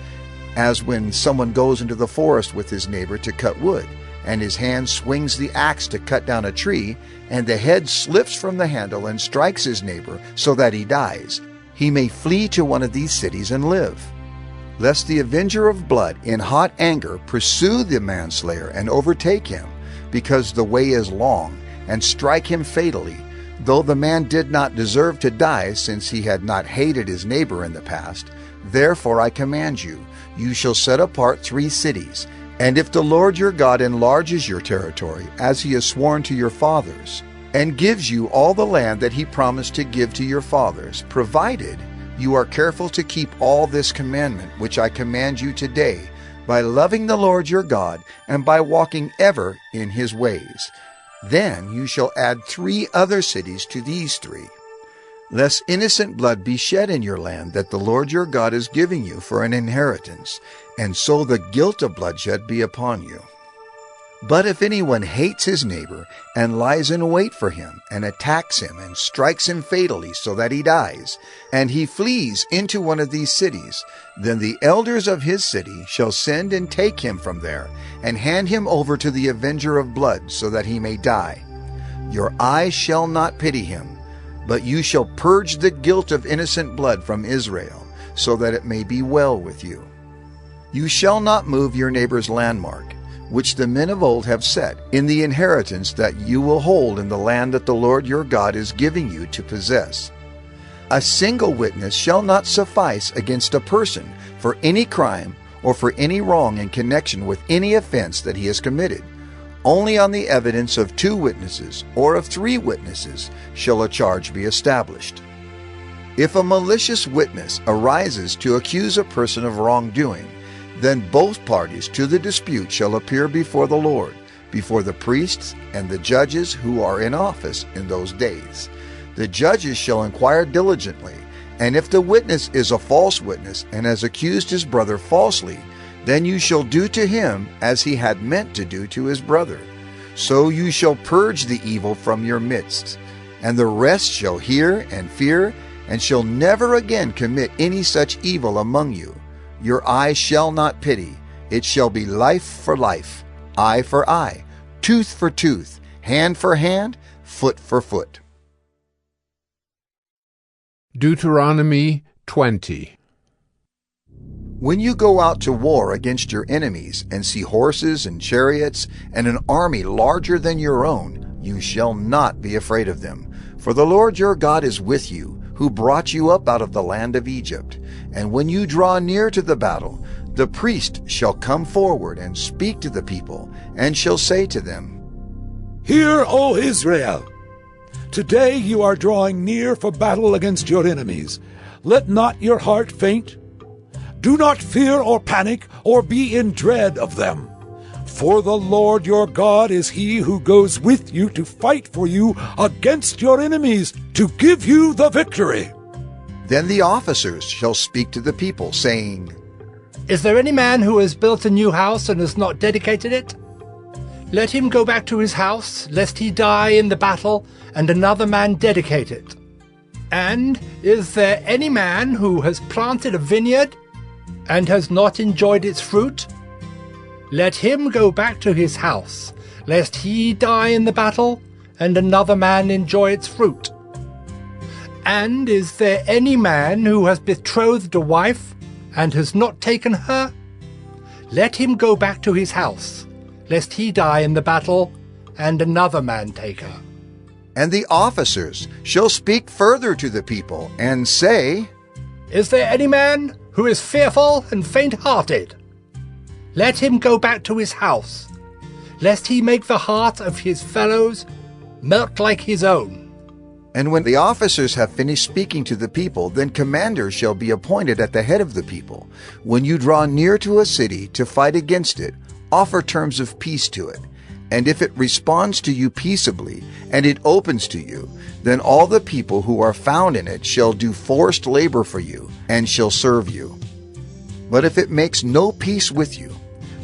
as when someone goes into the forest with his neighbor to cut wood, and his hand swings the axe to cut down a tree, and the head slips from the handle and strikes his neighbor so that he dies, he may flee to one of these cities and live. Lest the avenger of blood in hot anger pursue the manslayer and overtake him, because the way is long, and strike him fatally, though the man did not deserve to die, since he had not hated his neighbor in the past. Therefore I command you, you shall set apart 3 cities. And if the Lord your God enlarges your territory, as he has sworn to your fathers, and gives you all the land that he promised to give to your fathers, provided you are careful to keep all this commandment which I command you today, by loving the Lord your God, and by walking ever in his ways, then you shall add 3 other cities to these 3. Lest innocent blood be shed in your land that the Lord your God is giving you for an inheritance, and so the guilt of bloodshed be upon you. But if anyone hates his neighbor, and lies in wait for him, and attacks him, and strikes him fatally so that he dies, and he flees into one of these cities, then the elders of his city shall send and take him from there, and hand him over to the avenger of blood, so that he may die. Your eyes shall not pity him, but you shall purge the guilt of innocent blood from Israel, so that it may be well with you. You shall not move your neighbor's landmark, which the men of old have set, in the inheritance that you will hold in the land that the Lord your God is giving you to possess. A single witness shall not suffice against a person for any crime or for any wrong in connection with any offense that he has committed. Only on the evidence of 2 witnesses or of 3 witnesses shall a charge be established. If a malicious witness arises to accuse a person of wrongdoing, then both parties to the dispute shall appear before the Lord, before the priests and the judges who are in office in those days. The judges shall inquire diligently, and if the witness is a false witness and has accused his brother falsely, then you shall do to him as he had meant to do to his brother. So you shall purge the evil from your midst, and the rest shall hear and fear, and shall never again commit any such evil among you. Your eye shall not pity. It shall be life for life, eye for eye, tooth for tooth, hand for hand, foot for foot. Deuteronomy 20. When you go out to war against your enemies and see horses and chariots and an army larger than your own, you shall not be afraid of them. For the Lord your God is with you, who brought you up out of the land of Egypt. And when you draw near to the battle, the priest shall come forward and speak to the people, and shall say to them, Hear, O Israel! Today you are drawing near for battle against your enemies. Let not your heart faint. Do not fear or panic or be in dread of them. For the Lord your God is he who goes with you to fight for you against your enemies, to give you the victory. Then the officers shall speak to the people, saying, Is there any man who has built a new house and has not dedicated it? Let him go back to his house, lest he die in the battle, and another man dedicate it. And is there any man who has planted a vineyard and has not enjoyed its fruit? Let him go back to his house, lest he die in the battle, and another man enjoy its fruit. And is there any man who has betrothed a wife, and has not taken her? Let him go back to his house, lest he die in the battle, and another man take her. And the officers shall speak further to the people, and say, Is there any man who is fearful and faint-hearted? Let him go back to his house, lest he make the heart of his fellows melt like his own. And when the officers have finished speaking to the people, then commanders shall be appointed at the head of the people. When you draw near to a city to fight against it, offer terms of peace to it. And if it responds to you peaceably, and it opens to you, then all the people who are found in it shall do forced labor for you, and shall serve you. But if it makes no peace with you,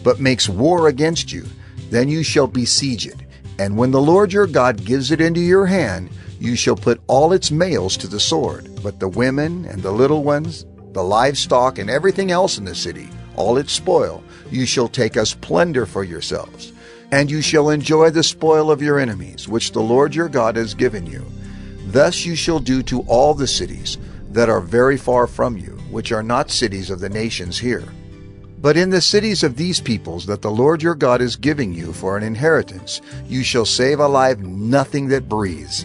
but makes war against you, then you shall besiege it. And when the Lord your God gives it into your hand, you shall put all its males to the sword, but the women and the little ones, the livestock and everything else in the city, all its spoil, you shall take as plunder for yourselves. And you shall enjoy the spoil of your enemies, which the Lord your God has given you. Thus you shall do to all the cities that are very far from you, which are not cities of the nations here. But in the cities of these peoples that the Lord your God is giving you for an inheritance, you shall save alive nothing that breathes,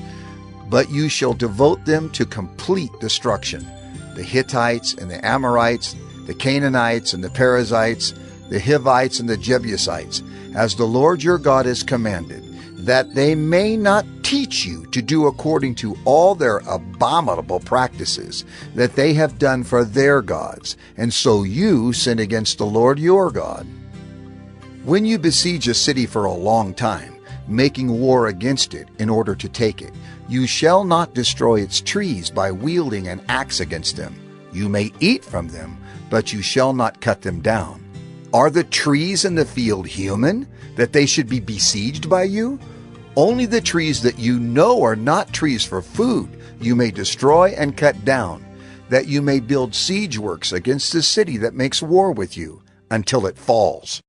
but you shall devote them to complete destruction. The Hittites and the Amorites, the Canaanites and the Perizzites, the Hivites and the Jebusites, as the Lord your God has commanded, that they may not teach you to do according to all their abominable practices that they have done for their gods, and so you sin against the Lord your God. When you besiege a city for a long time, making war against it in order to take it, you shall not destroy its trees by wielding an axe against them. You may eat from them, but you shall not cut them down. Are the trees in the field human, that they should be besieged by you? Only the trees that you know are not trees for food you may destroy and cut down, that you may build siege works against the city that makes war with you, until it falls.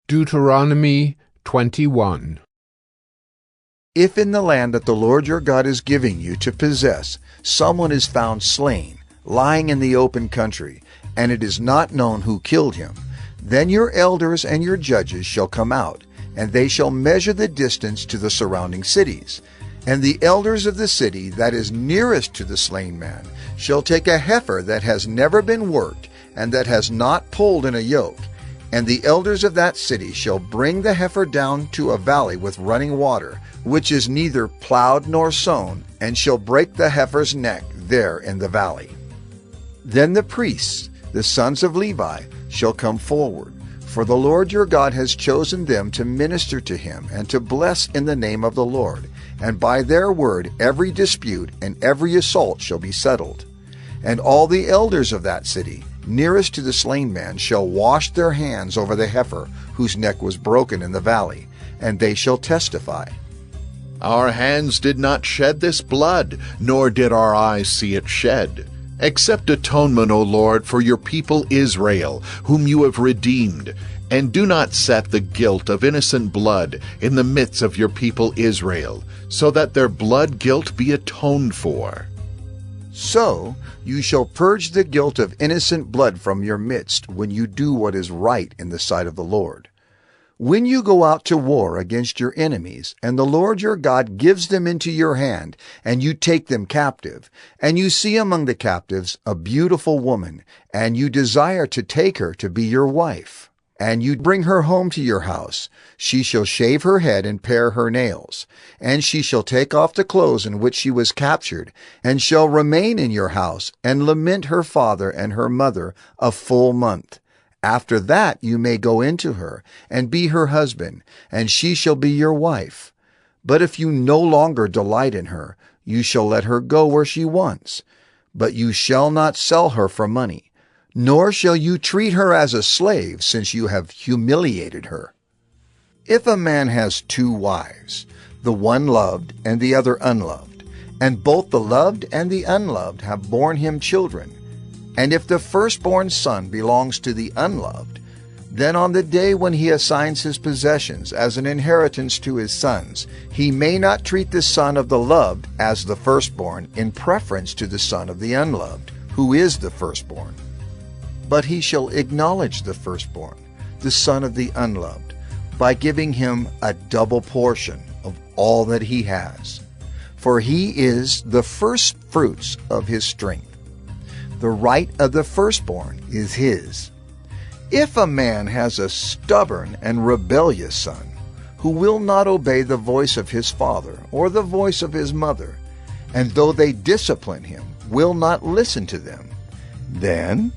Deuteronomy 21. If in the land that the Lord your God is giving you to possess, someone is found slain, lying in the open country, and it is not known who killed him, then your elders and your judges shall come out, and they shall measure the distance to the surrounding cities. And the elders of the city that is nearest to the slain man shall take a heifer that has never been worked, and that has not pulled in a yoke. And the elders of that city shall bring the heifer down to a valley with running water, which is neither plowed nor sown, and shall break the heifer's neck there in the valley. Then the priests, the sons of Levi, shall come forward, For the Lord your God has chosen them to minister to him and to bless in the name of the Lord, and by their word every dispute and every assault shall be settled. And all the elders of that city, nearest to the slain man, shall wash their hands over the heifer whose neck was broken in the valley, and they shall testify. Our hands did not shed this blood, nor did our eyes see it shed. Accept atonement, O Lord, for your people Israel, whom you have redeemed, and do not set the guilt of innocent blood in the midst of your people Israel, so that their blood guilt be atoned for. So you shall purge the guilt of innocent blood from your midst when you do what is right in the sight of the Lord. When you go out to war against your enemies, and the Lord your God gives them into your hand, and you take them captive, and you see among the captives a beautiful woman, and you desire to take her to be your wife, and you bring her home to your house, she shall shave her head and pare her nails, and she shall take off the clothes in which she was captured, and shall remain in your house, and lament her father and her mother a full month. After that you may go into her, and be her husband, and she shall be your wife. But if you no longer delight in her, you shall let her go where she wants. But you shall not sell her for money, nor shall you treat her as a slave, since you have humiliated her. If a man has 2 wives, the one loved and the other unloved, and both the loved and the unloved have borne him children, and if the firstborn son belongs to the unloved, then on the day when he assigns his possessions as an inheritance to his sons, he may not treat the son of the loved as the firstborn in preference to the son of the unloved, who is the firstborn. But he shall acknowledge the firstborn, the son of the unloved, by giving him a double portion of all that he has. For he is the first fruits of his strength. The right of the firstborn is his. If a man has a stubborn and rebellious son, who will not obey the voice of his father or the voice of his mother, and though they discipline him, will not listen to them, then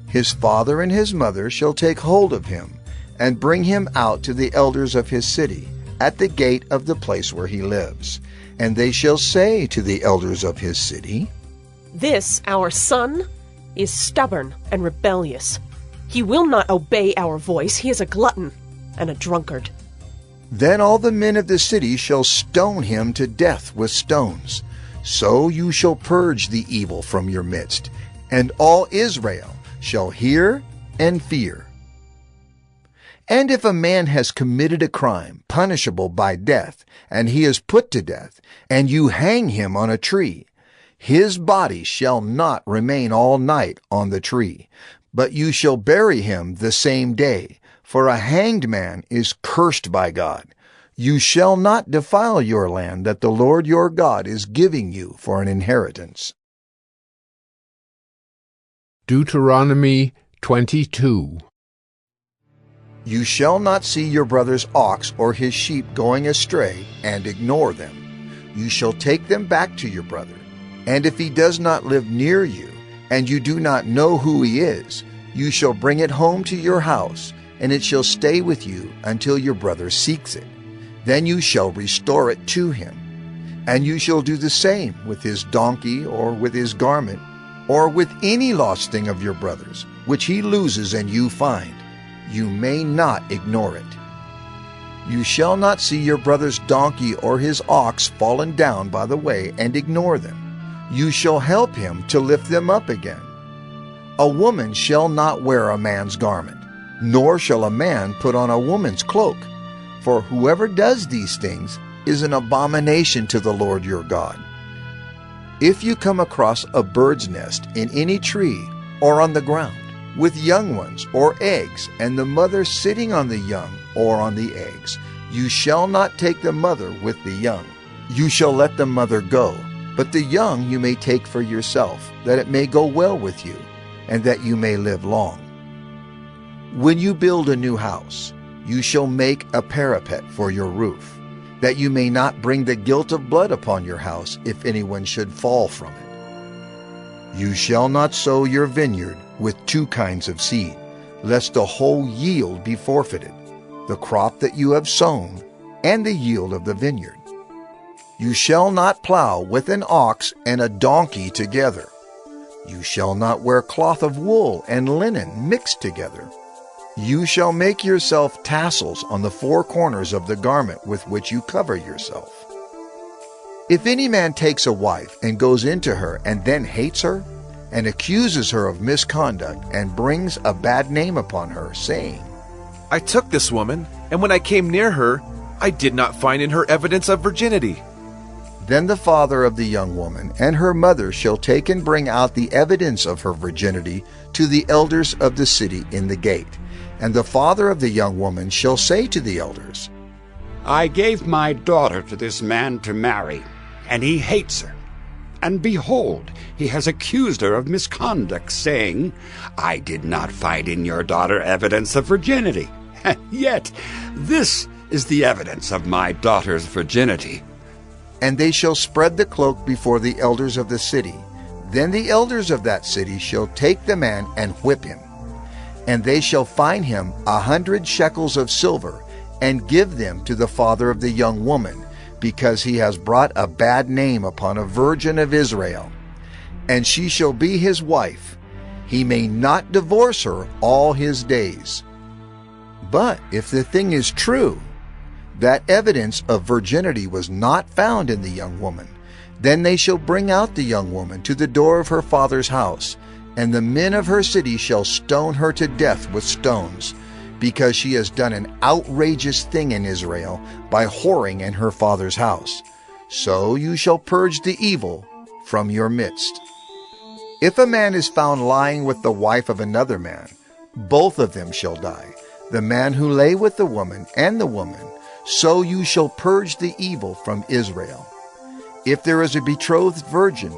his father and his mother shall take hold of him, and bring him out to the elders of his city, at the gate of the place where he lives. And they shall say to the elders of his city, This, our son, is stubborn and rebellious. He will not obey our voice. He is a glutton and a drunkard. Then all the men of the city shall stone him to death with stones. So you shall purge the evil from your midst, and all Israel shall hear and fear. And if a man has committed a crime punishable by death, and he is put to death, and you hang him on a tree, his body shall not remain all night on the tree, but you shall bury him the same day, for a hanged man is cursed by God. You shall not defile your land that the Lord your God is giving you for an inheritance. Deuteronomy 22. You shall not see your brother's ox or his sheep going astray and ignore them. You shall take them back to your brother. And if he does not live near you, and you do not know who he is, you shall bring it home to your house, and it shall stay with you until your brother seeks it. Then you shall restore it to him. And you shall do the same with his donkey, or with his garment, or with any lost thing of your brother's, which he loses and you find. You may not ignore it. You shall not see your brother's donkey or his ox fallen down by the way and ignore them. You shall help him to lift them up again. A woman shall not wear a man's garment, nor shall a man put on a woman's cloak. For whoever does these things is an abomination to the Lord your God. If you come across a bird's nest in any tree or on the ground, with young ones or eggs, and the mother sitting on the young or on the eggs, you shall not take the mother with the young. You shall let the mother go, but the young you may take for yourself, that it may go well with you, and that you may live long. When you build a new house, you shall make a parapet for your roof, that you may not bring the guilt of blood upon your house if anyone should fall from it. You shall not sow your vineyard with 2 kinds of seed, lest the whole yield be forfeited, the crop that you have sown, and the yield of the vineyard. You shall not plow with an ox and a donkey together. You shall not wear cloth of wool and linen mixed together. You shall make yourself tassels on the four corners of the garment with which you cover yourself. If any man takes a wife and goes into her and then hates her, and accuses her of misconduct and brings a bad name upon her, saying, I took this woman, and when I came near her, I did not find in her evidence of virginity. Then the father of the young woman and her mother shall take and bring out the evidence of her virginity to the elders of the city in the gate. And the father of the young woman shall say to the elders, I gave my daughter to this man to marry, and he hates her. And behold, he has accused her of misconduct, saying, I did not find in your daughter evidence of virginity. Yet this is the evidence of my daughter's virginity. And they shall spread the cloak before the elders of the city. Then the elders of that city shall take the man and whip him. And they shall fine him 100 shekels of silver, and give them to the father of the young woman, because he has brought a bad name upon a virgin of Israel. And she shall be his wife. He may not divorce her all his days. But if the thing is true, that evidence of virginity was not found in the young woman, then they shall bring out the young woman to the door of her father's house, and the men of her city shall stone her to death with stones, because she has done an outrageous thing in Israel by whoring in her father's house. So you shall purge the evil from your midst. If a man is found lying with the wife of another man, both of them shall die, the man who lay with the woman and the woman. So you shall purge the evil from Israel. If there is a betrothed virgin,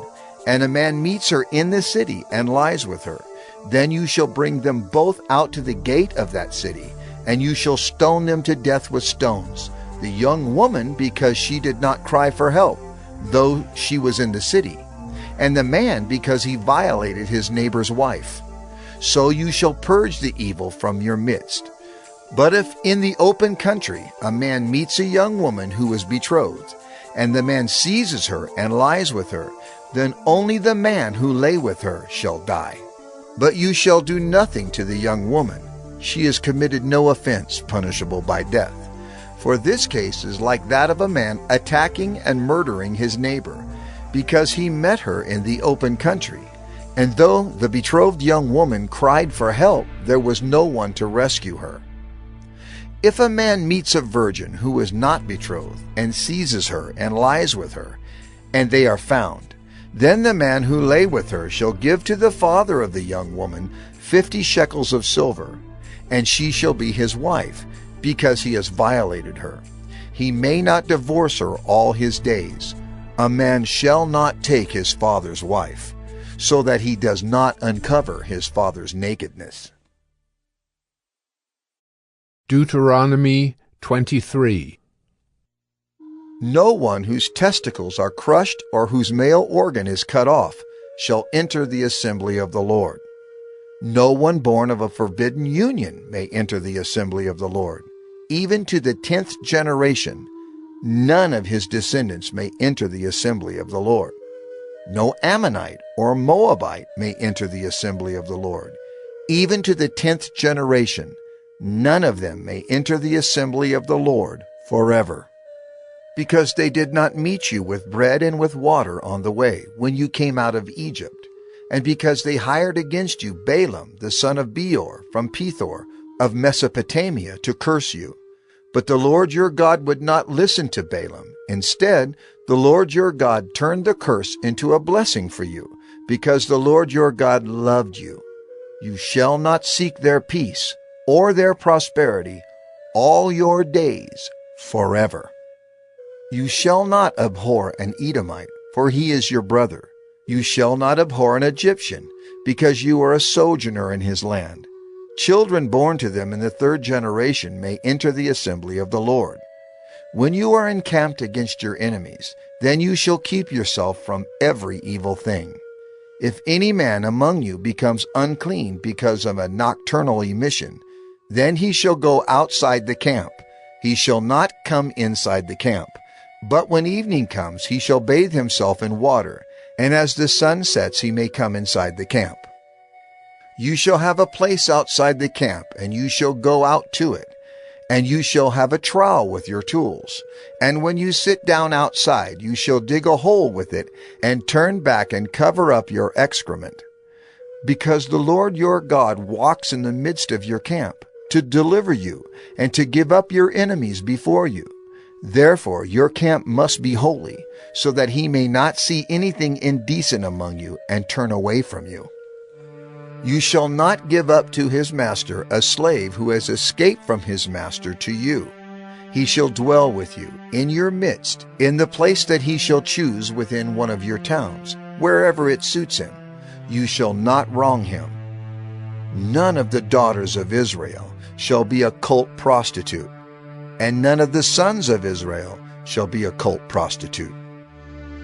and a man meets her in the city and lies with her, then you shall bring them both out to the gate of that city, and you shall stone them to death with stones, the young woman because she did not cry for help, though she was in the city, and the man because he violated his neighbor's wife. So you shall purge the evil from your midst. But if in the open country a man meets a young woman who is betrothed, and the man seizes her and lies with her, then only the man who lay with her shall die. But you shall do nothing to the young woman. She has committed no offense punishable by death. For this case is like that of a man attacking and murdering his neighbor, because he met her in the open country. And though the betrothed young woman cried for help, there was no one to rescue her. If a man meets a virgin who is not betrothed, and seizes her and lies with her, and they are found, then the man who lay with her shall give to the father of the young woman 50 shekels of silver, and she shall be his wife, because he has violated her. He may not divorce her all his days. A man shall not take his father's wife, so that he does not uncover his father's nakedness. Deuteronomy 23. No one whose testicles are crushed or whose male organ is cut off shall enter the assembly of the Lord. No one born of a forbidden union may enter the assembly of the Lord. Even to the 10th generation, none of his descendants may enter the assembly of the Lord. No Ammonite or Moabite may enter the assembly of the Lord. Even to the 10th generation, none of them may enter the assembly of the Lord forever. Because they did not meet you with bread and with water on the way when you came out of Egypt, and because they hired against you Balaam the son of Beor from Pethor of Mesopotamia to curse you. But the Lord your God would not listen to Balaam. Instead, the Lord your God turned the curse into a blessing for you, because the Lord your God loved you. You shall not seek their peace or their prosperity all your days forever. You shall not abhor an Edomite, for he is your brother. You shall not abhor an Egyptian, because you are a sojourner in his land. Children born to them in the 3rd generation may enter the assembly of the Lord. When you are encamped against your enemies, then you shall keep yourself from every evil thing. If any man among you becomes unclean because of a nocturnal emission, then he shall go outside the camp. He shall not come inside the camp. But when evening comes, he shall bathe himself in water, and as the sun sets, he may come inside the camp. You shall have a place outside the camp, and you shall go out to it. And you shall have a trowel with your tools. And when you sit down outside, you shall dig a hole with it, and turn back and cover up your excrement. Because the Lord your God walks in the midst of your camp, to deliver you, and to give up your enemies before you. Therefore your camp must be holy, so that he may not see anything indecent among you, and turn away from you. You shall not give up to his master a slave who has escaped from his master to you. He shall dwell with you in your midst, in the place that he shall choose within one of your towns, wherever it suits him. You shall not wrong him. None of the daughters of Israel shall be a cult prostitute, and none of the sons of Israel shall be a cult prostitute.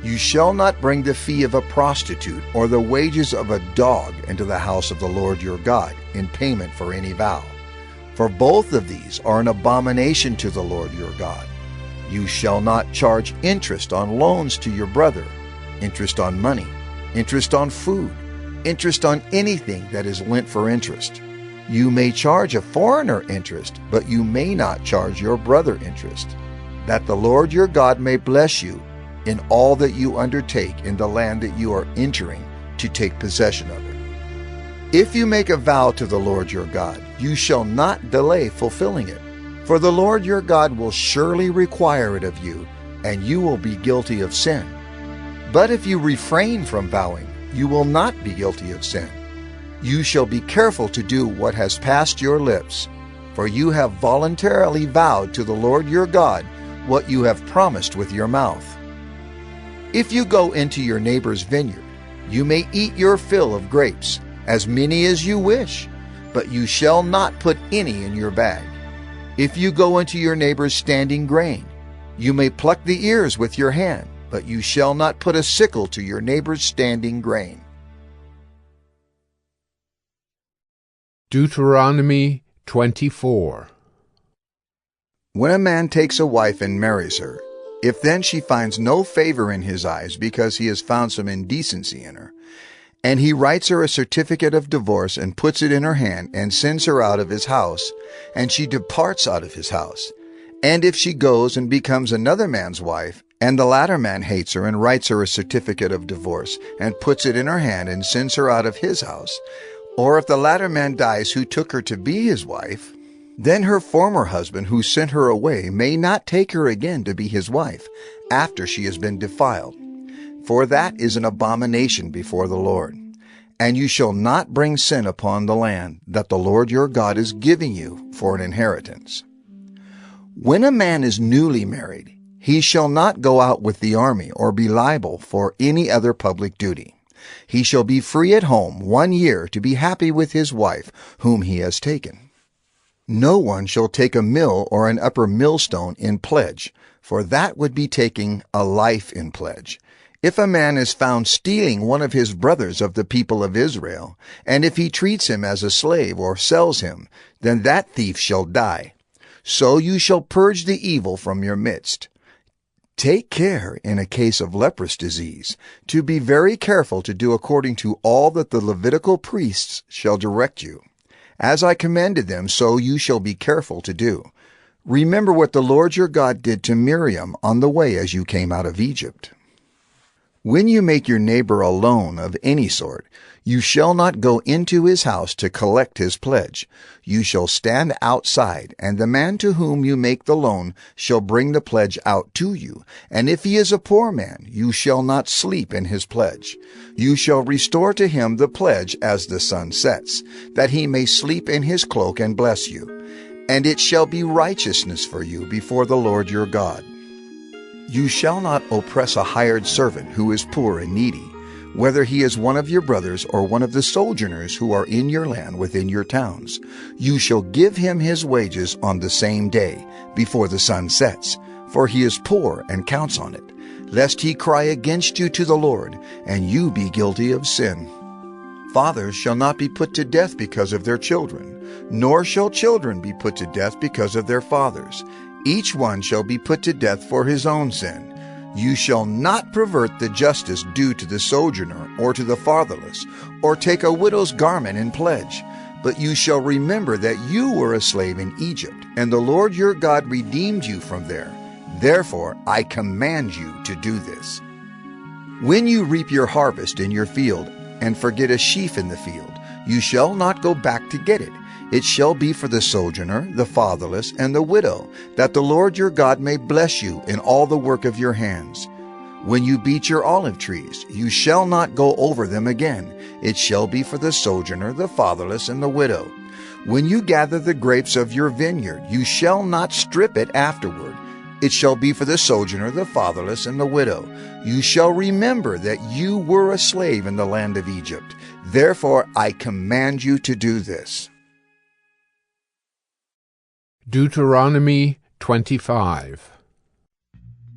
You shall not bring the fee of a prostitute or the wages of a dog into the house of the Lord your God in payment for any vow. For both of these are an abomination to the Lord your God. You shall not charge interest on loans to your brother, interest on money, interest on food, interest on anything that is lent for interest. You may charge a foreigner interest, but you may not charge your brother interest, that the Lord your God may bless you in all that you undertake in the land that you are entering to take possession of it. If you make a vow to the Lord your God, you shall not delay fulfilling it, for the Lord your God will surely require it of you, and you will be guilty of sin. But if you refrain from vowing, you will not be guilty of sin. You shall be careful to do what has passed your lips, for you have voluntarily vowed to the Lord your God what you have promised with your mouth. If you go into your neighbor's vineyard, you may eat your fill of grapes, as many as you wish, but you shall not put any in your bag. If you go into your neighbor's standing grain, you may pluck the ears with your hand, but you shall not put a sickle to your neighbor's standing grain. Deuteronomy 24. When a man takes a wife and marries her, if then she finds no favor in his eyes because he has found some indecency in her, and he writes her a certificate of divorce and puts it in her hand and sends her out of his house, and she departs out of his house, and if she goes and becomes another man's wife, and the latter man hates her and writes her a certificate of divorce and puts it in her hand and sends her out of his house, or if the latter man dies who took her to be his wife, then her former husband who sent her away may not take her again to be his wife after she has been defiled. For that is an abomination before the Lord. And you shall not bring sin upon the land that the Lord your God is giving you for an inheritance. When a man is newly married, he shall not go out with the army or be liable for any other public duty. He shall be free at home 1 year to be happy with his wife whom he has taken. No one shall take a mill or an upper millstone in pledge, for that would be taking a life in pledge. If a man is found stealing one of his brothers of the people of Israel, and if he treats him as a slave or sells him, then that thief shall die. So you shall purge the evil from your midst. Take care in a case of leprous disease, to be very careful to do according to all that the Levitical priests shall direct you. As I commanded them, so you shall be careful to do. Remember what the Lord your God did to Miriam on the way as you came out of Egypt. When you make your neighbor a loan of any sort, you shall not go into his house to collect his pledge. You shall stand outside, and the man to whom you make the loan shall bring the pledge out to you. And if he is a poor man, you shall not sleep in his pledge. You shall restore to him the pledge as the sun sets, that he may sleep in his cloak and bless you. And it shall be righteousness for you before the Lord your God. You shall not oppress a hired servant who is poor and needy, whether he is one of your brothers or one of the sojourners who are in your land within your towns. You shall give him his wages on the same day, before the sun sets, for he is poor and counts on it. lest he cry against you to the Lord, and you be guilty of sin. Fathers shall not be put to death because of their children, nor shall children be put to death because of their fathers. Each one shall be put to death for his own sin. You shall not pervert the justice due to the sojourner or to the fatherless, or take a widow's garment in pledge. But you shall remember that you were a slave in Egypt, and the Lord your God redeemed you from there. Therefore I command you to do this. When you reap your harvest in your field, and forget a sheaf in the field, you shall not go back to get it. It shall be for the sojourner, the fatherless, and the widow, that the Lord your God may bless you in all the work of your hands. When you beat your olive trees, you shall not go over them again. It shall be for the sojourner, the fatherless, and the widow. When you gather the grapes of your vineyard, you shall not strip it afterward. It shall be for the sojourner, the fatherless, and the widow. You shall remember that you were a slave in the land of Egypt. Therefore I command you to do this. Deuteronomy 25.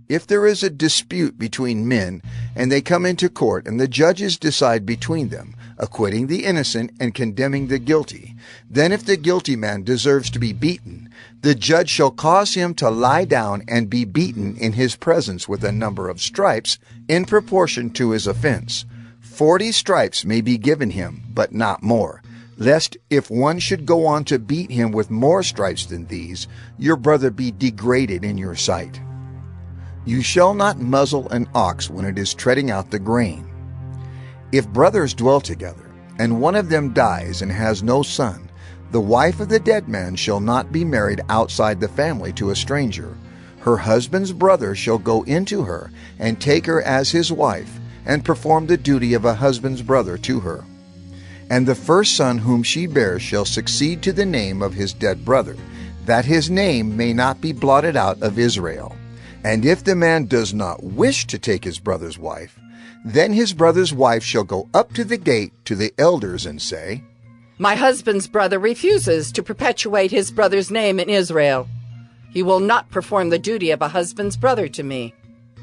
If there is a dispute between men, and they come into court, and the judges decide between them, acquitting the innocent and condemning the guilty, then if the guilty man deserves to be beaten, the judge shall cause him to lie down and be beaten in his presence with a number of stripes in proportion to his offense. 40 stripes may be given him, but not more, lest if one should go on to beat him with more stripes than these, your brother be degraded in your sight. You shall not muzzle an ox when it is treading out the grain. If brothers dwell together, and one of them dies and has no son, the wife of the dead man shall not be married outside the family to a stranger. Her husband's brother shall go into her and take her as his wife, and perform the duty of a husband's brother to her. And the first son whom she bears shall succeed to the name of his dead brother, that his name may not be blotted out of Israel. And if the man does not wish to take his brother's wife, then his brother's wife shall go up to the gate to the elders and say, My husband's brother refuses to perpetuate his brother's name in Israel. He will not perform the duty of a husband's brother to me.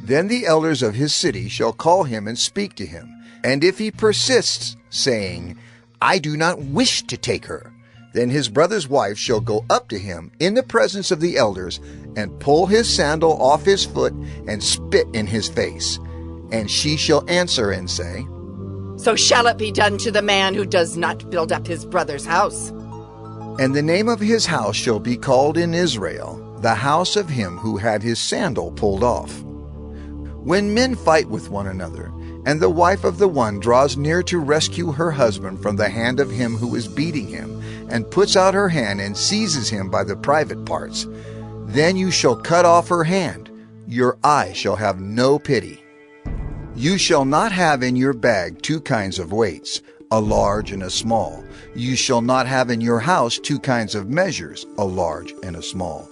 Then the elders of his city shall call him and speak to him. And if he persists, saying, I do not wish to take her, then his brother's wife shall go up to him in the presence of the elders, and pull his sandal off his foot, and spit in his face. And she shall answer and say, So shall it be done to the man who does not build up his brother's house. And the name of his house shall be called in Israel, the house of him who had his sandal pulled off. When men fight with one another, and the wife of the one draws near to rescue her husband from the hand of him who is beating him, and puts out her hand and seizes him by the private parts, then you shall cut off her hand. Your eye shall have no pity. You shall not have in your bag 2 kinds of weights, a large and a small. You shall not have in your house 2 kinds of measures, a large and a small.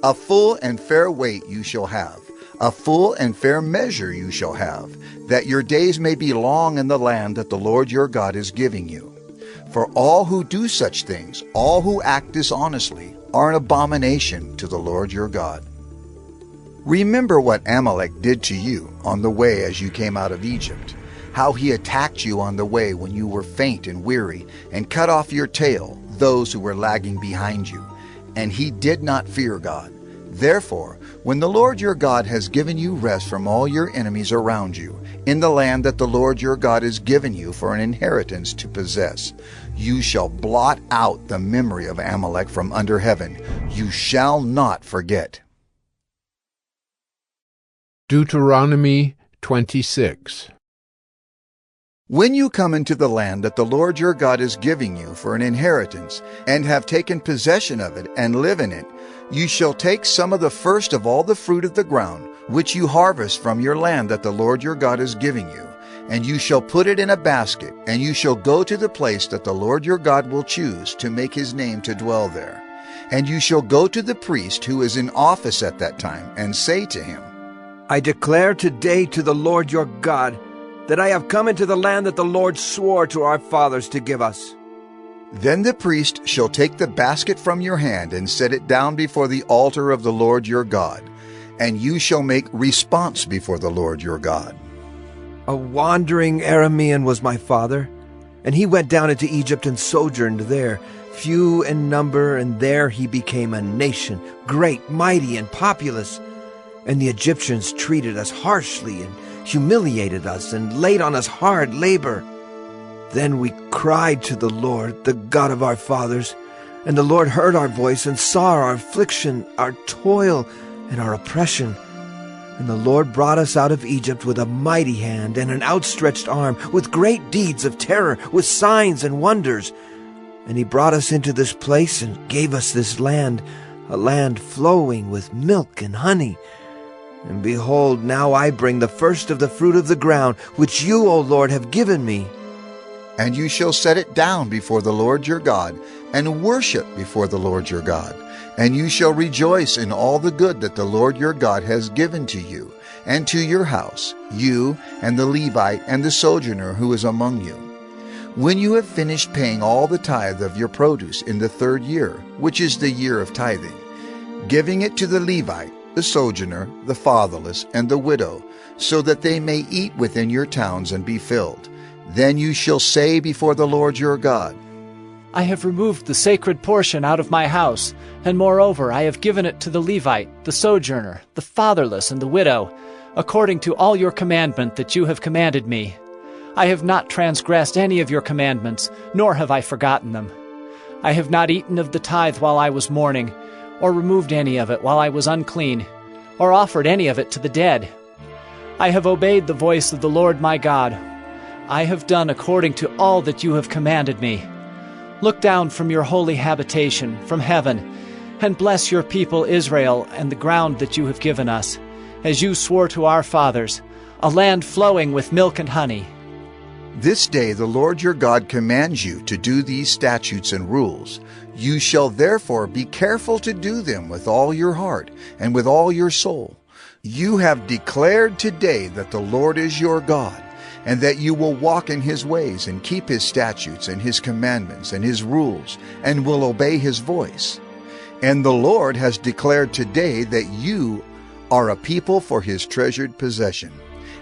A full and fair weight you shall have. A full and fair measure you shall have, that your days may be long in the land that the Lord your God is giving you. For all who do such things, all who act dishonestly, are an abomination to the Lord your God. Remember what Amalek did to you on the way as you came out of Egypt, how he attacked you on the way when you were faint and weary, and cut off your tail, those who were lagging behind you. And he did not fear God. Therefore, when the Lord your God has given you rest from all your enemies around you, in the land that the Lord your God has given you for an inheritance to possess, you shall blot out the memory of Amalek from under heaven. You shall not forget. Deuteronomy 26. When you come into the land that the Lord your God is giving you for an inheritance, and have taken possession of it and live in it, you shall take some of the first of all the fruit of the ground, which you harvest from your land that the Lord your God is giving you, and you shall put it in a basket, and you shall go to the place that the Lord your God will choose to make his name to dwell there. And you shall go to the priest who is in office at that time, and say to him, I declare today to the Lord your God that I have come into the land that the Lord swore to our fathers to give us. Then the priest shall take the basket from your hand and set it down before the altar of the Lord your God. and you shall make response before the Lord your God. A wandering Aramean was my father, and he went down into Egypt and sojourned there, few in number, and there he became a nation, great, mighty, and populous. And the Egyptians treated us harshly and humiliated us and laid on us hard labor. Then we cried to the Lord, the God of our fathers, and the Lord heard our voice and saw our affliction, our toil, and our oppression. And the Lord brought us out of Egypt with a mighty hand and an outstretched arm, with great deeds of terror, with signs and wonders. And he brought us into this place and gave us this land, a land flowing with milk and honey. And behold, now I bring the first of the fruit of the ground, which you, O Lord, have given me. And you shall set it down before the Lord your God, and worship before the Lord your God. And you shall rejoice in all the good that the Lord your God has given to you, and to your house, you and the Levite and the sojourner who is among you. When you have finished paying all the tithe of your produce in the 3rd year, which is the year of tithing, giving it to the Levite, the sojourner, the fatherless, and the widow, so that they may eat within your towns and be filled, then you shall say before the Lord your God, I have removed the sacred portion out of my house, and moreover I have given it to the Levite, the sojourner, the fatherless, and the widow, according to all your commandment that you have commanded me. I have not transgressed any of your commandments, nor have I forgotten them. I have not eaten of the tithe while I was mourning, or removed any of it while I was unclean, or offered any of it to the dead. I have obeyed the voice of the Lord my God. I have done according to all that you have commanded me. Look down from your holy habitation, from heaven, and bless your people Israel and the ground that you have given us, as you swore to our fathers, a land flowing with milk and honey. This day the Lord your God commands you to do these statutes and rules. You shall therefore be careful to do them with all your heart and with all your soul. You have declared today that the Lord is your God, and that you will walk in his ways and keep his statutes and his commandments and his rules, and will obey his voice. And the Lord has declared today that you are a people for his treasured possession,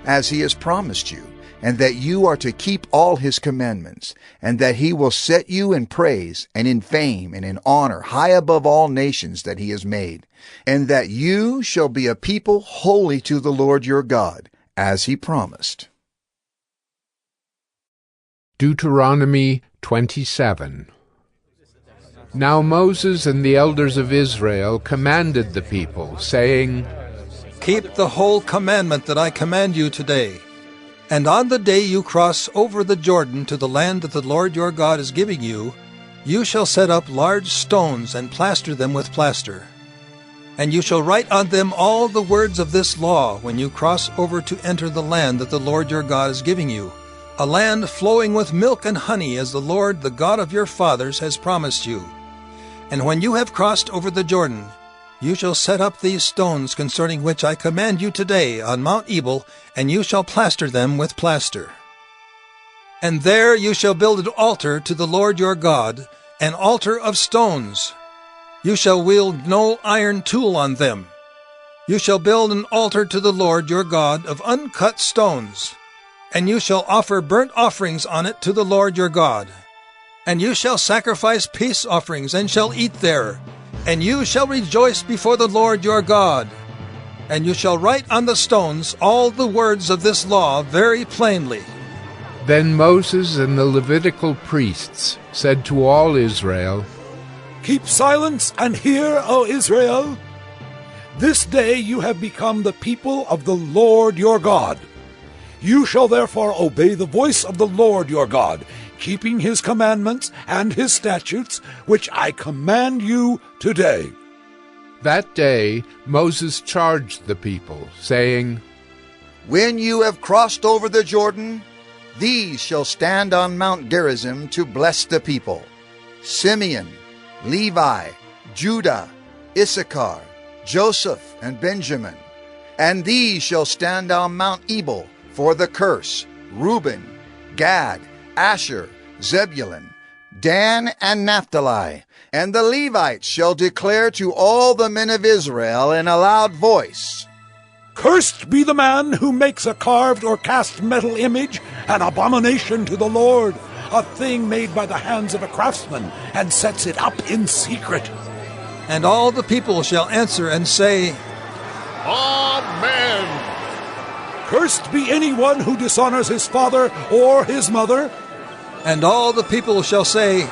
as he has promised you, and that you are to keep all his commandments, and that he will set you in praise and in fame and in honor high above all nations that he has made, and that you shall be a people holy to the Lord your God, as he promised. Deuteronomy 27. Now Moses and the elders of Israel commanded the people, saying, Keep the whole commandment that I command you today. And on the day you cross over the Jordan to the land that the Lord your God is giving you, you shall set up large stones and plaster them with plaster. And you shall write on them all the words of this law when you cross over to enter the land that the Lord your God is giving you, a land flowing with milk and honey, as the Lord, the God of your fathers, has promised you. And when you have crossed over the Jordan, you shall set up these stones concerning which I command you today on Mount Ebal, and you shall plaster them with plaster. And there you shall build an altar to the Lord your God, an altar of stones. You shall wield no iron tool on them. You shall build an altar to the Lord your God of uncut stones, and you shall offer burnt offerings on it to the Lord your God. And you shall sacrifice peace offerings, and shall eat there. And you shall rejoice before the Lord your God. And you shall write on the stones all the words of this law very plainly. Then Moses and the Levitical priests said to all Israel, Keep silence and hear, O Israel. This day you have become the people of the Lord your God. You shall therefore obey the voice of the Lord your God, keeping his commandments and his statutes, which I command you today. That day Moses charged the people, saying, When you have crossed over the Jordan, these shall stand on Mount Gerizim to bless the people: Simeon, Levi, Judah, Issachar, Joseph, and Benjamin. And these shall stand on Mount Ebal for the curse: Reuben, Gad, Asher, Zebulun, Dan and Naphtali. And the Levites shall declare to all the men of Israel in a loud voice, Cursed be the man who makes a carved or cast metal image, an abomination to the Lord, a thing made by the hands of a craftsman, and sets it up in secret. And all the people shall answer and say, Amen. Cursed be anyone who dishonors his father or his mother. And all the people shall say,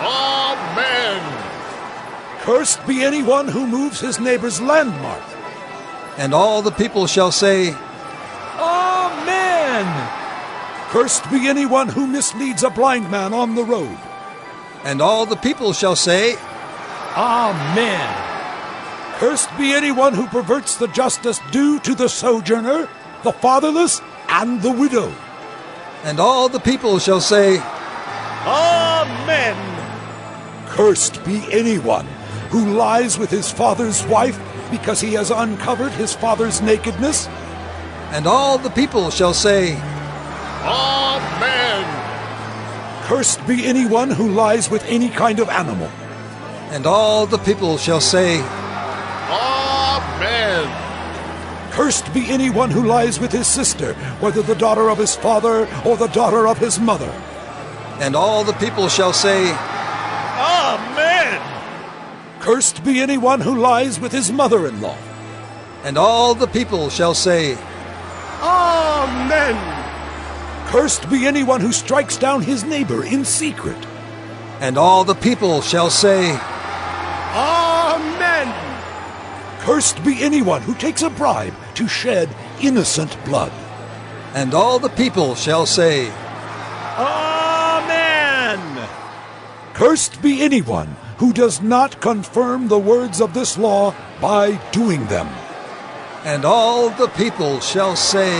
Amen. Cursed be anyone who moves his neighbor's landmark. And all the people shall say, Amen. Cursed be anyone who misleads a blind man on the road. And all the people shall say, Amen. Cursed be anyone who perverts the justice due to the sojourner, the fatherless, and the widow. And all the people shall say, Amen. Cursed be anyone who lies with his father's wife because he has uncovered his father's nakedness. And all the people shall say, Amen. Cursed be anyone who lies with any kind of animal. And all the people shall say, Amen. Cursed be anyone who lies with his sister, whether the daughter of his father or the daughter of his mother. And all the people shall say, Amen. Cursed be anyone who lies with his mother-in-law. And all the people shall say, Amen. Cursed be anyone who strikes down his neighbor in secret. And all the people shall say, Amen. Cursed be anyone who takes a bribe to shed innocent blood. And all the people shall say, Amen. Cursed be anyone who does not confirm the words of this law by doing them. And all the people shall say,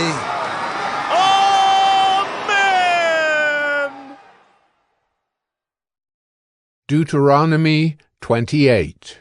Amen. Deuteronomy 28.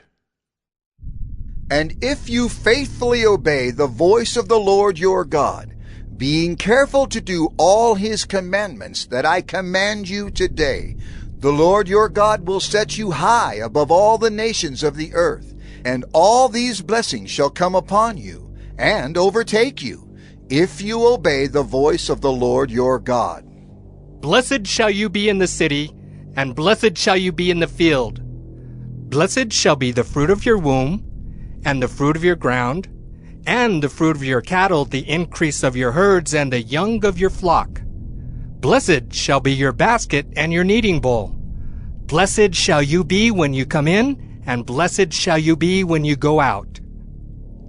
And if you faithfully obey the voice of the Lord your God, being careful to do all his commandments that I command you today, the Lord your God will set you high above all the nations of the earth, and all these blessings shall come upon you and overtake you, if you obey the voice of the Lord your God. Blessed shall you be in the city, and blessed shall you be in the field. Blessed shall be the fruit of your womb, and the fruit of your ground, and the fruit of your cattle, the increase of your herds, and the young of your flock. Blessed shall be your basket and your kneading bowl. Blessed shall you be when you come in, and blessed shall you be when you go out.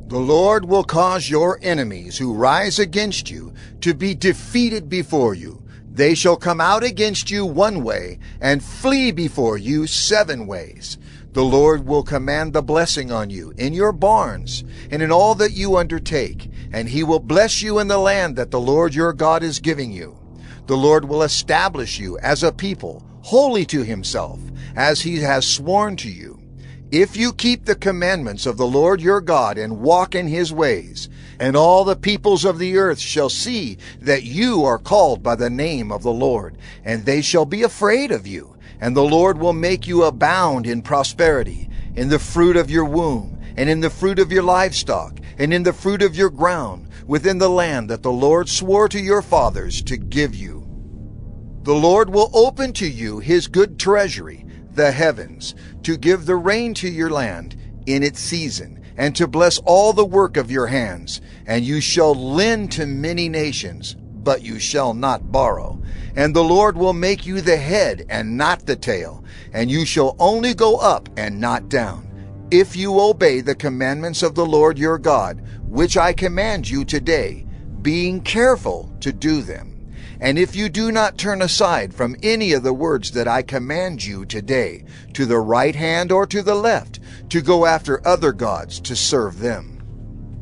The Lord will cause your enemies who rise against you to be defeated before you. They shall come out against you one way, and flee before you 7 ways. The Lord will command the blessing on you in your barns and in all that you undertake, and he will bless you in the land that the Lord your God is giving you. The Lord will establish you as a people, holy to himself, as he has sworn to you. If you keep the commandments of the Lord your God and walk in his ways, and all the peoples of the earth shall see that you are called by the name of the Lord, and they shall be afraid of you. And the Lord will make you abound in prosperity, in the fruit of your womb, and in the fruit of your livestock, and in the fruit of your ground, within the land that the Lord swore to your fathers to give you. The Lord will open to you his good treasury, the heavens, to give the rain to your land in its season, and to bless all the work of your hands. And you shall lend to many nations, but you shall not borrow. And the Lord will make you the head and not the tail, and you shall only go up and not down, if you obey the commandments of the Lord your God, which I command you today, being careful to do them. And if you do not turn aside from any of the words that I command you today, to the right hand or to the left, to go after other gods to serve them.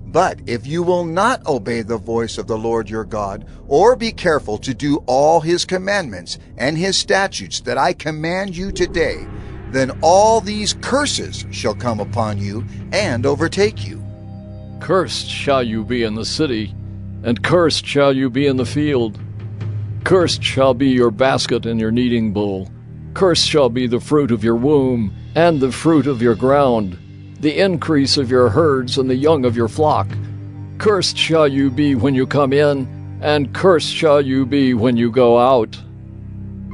But if you will not obey the voice of the Lord your God, or be careful to do all his commandments and his statutes that I command you today, then all these curses shall come upon you and overtake you. Cursed shall you be in the city, and cursed shall you be in the field. Cursed shall be your basket and your kneading bowl. Cursed shall be the fruit of your womb, and the fruit of your ground, the increase of your herds and the young of your flock. Cursed shall you be when you come in, and cursed shall you be when you go out.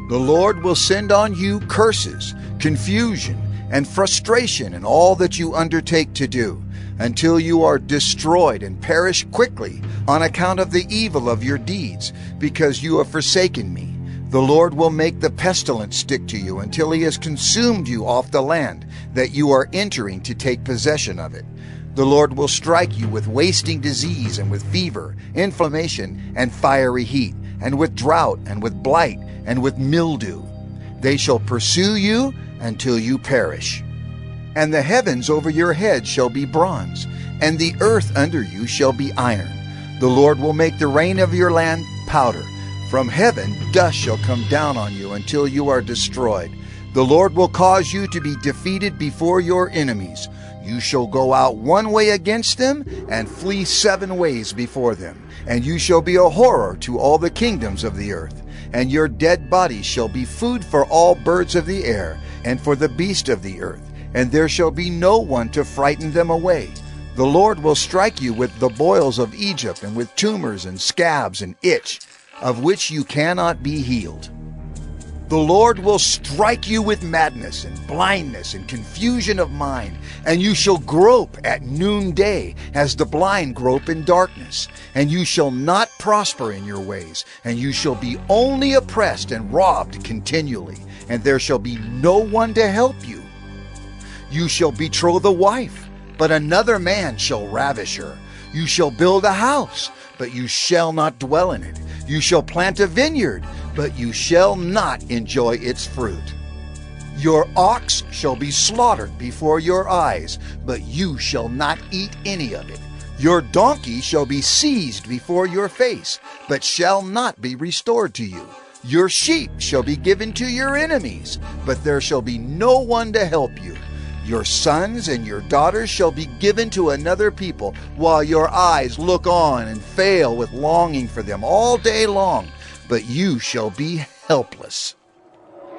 The Lord will send on you curses, confusion, and frustration in all that you undertake to do, until you are destroyed and perish quickly on account of the evil of your deeds, because you have forsaken me. The Lord will make the pestilence stick to you until he has consumed you off the land that you are entering to take possession of it. The Lord will strike you with wasting disease and with fever, inflammation, and fiery heat, and with drought, and with blight, and with mildew. They shall pursue you until you perish. And the heavens over your head shall be bronze, and the earth under you shall be iron. The Lord will make the rain of your land powder. From heaven dust shall come down on you until you are destroyed. The Lord will cause you to be defeated before your enemies. You shall go out one way against them, and flee 7 ways before them. And you shall be a horror to all the kingdoms of the earth. And your dead bodies shall be food for all birds of the air, and for the beasts of the earth. And there shall be no one to frighten them away. The Lord will strike you with the boils of Egypt, and with tumors and scabs and itch, of which you cannot be healed. The Lord will strike you with madness and blindness and confusion of mind, and you shall grope at noonday as the blind grope in darkness. And you shall not prosper in your ways, and you shall be only oppressed and robbed continually, and there shall be no one to help you. You shall betroth a wife, but another man shall ravish her. You shall build a house, but you shall not dwell in it. You shall plant a vineyard, but you shall not enjoy its fruit. Your ox shall be slaughtered before your eyes, but you shall not eat any of it. Your donkey shall be seized before your face, but shall not be restored to you. Your sheep shall be given to your enemies, but there shall be no one to help you. Your sons and your daughters shall be given to another people, while your eyes look on and fail with longing for them all day long, but you shall be helpless.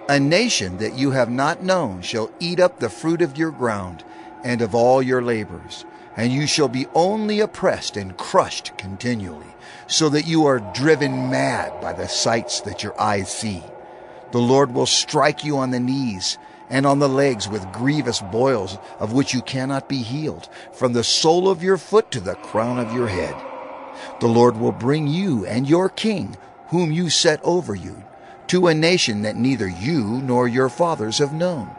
A nation that you have not known shall eat up the fruit of your ground and of all your labors, and you shall be only oppressed and crushed continually, so that you are driven mad by the sights that your eyes see. The Lord will strike you on the knees and on the legs with grievous boils, of which you cannot be healed, from the sole of your foot to the crown of your head. The Lord will bring you and your king, whom you set over you, to a nation that neither you nor your fathers have known.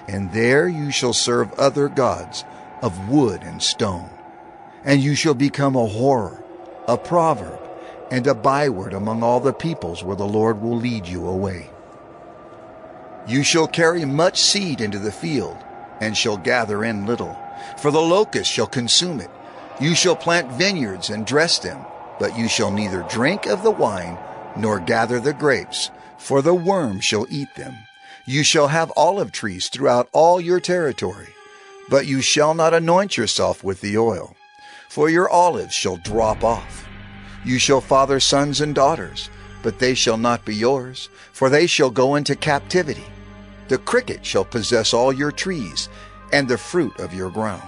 And there you shall serve other gods of wood and stone. And you shall become a horror, a proverb, and a byword among all the peoples where the Lord will lead you away. You shall carry much seed into the field, and shall gather in little, for the locust shall consume it. You shall plant vineyards and dress them, but you shall neither drink of the wine, nor gather the grapes, for the worm shall eat them. You shall have olive trees throughout all your territory, but you shall not anoint yourself with the oil, for your olives shall drop off. You shall father sons and daughters, but they shall not be yours, for they shall go into captivity. The cricket shall possess all your trees, and the fruit of your ground.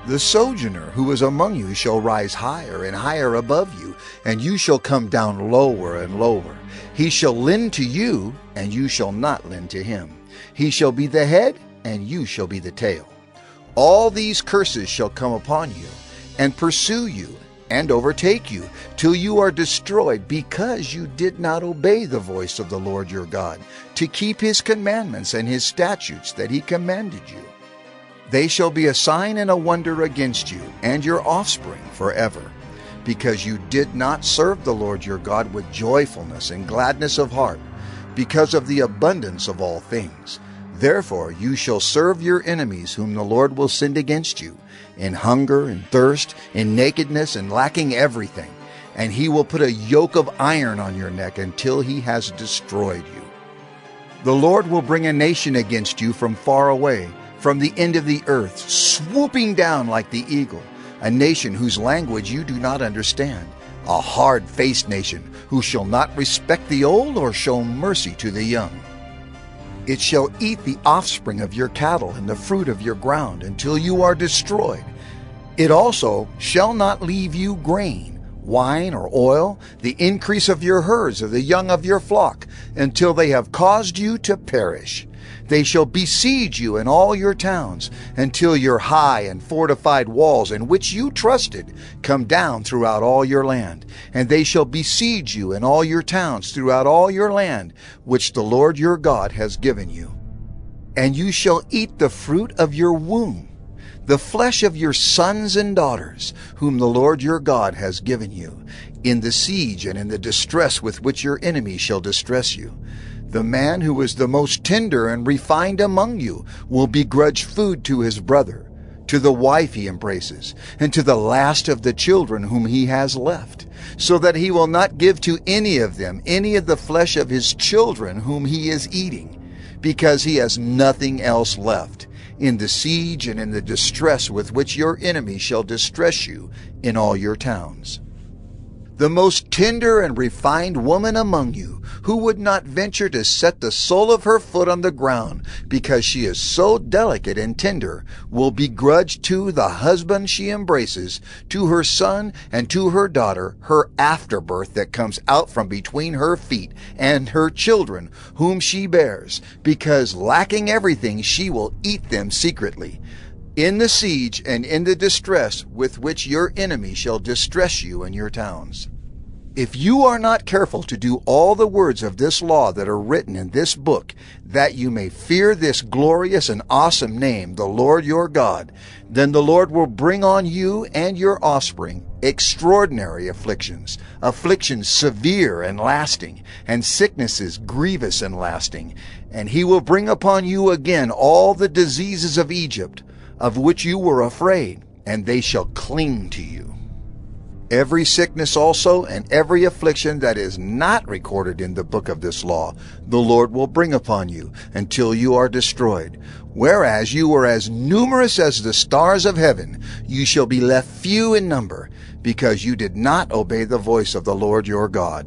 The sojourner who is among you shall rise higher and higher above you, and you shall come down lower and lower. He shall lend to you, and you shall not lend to him. He shall be the head, and you shall be the tail. All these curses shall come upon you, and pursue you, and overtake you, till you are destroyed, because you did not obey the voice of the Lord your God, to keep his commandments and his statutes that he commanded you. They shall be a sign and a wonder against you and your offspring forever, because you did not serve the Lord your God with joyfulness and gladness of heart, because of the abundance of all things. Therefore you shall serve your enemies whom the Lord will send against you, in hunger and thirst, in nakedness and lacking everything. And he will put a yoke of iron on your neck until he has destroyed you. The Lord will bring a nation against you from far away, from the end of the earth, swooping down like the eagle, a nation whose language you do not understand, a hard-faced nation who shall not respect the old or show mercy to the young. It shall eat the offspring of your cattle and the fruit of your ground until you are destroyed. It also shall not leave you grain, wine, or oil, the increase of your herds or the young of your flock, until they have caused you to perish. They shall besiege you in all your towns, until your high and fortified walls in which you trusted come down throughout all your land. And they shall besiege you in all your towns throughout all your land, which the Lord your God has given you. And you shall eat the fruit of your womb, the flesh of your sons and daughters, whom the Lord your God has given you, in the siege and in the distress with which your enemy shall distress you. The man who is the most tender and refined among you will begrudge food to his brother, to the wife he embraces, and to the last of the children whom he has left, so that he will not give to any of them any of the flesh of his children whom he is eating, because he has nothing else left, in the siege and in the distress with which your enemy shall distress you in all your towns. The most tender and refined woman among you, who would not venture to set the sole of her foot on the ground, because she is so delicate and tender, will begrudge to the husband she embraces, to her son and to her daughter, her afterbirth that comes out from between her feet, and her children whom she bears, because lacking everything she will eat them secretly, in the siege and in the distress with which your enemy shall distress you in your towns. If you are not careful to do all the words of this law that are written in this book, that you may fear this glorious and awesome name, the Lord your God, then the Lord will bring on you and your offspring extraordinary afflictions, afflictions severe and lasting, and sicknesses grievous and lasting. And he will bring upon you again all the diseases of Egypt, of which you were afraid, and they shall cling to you. Every sickness also and every affliction that is not recorded in the book of this law, the Lord will bring upon you until you are destroyed. Whereas you were as numerous as the stars of heaven, you shall be left few in number, because you did not obey the voice of the Lord your God.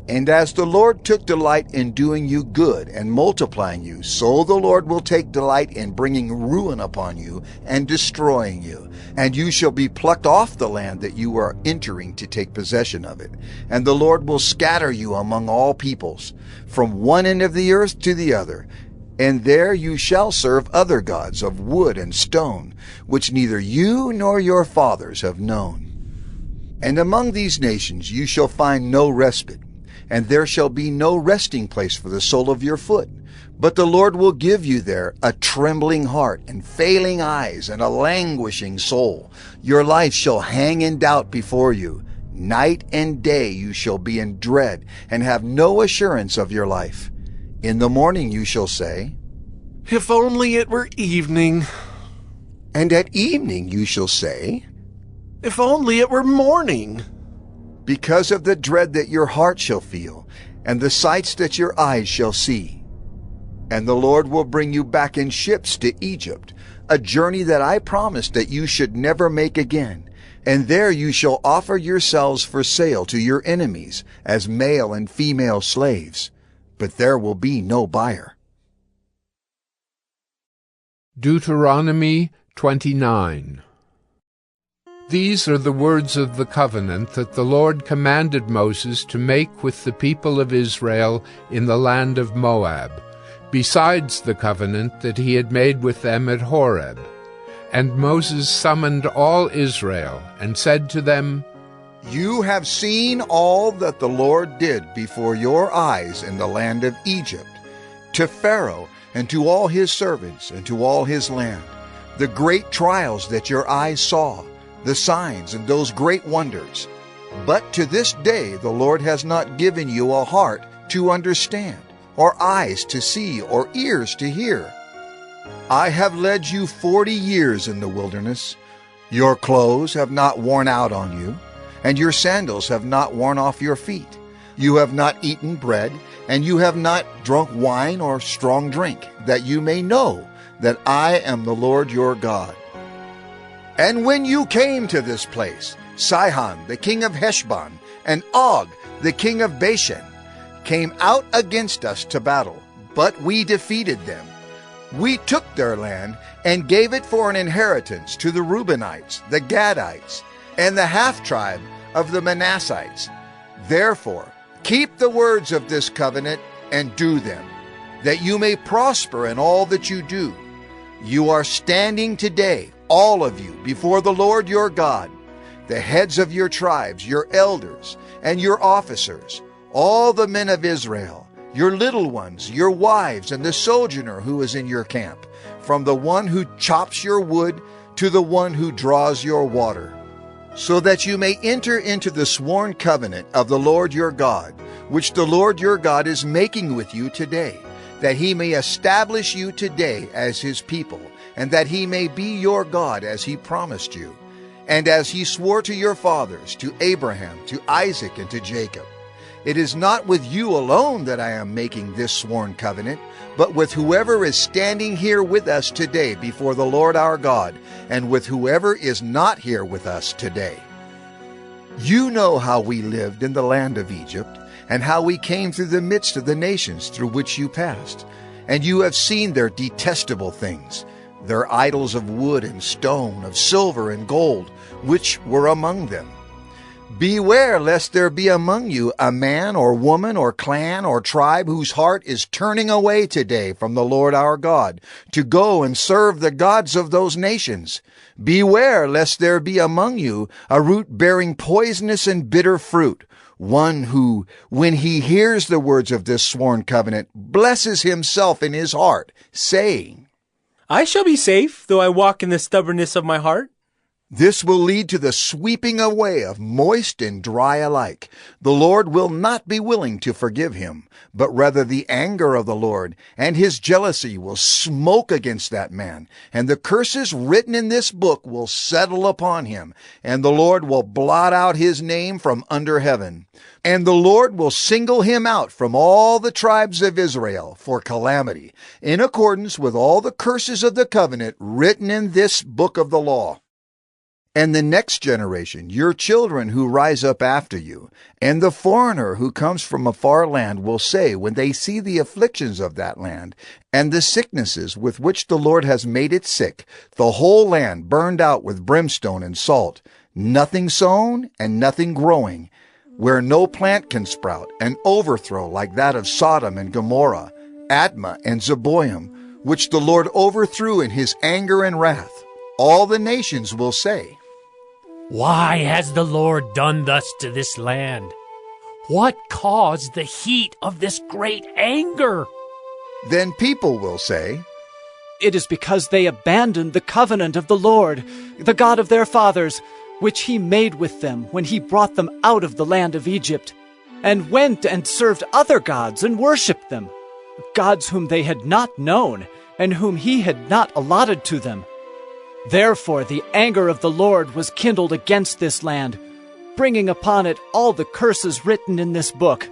And as the Lord took delight in doing you good and multiplying you, so the Lord will take delight in bringing ruin upon you and destroying you. And you shall be plucked off the land that you are entering to take possession of it. And the Lord will scatter you among all peoples, from one end of the earth to the other. And there you shall serve other gods of wood and stone, which neither you nor your fathers have known. And among these nations you shall find no respite, and there shall be no resting place for the sole of your foot. But the Lord will give you there a trembling heart and failing eyes and a languishing soul. Your life shall hang in doubt before you. Night and day you shall be in dread and have no assurance of your life. In the morning you shall say, "If only it were evening." And at evening you shall say, "If only it were morning." Because of the dread that your heart shall feel, and the sights that your eyes shall see. And the Lord will bring you back in ships to Egypt, a journey that I promised that you should never make again. And there you shall offer yourselves for sale to your enemies as male and female slaves, but there will be no buyer. Deuteronomy 29. These are the words of the covenant that the Lord commanded Moses to make with the people of Israel in the land of Moab, besides the covenant that he had made with them at Horeb. And Moses summoned all Israel, and said to them, You have seen all that the Lord did before your eyes in the land of Egypt, to Pharaoh and to all his servants and to all his land, the great trials that your eyes saw, the signs and those great wonders. But to this day the Lord has not given you a heart to understand, or eyes to see, or ears to hear. I have led you 40 years in the wilderness. Your clothes have not worn out on you, and your sandals have not worn off your feet. You have not eaten bread, and you have not drunk wine or strong drink, that you may know that I am the Lord your God. And when you came to this place, Sihon the king of Heshbon and Og the king of Bashan came out against us to battle, but we defeated them. We took their land and gave it for an inheritance to the Reubenites, the Gadites, and the half-tribe of the Manassites. Therefore, keep the words of this covenant and do them, that you may prosper in all that you do. You are standing today, all of you, before the Lord your God, the heads of your tribes, your elders, and your officers, all the men of Israel, your little ones, your wives, and the sojourner who is in your camp, from the one who chops your wood to the one who draws your water, so that you may enter into the sworn covenant of the Lord your God, which the Lord your God is making with you today, that he may establish you today as his people, and that he may be your God as he promised you, and as he swore to your fathers, to Abraham, to Isaac, and to Jacob. It is not with you alone that I am making this sworn covenant, but with whoever is standing here with us today before the Lord our God, and with whoever is not here with us today. You know how we lived in the land of Egypt, and how we came through the midst of the nations through which you passed. And you have seen their detestable things, their idols of wood and stone, of silver and gold, which were among them. Beware lest there be among you a man or woman or clan or tribe whose heart is turning away today from the Lord our God, to go and serve the gods of those nations. Beware lest there be among you a root bearing poisonous and bitter fruit, one who, when he hears the words of this sworn covenant, blesses himself in his heart, saying, I shall be safe, though I walk in the stubbornness of my heart. This will lead to the sweeping away of moist and dry alike. The Lord will not be willing to forgive him, but rather the anger of the Lord and his jealousy will smoke against that man, and the curses written in this book will settle upon him, and the Lord will blot out his name from under heaven. And the Lord will single him out from all the tribes of Israel for calamity, in accordance with all the curses of the covenant written in this book of the law. And the next generation, your children who rise up after you, and the foreigner who comes from a far land will say, when they see the afflictions of that land, and the sicknesses with which the Lord has made it sick, the whole land burned out with brimstone and salt, nothing sown and nothing growing, where no plant can sprout, an overthrow like that of Sodom and Gomorrah, Admah and Zeboim, which the Lord overthrew in his anger and wrath. All the nations will say, Why has the Lord done thus to this land? What caused the heat of this great anger? Then people will say, It is because they abandoned the covenant of the Lord, the God of their fathers, which he made with them when he brought them out of the land of Egypt, and went and served other gods and worshipped them, gods whom they had not known, and whom he had not allotted to them. Therefore the anger of the Lord was kindled against this land, bringing upon it all the curses written in this book.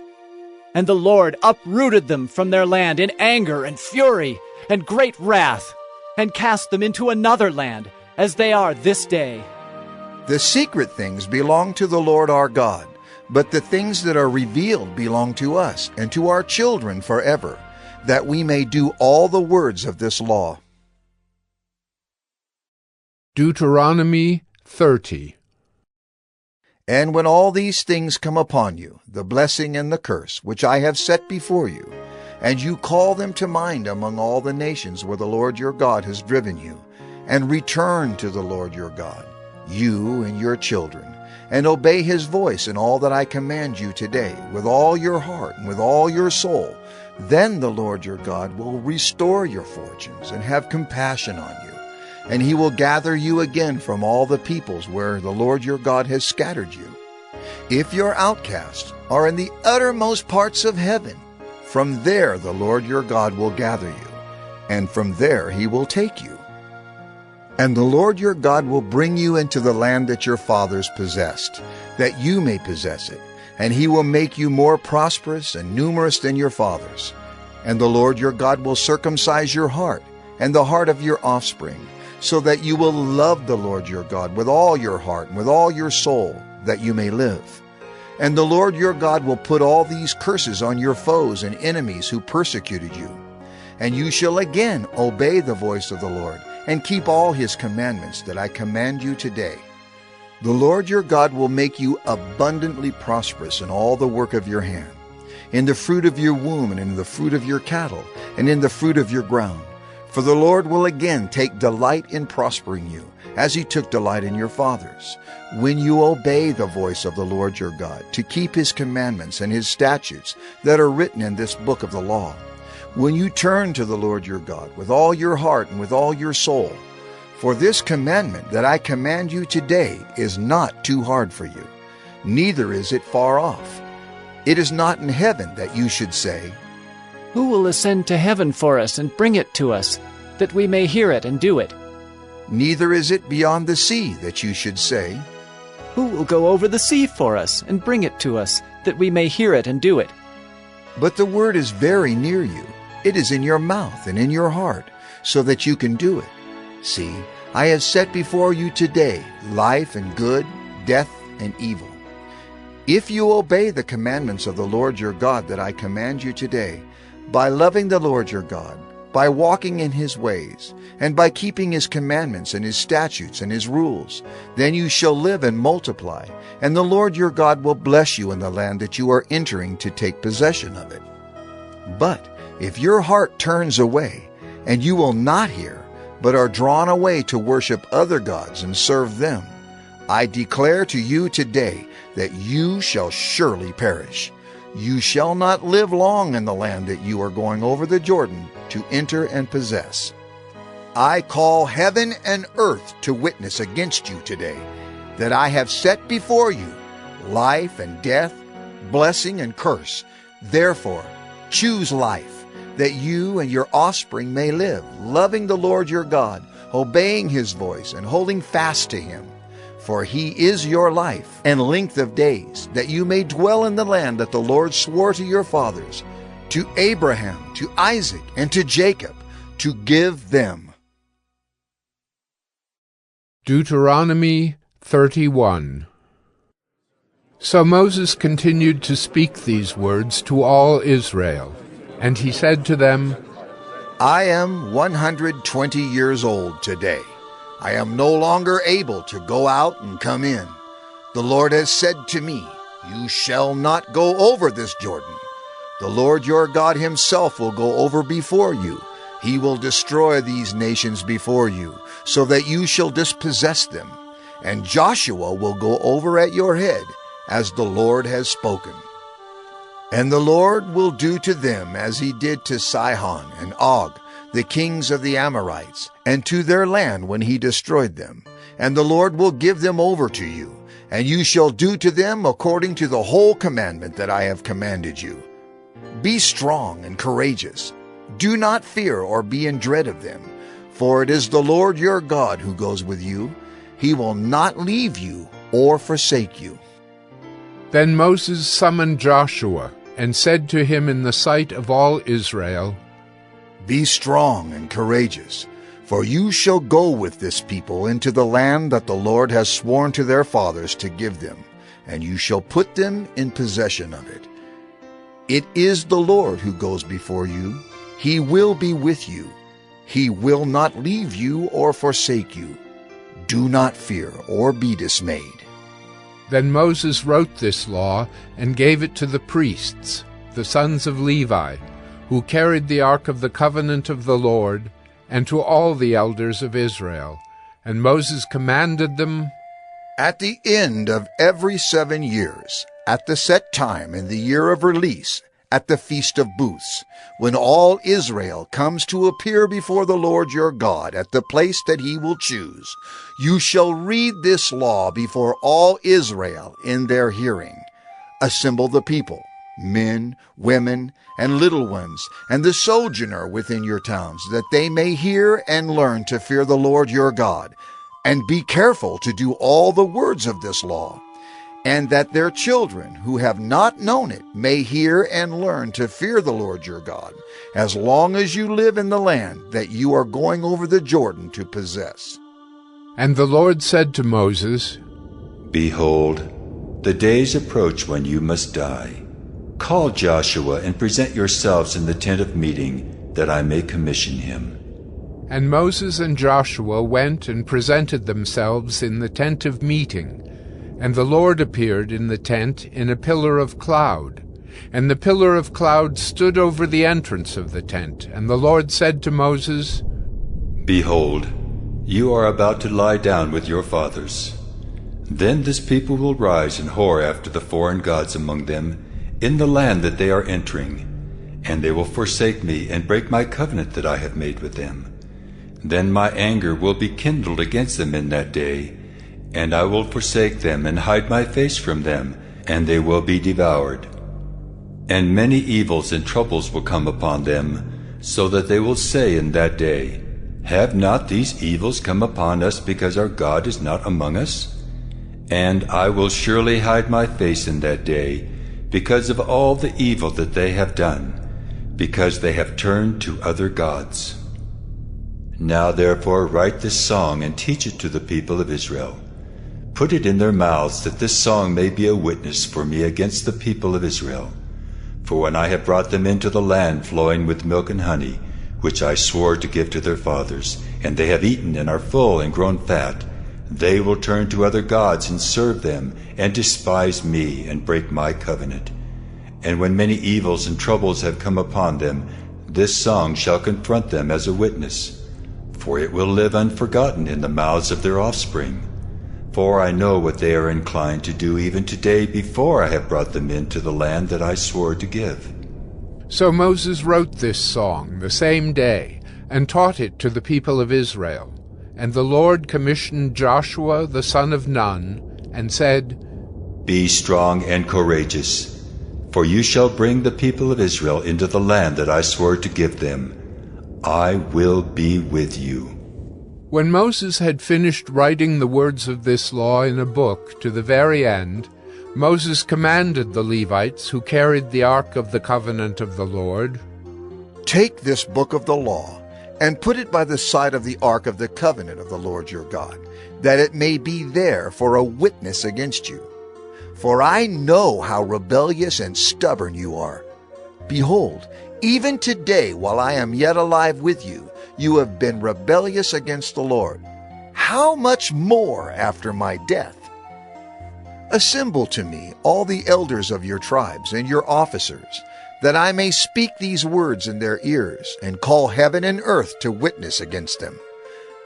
And the Lord uprooted them from their land in anger and fury and great wrath, and cast them into another land, as they are this day. The secret things belong to the Lord our God, but the things that are revealed belong to us and to our children forever, that we may do all the words of this law. Deuteronomy 30. And when all these things come upon you, the blessing and the curse, which I have set before you, and you call them to mind among all the nations where the Lord your God has driven you, and return to the Lord your God, you and your children, and obey his voice in all that I command you today, with all your heart and with all your soul, then the Lord your God will restore your fortunes and have compassion on you. And he will gather you again from all the peoples where the Lord your God has scattered you. If your outcasts are in the uttermost parts of heaven, from there the Lord your God will gather you, and from there he will take you. And the Lord your God will bring you into the land that your fathers possessed, that you may possess it, and he will make you more prosperous and numerous than your fathers. And the Lord your God will circumcise your heart and the heart of your offspring, so that you will love the Lord your God with all your heart and with all your soul, that you may live. And the Lord your God will put all these curses on your foes and enemies who persecuted you, and you shall again obey the voice of the Lord, and keep all his commandments that I command you today. The Lord your God will make you abundantly prosperous in all the work of your hand, in the fruit of your womb, and in the fruit of your cattle, and in the fruit of your ground. For the Lord will again take delight in prospering you, as he took delight in your fathers, when you obey the voice of the Lord your God, to keep his commandments and his statutes that are written in this book of the law. When you turn to the Lord your God with all your heart and with all your soul. For this commandment that I command you today is not too hard for you, neither is it far off. It is not in heaven that you should say, Who will ascend to heaven for us and bring it to us, that we may hear it and do it? Neither is it beyond the sea that you should say, Who will go over the sea for us and bring it to us, that we may hear it and do it? But the word is very near you. It is in your mouth and in your heart, so that you can do it. See, I have set before you today life and good, death and evil. If you obey the commandments of the Lord your God that I command you today, by loving the Lord your God, by walking in his ways, and by keeping his commandments and his statutes and his rules, then you shall live and multiply, and the Lord your God will bless you in the land that you are entering to take possession of it. But if your heart turns away, and you will not hear, but are drawn away to worship other gods and serve them, I declare to you today that you shall surely perish. You shall not live long in the land that you are going over the Jordan to enter and possess. I call heaven and earth to witness against you today, that I have set before you life and death, blessing and curse. Therefore, choose life, that you and your offspring may live, loving the Lord your God, obeying his voice, and holding fast to him. For he is your life and length of days, that you may dwell in the land that the Lord swore to your fathers, to Abraham, to Isaac, and to Jacob, to give them. Deuteronomy 31. So Moses continued to speak these words to all Israel. And he said to them, I am 120 years old today. I am no longer able to go out and come in. The Lord has said to me, You shall not go over this Jordan. The Lord your God himself will go over before you. He will destroy these nations before you, so that you shall dispossess them. And Joshua will go over at your head, as the Lord has spoken. And the Lord will do to them as he did to Sihon and Og, the kings of the Amorites, and to their land when he destroyed them. And the Lord will give them over to you, and you shall do to them according to the whole commandment that I have commanded you. Be strong and courageous. Do not fear or be in dread of them, for it is the Lord your God who goes with you. He will not leave you or forsake you. Then Moses summoned Joshua, and said to him in the sight of all Israel, Be strong and courageous, for you shall go with this people into the land that the Lord has sworn to their fathers to give them, and you shall put them in possession of it. It is the Lord who goes before you. He will be with you. He will not leave you or forsake you. Do not fear or be dismayed. Then Moses wrote this law and gave it to the priests, the sons of Levi, who carried the ark of the covenant of the Lord, and to all the elders of Israel. And Moses commanded them, At the end of every 7 years, at the set time in the year of release, at the Feast of Booths, when all Israel comes to appear before the Lord your God at the place that he will choose, you shall read this law before all Israel in their hearing. Assemble the people, men, women, and little ones, and the sojourner within your towns, that they may hear and learn to fear the Lord your God, and be careful to do all the words of this law, and that their children who have not known it may hear and learn to fear the Lord your God, as long as you live in the land that you are going over the Jordan to possess. And the Lord said to Moses, Behold, the days approach when you must die. Call Joshua and present yourselves in the tent of meeting, that I may commission him. And Moses and Joshua went and presented themselves in the tent of meeting. And the Lord appeared in the tent in a pillar of cloud. And the pillar of cloud stood over the entrance of the tent. And the Lord said to Moses, Behold, you are about to lie down with your fathers. Then this people will rise and whore after the foreign gods among them in the land that they are entering. And they will forsake me and break my covenant that I have made with them. Then my anger will be kindled against them in that day, and I will forsake them and hide my face from them, and they will be devoured. And many evils and troubles will come upon them, so that they will say in that day, Have not these evils come upon us because our God is not among us? And I will surely hide my face in that day, because of all the evil that they have done, because they have turned to other gods. Now therefore write this song and teach it to the people of Israel. Put it in their mouths, that this song may be a witness for me against the people of Israel. For when I have brought them into the land flowing with milk and honey, which I swore to give to their fathers, and they have eaten and are full and grown fat, they will turn to other gods and serve them, and despise me and break my covenant. And when many evils and troubles have come upon them, this song shall confront them as a witness, for it will live unforgotten in the mouths of their offspring. For I know what they are inclined to do even today, before I have brought them into the land that I swore to give. So Moses wrote this song the same day, and taught it to the people of Israel. And the Lord commissioned Joshua the son of Nun, and said, Be strong and courageous, for you shall bring the people of Israel into the land that I swore to give them. I will be with you. When Moses had finished writing the words of this law in a book to the very end, Moses commanded the Levites who carried the ark of the covenant of the Lord, Take this book of the law, and put it by the side of the ark of the covenant of the Lord your God, that it may be there for a witness against you. For I know how rebellious and stubborn you are. Behold, even today, while I am yet alive with you, you have been rebellious against the Lord. How much more after my death? Assemble to me all the elders of your tribes and your officers, that I may speak these words in their ears, and call heaven and earth to witness against them.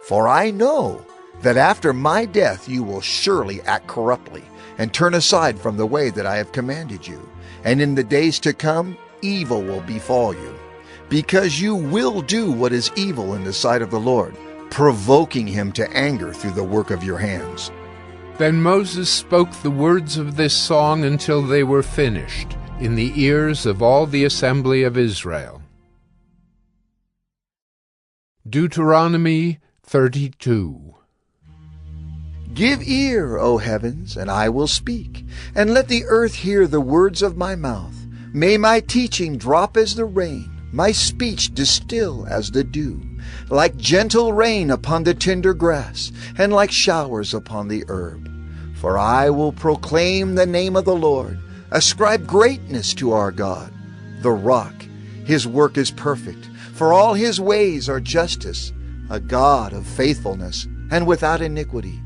For I know that after my death you will surely act corruptly, and turn aside from the way that I have commanded you. And in the days to come, evil will befall you, because you will do what is evil in the sight of the Lord, provoking him to anger through the work of your hands. Then Moses spoke the words of this song until they were finished, in the ears of all the assembly of Israel. Deuteronomy 32. Give ear, O heavens, and I will speak, and let the earth hear the words of my mouth. May my teaching drop as the rain, my speech distill as the dew, like gentle rain upon the tender grass, and like showers upon the herb. For I will proclaim the name of the Lord, ascribe greatness to our God, the rock. His work is perfect, for all his ways are justice, a God of faithfulness and without iniquity.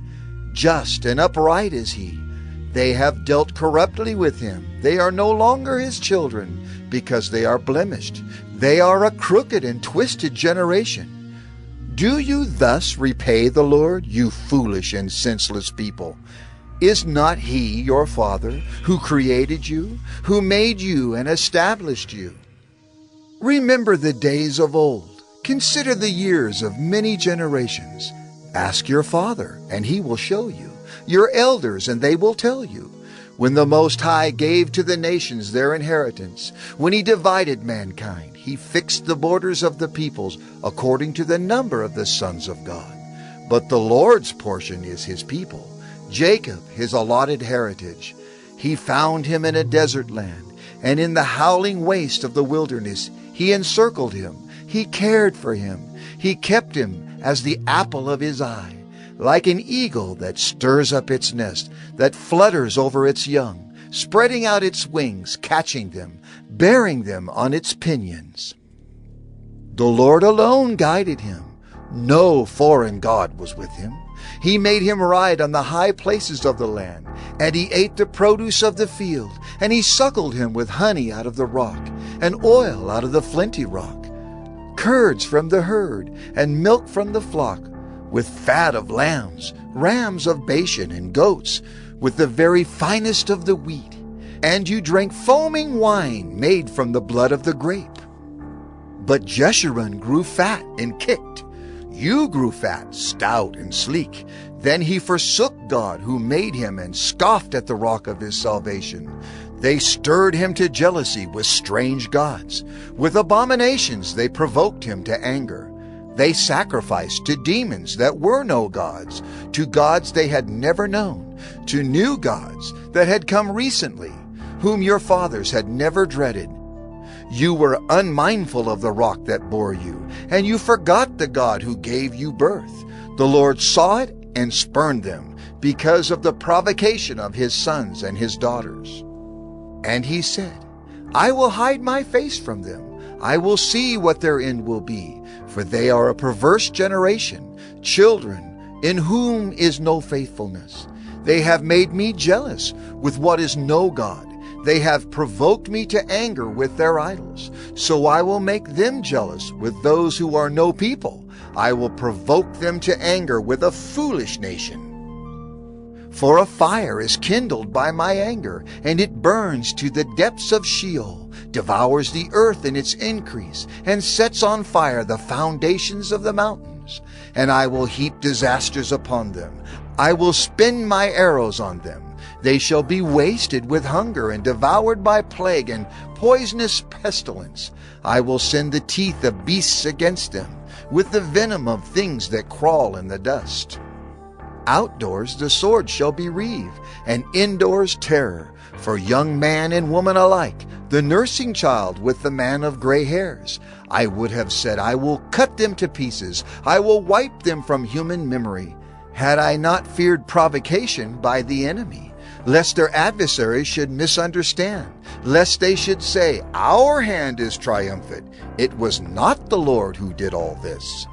Just and upright is he. They have dealt corruptly with him. They are no longer his children, because they are blemished. They are a crooked and twisted generation. Do you thus repay the Lord, you foolish and senseless people? Is not he your father, who created you, who made you and established you? Remember the days of old. Consider the years of many generations. Ask your father, and he will show you, your elders, and they will tell you. When the Most High gave to the nations their inheritance, when he divided mankind, he fixed the borders of the peoples according to the number of the sons of God. But the Lord's portion is his people, Jacob his allotted heritage. He found him in a desert land, and in the howling waste of the wilderness he encircled him. He cared for him. He kept him as the apple of his eye, like an eagle that stirs up its nest, that flutters over its young, spreading out its wings, catching them, bearing them on its pinions. The Lord alone guided him. No foreign god was with him. He made him ride on the high places of the land, and he ate the produce of the field, and he suckled him with honey out of the rock, and oil out of the flinty rock, curds from the herd, and milk from the flock, with fat of lambs, rams of Bashan, and goats, with the very finest of the wheat. And you drank foaming wine made from the blood of the grape. But Jeshurun grew fat and kicked. You grew fat, stout, and sleek. Then he forsook God who made him and scoffed at the rock of his salvation. They stirred him to jealousy with strange gods. With abominations they provoked him to anger. They sacrificed to demons that were no gods, to gods they had never known, to new gods that had come recently, whom your fathers had never dreaded. You were unmindful of the rock that bore you, and you forgot the God who gave you birth. The Lord saw it and spurned them, because of the provocation of his sons and his daughters. And he said, I will hide my face from them. I will see what their end will be, for they are a perverse generation, children in whom is no faithfulness. They have made me jealous with what is no God. They have provoked me to anger with their idols. So I will make them jealous with those who are no people. I will provoke them to anger with a foolish nation. For a fire is kindled by my anger, and it burns to the depths of Sheol, devours the earth in its increase, and sets on fire the foundations of the mountains. And I will heap disasters upon them. I will spin my arrows on them. They shall be wasted with hunger and devoured by plague and poisonous pestilence. I will send the teeth of beasts against them, with the venom of things that crawl in the dust. Outdoors the sword shall be reaved, and indoors terror, for young man and woman alike, the nursing child with the man of gray hairs. I would have said, I will cut them to pieces, I will wipe them from human memory, had I not feared provocation by the enemy, lest their adversaries should misunderstand, lest they should say, our hand is triumphant. It was not the Lord who did all this.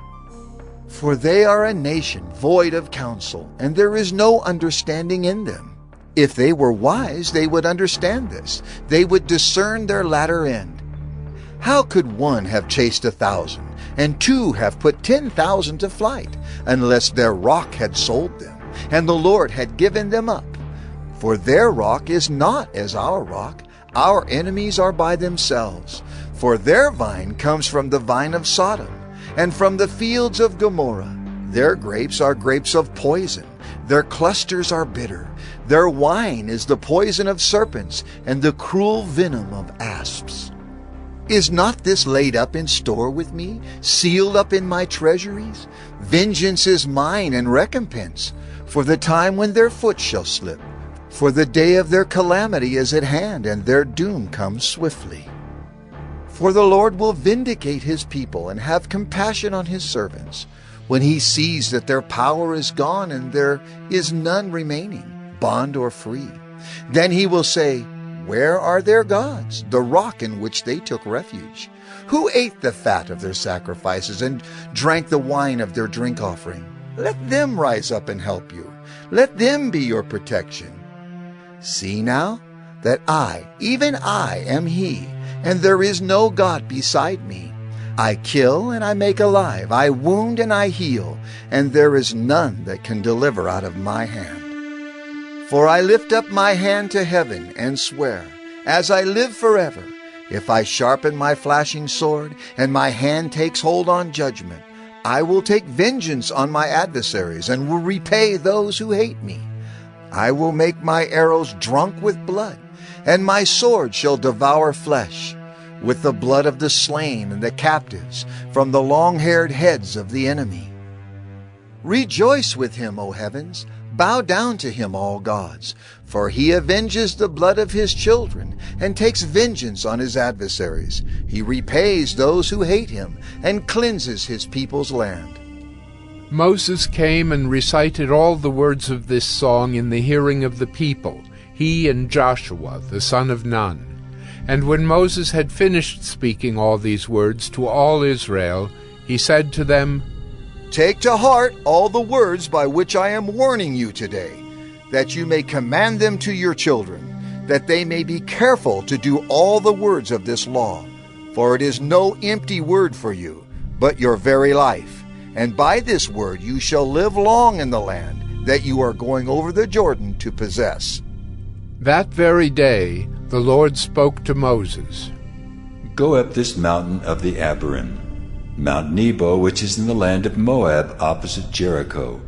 For they are a nation void of counsel, and there is no understanding in them. If they were wise, they would understand this. They would discern their latter end. How could one have chased 1,000, and two have put 10,000 to flight, unless their rock had sold them, and the Lord had given them up? For their rock is not as our rock. Our enemies are by themselves. For their vine comes from the vine of Sodom, and from the fields of Gomorrah. Their grapes are grapes of poison. Their clusters are bitter. Their wine is the poison of serpents, and the cruel venom of asps. Is not this laid up in store with me, sealed up in my treasuries? Vengeance is mine and recompense, for the time when their foot shall slip. For the day of their calamity is at hand, and their doom comes swiftly. For the Lord will vindicate his people and have compassion on his servants, when he sees that their power is gone and there is none remaining, bond or free. Then he will say, where are their gods, the rock in which they took refuge? Who ate the fat of their sacrifices and drank the wine of their drink offering? Let them rise up and help you. Let them be your protection. See now that I, even I, am he, and there is no God beside me. I kill and I make alive, I wound and I heal, and there is none that can deliver out of my hand. For I lift up my hand to heaven and swear, as I live forever, if I sharpen my flashing sword, and my hand takes hold on judgment, I will take vengeance on my adversaries, and will repay those who hate me. I will make my arrows drunk with blood, and my sword shall devour flesh, with the blood of the slain and the captives, from the long-haired heads of the enemy. Rejoice with him, O heavens, bow down to him, all gods, for he avenges the blood of his children, and takes vengeance on his adversaries. He repays those who hate him, and cleanses his people's land. Moses came and recited all the words of this song in the hearing of the people, he and Joshua the son of Nun. And when Moses had finished speaking all these words to all Israel, he said to them, Take to heart all the words by which I am warning you today, that you may command them to your children, that they may be careful to do all the words of this law. For it is no empty word for you, but your very life. And by this word you shall live long in the land that you are going over the Jordan to possess. That very day the Lord spoke to Moses. Go up this mountain of the Abiram, Mount Nebo, which is in the land of Moab opposite Jericho,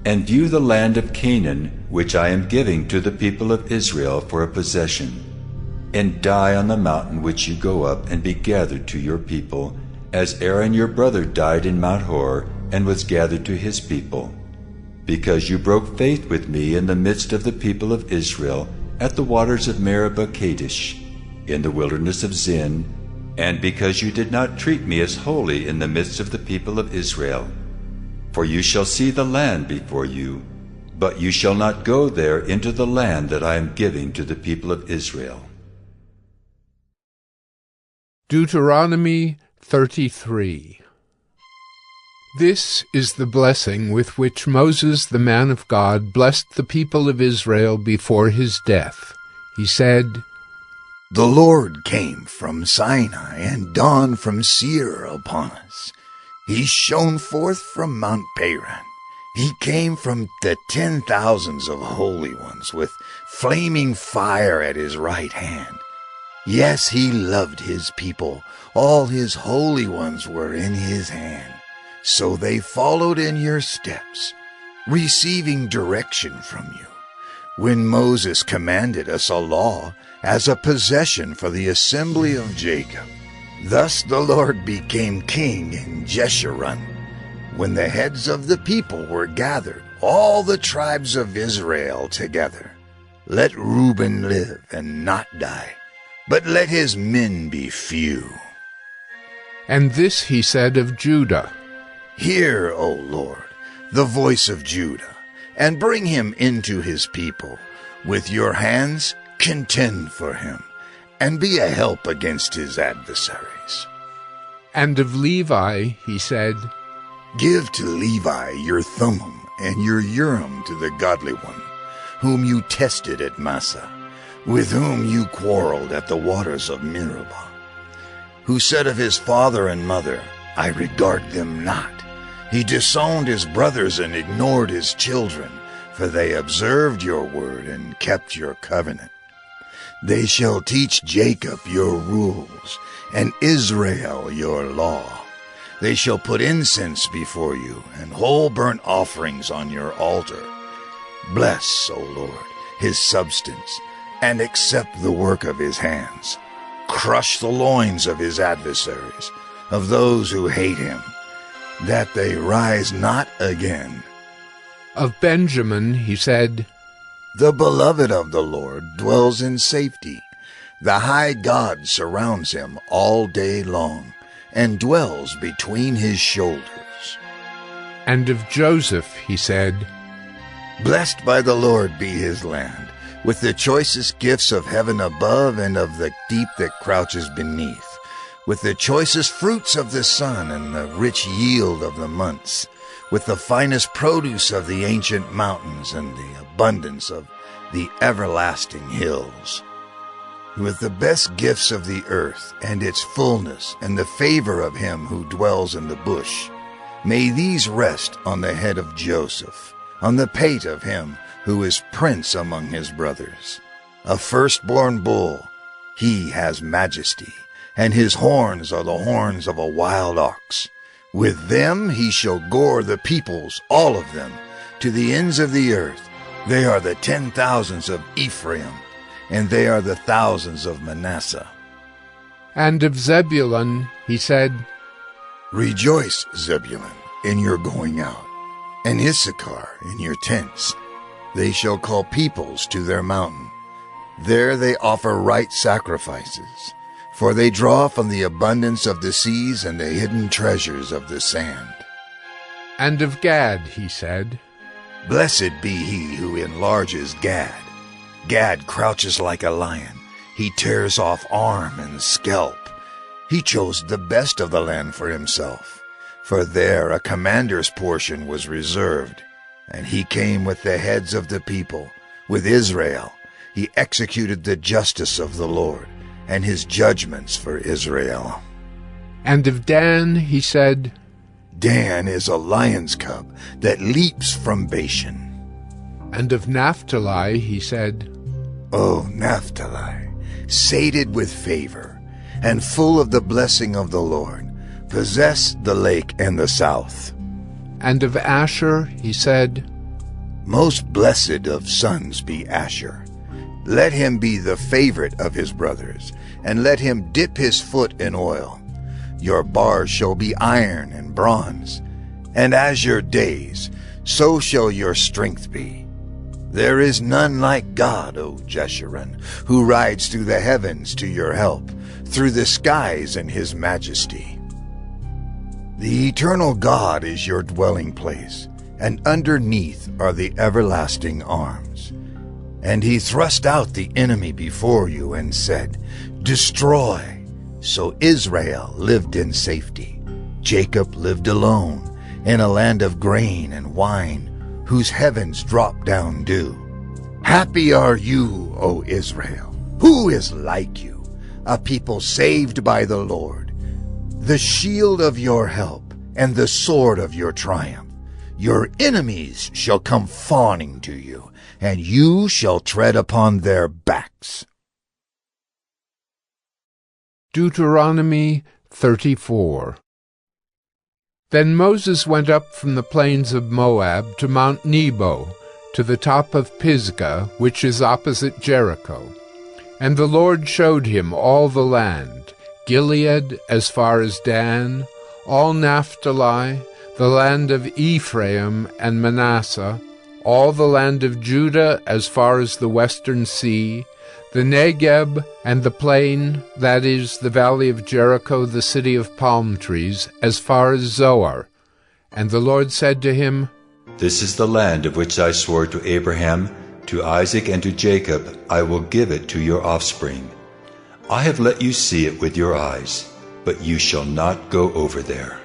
and view the land of Canaan, which I am giving to the people of Israel for a possession. And die on the mountain which you go up, and be gathered to your people, as Aaron your brother died in Mount Hor, and was gathered to his people. Because you broke faith with me in the midst of the people of Israel, at the waters of Meribah Kadesh, in the wilderness of Zin, and because you did not treat me as holy in the midst of the people of Israel. For you shall see the land before you, but you shall not go there into the land that I am giving to the people of Israel. Deuteronomy 33. This is the blessing with which Moses the man of God blessed the people of Israel before his death. He said, The Lord came from Sinai and dawned from Seir upon us. He shone forth from Mount Paran. He came from the 10,000s of holy ones with flaming fire at his right hand. Yes, he loved his people. All his holy ones were in his hand. So they followed in your steps, receiving direction from you. When Moses commanded us a law as a possession for the assembly of Jacob, thus the Lord became king in Jeshurun. When the heads of the people were gathered, all the tribes of Israel together, let Reuben live and not die, but let his men be few. And this he said of Judah. Hear, O Lord, the voice of Judah, and bring him into his people. With your hands contend for him, and be a help against his adversaries. And of Levi he said, Give to Levi your Thummim and your Urim to the godly one, whom you tested at Massah, with whom you quarreled at the waters of Meribah, who said of his father and mother, I regard them not. He disowned his brothers and ignored his children, for they observed your word and kept your covenant. They shall teach Jacob your rules, and Israel your law. They shall put incense before you, and whole burnt offerings on your altar. Bless, O Lord, his substance, and accept the work of his hands. Crush the loins of his adversaries, of those who hate him, that they rise not again. Of Benjamin he said, The beloved of the Lord dwells in safety. The high God surrounds him all day long, and dwells between his shoulders. And of Joseph he said, Blessed by the Lord be his land, with the choicest gifts of heaven above and of the deep that crouches beneath, with the choicest fruits of the sun and the rich yield of the months, with the finest produce of the ancient mountains and the abundance of the everlasting hills, with the best gifts of the earth and its fullness and the favor of him who dwells in the bush. May these rest on the head of Joseph, on the pate of him who is prince among his brothers. A firstborn bull, he has majesty, and his horns are the horns of a wild ox. With them he shall gore the peoples, all of them, to the ends of the earth. They are the 10,000s of Ephraim, and they are the thousands of Manasseh. And of Zebulun he said, Rejoice, Zebulun, in your going out, and Issachar in your tents. They shall call peoples to their mountain. There they offer right sacrifices, for they draw from the abundance of the seas and the hidden treasures of the sand. And of Gad he said, Blessed be he who enlarges Gad. Gad crouches like a lion. He tears off arm and scalp. He chose the best of the land for himself, for there a commander's portion was reserved. And he came with the heads of the people, with Israel. He executed the justice of the Lord, and his judgments for Israel. And of Dan he said, Dan is a lion's cub that leaps from Bashan. And of Naphtali he said, O Naphtali, sated with favor, and full of the blessing of the Lord, possess the lake and the south. And of Asher he said, Most blessed of sons be Asher. Let him be the favorite of his brothers, and let him dip his foot in oil. Your bars shall be iron and bronze, and as your days, so shall your strength be. There is none like God, O Jeshurun, who rides through the heavens to your help, through the skies in his majesty. The eternal God is your dwelling place, and underneath are the everlasting arms. And he thrust out the enemy before you and said, Destroy. So Israel lived in safety. Jacob lived alone, in a land of grain and wine, whose heavens drop down dew. Happy are you, O Israel! Who is like you, a people saved by the Lord? The shield of your help, and the sword of your triumph. Your enemies shall come fawning to you, and you shall tread upon their backs. Deuteronomy 34. Then Moses went up from the plains of Moab to Mount Nebo, to the top of Pisgah, which is opposite Jericho. And the Lord showed him all the land, Gilead as far as Dan, all Naphtali, the land of Ephraim and Manasseh, all the land of Judah as far as the western sea, the Negeb and the plain, that is, the valley of Jericho, the city of palm trees, as far as Zoar. And the Lord said to him, This is the land of which I swore to Abraham, to Isaac, and to Jacob. I will give it to your offspring. I have let you see it with your eyes, but you shall not go over there.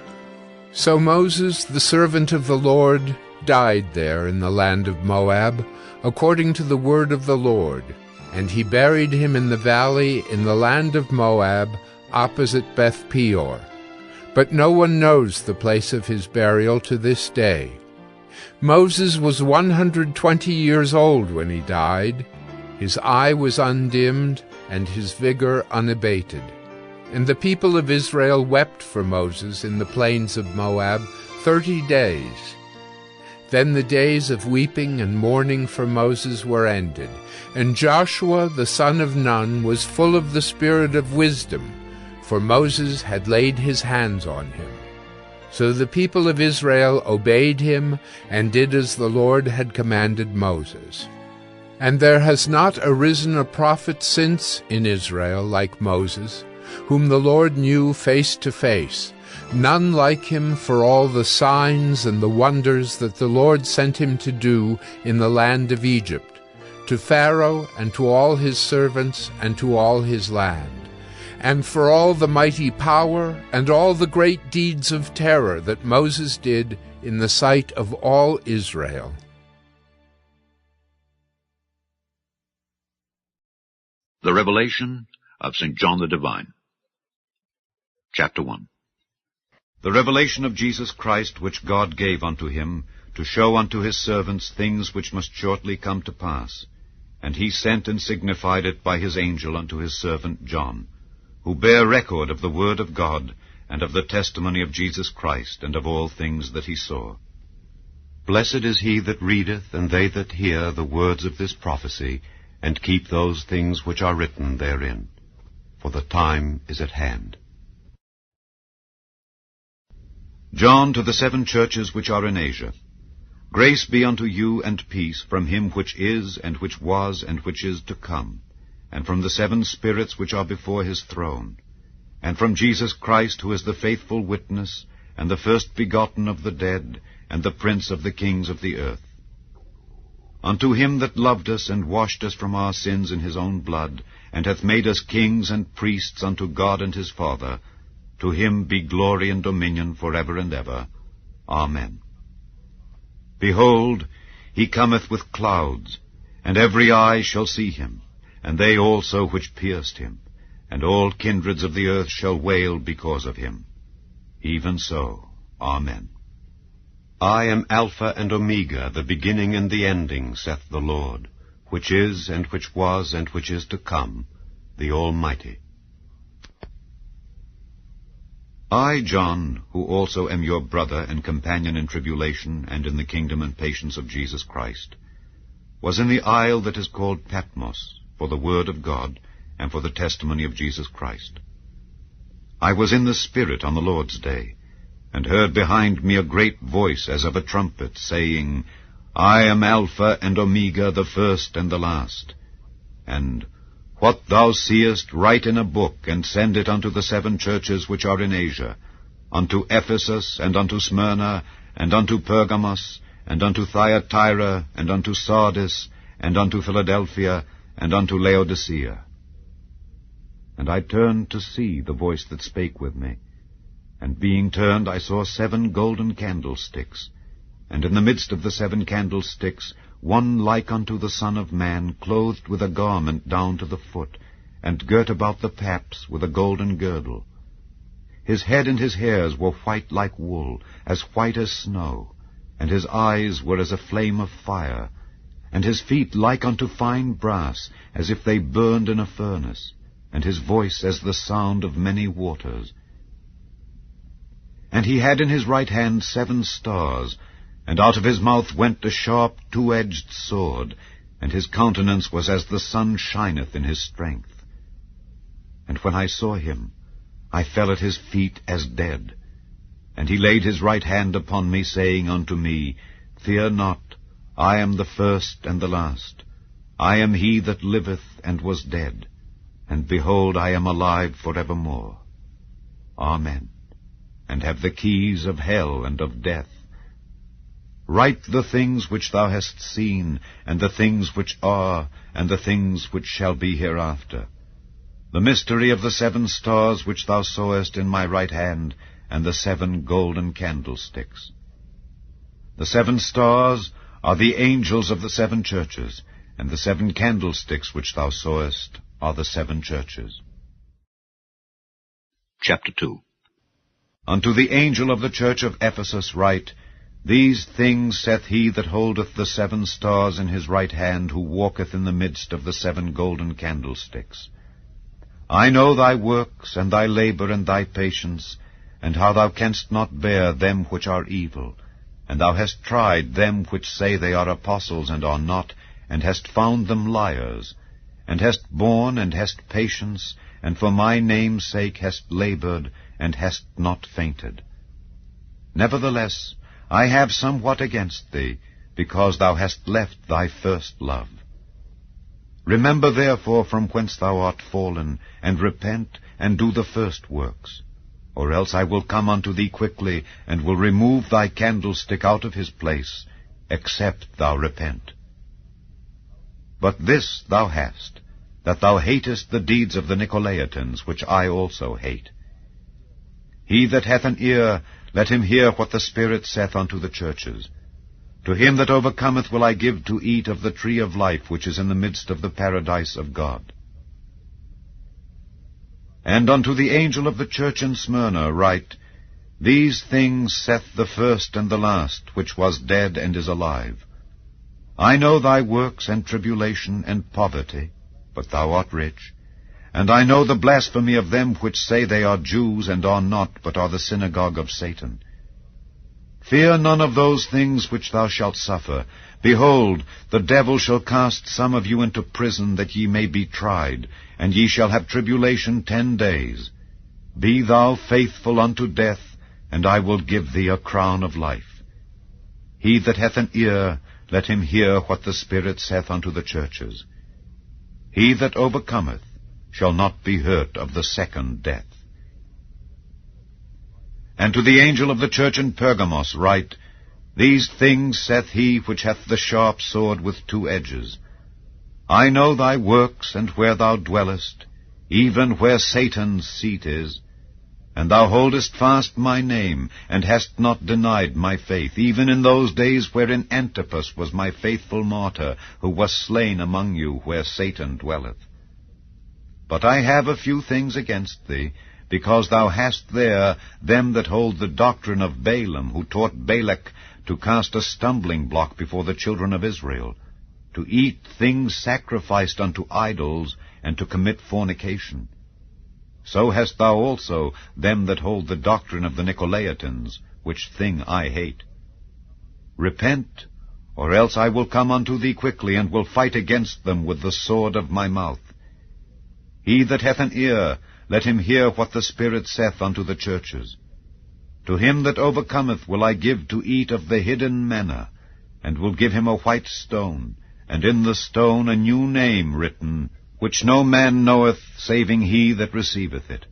So Moses, the servant of the Lord, died there in the land of Moab, according to the word of the Lord. And he buried him in the valley in the land of Moab, opposite Beth Peor. But no one knows the place of his burial to this day. Moses was 120 years old when he died. His eye was undimmed, and his vigor unabated. And the people of Israel wept for Moses in the plains of Moab 30 days. Then the days of weeping and mourning for Moses were ended, and Joshua the son of Nun was full of the spirit of wisdom, for Moses had laid his hands on him. So the people of Israel obeyed him, and did as the Lord had commanded Moses. And there has not arisen a prophet since in Israel like Moses, whom the Lord knew face to face, none like him for all the signs and the wonders that the Lord sent him to do in the land of Egypt, to Pharaoh and to all his servants and to all his land, and for all the mighty power and all the great deeds of terror that Moses did in the sight of all Israel. The Revelation of St. John the Divine. Chapter 1. The revelation of Jesus Christ, which God gave unto him, to show unto his servants things which must shortly come to pass. And he sent and signified it by his angel unto his servant John, who bare record of the word of God, and of the testimony of Jesus Christ, and of all things that he saw. Blessed is he that readeth, and they that hear the words of this prophecy, and keep those things which are written therein, for the time is at hand. John, to the 7 churches which are in Asia. Grace be unto you and peace from him which is, and which was, and which is to come, and from the 7 spirits which are before his throne, and from Jesus Christ, who is the faithful witness, and the first begotten of the dead, and the prince of the kings of the earth. Unto him that loved us and washed us from our sins in his own blood, and hath made us kings and priests unto God and his Father, to him be glory and dominion for ever and ever. Amen. Behold, he cometh with clouds, and every eye shall see him, and they also which pierced him, and all kindreds of the earth shall wail because of him. Even so. Amen. I am Alpha and Omega, the beginning and the ending, saith the Lord, which is, and which was, and which is to come, the Almighty. I, John, who also am your brother and companion in tribulation and in the kingdom and patience of Jesus Christ, was in the isle that is called Patmos, for the word of God, and for the testimony of Jesus Christ. I was in the Spirit on the Lord's day, and heard behind me a great voice as of a trumpet, saying, I am Alpha and Omega, the first and the last. And what thou seest write in a book, and send it unto the 7 churches which are in Asia, unto Ephesus, and unto Smyrna, and unto Pergamos, and unto Thyatira, and unto Sardis, and unto Philadelphia, and unto Laodicea. And I turned to see the voice that spake with me. And being turned, I saw 7 golden candlesticks, and in the midst of the 7 candlesticks one like unto the Son of Man, clothed with a garment down to the foot, and girt about the paps with a golden girdle. His head and his hairs were white like wool, as white as snow, and his eyes were as a flame of fire, and his feet like unto fine brass, as if they burned in a furnace, and his voice as the sound of many waters. And he had in his right hand 7 stars, and out of his mouth went a sharp 2-edged sword, and his countenance was as the sun shineth in his strength. And when I saw him, I fell at his feet as dead. And he laid his right hand upon me, saying unto me, Fear not, I am the first and the last. I am he that liveth and was dead, and behold, I am alive for evermore. Amen. And have the keys of hell and of death. Write the things which thou hast seen, and the things which are, and the things which shall be hereafter. The mystery of the 7 stars which thou sawest in my right hand, and the 7 golden candlesticks. The 7 stars are the angels of the 7 churches, and the 7 candlesticks which thou sawest are the 7 churches. Chapter 2. Unto the angel of the church of Ephesus write, These things saith he that holdeth the 7 stars in his right hand, who walketh in the midst of the 7 golden candlesticks. I know thy works, and thy labor, and thy patience, and how thou canst not bear them which are evil. And thou hast tried them which say they are apostles, and are not, and hast found them liars, and hast borne, and hast patience, and for my name's sake hast labored, and hast not fainted. Nevertheless, I have somewhat against thee, because thou hast left thy first love. Remember therefore from whence thou art fallen, and repent, and do the first works. Or else I will come unto thee quickly, and will remove thy candlestick out of his place, except thou repent. But this thou hast, that thou hatest the deeds of the Nicolaitans, which I also hate. He that hath an ear, let him hear what the Spirit saith unto the churches. To him that overcometh will I give to eat of the tree of life, which is in the midst of the paradise of God. And unto the angel of the church in Smyrna write, These things saith the first and the last, which was dead and is alive. I know thy works and tribulation and poverty, but thou art rich. And I know the blasphemy of them which say they are Jews, and are not, but are the synagogue of Satan. Fear none of those things which thou shalt suffer. Behold, the devil shall cast some of you into prison, that ye may be tried, and ye shall have tribulation 10 days. Be thou faithful unto death, and I will give thee a crown of life. He that hath an ear, let him hear what the Spirit saith unto the churches. He that overcometh shall not be hurt of the second death. And to the angel of the church in Pergamos write, These things saith he which hath the sharp sword with two edges. I know thy works, and where thou dwellest, even where Satan's seat is. And thou holdest fast my name, and hast not denied my faith, even in those days wherein Antipas was my faithful martyr, who was slain among you where Satan dwelleth. But I have a few things against thee, because thou hast there them that hold the doctrine of Balaam, who taught Balak to cast a stumbling block before the children of Israel, to eat things sacrificed unto idols, and to commit fornication. So hast thou also them that hold the doctrine of the Nicolaitans, which thing I hate. Repent, or else I will come unto thee quickly, and will fight against them with the sword of my mouth. He that hath an ear, let him hear what the Spirit saith unto the churches. To him that overcometh will I give to eat of the hidden manna, and will give him a white stone, and in the stone a new name written, which no man knoweth, saving he that receiveth it.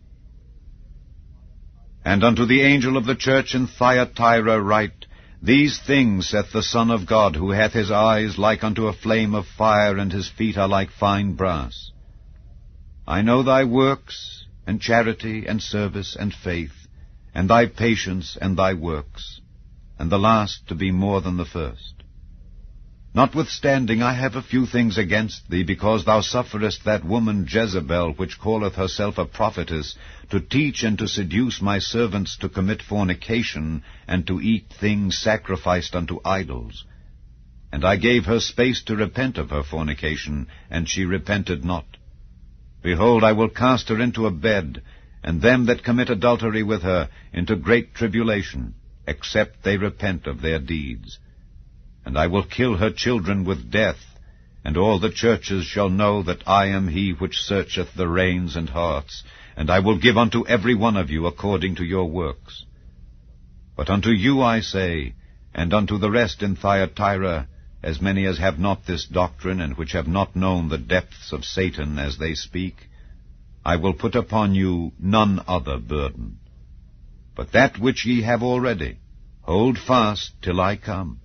And unto the angel of the church in Thyatira write, These things saith the Son of God, who hath his eyes like unto a flame of fire, and his feet are like fine brass. I know thy works, and charity, and service, and faith, and thy patience, and thy works, and the last to be more than the first. Notwithstanding, I have a few things against thee, because thou sufferest that woman Jezebel, which calleth herself a prophetess, to teach and to seduce my servants to commit fornication, and to eat things sacrificed unto idols. And I gave her space to repent of her fornication, and she repented not. Behold, I will cast her into a bed, and them that commit adultery with her into great tribulation, except they repent of their deeds. And I will kill her children with death, and all the churches shall know that I am he which searcheth the reins and hearts, and I will give unto every one of you according to your works. But unto you I say, and unto the rest in Thyatira, as many as have not this doctrine, and which have not known the depths of Satan as they speak, I will put upon you none other burden. But that which ye have already, hold fast till I come.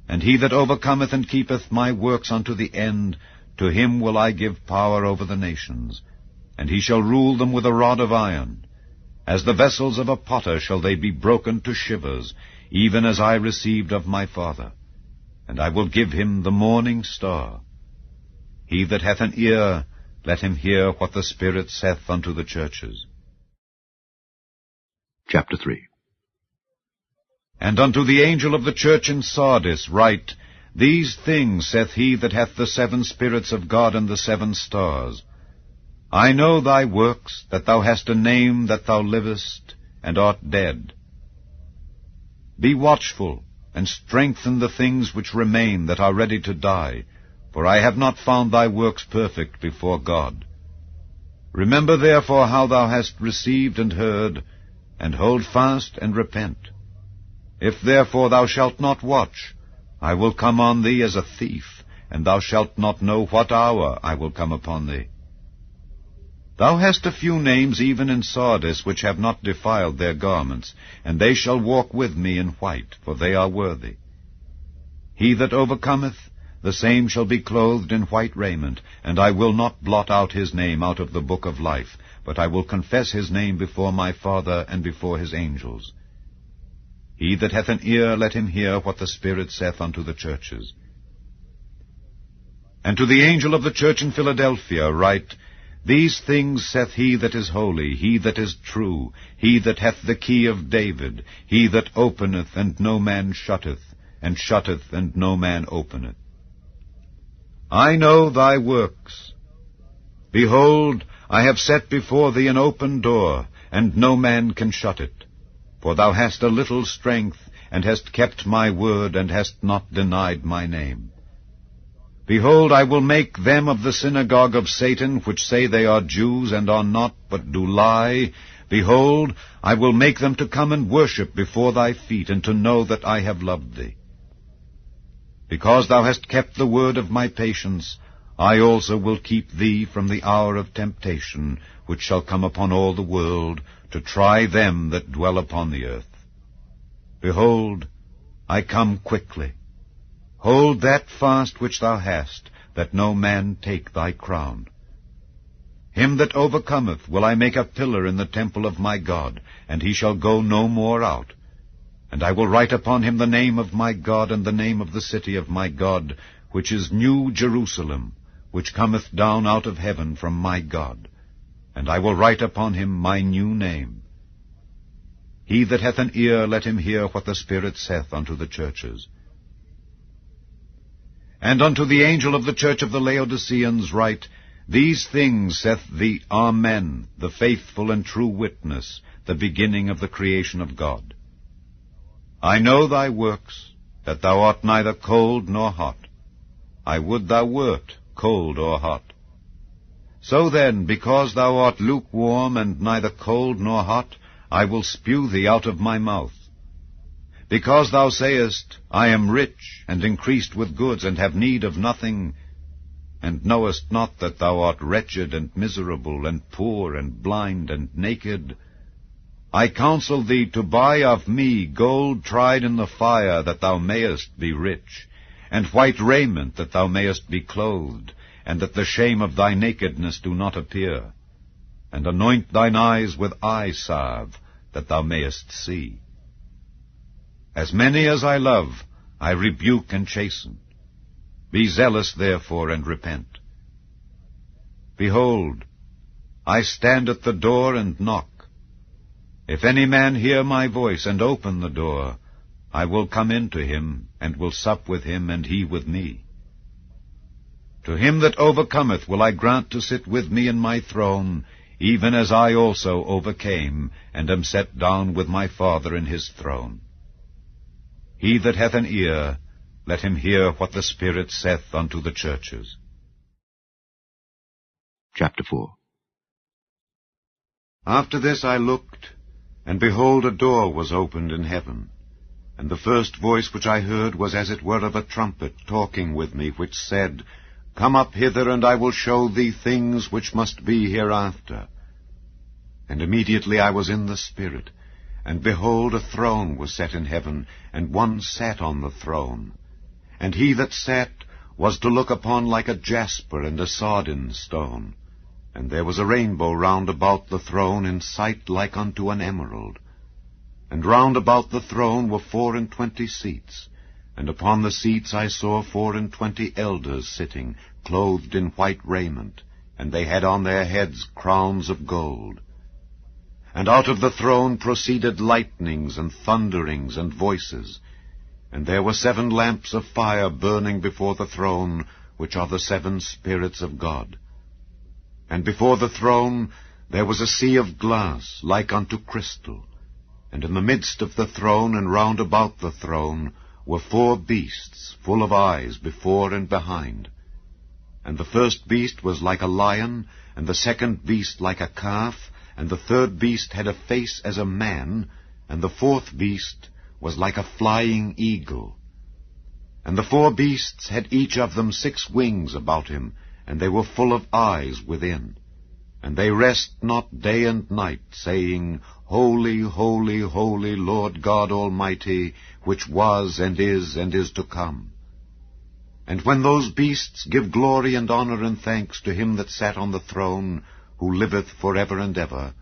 And he that overcometh and keepeth my works unto the end, to him will I give power over the nations, and he shall rule them with a rod of iron. As the vessels of a potter shall they be broken to shivers, even as I received of my Father. And I will give him the morning star. He that hath an ear, let him hear what the Spirit saith unto the churches. Chapter 3. And unto the angel of the church in Sardis write, These things saith he that hath the 7 spirits of God and the 7 stars. I know thy works, that thou hast a name that thou livest, and art dead. Be watchful, and strengthen the things which remain that are ready to die, for I have not found thy works perfect before God. Remember therefore how thou hast received and heard, and hold fast and repent. If therefore thou shalt not watch, I will come on thee as a thief, and thou shalt not know what hour I will come upon thee. Thou hast a few names even in Sardis, which have not defiled their garments, and they shall walk with me in white, for they are worthy. He that overcometh, the same shall be clothed in white raiment, and I will not blot out his name out of the book of life, but I will confess his name before my Father and before his angels. He that hath an ear, let him hear what the Spirit saith unto the churches. And to the angel of the church in Philadelphia write, These things saith he that is holy, he that is true, he that hath the key of David, he that openeth, and no man shutteth, and shutteth, and no man openeth. I know thy works. Behold, I have set before thee an open door, and no man can shut it. For thou hast a little strength, and hast kept my word, and hast not denied my name. Behold, I will make them of the synagogue of Satan, which say they are Jews, and are not, but do lie. Behold, I will make them to come and worship before thy feet, and to know that I have loved thee. Because thou hast kept the word of my patience, I also will keep thee from the hour of temptation, which shall come upon all the world, to try them that dwell upon the earth. Behold, I come quickly. Hold that fast which thou hast, that no man take thy crown. Him that overcometh will I make a pillar in the temple of my God, and he shall go no more out. And I will write upon him the name of my God, and the name of the city of my God, which is New Jerusalem, which cometh down out of heaven from my God. And I will write upon him my new name. He that hath an ear, let him hear what the Spirit saith unto the churches. And unto the angel of the church of the Laodiceans write, These things saith the Amen, the faithful and true witness, the beginning of the creation of God. I know thy works, that thou art neither cold nor hot. I would thou wert cold or hot. So then, because thou art lukewarm and neither cold nor hot, I will spew thee out of my mouth. Because thou sayest, I am rich, and increased with goods, and have need of nothing, and knowest not that thou art wretched and miserable, and poor, and blind, and naked, I counsel thee to buy of me gold tried in the fire, that thou mayest be rich, and white raiment, that thou mayest be clothed, and that the shame of thy nakedness do not appear. And anoint thine eyes with eye salve, that thou mayest see. As many as I love, I rebuke and chasten. Be zealous therefore, and repent. Behold, I stand at the door and knock. If any man hear my voice, and open the door, I will come in to him, and will sup with him, and he with me. To him that overcometh will I grant to sit with me in my throne, even as I also overcame, and am set down with my Father in his throne. He that hath an ear, let him hear what the Spirit saith unto the churches. Chapter 4. After this I looked, and behold, a door was opened in heaven. And the first voice which I heard was as it were of a trumpet talking with me, which said, Come up hither, and I will show thee things which must be hereafter. And immediately I was in the Spirit, and behold, a throne was set in heaven, and one sat on the throne. And he that sat was to look upon like a jasper and a sardine stone. And there was a rainbow round about the throne, in sight like unto an emerald. And round about the throne were 24 seats, and upon the seats I saw 24 elders sitting, clothed in white raiment, and they had on their heads crowns of gold. And out of the throne proceeded lightnings and thunderings and voices. And there were 7 lamps of fire burning before the throne, which are the 7 spirits of God. And before the throne there was a sea of glass, like unto crystal. And in the midst of the throne and round about the throne were 4 beasts, full of eyes before and behind. And the first beast was like a lion, and the second beast like a calf, and the third beast had a face as a man, and the 4th beast was like a flying eagle. And the 4 beasts had each of them 6 wings about him, and they were full of eyes within. And they rest not day and night, saying, Holy, holy, holy, Lord God Almighty, which was and is to come. And when those beasts give glory and honor and thanks to him that sat on the throne, who liveth for ever and ever,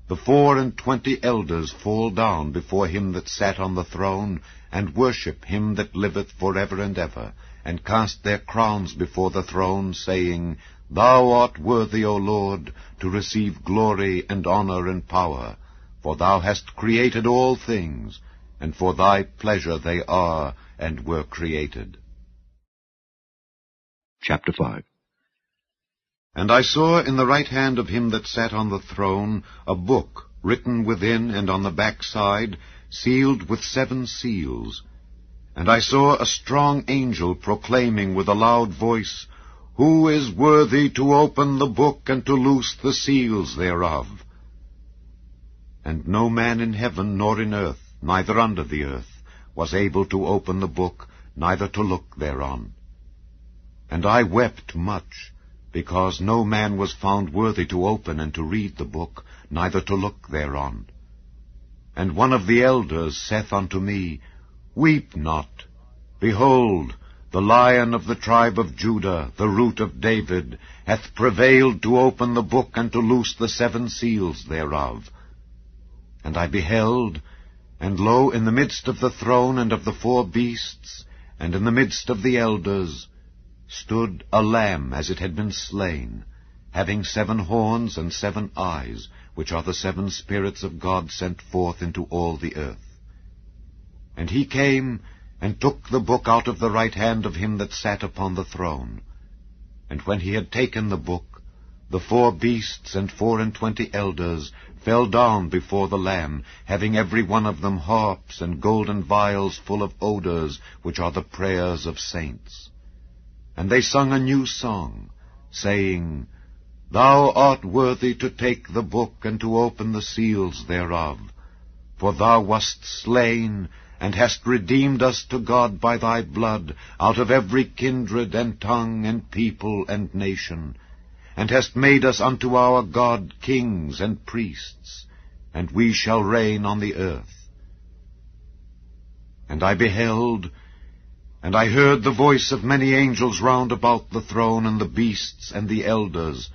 the 24 elders fall down before him that sat on the throne, and worship him that liveth for ever and ever, and cast their crowns before the throne, saying, Thou art worthy, O Lord, to receive glory and honor and power, for thou hast created all things, and for thy pleasure they are and were created. Chapter 5. And I saw in the right hand of him that sat on the throne a book, written within and on the back side, sealed with 7 seals. And I saw a strong angel proclaiming with a loud voice, Who is worthy to open the book and to loose the seals thereof? And no man in heaven nor in earth, neither under the earth, was able to open the book, neither to look thereon. And I wept much, because no man was found worthy to open and to read the book, neither to look thereon. And one of the elders saith unto me, Weep not. Behold, the Lion of the tribe of Judah, the Root of David, hath prevailed to open the book and to loose the 7 seals thereof. And I beheld, and lo, in the midst of the throne and of the 4 beasts, and in the midst of the elders, stood a lamb as it had been slain, having 7 horns and 7 eyes, which are the 7 spirits of God sent forth into all the earth. And he came, and took the book out of the right hand of him that sat upon the throne. And when he had taken the book, the 4 beasts and 24 elders fell down before the Lamb, having every one of them harps and golden vials full of odors, which are the prayers of saints. And they sung a new song, saying, Thou art worthy to take the book and to open the seals thereof, for thou wast slain, and hast redeemed us to God by thy blood out of every kindred and tongue and people and nation, and hast made us unto our God kings and priests, and we shall reign on the earth. And I beheld, and I heard the voice of many angels round about the throne and the beasts and the elders,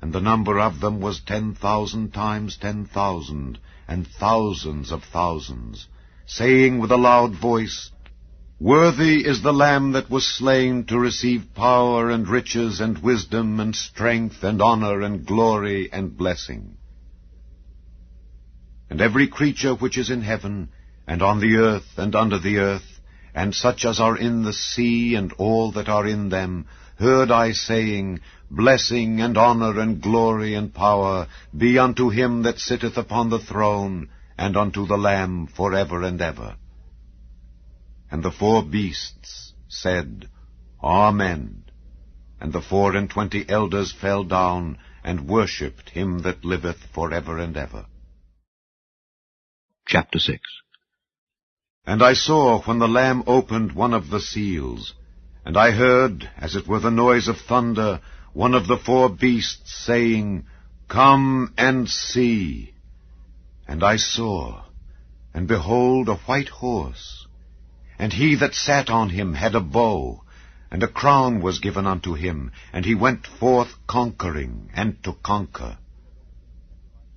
and the number of them was 10,000 times 10,000, and thousands of thousands, saying with a loud voice, Worthy is the Lamb that was slain to receive power and riches and wisdom and strength and honor and glory and blessing. And every creature which is in heaven, and on the earth and under the earth, and such as are in the sea and all that are in them, heard I saying, Blessing and honor and glory and power be unto him that sitteth upon the throne, and unto the Lamb forever and ever. And the 4 beasts said, Amen. And the 24 elders fell down, and worshipped him that liveth forever and ever. Chapter 6. And I saw when the Lamb opened one of the seals, and I heard, as it were the noise of thunder, one of the 4 beasts saying, Come and see. And I saw, and behold, a white horse, and he that sat on him had a bow, and a crown was given unto him, and he went forth conquering, and to conquer.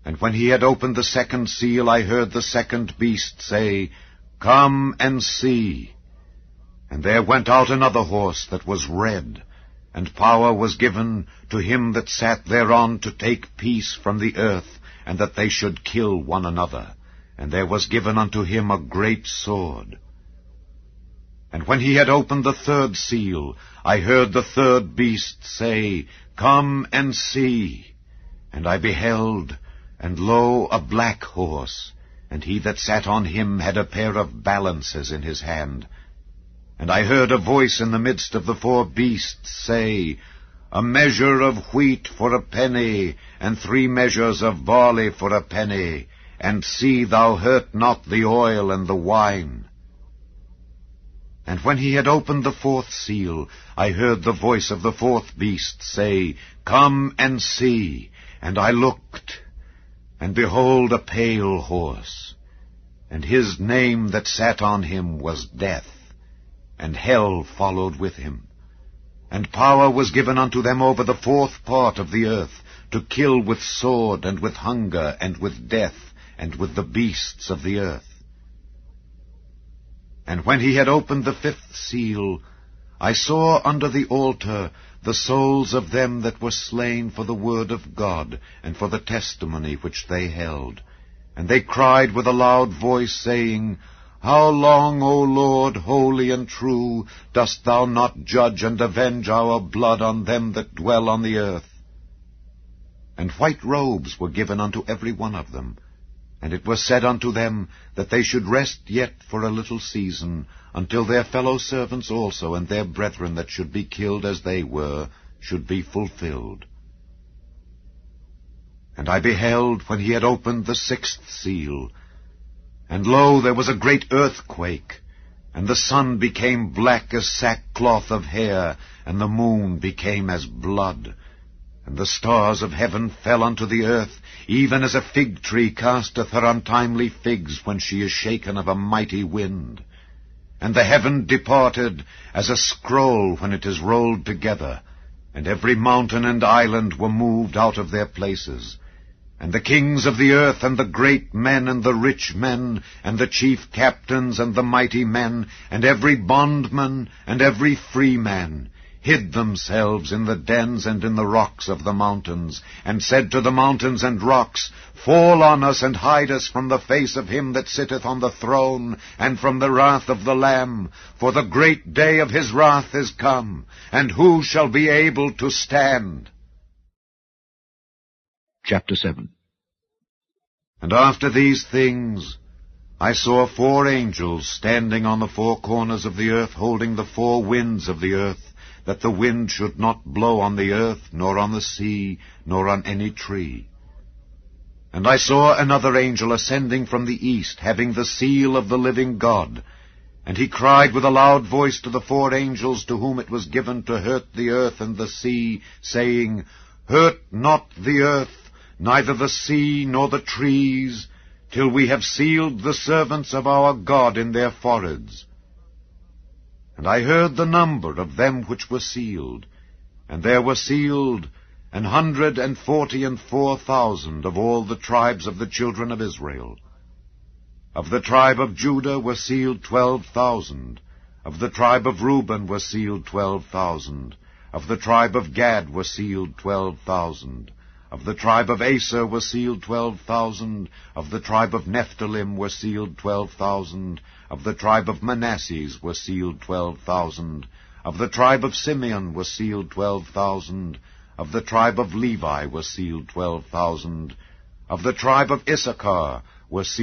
And when he had opened the 2nd seal, I heard the 2nd beast say, Come and see. And there went out another horse that was red, and power was given to him that sat thereon to take peace from the earth, and that they should kill one another. And there was given unto him a great sword. And when he had opened the 3rd seal, I heard the 3rd beast say, Come and see. And I beheld, and lo, a black horse, and he that sat on him had a pair of balances in his hand. And I heard a voice in the midst of the 4 beasts say, A measure of wheat for a penny, and 3 measures of barley for a penny, and see thou hurt not the oil and the wine. And when he had opened the 4th seal, I heard the voice of the 4th beast say, Come and see. And I looked, and behold, a pale horse, and his name that sat on him was Death, and hell followed with him. And power was given unto them over the 4th part of the earth, to kill with sword, and with hunger, and with death, and with the beasts of the earth. And when he had opened the 5th seal, I saw under the altar the souls of them that were slain for the word of God, and for the testimony which they held. And they cried with a loud voice, saying, How long, O Lord, holy and true, dost thou not judge and avenge our blood on them that dwell on the earth? And white robes were given unto every one of them. And it was said unto them that they should rest yet for a little season, until their fellow servants also and their brethren that should be killed as they were, should be fulfilled. And I beheld when he had opened the 6th seal, and lo, there was a great earthquake, and the sun became black as sackcloth of hair, and the moon became as blood. And the stars of heaven fell unto the earth, even as a fig tree casteth her untimely figs when she is shaken of a mighty wind. And the heaven departed as a scroll when it is rolled together, and every mountain and island were moved out of their places. And the kings of the earth, and the great men, and the rich men, and the chief captains, and the mighty men, and every bondman, and every free man, hid themselves in the dens and in the rocks of the mountains, and said to the mountains and rocks, Fall on us, and hide us from the face of him that sitteth on the throne, and from the wrath of the Lamb, for the great day of his wrath is come, and who shall be able to stand? Chapter 7. And after these things I saw 4 angels standing on the 4 corners of the earth, holding the 4 winds of the earth, that the wind should not blow on the earth, nor on the sea, nor on any tree. And I saw another angel ascending from the east, having the seal of the living God. And he cried with a loud voice to the 4 angels to whom it was given to hurt the earth and the sea, saying, Hurt not the earth, neither the sea nor the trees, till we have sealed the servants of our God in their foreheads. And I heard the number of them which were sealed, and there were sealed 144,000 of all the tribes of the children of Israel. Of the tribe of Judah were sealed 12,000. Of the tribe of Reuben were sealed 12,000. Of the tribe of Gad were sealed 12,000. Of the tribe of Aser were sealed 12,000. Of the tribe of Nephthalim were sealed 12,000. Of the tribe of Manasseh were sealed 12,000. Of the tribe of Simeon were sealed 12,000. Of the tribe of Levi were sealed 12,000. Of the tribe of Issachar were sealed